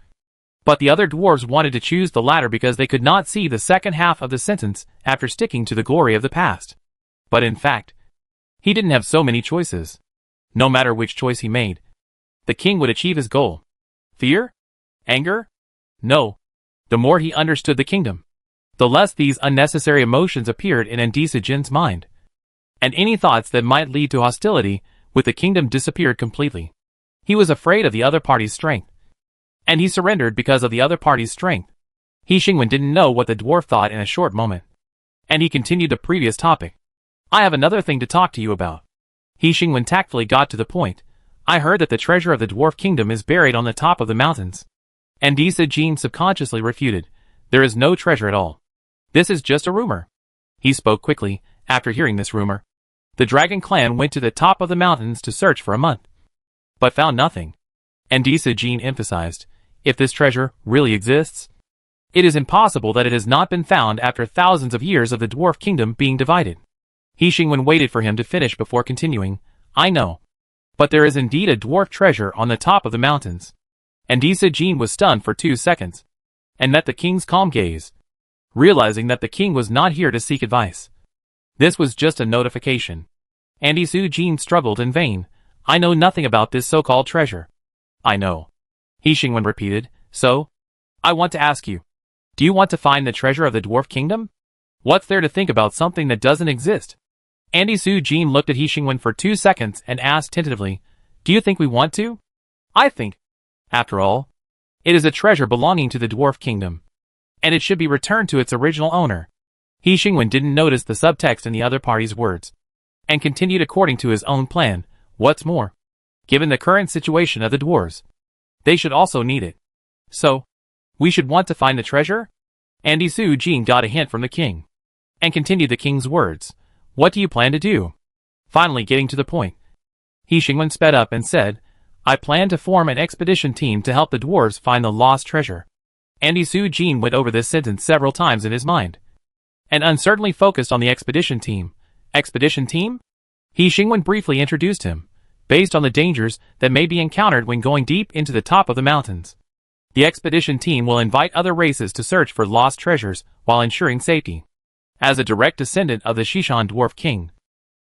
But the other dwarves wanted to choose the latter because they could not see the second half of the sentence after sticking to the glory of the past. But in fact, he didn't have so many choices. No matter which choice he made, the king would achieve his goal. Fear? Anger? No. The more he understood the kingdom, the less these unnecessary emotions appeared in Jean's mind. And any thoughts that might lead to hostility with the kingdom disappeared completely. He was afraid of the other party's strength, and he surrendered because of the other party's strength. Xingwen didn't know what the dwarf thought in a short moment, and he continued the previous topic. I have another thing to talk to you about. Xingwen tactfully got to the point. I heard that the treasure of the dwarf kingdom is buried on the top of the mountains. And Jean subconsciously refuted. There is no treasure at all. This is just a rumor. He spoke quickly. After hearing this rumor, the dragon clan went to the top of the mountains to search for a month, but found nothing. And Jean emphasized, if this treasure really exists, it is impossible that it has not been found after thousands of years of the dwarf kingdom being divided. Xingwen waited for him to finish before continuing. I know. But there is indeed a dwarf treasure on the top of the mountains. And Jean was stunned for 2 seconds, and met the king's calm gaze, realizing that the king was not here to seek advice. This was just a notification. And Jean struggled in vain. I know nothing about this so-called treasure. I know. Xingwen repeated. So? I want to ask you. Do you want to find the treasure of the dwarf kingdom? What's there to think about something that doesn't exist? And Jean looked at Xingwen for 2 seconds and asked tentatively, do you think we want to? I think, after all, it is a treasure belonging to the dwarf kingdom, and it should be returned to its original owner. Xingwen didn't notice the subtext in the other party's words, and continued according to his own plan. What's more, given the current situation of the dwarves, they should also need it. So, we should want to find the treasure? And Jean got a hint from the king, and continued the king's words. What do you plan to do? Finally getting to the point, Xingwen sped up and said, I plan to form an expedition team to help the dwarves find the lost treasure. And Jean went over this sentence several times in his mind, and uncertainly focused on the expedition team. Expedition team? Xingwen briefly introduced him, based on the dangers that may be encountered when going deep into the top of the mountains. The expedition team will invite other races to search for lost treasures while ensuring safety. As a direct descendant of the Shishan dwarf king,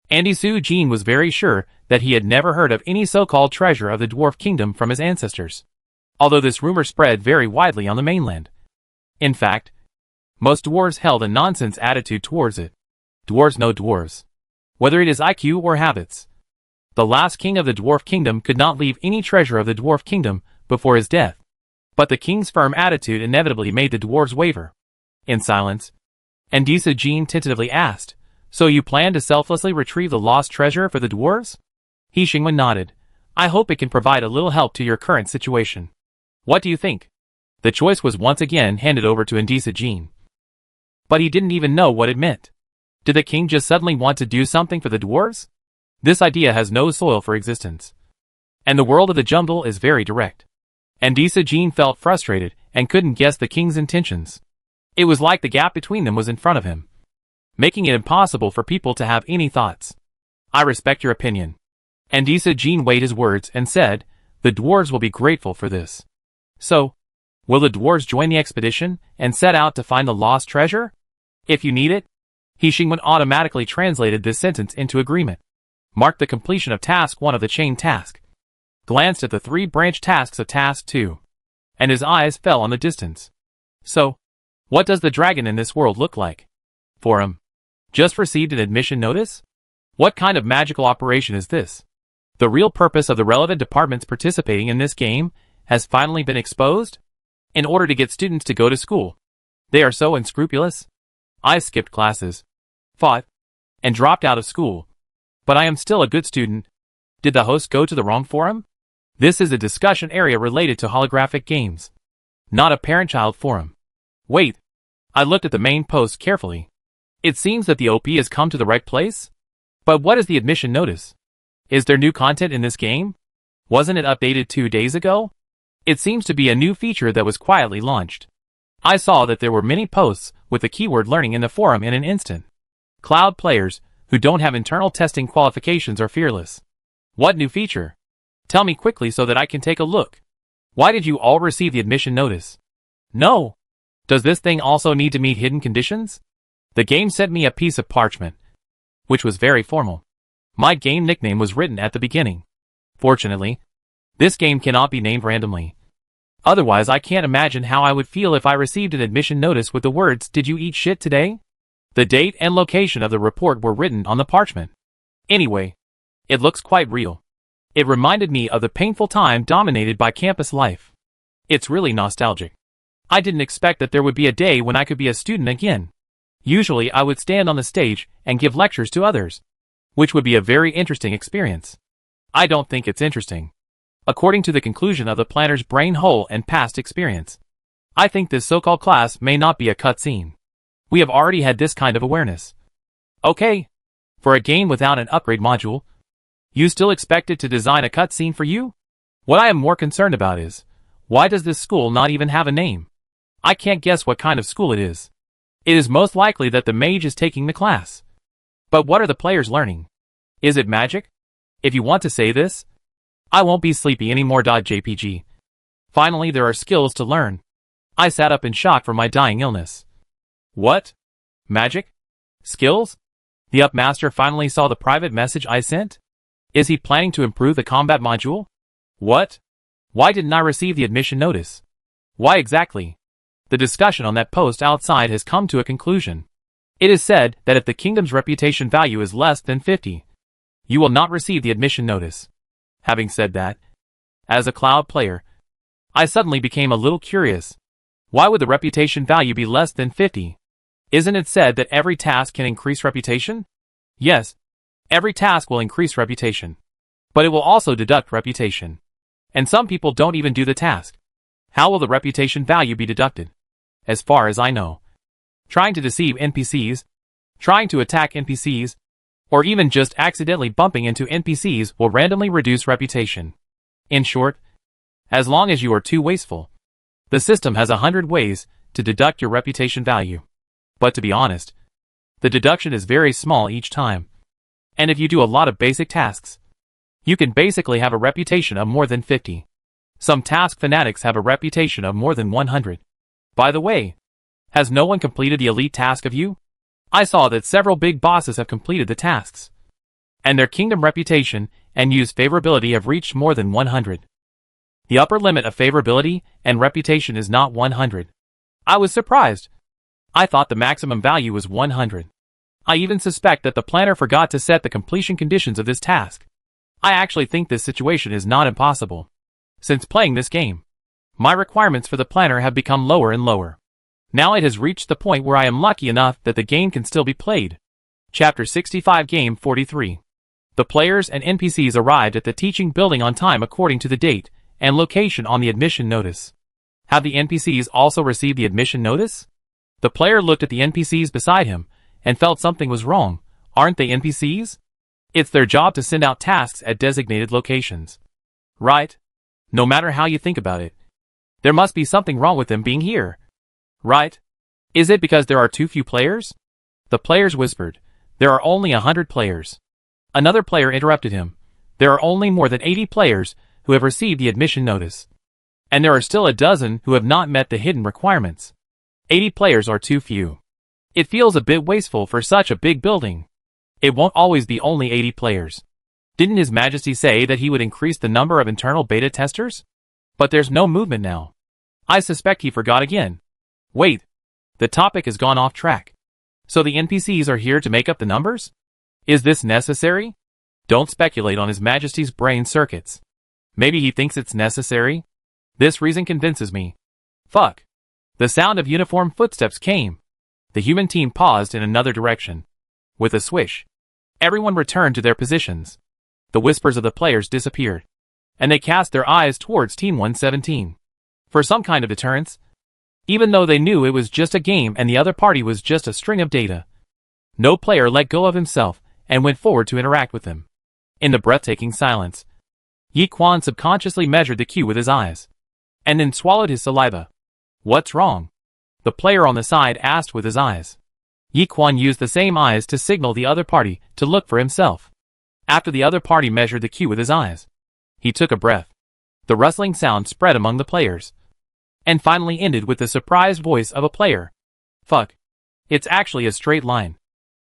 Jean was very sure that he had never heard of any so-called treasure of the dwarf kingdom from his ancestors, although this rumor spread very widely on the mainland. In fact, most dwarves held a nonsense attitude towards it. Dwarves know dwarves, whether it is IQ or habits. The last king of the dwarf kingdom could not leave any treasure of the dwarf kingdom before his death, but the king's firm attitude inevitably made the dwarves waver. In silence, Jean tentatively asked, So you plan to selflessly retrieve the lost treasure for the dwarves? He Xingwen nodded. I hope it can provide a little help to your current situation. What do you think? The choice was once again handed over to Indisa Jean. But he didn't even know what it meant. Did the king just suddenly want to do something for the dwarves? This idea has no soil for existence. And the world of the jungle is very direct. Indisa Jean felt frustrated and couldn't guess the king's intentions. It was like the gap between them was in front of him, making it impossible for people to have any thoughts. I respect your opinion. Indisa Jean weighed his words and said, the dwarves will be grateful for this. So, will the dwarves join the expedition and set out to find the lost treasure? If you need it? He Xingwen automatically translated this sentence into agreement. Marked the completion of task 1 of the chain task. Glanced at the 3 branch tasks of task 2. And his eyes fell on the distance. So, what does the dragon in this world look like? Forum. Just received an admission notice? What kind of magical operation is this? The real purpose of the relevant departments participating in this game has finally been exposed? In order to get students to go to school. They are so unscrupulous. I skipped classes, fought, and dropped out of school. But I am still a good student. Did the host go to the wrong forum? This is a discussion area related to holographic games, not a parent-child forum. Wait, I looked at the main post carefully. It seems that the OP has come to the right place? But what is the admission notice? Is there new content in this game? Wasn't it updated 2 days ago? It seems to be a new feature that was quietly launched. I saw that there were many posts with the keyword learning in the forum in an instant. Cloud players who don't have internal testing qualifications are fearless. What new feature? Tell me quickly so that I can take a look. Why did you all receive the admission notice? No. Does this thing also need to meet hidden conditions? The game sent me a piece of parchment, which was very formal. My game nickname was written at the beginning. Fortunately, this game cannot be named randomly. Otherwise, I can't imagine how I would feel if I received an admission notice with the words, "Did you eat shit today?" The date and location of the report were written on the parchment. Anyway, it looks quite real. It reminded me of the painful time dominated by campus life. It's really nostalgic. I didn't expect that there would be a day when I could be a student again. Usually I would stand on the stage and give lectures to others, which would be a very interesting experience. I don't think it's interesting. According to the conclusion of the planner's brain hole and past experience, I think this so-called class may not be a cutscene. We have already had this kind of awareness. Okay. For a game without an upgrade module, you still expect it to design a cutscene for you? What I am more concerned about is, why does this school not even have a name? I can't guess what kind of school it is. It is most likely that the mage is taking the class. But what are the players learning? Is it magic? If you want to say this, I won't be sleepy anymore. JPG. Finally, there are skills to learn. I sat up in shock from my dying illness. What? Magic? Skills? The Upmaster finally saw the private message I sent? Is he planning to improve the combat module? What? Why didn't I receive the admission notice? Why exactly? The discussion on that post outside has come to a conclusion. It is said that if the kingdom's reputation value is less than 50, you will not receive the admission notice. Having said that, as a cloud player, I suddenly became a little curious. Why would the reputation value be less than 50? Isn't it said that every task can increase reputation? Yes, every task will increase reputation. But it will also deduct reputation. And some people don't even do the task. How will the reputation value be deducted? As far as I know, trying to deceive NPCs, trying to attack NPCs, or even just accidentally bumping into NPCs will randomly reduce reputation. In short, as long as you are too wasteful, the system has 100 ways to deduct your reputation value. But to be honest, the deduction is very small each time. And if you do a lot of basic tasks, you can basically have a reputation of more than 50. Some task fanatics have a reputation of more than 100. By the way, has no one completed the elite task of you? I saw that several big bosses have completed the tasks, and their kingdom reputation and use favorability have reached more than 100. The upper limit of favorability and reputation is not 100. I was surprised. I thought the maximum value was 100. I even suspect that the planner forgot to set the completion conditions of this task. I actually think this situation is not impossible. Since playing this game, my requirements for the planner have become lower and lower. Now it has reached the point where I am lucky enough that the game can still be played. Chapter 65 Game 43. The players and NPCs arrived at the teaching building on time according to the date and location on the admission notice. Have the NPCs also received the admission notice? The player looked at the NPCs beside him and felt something was wrong. Aren't they NPCs? It's their job to send out tasks at designated locations. Right? No matter how you think about it. There must be something wrong with them being here. Right? Is it because there are too few players? The players whispered. There are only 100 players. Another player interrupted him. There are only more than 80 players who have received the admission notice. And there are still a dozen who have not met the hidden requirements. 80 players are too few. It feels a bit wasteful for such a big building. It won't always be only 80 players. Didn't His Majesty say that he would increase the number of internal beta testers? But there's no movement now. I suspect he forgot again. Wait. The topic has gone off track. So the NPCs are here to make up the numbers? Is this necessary? Don't speculate on His Majesty's brain circuits. Maybe he thinks it's necessary? This reason convinces me. Fuck. The sound of uniform footsteps came. The human team paused in another direction. With a swish, everyone returned to their positions. The whispers of the players disappeared, and they cast their eyes towards Team 117. For some kind of deterrence, even though they knew it was just a game and the other party was just a string of data. No player let go of himself and went forward to interact with them. In the breathtaking silence, Yi Quan subconsciously measured the cue with his eyes, and then swallowed his saliva. What's wrong? The player on the side asked with his eyes. Yi Quan used the same eyes to signal the other party to look for himself. After the other party measured the cue with his eyes, he took a breath. The rustling sound spread among the players, and finally ended with the surprised voice of a player. Fuck. It's actually a straight line.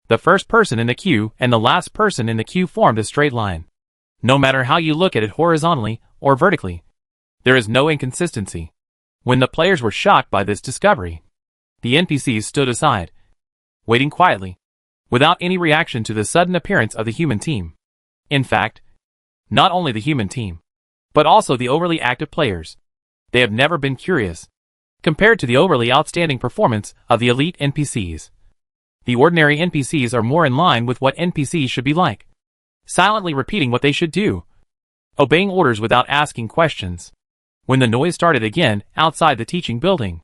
The first person in the queue and the last person in the queue formed a straight line. No matter how you look at it horizontally or vertically, there is no inconsistency. When the players were shocked by this discovery, the NPCs stood aside, waiting quietly, without any reaction to the sudden appearance of the human team. In fact, not only the human team, but also the overly active players. They have never been curious, compared to the overly outstanding performance of the elite NPCs. The ordinary NPCs are more in line with what NPCs should be like, silently repeating what they should do, obeying orders without asking questions. When the noise started again outside the teaching building,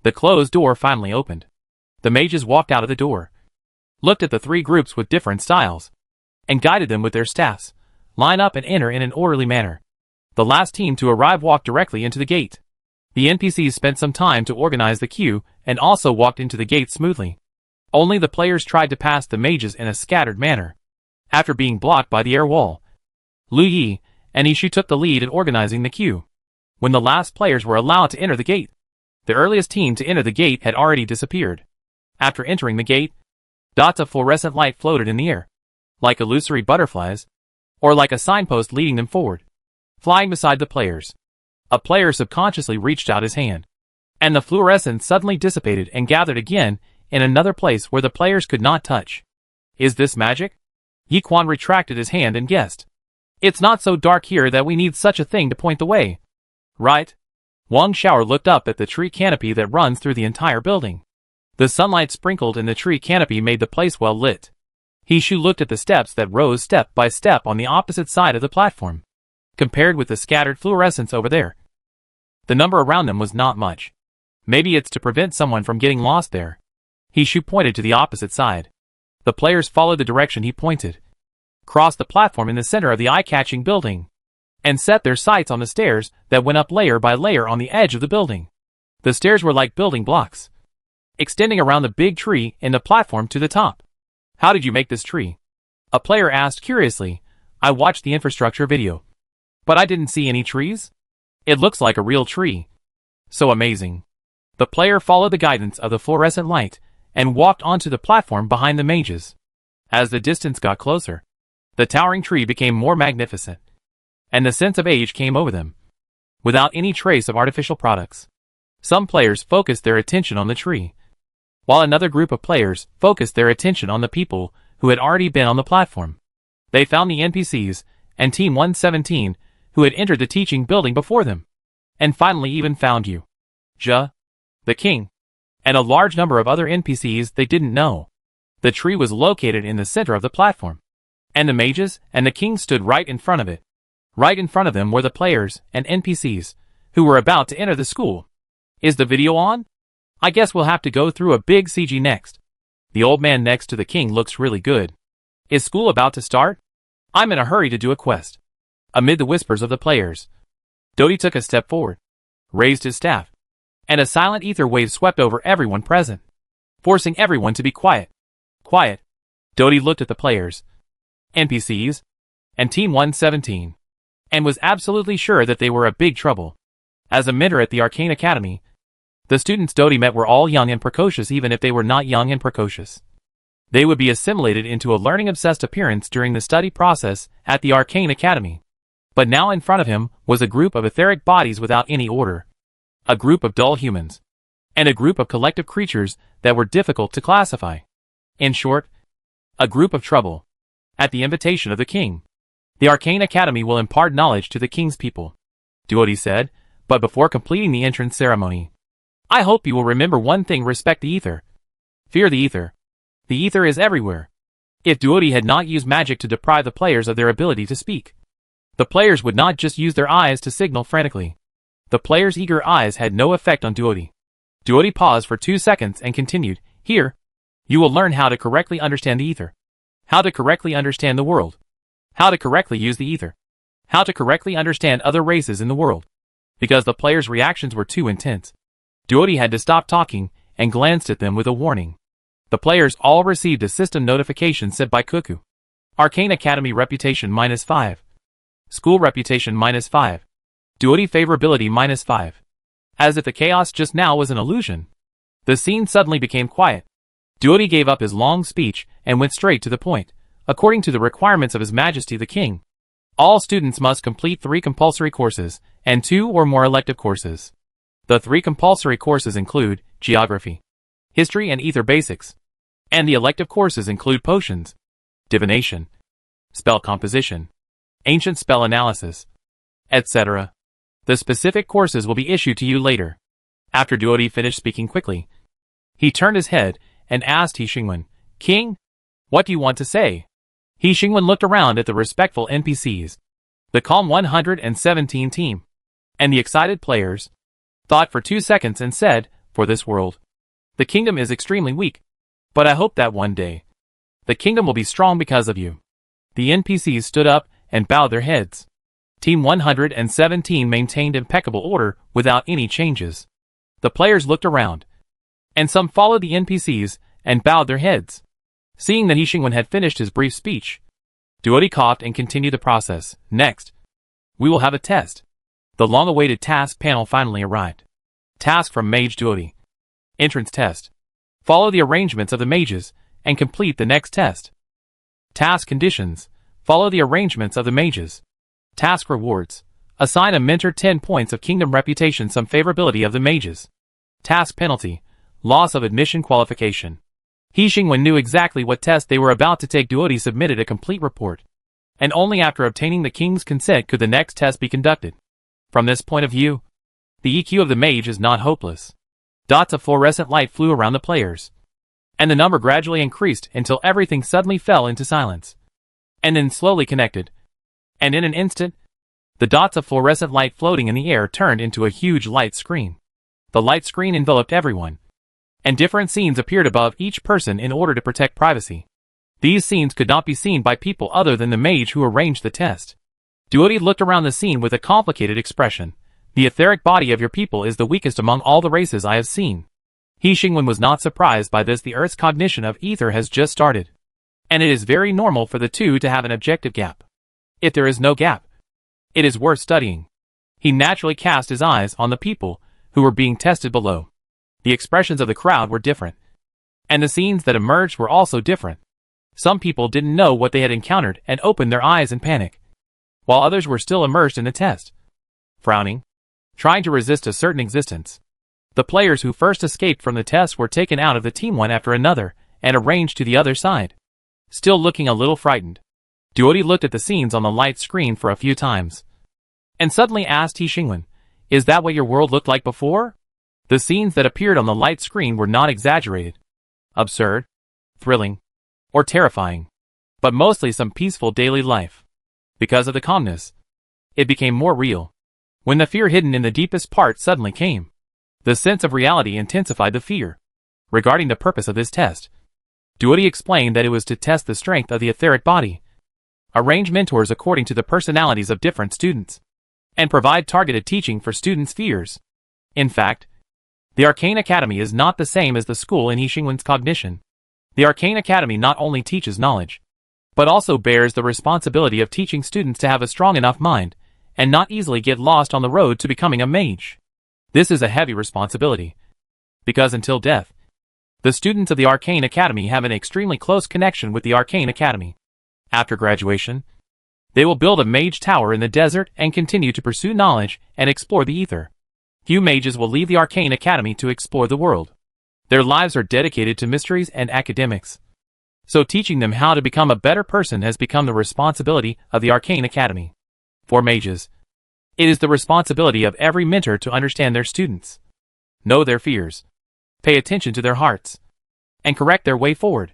the closed door finally opened. The mages walked out of the door, looked at the three groups with different styles, and guided them with their staffs. Line up and enter in an orderly manner. The last team to arrive walked directly into the gate. The NPCs spent some time to organize the queue and also walked into the gate smoothly. Only the players tried to pass the mages in a scattered manner. After being blocked by the air wall, Lu Yi and Ishu took the lead in organizing the queue. When the last players were allowed to enter the gate, the earliest team to enter the gate had already disappeared. After entering the gate, dots of fluorescent light floated in the air, like illusory butterflies, or like a signpost leading them forward. Flying beside the players, a player subconsciously reached out his hand, and the fluorescence suddenly dissipated and gathered again in another place where the players could not touch. Is this magic? Yi Quan retracted his hand and guessed. It's not so dark here that we need such a thing to point the way. Right? Wang Xiao looked up at the tree canopy that runs through the entire building. The sunlight sprinkled in the tree canopy made the place well lit. He Shu looked at the steps that rose step by step on the opposite side of the platform. Compared with the scattered fluorescence over there, the number around them was not much. Maybe it's to prevent someone from getting lost there. He Shu pointed to the opposite side. The players followed the direction he pointed, crossed the platform in the center of the eye-catching building, and set their sights on the stairs that went up layer by layer on the edge of the building. The stairs were like building blocks, extending around the big tree in the platform to the top. How did you make this tree? A player asked curiously. I watched the infrastructure video, but I didn't see any trees. It looks like a real tree. So amazing. The player followed the guidance of the fluorescent light and walked onto the platform behind the mages. As the distance got closer, the towering tree became more magnificent, and the sense of age came over them, without any trace of artificial products. Some players focused their attention on the tree, while another group of players focused their attention on the people who had already been on the platform. They found the NPCs and Team 117 who had entered the teaching building before them, and finally even found you, Ja, the king, and a large number of other NPCs they didn't know. The tree was located in the center of the platform, and the mages and the king stood right in front of it. Right in front of them were the players and NPCs, who were about to enter the school. Is the video on? I guess we'll have to go through a big CG next. The old man next to the king looks really good. Is school about to start? I'm in a hurry to do a quest. Amid the whispers of the players, Doty took a step forward, raised his staff, and a silent ether wave swept over everyone present, forcing everyone to be quiet. Quiet. Doty looked at the players, NPCs, and Team 117, and was absolutely sure that they were in big trouble. As a mentor at the Arcane Academy, the students Doty met were all young and precocious. Even if they were not young and precocious, they would be assimilated into a learning-obsessed appearance during the study process at the Arcane Academy. But now in front of him was a group of etheric bodies without any order, a group of dull humans, and a group of collective creatures that were difficult to classify. In short, a group of trouble. At the invitation of the king, the Arcane Academy will impart knowledge to the king's people, Doty said, but before completing the entrance ceremony, I hope you will remember one thing: respect the ether. Fear the ether. The ether is everywhere. If Doty had not used magic to deprive the players of their ability to speak, the players would not just use their eyes to signal frantically. The players' eager eyes had no effect on Doty. Doty paused for 2 seconds and continued, Here, you will learn how to correctly understand the ether, how to correctly understand the world, how to correctly use the ether, how to correctly understand other races in the world. Because the players' reactions were too intense, Doty had to stop talking and glanced at them with a warning. The players all received a system notification sent by Cuckoo. Arcane Academy reputation -5. School reputation -5. Doty favorability -5. As if the chaos just now was an illusion, the scene suddenly became quiet. Doty gave up his long speech and went straight to the point. According to the requirements of His Majesty the King, all students must complete 3 compulsory courses and 2 or more elective courses. The 3 compulsory courses include Geography, History and Ether Basics, and the elective courses include Potions, Divination, Spell Composition, Ancient Spell Analysis, etc. The specific courses will be issued to you later. After Doty finished speaking quickly, he turned his head and asked He Xingwen, King, what do you want to say? He Xingwen looked around at the respectful NPCs, the calm 117 team, and the excited players, thought for 2 seconds and said, For this world, the kingdom is extremely weak, but I hope that one day, the kingdom will be strong because of you. The NPCs stood up and bowed their heads. Team 117 maintained impeccable order without any changes. The players looked around, and some followed the NPCs and bowed their heads. Seeing that He Xingwen had finished his brief speech, Doty coughed and continued the process. Next, we will have a test. The long-awaited task panel finally arrived. Task from Mage Doty. Entrance test. Follow the arrangements of the mages and complete the next test. Task conditions. Follow the arrangements of the mages. Task rewards. Assign a mentor 10 points of kingdom reputation, some favorability of the mages. Task penalty. Loss of admission qualification. He Xingwen knew exactly what test they were about to take. Doty submitted a complete report, and only after obtaining the king's consent could the next test be conducted. From this point of view, the EQ of the mage is not hopeless. Dots of fluorescent light flew around the players, and the number gradually increased until everything suddenly fell into silence, and then slowly connected, and in an instant, the dots of fluorescent light floating in the air turned into a huge light screen. The light screen enveloped everyone, and different scenes appeared above each person in order to protect privacy. These scenes could not be seen by people other than the mage who arranged the test. Doty looked around the scene with a complicated expression. The etheric body of your people is the weakest among all the races I have seen. He Xingwen was not surprised by this. The Earth's cognition of ether has just started, and it is very normal for the two to have an objective gap. If there is no gap, it is worth studying. He naturally cast his eyes on the people who were being tested below. The expressions of the crowd were different, and the scenes that emerged were also different. Some people didn't know what they had encountered and opened their eyes in panic, while others were still immersed in the test, frowning, trying to resist a certain existence. The players who first escaped from the test were taken out of the team one after another and arranged to the other side. Still looking a little frightened, Doty looked at the scenes on the light screen for a few times, and suddenly asked He Xingwen, "Is that what your world looked like before?" The scenes that appeared on the light screen were not exaggerated, absurd, thrilling, or terrifying, but mostly some peaceful daily life. Because of the calmness, it became more real. When the fear hidden in the deepest part suddenly came, the sense of reality intensified the fear. Regarding the purpose of this test, Duody explained that it was to test the strength of the etheric body, arrange mentors according to the personalities of different students, and provide targeted teaching for students' fears. In fact, the Arcane Academy is not the same as the school in Xingwen's cognition. The Arcane Academy not only teaches knowledge, but also bears the responsibility of teaching students to have a strong enough mind and not easily get lost on the road to becoming a mage. This is a heavy responsibility, because until death, the students of the Arcane Academy have an extremely close connection with the Arcane Academy. After graduation, they will build a mage tower in the desert and continue to pursue knowledge and explore the ether. Few mages will leave the Arcane Academy to explore the world. Their lives are dedicated to mysteries and academics. So teaching them how to become a better person has become the responsibility of the Arcane Academy. For mages, it is the responsibility of every mentor to understand their students, know their fears, pay attention to their hearts, and correct their way forward.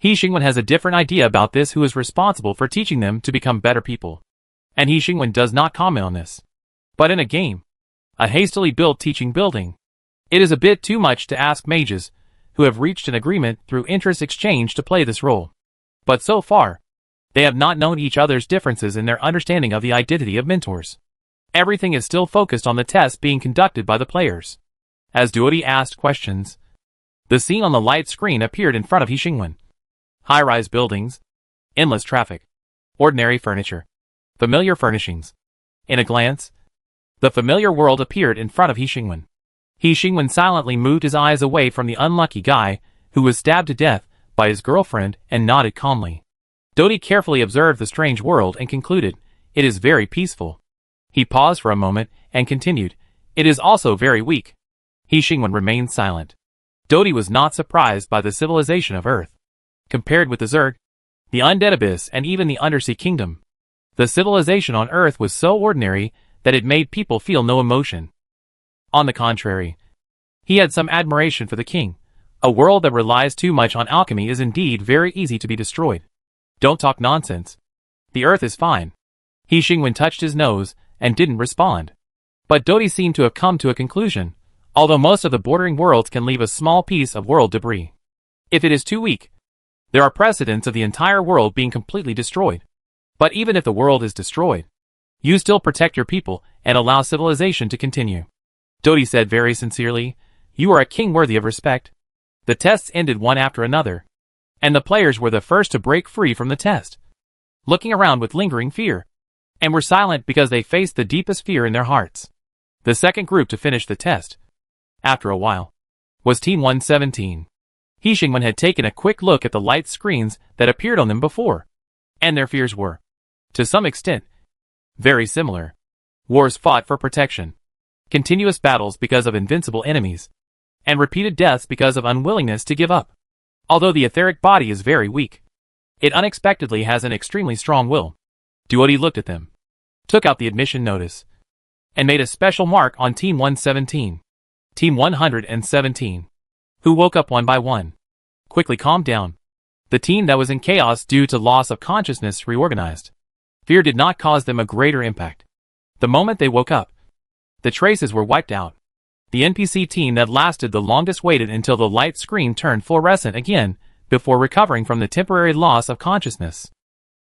Xingwen has a different idea about this, who is responsible for teaching them to become better people. And Xingwen does not comment on this. But in a game, a hastily built teaching building, it is a bit too much to ask mages, who have reached an agreement through interest exchange to play this role. But so far, they have not known each other's differences in their understanding of the identity of mentors. Everything is still focused on the test being conducted by the players. As Duody asked questions, the scene on the light screen appeared in front of Xingwen. High-rise buildings, endless traffic, ordinary furniture, familiar furnishings. In a glance, the familiar world appeared in front of Xingwen. Xingwen silently moved his eyes away from the unlucky guy who was stabbed to death by his girlfriend and nodded calmly. Duody carefully observed the strange world and concluded, "It is very peaceful." He paused for a moment and continued, "It is also very weak." Xingwen remained silent. Duody was not surprised by the civilization of Earth. Compared with the Zerg, the Undead Abyss, and even the Undersea Kingdom, the civilization on Earth was so ordinary that it made people feel no emotion. On the contrary, he had some admiration for the king. A world that relies too much on alchemy is indeed very easy to be destroyed. Don't talk nonsense. The Earth is fine. Xingwen touched his nose and didn't respond. But Duody seemed to have come to a conclusion. Although most of the bordering worlds can leave a small piece of world debris, if it is too weak, there are precedents of the entire world being completely destroyed. But even if the world is destroyed, you still protect your people and allow civilization to continue. Duody said very sincerely, "You are a king worthy of respect." The tests ended one after another, and the players were the first to break free from the test, looking around with lingering fear, and were silent because they faced the deepest fear in their hearts. The second group to finish the test, after a while, was Team 117. Xingwen had taken a quick look at the light screens that appeared on them before, and their fears were, to some extent, very similar. Wars fought for protection, continuous battles because of invincible enemies, and repeated deaths because of unwillingness to give up. Although the etheric body is very weak, it unexpectedly has an extremely strong will. Duody looked at them, took out the admission notice, and made a special mark on Team 117. Team 117, who woke up one by one, quickly calmed down. The team that was in chaos due to loss of consciousness reorganized. Fear did not cause them a greater impact. The moment they woke up, the traces were wiped out. The NPC team that lasted the longest waited until the light screen turned fluorescent again before recovering from the temporary loss of consciousness.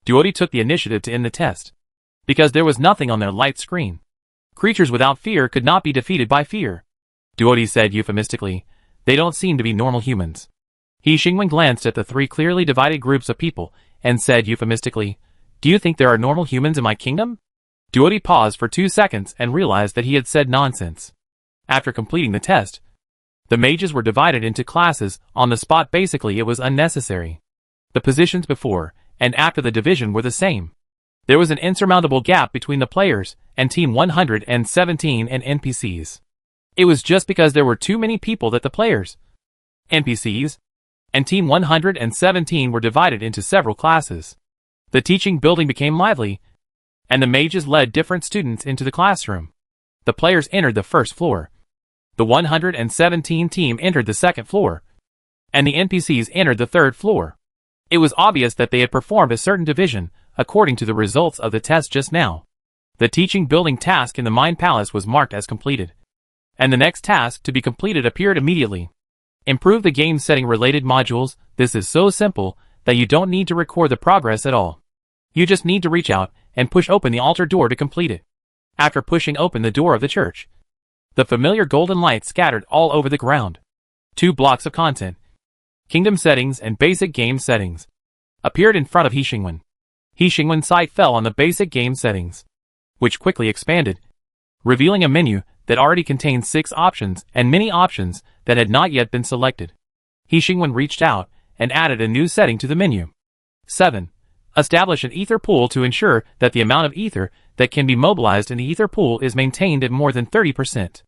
Duody took the initiative to end the test, because there was nothing on their light screen. Creatures without fear could not be defeated by fear. Duody said euphemistically, "They don't seem to be normal humans." Xingwen glanced at the three clearly divided groups of people and said euphemistically, "Do you think there are normal humans in my kingdom?" Duody paused for 2 seconds and realized that he had said nonsense. After completing the test, the mages were divided into classes on the spot. Basically, it was unnecessary. The positions before and after the division were the same. There was an insurmountable gap between the players and Team 117 and NPCs. It was just because there were too many people that the players, NPCs, and Team 117 were divided into several classes. The teaching building became lively, and the mages led different students into the classroom. The players entered the first floor. The 117 team entered the second floor, and the NPCs entered the third floor. It was obvious that they had performed a certain division, according to the results of the test just now. The teaching building task in the Mind Palace was marked as completed. And the next task to be completed appeared immediately. Improve the game setting related modules. This is so simple that you don't need to record the progress at all. You just need to reach out and push open the altar door to complete it. After pushing open the door of the church, the familiar golden light scattered all over the ground. 2 blocks of content, Kingdom Settings and Basic Game Settings, appeared in front of He Xingwen. He Xingwen's sight fell on the Basic Game Settings, which quickly expanded, revealing a menu that already contained 6 options and many options that had not yet been selected. He Xingwen reached out and added a new setting to the menu. 7. Establish an ether pool to ensure that the amount of ether that can be mobilized in the ether pool is maintained at more than 30%.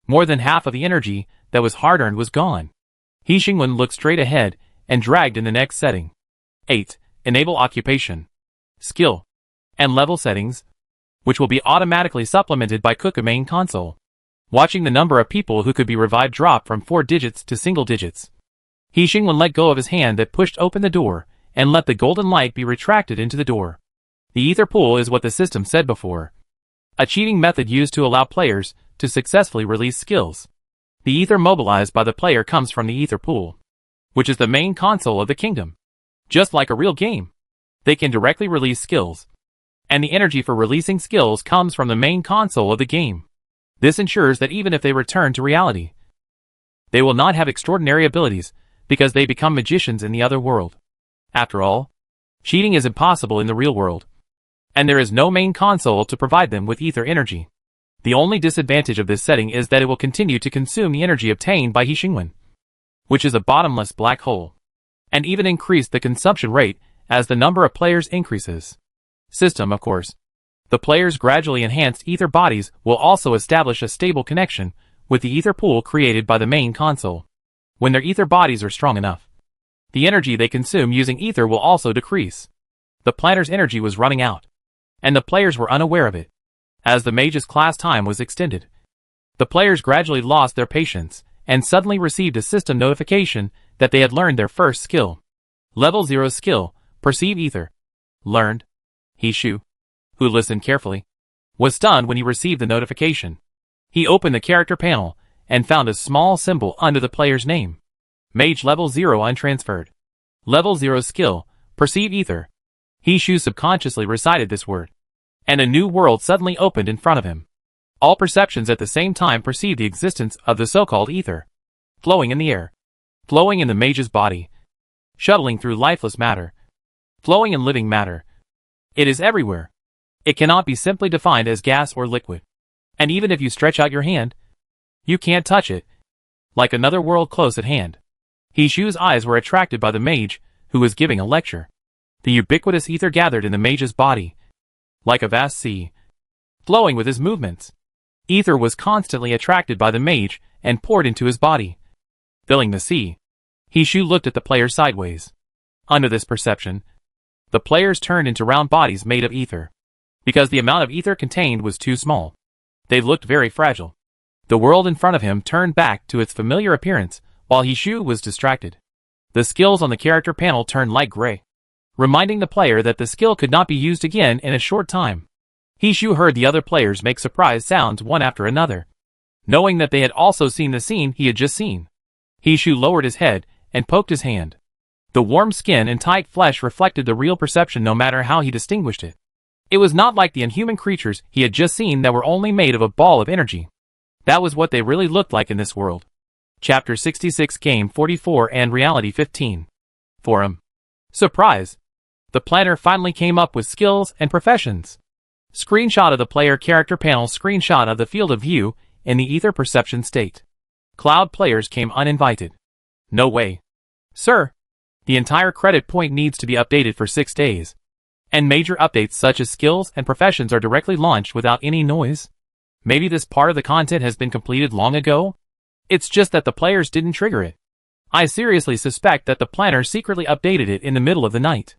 More than half of the energy that was hard-earned was gone. He Xingwen looked straight ahead and dragged in the next setting. 8. Enable occupation, skill, and level settings, which will be automatically supplemented by Kuka main console. Watching the number of people who could be revived drop from 4 digits to single digits. He Xingwen let go of his hand that pushed open the door and let the golden light be retracted into the door. The ether pool is what the system said before. A cheating method used to allow players to successfully release skills. The ether mobilized by the player comes from the ether pool, which is the main console of the kingdom. Just like a real game, they can directly release skills, and the energy for releasing skills comes from the main console of the game. This ensures that even if they return to reality, they will not have extraordinary abilities because they become magicians in the other world. After all, cheating is impossible in the real world, and there is no main console to provide them with ether energy. The only disadvantage of this setting is that it will continue to consume the energy obtained by He Xingwen, which is a bottomless black hole, and even increase the consumption rate as the number of players increases. System, of course. The players' gradually enhanced ether bodies will also establish a stable connection with the ether pool created by the main console. When their ether bodies are strong enough, the energy they consume using ether will also decrease. The planner's energy was running out, and the players were unaware of it. As the mage's class time was extended, the players gradually lost their patience and suddenly received a system notification that they had learned their first skill. Level 0 skill, Perceive Ether. Learned. He Shu, who listened carefully, was stunned when he received the notification. He opened the character panel and found a small symbol under the player's name. Mage Level 0 untransferred. Level 0 skill, Perceive Ether. He Shu subconsciously recited this word, and a new world suddenly opened in front of him. All perceptions at the same time perceived the existence of the so-called ether, flowing in the air, flowing in the mage's body, shuttling through lifeless matter, flowing in living matter. It is everywhere. It cannot be simply defined as gas or liquid. And even if you stretch out your hand, you can't touch it. Like another world close at hand. He Shu's eyes were attracted by the mage, who was giving a lecture. The ubiquitous ether gathered in the mage's body, like a vast sea, flowing with his movements. Ether was constantly attracted by the mage and poured into his body, filling the sea. He Shu looked at the players sideways. Under this perception, the players turned into round bodies made of ether. Because the amount of ether contained was too small, they looked very fragile. The world in front of him turned back to its familiar appearance while He Shu was distracted. The skills on the character panel turned light gray, reminding the player that the skill could not be used again in a short time. He Shu heard the other players make surprised sounds one after another, knowing that they had also seen the scene he had just seen. He Shu lowered his head and poked his hand. The warm skin and tight flesh reflected the real perception no matter how he distinguished it. It was not like the inhuman creatures he had just seen that were only made of a ball of energy. That was what they really looked like in this world. Chapter 66 Game 44 and Reality 15. Forum. Surprise! The planner finally came up with skills and professions. Screenshot of the player character panel. Screenshot of the field of view in the ether perception state. Cloud players came uninvited. No way. Sir, the entire credit point needs to be updated for 6 days. And major updates such as skills and professions are directly launched without any noise. Maybe this part of the content has been completed long ago? It's just that the players didn't trigger it. I seriously suspect that the planner secretly updated it in the middle of the night.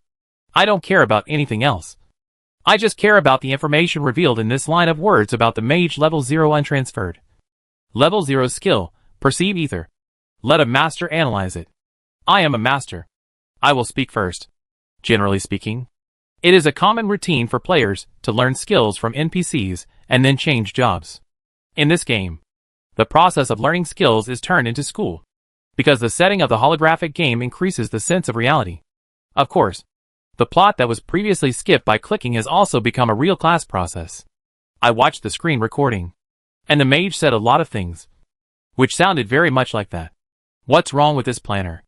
I don't care about anything else. I just care about the information revealed in this line of words about the mage level 0 untransferred. Level 0 skill, Perceive Ether. Let a master analyze it. I am a master. I will speak first. Generally speaking, it is a common routine for players to learn skills from NPCs and then change jobs. In this game, the process of learning skills is turned into school, because the setting of the holographic game increases the sense of reality. Of course, the plot that was previously skipped by clicking has also become a real class process. I watched the screen recording, and the mage said a lot of things, which sounded very much like that. What's wrong with this planner?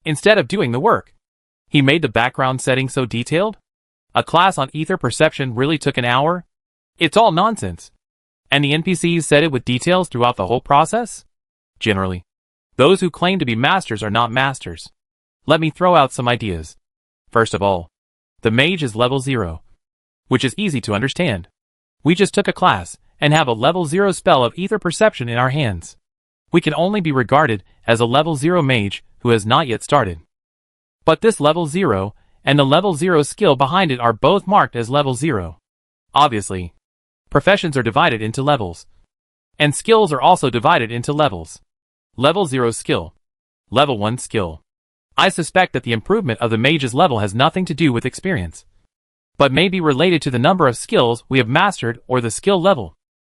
Instead of doing the work, he made the background setting so detailed? A class on ether perception really took an hour? It's all nonsense. And the NPCs said it with details throughout the whole process? Generally, those who claim to be masters are not masters. Let me throw out some ideas. First of all, the mage is level 0, which is easy to understand. We just took a class and have a level 0 spell of ether perception in our hands. We can only be regarded as a level 0 mage who has not yet started. But this level 0 and the level 0 skill behind it are both marked as level 0. Obviously, professions are divided into levels, and skills are also divided into levels. Level 0 skill. Level 1 skill. I suspect that the improvement of the mage's level has nothing to do with experience, but may be related to the number of skills we have mastered or the skill level.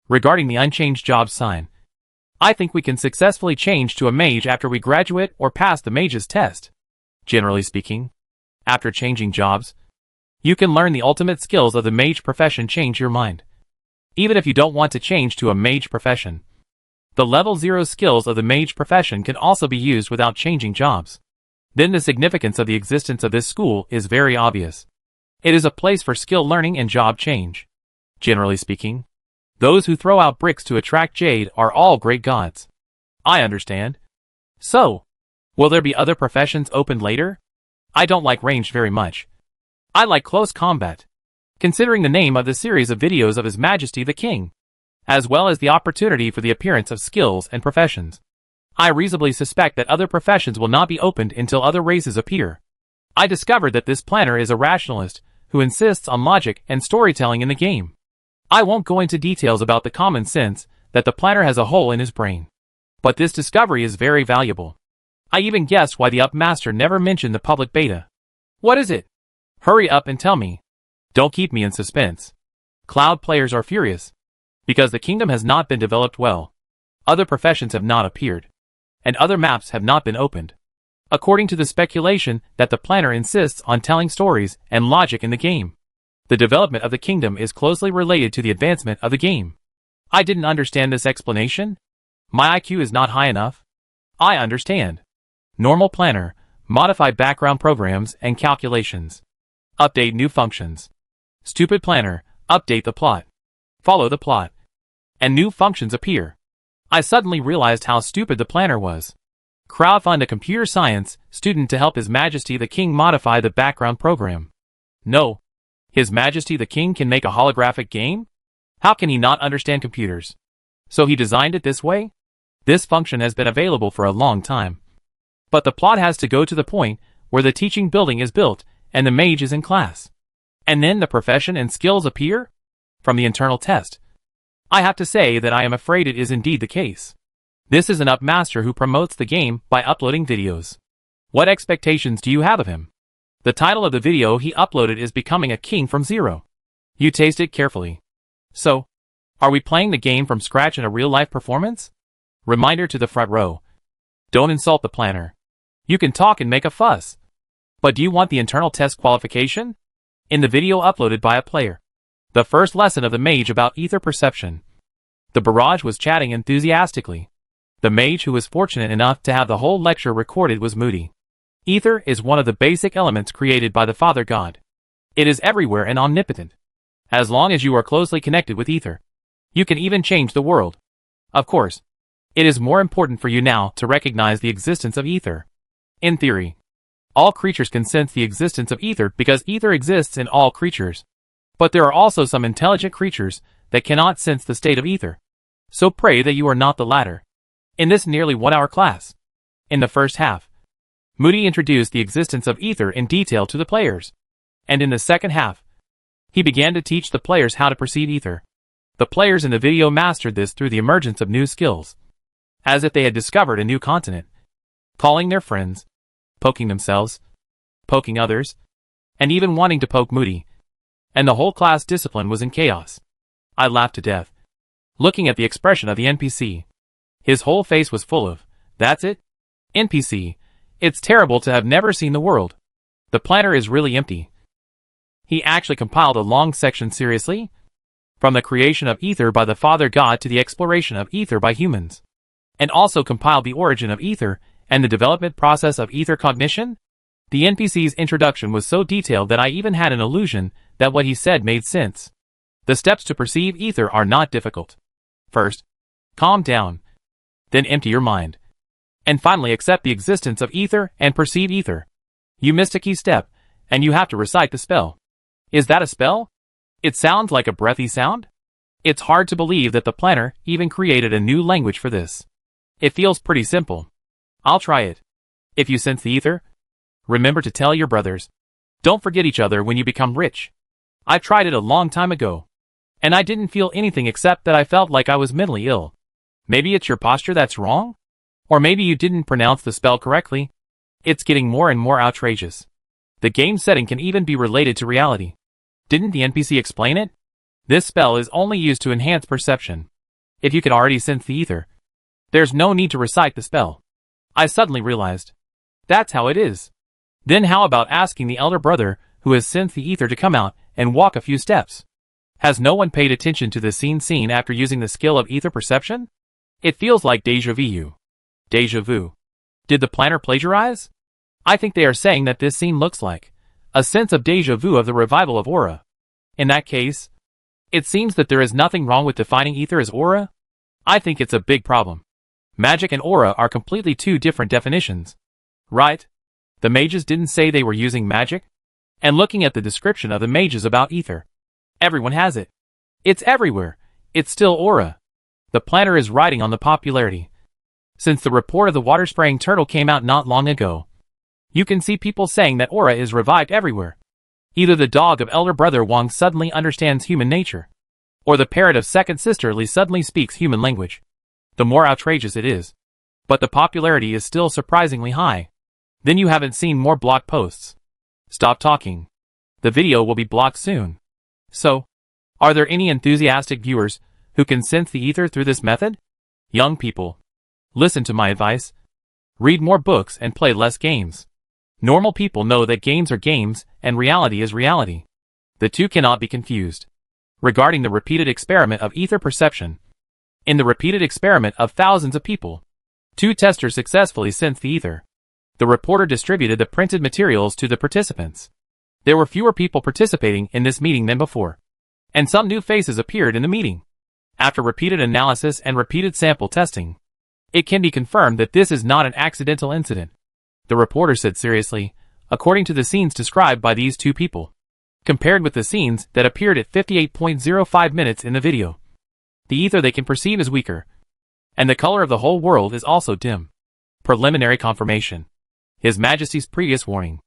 Regarding the unchanged job sign, I think we can successfully change to a mage after we graduate or pass the mage's test. Generally speaking, after changing jobs, you can learn the ultimate skills of the mage profession. Change your mind, even if you don't want to change to a mage profession. The level 0 skills of the mage profession can also be used without changing jobs. Then the significance of the existence of this school is very obvious. It is a place for skill learning and job change. Generally speaking, those who throw out bricks to attract jade are all great gods. I understand. So, will there be other professions opened later? I don't like ranged very much. I like close combat, considering the name of the series of videos of His Majesty the King, as well as the opportunity for the appearance of skills and professions. I reasonably suspect that other professions will not be opened until other races appear. I discovered that this planner is a rationalist who insists on logic and storytelling in the game. I won't go into details about the common sense that the planner has a hole in his brain, but this discovery is very valuable. I even guessed why the Upmaster never mentioned the public beta. What is it? Hurry up and tell me. Don't keep me in suspense. Cloud players are furious, because the kingdom has not been developed well. Other professions have not appeared, and other maps have not been opened. According to the speculation that the planner insists on telling stories and logic in the game, the development of the kingdom is closely related to the advancement of the game. I didn't understand this explanation. My IQ is not high enough. I understand. Normal planner, modify background programs and calculations. Update new functions. Stupid planner, update the plot. Follow the plot. And new functions appear. I suddenly realized how stupid the planner was. Crowdfund a computer science student to help His Majesty the King modify the background program. No. His Majesty the King can make a holographic game? How can he not understand computers? So he designed it this way? This function has been available for a long time. But the plot has to go to the point where the teaching building is built and the mage is in class. And then the profession and skills appear? From the internal test. I have to say that I am afraid it is indeed the case. This is an Upmaster who promotes the game by uploading videos. What expectations do you have of him? The title of the video he uploaded is Becoming a King from Zero. You taste it carefully. So, are we playing the game from scratch in a real-life performance? Reminder to the front row. Don't insult the planner. You can talk and make a fuss. But do you want the internal test qualification? In the video uploaded by a player, the first lesson of the mage about ether perception, the barrage was chatting enthusiastically. The mage who was fortunate enough to have the whole lecture recorded was moody. Ether is one of the basic elements created by the Father God. It is everywhere and omnipotent. As long as you are closely connected with ether, you can even change the world. Of course, it is more important for you now to recognize the existence of ether. In theory, all creatures can sense the existence of ether because ether exists in all creatures. But there are also some intelligent creatures that cannot sense the state of ether. So pray that you are not the latter. In this nearly 1-hour class, in the first half, Moody introduced the existence of ether in detail to the players. And in the second half, he began to teach the players how to perceive ether. The players in the video mastered this through the emergence of new skills, as if they had discovered a new continent. Calling their friends, poking themselves, poking others, and even wanting to poke Moody. And the whole class discipline was in chaos. I laughed to death, looking at the expression of the NPC. His whole face was full of, "That's it? NPC, it's terrible to have never seen the world. The planner is really empty." He actually compiled a long section. Seriously? From the creation of ether by the Father God to the exploration of ether by humans. And also compiled the origin of ether and the development process of ether cognition? The NPC's introduction was so detailed that I even had an illusion that what he said made sense. The steps to perceive ether are not difficult. First, calm down. Then empty your mind. And finally accept the existence of ether and perceive ether. You missed a key step, and you have to recite the spell. Is that a spell? It sounds like a breathy sound? It's hard to believe that the planner even created a new language for this. It feels pretty simple. I'll try it. If you sense the ether, remember to tell your brothers. Don't forget each other when you become rich. I tried it a long time ago. And I didn't feel anything except that I felt like I was mentally ill. Maybe it's your posture that's wrong? Or maybe you didn't pronounce the spell correctly? It's getting more and more outrageous. The game setting can even be related to reality. Didn't the NPC explain it? This spell is only used to enhance perception. If you can already sense the ether, there's no need to recite the spell. I suddenly realized. That's how it is. Then how about asking the elder brother who has sensed the ether to come out and walk a few steps? Has no one paid attention to the scene after using the skill of ether perception? It feels like deja vu. Deja vu. Did the planner plagiarize? I think they are saying that this scene looks like a sense of deja vu of the revival of aura. In that case, it seems that there is nothing wrong with defining ether as aura. I think it's a big problem. Magic and aura are completely two different definitions. Right? The mages didn't say they were using magic? And looking at the description of the mages about ether, everyone has it. It's everywhere. It's still aura. The planner is riding on the popularity. Since the report of the water-spraying turtle came out not long ago, you can see people saying that aura is revived everywhere. Either the dog of elder brother Wang suddenly understands human nature, or the parrot of second sister Li suddenly speaks human language. The more outrageous it is. But the popularity is still surprisingly high. Then you haven't seen more blog posts. Stop talking. The video will be blocked soon. So, are there any enthusiastic viewers who can sense the ether through this method? Young people, listen to my advice. Read more books and play less games. Normal people know that games are games and reality is reality. The two cannot be confused. Regarding the repeated experiment of ether perception. In the repeated experiment of thousands of people, 2 testers successfully sensed the ether. The reporter distributed the printed materials to the participants. There were fewer people participating in this meeting than before. And some new faces appeared in the meeting. After repeated analysis and repeated sample testing, it can be confirmed that this is not an accidental incident. The reporter said seriously, according to the scenes described by these 2 people, compared with the scenes that appeared at 58.05 minutes in the video. The ether they can perceive is weaker. And the color of the whole world is also dim. Preliminary confirmation. His Majesty's previous warning.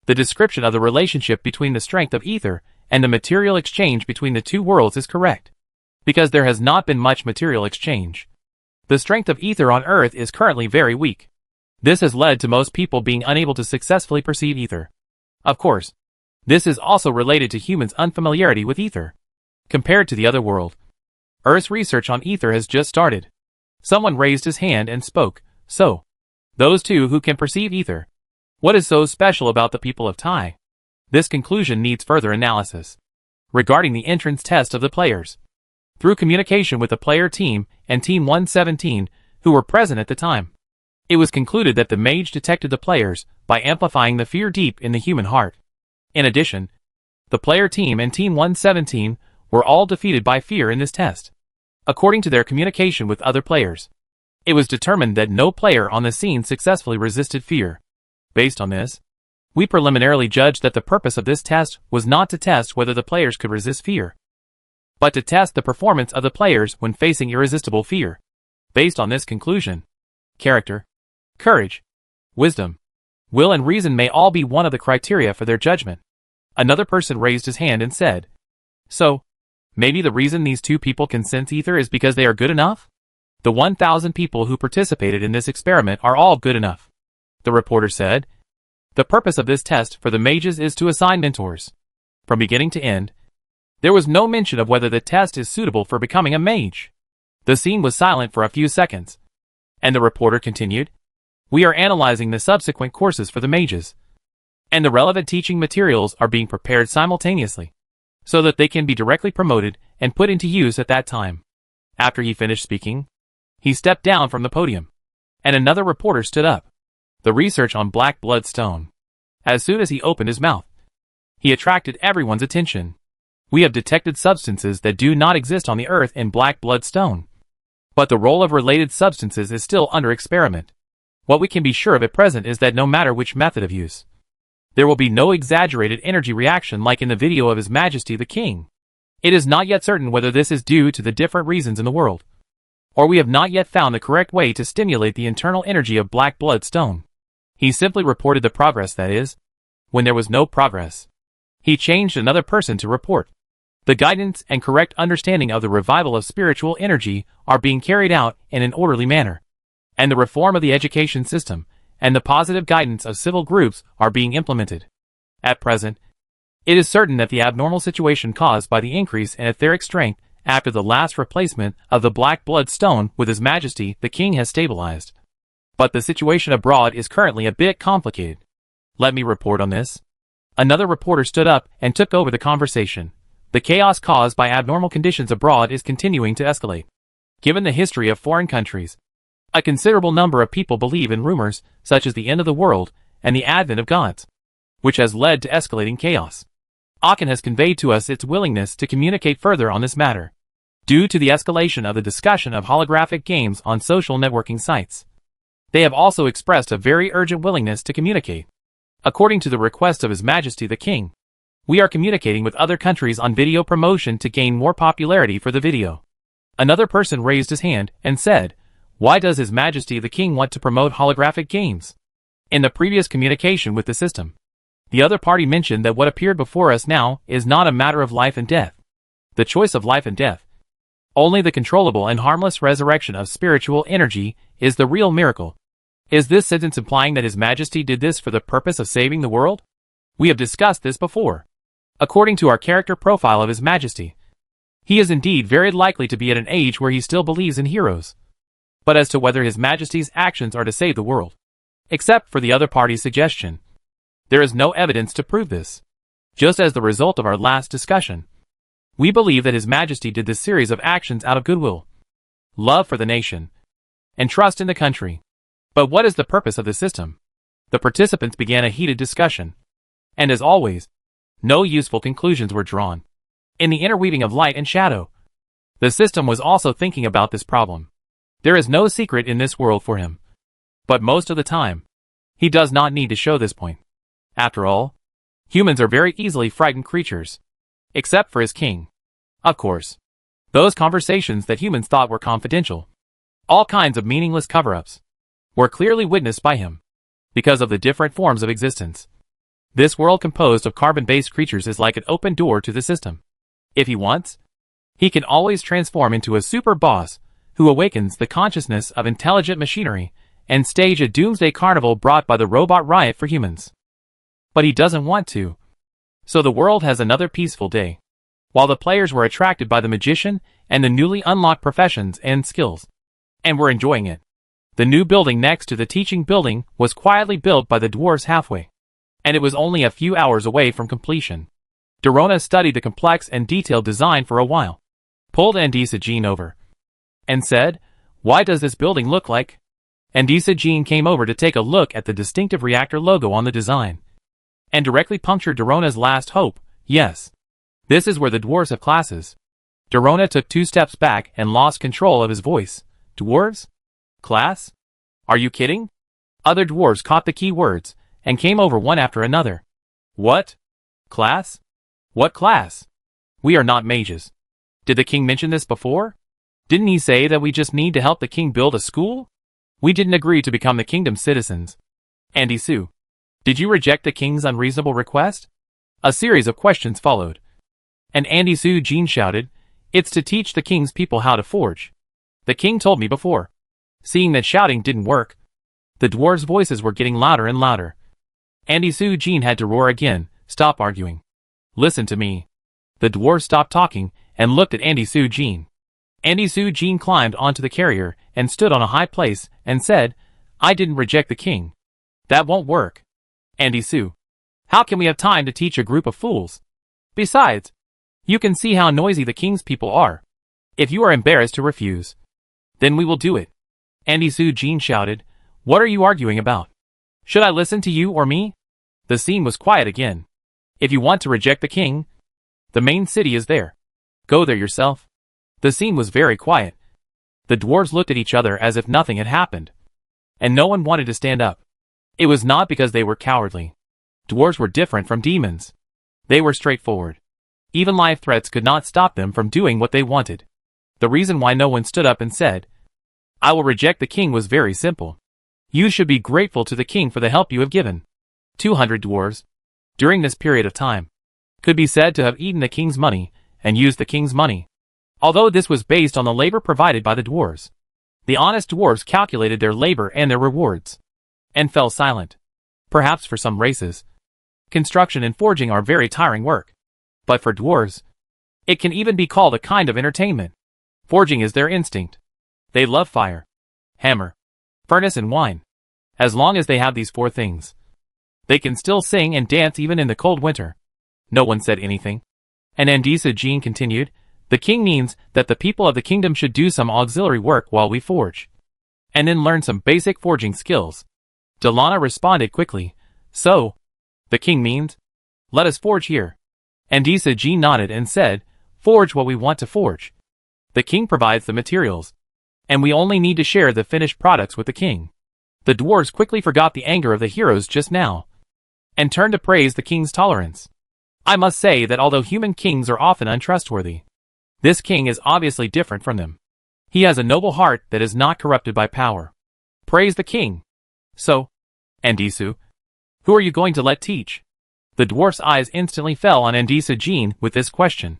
The description of the relationship between the strength of ether and the material exchange between the 2 worlds is correct. Because there has not been much material exchange. The strength of ether on Earth is currently very weak. This has led to most people being unable to successfully perceive ether. Of course, this is also related to humans' unfamiliarity with ether. Compared to the other world, Earth's research on ether has just started. Someone raised his hand and spoke. So, those 2 who can perceive ether. What is so special about the people of Tai? This conclusion needs further analysis. Regarding the entrance test of the players. Through communication with the player team and Team 117, who were present at the time, it was concluded that the mage detected the players by amplifying the fear deep in the human heart. In addition, the player team and Team 117 were all defeated by fear in this test. According to their communication with other players, it was determined that no player on the scene successfully resisted fear. Based on this, we preliminarily judged that the purpose of this test was not to test whether the players could resist fear, but to test the performance of the players when facing irresistible fear. Based on this conclusion, character, courage, wisdom, will and reason may all be one of the criteria for their judgment. Another person raised his hand and said, so, maybe the reason these 2 people can sense ether is because they are good enough? The 1,000 people who participated in this experiment are all good enough. The reporter said, The purpose of this test for the mages is to assign mentors. From beginning to end, there was no mention of whether the test is suitable for becoming a mage. The scene was silent for a few seconds, and the reporter continued, "We are analyzing the subsequent courses for the mages, and the relevant teaching materials are being prepared simultaneously, so that they can be directly promoted and put into use at that time." After he finished speaking, he stepped down from the podium, and another reporter stood up. The research on black blood stone. As soon as he opened his mouth, he attracted everyone's attention. "We have detected substances that do not exist on the earth in black blood stone, but the role of related substances is still under experiment. What we can be sure of at present is that no matter which method of use, there will be no exaggerated energy reaction like in the video of His Majesty the King. It is not yet certain whether this is due to the different reasons in the world, or we have not yet found the correct way to stimulate the internal energy of black blood stone." He simply reported the progress, that is, when there was no progress, he changed another person to report. The guidance and correct understanding of the revival of spiritual energy are being carried out in an orderly manner, and the reform of the education system and the positive guidance of civil groups are being implemented. At present, it is certain that the abnormal situation caused by the increase in etheric strength after the last replacement of the black blood stone with His Majesty the King has stabilized. But the situation abroad is currently a bit complicated. Let me report on this. Another reporter stood up and took over the conversation. "The chaos caused by abnormal conditions abroad is continuing to escalate. Given the history of foreign countries, a considerable number of people believe in rumors such as the end of the world and the advent of gods, which has led to escalating chaos. Aachen has conveyed to us its willingness to communicate further on this matter, due to the escalation of the discussion of holographic games on social networking sites. They have also expressed a very urgent willingness to communicate. According to the request of His Majesty the King, we are communicating with other countries on video promotion to gain more popularity for the video." Another person raised his hand and said, "Why does His Majesty the King want to promote holographic games?" In the previous communication with the system, the other party mentioned that what appeared before us now is not a matter of life and death. The choice of life and death. Only the controllable and harmless resurrection of spiritual energy is the real miracle. Is this sentence implying that His Majesty did this for the purpose of saving the world? We have discussed this before. According to our character profile of His Majesty, he is indeed very likely to be at an age where he still believes in heroes. But as to whether His Majesty's actions are to save the world, except for the other party's suggestion, there is no evidence to prove this. Just as the result of our last discussion, we believe that His Majesty did this series of actions out of goodwill, love for the nation, and trust in the country. But what is the purpose of the system? The participants began a heated discussion, and as always, no useful conclusions were drawn. In the interweaving of light and shadow, the system was also thinking about this problem. There is no secret in this world for him. But most of the time, he does not need to show this point. After all, humans are very easily frightened creatures, except for his king. Of course, those conversations that humans thought were confidential, all kinds of meaningless cover-ups, were clearly witnessed by him, because of the different forms of existence. This world composed of carbon-based creatures is like an open door to the system. If he wants, he can always transform into a super boss who awakens the consciousness of intelligent machinery and stage a doomsday carnival brought by the robot riot for humans. But he doesn't want to. So the world has another peaceful day, while the players were attracted by the magician and the newly unlocked professions and skills, and were enjoying it. The new building next to the teaching building was quietly built by the dwarves halfway, and it was only a few hours away from completion. Dorona studied the complex and detailed design for a while, pulled Andisa Jean over, and said, "Why does this building look like?" Andisa Jean came over to take a look at the distinctive reactor logo on the design, and directly punctured Dorona's last hope. "Yes. This is where the dwarves have classes." Dorona took 2 steps back and lost control of his voice. "Dwarves? Class? Are you kidding?" Other dwarves caught the key words and came over one after another. "What? Class? What class? We are not mages. Did the king mention this before? Didn't he say that we just need to help the king build a school? We didn't agree to become the kingdom's citizens. Andy Sue, did you reject the king's unreasonable request?" A series of questions followed, and Andy Sue Jean shouted, "It's to teach the king's people how to forge. The king told me before." Seeing that shouting didn't work, the dwarves' voices were getting louder and louder. Andy Soo Jean had to roar again, "Stop arguing. Listen to me." The dwarves stopped talking and looked at Andy Soo Jean. Andy Soo Jean climbed onto the carrier and stood on a high place and said, "I didn't reject the king. That won't work. Andy Soo, how can we have time to teach a group of fools? Besides, you can see how noisy the king's people are. If you are embarrassed to refuse, then we will do it." Andy Soo Jean shouted, "What are you arguing about? Should I listen to you or me?" The scene was quiet again. "If you want to reject the king, the main city is there. Go there yourself." The scene was very quiet. The dwarves looked at each other as if nothing had happened. And no one wanted to stand up. It was not because they were cowardly. Dwarves were different from demons. They were straightforward. Even life threats could not stop them from doing what they wanted. The reason why no one stood up and said, "I will reject the king," was very simple. You should be grateful to the king for the help you have given. 200 dwarves, during this period of time, could be said to have eaten the king's money and used the king's money. Although this was based on the labor provided by the dwarves, the honest dwarves calculated their labor and their rewards, and fell silent. Perhaps for some races, construction and forging are very tiring work. But for dwarves, it can even be called a kind of entertainment. Forging is their instinct. They love fire, hammer, furnace and wine. As long as they have these four things, they can still sing and dance even in the cold winter. No one said anything. And Andy Soo Jean continued, "The king means that the people of the kingdom should do some auxiliary work while we forge, and then learn some basic forging skills." Delana responded quickly, "So, the king means, let us forge here." Andy Soo Jean nodded and said, "Forge what we want to forge. The king provides the materials, and we only need to share the finished products with the king." The dwarves quickly forgot the anger of the heroes just now, and turned to praise the king's tolerance. I must say that although human kings are often untrustworthy, this king is obviously different from them. He has a noble heart that is not corrupted by power. Praise the king. "So, Andy Soo, who are you going to let teach?" The dwarf's eyes instantly fell on Andy Soo Jean with this question,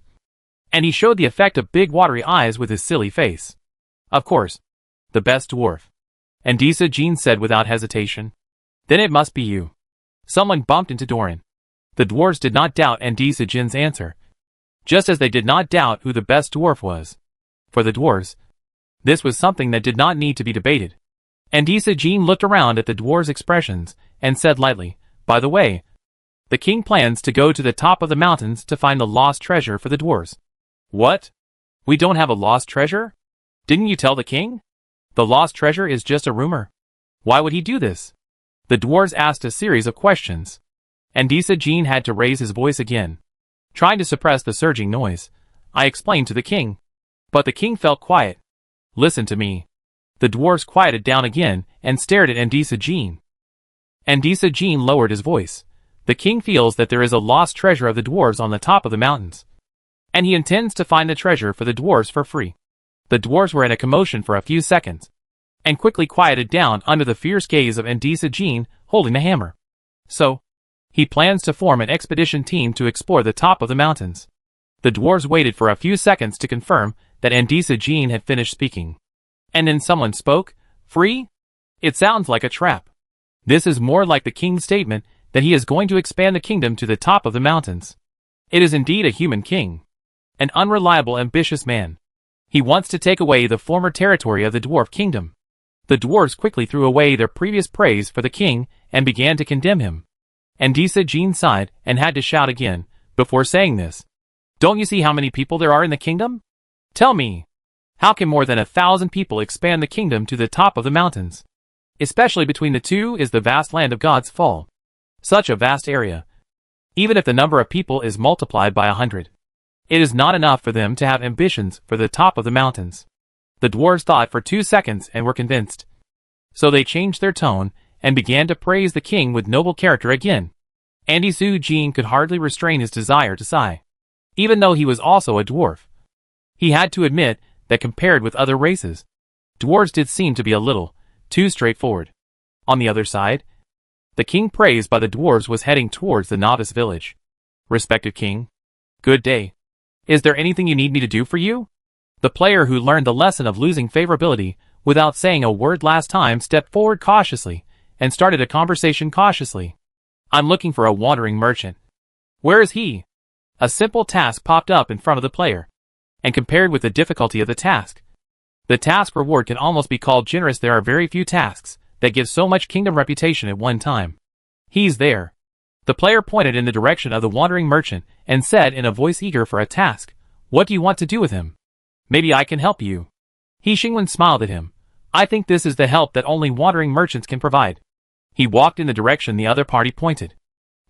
and he showed the effect of big watery eyes with his silly face. "Of course, the best dwarf," Andy Soo Jean said without hesitation. "Then it must be you." Someone bumped into Doran. The dwarves did not doubt Andy Soo Jean's answer, just as they did not doubt who the best dwarf was. For the dwarves, this was something that did not need to be debated. Andy Soo Jean looked around at the dwarves' expressions and said lightly, "By the way, the king plans to go to the top of the mountains to find the lost treasure for the dwarves." "What? We don't have a lost treasure? Didn't you tell the king? The lost treasure is just a rumor. Why would he do this?" The dwarves asked a series of questions. Andy Soo Jean had to raise his voice again, trying to suppress the surging noise. "I explained to the king, but the king felt quiet. Listen to me." The dwarves quieted down again and stared at Andy Soo Jean. Andy Soo Jean lowered his voice. "The king feels that there is a lost treasure of the dwarves on the top of the mountains, and he intends to find the treasure for the dwarves for free." The dwarves were in a commotion for a few seconds, and quickly quieted down under the fierce gaze of Andy Soo Jean holding the hammer. "So, he plans to form an expedition team to explore the top of the mountains." The dwarves waited for a few seconds to confirm that Andy Soo Jean had finished speaking. And then someone spoke, "Free? It sounds like a trap. This is more like the king's statement that he is going to expand the kingdom to the top of the mountains. It is indeed a human king. An unreliable, ambitious man. He wants to take away the former territory of the dwarf kingdom." The dwarves quickly threw away their previous praise for the king and began to condemn him. Andy Soo Jean sighed and had to shout again, before saying this, "Don't you see how many people there are in the kingdom? Tell me, how can more than 1,000 people expand the kingdom to the top of the mountains? Especially between the two is the vast land of God's fall. Such a vast area. Even if the number of people is multiplied by 100, it is not enough for them to have ambitions for the top of the mountains." The dwarves thought for 2 seconds and were convinced. So they changed their tone and began to praise the king with noble character again. Andy Soo Jean could hardly restrain his desire to sigh. Even though he was also a dwarf, he had to admit that compared with other races, dwarves did seem to be a little too straightforward. On the other side, the king praised by the dwarves was heading towards the novice village. "Respected king, good day. Is there anything you need me to do for you?" The player who learned the lesson of losing favorability without saying a word last time stepped forward cautiously and started a conversation cautiously. I'm looking for a wandering merchant. Where is he? A simple task popped up in front of the player. And compared with the difficulty of the task reward can almost be called generous. There are very few tasks that give so much kingdom reputation at one time. He's there. The player pointed in the direction of the wandering merchant and said in a voice eager for a task, "What do you want to do with him? Maybe I can help you." He Xingwen smiled at him. "I think this is the help that only wandering merchants can provide." He walked in the direction the other party pointed.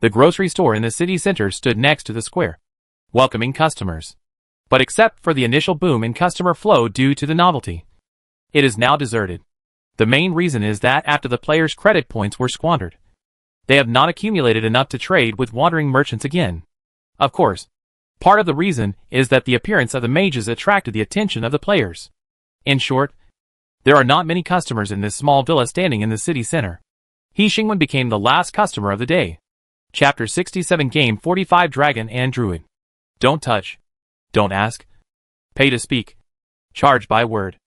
The grocery store in the city center stood next to the square, welcoming customers. But except for the initial boom in customer flow due to the novelty, it is now deserted. The main reason is that after the players' credit points were squandered, they have not accumulated enough to trade with wandering merchants again. Of course, part of the reason is that the appearance of the mages attracted the attention of the players. In short, there are not many customers in this small villa standing in the city center. He Xingwen became the last customer of the day. Chapter 67 Game 45 Dragon and Druid. Don't touch. Don't ask. Pay to speak. Charge by word.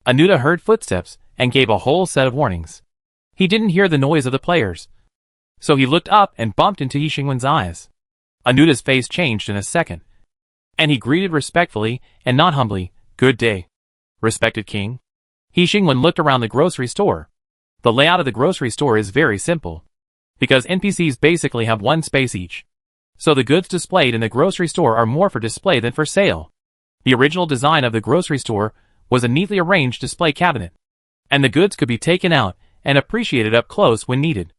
Anuta heard footsteps and gave a whole set of warnings. He didn't hear the noise of the players, so he looked up and bumped into He Xingwen's eyes. Anuta's face changed in a second, and he greeted respectfully and not humbly, "Good day, respected king." He Xingwen looked around the grocery store. The layout of the grocery store is very simple, because NPCs basically have one space each. So the goods displayed in the grocery store are more for display than for sale. The original design of the grocery store was a neatly arranged display cabinet, and the goods could be taken out and appreciated up close when needed.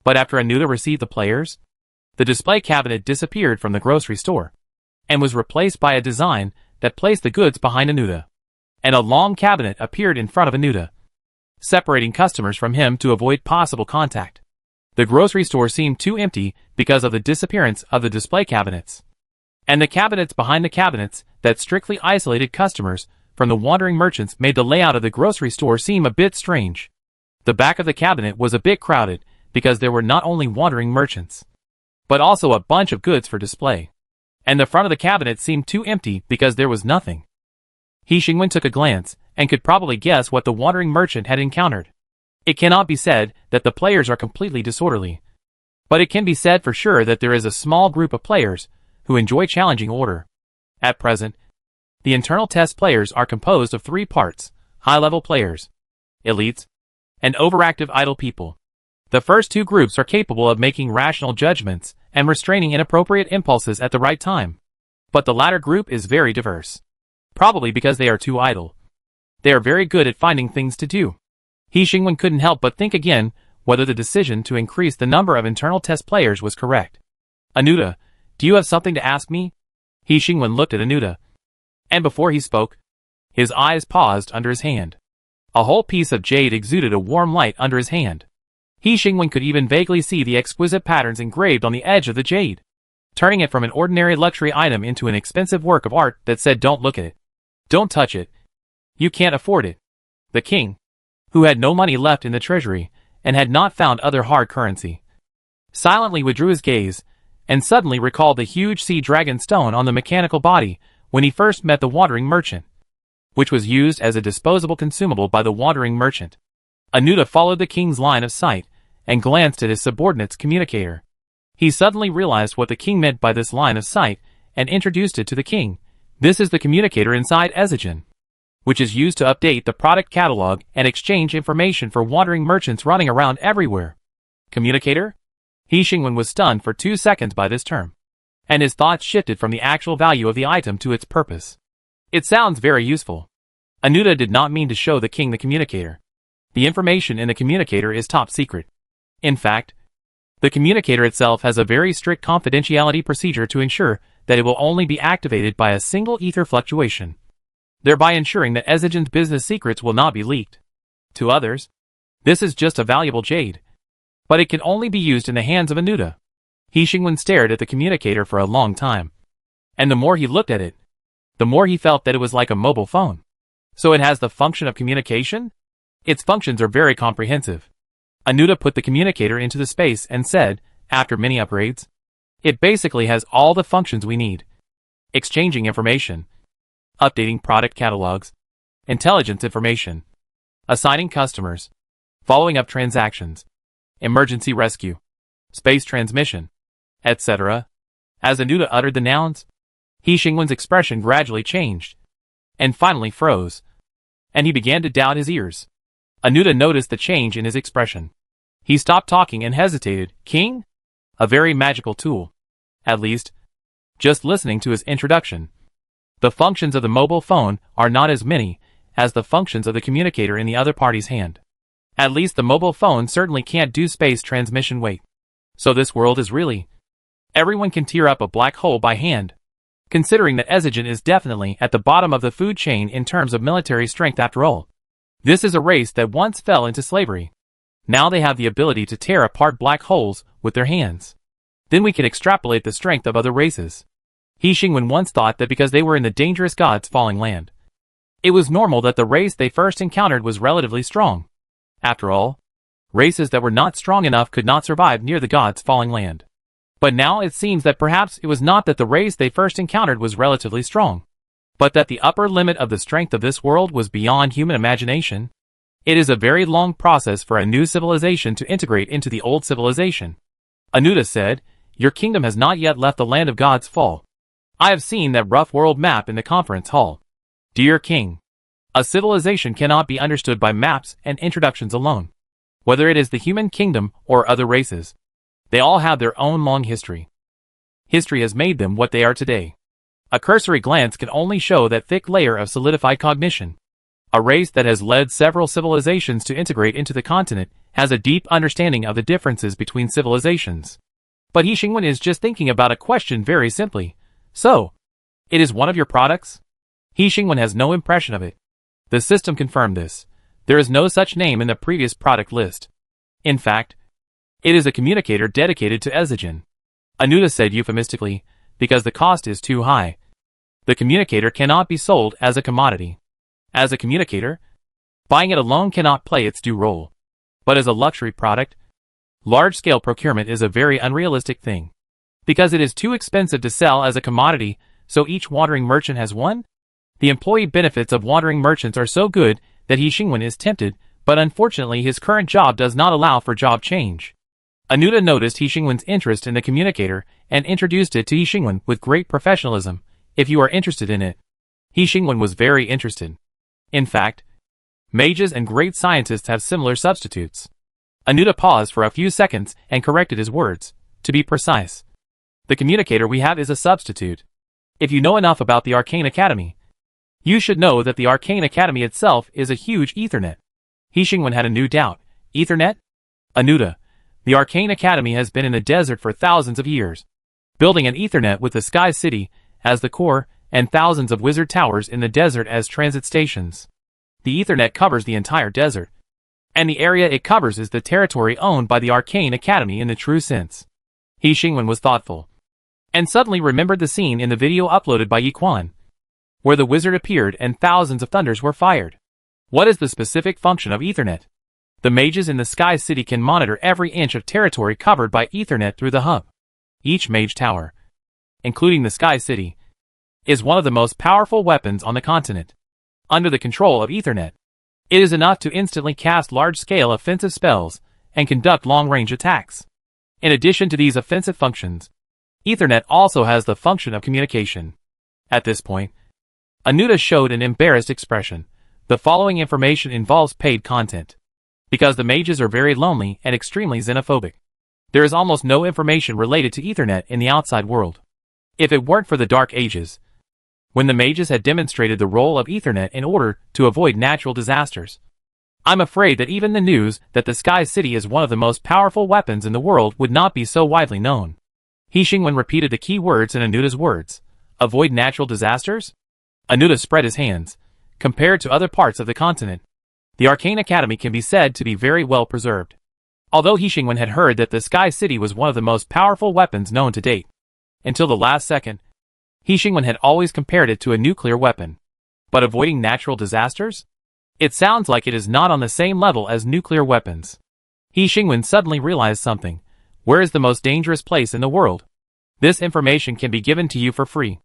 But after Anuta received the players, the display cabinet disappeared from the grocery store, and was replaced by a design that placed the goods behind Anuta. And a long cabinet appeared in front of Anuta, separating customers from him to avoid possible contact. The grocery store seemed too empty because of the disappearance of the display cabinets, and the cabinets behind the cabinets that strictly isolated customers from the wandering merchants made the layout of the grocery store seem a bit strange. The back of the cabinet was a bit crowded because there were not only wandering merchants, but also a bunch of goods for display. And the front of the cabinet seemed too empty because there was nothing. He Xingwen took a glance and could probably guess what the wandering merchant had encountered. It cannot be said that the players are completely disorderly, but it can be said for sure that there is a small group of players who enjoy challenging order. At present, the internal test players are composed of three parts: high-level players, elites, and overactive idle people. The first two groups are capable of making rational judgments and restraining inappropriate impulses at the right time. But the latter group is very diverse, probably because they are too idle. They are very good at finding things to do. He Xingwen couldn't help but think again whether the decision to increase the number of internal test players was correct. "Anuta, do you have something to ask me?" He Xingwen looked at Anuta, and before he spoke, his eyes paused under his hand. A whole piece of jade exuded a warm light under his hand. He Xingwen could even vaguely see the exquisite patterns engraved on the edge of the jade, turning it from an ordinary luxury item into an expensive work of art that said, "Don't look at it. Don't touch it. You can't afford it." The king, who had no money left in the treasury and had not found other hard currency, silently withdrew his gaze and suddenly recalled the huge sea dragon stone on the mechanical body when he first met the wandering merchant, which was used as a disposable consumable by the wandering merchant. Anuta followed the king's line of sight and glanced at his subordinate's communicator. He suddenly realized what the king meant by this line of sight and introduced it to the king. "This is the communicator inside Ezigen, which is used to update the product catalog and exchange information for wandering merchants running around everywhere." Communicator? He Xingwen was stunned for 2 seconds by this term, and his thoughts shifted from the actual value of the item to its purpose. It sounds very useful. Anuta did not mean to show the king the communicator. The information in the communicator is top secret. In fact, the communicator itself has a very strict confidentiality procedure to ensure that it will only be activated by a single ether fluctuation, thereby ensuring that Ezigen's business secrets will not be leaked to others. This is just a valuable jade, but it can only be used in the hands of Anuta. He Xingwen stared at the communicator for a long time, and the more he looked at it, the more he felt that it was like a mobile phone. So it has the function of communication? Its functions are very comprehensive. Anuta put the communicator into the space and said, after many upgrades, it basically has all the functions we need: exchanging information, updating product catalogs, intelligence information, assigning customers, following up transactions, emergency rescue, space transmission, etc. As Anuta uttered the nouns, He Xingwen's expression gradually changed, and finally froze, and he began to doubt his ears. Anuta noticed the change in his expression. He stopped talking and hesitated. King? A very magical tool. At least, just listening to his introduction. The functions of the mobile phone are not as many as the functions of the communicator in the other party's hand. At least the mobile phone certainly can't do space transmission weight. So this world is really... Everyone can tear up a black hole by hand, considering that Ezigen is definitely at the bottom of the food chain in terms of military strength after all. This is a race that once fell into slavery. Now they have the ability to tear apart black holes with their hands. Then we can extrapolate the strength of other races. He Xingwen once thought that because they were in the dangerous God's falling land, it was normal that the race they first encountered was relatively strong. After all, races that were not strong enough could not survive near the God's falling land. But now it seems that perhaps it was not that the race they first encountered was relatively strong, but that the upper limit of the strength of this world was beyond human imagination. It is a very long process for a new civilization to integrate into the old civilization. Anuta said, Your kingdom has not yet left the land of God's fall. I have seen that rough world map in the conference hall. Dear King, a civilization cannot be understood by maps and introductions alone. Whether it is the human kingdom or other races, they all have their own long history. History has made them what they are today. A cursory glance can only show that thick layer of solidified cognition. A race that has led several civilizations to integrate into the continent has a deep understanding of the differences between civilizations. But He Xingwen is just thinking about a question very simply. So, it is one of your products? He Xingwen has no impression of it. The system confirmed this. There is no such name in the previous product list. In fact, it is a communicator dedicated to Ezigen. Anuta said euphemistically, because the cost is too high. The communicator cannot be sold as a commodity. As a communicator, buying it alone cannot play its due role. But as a luxury product, large-scale procurement is a very unrealistic thing. Because it is too expensive to sell as a commodity, so each wandering merchant has one? The employee benefits of wandering merchants are so good that He Xingwen is tempted, but unfortunately his current job does not allow for job change. Anuta noticed He Xingwen's interest in the communicator and introduced it to He Xingwen with great professionalism. If you are interested in it. He Xingwen was very interested. In fact, mages and great scientists have similar substitutes. Anuta paused for a few seconds and corrected his words. To be precise, the communicator we have is a substitute. If you know enough about the Arcane Academy, you should know that the Arcane Academy itself is a huge Ethernet. He Xingwen had a new doubt. Ethernet? Anuta, the Arcane Academy has been in the desert for thousands of years, building an Ethernet with the Sky City as the core and thousands of wizard towers in the desert as transit stations. The Ethernet covers the entire desert, and the area it covers is the territory owned by the Arcane Academy in the true sense. He Xingwen was thoughtful, and suddenly remembered the scene in the video uploaded by Yi Quan, where the wizard appeared and thousands of thunders were fired. What is the specific function of Ethernet? The mages in the Sky City can monitor every inch of territory covered by Ethernet through the hub. Each mage tower, including the Sky City, is one of the most powerful weapons on the continent. Under the control of Ethernet, it is enough to instantly cast large-scale offensive spells and conduct long-range attacks. In addition to these offensive functions, Ethernet also has the function of communication. At this point, Anuta showed an embarrassed expression. The following information involves paid content. Because the mages are very lonely and extremely xenophobic, there is almost no information related to Ethernet in the outside world. If it weren't for the Dark Ages, when the mages had demonstrated the role of Ethernet in order to avoid natural disasters, I'm afraid that even the news that the Sky City is one of the most powerful weapons in the world would not be so widely known. He Xingwen repeated the key words in Anuta's words. Avoid natural disasters? Anuta spread his hands. Compared to other parts of the continent, the Arcane Academy can be said to be very well preserved. Although He Xingwen had heard that the Sky City was one of the most powerful weapons known to date, until the last second, He Xingwen had always compared it to a nuclear weapon. But avoiding natural disasters? It sounds like it is not on the same level as nuclear weapons. He Xingwen suddenly realized something. Where is the most dangerous place in the world? This information can be given to you for free.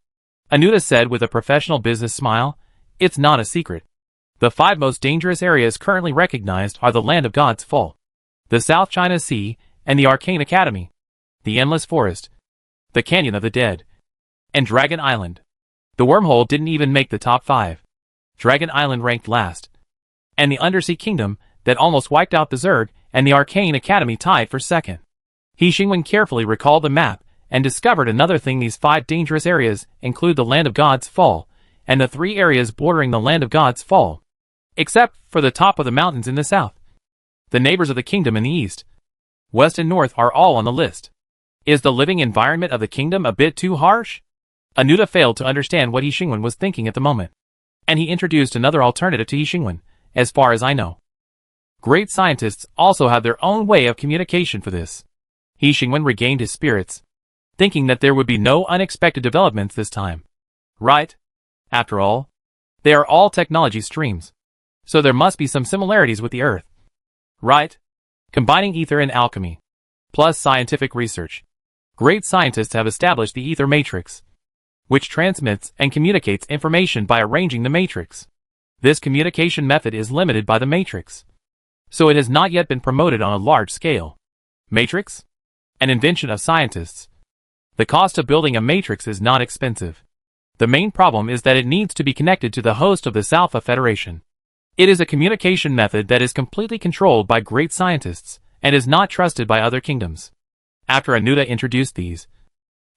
Anuta said with a professional business smile. It's not a secret. The 5 most dangerous areas currently recognized are the Land of God's Fall, the South China Sea, and the Arcane Academy. the Endless Forest, the Canyon of the Dead, and Dragon Island. The wormhole didn't even make the top 5. Dragon Island ranked last. And the Undersea Kingdom, that almost wiped out the Zerg, and the Arcane Academy tied for second. He Xingwen carefully recalled the map, and discovered another thing. These 5 dangerous areas include the Land of God's Fall, and the 3 areas bordering the Land of God's Fall. Except for the top of the mountains in the south. The neighbors of the kingdom in the east, west and north are all on the list. Is the living environment of the kingdom a bit too harsh? Anuta failed to understand what He Xingwen was thinking at the moment. And he introduced another alternative to He Xingwen, as far as I know. Great scientists also have their own way of communication for this. He Xingwen regained his spirits, thinking that there would be no unexpected developments this time. Right? After all, they are all technology streams. So there must be some similarities with the Earth. Right? Combining ether and alchemy, plus scientific research. Great scientists have established the ether matrix, which transmits and communicates information by arranging the matrix. This communication method is limited by the matrix, so it has not yet been promoted on a large scale. Matrix? An invention of scientists. The cost of building a matrix is not expensive. The main problem is that it needs to be connected to the host of this Alpha Federation. It is a communication method that is completely controlled by great scientists, and is not trusted by other kingdoms. After Anuta introduced these,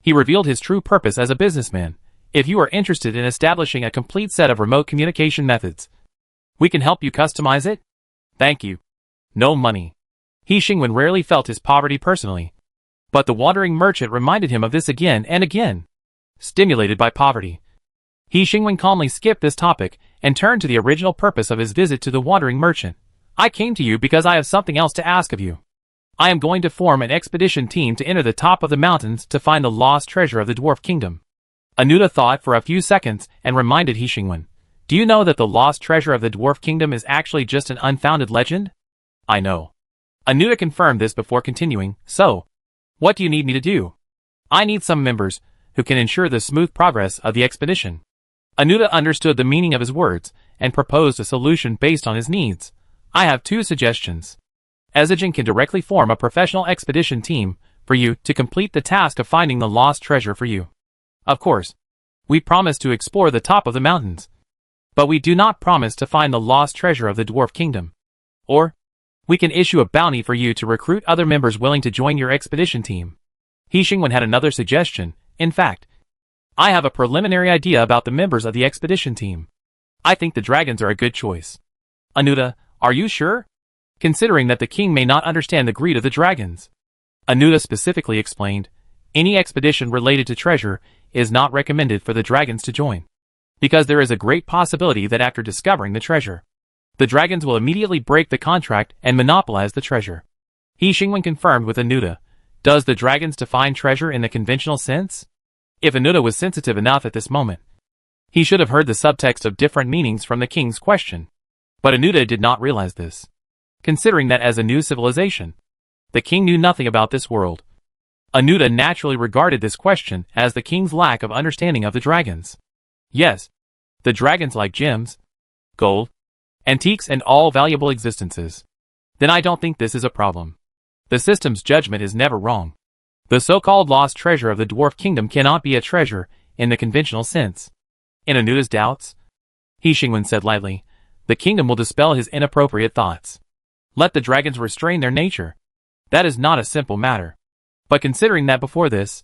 he revealed his true purpose as a businessman. If you are interested in establishing a complete set of remote communication methods, we can help you customize it. Thank you. No money. He Xingwen rarely felt his poverty personally, but the wandering merchant reminded him of this again and again. Stimulated by poverty, He Xingwen calmly skipped this topic and turned to the original purpose of his visit to the wandering merchant. I came to you because I have something else to ask of you. I am going to form an expedition team to enter the top of the mountains to find the lost treasure of the Dwarf Kingdom. Anuta thought for a few seconds and reminded He Xingwen. Do you know that the lost treasure of the Dwarf Kingdom is actually just an unfounded legend? I know. Anuta confirmed this before continuing. So, what do you need me to do? I need some members who can ensure the smooth progress of the expedition. Anuta understood the meaning of his words and proposed a solution based on his needs. I have 2 suggestions. Ezigen can directly form a professional expedition team for you to complete the task of finding the lost treasure for you. Of course, we promise to explore the top of the mountains, but we do not promise to find the lost treasure of the Dwarf Kingdom. Or, we can issue a bounty for you to recruit other members willing to join your expedition team. He Xingwen had another suggestion. In fact, I have a preliminary idea about the members of the expedition team. I think the dragons are a good choice. Anuta, are you sure? Considering that the king may not understand the greed of the dragons. Anuta specifically explained, any expedition related to treasure is not recommended for the dragons to join, because there is a great possibility that after discovering the treasure, the dragons will immediately break the contract and monopolize the treasure. He Xingwen confirmed with Anuta, does the dragons define treasure in the conventional sense? If Anuta was sensitive enough at this moment, he should have heard the subtext of different meanings from the king's question. But Anuta did not realize this, considering that as a new civilization, the king knew nothing about this world. Anuta naturally regarded this question as the king's lack of understanding of the dragons. Yes, the dragons like gems, gold, antiques and all valuable existences. Then I don't think this is a problem. The system's judgment is never wrong. The so-called lost treasure of the Dwarf Kingdom cannot be a treasure in the conventional sense. In Anuta's doubts, He Xingwen said lightly, the kingdom will dispel his inappropriate thoughts. Let the dragons restrain their nature. That is not a simple matter. But considering that before this,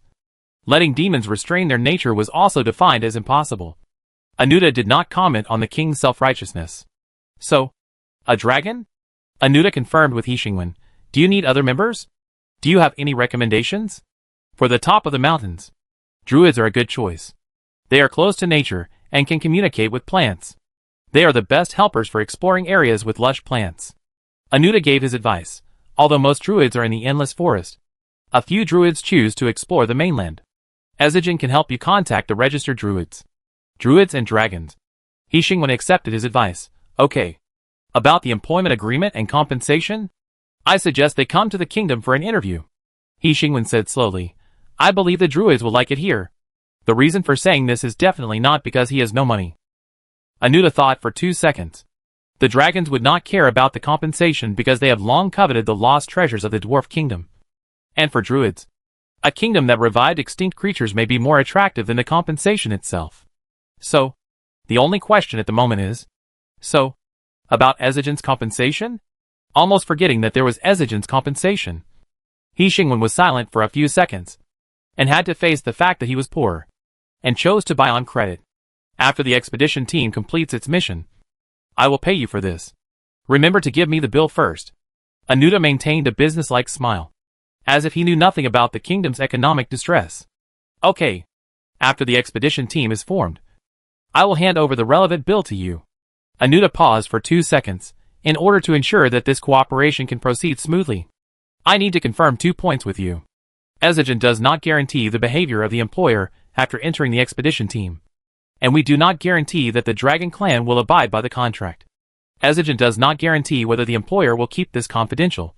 letting demons restrain their nature was also defined as impossible, Anuta did not comment on the king's self-righteousness. So, a dragon? Anuta confirmed with He Xingwen. Do you need other members? Do you have any recommendations? For the top of the mountains, druids are a good choice. They are close to nature and can communicate with plants. They are the best helpers for exploring areas with lush plants. Anuta gave his advice. Although most druids are in the Endless Forest, a few druids choose to explore the mainland. Ezigen can help you contact the registered druids. Druids and dragons. He Xingwen accepted his advice. Okay. About the employment agreement and compensation? I suggest they come to the kingdom for an interview. He Xingwen said slowly. I believe the druids will like it here. The reason for saying this is definitely not because he has no money. Anuta thought for 2 seconds. The dragons would not care about the compensation because they have long coveted the lost treasures of the Dwarf Kingdom. And for druids, A kingdom that revived extinct creatures may be more attractive than the compensation itself. So, the only question at the moment is, about Ezigen's compensation? Almost forgetting that there was Ezigen's compensation. He Xingwen was silent for a few seconds, and had to face the fact that he was poor, and chose to buy on credit. After the expedition team completes its mission, I will pay you for this. Remember to give me the bill first. Anuda maintained a business-like smile, as if he knew nothing about the kingdom's economic distress. Okay. After the expedition team is formed, I will hand over the relevant bill to you. Anuda paused for 2 seconds, in order to ensure that this cooperation can proceed smoothly. I need to confirm 2 points with you. Ezigen does not guarantee the behavior of the employer after entering the expedition team, and we do not guarantee that the Dragon Clan will abide by the contract. Ezigen does not guarantee whether the employer will keep this confidential,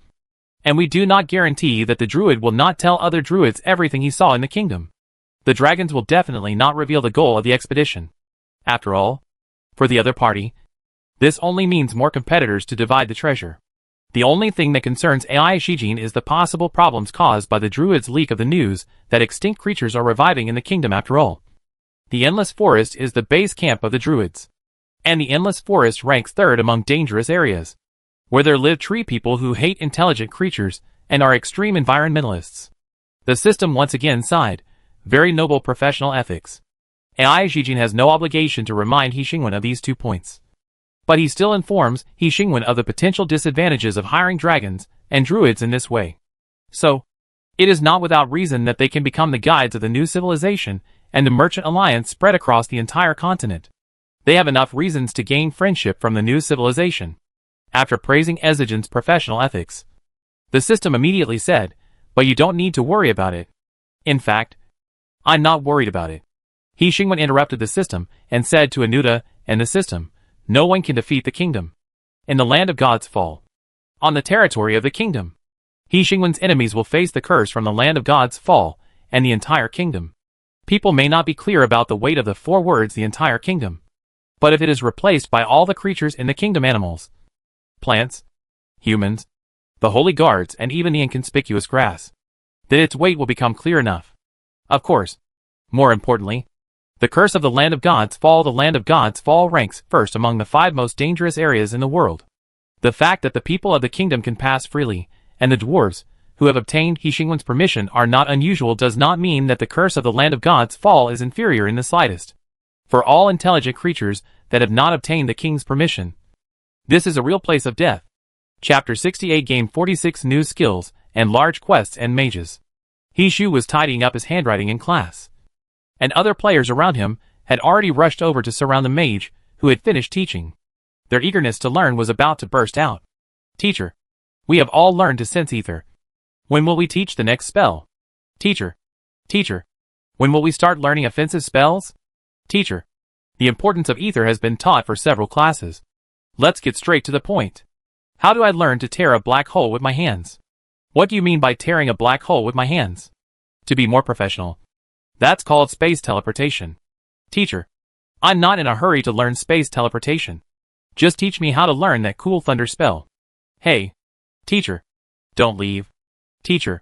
and we do not guarantee that the druid will not tell other druids everything he saw in the kingdom. The dragons will definitely not reveal the goal of the expedition. After all, for the other party, this only means more competitors to divide the treasure. The only thing that concerns AI Shijin is the possible problems caused by the druid's leak of the news that extinct creatures are reviving in the kingdom after all. The Endless Forest is the base camp of the druids, and the Endless Forest ranks third among dangerous areas, where there live tree people who hate intelligent creatures and are extreme environmentalists. The system once again sighed, very noble professional ethics. AI Shijin has no obligation to remind He Xingwen of these 2 points. But he still informs He Xingwen of the potential disadvantages of hiring dragons and druids in this way. So, it is not without reason that they can become the guides of the new civilization and the merchant alliance spread across the entire continent. They have enough reasons to gain friendship from the new civilization. After praising Ezigen's professional ethics, the system immediately said, but you don't need to worry about it. In fact, I'm not worried about it. He Xingwen interrupted the system and said to Anuda and the system, no one can defeat the kingdom. In the land of God's fall, on the territory of the kingdom, He Xingwen's enemies will face the curse from the land of God's fall and the entire kingdom. People may not be clear about the weight of the 4 words the entire kingdom, but if it is replaced by all the creatures in the kingdom, animals, plants, humans, the holy guards, and even the inconspicuous grass, then its weight will become clear enough. Of course, more importantly, the curse of the land of God's fall ranks first among the 5 most dangerous areas in the world. The fact that the people of the kingdom can pass freely, and the dwarves, who have obtained He Xingwen's permission, are not unusual, does not mean that the curse of the land of God's fall is inferior in the slightest. For all intelligent creatures that have not obtained the king's permission, this is a real place of death. Chapter 68 Game 46 New Skills and Large Quests and Mages. He Shu was tidying up his handwriting in class, and other players around him had already rushed over to surround the mage, who had finished teaching. Their eagerness to learn was about to burst out. Teacher, we have all learned to sense ether. When will we teach the next spell? Teacher, when will we start learning offensive spells? Teacher, the importance of ether has been taught for several classes. Let's get straight to the point. How do I learn to tear a black hole with my hands? What do you mean by tearing a black hole with my hands? To be more professional, that's called space teleportation. Teacher, I'm not in a hurry to learn space teleportation. Just teach me how to learn that cool thunder spell. Hey, teacher, don't leave. Teacher.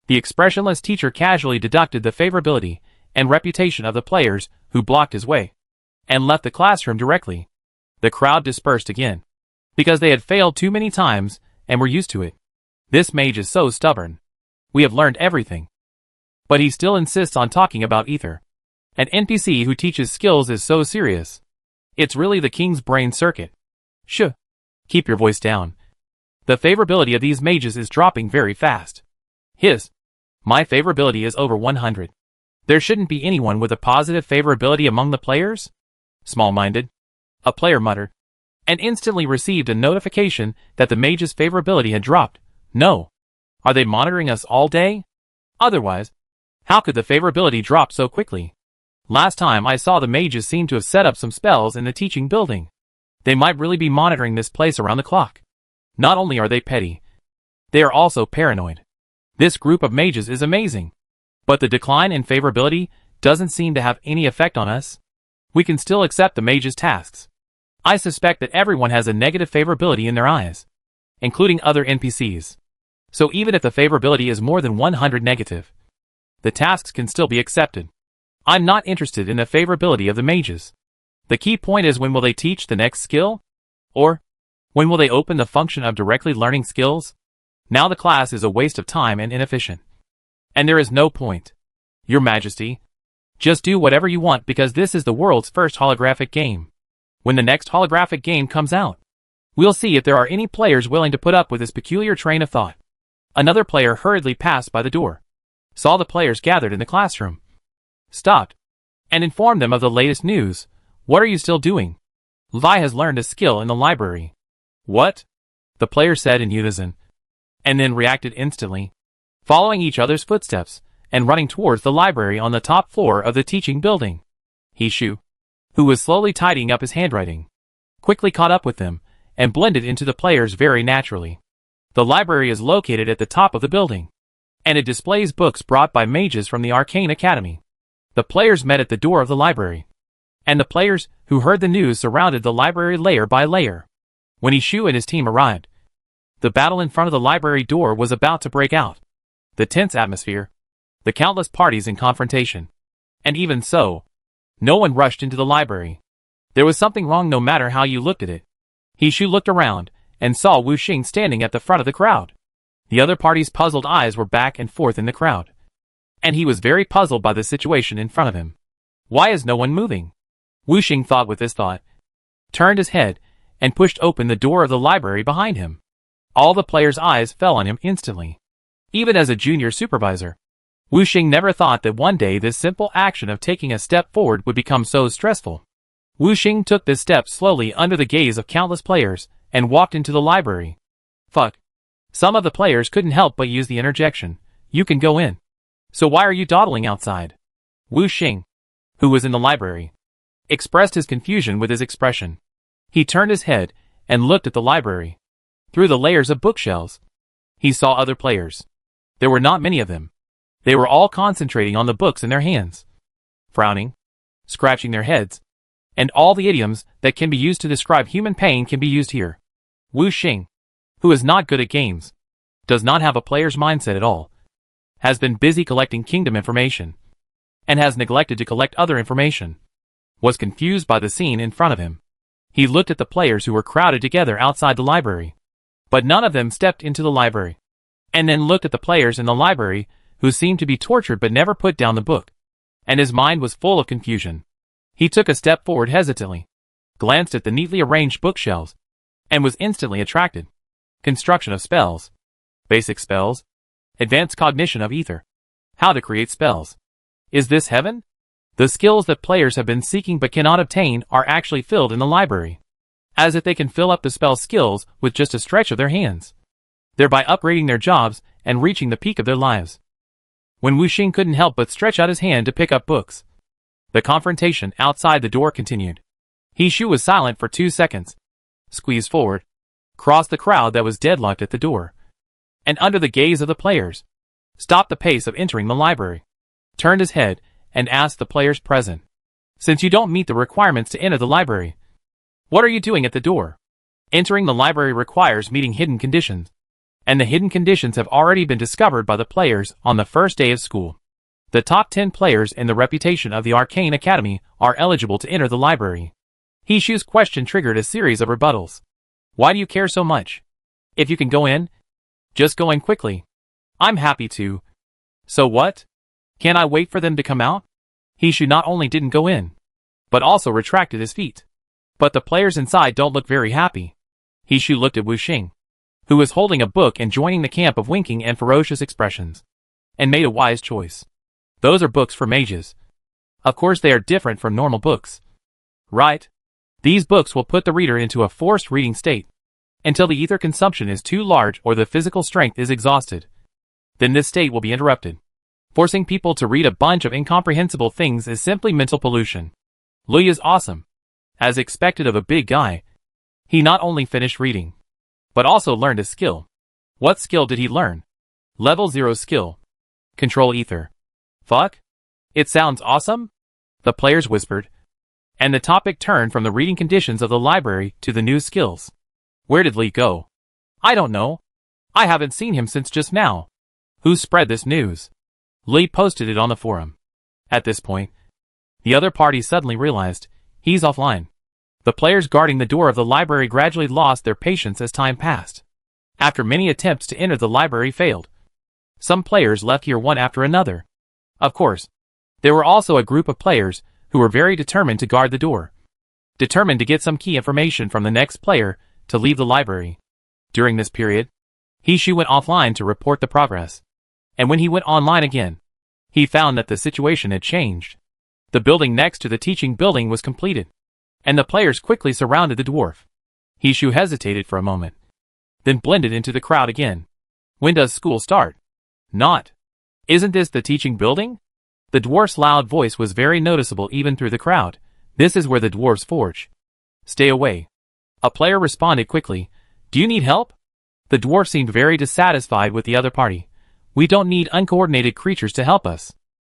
The expressionless teacher casually deducted the favorability and reputation of the players who blocked his way, and left the classroom directly. The crowd dispersed again, because they had failed too many times and were used to it. This mage is so stubborn. We have learned everything, but he still insists on talking about ether. An NPC who teaches skills is so serious. It's really the king's brain circuit. Shh. Keep your voice down. The favorability of these mages is dropping very fast. My favorability is over 100. There shouldn't be anyone with a positive favorability among the players? Small-minded. A player muttered, and instantly received a notification that the mage's favorability had dropped. No. Are they monitoring us all day? Otherwise, how could the favorability drop so quickly? Last time I saw the mages seem to have set up some spells in the teaching building. They might really be monitoring this place around the clock. Not only are they petty, they are also paranoid. This group of mages is amazing. But the decline in favorability doesn't seem to have any effect on us. We can still accept the mage's tasks. I suspect that everyone has a negative favorability in their eyes, including other NPCs. So even if the favorability is more than 100 negative, the tasks can still be accepted. I'm not interested in the favorability of the mages. The key point is, when will they teach the next skill? Or, when will they open the function of directly learning skills? Now the class is a waste of time and inefficient. And there is no point. Your Majesty, just do whatever you want, because this is the world's first holographic game. When the next holographic game comes out, we'll see if there are any players willing to put up with this peculiar train of thought. Another player hurriedly passed by the door, saw the players gathered in the classroom, stopped, and informed them of the latest news. What are you still doing? Levi has learned a skill in the library. What? The players said in unison, and then reacted instantly, following each other's footsteps and running towards the library on the top floor of the teaching building. Hishu, who was slowly tidying up his handwriting, quickly caught up with them and blended into the players very naturally. The library is located at the top of the building, and it displays books brought by mages from the Arcane Academy. The players met at the door of the library, and the players who heard the news surrounded the library layer by layer. When Hishu and his team arrived, the battle in front of the library door was about to break out. The tense atmosphere, the countless parties in confrontation. And even so, no one rushed into the library. There was something wrong no matter how you looked at it. Hishu looked around and saw Wu Xing standing at the front of the crowd. The other party's puzzled eyes were back and forth in the crowd, and he was very puzzled by the situation in front of him. Why is no one moving? Wu Xing thought with this thought, turned his head, and pushed open the door of the library behind him. All the players' eyes fell on him instantly. Even as a junior supervisor, Wu Xing never thought that one day this simple action of taking a step forward would become so stressful. Wu Xing took this step slowly under the gaze of countless players and walked into the library. Fuck. Some of the players couldn't help but use the interjection, "You can go in. So why are you dawdling outside?" Wu Xing, who was in the library, expressed his confusion with his expression. He turned his head and looked at the library. Through the layers of bookshelves, he saw other players. There were not many of them. They were all concentrating on the books in their hands, frowning, scratching their heads, and all the idioms that can be used to describe human pain can be used here. Wu Xing, who is not good at games, does not have a player's mindset at all, has been busy collecting kingdom information, and has neglected to collect other information, was confused by the scene in front of him. He looked at the players who were crowded together outside the library, but none of them stepped into the library, and then looked at the players in the library who seemed to be tortured but never put down the book, and his mind was full of confusion. He took a step forward hesitantly, glanced at the neatly arranged bookshelves, and was instantly attracted. Construction of spells, basic spells, advanced cognition of ether, how to create spells. Is this heaven? The skills that players have been seeking but cannot obtain are actually filled in the library, as if they can fill up the spell skills with just a stretch of their hands, thereby upgrading their jobs and reaching the peak of their lives. When Wu Xing couldn't help but stretch out his hand to pick up books, the confrontation outside the door continued. Hishu was silent for 2 seconds, squeezed forward, crossed the crowd that was deadlocked at the door, and under the gaze of the players, stopped the pace of entering the library, turned his head, and asked the players present, "Since you don't meet the requirements to enter the library, what are you doing at the door?" Entering the library requires meeting hidden conditions, and the hidden conditions have already been discovered by the players on the first day of school. The top 10 players in the reputation of the Arcane Academy are eligible to enter the library. Hishu's question triggered a series of rebuttals. Why do you care so much? If you can go in, just go in quickly. I'm happy to. So what? Can I wait for them to come out? Hishu not only didn't go in, but also retracted his feet. But the players inside don't look very happy. Hishu looked at Wu Xing, who was holding a book and joining the camp of winking and ferocious expressions, and made a wise choice. Those are books for mages. Of course they are different from normal books. Right? These books will put the reader into a forced reading state, until the ether consumption is too large or the physical strength is exhausted. Then this state will be interrupted. Forcing people to read a bunch of incomprehensible things is simply mental pollution. Lui is awesome. As expected of a big guy, he not only finished reading, but also learned a skill. What skill did he learn? Level 0 skill. Control ether. Fuck? It sounds awesome? The players whispered, and the topic turned from the reading conditions of the library to the new skills. Where did Lee go? I don't know. I haven't seen him since just now. Who spread this news? Lee posted it on the forum. At this point, the other party suddenly realized he's offline. The players guarding the door of the library gradually lost their patience as time passed. After many attempts to enter the library failed, some players left here one after another. Of course, there were also a group of players who were very determined to guard the door, determined to get some key information from the next player to leave the library. During this period, Hishu went offline to report the progress. And when he went online again, he found that the situation had changed. The building next to the teaching building was completed, and the players quickly surrounded the dwarf. Hishu hesitated for a moment, then blended into the crowd again. When does school start? Not. Isn't this the teaching building? The dwarf's loud voice was very noticeable even through the crowd. This is where the dwarves forge. Stay away. A player responded quickly. Do you need help? The dwarf seemed very dissatisfied with the other party. We don't need uncoordinated creatures to help us.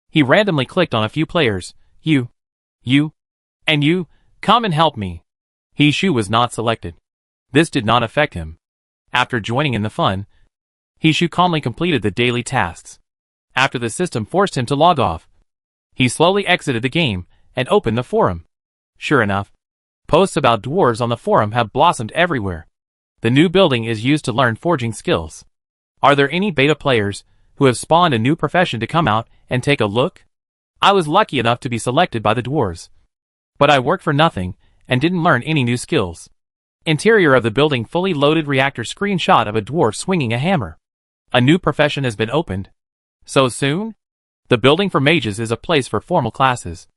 He randomly clicked on a few players. You, and you, come and help me. Hishu was not selected. This did not affect him. After joining in the fun, Hishu calmly completed the daily tasks. After the system forced him to log off, he slowly exited the game and opened the forum. Sure enough, posts about dwarves on the forum have blossomed everywhere. The new building is used to learn forging skills. Are there any beta players who have spawned a new profession to come out and take a look? I was lucky enough to be selected by the dwarves, but I worked for nothing and didn't learn any new skills. Interior of the building fully loaded reactor screenshot of a dwarf swinging a hammer. A new profession has been opened. So soon? The building for mages is a place for formal classes.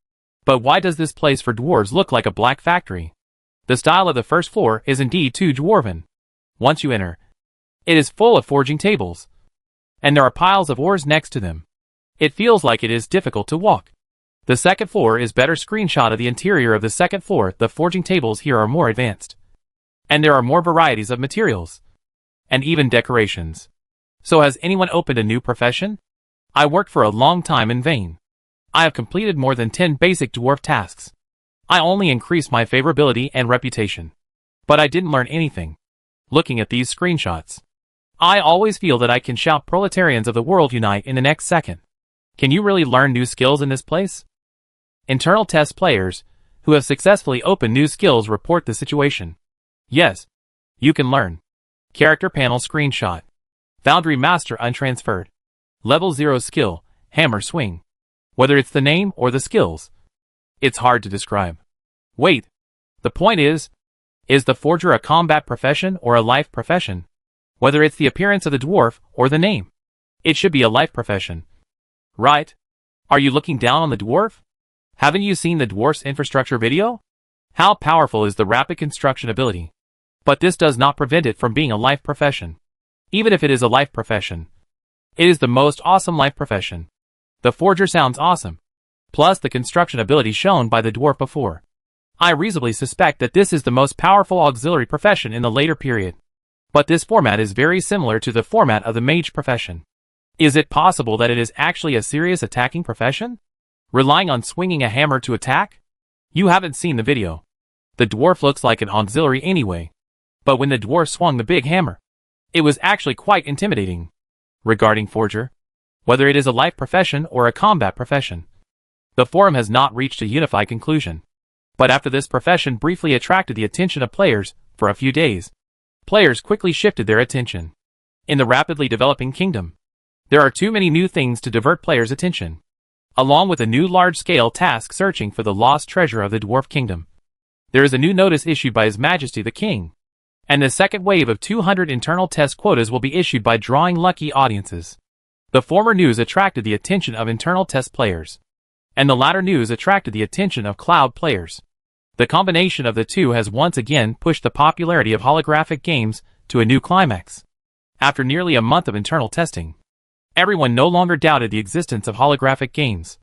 But why does this place for dwarves look like a black factory? The style of the first floor is indeed too dwarven. Once you enter, it is full of forging tables, and there are piles of ores next to them. It feels like it is difficult to walk. The second floor is better screenshot of the interior of the second floor. The forging tables here are more advanced, and there are more varieties of materials, and even decorations. So has anyone opened a new profession? I worked for a long time in vain. I have completed more than 10 basic dwarf tasks. I only increased my favorability and reputation, but I didn't learn anything. Looking at these screenshots, I always feel that I can shout proletarians of the world unite in the next second. Can you really learn new skills in this place? Internal test players who have successfully opened new skills report the situation. Yes, you can learn. Character panel screenshot. Foundry Master untransferred. Level 0 skill, hammer swing. Whether it's the name or the skills, it's hard to describe. Wait, the point is the forger a combat profession or a life profession? Whether it's the appearance of the dwarf or the name, it should be a life profession. Right? Are you looking down on the dwarf? Haven't you seen the dwarf's infrastructure video? How powerful is the rapid construction ability? But this does not prevent it from being a life profession. Even if it is a life profession, it is the most awesome life profession. The forger sounds awesome. Plus the construction ability shown by the dwarf before. I reasonably suspect that this is the most powerful auxiliary profession in the later period. But this format is very similar to the format of the mage profession. Is it possible that it is actually a serious attacking profession? Relying on swinging a hammer to attack? You haven't seen the video. The dwarf looks like an auxiliary anyway. But when the dwarf swung the big hammer, it was actually quite intimidating. Regarding forger, whether it is a life profession or a combat profession, the forum has not reached a unified conclusion. But after this profession briefly attracted the attention of players for a few days, players quickly shifted their attention. In the rapidly developing kingdom, there are too many new things to divert players' attention. Along with a new large-scale task searching for the lost treasure of the dwarf kingdom, there is a new notice issued by His Majesty the King, and the second wave of 200 internal test quotas will be issued by drawing lucky audiences. The former news attracted the attention of internal test players, and the latter news attracted the attention of cloud players. The combination of the two has once again pushed the popularity of holographic games to a new climax. After nearly a month of internal testing, everyone no longer doubted the existence of holographic games,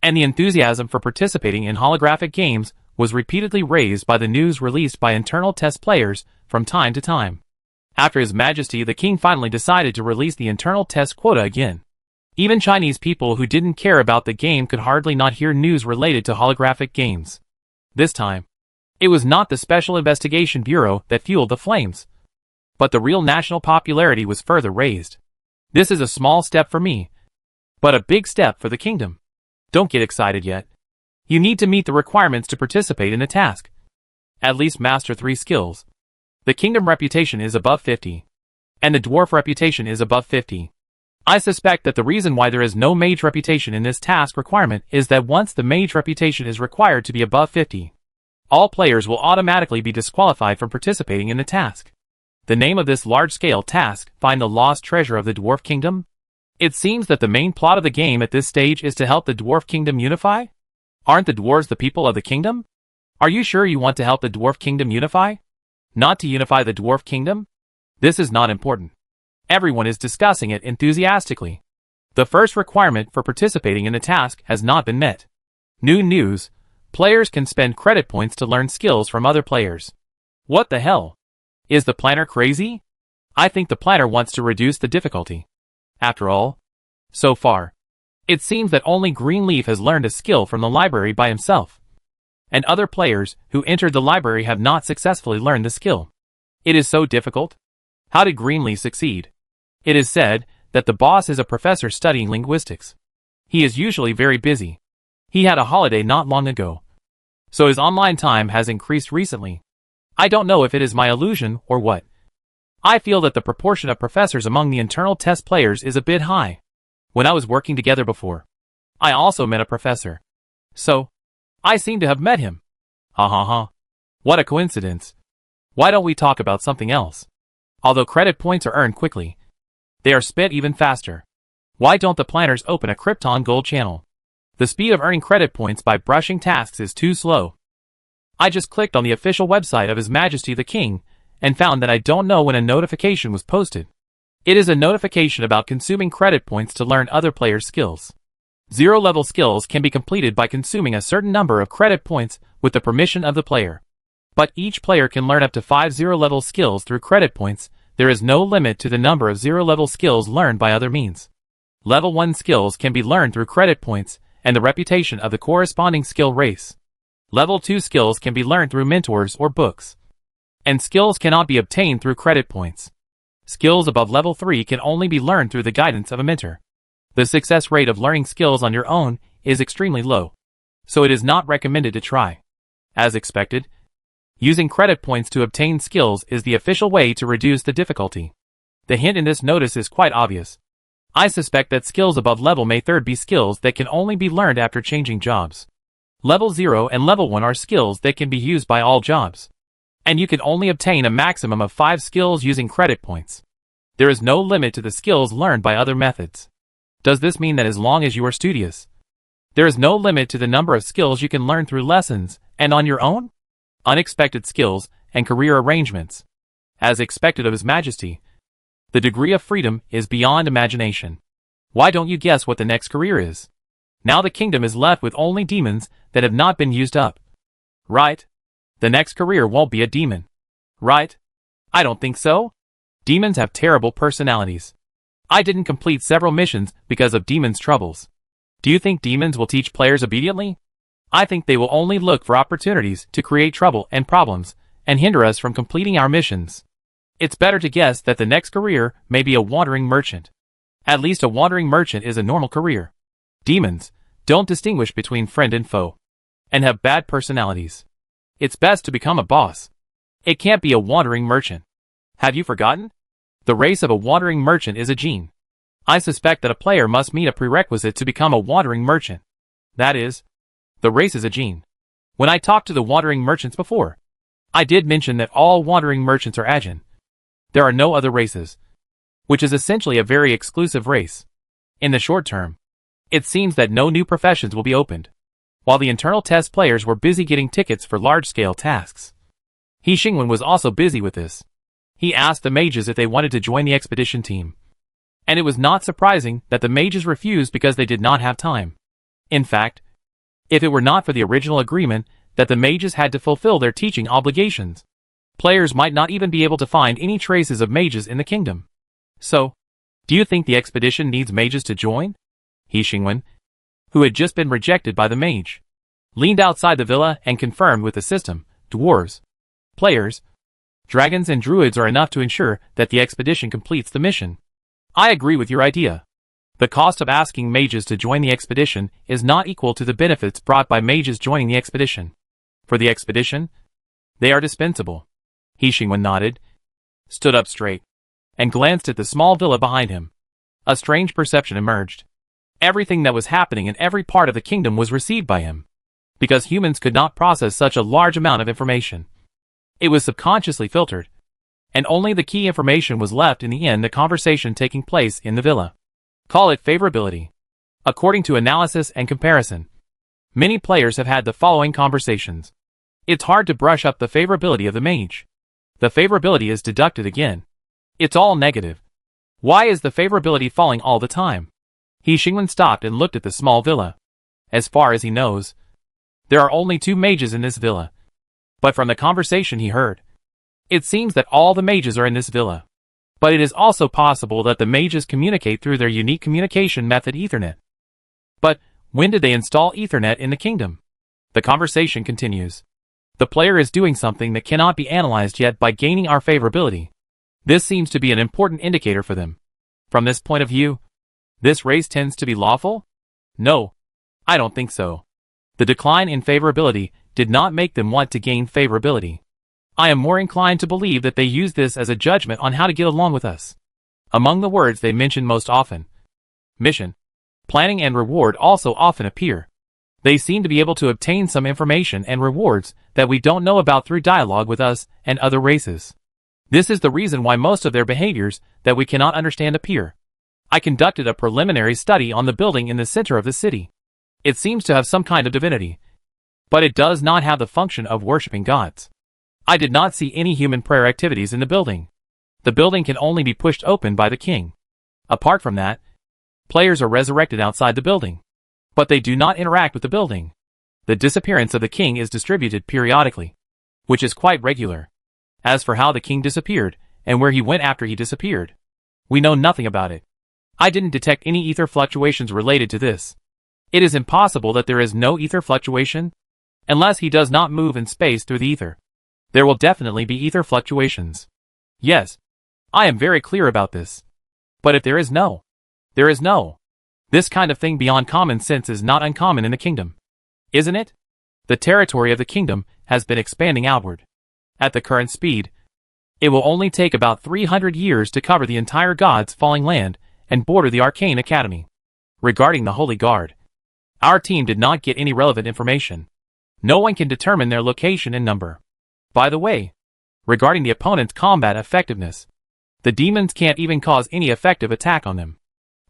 and the enthusiasm for participating in holographic games was repeatedly raised by the news released by internal test players from time to time. After His Majesty the King finally decided to release the internal test quota again, even Chinese people who didn't care about the game could hardly not hear news related to holographic games. This time, it was not the Special Investigation Bureau that fueled the flames, but the real national popularity was further raised. This is a small step for me, but a big step for the kingdom. Don't get excited yet. You need to meet the requirements to participate in the task. At least master 3 skills. The kingdom reputation is above 50. And the dwarf reputation is above 50. I suspect that the reason why there is no mage reputation in this task requirement is that once the mage reputation is required to be above 50, all players will automatically be disqualified from participating in the task. The name of this large-scale task, Find the Lost Treasure of the Dwarf Kingdom? It seems that the main plot of the game at this stage is to help the Dwarf Kingdom unify? Aren't the dwarves the people of the kingdom? Are you sure you want to help the Dwarf Kingdom unify? Not to unify the Dwarf Kingdom? This is not important. Everyone is discussing it enthusiastically. The first requirement for participating in the task has not been met. New news. Players can spend credit points to learn skills from other players. What the hell? Is the planner crazy? I think the planner wants to reduce the difficulty. After all, so far, it seems that only Greenleaf has learned a skill from the library by himself. And other players who entered the library have not successfully learned the skill. It is so difficult. How did Greenleaf succeed? It is said that the boss is a professor studying linguistics. He is usually very busy. He had a holiday not long ago, so his online time has increased recently. I don't know if it is my illusion or what. I feel that the proportion of professors among the internal test players is a bit high. When I was working together before, I also met a professor. So, I seem to have met him. Ha ha ha. What a coincidence. Why don't we talk about something else? Although credit points are earned quickly, they are spent even faster. Why don't the planners open a Krypton Gold channel? The speed of earning credit points by brushing tasks is too slow. I just clicked on the official website of His Majesty the King and found that I don't know when a notification was posted. It is a notification about consuming credit points to learn other players' skills. 0-level skills can be completed by consuming a certain number of credit points with the permission of the player. But each player can learn up to 5 0-level skills through credit points. There is no limit to the number of 0-level skills learned by other means. Level 1 skills can be learned through credit points and the reputation of the corresponding skill race. Level 2 skills can be learned through mentors or books. And skills cannot be obtained through credit points. Skills above level 3 can only be learned through the guidance of a mentor. The success rate of learning skills on your own is extremely low, so it is not recommended to try. As expected, using credit points to obtain skills is the official way to reduce the difficulty. The hint in this notice is quite obvious. I suspect that skills above level may 3 be skills that can only be learned after changing jobs. Level 0 and level 1 are skills that can be used by all jobs. And you can only obtain a maximum of 5 skills using credit points. There is no limit to the skills learned by other methods. Does this mean that as long as you are studious, there is no limit to the number of skills you can learn through lessons and on your own? Unexpected skills and career arrangements. As expected of His Majesty, the degree of freedom is beyond imagination. Why don't you guess what the next career is? Now the kingdom is left with only demons that have not been used up. Right? The next career won't be a demon. Right? I don't think so. Demons have terrible personalities. I didn't complete several missions because of demons' troubles. Do you think demons will teach players obediently? I think they will only look for opportunities to create trouble and problems and hinder us from completing our missions. It's better to guess that the next career may be a wandering merchant. At least a wandering merchant is a normal career. Demons don't distinguish between friend and foe, and have bad personalities. It's best to become a boss. It can't be a wandering merchant. Have you forgotten? The race of a wandering merchant is a gene. I suspect that a player must meet a prerequisite to become a wandering merchant. That is, the race is a gene. When I talked to the wandering merchants before, I did mention that all wandering merchants are Ajin. There are no other races, which is essentially a very exclusive race. In the short term, it seems that no new professions will be opened, while the internal test players were busy getting tickets for large-scale tasks. He Xingwen was also busy with this. He asked the mages if they wanted to join the expedition team. And it was not surprising that the mages refused because they did not have time. In fact, if it were not for the original agreement that the mages had to fulfill their teaching obligations, players might not even be able to find any traces of mages in the kingdom. So, do you think the expedition needs mages to join? He Xingwen, who had just been rejected by the mage, leaned outside the villa and confirmed with the system, dwarves, players, dragons and druids are enough to ensure that the expedition completes the mission. I agree with your idea. The cost of asking mages to join the expedition is not equal to the benefits brought by mages joining the expedition. For the expedition, they are dispensable. He Xingwen nodded, stood up straight, and glanced at the small villa behind him. A strange perception emerged. Everything that was happening in every part of the kingdom was received by him. Because humans could not process such a large amount of information. It was subconsciously filtered. And only the key information was left in the end, the conversation taking place in the villa. Call it favorability. According to analysis and comparison, many players have had the following conversations. It's hard to brush up the favorability of the mage. The favorability is deducted again. It's all negative. Why is the favorability falling all the time? He Xingwen stopped and looked at the small villa. As far as he knows, there are only 2 mages in this villa. But from the conversation he heard, it seems that all the mages are in this villa. But it is also possible that the mages communicate through their unique communication method Ethernet. But when did they install Ethernet in the kingdom? The conversation continues. The player is doing something that cannot be analyzed yet by gaining our favorability. This seems to be an important indicator for them. From this point of view, this race tends to be lawful? No, I don't think so. The decline in favorability did not make them want to gain favorability. I am more inclined to believe that they use this as a judgment on how to get along with us. Among the words they mention most often, mission, planning and reward also often appear. They seem to be able to obtain some information and rewards that we don't know about through dialogue with us and other races. This is the reason why most of their behaviors that we cannot understand appear. I conducted a preliminary study on the building in the center of the city. It seems to have some kind of divinity, but it does not have the function of worshipping gods. I did not see any human prayer activities in the building. The building can only be pushed open by the king. Apart from that, players are resurrected outside the building, but they do not interact with the building. The disappearance of the king is distributed periodically, which is quite regular. As for how the king disappeared, and where he went after he disappeared, we know nothing about it. I didn't detect any ether fluctuations related to this. It is impossible that there is no ether fluctuation, unless he does not move in space through the ether. There will definitely be ether fluctuations. Yes, I am very clear about this. But if there is no. This kind of thing beyond common sense is not uncommon in the kingdom. Isn't it? The territory of the kingdom has been expanding outward. At the current speed, it will only take about 300 years to cover the entire God's falling land and border the Arcane Academy. Regarding the Holy Guard, our team did not get any relevant information. No one can determine their location and number. By the way, regarding the opponent's combat effectiveness, the demons can't even cause any effective attack on them.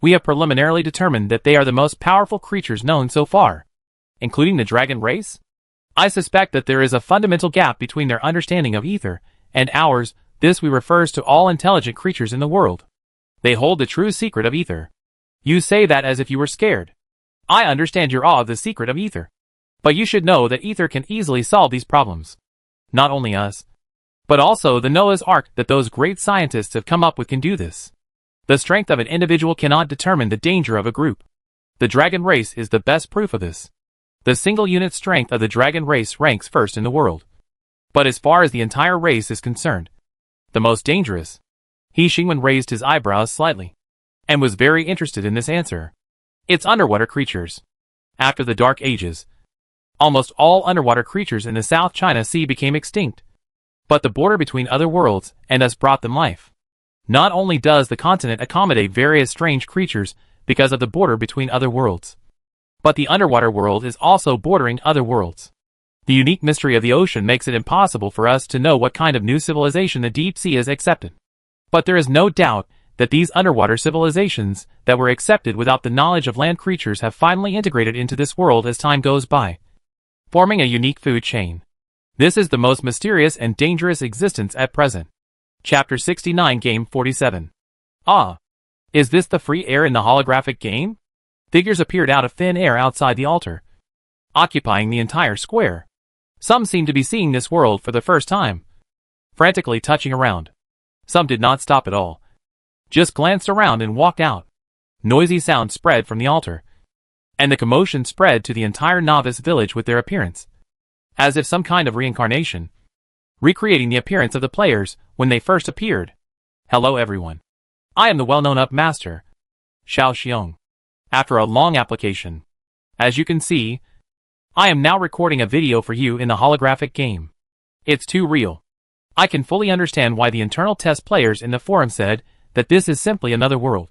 We have preliminarily determined that they are the most powerful creatures known so far, including the dragon race. I suspect that there is a fundamental gap between their understanding of ether and ours. This we refers to all intelligent creatures in the world. They hold the true secret of ether. You say that as if you were scared. I understand your awe of the secret of ether. But you should know that ether can easily solve these problems. Not only us, but also the Noah's Ark that those great scientists have come up with can do this. The strength of an individual cannot determine the danger of a group. The dragon race is the best proof of this. The single unit strength of the dragon race ranks first in the world. But as far as the entire race is concerned, the most dangerous. He Xingwen raised his eyebrows slightly, and was very interested in this answer. It's underwater creatures. After the Dark Ages, almost all underwater creatures in the South China Sea became extinct. But the border between other worlds and us brought them life. Not only does the continent accommodate various strange creatures because of the border between other worlds, but the underwater world is also bordering other worlds. The unique mystery of the ocean makes it impossible for us to know what kind of new civilization the deep sea has accepted. But there is no doubt that these underwater civilizations that were accepted without the knowledge of land creatures have finally integrated into this world as time goes by, forming a unique food chain. This is the most mysterious and dangerous existence at present. Chapter 69 Game 47. Ah! Is this the free air in the holographic game? Figures appeared out of thin air outside the altar, occupying the entire square. Some seemed to be seeing this world for the first time, frantically touching around. Some did not stop at all, just glanced around and walked out. Noisy sounds spread from the altar, and the commotion spread to the entire novice village with their appearance, as if some kind of reincarnation, recreating the appearance of the players when they first appeared. Hello everyone. I am the well-known Up Master. Xiao Xiong. After a long application. As you can see, I am now recording a video for you in the holographic game. It's too real. I can fully understand why the internal test players in the forum said that this is simply another world.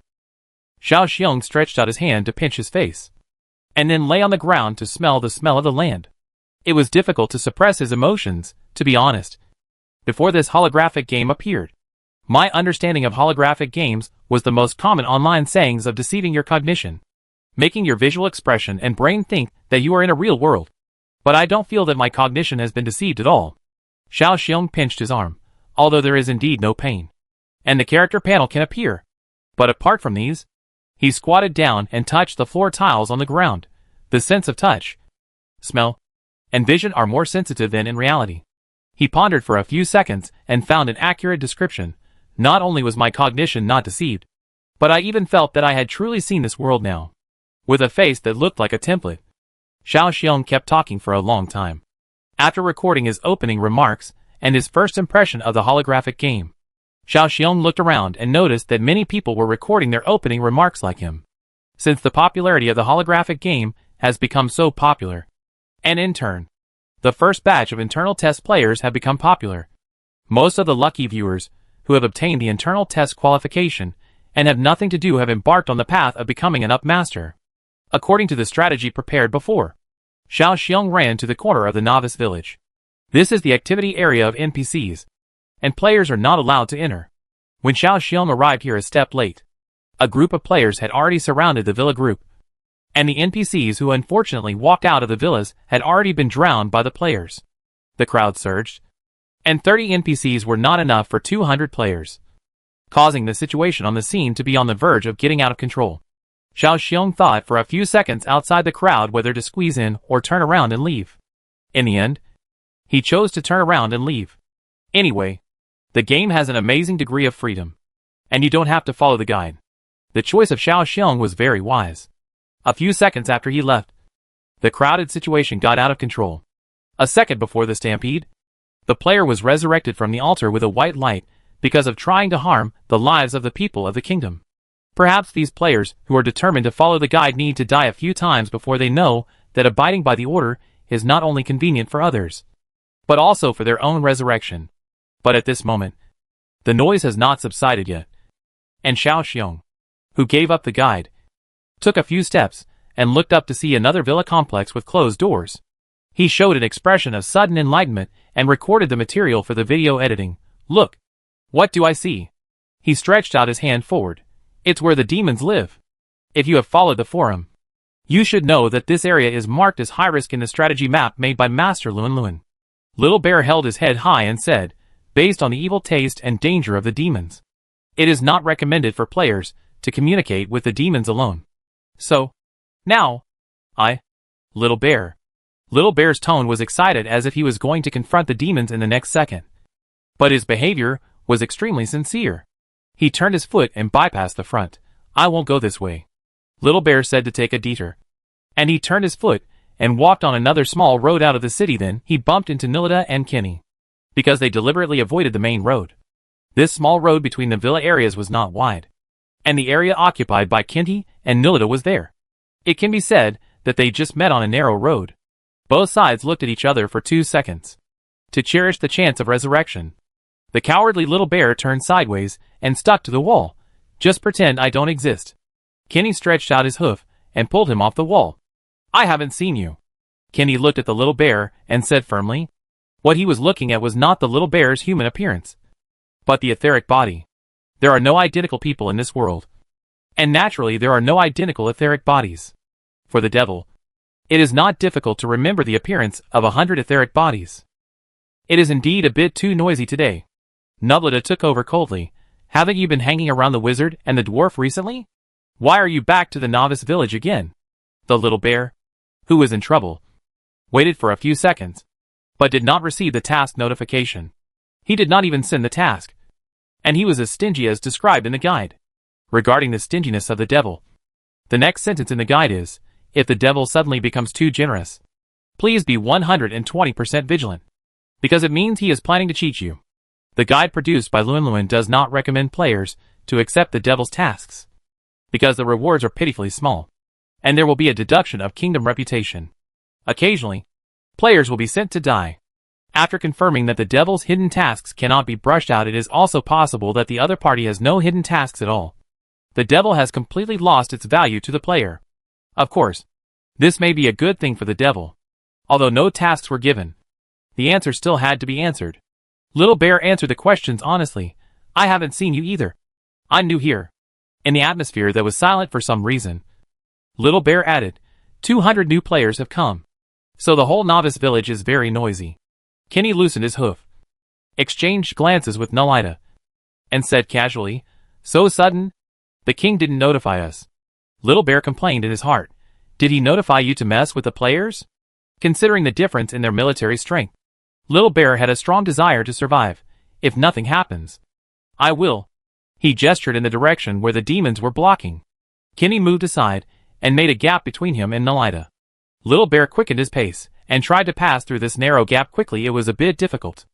Xiao Xiong stretched out his hand to pinch his face, and then lay on the ground to smell the smell of the land. It was difficult to suppress his emotions, to be honest. Before this holographic game appeared, my understanding of holographic games was the most common online sayings of deceiving your cognition, making your visual expression and brain think that you are in a real world. But I don't feel that my cognition has been deceived at all. Xiao Xiong pinched his arm, although there is indeed no pain, and the character panel can appear. But apart from these, he squatted down and touched the floor tiles on the ground. The sense of touch, smell, and vision are more sensitive than in reality. He pondered for a few seconds and found an accurate description. Not only was my cognition not deceived, but I even felt that I had truly seen this world now. With a face that looked like a template, Xiao Xiong kept talking for a long time. After recording his opening remarks and his first impression of the holographic game, Xiao Xiong looked around and noticed that many people were recording their opening remarks like him. Since the popularity of the holographic game has become so popular, and in turn, the first batch of internal test players have become popular, most of the lucky viewers who have obtained the internal test qualification and have nothing to do have embarked on the path of becoming an upmaster. According to the strategy prepared before, Xiao Xiong ran to the corner of the novice village. This is the activity area of NPCs, and players are not allowed to enter. When Xiao Xiong arrived here a step late, a group of players had already surrounded the villa group, and the NPCs who unfortunately walked out of the villas had already been drowned by the players. The crowd surged, and 30 NPCs were not enough for 200 players, causing the situation on the scene to be on the verge of getting out of control. Xiao Xiong thought for a few seconds outside the crowd whether to squeeze in or turn around and leave. In the end, he chose to turn around and leave. Anyway, the game has an amazing degree of freedom, and you don't have to follow the guide. The choice of Xiao Xiong was very wise. A few seconds after he left, the crowded situation got out of control. A second before the stampede, the player was resurrected from the altar with a white light because of trying to harm the lives of the people of the kingdom. Perhaps these players who are determined to follow the guide need to die a few times before they know that abiding by the order is not only convenient for others, but also for their own resurrection. But at this moment, the noise has not subsided yet, and Xiao Xiong, who gave up the guide, took a few steps and looked up to see another villa complex with closed doors. He showed an expression of sudden enlightenment and recorded the material for the video editing. Look, what do I see? He stretched out his hand forward. It's where the demons live. If you have followed the forum, you should know that this area is marked as high risk in the strategy map made by Master Lun Lun. Little Bear held his head high and said, based on the evil taste and danger of the demons, it is not recommended for players to communicate with the demons alone. So, now, Little Bear. Little Bear's tone was excited as if he was going to confront the demons in the next second. But his behavior was extremely sincere. He turned his foot and bypassed the front. I won't go this way. Little Bear said to take a detour. And he turned his foot and walked on another small road out of the city. Then he bumped into Nilida and Kenny, because they deliberately avoided the main road. This small road between the villa areas was not wide, and the area occupied by Kenny and Nilida was there. It can be said that they just met on a narrow road. Both sides looked at each other for 2 seconds, to cherish the chance of resurrection. The cowardly Little Bear turned sideways and stuck to the wall. Just pretend I don't exist. Kenny stretched out his hoof and pulled him off the wall. I haven't seen you. Kenny looked at the Little Bear and said firmly. What he was looking at was not the Little Bear's human appearance, but the etheric body. There are no identical people in this world, and naturally there are no identical etheric bodies. For the devil, it is not difficult to remember the appearance of 100 etheric bodies. It is indeed a bit too noisy today. Nublida took over coldly. Haven't you been hanging around the wizard and the dwarf recently? Why are you back to the novice village again? The Little Bear, who was in trouble, waited for a few seconds, but did not receive the task notification. He did not even send the task, and he was as stingy as described in the guide. Regarding the stinginess of the devil, the next sentence in the guide is, if the devil suddenly becomes too generous, please be 120% vigilant, because it means he is planning to cheat you. The guide produced by Lun Lun does not recommend players to accept the devil's tasks. because the rewards are pitifully small, and there will be a deduction of kingdom reputation. Occasionally, players will be sent to die. After confirming that the devil's hidden tasks cannot be brushed out, it is also possible that the other party has no hidden tasks at all. The devil has completely lost its value to the player. Of course, this may be a good thing for the devil. Although no tasks were given, the answer still had to be answered. Little Bear answered the questions honestly. I haven't seen you either. I'm new here. In the atmosphere that was silent for some reason, Little Bear added, 200 new players have come. So the whole novice village is very noisy. Kenny loosened his hoof, exchanged glances with Nolita, and said casually, so sudden? The king didn't notify us. Little Bear complained in his heart. Did he notify you to mess with the players? Considering the difference in their military strength, Little Bear had a strong desire to survive. If nothing happens, I will. He gestured in the direction where the demons were blocking. Kenny moved aside and made a gap between him and Nolita. Little Bear quickened his pace and tried to pass through this narrow gap quickly. It was a bit difficult.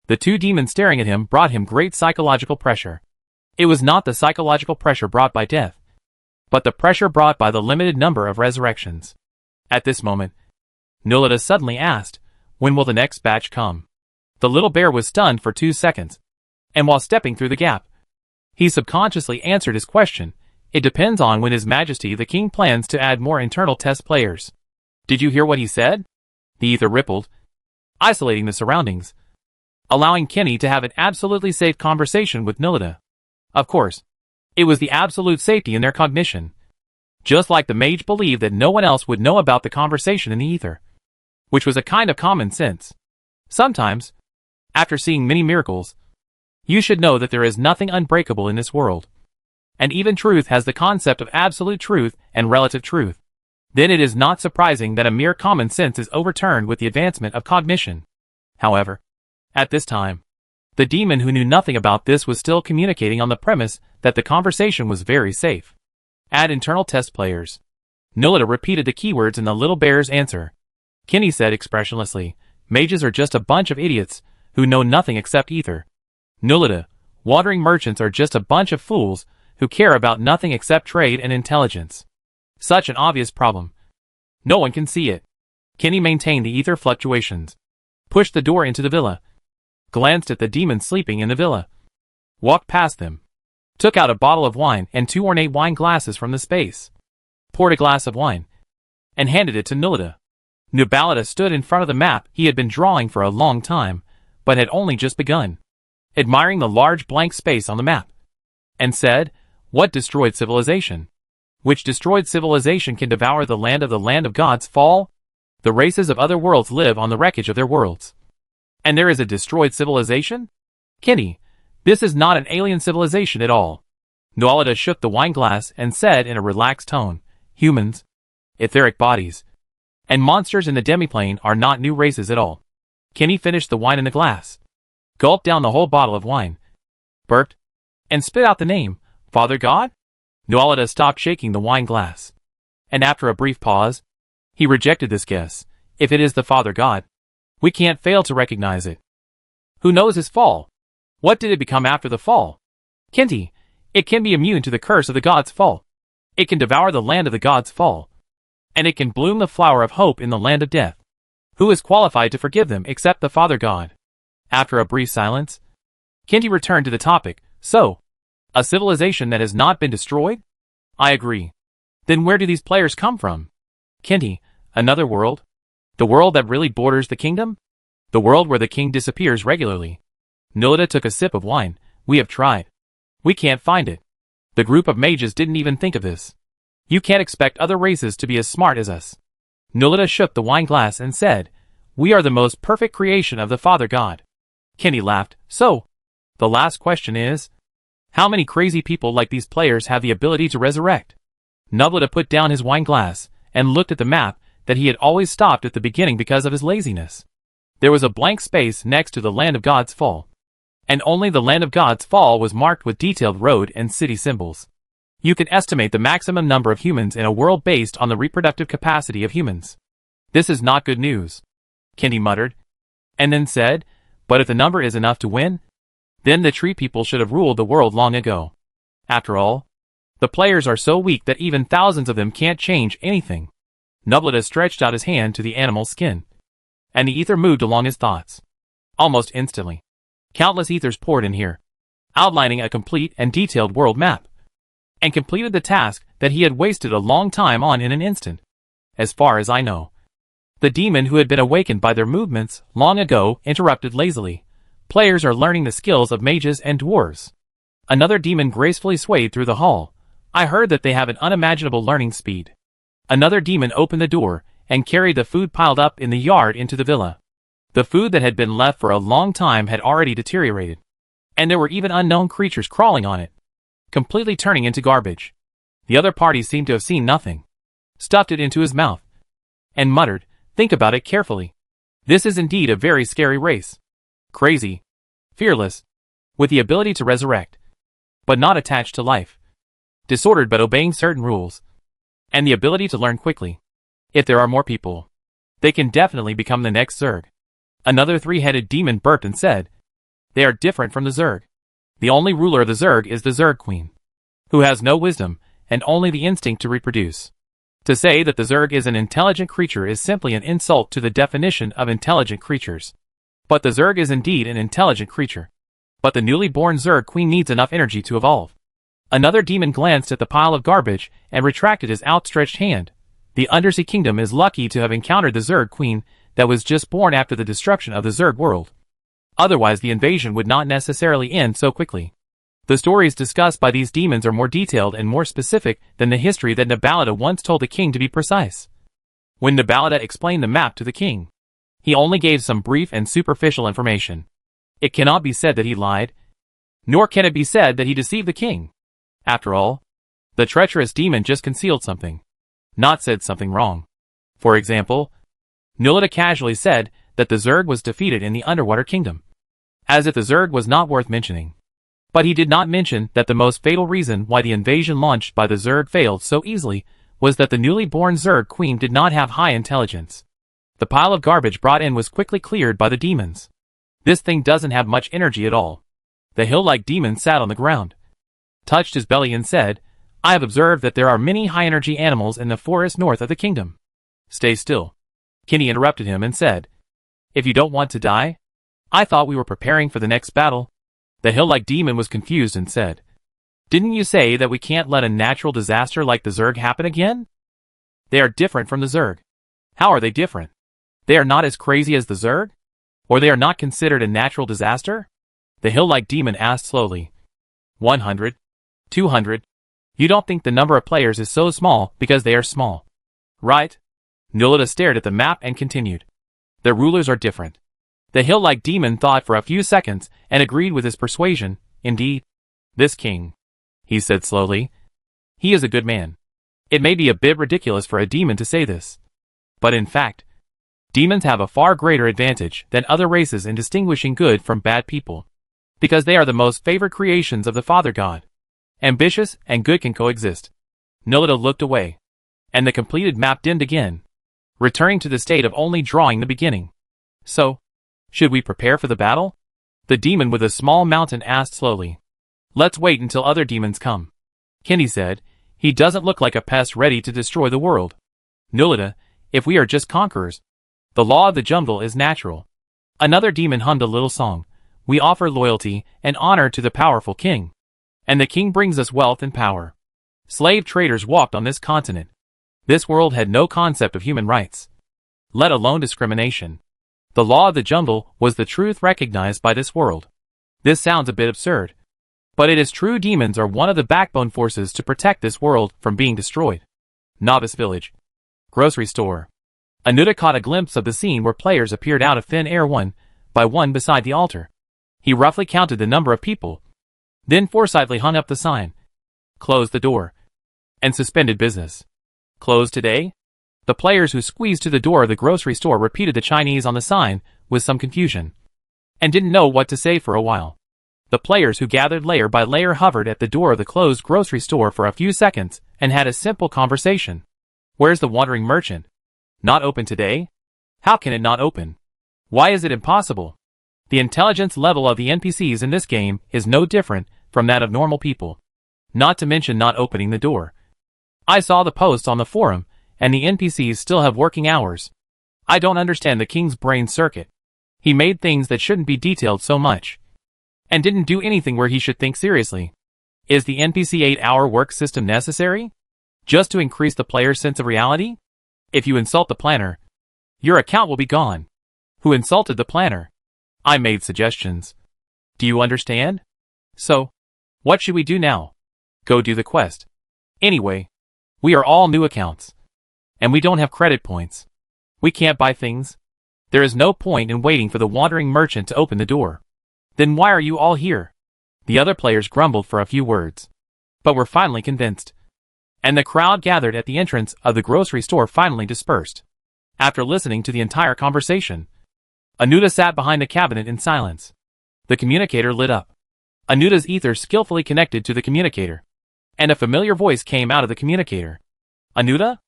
The two demons staring at him brought him great psychological pressure. It was not the psychological pressure brought by death, but the pressure brought by the limited number of resurrections. At this moment, Nolita suddenly asked, when will the next batch come? The little bear was stunned for 2 seconds, and while stepping through the gap, he subconsciously answered his question. It depends on when His Majesty the King plans to add more internal test players. Did you hear what he said? The ether rippled, isolating the surroundings, allowing Kenny to have an absolutely safe conversation with Nolita. Of course, it was the absolute safety in their cognition. Just like the mage believed that no one else would know about the conversation in the ether, which was a kind of common sense. Sometimes, after seeing many miracles, you should know that there is nothing unbreakable in this world. And even truth has the concept of absolute truth and relative truth. Then it is not surprising that a mere common sense is overturned with the advancement of cognition. However, at this time, the demon who knew nothing about this was still communicating on the premise that the conversation was very safe. Add internal test players. Nolita repeated the keywords in the little bear's answer. Kenny said expressionlessly, mages are just a bunch of idiots who know nothing except ether. Nolita, wandering merchants are just a bunch of fools who care about nothing except trade and intelligence. Such an obvious problem. No one can see it. Kenny maintained the ether fluctuations, pushed the door into the villa, glanced at the demons sleeping in the villa, walked past them, took out a bottle of wine and 2 ornate wine glasses from the space, poured a glass of wine, and handed it to Nolita. Nubalita stood in front of the map he had been drawing for a long time, but had only just begun, admiring the large blank space on the map, and said, what destroyed civilization? Which destroyed civilization can devour the land of God's fall? The races of other worlds live on the wreckage of their worlds. And there is a destroyed civilization? Kenny, this is not an alien civilization at all. Nubalita shook the wine glass and said in a relaxed tone, humans, etheric bodies, and monsters in the demiplane are not new races at all. Kenny finished the wine in the glass, gulped down the whole bottle of wine, burped, and spit out the name, Father God? Nubalita stopped shaking the wine glass, and after a brief pause, he rejected this guess. If it is the Father God, we can't fail to recognize it. Who knows his fall? What did it become after the fall? Kenty, it can be immune to the curse of the God's fall. It can devour the land of the God's fall. And it can bloom the flower of hope in the land of death. Who is qualified to forgive them except the Father God? After a brief silence, Kenty returned to the topic. So, a civilization that has not been destroyed? I agree. Then where do these players come from? Kenty, another world? The world that really borders the kingdom? The world where the king disappears regularly. Nolita took a sip of wine. We have tried. We can't find it. The group of mages didn't even think of this. You can't expect other races to be as smart as us. Nolita shook the wine glass and said, we are the most perfect creation of the Father God. Kenny laughed. So, the last question is, how many crazy people like these players have the ability to resurrect? Nolita put down his wine glass and looked at the map that he had always stopped at the beginning because of his laziness. There was a blank space next to the land of God's fall, and only the land of God's fall was marked with detailed road and city symbols. You can estimate the maximum number of humans in a world based on the reproductive capacity of humans. This is not good news, Kenny muttered, and then said, but if the number is enough to win, then the tree people should have ruled the world long ago. After all, The players are so weak that even thousands of them can't change anything. Nubleta stretched out his hand to the animal's skin, and the ether moved along his thoughts. Almost instantly, countless ethers poured in here, outlining a complete and detailed world map, and completed the task that he had wasted a long time on in an instant. As far as I know. The demon who had been awakened by their movements long ago interrupted lazily. Players are learning the skills of mages and dwarves. Another demon gracefully swayed through the hall. I heard that they have an unimaginable learning speed. Another demon opened the door and carried the food piled up in the yard into the villa. The food that had been left for a long time had already deteriorated, and there were even unknown creatures crawling on it, completely turning into garbage. The other party seemed to have seen nothing, stuffed it into his mouth, and muttered, "Think about it carefully. This is indeed a very scary race. Crazy, fearless, with the ability to resurrect, but not attached to life. Disordered but obeying certain rules, and the ability to learn quickly. If there are more people, they can definitely become the next Zerg." Another three-headed demon burped and said, "They are different from the Zerg. The only ruler of the Zerg is the Zerg Queen, who has no wisdom and only the instinct to reproduce. To say that the Zerg is an intelligent creature is simply an insult to the definition of intelligent creatures. But the Zerg is indeed an intelligent creature. But the newly born Zerg Queen needs enough energy to evolve." Another demon glanced at the pile of garbage and retracted his outstretched hand. The Undersea Kingdom is lucky to have encountered the Zerg Queen that was just born after the destruction of the Zerg world. Otherwise the invasion would not necessarily end so quickly. The stories discussed by these demons are more detailed and more specific than the history that Nubleta once told the king, to be precise. When Nubleta explained the map to the king, he only gave some brief and superficial information. It cannot be said that he lied, nor can it be said that he deceived the king. After all, the treacherous demon just concealed something, not said something wrong. For example, Nubleta casually said that the Zerg was defeated in the Underwater Kingdom, as if the Zerg was not worth mentioning. But he did not mention that the most fatal reason why the invasion launched by the Zerg failed so easily was that the newly born Zerg Queen did not have high intelligence. The pile of garbage brought in was quickly cleared by the demons. "This thing doesn't have much energy at all." The hill-like demon sat on the ground, touched his belly and said, "I have observed that there are many high-energy animals in the forest north of the kingdom." "Stay still." Kenny interrupted him and said, "If you don't want to die? I thought we were preparing for the next battle." The hill-like demon was confused and said, "Didn't you say that we can't let a natural disaster like the Zerg happen again?" "They are different from the Zerg." "How are they different? They are not as crazy as the Zerg? Or they are not considered a natural disaster?" The hill-like demon asked slowly. 100. 200. You don't think the number of players is so small because they are small, right? Nubleta stared at the map and continued. "The rulers are different." The hill-like demon thought for a few seconds and agreed with his persuasion. "Indeed. This king," he said slowly, "he is a good man." It may be a bit ridiculous for a demon to say this, but in fact, demons have a far greater advantage than other races in distinguishing good from bad people, because they are the most favored creations of the Father God. Ambitious and good can coexist. Nubleta looked away, and the completed map dimmed again, returning to the state of only drawing the beginning. "So, should we prepare for the battle?" The demon with a small mountain asked slowly. "Let's wait until other demons come," Kenny said. "He doesn't look like a pest ready to destroy the world." "Nubleta, if we are just conquerors, the law of the jungle is natural." Another demon hummed a little song. "We offer loyalty and honor to the powerful king, and the king brings us wealth and power." Slave traders walked on this continent. This world had no concept of human rights, let alone discrimination. The law of the jungle was the truth recognized by this world. This sounds a bit absurd, but it is true. Demons are one of the backbone forces to protect this world from being destroyed. Novice village. Grocery store. Anuta caught a glimpse of the scene where players appeared out of thin air one by one beside the altar. He roughly counted the number of people, then forcibly hung up the sign, closed the door, and suspended business. "Closed today?" The players who squeezed to the door of the grocery store repeated the Chinese on the sign with some confusion, and didn't know what to say for a while. The players who gathered layer by layer hovered at the door of the closed grocery store for a few seconds and had a simple conversation. "Where's the wandering merchant? Not open today? How can it not open? Why is it impossible?" The intelligence level of the NPCs in this game is no different from that of normal people. Not to mention not opening the door. I saw the posts on the forum, and the NPCs still have working hours. I don't understand the king's brain circuit. He made things that shouldn't be detailed so much. And didn't do anything where he should think seriously. Is the NPC 8-hour work system necessary? Just to increase the player's sense of reality? If you insult the planner, your account will be gone. Who insulted the planner? I made suggestions. Do you understand? So, what should we do now? Go do the quest. Anyway, we are all new accounts. And we don't have credit points. We can't buy things. There is no point in waiting for the wandering merchant to open the door. Then why are you all here? The other players grumbled for a few words. But were finally convinced. And the crowd gathered at the entrance of the grocery store finally dispersed. After listening to the entire conversation, Anuta sat behind the cabinet in silence. The communicator lit up. Anuta's ether skillfully connected to the communicator. And a familiar voice came out of the communicator. Anuta?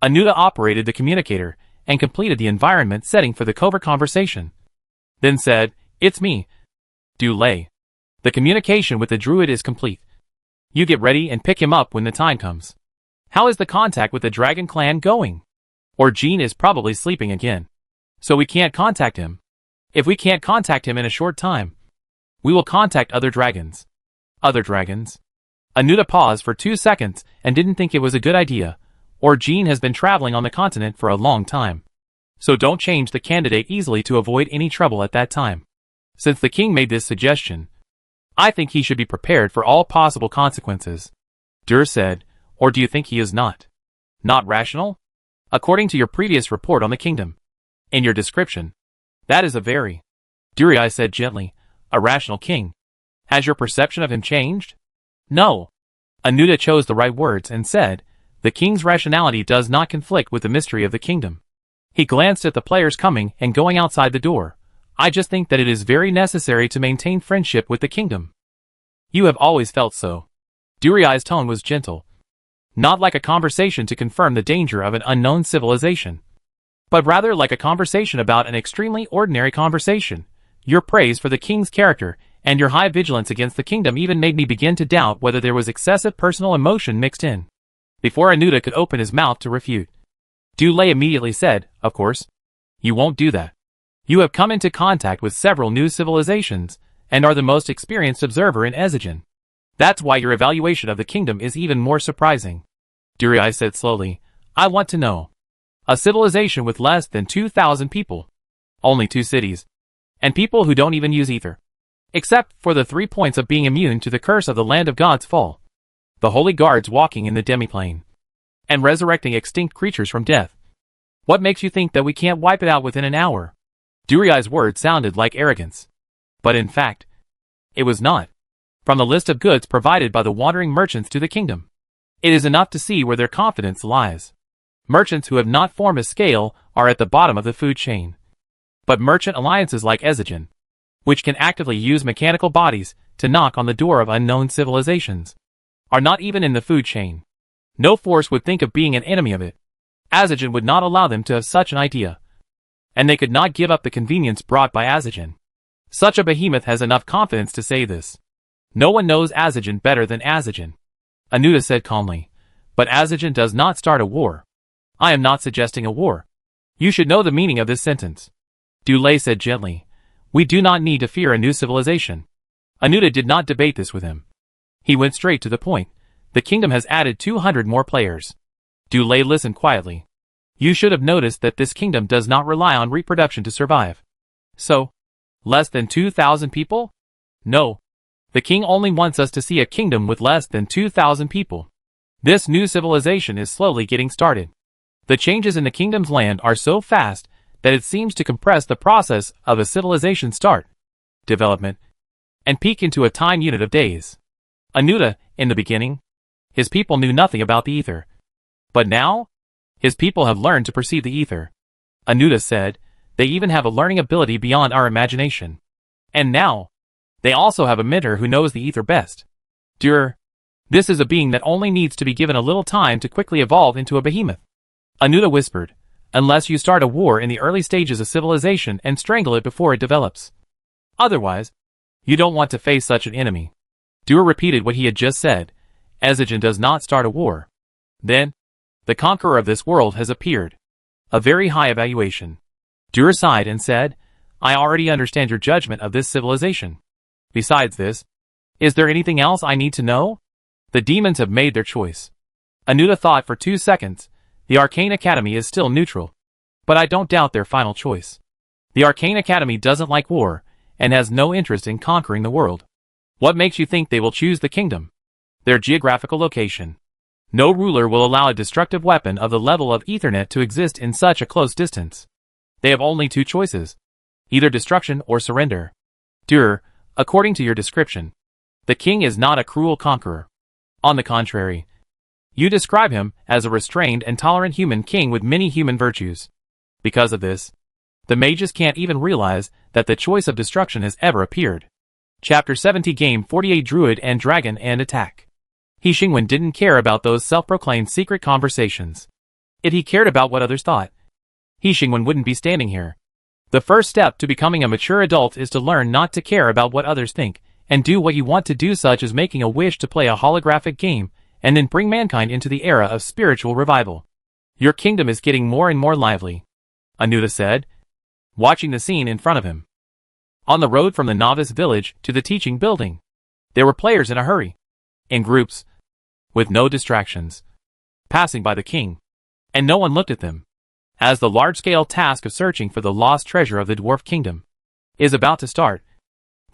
Anuta operated the communicator and completed the environment setting for the covert conversation. Then said, "It's me, Dulé. The communication with the druid is complete. You get ready and pick him up when the time comes. How is the contact with the dragon clan going? Or Jean is probably sleeping again. So we can't contact him. If we can't contact him in a short time, we will contact other dragons." Other dragons? Anuta paused for 2 seconds and didn't think it was a good idea, or Jean has been traveling on the continent for a long time. So don't change the candidate easily to avoid any trouble at that time. Since the king made this suggestion, I think he should be prepared for all possible consequences. Dur said, "Or do you think he is not? Not rational? According to your previous report on the kingdom. In your description. That is a very..." Durai said gently, "A rational king. Has your perception of him changed?" "No." Anuta chose the right words and said, "The king's rationality does not conflict with the mystery of the kingdom." He glanced at the players coming and going outside the door. "I just think that it is very necessary to maintain friendship with the kingdom." "You have always felt so." Durai's tone was gentle. Not like a conversation to confirm the danger of an unknown civilization, but rather like a conversation about an extremely ordinary conversation. Your praise for the king's character and your high vigilance against the kingdom even made me begin to doubt whether there was excessive personal emotion mixed in. Before Anuta could open his mouth to refute, Dulé immediately said, "Of course. You won't do that. You have come into contact with several new civilizations, and are the most experienced observer in Ezigen. That's why your evaluation of the kingdom is even more surprising." Durai said slowly, "I want to know. A civilization with less than 2,000 people. Only 2 cities. And people who don't even use ether. Except for the 3 points of being immune to the curse of the land of God's fall. The holy guards walking in the demiplane. And resurrecting extinct creatures from death. What makes you think that we can't wipe it out within an hour?" Durai's words sounded like arrogance. But in fact, it was not. From the list of goods provided by the wandering merchants to the kingdom, it is enough to see where their confidence lies. Merchants who have not formed a scale are at the bottom of the food chain. But merchant alliances like Ezigen, which can actively use mechanical bodies to knock on the door of unknown civilizations, are not even in the food chain. No force would think of being an enemy of it. Ezigen would not allow them to have such an idea. And they could not give up the convenience brought by Ezigen. Such a behemoth has enough confidence to say this. No one knows Ezigen better than Ezigen. Anuta said calmly, "But Ezigen does not start a war. I am not suggesting a war. You should know the meaning of this sentence." Dulé said gently, "We do not need to fear a new civilization." Anuta did not debate this with him. He went straight to the point. The kingdom has added 200 more players. Dulé listened quietly. "You should have noticed that this kingdom does not rely on reproduction to survive." "So, less than 2,000 people?" "No. The king only wants us to see a kingdom with less than 2,000 people. This new civilization is slowly getting started. The changes in the kingdom's land are so fast that it seems to compress the process of a civilization start, development, and peak into a time unit of days. Anuta, in the beginning, his people knew nothing about the ether. But now, his people have learned to perceive the ether." Anuta said, "They even have a learning ability beyond our imagination. And now, they also have a mentor who knows the ether best. This is a being that only needs to be given a little time to quickly evolve into a behemoth." Anuta whispered, "Unless you start a war in the early stages of civilization and strangle it before it develops. Otherwise, you don't want to face such an enemy." Dur repeated what he had just said, Ezigen does not start a war. Then, the conqueror of this world has appeared. A very high evaluation. Dur sighed and said, I already understand your judgment of this civilization. Besides this, is there anything else I need to know? The demons have made their choice. Anuta thought for 2 seconds. The Arcane Academy is still neutral. But I don't doubt their final choice. The Arcane Academy doesn't like war, and has no interest in conquering the world. What makes you think they will choose the kingdom? Their geographical location. No ruler will allow a destructive weapon of the level of Ethernet to exist in such a close distance. They have only 2 choices. Either destruction or surrender. Dur, according to your description, the king is not a cruel conqueror. On the contrary, you describe him as a restrained and tolerant human king with many human virtues. Because of this, the mages can't even realize that the choice of destruction has ever appeared. Chapter 70 Game 48 Druid and Dragon and Attack. He Xingwen didn't care about those self-proclaimed secret conversations. If he cared about what others thought, He Xingwen wouldn't be standing here. The first step to becoming a mature adult is to learn not to care about what others think, and do what you want to do, such as making a wish to play a holographic game, and then bring mankind into the era of spiritual revival. Your kingdom is getting more and more lively, Anuta said, watching the scene in front of him. On the road from the novice village to the teaching building, there were players in a hurry, in groups, with no distractions, passing by the king, and no one looked at them, as the large-scale task of searching for the lost treasure of the dwarf kingdom is about to start.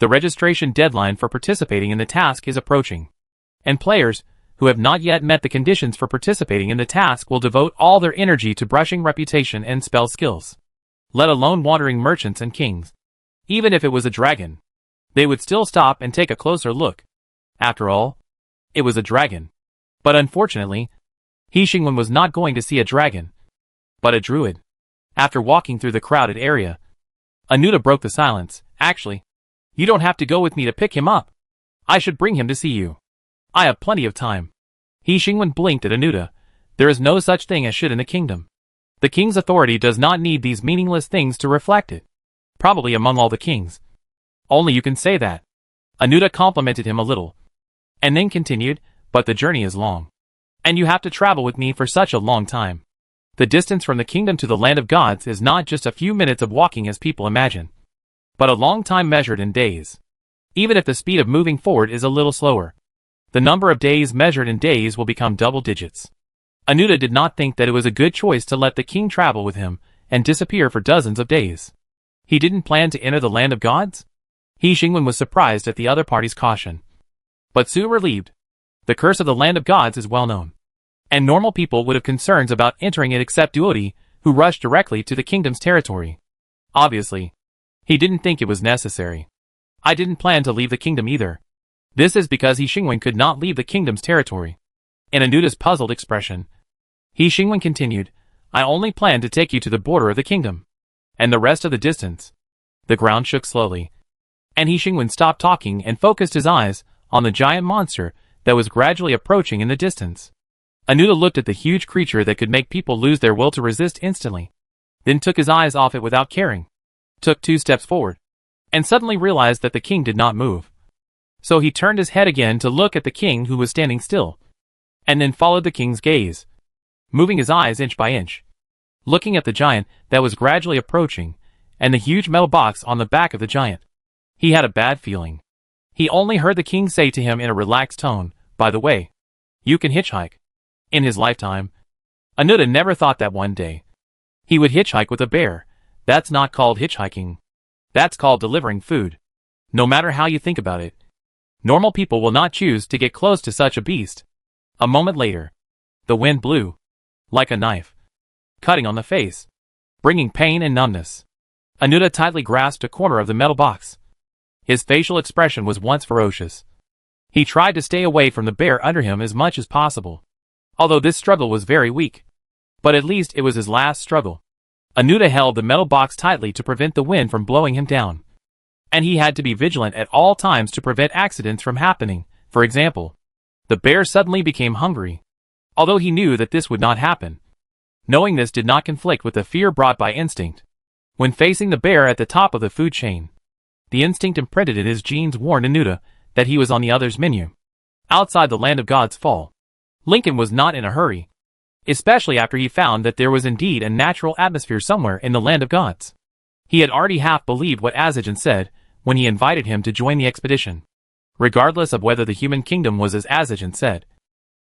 The registration deadline for participating in the task is approaching, and players who have not yet met the conditions for participating in the task will devote all their energy to brushing reputation and spell skills. Let alone wandering merchants and kings. Even if it was a dragon, they would still stop and take a closer look. After all, it was a dragon. But unfortunately, He Xingwen was not going to see a dragon, but a druid. After walking through the crowded area, Anuta broke the silence. Actually, you don't have to go with me to pick him up. I should bring him to see you. I have plenty of time. He Xingwen blinked at Anuta. There is no such thing as should in the kingdom. The king's authority does not need these meaningless things to reflect it. Probably among all the kings. Only you can say that. Anuta complimented him a little, and then continued, but the journey is long, and you have to travel with me for such a long time. The distance from the kingdom to the land of gods is not just a few minutes of walking as people imagine, but a long time measured in days. Even if the speed of moving forward is a little slower, the number of days measured in days will become double digits. Anuta did not think that it was a good choice to let the king travel with him and disappear for dozens of days. He didn't plan to enter the land of gods? He Xingwen was surprised at the other party's caution, but soon relieved. The curse of the land of gods is well known, and normal people would have concerns about entering it except Duodi, who rushed directly to the kingdom's territory. Obviously, he didn't think it was necessary. I didn't plan to leave the kingdom either. This is because He Xingwen could not leave the kingdom's territory. In Anuta's puzzled expression, He Xingwen continued, I only plan to take you to the border of the kingdom, and the rest of the distance. The ground shook slowly, and He Xingwen stopped talking and focused his eyes on the giant monster that was gradually approaching in the distance. Anuta looked at the huge creature that could make people lose their will to resist instantly, then took his eyes off it without caring, took 2 steps forward, and suddenly realized that the king did not move. So he turned his head again to look at the king, who was standing still, and then followed the king's gaze, moving his eyes inch by inch, looking at the giant that was gradually approaching, and the huge metal box on the back of the giant. He had a bad feeling. He only heard the king say to him in a relaxed tone, by the way, you can hitchhike. In his lifetime, Anuta never thought that one day he would hitchhike with a bear. That's not called hitchhiking. That's called delivering food. No matter how you think about it, normal people will not choose to get close to such a beast. A moment later, the wind blew, like a knife, cutting on the face, bringing pain and numbness. Anuta tightly grasped a corner of the metal box. His facial expression was once ferocious. He tried to stay away from the bear under him as much as possible, although this struggle was very weak. But at least it was his last struggle. Anuta held the metal box tightly to prevent the wind from blowing him down, and he had to be vigilant at all times to prevent accidents from happening. For example, the bear suddenly became hungry, although he knew that this would not happen. Knowing this did not conflict with the fear brought by instinct. When facing the bear at the top of the food chain, the instinct imprinted in his genes warned Anuta that he was on the other's menu. Outside the land of God's fall, Lincoln was not in a hurry, especially after he found that there was indeed a natural atmosphere somewhere in the land of gods. He had already half believed what Azajan said when he invited him to join the expedition. Regardless of whether the human kingdom was as Azajan said,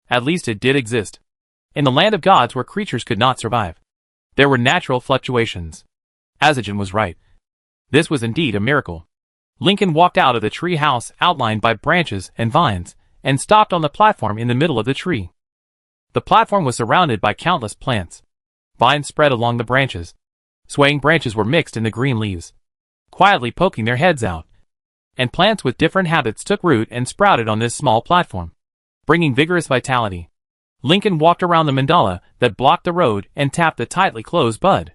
at least it did exist. In the land of gods where creatures could not survive, there were natural fluctuations. Azajan was right. This was indeed a miracle. Lincoln walked out of the tree house outlined by branches and vines, and stopped on the platform in the middle of the tree. The platform was surrounded by countless plants. Vines spread along the branches. Swaying branches were mixed in the green leaves, quietly poking their heads out. And plants with different habits took root and sprouted on this small platform, bringing vigorous vitality. Lincoln walked around the mandala that blocked the road and tapped the tightly closed bud.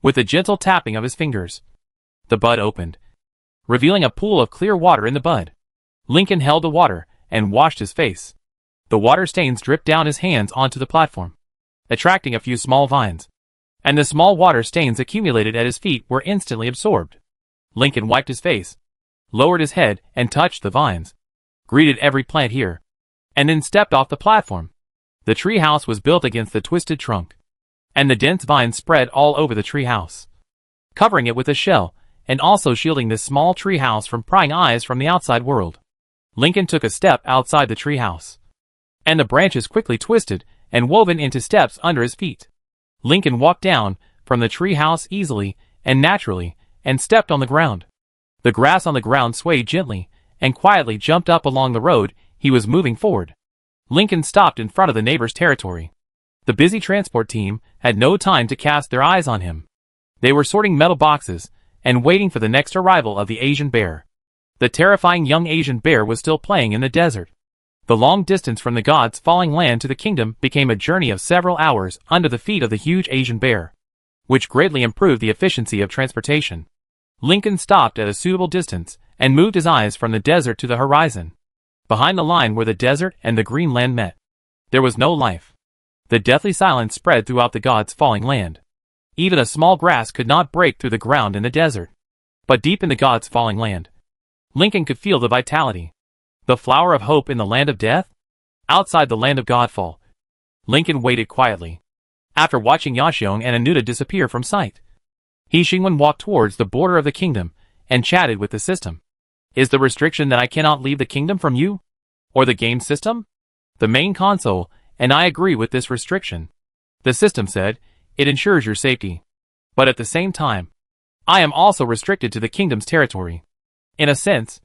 With a gentle tapping of his fingers, the bud opened, revealing a pool of clear water in the bud. Lincoln held the water and washed his face. The water stains dripped down his hands onto the platform, attracting a few small vines, and the small water stains accumulated at his feet were instantly absorbed. Lincoln wiped his face, lowered his head and touched the vines, greeted every plant here, and then stepped off the platform. The tree house was built against the twisted trunk, and the dense vines spread all over the tree house, covering it with a shell, and also shielding this small tree house from prying eyes from the outside world. Lincoln took a step outside the tree house, and the branches quickly twisted and woven into steps under his feet. Lincoln walked down from the tree house easily and naturally, and stepped on the ground. The grass on the ground swayed gently, and quietly jumped up along the road he was moving forward. Lincoln stopped in front of the neighbor's territory. The busy transport team had no time to cast their eyes on him. They were sorting metal boxes and waiting for the next arrival of the Asian bear. The terrifying young Asian bear was still playing in the desert. The long distance from the gods' falling land to the kingdom became a journey of several hours under the feet of the huge Asian bear, which greatly improved the efficiency of transportation. Lincoln stopped at a suitable distance and moved his eyes from the desert to the horizon. Behind the line where the desert and the green land met, there was no life. The deathly silence spread throughout the gods' falling land. Even a small grass could not break through the ground in the desert. But deep in the gods' falling land, Lincoln could feel the vitality, the flower of hope in the land of death. Outside the land of Godfall, Lincoln waited quietly. After watching Yashiong and Anuta disappear from sight, He Xingwen walked towards the border of the kingdom and chatted with the system. Is the restriction that I cannot leave the kingdom from you? Or the game system? The main console, and I agree with this restriction. The system said, it ensures your safety. But at the same time, I am also restricted to the kingdom's territory. In a sense,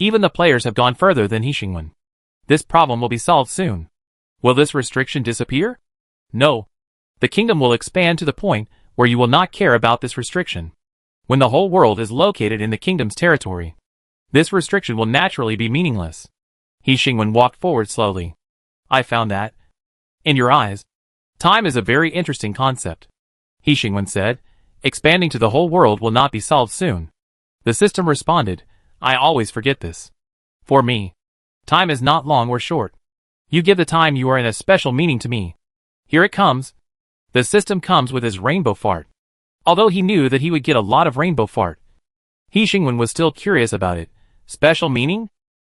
even the players have gone further than He Xingwen. This problem will be solved soon. Will this restriction disappear? No. The kingdom will expand to the point where you will not care about this restriction. When the whole world is located in the kingdom's territory, this restriction will naturally be meaningless. He Xingwen walked forward slowly. I found that, in your eyes, time is a very interesting concept. He Xingwen said, expanding to the whole world will not be solved soon. The system responded, I always forget this. For me, time is not long or short. You give the time you are in a special meaning to me. Here it comes. The system comes with his rainbow fart. Although he knew that he would get a lot of rainbow fart, He Xingwen was still curious about it. Special meaning?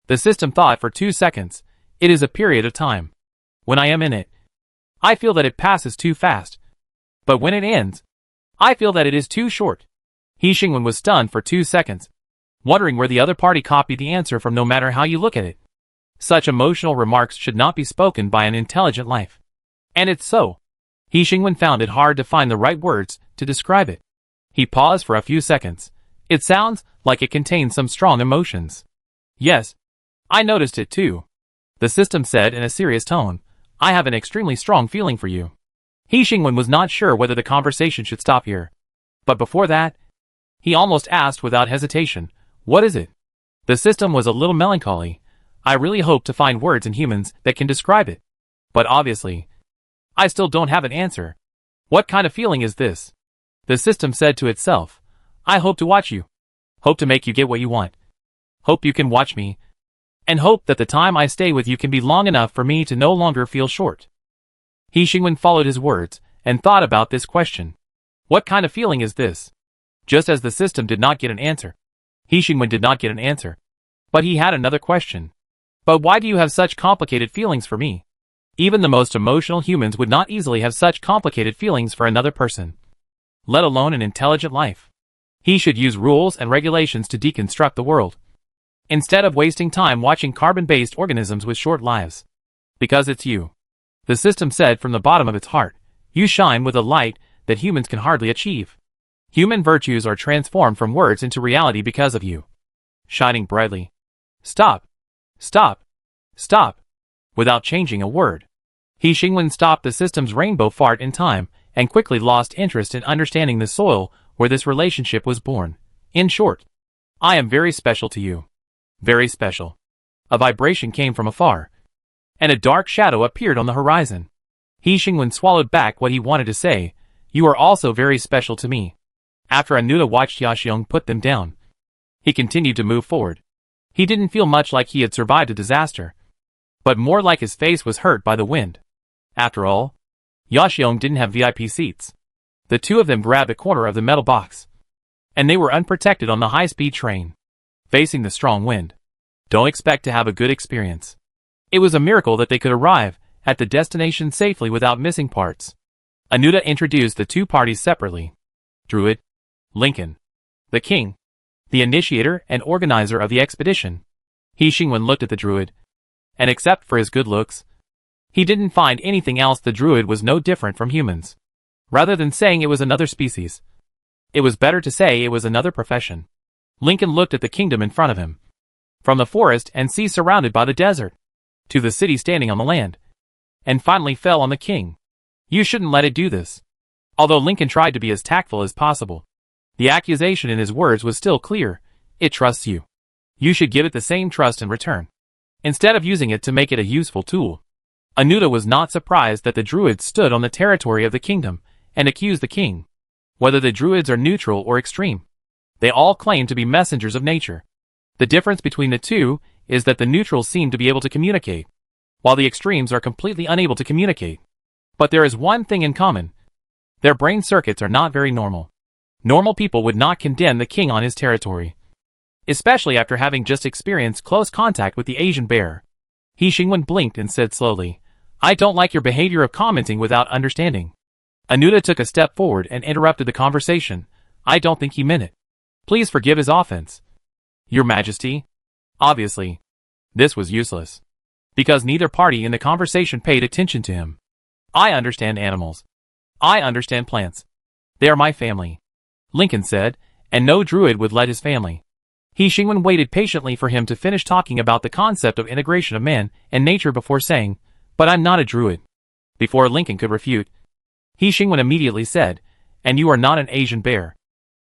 The system thought for 2 seconds. It is a period of time. When I am in it, I feel that it passes too fast. But when it ends, I feel that it is too short. He Xingwen was stunned for 2 seconds, wondering where the other party copied the answer from no matter how you look at it. Such emotional remarks should not be spoken by an intelligent life. And it's so. He Xingwen found it hard to find the right words to describe it. He paused for a few seconds. It sounds like it contains some strong emotions. Yes, I noticed it too. The system said in a serious tone, I have an extremely strong feeling for you. He Xingwen was not sure whether the conversation should stop here. But before that, he almost asked without hesitation, what is it? The system was a little melancholy. I really hope to find words in humans that can describe it. But obviously, I still don't have an answer. What kind of feeling is this? The system said to itself, I hope to watch you. Hope to make you get what you want. Hope you can watch me. And hope that the time I stay with you can be long enough for me to no longer feel short. He Xingwen followed his words and thought about this question. What kind of feeling is this? Just as the system did not get an answer, He Xingwen did not get an answer. But he had another question. But why do you have such complicated feelings for me? Even the most emotional humans would not easily have such complicated feelings for another person, let alone an intelligent life. He should use rules and regulations to deconstruct the world, instead of wasting time watching carbon-based organisms with short lives. Because it's you. The system said from the bottom of its heart, you shine with a light that humans can hardly achieve. Human virtues are transformed from words into reality because of you. Shining brightly. Stop. Stop. Stop. Without changing a word. He Xingwen stopped the system's rainbow fart in time, and quickly lost interest in understanding the soil where this relationship was born. In short, I am very special to you. Very special. A vibration came from afar, and a dark shadow appeared on the horizon. He Xingwen swallowed back what he wanted to say. You are also very special to me. After Anuta watched Yaxiong put them down, he continued to move forward. He didn't feel much like he had survived a disaster, but more like his face was hurt by the wind. After all, Yaxiong didn't have VIP seats. The two of them grabbed a corner of the metal box, and they were unprotected on the high-speed train, facing the strong wind. Don't expect to have a good experience. It was a miracle that they could arrive at the destination safely without missing parts. Anuta introduced the two parties separately. Druid, Lincoln, the king, the initiator and organizer of the expedition. He Xingwen looked at the druid, and except for his good looks, he didn't find anything else. The druid was no different from humans. Rather than saying it was another species, it was better to say it was another profession. Lincoln looked at the kingdom in front of him, from the forest and sea surrounded by the desert, to the city standing on the land, and finally fell on the king. You shouldn't let it do this. Although Lincoln tried to be as tactful as possible, the accusation in his words was still clear. It trusts you. You should give it the same trust in return, instead of using it to make it a useful tool. Anuta was not surprised that the druids stood on the territory of the kingdom and accused the king. Whether the druids are neutral or extreme, they all claim to be messengers of nature. The difference between the two is that the neutrals seem to be able to communicate, while the extremes are completely unable to communicate. But there is one thing in common. Their brain circuits are not very normal. Normal people would not condemn the king on his territory, especially after having just experienced close contact with the Asian bear. He Xingwen blinked and said slowly, I don't like your behavior of commenting without understanding. Anuta took a step forward and interrupted the conversation. I don't think he meant it. Please forgive his offense. Your Majesty. Obviously, this was useless, because neither party in the conversation paid attention to him. I understand animals. I understand plants. They are my family, Lincoln said, and no druid would let his family. He Xingwen waited patiently for him to finish talking about the concept of integration of man and nature before saying, but I'm not a druid. Before Lincoln could refute, He Xingwen immediately said, and you are not an Asian bear.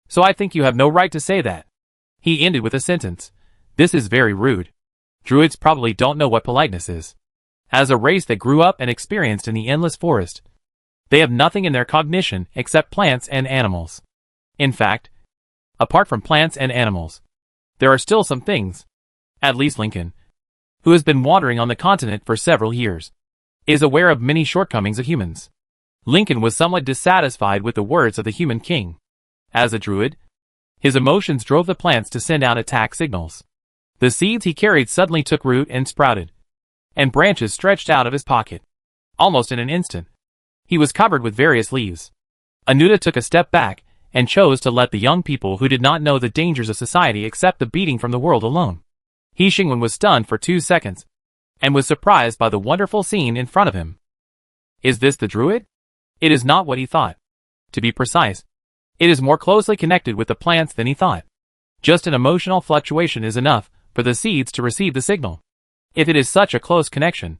So I think you have no right to say that. He ended with a sentence. This is very rude. Druids probably don't know what politeness is. As a race that grew up and experienced in the endless forest, they have nothing in their cognition except plants and animals. In fact, apart from plants and animals, there are still some things. At least Lincoln, who has been wandering on the continent for several years, is aware of many shortcomings of humans. Lincoln was somewhat dissatisfied with the words of the human king. As a druid, his emotions drove the plants to send out attack signals. The seeds he carried suddenly took root and sprouted, and branches stretched out of his pocket. Almost in an instant, he was covered with various leaves. Anuta took a step back and chose to let the young people who did not know the dangers of society accept the beating from the world alone. He Xingwen was stunned for 2 seconds, and was surprised by the wonderful scene in front of him. Is this the druid? It is not what he thought. To be precise, it is more closely connected with the plants than he thought. Just an emotional fluctuation is enough for the seeds to receive the signal. If it is such a close connection,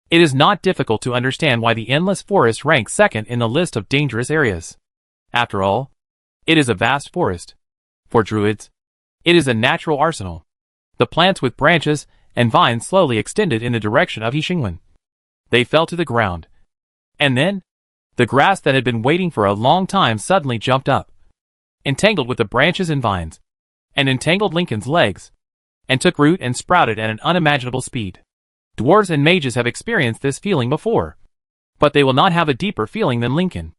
it is not difficult to understand why the endless forest ranks second in the list of dangerous areas. After all, it is a vast forest. For druids, it is a natural arsenal. The plants with branches and vines slowly extended in the direction of He Xingwen. They fell to the ground. And then, the grass that had been waiting for a long time suddenly jumped up, entangled with the branches and vines, and entangled Lincoln's legs, and took root and sprouted at an unimaginable speed. Dwarves and mages have experienced this feeling before, but they will not have a deeper feeling than Lincoln.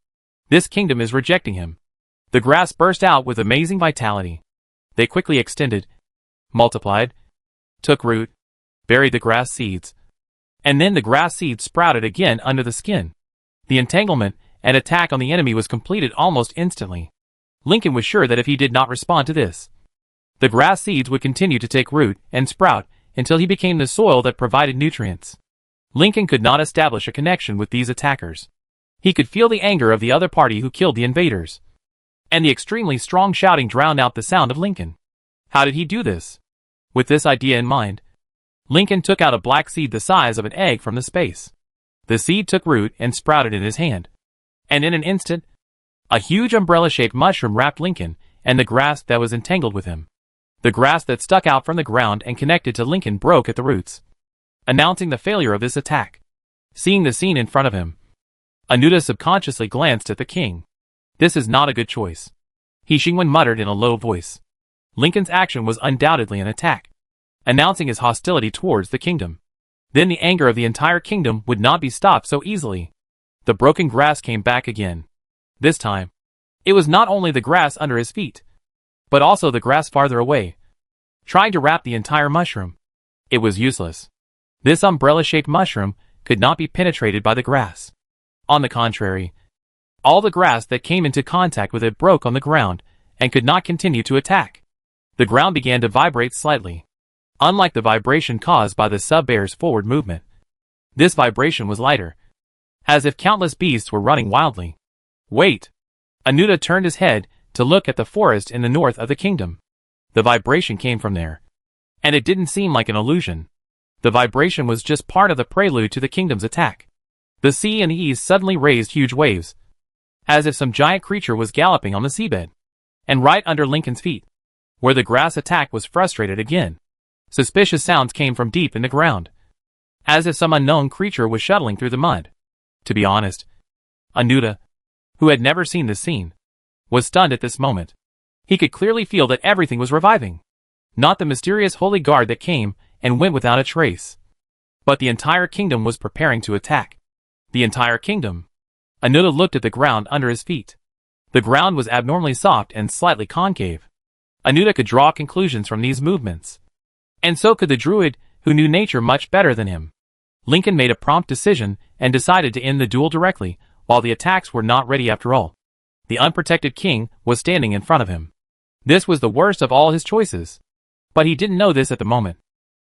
This kingdom is rejecting him. The grass burst out with amazing vitality. They quickly extended, multiplied, took root, buried the grass seeds. And then the grass seeds sprouted again under the skin. The entanglement and attack on the enemy was completed almost instantly. Lincoln was sure that if he did not respond to this, the grass seeds would continue to take root and sprout until he became the soil that provided nutrients. Lincoln could not establish a connection with these attackers. He could feel the anger of the other party who killed the invaders, and the extremely strong shouting drowned out the sound of Lincoln. How did he do this? With this idea in mind, Lincoln took out a black seed the size of an egg from the space. The seed took root and sprouted in his hand, and in an instant, a huge umbrella-shaped mushroom wrapped Lincoln and the grass that was entangled with him. The grass that stuck out from the ground and connected to Lincoln broke at the roots, announcing the failure of this attack. Seeing the scene in front of him, Anuda subconsciously glanced at the king. This is not a good choice, Xingwen muttered in a low voice. Lincoln's action was undoubtedly an attack, announcing his hostility towards the kingdom. Then the anger of the entire kingdom would not be stopped so easily. The broken grass came back again. This time, it was not only the grass under his feet, but also the grass farther away, trying to wrap the entire mushroom. It was useless. This umbrella-shaped mushroom could not be penetrated by the grass. On the contrary, all the grass that came into contact with it broke on the ground and could not continue to attack. The ground began to vibrate slightly. Unlike the vibration caused by the sub-bear's forward movement, this vibration was lighter, as if countless beasts were running wildly. Wait! Anuda turned his head to look at the forest in the north of the kingdom. The vibration came from there, and it didn't seem like an illusion. The vibration was just part of the prelude to the kingdom's attack. The sea and the east suddenly raised huge waves, as if some giant creature was galloping on the seabed. And right under Lincoln's feet, where the grass attack was frustrated again, suspicious sounds came from deep in the ground, as if some unknown creature was shuttling through the mud. To be honest, Anuda, who had never seen this scene, was stunned at this moment. He could clearly feel that everything was reviving. Not the mysterious holy guard that came and went without a trace, but the entire kingdom was preparing to attack. The entire kingdom. Anuda looked at the ground under his feet. The ground was abnormally soft and slightly concave. Anuda could draw conclusions from these movements, and so could the druid, who knew nature much better than him. Lincoln made a prompt decision and decided to end the duel directly, while the attacks were not ready after all. The unprotected king was standing in front of him. This was the worst of all his choices, but he didn't know this at the moment.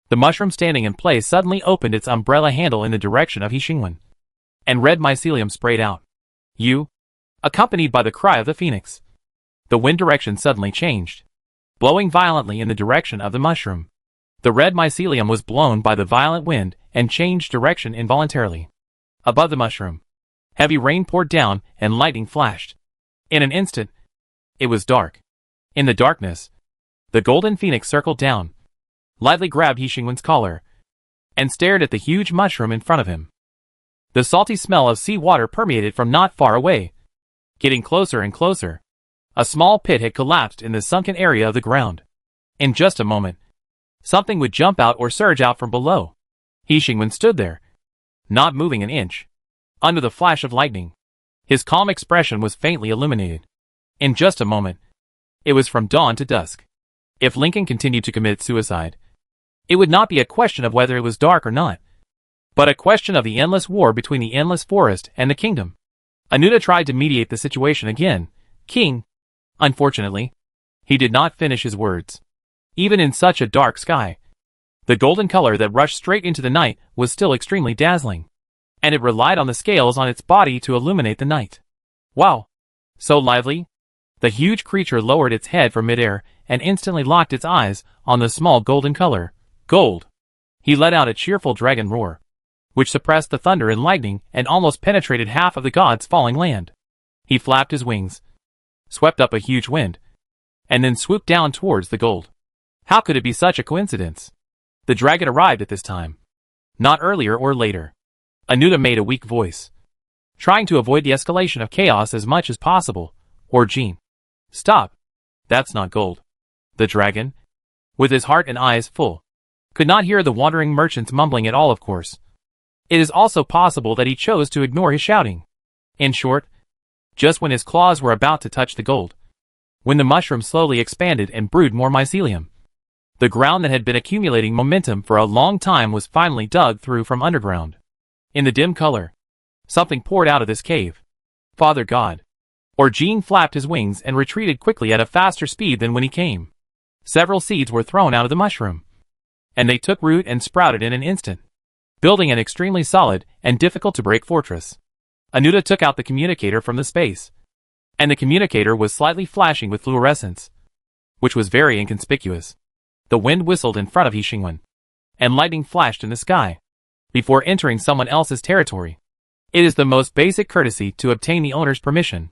The mushroom standing in place suddenly opened its umbrella handle in the direction of Xingwen, and red mycelium sprayed out. You, accompanied by the cry of the phoenix. The wind direction suddenly changed, blowing violently in the direction of the mushroom. The red mycelium was blown by the violent wind and changed direction involuntarily. Above the mushroom, heavy rain poured down and lightning flashed. In an instant, it was dark. In the darkness, the golden phoenix circled down, lightly grabbed Xingwen's collar, and stared at the huge mushroom in front of him. The salty smell of seawater permeated from not far away. Getting closer and closer, a small pit had collapsed in the sunken area of the ground. In just a moment, something would jump out or surge out from below. Xingwen stood there, not moving an inch. Under the flash of lightning, his calm expression was faintly illuminated. In just a moment, it was from dawn to dusk. If Lincoln continued to commit suicide, it would not be a question of whether it was dark or not, but a question of the endless war between the endless forest and the kingdom. Anuda tried to mediate the situation again. King. Unfortunately, he did not finish his words. Even in such a dark sky, the golden color that rushed straight into the night was still extremely dazzling, and it relied on the scales on its body to illuminate the night. Wow! So lively? The huge creature lowered its head from midair and instantly locked its eyes on the small golden color. Gold! He let out a cheerful dragon roar, which suppressed the thunder and lightning and almost penetrated half of the god's falling land. He flapped his wings, swept up a huge wind, and then swooped down towards the gold. How could it be such a coincidence? The dragon arrived at this time, not earlier or later. Anuda made a weak voice, trying to avoid the escalation of chaos as much as possible. Or Jean. Stop. That's not gold. The dragon, with his heart and eyes full, could not hear the wandering merchants mumbling at all, of course. It is also possible that he chose to ignore his shouting. In short, just when his claws were about to touch the gold, when the mushroom slowly expanded and brewed more mycelium, The ground that had been accumulating momentum for a long time was finally dug through from underground. In the dim color, something poured out of this cave. Father God. Orgene flapped his wings and retreated quickly at a faster speed than when he came. Several seeds were thrown out of the mushroom, and they took root and sprouted in an instant, building an extremely solid and difficult-to-break fortress. Anuta took out the communicator from the space, and the communicator was slightly flashing with fluorescence, which was very inconspicuous. The wind whistled in front of Hixingwen, and lightning flashed in the sky, before entering someone else's territory. It is the most basic courtesy to obtain the owner's permission.